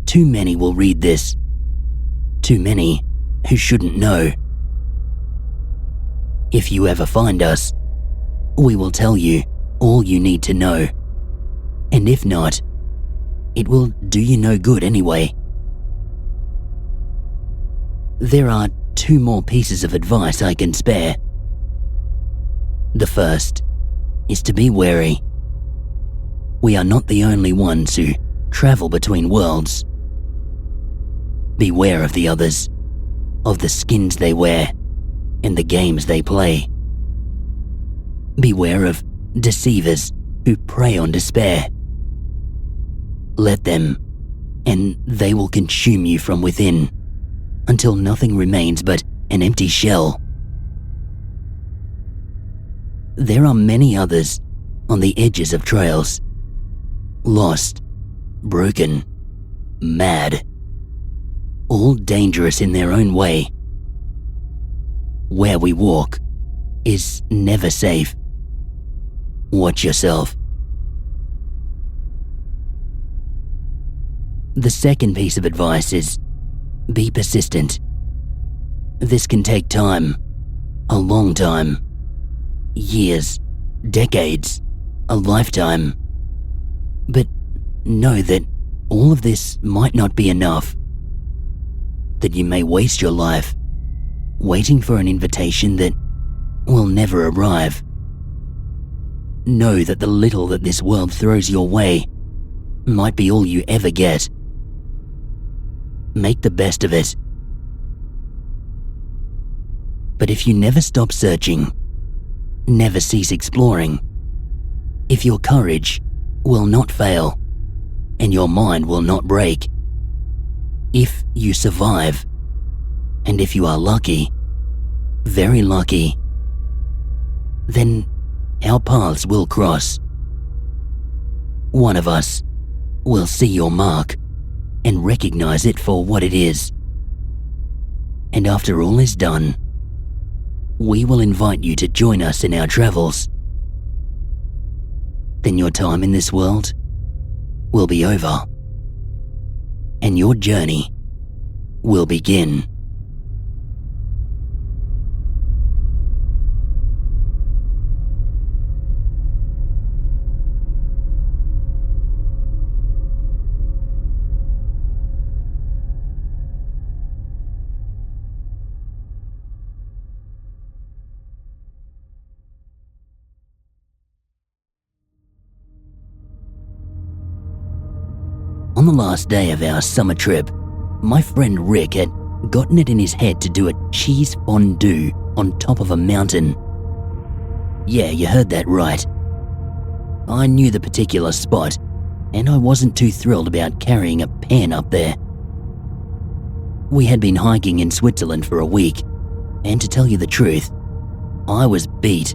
Too many will read this. Too many who shouldn't know. If you ever find us, we will tell you all you need to know. And if not, it will do you no good anyway. There are 2 more pieces of advice I can spare. The first is to be wary. We are not the only ones who travel between worlds. Beware of the others, of the skins they wear, and the games they play. Beware of deceivers who prey on despair. Let them, and they will consume you from within, until nothing remains but an empty shell. There are many others on the edges of trails, lost, broken, mad, all dangerous in their own way. Where we walk is never safe. Watch yourself. The second piece of advice is be persistent. This can take time, a long time, years, decades, a lifetime. But know that all of this might not be enough. That you may waste your life waiting for an invitation that will never arrive. Know that the little that this world throws your way might be all you ever get. Make the best of it. But if you never stop searching, never cease exploring, if your courage will not fail and your mind will not break, if you survive, and if you are lucky, very lucky. Then our paths will cross. One of us will see your mark and recognize it for what it is. And after all is done, we will invite you to join us in our travels. Then your time in this world will be over, and your journey will begin. On the last day of our summer trip, my friend Rick had gotten it in his head to do a cheese fondue on top of a mountain. Yeah, you heard that right. I knew the particular spot, and I wasn't too thrilled about carrying a pan up there. We had been hiking in Switzerland for a week, and to tell you the truth, I was beat.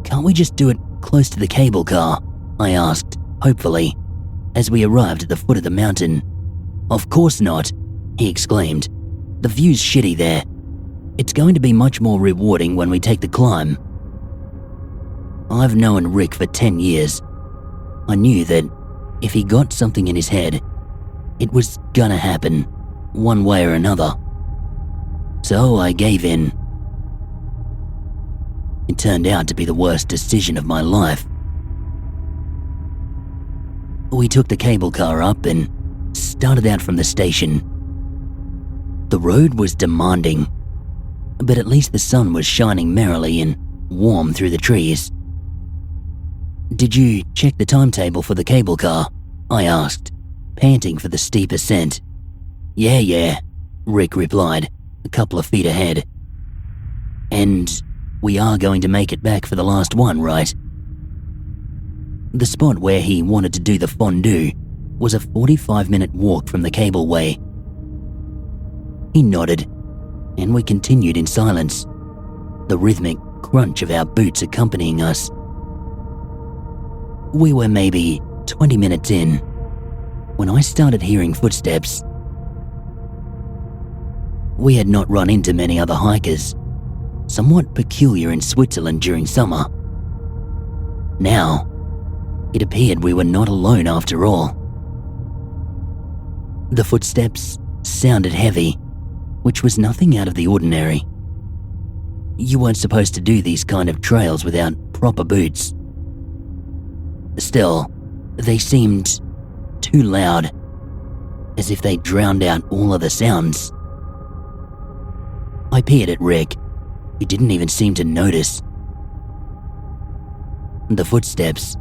Can't we just do it close to the cable car? I asked, hopefully, as we arrived at the foot of the mountain. Of course not, he exclaimed. The view's shitty there. It's going to be much more rewarding when we take the climb. I've known Rick for 10 years. I knew that if he got something in his head, it was gonna happen, one way or another. So I gave in. It turned out to be the worst decision of my life. We took the cable car up and started out from the station. The road was demanding, but at least the sun was shining merrily and warm through the trees. Did you check the timetable for the cable car? I asked, panting for the steep ascent. Yeah, Rick replied, a couple of feet ahead. And we are going to make it back for the last one, right? The spot where he wanted to do the fondue was a 45-minute walk from the cableway. He nodded, and we continued in silence, the rhythmic crunch of our boots accompanying us. We were maybe 20 minutes in when I started hearing footsteps. We had not run into many other hikers, somewhat peculiar in Switzerland during summer. Now, it appeared we were not alone after all. The footsteps sounded heavy, which was nothing out of the ordinary. You weren't supposed to do these kind of trails without proper boots. Still, they seemed too loud, as if they drowned out all other sounds. I peered at Rick, who didn't even seem to notice. The footsteps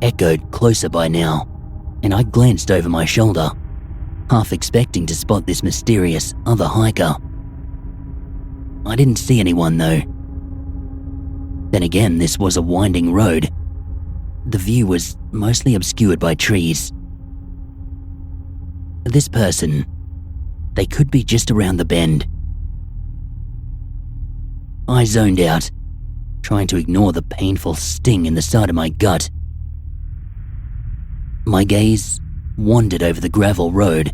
echoed closer by now, and I glanced over my shoulder, half expecting to spot this mysterious other hiker. I didn't see anyone though. Then again, this was a winding road. The view was mostly obscured by trees. This person, they could be just around the bend. I zoned out, trying to ignore the painful sting in the side of my gut. My gaze wandered over the gravel road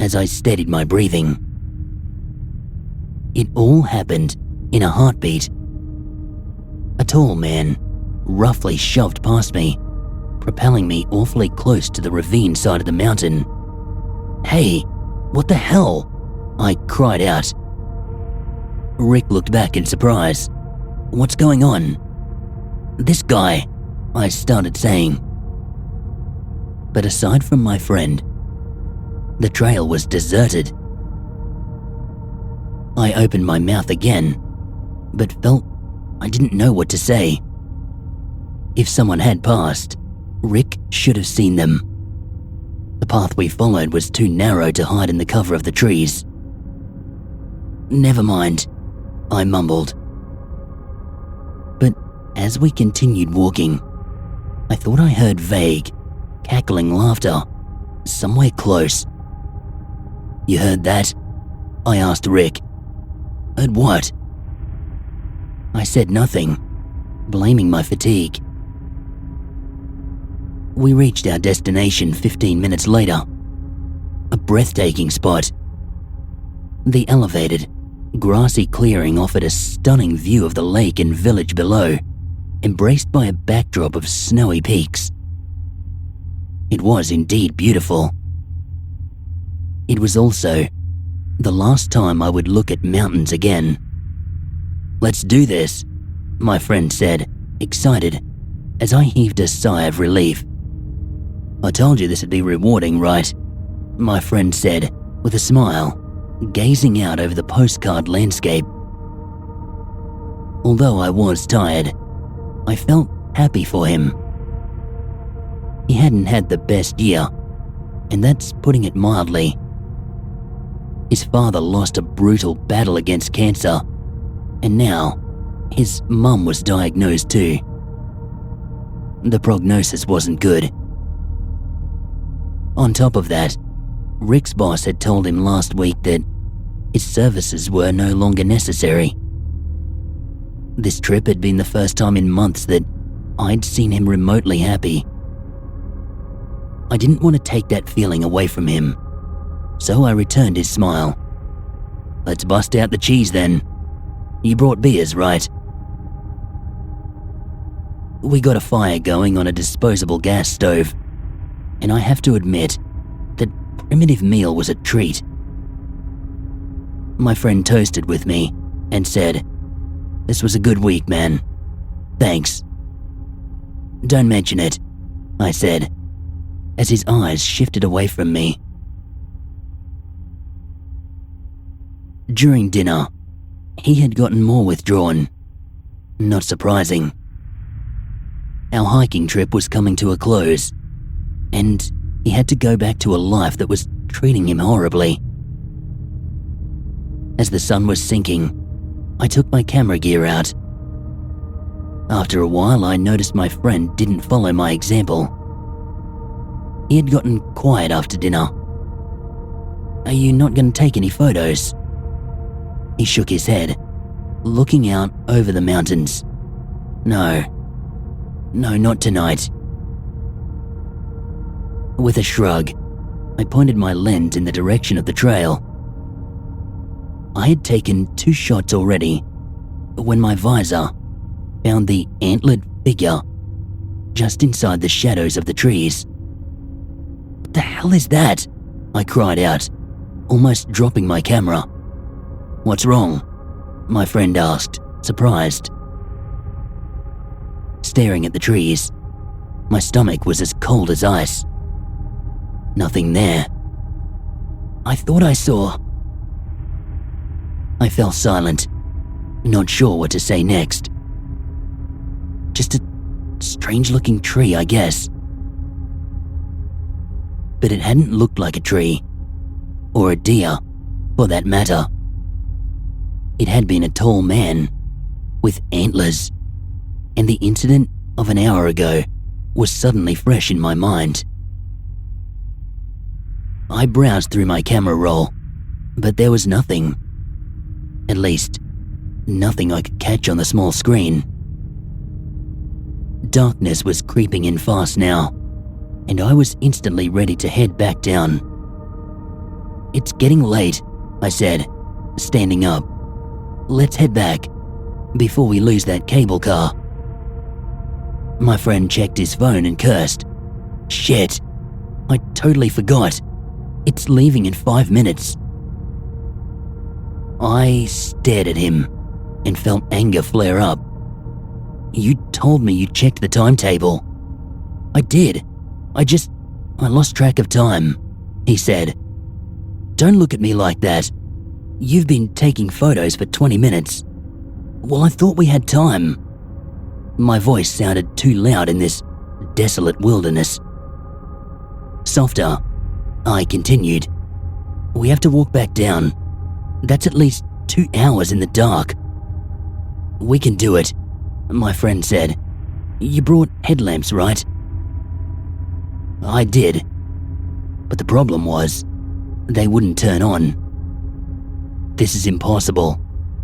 as I steadied my breathing. It all happened in a heartbeat. A tall man roughly shoved past me, propelling me awfully close to the ravine side of the mountain. "Hey, what the hell?" I cried out. Rick looked back in surprise. "What's going on?" "This guy," I started saying. But aside from my friend, the trail was deserted. I opened my mouth again, but felt I didn't know what to say. If someone had passed, Rick should have seen them. The path we followed was too narrow to hide in the cover of the trees. "Never mind," I mumbled. But as we continued walking, I thought I heard vague, cackling laughter somewhere close. "You heard that?" I asked Rick. At what? I said nothing, blaming my fatigue. We reached our destination 15 minutes later. A breathtaking spot. The elevated, grassy clearing offered a stunning view of the lake and village below, embraced by a backdrop of snowy peaks. It was indeed beautiful. It was also the last time I would look at mountains again. "Let's do this," my friend said, excited, as I heaved a sigh of relief. "I told you this would be rewarding, right?" my friend said with a smile, gazing out over the postcard landscape. Although I was tired, I felt happy for him. He hadn't had the best year, and that's putting it mildly. His father lost a brutal battle against cancer, and now his mum was diagnosed too. The prognosis wasn't good. On top of that, Rick's boss had told him last week that his services were no longer necessary. This trip had been the first time in months that I'd seen him remotely happy. I didn't want to take that feeling away from him, so I returned his smile. "Let's bust out the cheese then. You brought beers, right?" We got a fire going on a disposable gas stove, and I have to admit, that primitive meal was a treat. My friend toasted with me and said, "This was a good week, man. Thanks." "Don't mention it," I said, as his eyes shifted away from me. During dinner, he had gotten more withdrawn. Not surprising. Our hiking trip was coming to a close, and he had to go back to a life that was treating him horribly. As the sun was sinking, I took my camera gear out. After a while, I noticed my friend didn't follow my example. He had gotten quiet after dinner. "Are you not going to take any photos?" He shook his head, looking out over the mountains. No, not tonight." With a shrug, I pointed my lens in the direction of the trail. I had taken 2 shots already when my visor found the antlered figure just inside the shadows of the trees. "What the hell is that?" I cried out, almost dropping my camera. "What's wrong?" my friend asked, surprised. Staring at the trees, my stomach was as cold as ice. Nothing there. "I thought I saw..." I fell silent, not sure what to say next. Just a strange-looking tree, I guess. But it hadn't looked like a tree, or a deer, for that matter. It had been a tall man, with antlers, and the incident of an hour ago was suddenly fresh in my mind. I browsed through my camera roll, but there was nothing. At least, nothing I could catch on the small screen. Darkness was creeping in fast now, and I was instantly ready to head back down. "It's getting late," I said, standing up. "Let's head back, before we lose that cable car." My friend checked his phone and cursed. "Shit, I totally forgot. It's leaving in 5 minutes." I stared at him and felt anger flare up. "You told me you checked the timetable." "I did. I lost track of time," he said. "Don't look at me like that. You've been taking photos for 20 minutes. Well, I thought we had time." My voice sounded too loud in this desolate wilderness. "Softer," I continued. "We have to walk back down. That's at least 2 hours in the dark." "We can do it," my friend said. "You brought headlamps, right?" I did, but the problem was, they wouldn't turn on. "This is impossible,"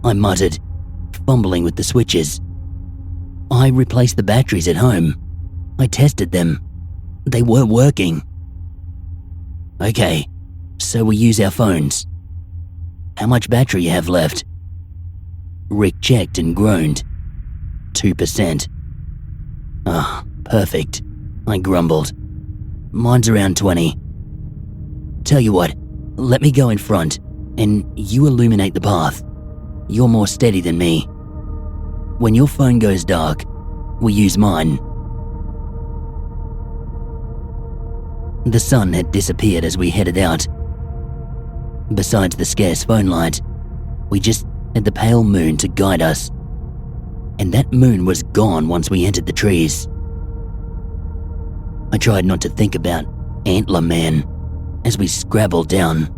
I muttered, fumbling with the switches. I replaced the batteries at home. I tested them. They were working. Okay, so we use our phones. How much battery you have left? Rick checked and groaned. 2%. Ah, perfect, I grumbled. Mine's around 20. Tell you what, let me go in front, and you illuminate the path. You're more steady than me. When your phone goes dark, we use mine. The sun had disappeared as we headed out. Besides the scarce phone light, we just had the pale moon to guide us. And that moon was gone once we entered the trees. I tried not to think about Antler Man as we scrabbled down.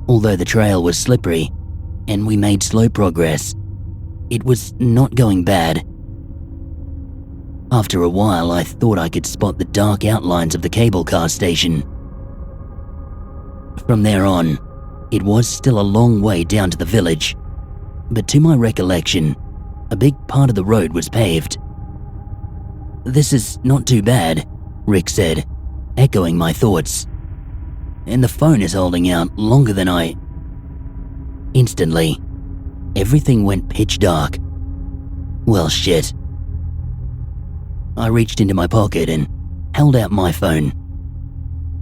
Although the trail was slippery and we made slow progress, it was not going bad. After a while, I thought I could spot the dark outlines of the cable car station. From there on, it was still a long way down to the village, but to my recollection, a big part of the road was paved. This is not too bad, Rick said, echoing my thoughts. And the phone is holding out longer than I... Instantly, everything went pitch dark. Well, shit. I reached into my pocket and held out my phone.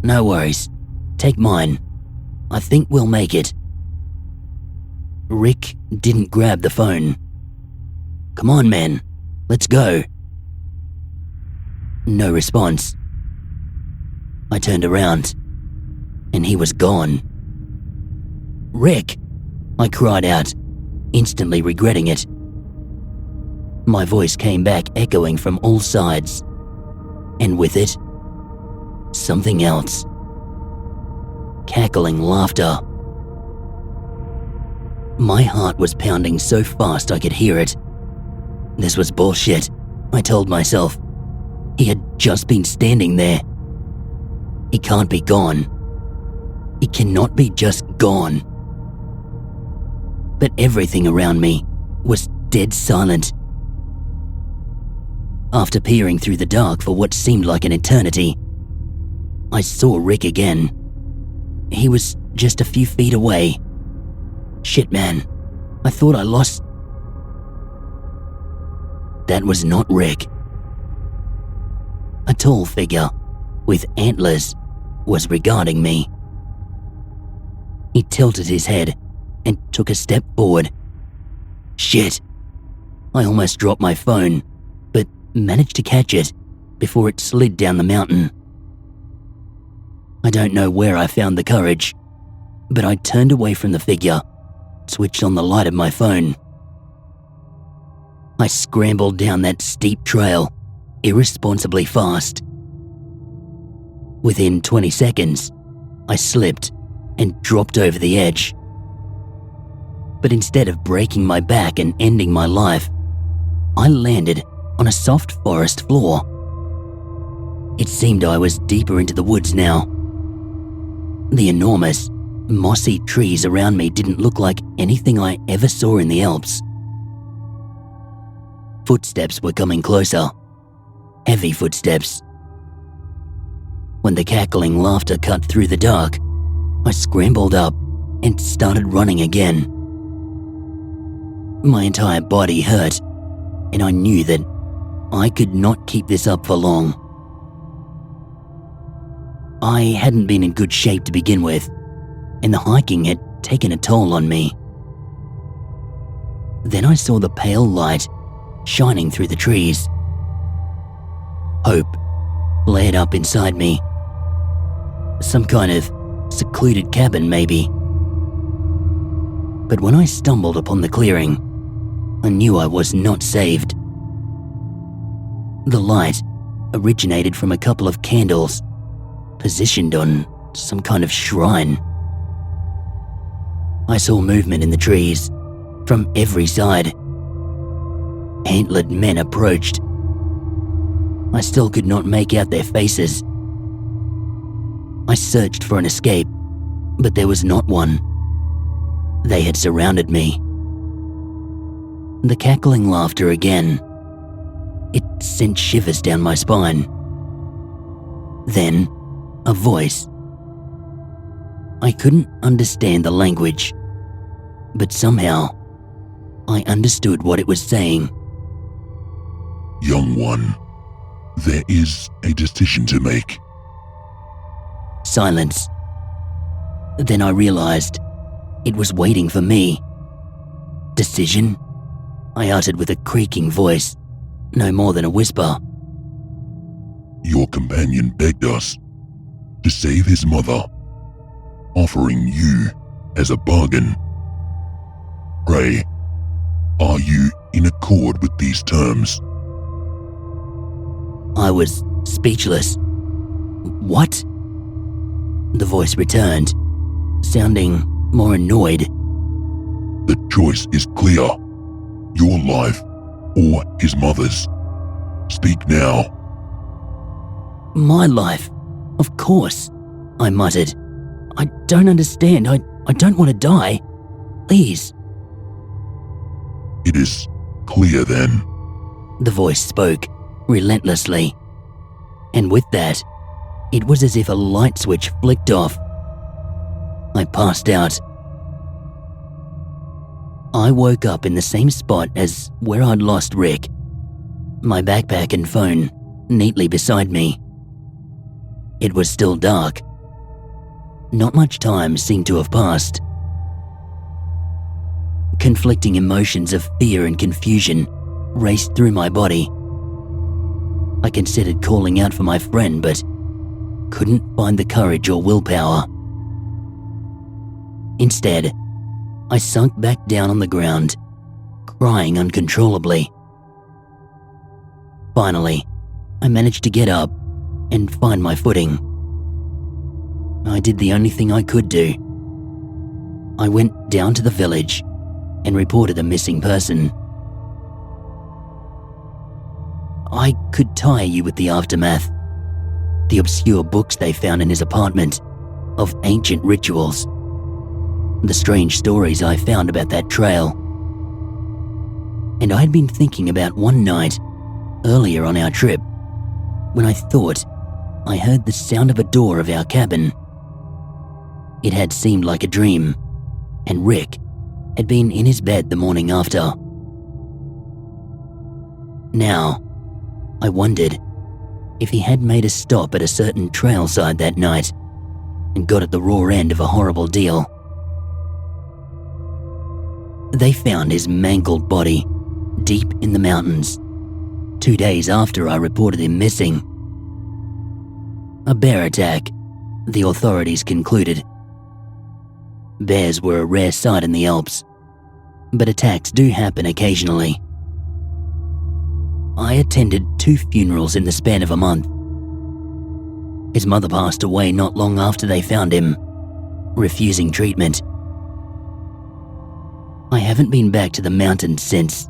No worries, take mine. I think we'll make it. Rick didn't grab the phone. Come on, man, let's go. No response. I turned around, and he was gone. Rick, I cried out, instantly regretting it. My voice came back echoing from all sides, and with it, something else. Cackling laughter. My heart was pounding so fast I could hear it. This was bullshit, I told myself. He had just been standing there. He can't be gone. He cannot be just gone. But everything around me was dead silent. After peering through the dark for what seemed like an eternity, I saw Rick again. He was just a few feet away. Shit, man. I thought I lost... That was not Rick. A tall figure with antlers was regarding me. He tilted his head and took a step forward. Shit. I almost dropped my phone, but managed to catch it before it slid down the mountain. I don't know where I found the courage, but I turned away from the figure, switched on the light of my phone. I scrambled down that steep trail, irresponsibly fast. Within 20 seconds, I slipped and dropped over the edge. But instead of breaking my back and ending my life, I landed on a soft forest floor. It seemed I was deeper into the woods now. The enormous, mossy trees around me didn't look like anything I ever saw in the Alps. Footsteps were coming closer. Heavy footsteps. When the cackling laughter cut through the dark, I scrambled up and started running again. My entire body hurt, and I knew that I could not keep this up for long. I hadn't been in good shape to begin with, and the hiking had taken a toll on me. Then I saw the pale light shining through the trees. Hope flared up inside me. Some kind of secluded cabin, maybe. But when I stumbled upon the clearing, I knew I was not saved. The light originated from a couple of candles positioned on some kind of shrine. I saw movement in the trees from every side. Antlered men approached. I still could not make out their faces. I searched for an escape, but there was not one. They had surrounded me. The cackling laughter again. It sent shivers down my spine. Then, a voice. I couldn't understand the language, but somehow, I understood what it was saying. Young one, there is a decision to make. Silence. Then I realized it was waiting for me. Decision? I uttered with a creaking voice, no more than a whisper. Your companion begged us to save his mother, offering you as a bargain. Pray, are you in accord with these terms? I was speechless. What? The voice returned, sounding more annoyed. The choice is clear. Your life or his mother's. Speak now. My life, of course, I muttered. I don't understand. I don't want to die. Please. It is clear then. The voice spoke, relentlessly. And with that, it was as if a light switch flicked off. I passed out. I woke up in the same spot as where I'd lost Rick. My backpack and phone neatly beside me. It was still dark. Not much time seemed to have passed. Conflicting emotions of fear and confusion raced through my body. I considered calling out for my friend, but couldn't find the courage or willpower. Instead, I sunk back down on the ground, crying uncontrollably. Finally, I managed to get up and find my footing. I did the only thing I could do. I went down to the village and reported a missing person. I could tire you with the aftermath, the obscure books they found in his apartment, of ancient rituals, the strange stories I found about that trail. And I'd been thinking about one night, earlier on our trip, when I thought I heard the sound of a door of our cabin. It had seemed like a dream, and Rick had been in his bed the morning after. Now, I wondered if he had made a stop at a certain trail side that night and got at the raw end of a horrible deal. They found his mangled body deep in the mountains 2 days after I reported him missing. A bear attack, the authorities concluded. Bears were a rare sight in the Alps, but attacks do happen occasionally. I attended 2 funerals in the span of a month. His mother passed away not long after they found him, refusing treatment. I haven't been back to the mountains since,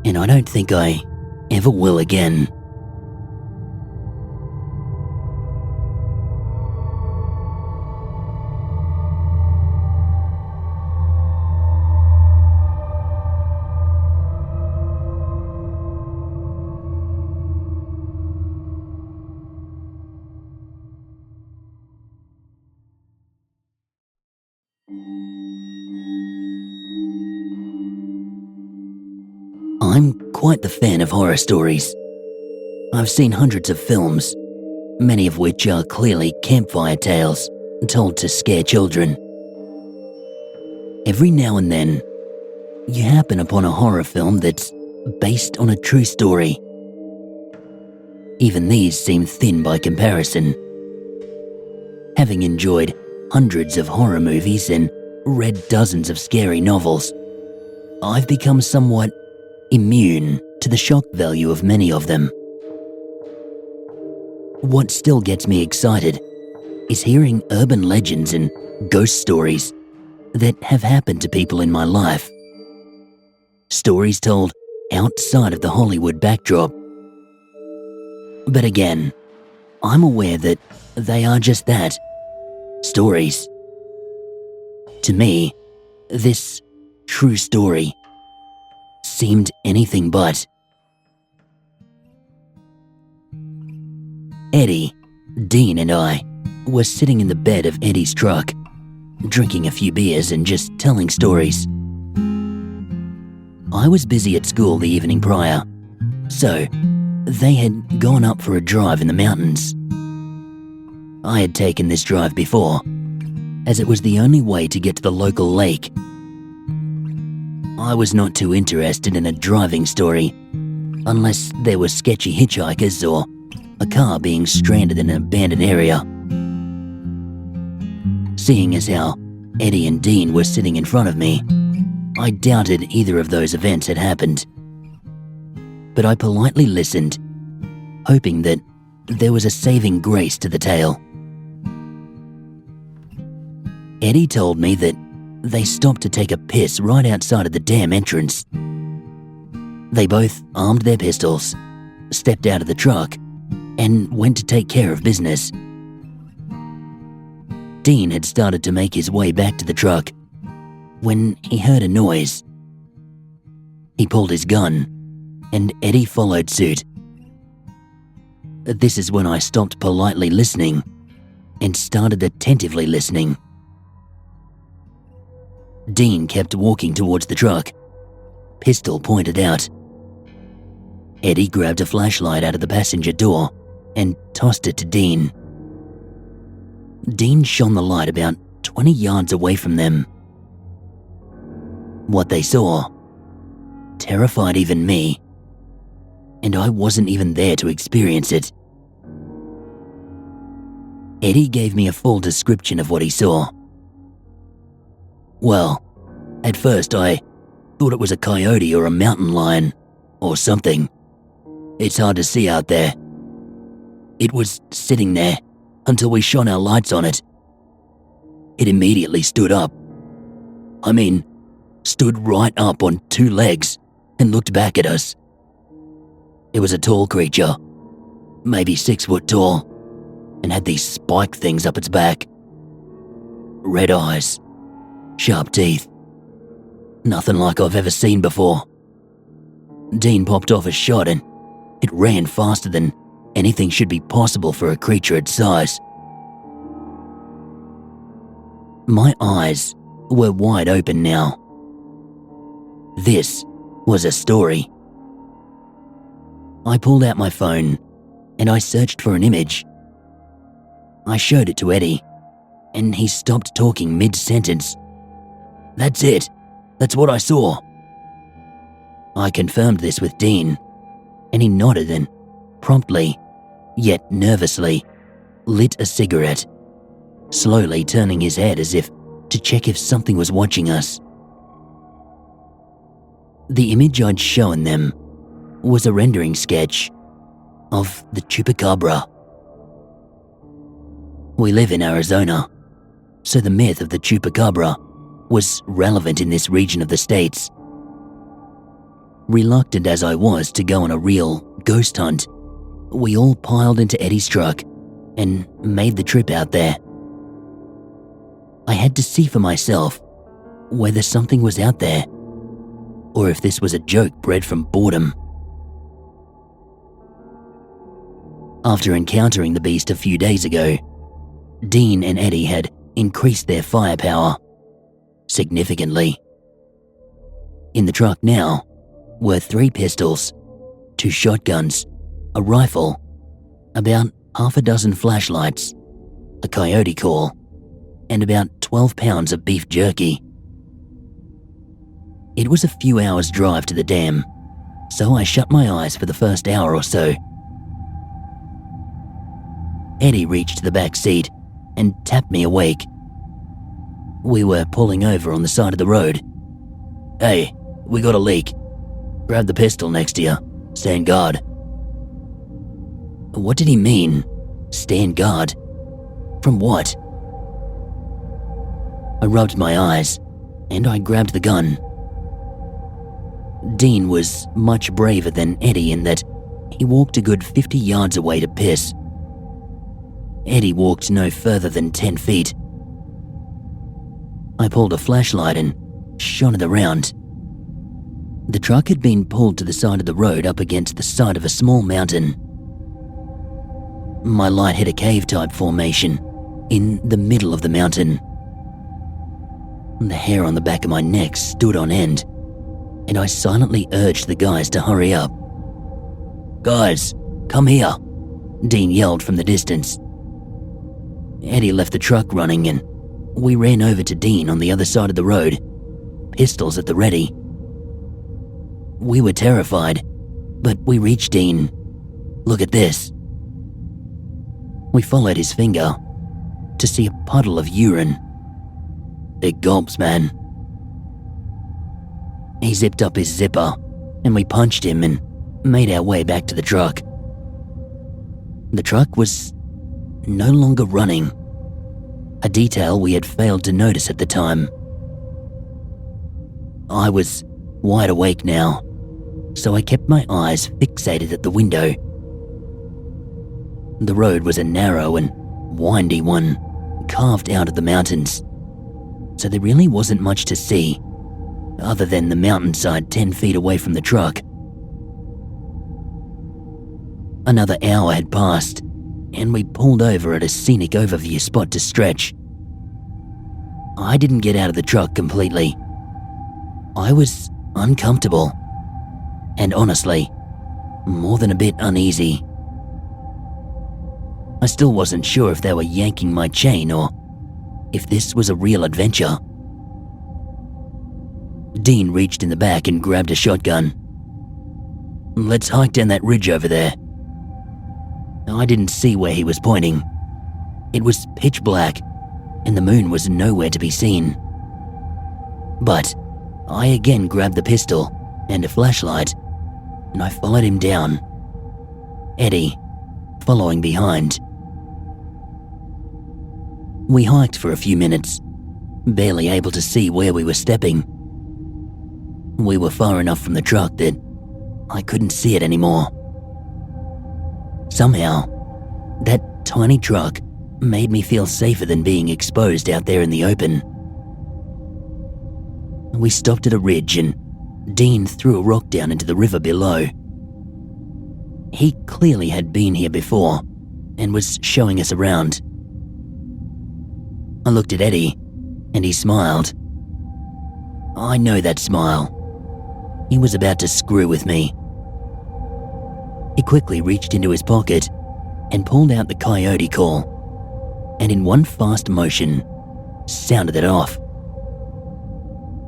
and I don't think I ever will again. I'm quite the fan of horror stories. I've seen hundreds of films, many of which are clearly campfire tales told to scare children. Every now and then, you happen upon a horror film that's based on a true story. Even these seem thin by comparison. Having enjoyed hundreds of horror movies and read dozens of scary novels, I've become somewhat immune to the shock value of many of them. What still gets me excited is hearing urban legends and ghost stories that have happened to people in my life. Stories told outside of the Hollywood backdrop. But again, I'm aware that they are just that, stories. To me, this true story seemed anything but. Eddie, Dean and I were sitting in the bed of Eddie's truck, drinking a few beers and just telling stories. I was busy at school the evening prior, so they had gone up for a drive in the mountains. I had taken this drive before, as it was the only way to get to the local lake. I was not too interested in a driving story, unless there were sketchy hitchhikers or a car being stranded in an abandoned area. Seeing as how Eddie and Dean were sitting in front of me, I doubted either of those events had happened. But I politely listened, hoping that there was a saving grace to the tale. Eddie told me that they stopped to take a piss right outside of the dam entrance. They both armed their pistols, stepped out of the truck, and went to take care of business. Dean had started to make his way back to the truck when he heard a noise. He pulled his gun, and Eddie followed suit. This is when I stopped politely listening and started attentively listening. Dean kept walking towards the truck, pistol pointed out. Eddie grabbed a flashlight out of the passenger door and tossed it to Dean. Dean shone the light about 20 yards away from them. What they saw terrified even me, and I wasn't even there to experience it. Eddie gave me a full description of what he saw. Well, at first I thought it was a coyote or a mountain lion or something. It's hard to see out there. It was sitting there until we shone our lights on it. It immediately stood up. I mean, stood right up on two legs and looked back at us. It was a tall creature, maybe 6 foot tall, and had these spike things up its back. Red eyes, sharp teeth. Nothing like I've ever seen before. Dean popped off a shot and it ran faster than anything should be possible for a creature its size. My eyes were wide open now. This was a story. I pulled out my phone and I searched for an image. I showed it to Eddie and he stopped talking mid-sentence. That's it. That's what I saw. I confirmed this with Dean and he nodded and promptly, yet nervously, lit a cigarette, slowly turning his head as if to check if something was watching us. The image I'd shown them was a rendering sketch of the chupacabra. We live in Arizona, so the myth of the chupacabra was relevant in this region of the States. Reluctant as I was to go on a real ghost hunt, we all piled into Eddie's truck and made the trip out there. I had to see for myself whether something was out there or if this was a joke bred from boredom. After encountering the beast a few days ago, Dean and Eddie had increased their firepower significantly. In the truck now were 3 pistols, 2 shotguns, a rifle, about half a dozen flashlights, a coyote call, and about 12 pounds of beef jerky. It was a few hours' drive to the dam, so I shut my eyes for the first hour or so. Eddie reached the back seat and tapped me awake. We were pulling over on the side of the road. Hey, we got a leak. Grab the pistol next to you. Stand guard. What did he mean? Stand guard? From what? I rubbed my eyes and I grabbed the gun. Dean was much braver than Eddie in that he walked a good 50 yards away to piss. Eddie walked no further than 10 feet. I pulled a flashlight and shone it around. The truck had been pulled to the side of the road up against the side of a small mountain. My light hit a cave-type formation in the middle of the mountain. The hair on the back of my neck stood on end, and I silently urged the guys to hurry up. "Guys, come here," Dean yelled from the distance. Eddie left the truck running and we ran over to Dean on the other side of the road, pistols at the ready. We were terrified, but we reached Dean. "Look at this." We followed his finger to see a puddle of urine. "It gulps, man." He zipped up his zipper and we punched him and made our way back to the truck. The truck was no longer running, a detail we had failed to notice at the time. I was wide awake now, so I kept my eyes fixated at the window. The road was a narrow and windy one, carved out of the mountains, so there really wasn't much to see, other than the mountainside 10 feet away from the truck. Another hour had passed, and we pulled over at a scenic overview spot to stretch. I didn't get out of the truck completely. I was uncomfortable, and honestly, more than a bit uneasy. I still wasn't sure if they were yanking my chain or if this was a real adventure. Dean reached in the back and grabbed a shotgun. "Let's hike down that ridge over there." I didn't see where he was pointing. It was pitch black, and the moon was nowhere to be seen. But I again grabbed the pistol and a flashlight, and I followed him down, Eddie following behind. We hiked for a few minutes, barely able to see where we were stepping. We were far enough from the truck that I couldn't see it anymore. Somehow, that tiny truck made me feel safer than being exposed out there in the open. We stopped at a ridge and Dean threw a rock down into the river below. He clearly had been here before and was showing us around. I looked at Eddie and he smiled. I know that smile. He was about to screw with me. He quickly reached into his pocket and pulled out the coyote call, and in one fast motion, sounded it off.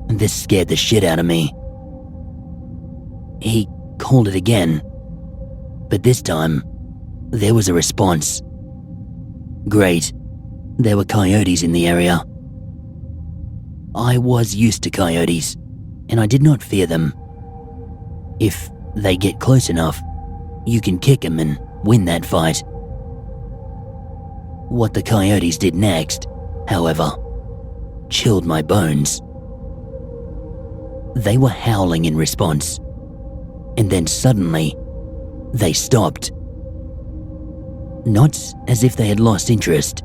This scared the shit out of me. He called it again, but this time, there was a response. Great, there were coyotes in the area. I was used to coyotes, and I did not fear them. If they get close enough, you can kick them and win that fight. What the coyotes did next, however, chilled my bones. They were howling in response, and then suddenly, they stopped. Not as if they had lost interest,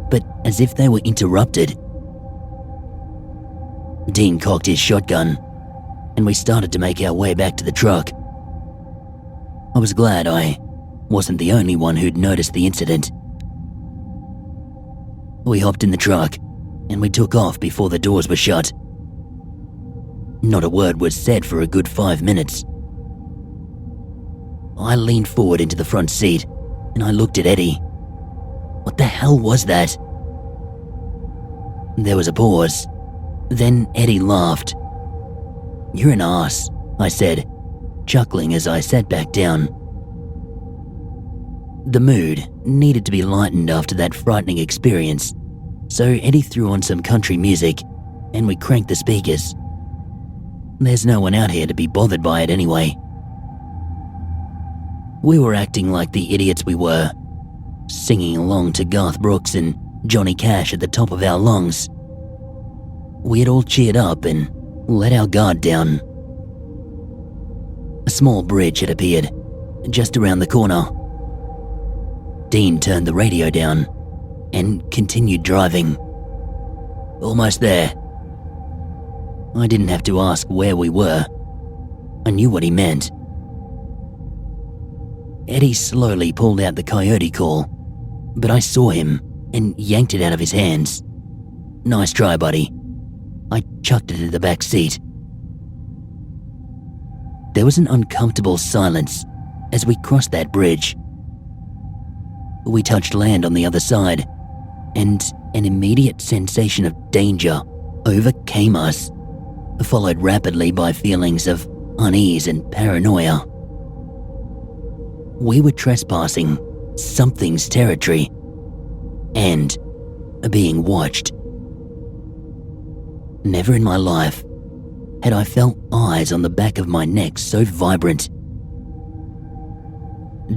but as if they were interrupted. Dean cocked his shotgun, and we started to make our way back to the truck. I was glad I wasn't the only one who'd noticed the incident. We hopped in the truck, and we took off before the doors were shut. Not a word was said for a good 5 minutes. I leaned forward into the front seat, and I looked at Eddie. What the hell was that? There was a pause. Then Eddie laughed. "You're an ass," I said, chuckling as I sat back down. The mood needed to be lightened after that frightening experience, so Eddie threw on some country music and we cranked the speakers. There's no one out here to be bothered by it anyway. We were acting like the idiots we were, singing along to Garth Brooks and Johnny Cash at the top of our lungs. We had all cheered up and let our guard down. A small bridge had appeared, just around the corner. Dean turned the radio down and continued driving. Almost there." I didn't have to ask where we were. I knew what he meant. Eddie slowly pulled out the coyote call, but I saw him and yanked it out of his hands. "Nice try, buddy." I chucked it in the back seat. There was an uncomfortable silence as we crossed that bridge. We touched land on the other side, and an immediate sensation of danger overcame us, followed rapidly by feelings of unease and paranoia. We were trespassing something's territory and being watched. Never in my life had I felt eyes on the back of my neck so vibrant.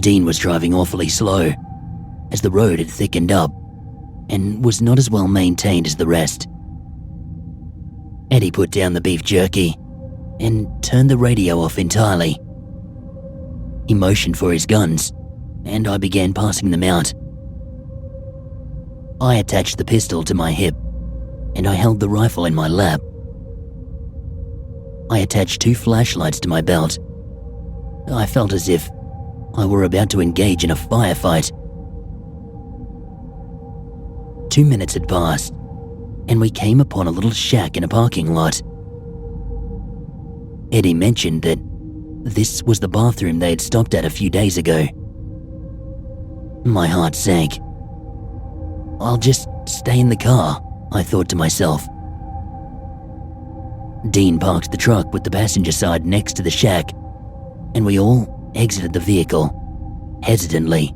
Dean was driving awfully slow, as the road had thickened up and was not as well maintained as the rest. Eddie put down the beef jerky and turned the radio off entirely. He motioned for his guns, and I began passing them out. I attached the pistol to my hip, and I held the rifle in my lap. I attached 2 flashlights to my belt. I felt as if I were about to engage in a firefight. 2 minutes had passed, and we came upon a little shack in a parking lot. Eddie mentioned that this was the bathroom they had stopped at a few days ago. My heart sank. "I'll just stay in the car," I thought to myself. Dean parked the truck with the passenger side next to the shack, and we all exited the vehicle, hesitantly.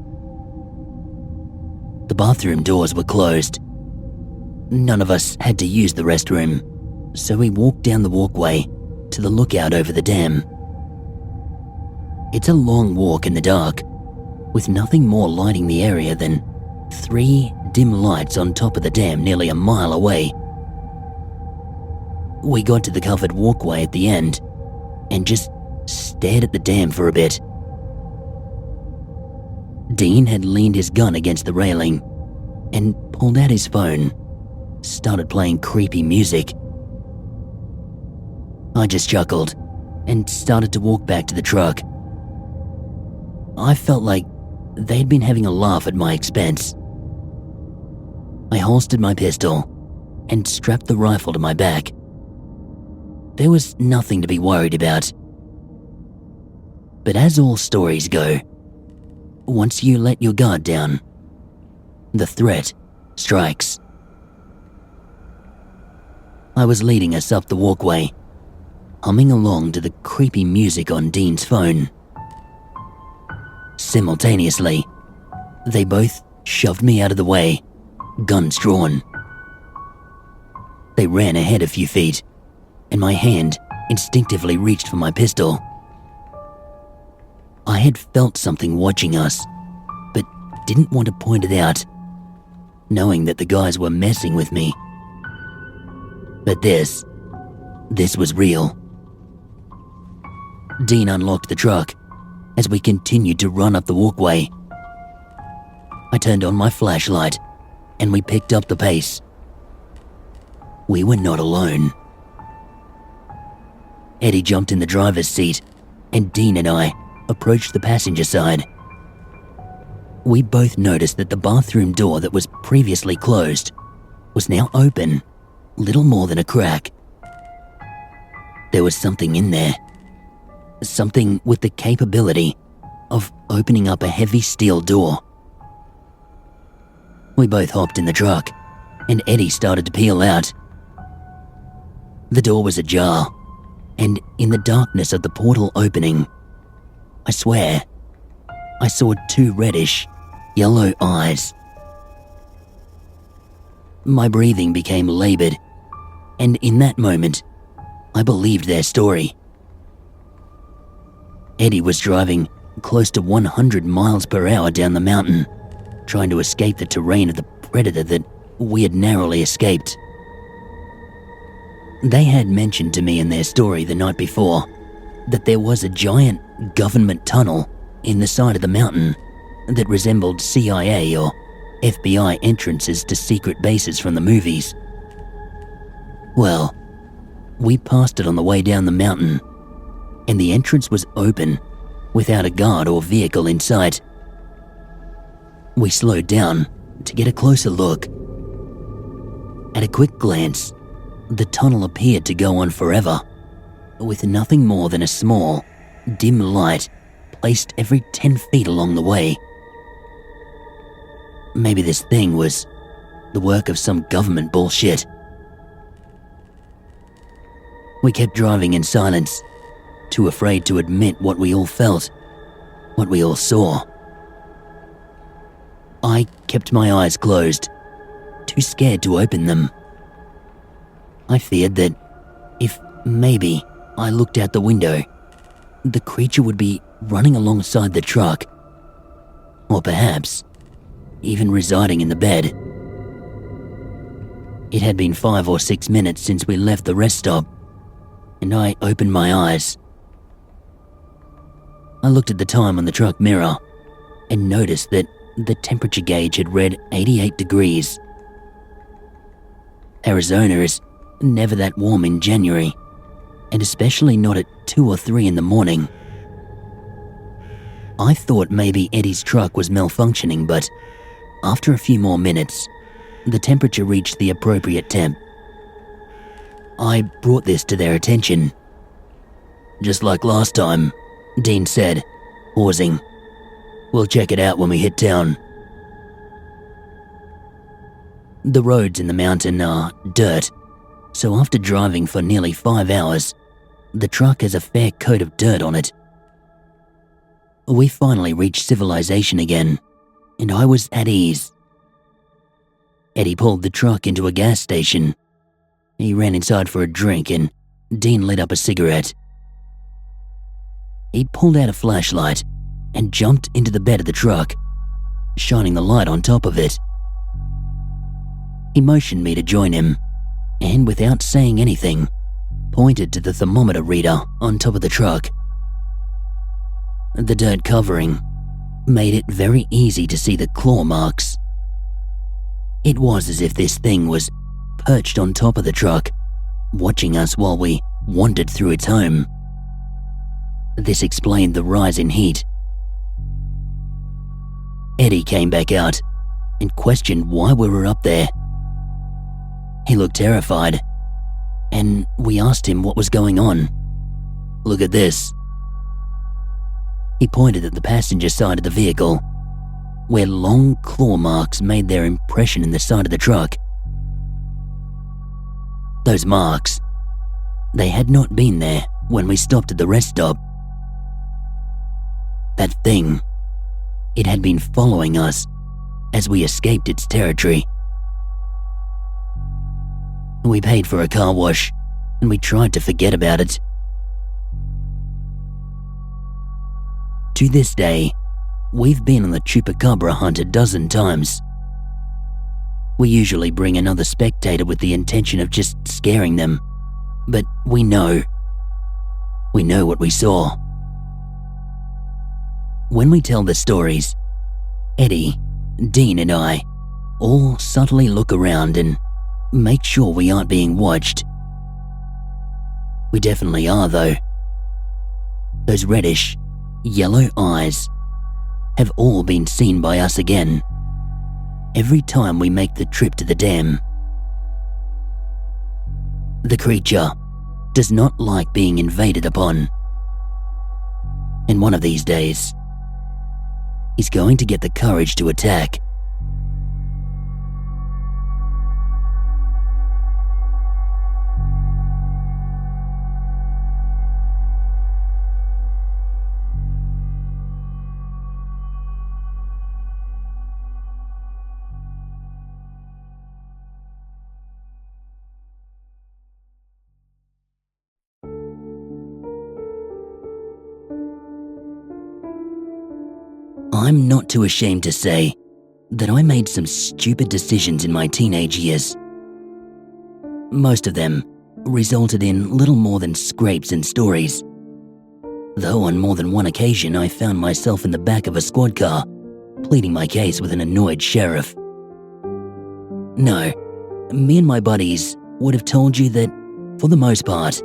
The bathroom doors were closed. None of us had to use the restroom, so we walked down the walkway to the lookout over the dam. It's a long walk in the dark, with nothing more lighting the area than 3 dim lights on top of the dam nearly a mile away. We got to the covered walkway at the end and just stared at the dam for a bit. Dean had leaned his gun against the railing and pulled out his phone, started playing creepy music. I just chuckled and started to walk back to the truck. I felt like they'd been having a laugh at my expense. I holstered my pistol and strapped the rifle to my back. There was nothing to be worried about. But as all stories go, once you let your guard down, the threat strikes. I was leading us up the walkway, humming along to the creepy music on Dean's phone. Simultaneously, they both shoved me out of the way, guns drawn. They ran ahead a few feet, and my hand instinctively reached for my pistol. I had felt something watching us, but didn't want to point it out, knowing that the guys were messing with me. But this was real. Dean unlocked the truck as we continued to run up the walkway. I turned on my flashlight and we picked up the pace. We were not alone. Eddie jumped in the driver's seat and Dean and I approached the passenger side. We both noticed that the bathroom door that was previously closed was now open, little more than a crack. There was something in there. Something with the capability of opening up a heavy steel door. We both hopped in the truck, and Eddie started to peel out. The door was ajar, and in the darkness of the portal opening, I swear, I saw 2 reddish, yellow eyes. My breathing became labored, and in that moment, I believed their story. Eddie was driving close to 100 miles per hour down the mountain, trying to escape the terrain of the predator that we had narrowly escaped. They had mentioned to me in their story the night before that there was a giant government tunnel in the side of the mountain that resembled CIA or FBI entrances to secret bases from the movies. Well, we passed it on the way down the mountain, and the entrance was open, without a guard or vehicle in sight. We slowed down to get a closer look. At a quick glance, the tunnel appeared to go on forever, with nothing more than a small, dim light placed every 10 feet along the way. Maybe this thing was the work of some government bullshit. We kept driving in silence, too afraid to admit what we all felt, what we all saw. I kept my eyes closed, too scared to open them. I feared that if maybe I looked out the window, the creature would be running alongside the truck, or perhaps even residing in the bed. It had been 5 or 6 minutes since we left the rest stop, and I opened my eyes. I looked at the time on the truck mirror and noticed that the temperature gauge had read 88 degrees. Arizona is never that warm in January, and especially not at 2 or 3 in the morning. I thought maybe Eddie's truck was malfunctioning, but after a few more minutes, the temperature reached the appropriate temp. I brought this to their attention. "Just like last time," Dean said, pausing. "We'll check it out when we hit town." The roads in the mountain are dirt, so after driving for nearly 5 hours, the truck has a fair coat of dirt on it. We finally reached civilization again, and I was at ease. Eddie pulled the truck into a gas station. He ran inside for a drink, and Dean lit up a cigarette. He pulled out a flashlight and jumped into the bed of the truck, shining the light on top of it. He motioned me to join him, and without saying anything, pointed to the thermometer reader on top of the truck. The dirt covering made it very easy to see the claw marks. It was as if this thing was perched on top of the truck, watching us while we wandered through its home. This explained the rise in heat. Eddie came back out and questioned why we were up there. He looked terrified, and we asked him what was going on. "Look at this." He pointed at the passenger side of the vehicle, where long claw marks made their impression in the side of the truck. Those marks, they had not been there when we stopped at the rest stop. That thing, it had been following us as we escaped its territory. We paid for a car wash, and we tried to forget about it. To this day, we've been on the chupacabra hunt a dozen times. We usually bring another spectator with the intention of just scaring them, but we know what we saw. When we tell the stories, Eddie, Dean and I all subtly look around and make sure we aren't being watched. We definitely are, though. Those reddish, yellow eyes have all been seen by us again, every time we make the trip to the dam. The creature does not like being invaded upon. And one of these days, he's going to get the courage to attack. I'm not too ashamed to say that I made some stupid decisions in my teenage years. Most of them resulted in little more than scrapes and stories, though on more than one occasion I found myself in the back of a squad car, pleading my case with an annoyed sheriff. No, me and my buddies would have told you that, for the most part,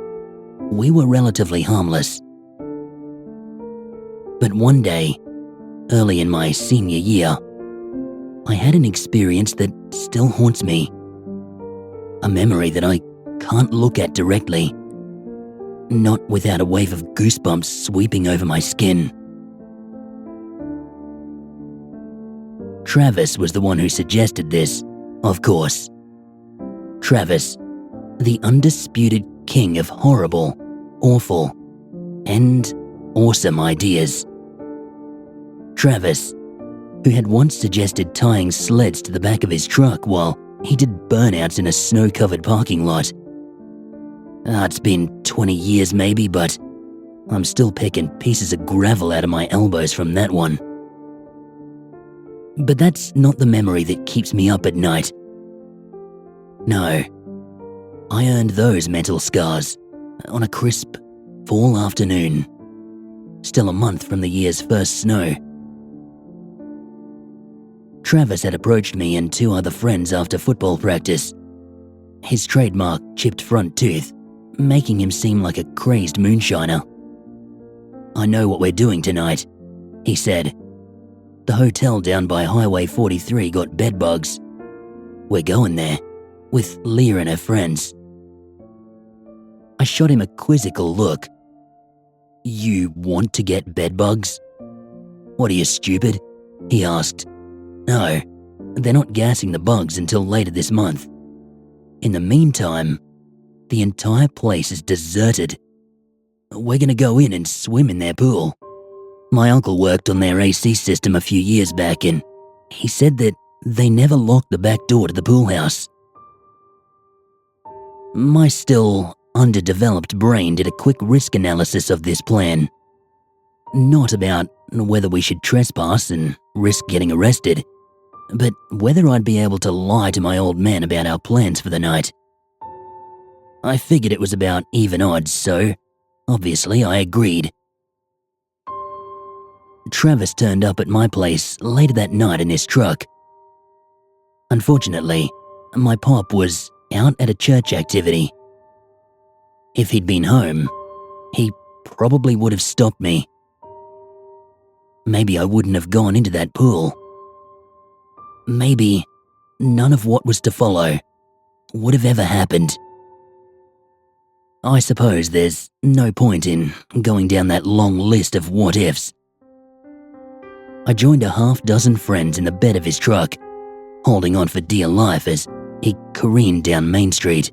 we were relatively harmless. But one day, early in my senior year, I had an experience that still haunts me. A memory that I can't look at directly, not without a wave of goosebumps sweeping over my skin. Travis was the one who suggested this, of course. Travis, the undisputed king of horrible, awful, and awesome ideas. Travis, who had once suggested tying sleds to the back of his truck while he did burnouts in a snow-covered parking lot. It's been 20 years maybe, but I'm still picking pieces of gravel out of my elbows from that one. But that's not the memory that keeps me up at night. No, I earned those mental scars on a crisp fall afternoon, still a month from the year's first snow. Travis had approached me and 2 other friends after football practice, his trademark chipped front tooth making him seem like a crazed moonshiner. "I know what we're doing tonight," he said. "The hotel down by Highway 43 got bed bugs. We're going there, with Leah and her friends." I shot him a quizzical look. "You want to get bed bugs? What are you, stupid?" he asked. "No, they're not gassing the bugs until later this month. In the meantime, the entire place is deserted. We're gonna go in and swim in their pool. My uncle worked on their AC system a few years back and he said that they never locked the back door to the pool house." My still underdeveloped brain did a quick risk analysis of this plan. Not about whether we should trespass and risk getting arrested, but whether I'd be able to lie to my old man about our plans for the night. I figured it was about even odds, so obviously I agreed. Travis turned up at my place later that night in his truck. Unfortunately, my pop was out at a church activity. If he'd been home, he probably would have stopped me. Maybe I wouldn't have gone into that pool. Maybe none of what was to follow would have ever happened. I suppose there's no point in going down that long list of what-ifs. I joined a half-dozen friends in the bed of his truck, holding on for dear life as he careened down Main Street.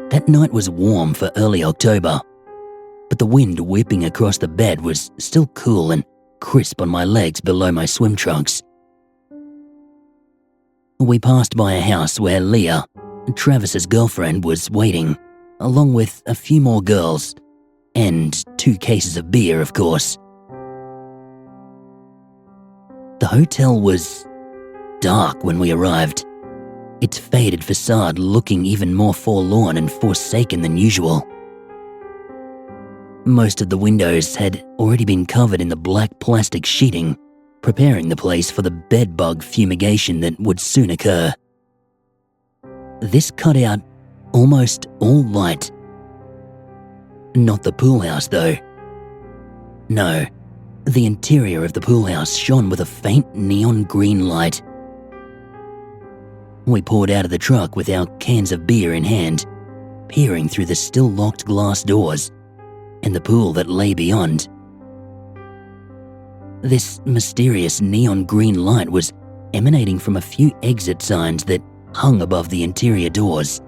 That night was warm for early October, but the wind whipping across the bed was still cool and crisp on my legs below my swim trunks. We passed by a house where Leah, Travis's girlfriend, was waiting, along with a few more girls, and 2 cases of beer, of course. The hotel was dark when we arrived, its faded facade looking even more forlorn and forsaken than usual. Most of the windows had already been covered in the black plastic sheeting, preparing the place for the bedbug fumigation that would soon occur. This cut out almost all light. Not the pool house, though. No, the interior of the pool house shone with a faint neon green light. We poured out of the truck with our cans of beer in hand, peering through the still locked glass doors and the pool that lay beyond. This mysterious neon green light was emanating from a few exit signs that hung above the interior doors.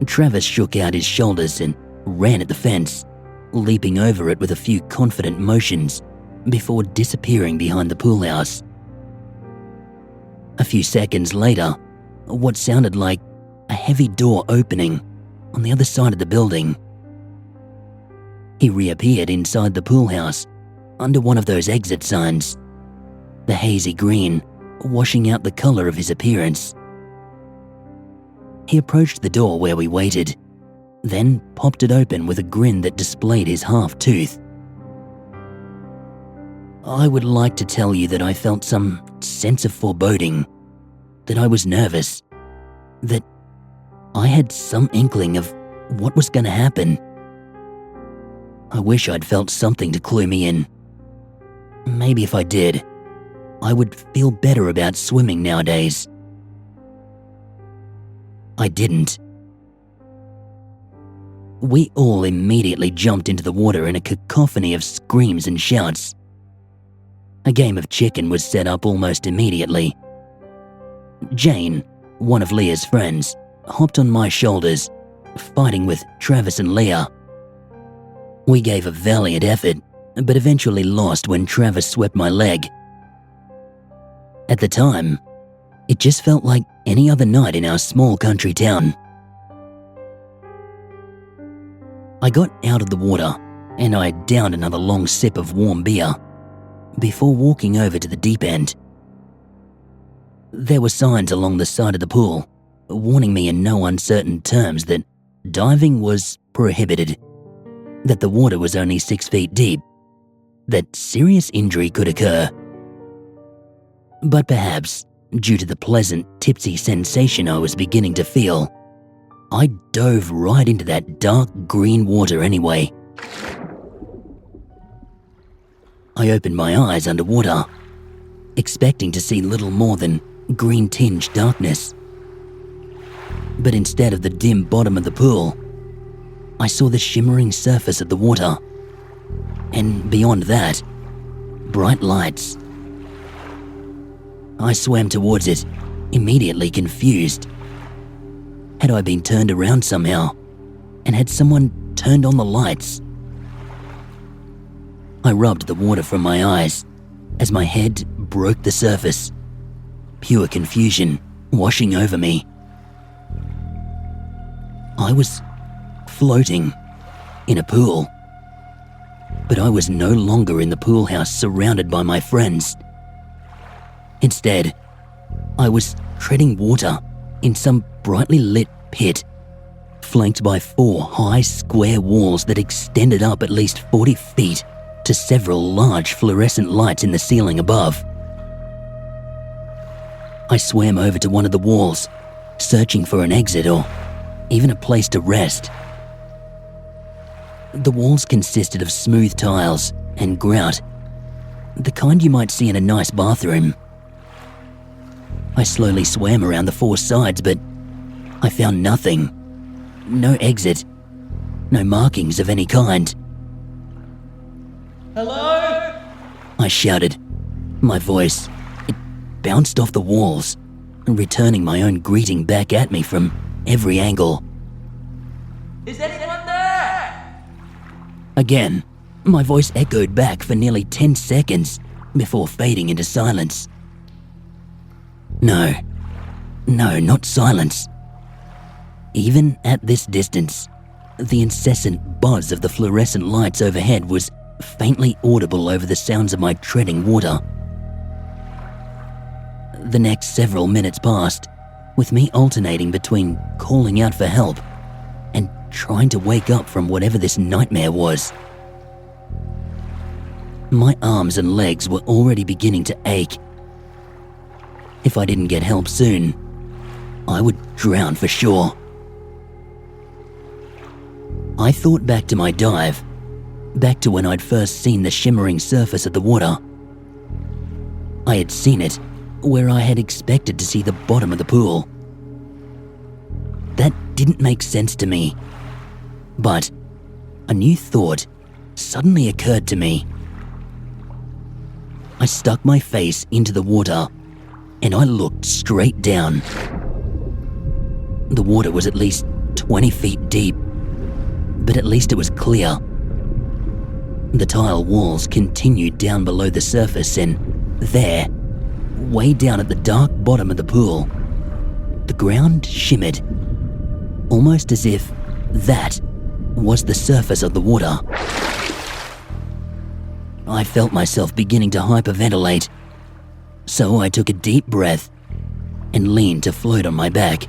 Travis shook out his shoulders and ran at the fence, leaping over it with a few confident motions before disappearing behind the pool house. A few seconds later, what sounded like a heavy door opening on the other side of the building. He reappeared inside the pool house under one of those exit signs, the hazy green washing out the color of his appearance. He approached the door where we waited, then popped it open with a grin that displayed his half-tooth. I would like to tell you that I felt some sense of foreboding, that I was nervous, that I had some inkling of what was going to happen. I wish I'd felt something to clue me in. Maybe if I did, I would feel better about swimming nowadays. I didn't. We all immediately jumped into the water in a cacophony of screams and shouts. A game of chicken was set up almost immediately. Jane, one of Leah's friends, hopped on my shoulders, fighting with Travis and Leah. We gave a valiant effort, but eventually lost when Travis swept my leg. At the time, it just felt like any other night in our small country town. I got out of the water and I downed another long sip of warm beer before walking over to the deep end. There were signs along the side of the pool warning me in no uncertain terms that diving was prohibited, that the water was only 6 feet deep, that serious injury could occur. But perhaps, due to the pleasant, tipsy sensation I was beginning to feel, I dove right into that dark green water anyway. I opened my eyes underwater, expecting to see little more than green-tinged darkness. But instead of the dim bottom of the pool, I saw the shimmering surface of the water, and beyond that, bright lights. I swam towards it, immediately confused. Had I been turned around somehow, and had someone turned on the lights? I rubbed the water from my eyes as my head broke the surface, pure confusion washing over me. I was floating in a pool, but I was no longer in the pool house surrounded by my friends. Instead, I was treading water in some brightly lit pit, flanked by 4 high square walls that extended up at least 40 feet to several large fluorescent lights in the ceiling above. I swam over to one of the walls, searching for an exit or even a place to rest. The walls consisted of smooth tiles and grout, the kind you might see in a nice bathroom. I slowly swam around the 4 sides, but I found nothing. No exit, no markings of any kind. Hello? I shouted. My voice, it bounced off the walls, returning my own greeting back at me from every angle. Is anyone there? Again, my voice echoed back for nearly 10 seconds before fading into silence. No, not silence. Even at this distance, the incessant buzz of the fluorescent lights overhead was faintly audible over the sounds of my treading water. The next several minutes passed, with me alternating between calling out for help and trying to wake up from whatever this nightmare was. My arms and legs were already beginning to ache. If I didn't get help soon, I would drown for sure. I thought back to my dive, back to when I'd first seen the shimmering surface of the water. I had seen it where I had expected to see the bottom of the pool. That didn't make sense to me, but a new thought suddenly occurred to me. I stuck my face into the water and I looked straight down. The water was at least 20 feet deep, but at least it was clear. The tile walls continued down below the surface, and there, way down at the dark bottom of the pool, the ground shimmered, almost as if that was the surface of the water. I felt myself beginning to hyperventilate, so I took a deep breath and leaned to float on my back.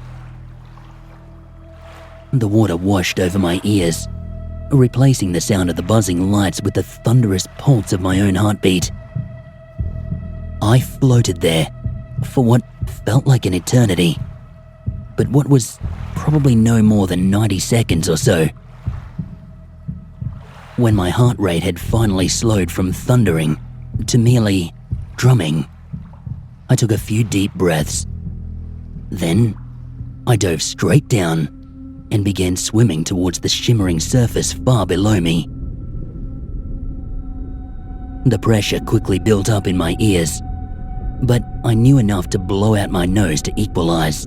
The water washed over my ears, replacing the sound of the buzzing lights with the thunderous pulse of my own heartbeat. I floated there for what felt like an eternity, but what was probably no more than 90 seconds or so. When my heart rate had finally slowed from thundering to merely drumming, I took a few deep breaths. Then I dove straight down and began swimming towards the shimmering surface far below me. The pressure quickly built up in my ears, but I knew enough to blow out my nose to equalize.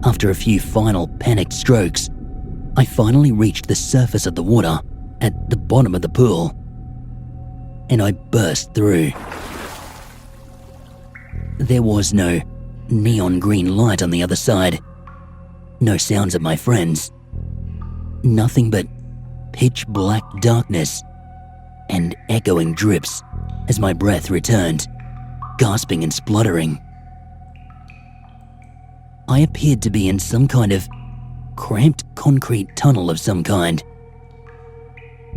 After a few final panicked strokes, I finally reached the surface of the water at the bottom of the pool, and I burst through. There was no neon green light on the other side, no sounds of my friends, nothing but pitch black darkness and echoing drips as my breath returned, gasping and spluttering. I appeared to be in some kind of cramped concrete tunnel of some kind.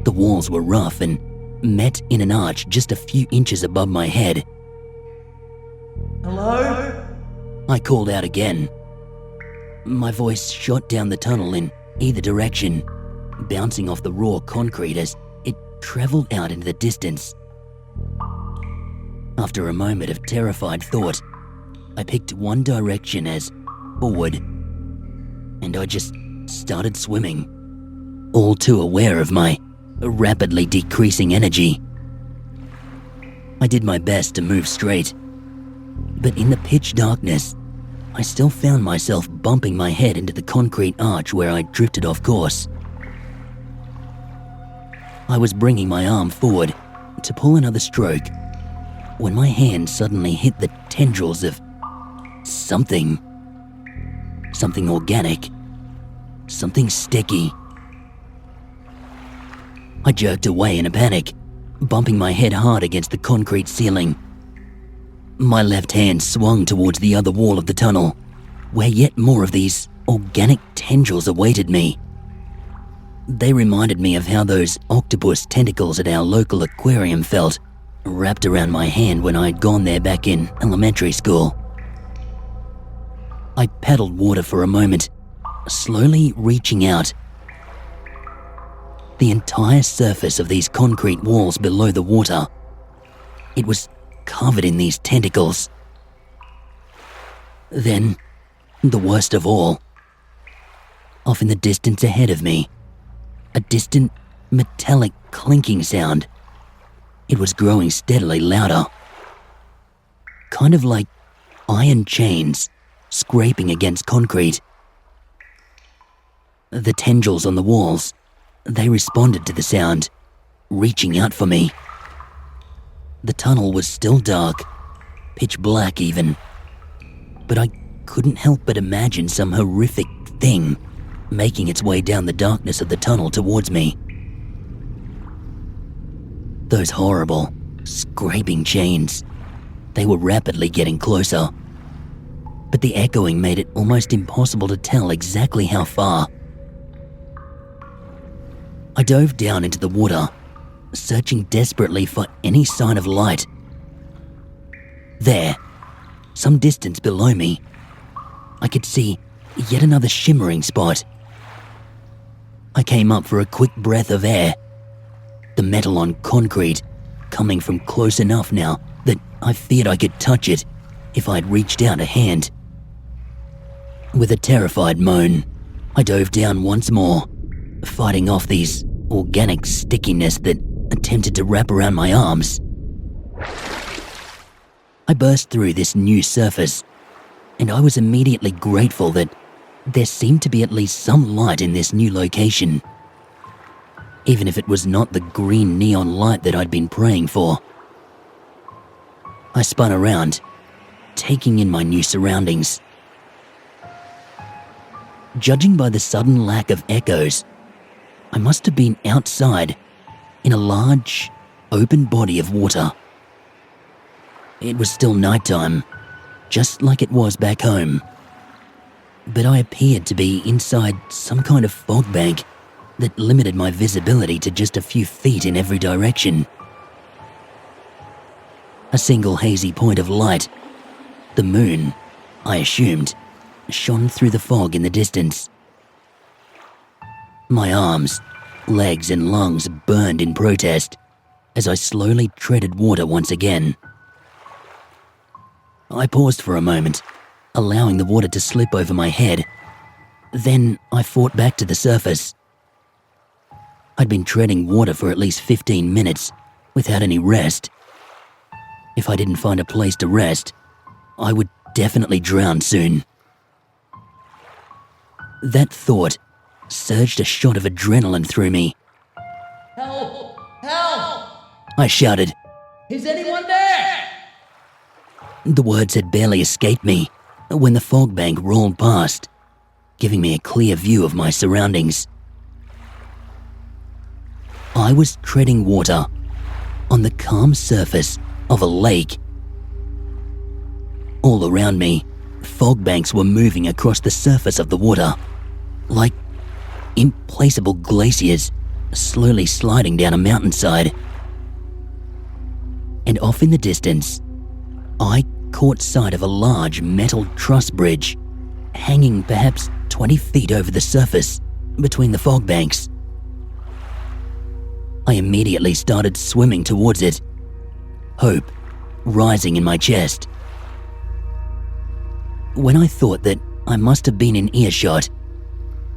The walls were rough and met in an arch just a few inches above my head. Hello? I called out again. My voice shot down the tunnel in either direction, bouncing off the raw concrete as it traveled out into the distance. After a moment of terrified thought, I picked one direction as forward, and I just started swimming, all too aware of my rapidly decreasing energy. I did my best to move straight, but in the pitch darkness, I still found myself bumping my head into the concrete arch where I drifted off course. I was bringing my arm forward to pull another stroke when my hand suddenly hit the tendrils of something organic, something sticky. I jerked away in a panic, bumping my head hard against the concrete ceiling. My left hand swung towards the other wall of the tunnel, where yet more of these organic tendrils awaited me. They reminded me of how those octopus tentacles at our local aquarium felt, wrapped around my hand when I'd gone there back in elementary school. I paddled water for a moment, slowly reaching out. The entire surface of these concrete walls below the water, it was covered in these tentacles. Then, the worst of all, off in the distance ahead of me, a distant metallic clinking sound. It was growing steadily louder, kind of like iron chains scraping against concrete. The tendrils on the walls, they responded to the sound, reaching out for me. The tunnel was still dark, pitch black even, but I couldn't help but imagine some horrific thing making its way down the darkness of the tunnel towards me. Those horrible, scraping chains, they were rapidly getting closer, but the echoing made it almost impossible to tell exactly how far. I dove down into the water, searching desperately for any sign of light. There, some distance below me, I could see yet another shimmering spot. I came up for a quick breath of air, the metal on concrete coming from close enough now that I feared I could touch it if I'd reached out a hand. With a terrified moan, I dove down once more, fighting off these organic stickiness that attempted to wrap around my arms. I burst through this new surface, and I was immediately grateful that there seemed to be at least some light in this new location, even if it was not the green neon light that I'd been praying for. I spun around, taking in my new surroundings. Judging by the sudden lack of echoes, I must have been outside in a large, open body of water. It was still nighttime, just like it was back home, but I appeared to be inside some kind of fog bank that limited my visibility to just a few feet in every direction. A single hazy point of light, the moon, I assumed, shone through the fog in the distance. My arms, legs and lungs burned in protest as I slowly treaded water once again. I paused for a moment, allowing the water to slip over my head. Then I fought back to the surface. I'd been treading water for at least 15 minutes without any rest. If I didn't find a place to rest, I would definitely drown soon. That thought surged a shot of adrenaline through me. Help! Help! I shouted. Is anyone there? The words had barely escaped me when the fog bank rolled past, giving me a clear view of my surroundings. I was treading water on the calm surface of a lake. All around me, fog banks were moving across the surface of the water, like implacable glaciers slowly sliding down a mountainside. And off in the distance, I caught sight of a large metal truss bridge hanging perhaps 20 feet over the surface between the fog banks. I immediately started swimming towards it, hope rising in my chest. When I thought that I must have been in earshot,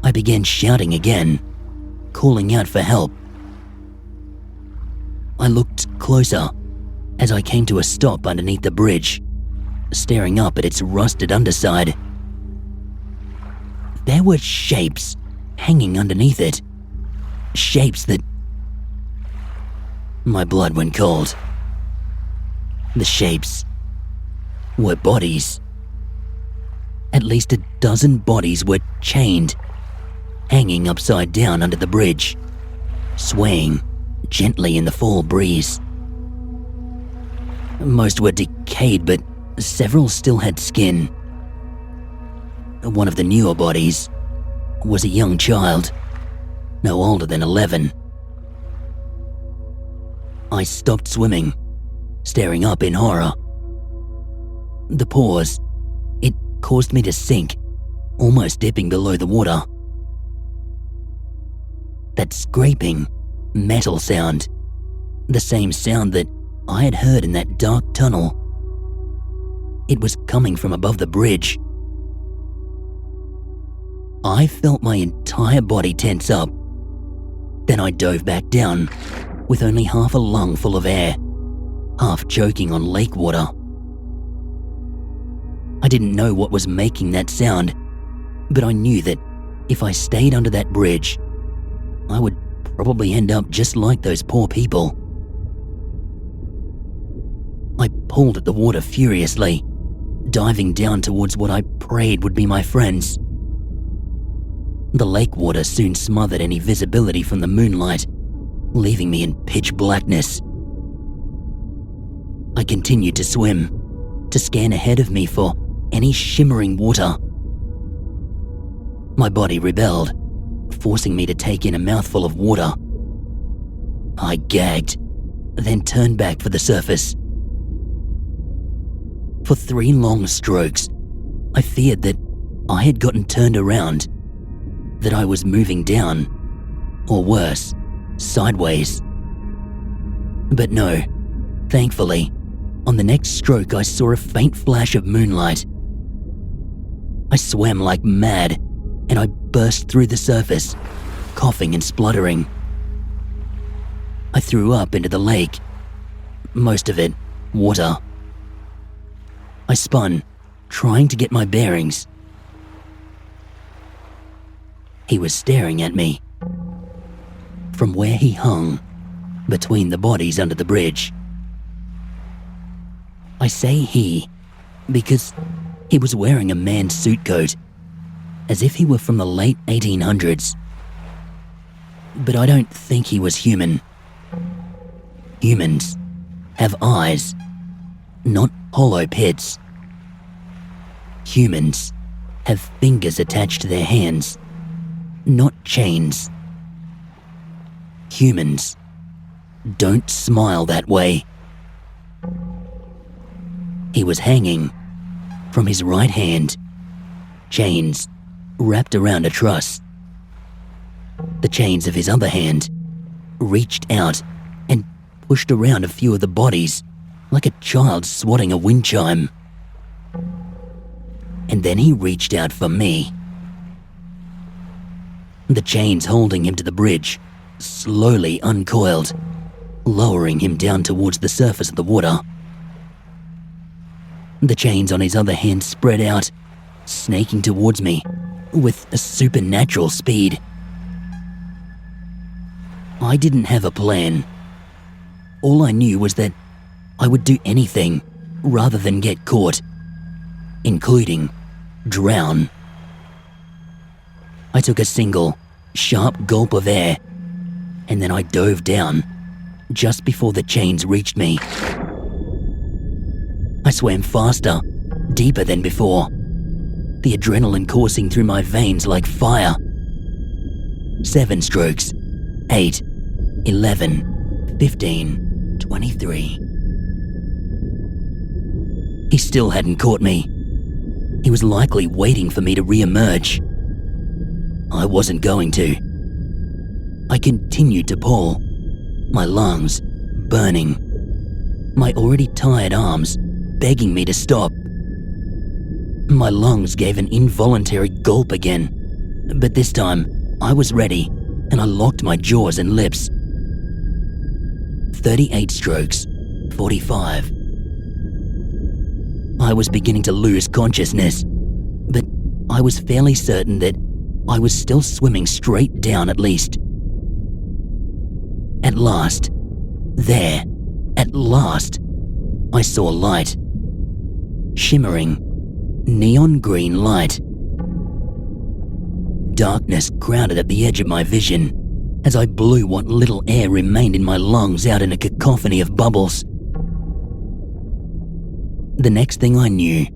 I began shouting again, calling out for help. I looked closer as I came to a stop underneath the bridge, staring up at its rusted underside. There were shapes hanging underneath it, shapes that... My blood went cold. The shapes were bodies. At least a dozen bodies were chained, hanging upside down under the bridge, swaying gently in the fall breeze. Most were decayed, but several still had skin. One of the newer bodies was a young child, no older than 11. I stopped swimming, staring up in horror. The pause, it caused me to sink, almost dipping below the water. That scraping, metal sound, the same sound that I had heard in that dark tunnel. It was coming from above the bridge. I felt my entire body tense up. Then I dove back down, with only half a lung full of air, half choking on lake water. I didn't know what was making that sound, but I knew that if I stayed under that bridge, I would probably end up just like those poor people. I pulled at the water furiously, diving down towards what I prayed would be my friends. The lake water soon smothered any visibility from the moonlight, leaving me in pitch blackness. I continued to swim, to scan ahead of me for any shimmering water. My body rebelled, forcing me to take in a mouthful of water. I gagged, then turned back for the surface. For 3 long strokes, I feared that I had gotten turned around, that I was moving down, or worse, sideways. But no, thankfully, on the next stroke I saw a faint flash of moonlight. I swam like mad, and I burst through the surface, coughing and spluttering. I threw up into the lake, most of it water. I spun, trying to get my bearings. He was staring at me from where he hung between the bodies under the bridge. I say he because he was wearing a man's suit coat, as if he were from the late 1800s. But I don't think he was human. Humans have eyes, not hollow pits. Humans have fingers attached to their hands, not chains. Humans don't smile that way. He was hanging from his right hand chains wrapped around a truss. The chains of his other hand reached out and pushed around a few of the bodies like a child swatting a wind chime. And then he reached out for me. The chains holding him to the bridge slowly uncoiled, lowering him down towards the surface of the water. The chains on his other hand spread out, snaking towards me with a supernatural speed. I didn't have a plan. All I knew was that I would do anything rather than get caught, including drown. I took a single, sharp gulp of air, and then I dove down just before the chains reached me. I swam faster, deeper than before, the adrenaline coursing through my veins like fire. 7 strokes, 8, 11, 15, 23. He still hadn't caught me. He was likely waiting for me to re-emerge. I wasn't going to. I continued to pull, my lungs burning, my already tired arms begging me to stop. My lungs gave an involuntary gulp again, but this time I was ready and I locked my jaws and lips. 38 strokes, 45. I was beginning to lose consciousness, but I was fairly certain that I was still swimming straight down at least. At last, at last, I saw light. Shimmering, neon green light. Darkness crowded at the edge of my vision as I blew what little air remained in my lungs out in a cacophony of bubbles. The next thing I knew,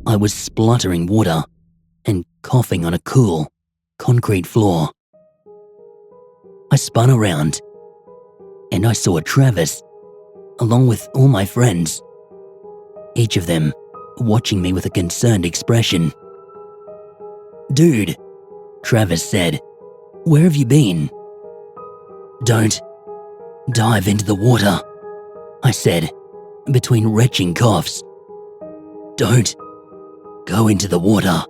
I was spluttering water and coughing on a cool, concrete floor. I spun around and I saw Travis, along with all my friends, each of them watching me with a concerned expression. "Dude," Travis said, "where have you been?" "Don't dive into the water," I said, between retching coughs. "Don't go into the water."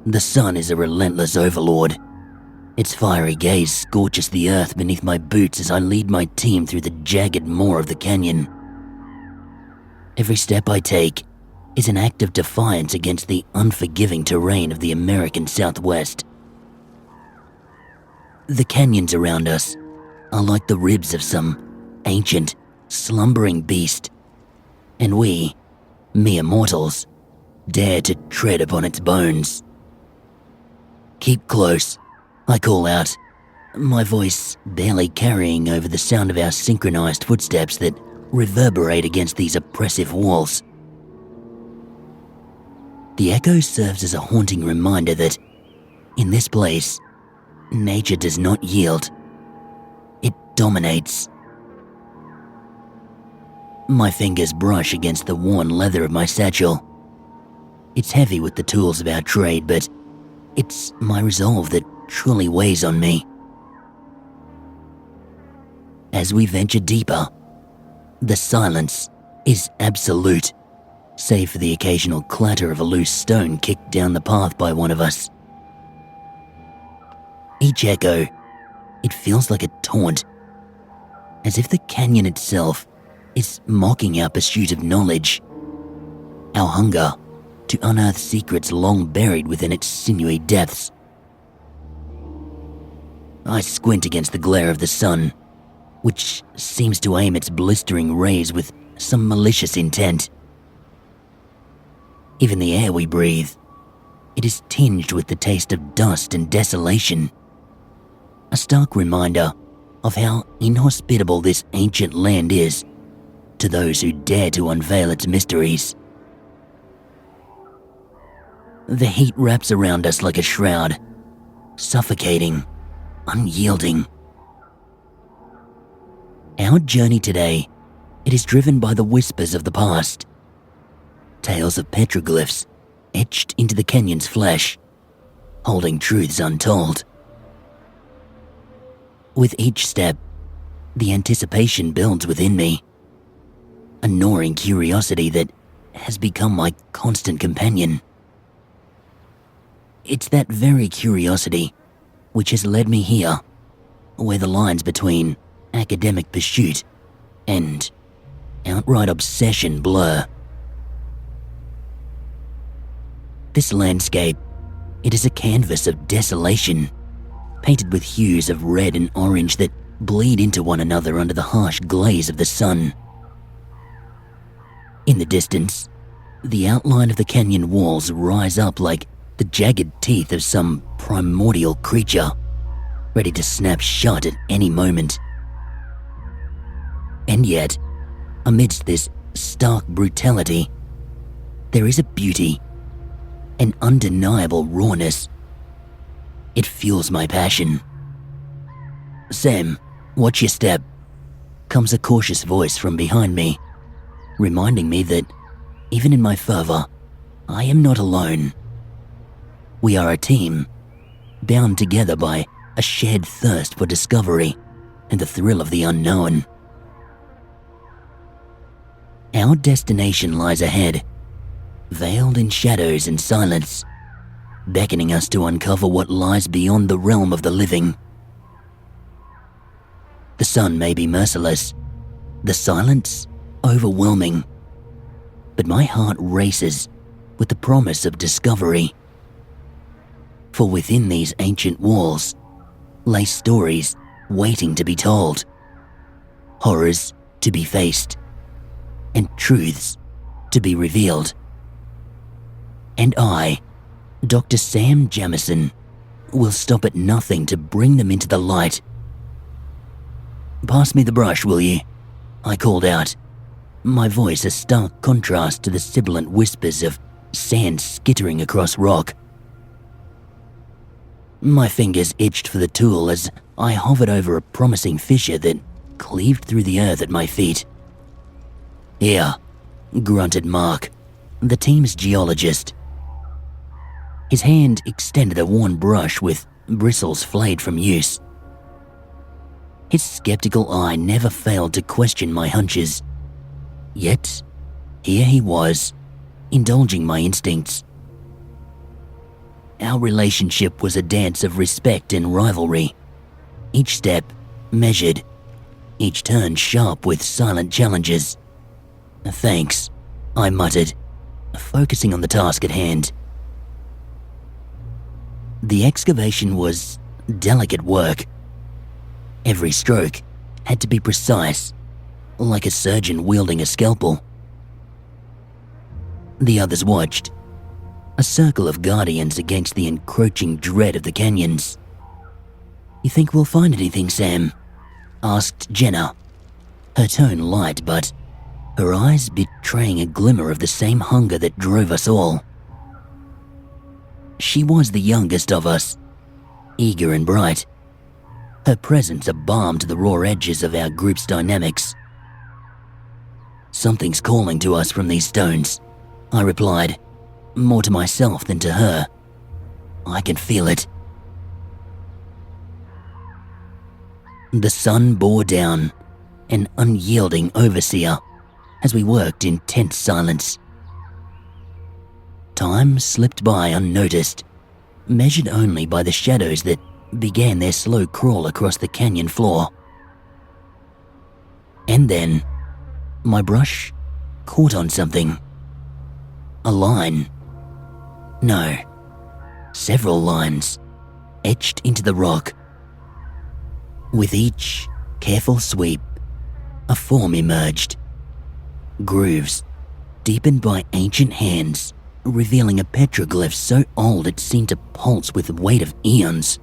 The sun is a relentless overlord. Its fiery gaze scorches the earth beneath my boots as I lead my team through the jagged maw of the canyon. Every step I take is an act of defiance against the unforgiving terrain of the American Southwest. The canyons around us are like the ribs of some ancient, slumbering beast, and we, mere mortals, dare to tread upon its bones. "Keep close," I call out, my voice barely carrying over the sound of our synchronized footsteps that reverberate against these oppressive walls. The echo serves as a haunting reminder that, in this place, nature does not yield. It dominates. My fingers brush against the worn leather of my satchel. It's heavy with the tools of our trade, but it's my resolve that truly weighs on me. As we venture deeper, the silence is absolute, save for the occasional clatter of a loose stone kicked down the path by one of us. Each echo, it feels like a taunt, as if the canyon itself is mocking our pursuit of knowledge, our hunger to unearth secrets long buried within its sinewy depths. I squint against the glare of the sun, which seems to aim its blistering rays with some malicious intent. Even the air we breathe, it is tinged with the taste of dust and desolation. A stark reminder of how inhospitable this ancient land is to those who dare to unveil its mysteries. The heat wraps around us like a shroud, suffocating, unyielding. Our journey today, it is driven by the whispers of the past, tales of petroglyphs etched into the canyon's flesh, holding truths untold. With each step, the anticipation builds within me, a gnawing curiosity that has become my constant companion. It's that very curiosity which has led me here, where the lines between academic pursuit and outright obsession blur. This landscape, it is a canvas of desolation, painted with hues of red and orange that bleed into one another under the harsh glaze of the sun. In the distance, the outline of the canyon walls rise up like the jagged teeth of some primordial creature, ready to snap shut at any moment. And yet, amidst this stark brutality, there is a beauty, an undeniable rawness. It fuels my passion. "Sam, watch your step," comes a cautious voice from behind me, reminding me that even in my fervor, I am not alone. We are a team, bound together by a shared thirst for discovery and the thrill of the unknown. Our destination lies ahead, veiled in shadows and silence, beckoning us to uncover what lies beyond the realm of the living. The sun may be merciless, the silence overwhelming, but my heart races with the promise of discovery. For within these ancient walls lay stories waiting to be told, horrors to be faced, and truths to be revealed. And I, Dr. Sam Jamison, will stop at nothing to bring them into the light. "Pass me the brush, will you?" I called out, my voice a stark contrast to the sibilant whispers of sand skittering across rock. My fingers itched for the tool as I hovered over a promising fissure that cleaved through the earth at my feet. "Here," grunted Mark, the team's geologist. His hand extended a worn brush with bristles flayed from use. His skeptical eye never failed to question my hunches. Yet, here he was, indulging my instincts. Our relationship was a dance of respect and rivalry, each step measured, each turn sharp with silent challenges. "Thanks," I muttered, focusing on the task at hand. The excavation was delicate work. Every stroke had to be precise, like a surgeon wielding a scalpel. The others watched, a circle of guardians against the encroaching dread of the canyons. "You think we'll find anything, Sam?" asked Jenna, her tone light but her eyes betraying a glimmer of the same hunger that drove us all. She was the youngest of us, eager and bright, her presence a balm to the raw edges of our group's dynamics. "Something's calling to us from these stones," I replied, more to myself than to her. "I can feel it." The sun bore down, an unyielding overseer, as we worked in tense silence. Time slipped by unnoticed, measured only by the shadows that began their slow crawl across the canyon floor. And then, my brush caught on something. A line. No, several lines, etched into the rock. With each careful sweep, a form emerged. Grooves, deepened by ancient hands, revealing a petroglyph so old it seemed to pulse with the weight of eons.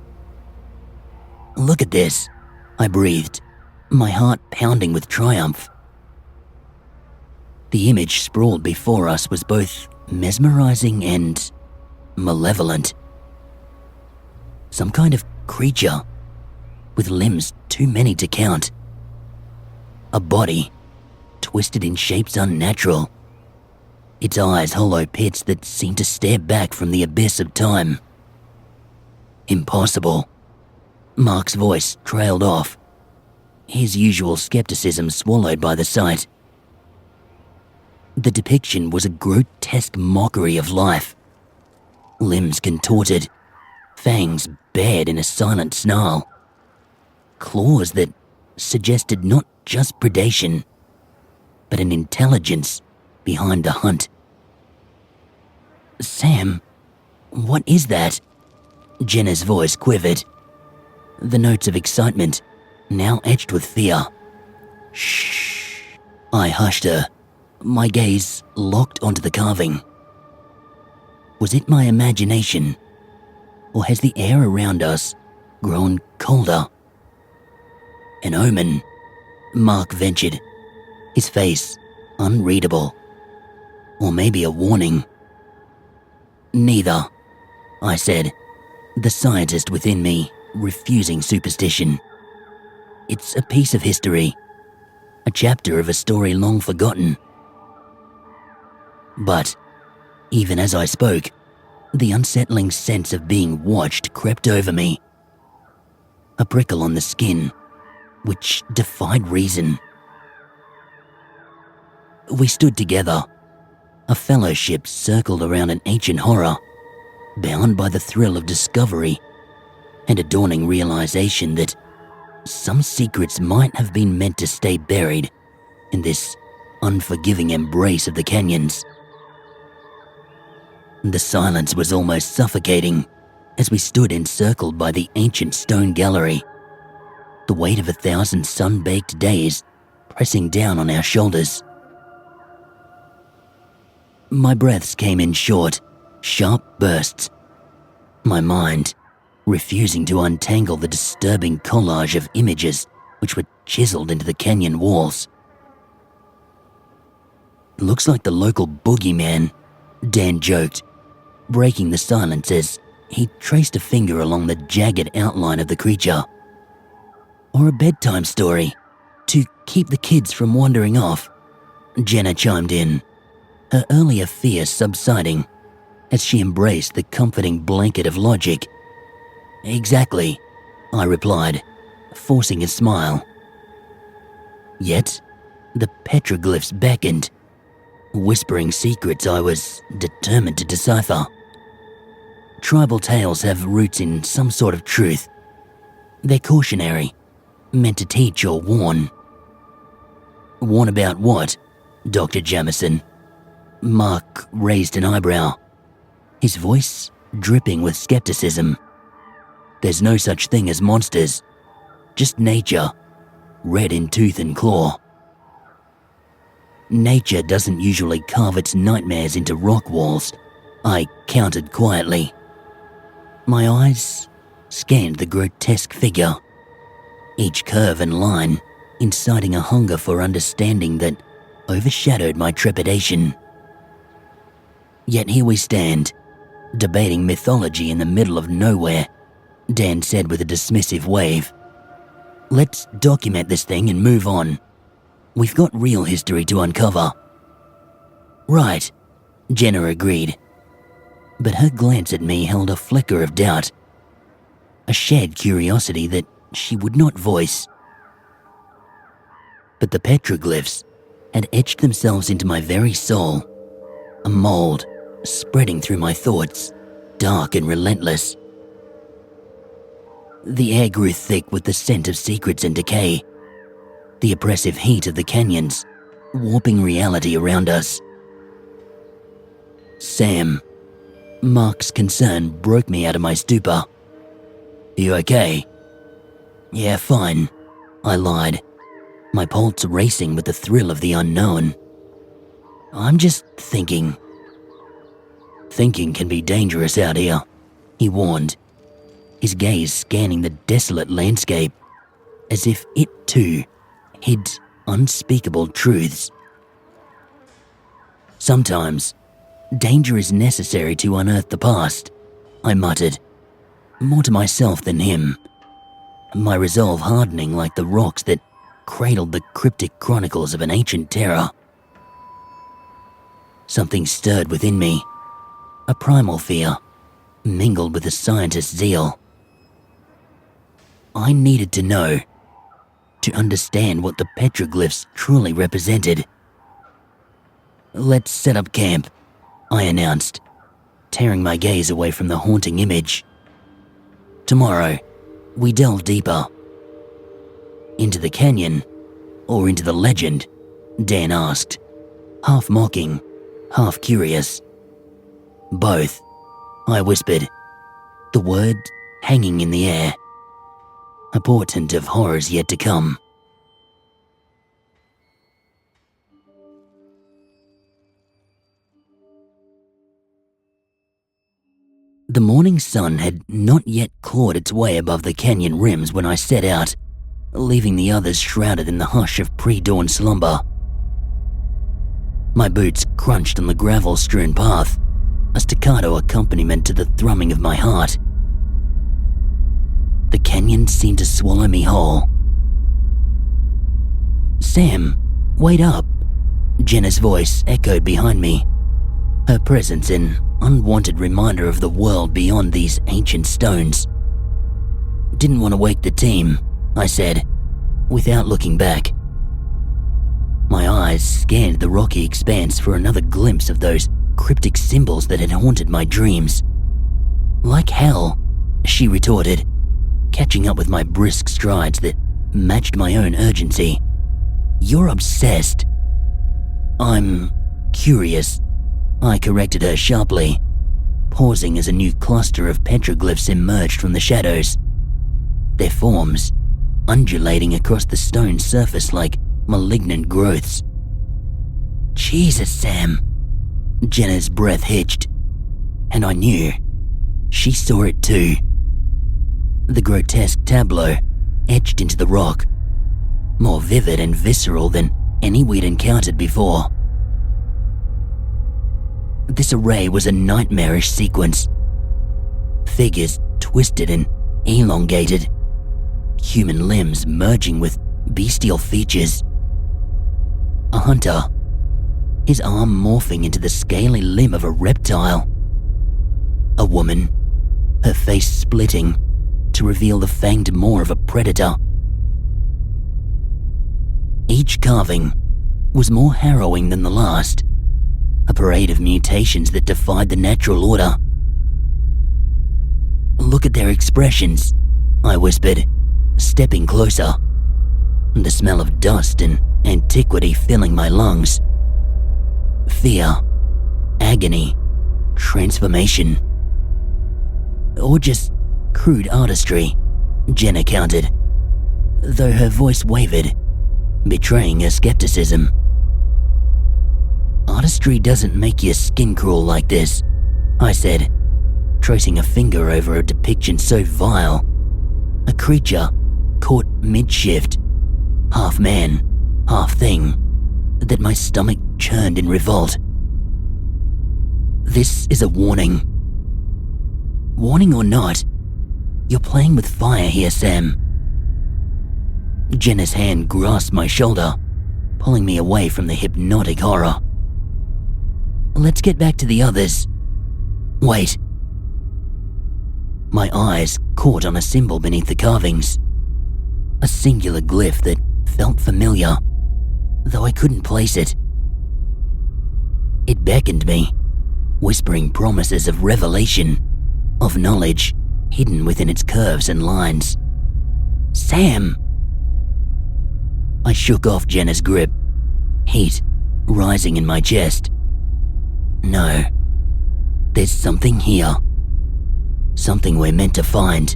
Look at this, I breathed, my heart pounding with triumph. The image sprawled before us was both mesmerizing and malevolent. Some kind of creature with limbs too many to count. A body twisted in shapes unnatural. Its eyes hollow pits that seemed to stare back from the abyss of time. Impossible. Mark's voice trailed off, his usual skepticism swallowed by the sight. The depiction was a grotesque mockery of life. Limbs contorted, fangs bared in a silent snarl. Claws that suggested not just predation, but an intelligence behind the hunt. Sam, what is that? Jenna's voice quivered, the notes of excitement now etched with fear. Shh. I hushed her, my gaze locked onto the carving. Was it my imagination, or has the air around us grown colder? An omen, Mark ventured, his face unreadable. Or maybe a warning. Neither, I said, the scientist within me refusing superstition. It's a piece of history, a chapter of a story long forgotten. But, even as I spoke, the unsettling sense of being watched crept over me. A prickle on the skin, which defied reason. We stood together, a fellowship circled around an ancient horror, bound by the thrill of discovery and a dawning realization that some secrets might have been meant to stay buried in this unforgiving embrace of the canyons. The silence was almost suffocating as we stood encircled by the ancient stone gallery, the weight of 1,000 sun-baked days pressing down on our shoulders. My breaths came in short, sharp bursts, my mind refusing to untangle the disturbing collage of images which were chiseled into the canyon walls. Looks like the local boogeyman, Dan joked, breaking the silence as he traced a finger along the jagged outline of the creature. Or a bedtime story, to keep the kids from wandering off, Jenna chimed in, her earlier fear subsiding as she embraced the comforting blanket of logic. Exactly, I replied, forcing a smile. Yet, the petroglyphs beckoned, whispering secrets I was determined to decipher. Tribal tales have roots in some sort of truth. They're cautionary, meant to teach or warn. Warn about what, Dr. Jamison? Mark raised an eyebrow, his voice dripping with skepticism. There's no such thing as monsters, just nature, red in tooth and claw. Nature doesn't usually carve its nightmares into rock walls, I countered quietly. My eyes scanned the grotesque figure, each curve and line inciting a hunger for understanding that overshadowed my trepidation. Yet here we stand, debating mythology in the middle of nowhere, Dan said with a dismissive wave. Let's document this thing and move on. We've got real history to uncover. Right, Jenna agreed. But her glance at me held a flicker of doubt, a shared curiosity that she would not voice. But the petroglyphs had etched themselves into my very soul, a mold spreading through my thoughts, dark and relentless. The air grew thick with the scent of secrets and decay, the oppressive heat of the canyons, warping reality around us. Sam, Mark's concern broke me out of my stupor. You okay? Yeah, fine, I lied, my pulse racing with the thrill of the unknown. I'm just thinking. Thinking can be dangerous out here, he warned, his gaze scanning the desolate landscape as if it too hid unspeakable truths. Sometimes, danger is necessary to unearth the past, I muttered, more to myself than him, my resolve hardening like the rocks that cradled the cryptic chronicles of an ancient terror. Something stirred within me, a primal fear, mingled with a scientist's zeal. I needed to know, to understand what the petroglyphs truly represented. "Let's set up camp," I announced, tearing my gaze away from the haunting image. "Tomorrow, we delve deeper. Into the canyon, or into the legend?" Dan asked, half mocking, half curious. "Both," I whispered, the word hanging in the air, a portent of horrors yet to come. The morning sun had not yet clawed its way above the canyon rims when I set out, leaving the others shrouded in the hush of pre-dawn slumber. My boots crunched on the gravel-strewn path, a staccato accompaniment to the thrumming of my heart. The canyon seemed to swallow me whole. "Sam, wait up," Jenna's voice echoed behind me, her presence an unwanted reminder of the world beyond these ancient stones. "Didn't want to wake the team," I said, without looking back. My eyes scanned the rocky expanse for another glimpse of those cryptic symbols that had haunted my dreams. "Like hell," she retorted, catching up with my brisk strides that matched my own urgency. "You're obsessed." "I'm curious," I corrected her sharply, pausing as a new cluster of petroglyphs emerged from the shadows, their forms undulating across the stone surface like malignant growths. "Jesus, Sam," Jenna's breath hitched, and I knew she saw it too. The grotesque tableau etched into the rock, more vivid and visceral than any we'd encountered before. This array was a nightmarish sequence. Figures twisted and elongated, human limbs merging with bestial features. A hunter, his arm morphing into the scaly limb of a reptile. A woman, her face splitting to reveal the fanged maw of a predator. Each carving was more harrowing than the last, a parade of mutations that defied the natural order. "Look at their expressions," I whispered, stepping closer, the smell of dust and antiquity filling my lungs. Fear, agony, transformation. Or just crude artistry, Jenna countered, though her voice wavered, betraying her skepticism. "Artistry doesn't make your skin crawl like this," I said, tracing a finger over a depiction so vile. A creature caught mid-shift, half man, half thing, that my stomach churned in revolt. "This is a warning." "Warning or not, you're playing with fire here, Sam." Jenna's hand grasped my shoulder, pulling me away from the hypnotic horror. "Let's get back to the others." "Wait." My eyes caught on a symbol beneath the carvings, a singular glyph that felt familiar, though I couldn't place it. It beckoned me, whispering promises of revelation, of knowledge hidden within its curves and lines. "Sam!" I shook off Jenna's grip, heat rising in my chest. "No, there's something here. Something we're meant to find.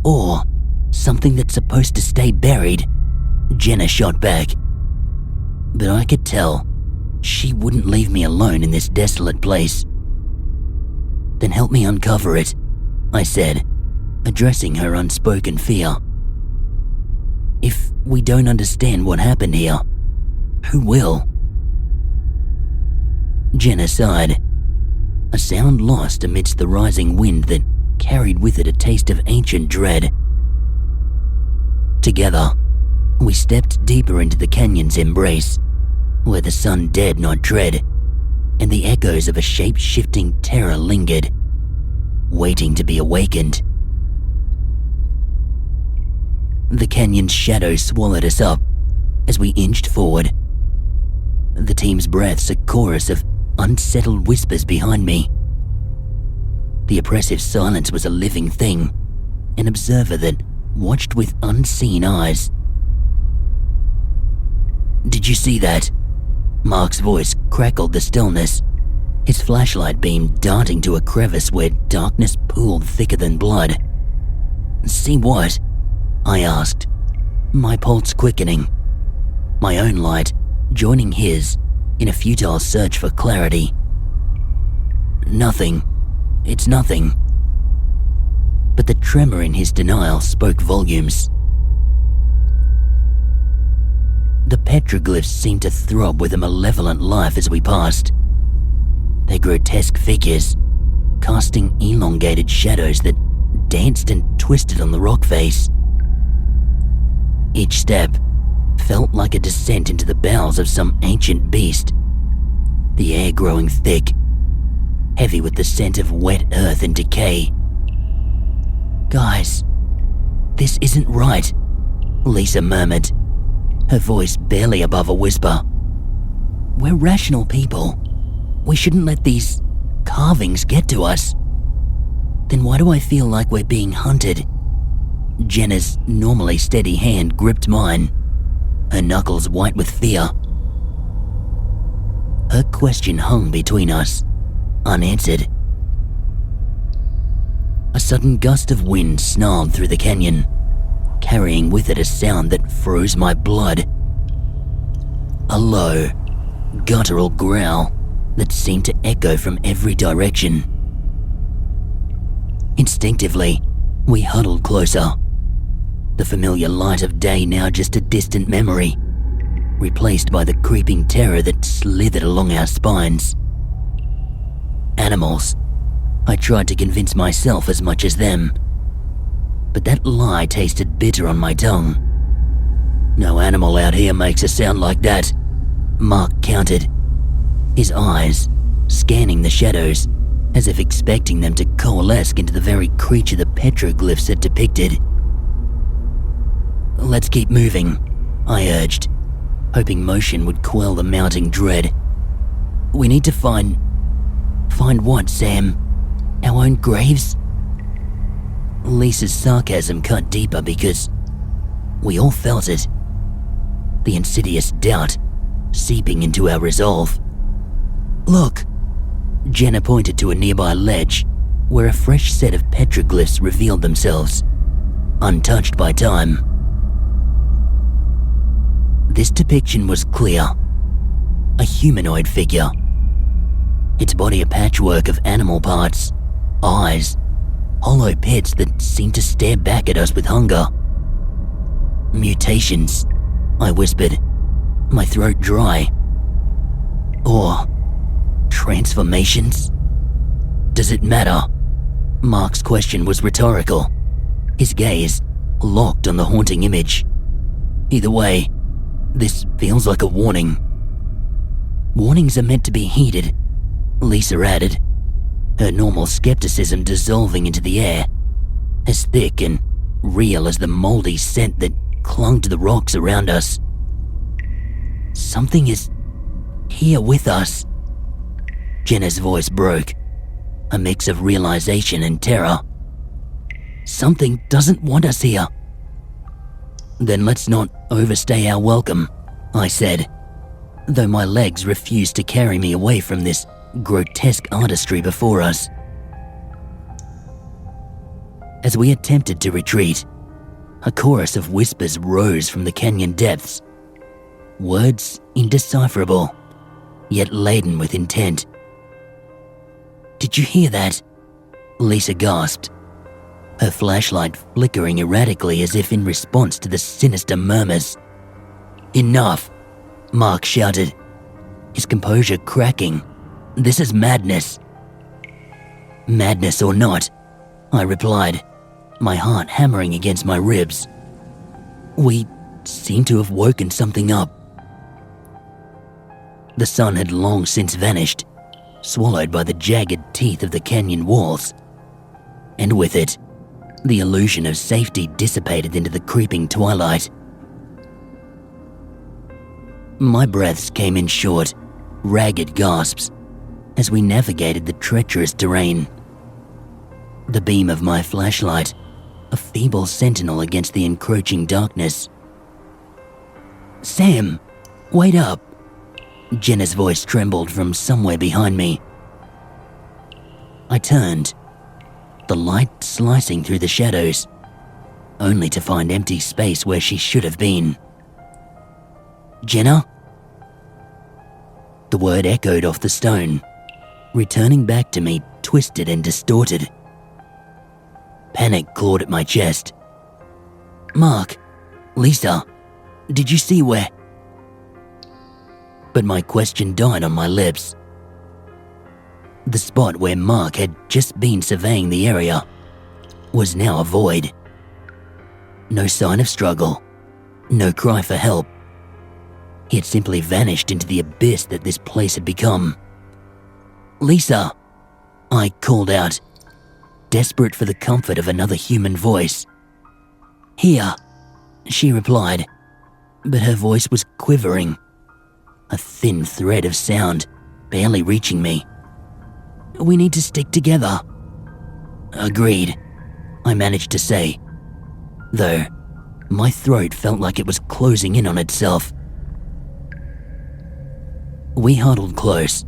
Or something that's supposed to stay buried," Jenna shot back. But I could tell she wouldn't leave me alone in this desolate place. "Then help me uncover it," I said, addressing her unspoken fear. If we don't understand what happened here, who will? Jenna sighed, a sound lost amidst the rising wind that carried with it a taste of ancient dread. Together, we stepped deeper into the canyon's embrace, where the sun dared not tread, and the echoes of a shape-shifting terror lingered, waiting to be awakened. The canyon's shadow swallowed us up as we inched forward, the team's breaths a chorus of unsettled whispers behind me. The oppressive silence was a living thing, an observer that watched with unseen eyes. "Did you see that?" Mark's voice crackled the stillness, his flashlight beam darting to a crevice where darkness pooled thicker than blood. "See what?" I asked, my pulse quickening, my own light joining his in a futile search for clarity. "Nothing. It's nothing." But the tremor in his denial spoke volumes. The petroglyphs seemed to throb with a malevolent life as we passed. Their grotesque figures, casting elongated shadows that danced and twisted on the rock face. Each step felt like a descent into the bowels of some ancient beast, the air growing thick, heavy with the scent of wet earth and decay. "Guys, this isn't right," Lisa murmured, her voice barely above a whisper. "We're rational people. We shouldn't let these carvings get to us." "Then why do I feel like we're being hunted?" Jenna's normally steady hand gripped mine, her knuckles white with fear. Her question hung between us, unanswered. A sudden gust of wind snarled through the canyon, carrying with it a sound that froze my blood. A low, guttural growl that seemed to echo from every direction. Instinctively, we huddled closer, the familiar light of day now just a distant memory, replaced by the creeping terror that slithered along our spines. Animals, I tried to convince myself as much as them, but that lie tasted bitter on my tongue. "No animal out here makes a sound like that," Mark countered, his eyes scanning the shadows as if expecting them to coalesce into the very creature the petroglyphs had depicted. "Let's keep moving," I urged, hoping motion would quell the mounting dread. "We need to find what, Sam? Our own graves?" Lisa's sarcasm cut deeper because we all felt it. The insidious doubt seeping into our resolve. "Look!" Jenna pointed to a nearby ledge where a fresh set of petroglyphs revealed themselves, untouched by time. This depiction was clear. A humanoid figure. Its body a patchwork of animal parts, eyes, hollow pits that seemed to stare back at us with hunger. "Mutations," I whispered, my throat dry. "Or transformations? Does it matter?" Mark's question was rhetorical, his gaze locked on the haunting image. "Either way, this feels like a warning." "Warnings are meant to be heeded," Lisa added, her normal skepticism dissolving into the air, as thick and real as the moldy scent that clung to the rocks around us. "Something is here with us." Jenna's voice broke, a mix of realization and terror. "Something doesn't want us here." "Then let's not overstay our welcome," I said, though my legs refused to carry me away from this grotesque artistry before us. As we attempted to retreat, a chorus of whispers rose from the canyon depths, words indecipherable, yet laden with intent. "Did you hear that?" Lisa gasped, her flashlight flickering erratically as if in response to the sinister murmurs. "Enough!" Mark shouted, his composure cracking. "This is madness." "Madness or not," I replied, my heart hammering against my ribs. "We seem to have woken something up." The sun had long since vanished, swallowed by the jagged teeth of the canyon walls, and with it, the illusion of safety dissipated into the creeping twilight. My breaths came in short, ragged gasps as we navigated the treacherous terrain. The beam of my flashlight, a feeble sentinel against the encroaching darkness. "Sam, wait up!" Jenna's voice trembled from somewhere behind me. I turned, the light slicing through the shadows, only to find empty space where she should have been. "Jenna?" The word echoed off the stone, returning back to me twisted and distorted. Panic clawed at my chest. "Mark, Lisa, did you see where?" But my question died on my lips. The spot where Mark had just been surveying the area was now a void. No sign of struggle, no cry for help. He had simply vanished into the abyss that this place had become. "Lisa," I called out, desperate for the comfort of another human voice. "Here," she replied, but her voice was quivering, a thin thread of sound barely reaching me. "We need to stick together." "Agreed," I managed to say, though my throat felt like it was closing in on itself. We huddled close,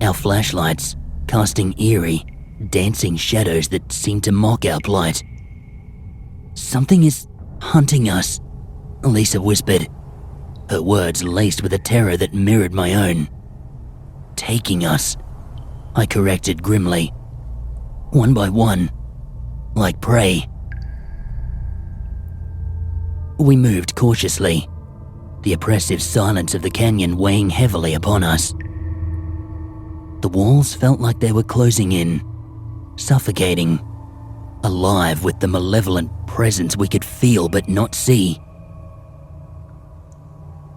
our flashlights casting eerie, dancing shadows that seemed to mock our plight. "Something is hunting us," Lisa whispered, her words laced with a terror that mirrored my own. "Taking us," I corrected grimly, "one by one, like prey." We moved cautiously, the oppressive silence of the canyon weighing heavily upon us. The walls felt like they were closing in, suffocating, alive with the malevolent presence we could feel but not see.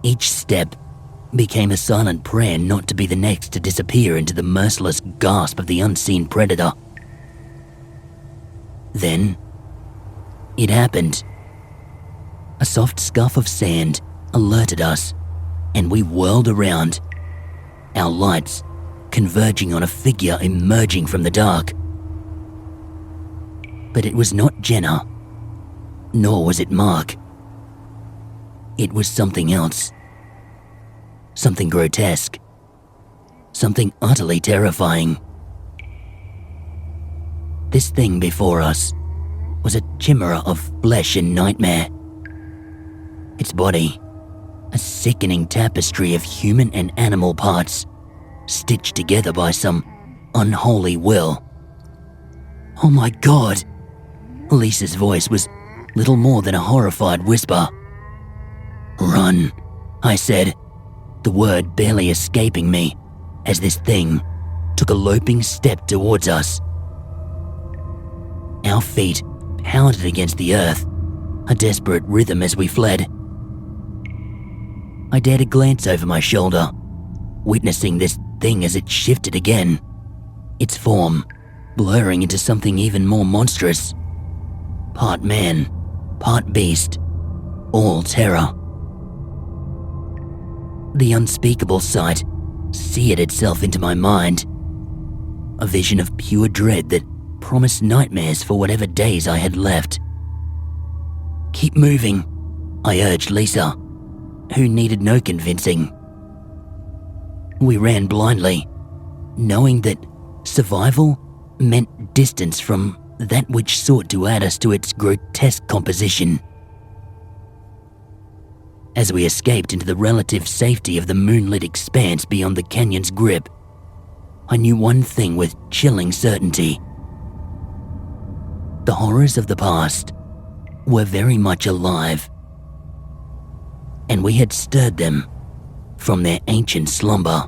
Each step became a silent prayer not to be the next to disappear into the merciless gasp of the unseen predator. Then, it happened. A soft scuff of sand alerted us, and we whirled around, our lights converging on a figure emerging from the dark. But it was not Jenna, nor was it Mark. It was something else. Something grotesque. Something utterly terrifying. This thing before us was a chimera of flesh and nightmare. Its body, a sickening tapestry of human and animal parts, stitched together by some unholy will. "Oh my God!" Lisa's voice was little more than a horrified whisper. "Run," I said, the word barely escaping me as this thing took a loping step towards us. Our feet pounded against the earth, a desperate rhythm as we fled. I dared a glance over my shoulder, witnessing this thing as it shifted again, its form blurring into something even more monstrous. Part man, part beast, all terror. The unspeakable sight seared itself into my mind, a vision of pure dread that promised nightmares for whatever days I had left. "Keep moving," I urged Lisa, who needed no convincing. We ran blindly, knowing that survival meant distance from that which sought to add us to its grotesque composition. As we escaped into the relative safety of the moonlit expanse beyond the canyon's grip, I knew one thing with chilling certainty. The horrors of the past were very much alive, and we had stirred them from their ancient slumber.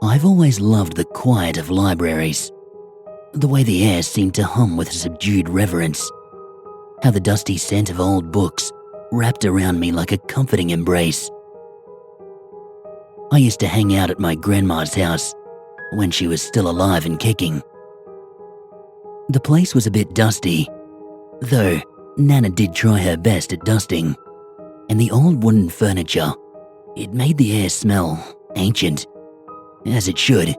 I've always loved the quiet of libraries, the way the air seemed to hum with a subdued reverence, how the dusty scent of old books wrapped around me like a comforting embrace. I used to hang out at my grandma's house when she was still alive and kicking. The place was a bit dusty, though Nana did try her best at dusting, and the old wooden furniture, it made the air smell ancient, as it should.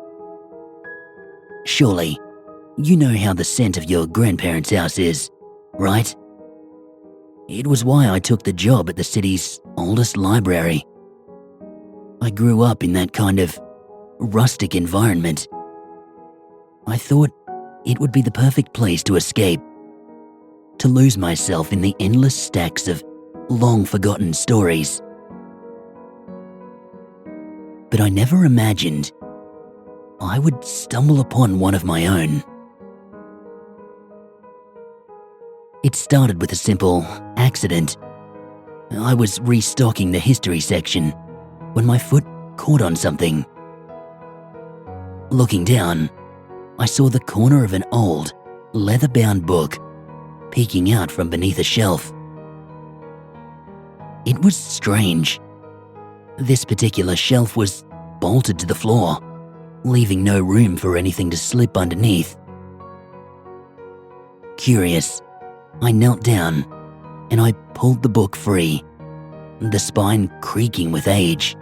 Surely, you know how the scent of your grandparents' house is, right? It was why I took the job at the city's oldest library. I grew up in that kind of rustic environment. I thought it would be the perfect place to escape, to lose myself in the endless stacks of long-forgotten stories. But I never imagined I would stumble upon one of my own. It started with a simple accident. I was restocking the history section when my foot caught on something. Looking down, I saw the corner of an old, leather-bound book peeking out from beneath a shelf. It was strange. This particular shelf was bolted to the floor, leaving no room for anything to slip underneath. Curious, I knelt down and I pulled the book free, the spine creaking with age.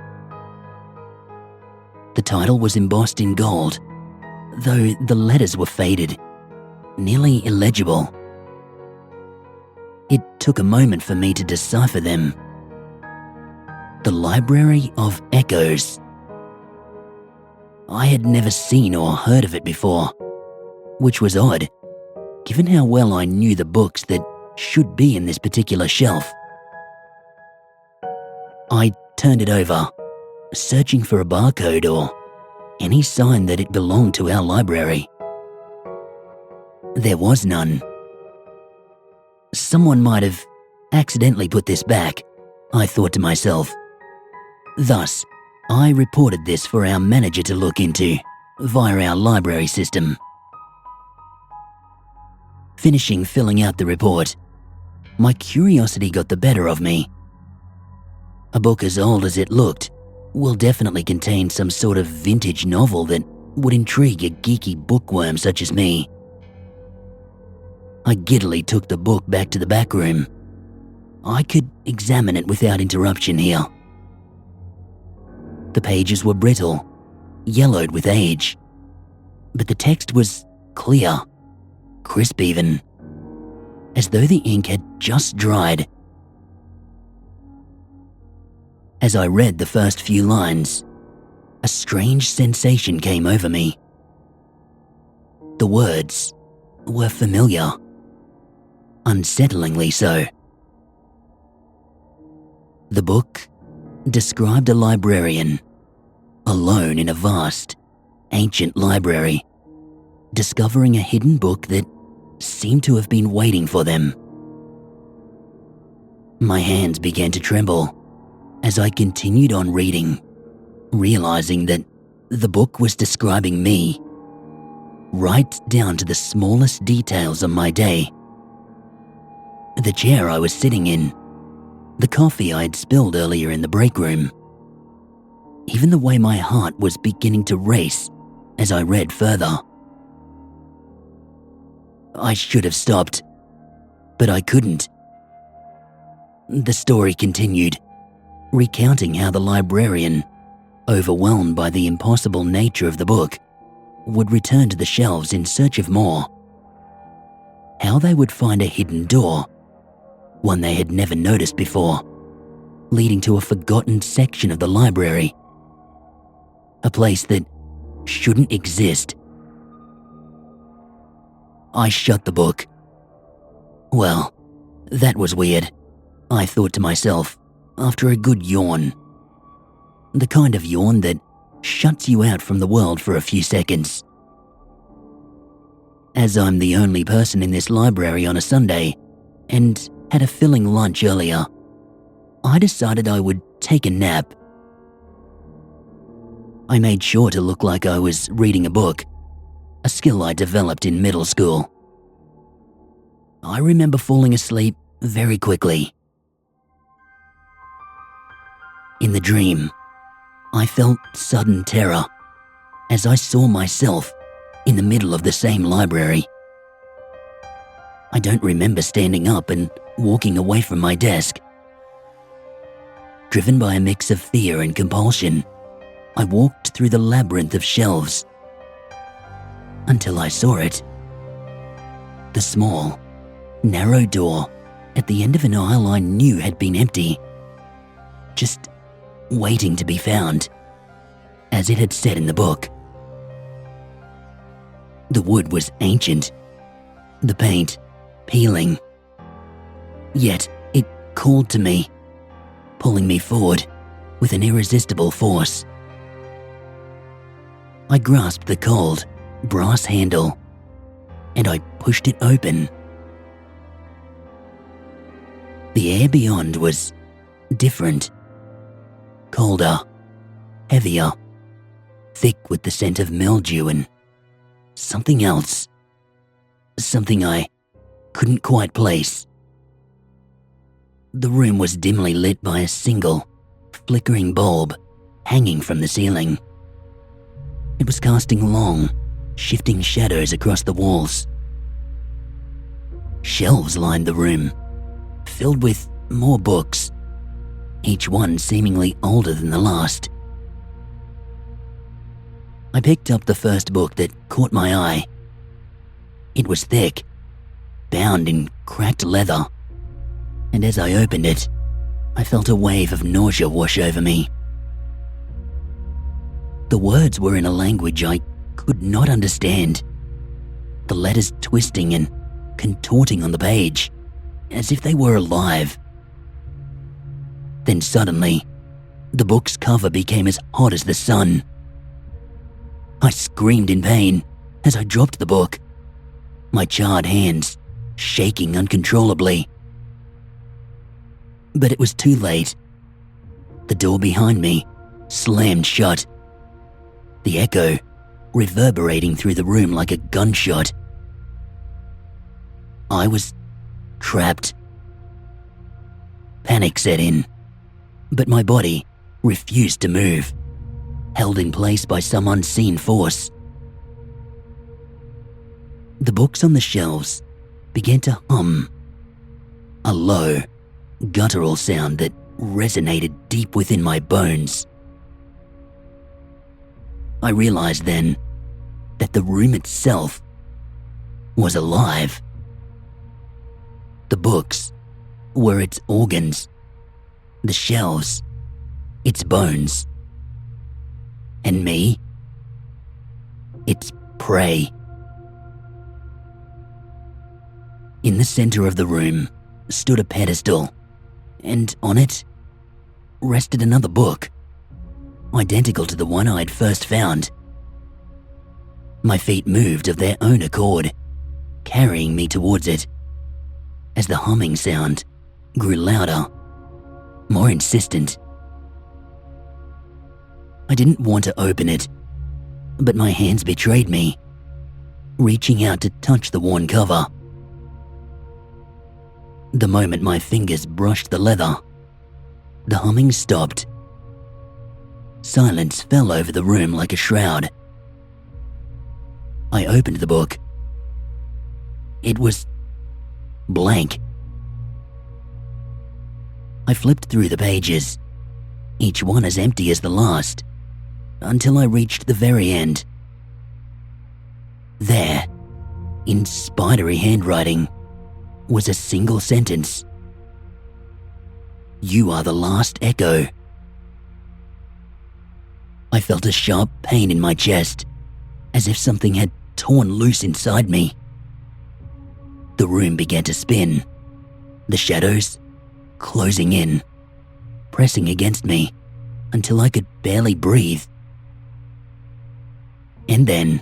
The title was embossed in gold, though the letters were faded, nearly illegible. It took a moment for me to decipher them. The Library of Echoes. I had never seen or heard of it before, which was odd, given how well I knew the books that should be in this particular shelf. I turned it over, searching for a barcode or any sign that it belonged to our library. There was none. Someone might have accidentally put this back, I thought to myself. Thus, I reported this for our manager to look into via our library system. Finishing filling out the report, my curiosity got the better of me. A book as old as it looked will definitely contain some sort of vintage novel that would intrigue a geeky bookworm such as me. I giddily took the book back to the back room. I could examine it without interruption here. The pages were brittle, yellowed with age, but the text was clear, crisp even, as though the ink had just dried. As I read the first few lines, a strange sensation came over me. The words were familiar, unsettlingly so. The book described a librarian, alone in a vast, ancient library, discovering a hidden book that seemed to have been waiting for them. My hands began to tremble as I continued on reading, realizing that the book was describing me, right down to the smallest details of my day. The chair I was sitting in, the coffee I had spilled earlier in the break room, even the way my heart was beginning to race as I read further. I should have stopped, but I couldn't. The story continued, recounting how the librarian, overwhelmed by the impossible nature of the book, would return to the shelves in search of more. How they would find a hidden door, one they had never noticed before, leading to a forgotten section of the library. A place that shouldn't exist. I shut the book. Well, that was weird, I thought to myself after a good yawn. The kind of yawn that shuts you out from the world for a few seconds. As I'm the only person in this library on a Sunday and had a filling lunch earlier, I decided I would take a nap. I made sure to look like I was reading a book, a skill I developed in middle school. I remember falling asleep very quickly. In the dream, I felt sudden terror as I saw myself in the middle of the same library. I don't remember standing up and walking away from my desk. Driven by a mix of fear and compulsion, I walked through the labyrinth of shelves until I saw it. The small, narrow door at the end of an aisle I knew had been empty, just waiting to be found, as it had said in the book. The wood was ancient, the paint peeling, yet it called to me, pulling me forward with an irresistible force. I grasped the cold, brass handle, and I pushed it open. The air beyond was different, colder, heavier, thick with the scent of mildew and something else, something I couldn't quite place. The room was dimly lit by a single, flickering bulb hanging from the ceiling. It was casting long, shifting shadows across the walls. Shelves lined the room, filled with more books, each one seemingly older than the last. I picked up the first book that caught my eye. It was thick, bound in cracked leather, and as I opened it, I felt a wave of nausea wash over me. The words were in a language I could not understand, the letters twisting and contorting on the page, as if they were alive. Then suddenly, the book's cover became as hot as the sun. I screamed in pain as I dropped the book, my charred hands shaking uncontrollably. But it was too late. The door behind me slammed shut, the echo reverberating through the room like a gunshot. I was trapped. Panic set in, but my body refused to move, held in place by some unseen force. The books on the shelves began to hum, a low, guttural sound that resonated deep within my bones. I realized then that the room itself was alive. The books were its organs, the shelves, its bones, and me, its prey. In the center of the room stood a pedestal, and on it rested another book, identical to the one I'd first found. My feet moved of their own accord, carrying me towards it, as the humming sound grew louder, more insistent. I didn't want to open it, but my hands betrayed me, reaching out to touch the worn cover. The moment my fingers brushed the leather, the humming stopped. Silence fell over the room like a shroud. I opened the book. It was blank. I flipped through the pages, each one as empty as the last, until I reached the very end. There, in spidery handwriting, was a single sentence. You are the last echo. I felt a sharp pain in my chest, as if something had torn loose inside me. The room began to spin, the shadows closing in, pressing against me until I could barely breathe. And then,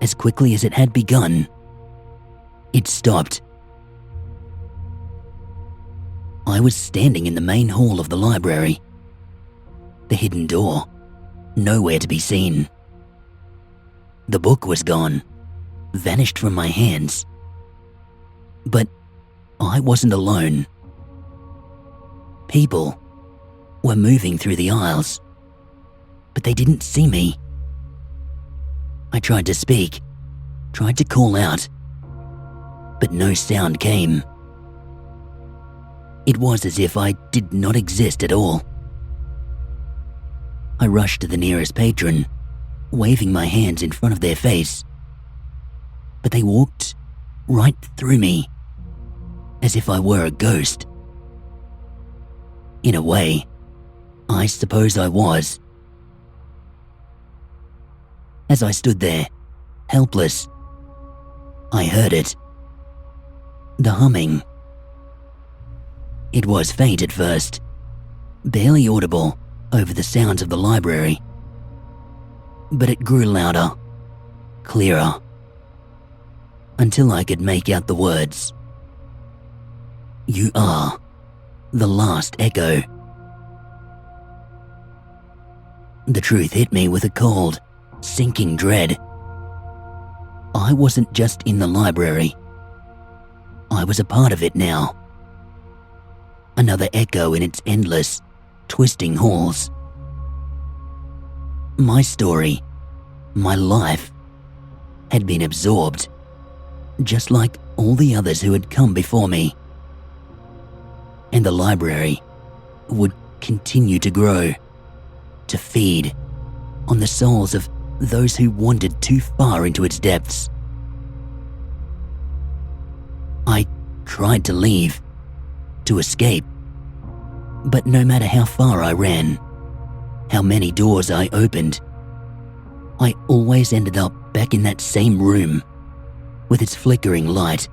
as quickly as it had begun, it stopped. I was standing in the main hall of the library. The hidden door, nowhere to be seen. The book was gone, vanished from my hands. But I wasn't alone. People were moving through the aisles, but they didn't see me. I tried to speak, tried to call out, but no sound came. It was as if I did not exist at all. I rushed to the nearest patron, waving my hands in front of their face, but they walked right through me, as if I were a ghost. In a way, I suppose I was. As I stood there, helpless, I heard it. The humming. It was faint at first, barely audible over the sounds of the library. But it grew louder, clearer, until I could make out the words. You are the last echo. The truth hit me with a cold, sinking dread. I wasn't just in the library. I was a part of it now. Another echo in its endless, twisting halls. My story, my life, had been absorbed, just like all the others who had come before me. And the library would continue to grow, to feed on the souls of those who wandered too far into its depths. I tried to leave, to escape, but no matter how far I ran, how many doors I opened, I always ended up back in that same room, with its flickering light,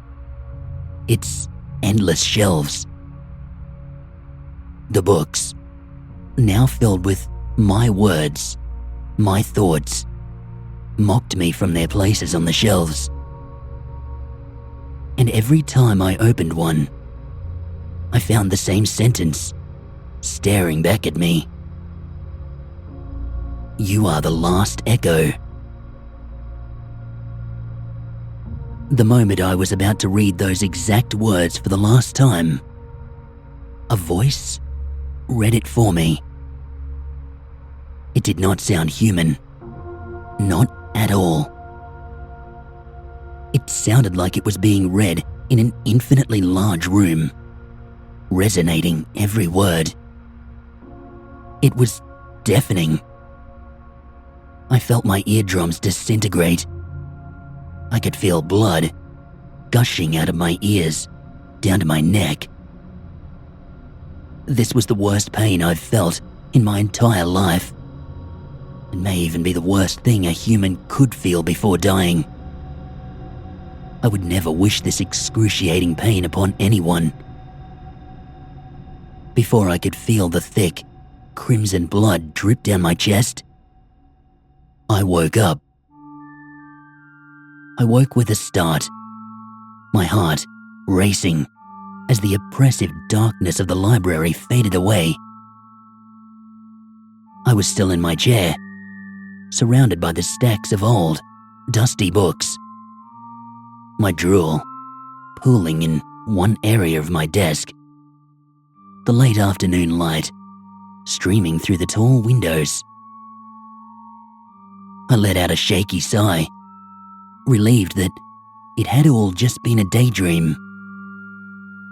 its endless shelves. The books, now filled with my words, my thoughts, mocked me from their places on the shelves. And every time I opened one, I found the same sentence staring back at me. You are the last echo. The moment I was about to read those exact words for the last time, a voice read it for me. It did not sound human. Not at all. It sounded like it was being read in an infinitely large room, resonating every word. It was deafening. I felt my eardrums disintegrate. I could feel blood gushing out of my ears, down to my neck. This was the worst pain I've felt in my entire life. It may even be the worst thing a human could feel before dying. I would never wish this excruciating pain upon anyone. Before I could feel the thick, crimson blood drip down my chest, I woke up. I woke with a start, my heart racing as the oppressive darkness of the library faded away. I was still in my chair, surrounded by the stacks of old, dusty books. My drool pooling in one area of my desk. The late afternoon light streaming through the tall windows. I let out a shaky sigh, relieved that it had all just been a daydream,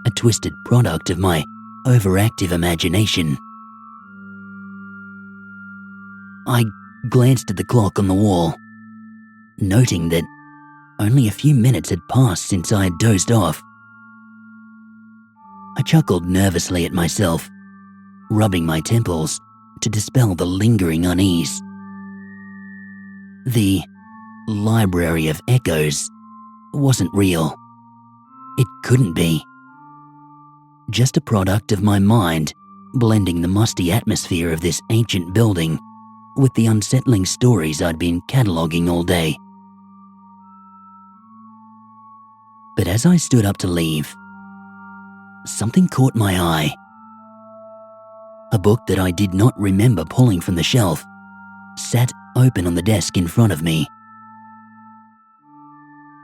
a twisted product of my overactive imagination. I glanced at the clock on the wall, noting that only a few minutes had passed since I had dozed off. I chuckled nervously at myself rubbing my temples to dispel the lingering unease. The Library of Echoes wasn't real. It couldn't be. Just a product of my mind blending the musty atmosphere of this ancient building with the unsettling stories I'd been cataloguing all day. But as I stood up to leave, something caught my eye. A book that I did not remember pulling from the shelf sat open on the desk in front of me.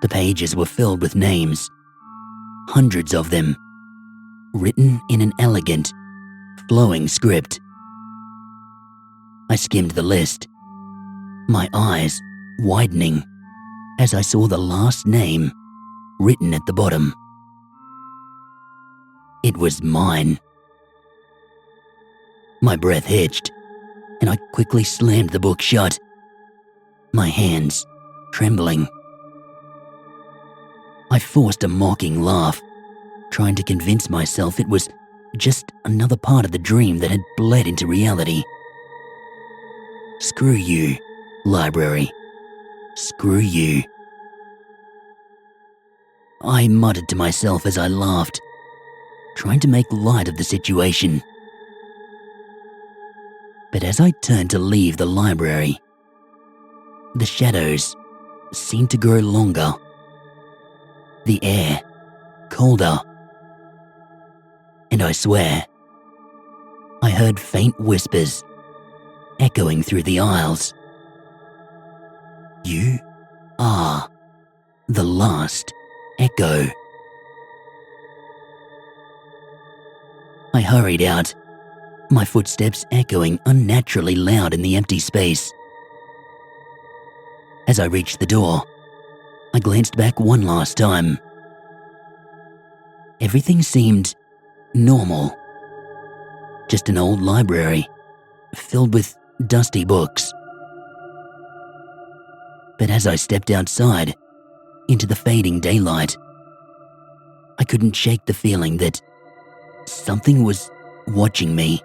The pages were filled with names, hundreds of them, written in an elegant, flowing script. I skimmed the list, my eyes widening as I saw the last name written at the bottom. It was mine. My breath hitched, and I quickly slammed the book shut, my hands trembling. I forced a mocking laugh, trying to convince myself it was just another part of the dream that had bled into reality. Screw you, library. Screw you. I muttered to myself as I laughed, trying to make light of the situation. But as I turned to leave the library, the shadows seemed to grow longer, the air colder, and I swear, I heard faint whispers echoing through the aisles. You are the last echo. I hurried out, my footsteps echoing unnaturally loud in the empty space. As I reached the door, I glanced back one last time. Everything seemed normal. Just an old library, filled with dusty books. But as I stepped outside, into the fading daylight, I couldn't shake the feeling that something was watching me.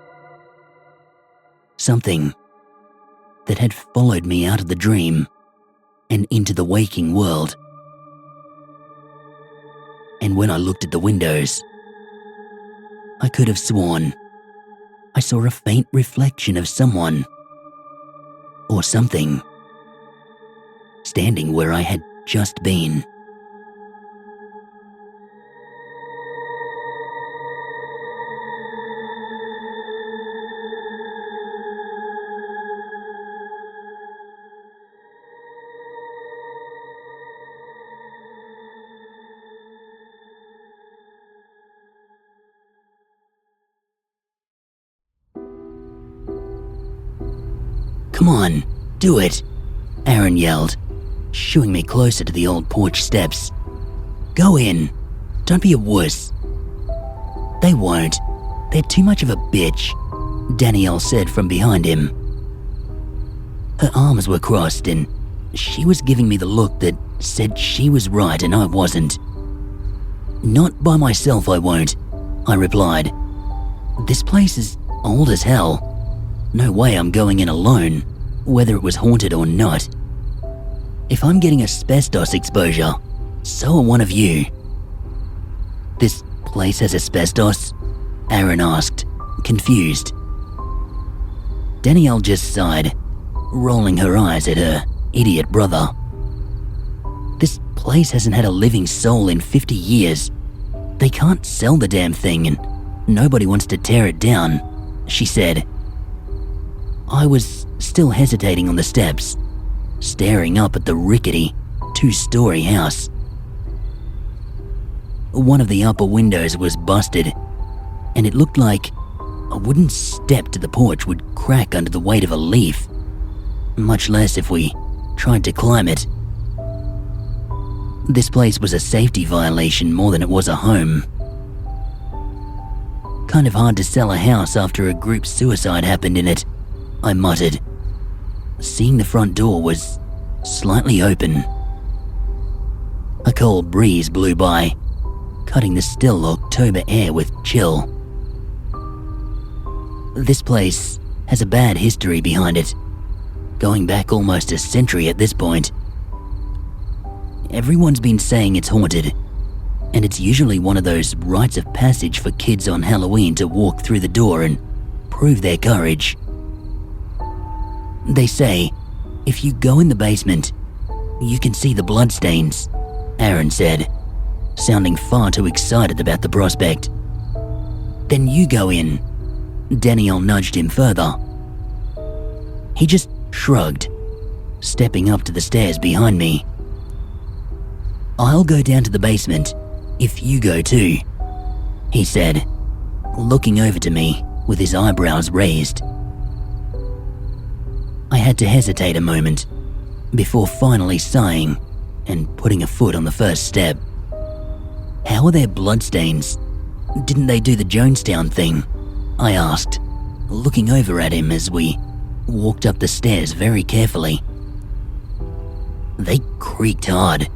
Something that had followed me out of the dream and into the waking world. And when I looked at the windows, I could have sworn I saw a faint reflection of someone or something standing where I had just been. Come on, do it, Aaron yelled, shooing me closer to the old porch steps. Go in, don't be a wuss. They won't, they're too much of a bitch, Danielle said from behind him. Her arms were crossed and she was giving me the look that said she was right and I wasn't. Not by myself I won't, I replied. This place is old as hell. No way I'm going in alone, whether it was haunted or not. If I'm getting asbestos exposure, so are one of you. This place has asbestos? Aaron asked, confused. Danielle just sighed, rolling her eyes at her idiot brother. This place hasn't had a living soul in 50 years. They can't sell the damn thing and nobody wants to tear it down, she said. I was still hesitating on the steps, staring up at the rickety, 2-story house. One of the upper windows was busted, and it looked like a wooden step to the porch would crack under the weight of a leaf, much less if we tried to climb it. This place was a safety violation more than it was a home. Kind of hard to sell a house after a group suicide happened in it, I muttered. Seeing the front door was slightly open. A cold breeze blew by, cutting the still October air with chill. This place has a bad history behind it, going back almost a century at this point. Everyone's been saying it's haunted, and it's usually one of those rites of passage for kids on Halloween to walk through the door and prove their courage. They say if you go in the basement, you can see the bloodstains, Aaron said, sounding far too excited about the prospect. Then you go in. Danielle nudged him further. He just shrugged, stepping up to the stairs behind me. I'll go down to the basement if you go too, he said, looking over to me with his eyebrows raised. I had to hesitate a moment before finally sighing and putting a foot on the first step. How are there bloodstains? Didn't they do the Jonestown thing? I asked, looking over at him as we walked up the stairs very carefully. They creaked hard,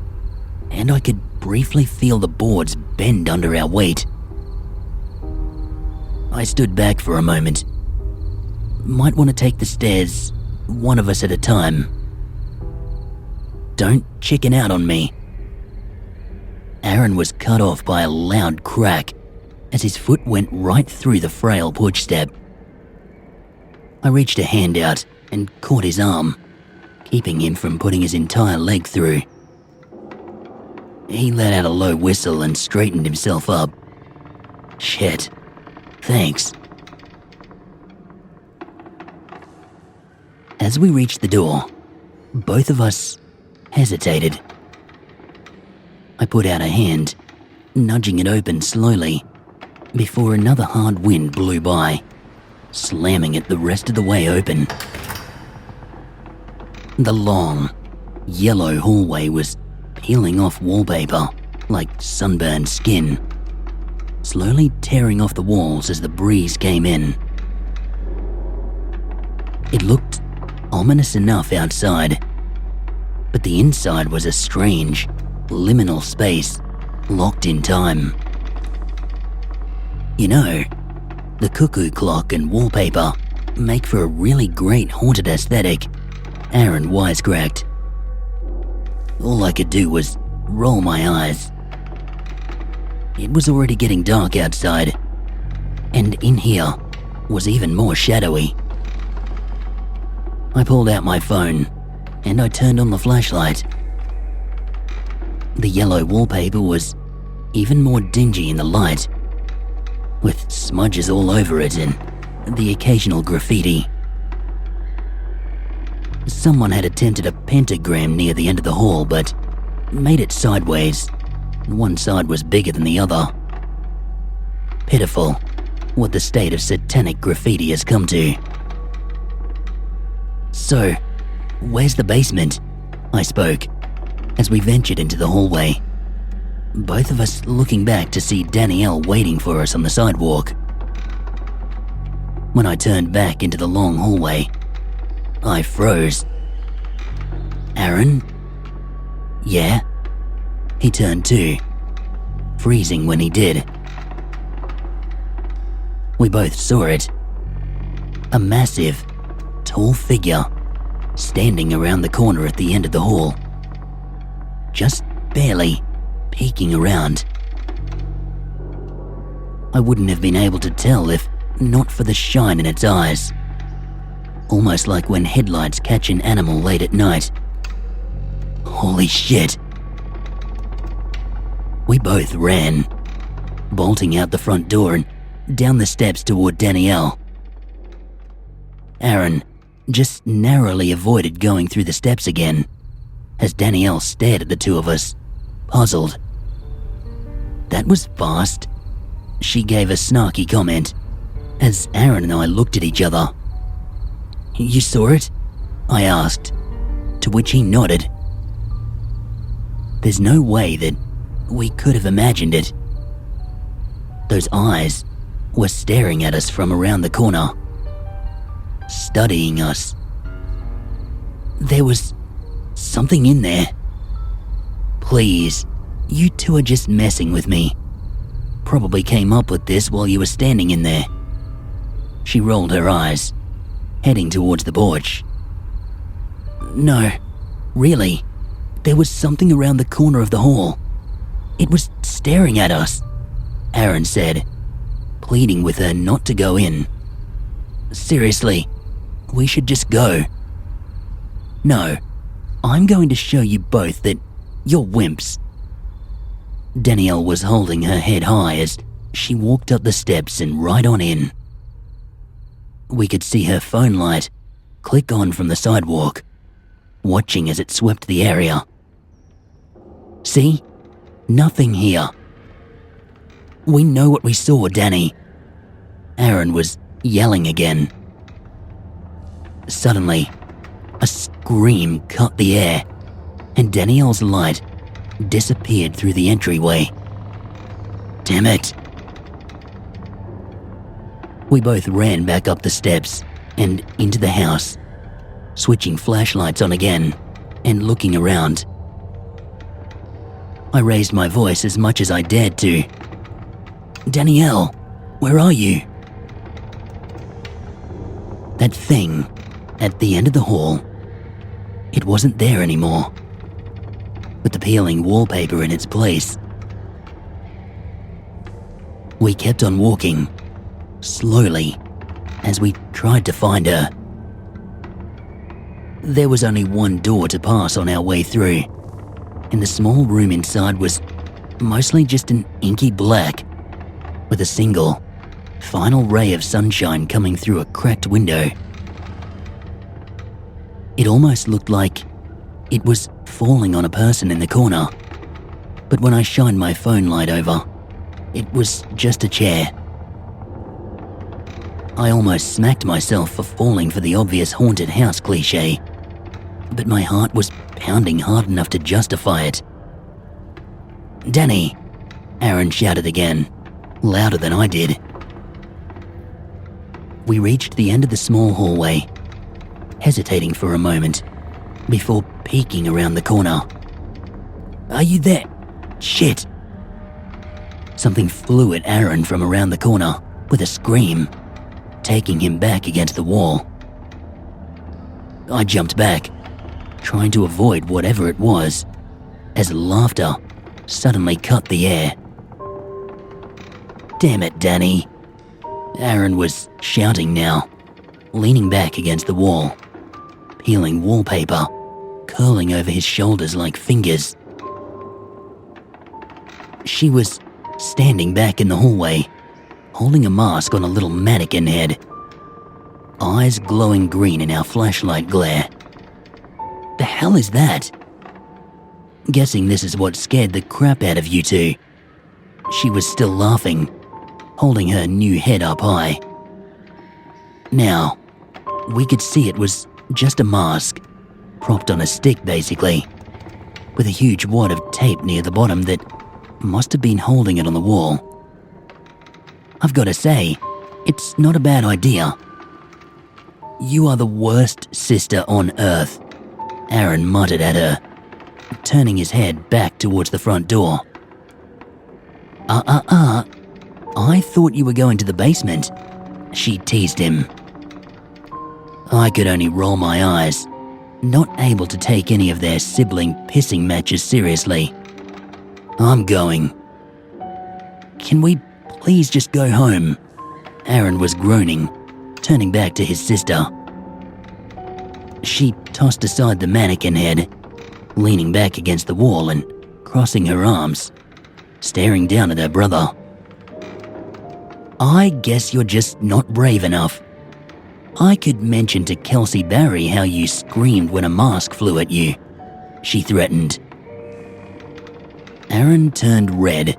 and I could briefly feel the boards bend under our weight. I stood back for a moment. Might want to take the stairs, one of us at a time. Don't chicken out on me. Aaron was cut off by a loud crack as his foot went right through the frail porch step. I reached a hand out and caught his arm, keeping him from putting his entire leg through. He let out a low whistle and straightened himself up. Shit. Thanks. As we reached the door, both of us hesitated. I put out a hand, nudging it open slowly, before another hard wind blew by, slamming it the rest of the way open. The long, yellow hallway was peeling off wallpaper like sunburned skin, slowly tearing off the walls as the breeze came in. It looked ominous enough outside, but the inside was a strange, liminal space, locked in time. You know, the cuckoo clock and wallpaper make for a really great haunted aesthetic, Aaron wisecracked. All I could do was roll my eyes. It was already getting dark outside, and in here was even more shadowy. I pulled out my phone and I turned on the flashlight. The yellow wallpaper was even more dingy in the light, with smudges all over it and the occasional graffiti. Someone had attempted a pentagram near the end of the hall, but made it sideways. One side was bigger than the other. Pitiful what the state of satanic graffiti has come to. So, where's the basement? I spoke, as we ventured into the hallway, both of us looking back to see Danielle waiting for us on the sidewalk. When I turned back into the long hallway, I froze. Aaron? Yeah? He turned too, freezing when he did. We both saw it. A massive, tall figure standing around the corner at the end of the hall, just barely peeking around. I wouldn't have been able to tell if not for the shine in its eyes, almost like when headlights catch an animal late at night. Holy shit. We both ran, bolting out the front door and down the steps toward Danielle. Aaron just narrowly avoided going through the steps again, as Danielle stared at the two of us, puzzled. That was fast. She gave a snarky comment, as Aaron and I looked at each other. You saw it? I asked, to which he nodded. There's no way that we could have imagined it. Those eyes were staring at us from around the corner, studying us. There was something in there. Please, you two are just messing with me. Probably came up with this while you were standing in there. She rolled her eyes, heading towards the porch. No, really, there was something around the corner of the hall. It was staring at us, Aaron said, pleading with her not to go in. Seriously, we should just go. No, I'm going to show you both that you're wimps. Danielle was holding her head high as she walked up the steps and right on in. We could see her phone light click on from the sidewalk, watching as it swept the area. See? Nothing here. We know what we saw, Danny. Aaron was yelling again. Suddenly, a scream cut the air, and Danielle's light disappeared through the entryway. Damn it. We both ran back up the steps and into the house, switching flashlights on again and looking around. I raised my voice as much as I dared to. Danielle, where are you? That thing at the end of the hall, it wasn't there anymore, with the peeling wallpaper in its place. We kept on walking, slowly, as we tried to find her. There was only one door to pass on our way through, and the small room inside was mostly just an inky black, with a single, final ray of sunshine coming through a cracked window. It almost looked like it was falling on a person in the corner, but when I shined my phone light over, it was just a chair. I almost smacked myself for falling for the obvious haunted house cliche, but my heart was pounding hard enough to justify it. Danny, Aaron shouted again, louder than I did. We reached the end of the small hallway, hesitating for a moment before peeking around the corner. Are you there? Shit! Something flew at Aaron from around the corner with a scream, taking him back against the wall. I jumped back, trying to avoid whatever it was, as laughter suddenly cut the air. Damn it, Danny. Aaron was shouting now, leaning back against the wall, peeling wallpaper, curling over his shoulders like fingers. She was standing back in the hallway, holding a mask on a little mannequin head, eyes glowing green in our flashlight glare. The hell is that? Guessing this is what scared the crap out of you two. She was still laughing, holding her new head up high. Now, we could see it was just a mask, propped on a stick basically, with a huge wad of tape near the bottom that must have been holding it on the wall. I've got to say, it's not a bad idea. You are the worst sister on earth, Aaron muttered at her, turning his head back towards the front door. I thought you were going to the basement, she teased him. I could only roll my eyes, not able to take any of their sibling pissing matches seriously. I'm going. Can we please just go home? Aaron was groaning, turning back to his sister. She tossed aside the mannequin head, leaning back against the wall and crossing her arms, staring down at her brother. I guess you're just not brave enough. I could mention to Kelsey Barry how you screamed when a mask flew at you, she threatened. Aaron turned red,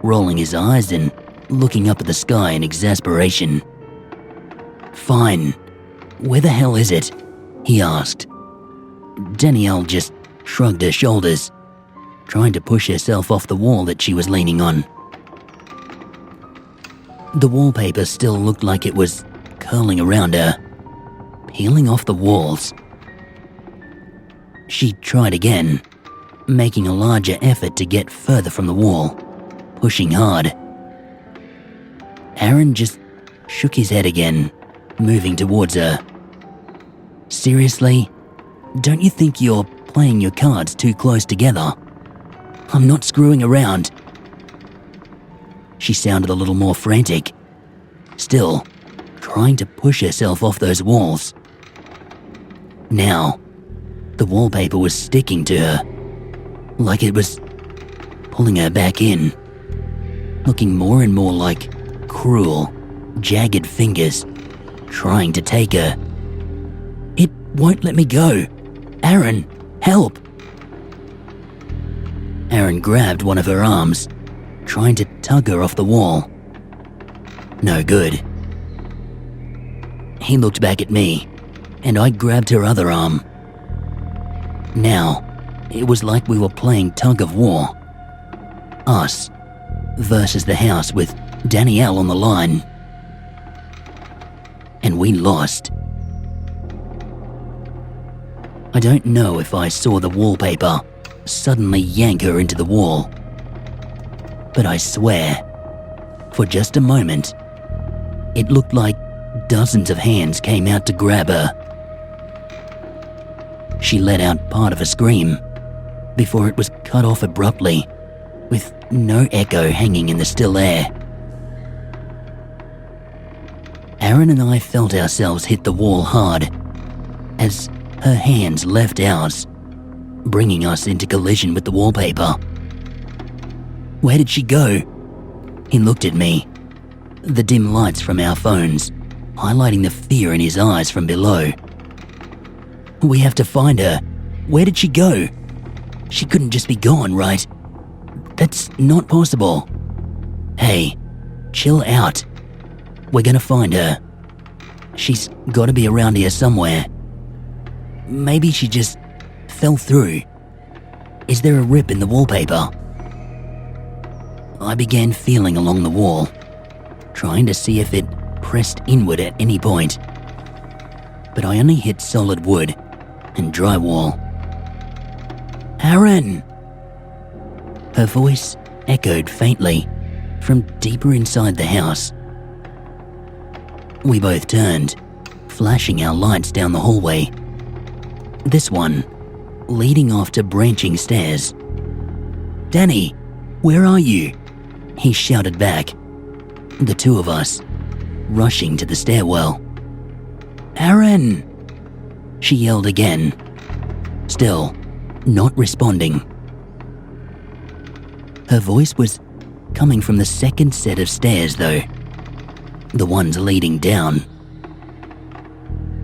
rolling his eyes and looking up at the sky in exasperation. Fine. Where the hell is it? He asked. Danielle just shrugged her shoulders, trying to push herself off the wall that she was leaning on. The wallpaper still looked like it was curling around her, peeling off the walls. She tried again, making a larger effort to get further from the wall, pushing hard. Aaron just shook his head again, moving towards her. Seriously? Don't you think you're playing your cards too close together? I'm not screwing around. She sounded a little more frantic, still trying to push herself off those walls. Now, the wallpaper was sticking to her, like it was pulling her back in, looking more and more like cruel, jagged fingers trying to take her. It won't let me go. Aaron, help! Aaron grabbed one of her arms, trying to tug her off the wall. No good. He looked back at me, and I grabbed her other arm. Now, it was like we were playing tug of war. Us versus the house with Danielle on the line. And we lost. I don't know if I saw the wallpaper suddenly yank her into the wall, but I swear, for just a moment, it looked like dozens of hands came out to grab her. She let out part of a scream before it was cut off abruptly, with no echo hanging in the still air. Aaron and I felt ourselves hit the wall hard as her hands left ours, bringing us into collision with the wallpaper. Where did she go? He looked at me, the dim lights from our phones highlighting the fear in his eyes from below. We have to find her. Where did she go? She couldn't just be gone, right? That's not possible. Hey, chill out. We're gonna find her. She's gotta be around here somewhere. Maybe she just fell through. Is there a rip in the wallpaper? I began feeling along the wall, trying to see if it pressed inward at any point. But I only hit solid wood and drywall. Aaron! Her voice echoed faintly from deeper inside the house. We both turned, flashing our lights down the hallway. This one leading off to branching stairs. Danny, where are you? He shouted back. The two of us rushing to the stairwell. Aaron! She yelled again, still not responding. Her voice was coming from the second set of stairs though, the ones leading down.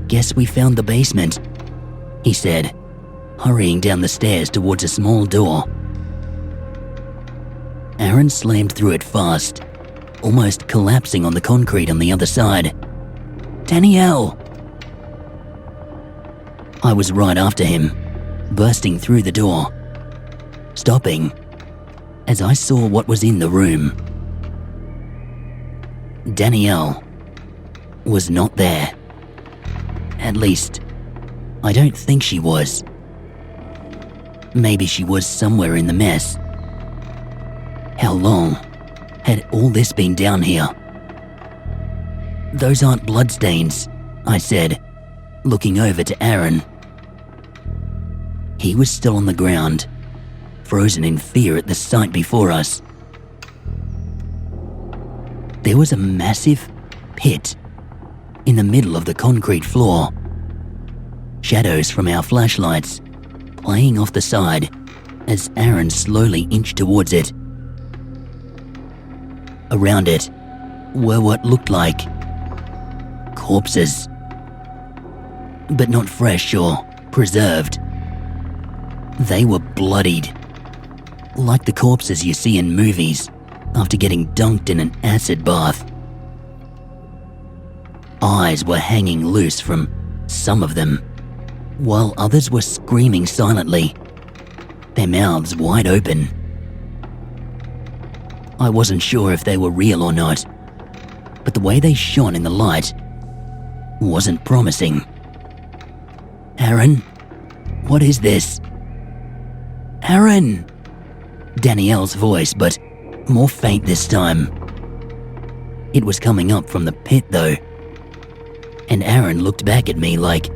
Guess we found the basement, he said, hurrying down the stairs towards a small door. Aaron slammed through it fast, almost collapsing on the concrete on the other side. Danielle! I was right after him, bursting through the door, stopping as I saw what was in the room. Danielle was not there. At least, I don't think she was. Maybe she was somewhere in the mess. How long had all this been down here? Those aren't bloodstains, I said, looking over to Aaron. He was still on the ground, frozen in fear at the sight before us. There was a massive pit in the middle of the concrete floor. Shadows from our flashlights playing off the side as Aaron slowly inched towards it. Around it were what looked like corpses, but not fresh or preserved. They were bloodied, like the corpses you see in movies after getting dunked in an acid bath. Eyes were hanging loose from some of them, while others were screaming silently, their mouths wide open. I wasn't sure if they were real or not, but the way they shone in the light wasn't promising. Aaron, what is this? Aaron! Danielle's voice, but more faint this time. It was coming up from the pit though, and Aaron looked back at me like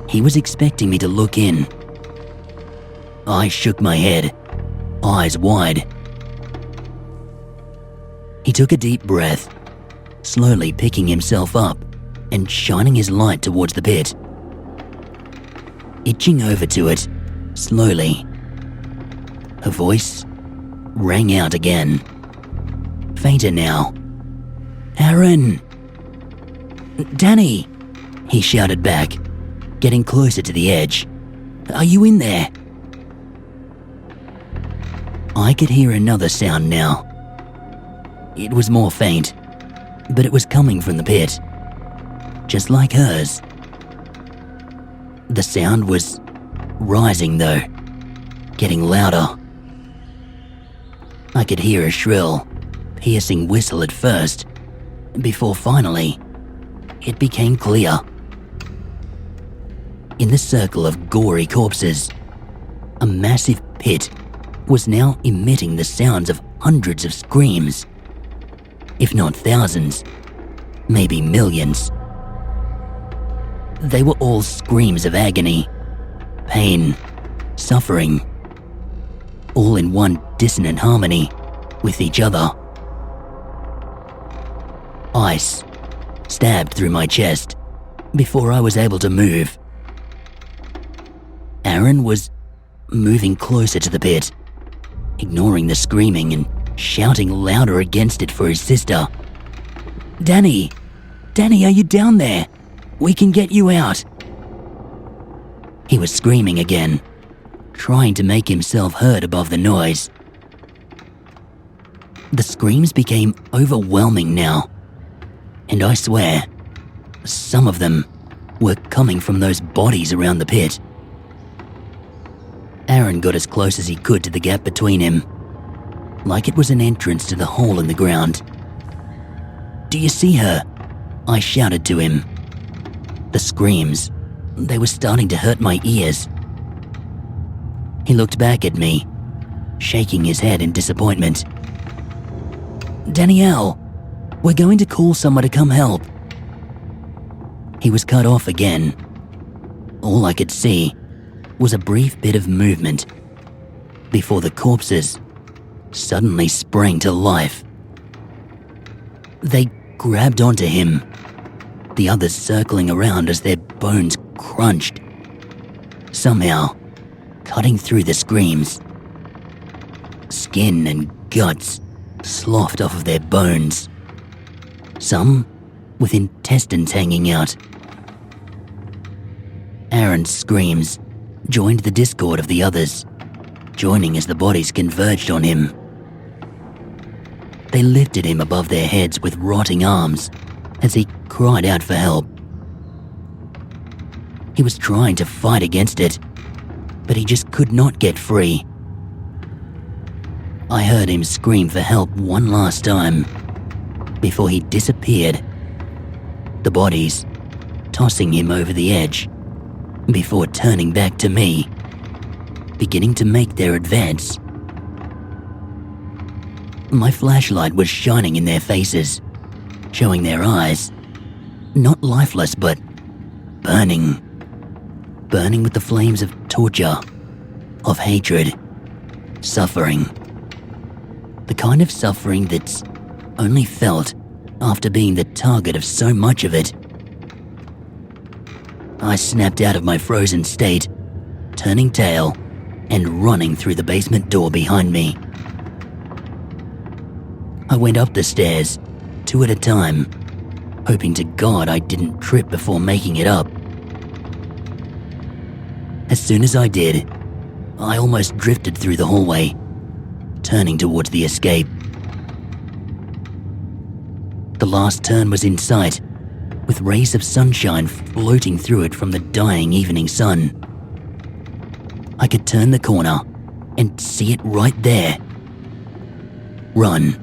he was expecting me to look in. I shook my head, eyes wide. He took a deep breath, slowly picking himself up and shining his light towards the pit. Itching over to it, slowly, her voice rang out again, fainter now. "Aaron! Danny!" he shouted back, getting closer to the edge. "Are you in there?" I could hear another sound now. It was more faint, but it was coming from the pit, just like hers. The sound was rising though, getting louder. I could hear a shrill, piercing whistle at first, before finally, it became clear. In the circle of gory corpses, a massive pit was now emitting the sounds of hundreds of screams, if not thousands, maybe millions. They were all screams of agony, pain, suffering, all in one dissonant harmony with each other. Ice stabbed through my chest before I was able to move. Aaron was moving closer to the pit, ignoring the screaming and shouting louder against it for his sister. Danny, are you down there? We can get you out." He was screaming again, trying to make himself heard above the noise. The screams became overwhelming now, and I swear, some of them were coming from those bodies around the pit. Aaron got as close as he could to the gap between him, like it was an entrance to the hole in the ground. "Do you see her?" I shouted to him. The screams, they were starting to hurt my ears. He looked back at me, shaking his head in disappointment. "Danielle, we're going to call someone to come help." He was cut off again. All I could see was a brief bit of movement before the corpses suddenly sprang to life. They grabbed onto him, the others circling around as their bones crunched, somehow cutting through the screams. Skin and guts sloughed off of their bones, some with intestines hanging out. Aaron's screams joined the discord of the others, joining as the bodies converged on him. They lifted him above their heads with rotting arms as he cried out for help. He was trying to fight against it, but he just could not get free. I heard him scream for help one last time before he disappeared, the bodies tossing him over the edge before turning back to me, beginning to make their advance. My flashlight was shining in their faces, showing their eyes, not lifeless but burning with the flames of torture, of hatred, suffering. The kind of suffering that's only felt after being the target of so much of it. I snapped out of my frozen state, turning tail and running through the basement door behind me. I went up the stairs, 2 at a time, hoping to God I didn't trip before making it up. As soon as I did, I almost drifted through the hallway, turning towards the escape. The last turn was in sight, with rays of sunshine floating through it from the dying evening sun. I could turn the corner and see it right there. Run.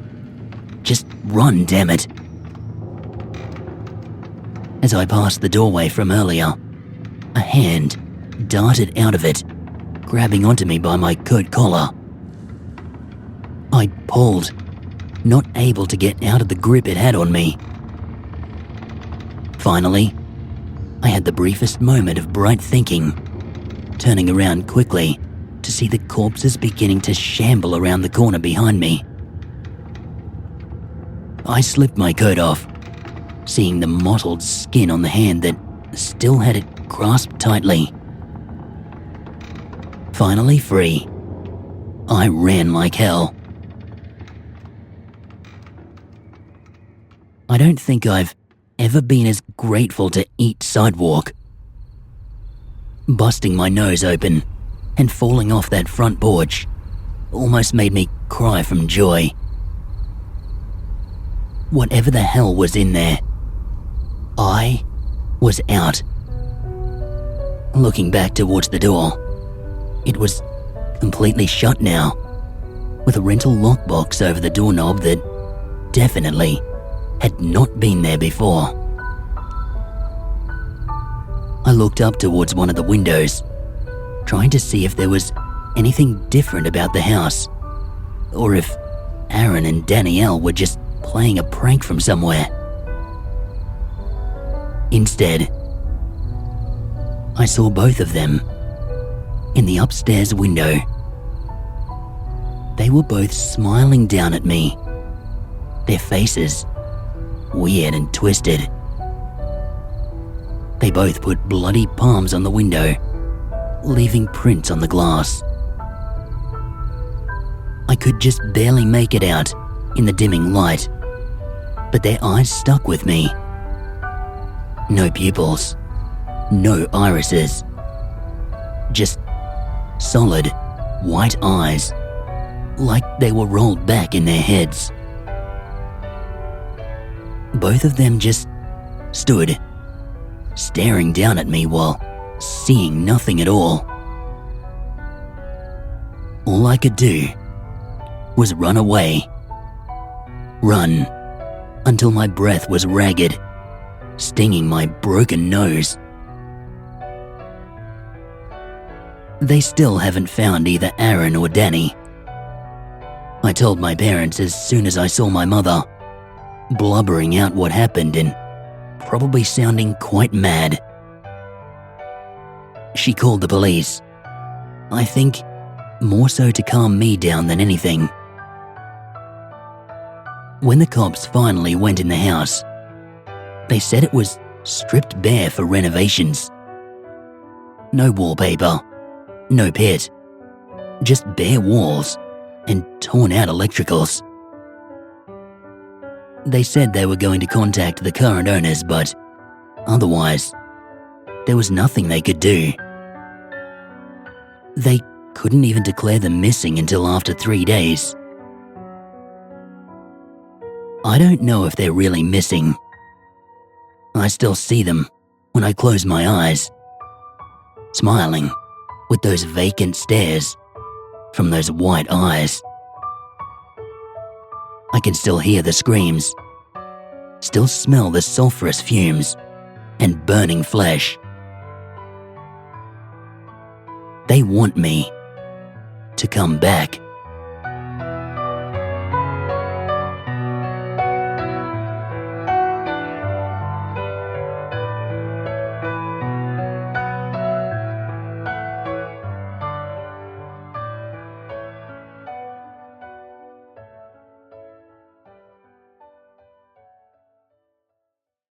Just run, damn it. As I passed the doorway from earlier, a hand darted out of it, grabbing onto me by my coat collar. I pulled, not able to get out of the grip it had on me. Finally, I had the briefest moment of bright thinking, turning around quickly to see the corpses beginning to shamble around the corner behind me. I slipped my coat off, seeing the mottled skin on the hand that still had it grasped tightly. Finally free, I ran like hell. I don't think I've ever been as grateful to eat sidewalk. Busting my nose open and falling off that front porch almost made me cry from joy. Whatever the hell was in there, I was out. Looking back towards the door, it was completely shut now, with a rental lockbox over the doorknob that definitely had not been there before. I looked up towards one of the windows, trying to see if there was anything different about the house, or if Aaron and Danielle were just playing a prank from somewhere. Instead, I saw both of them in the upstairs window. They were both smiling down at me, their faces weird and twisted. They both put bloody palms on the window, leaving prints on the glass. I could just barely make it out in the dimming light, but their eyes stuck with me. No pupils, no irises, just solid white eyes, like they were rolled back in their heads. Both of them just stood, staring down at me while seeing nothing at all. All I could do was run away. Run until my breath was ragged, stinging my broken nose. They still haven't found either Aaron or Danny. I told my parents as soon as I saw my mother, blubbering out what happened and probably sounding quite mad. She called the police, I think more so to calm me down than anything. When the cops finally went in the house, they said it was stripped bare for renovations. No wallpaper, no pit, just bare walls and torn out electricals. They said they were going to contact the current owners, but otherwise, there was nothing they could do. They couldn't even declare them missing until after 3 days. I don't know if they're really missing. I still see them when I close my eyes, smiling with those vacant stares from those white eyes. I can still hear the screams, still smell the sulfurous fumes and burning flesh. They want me to come back.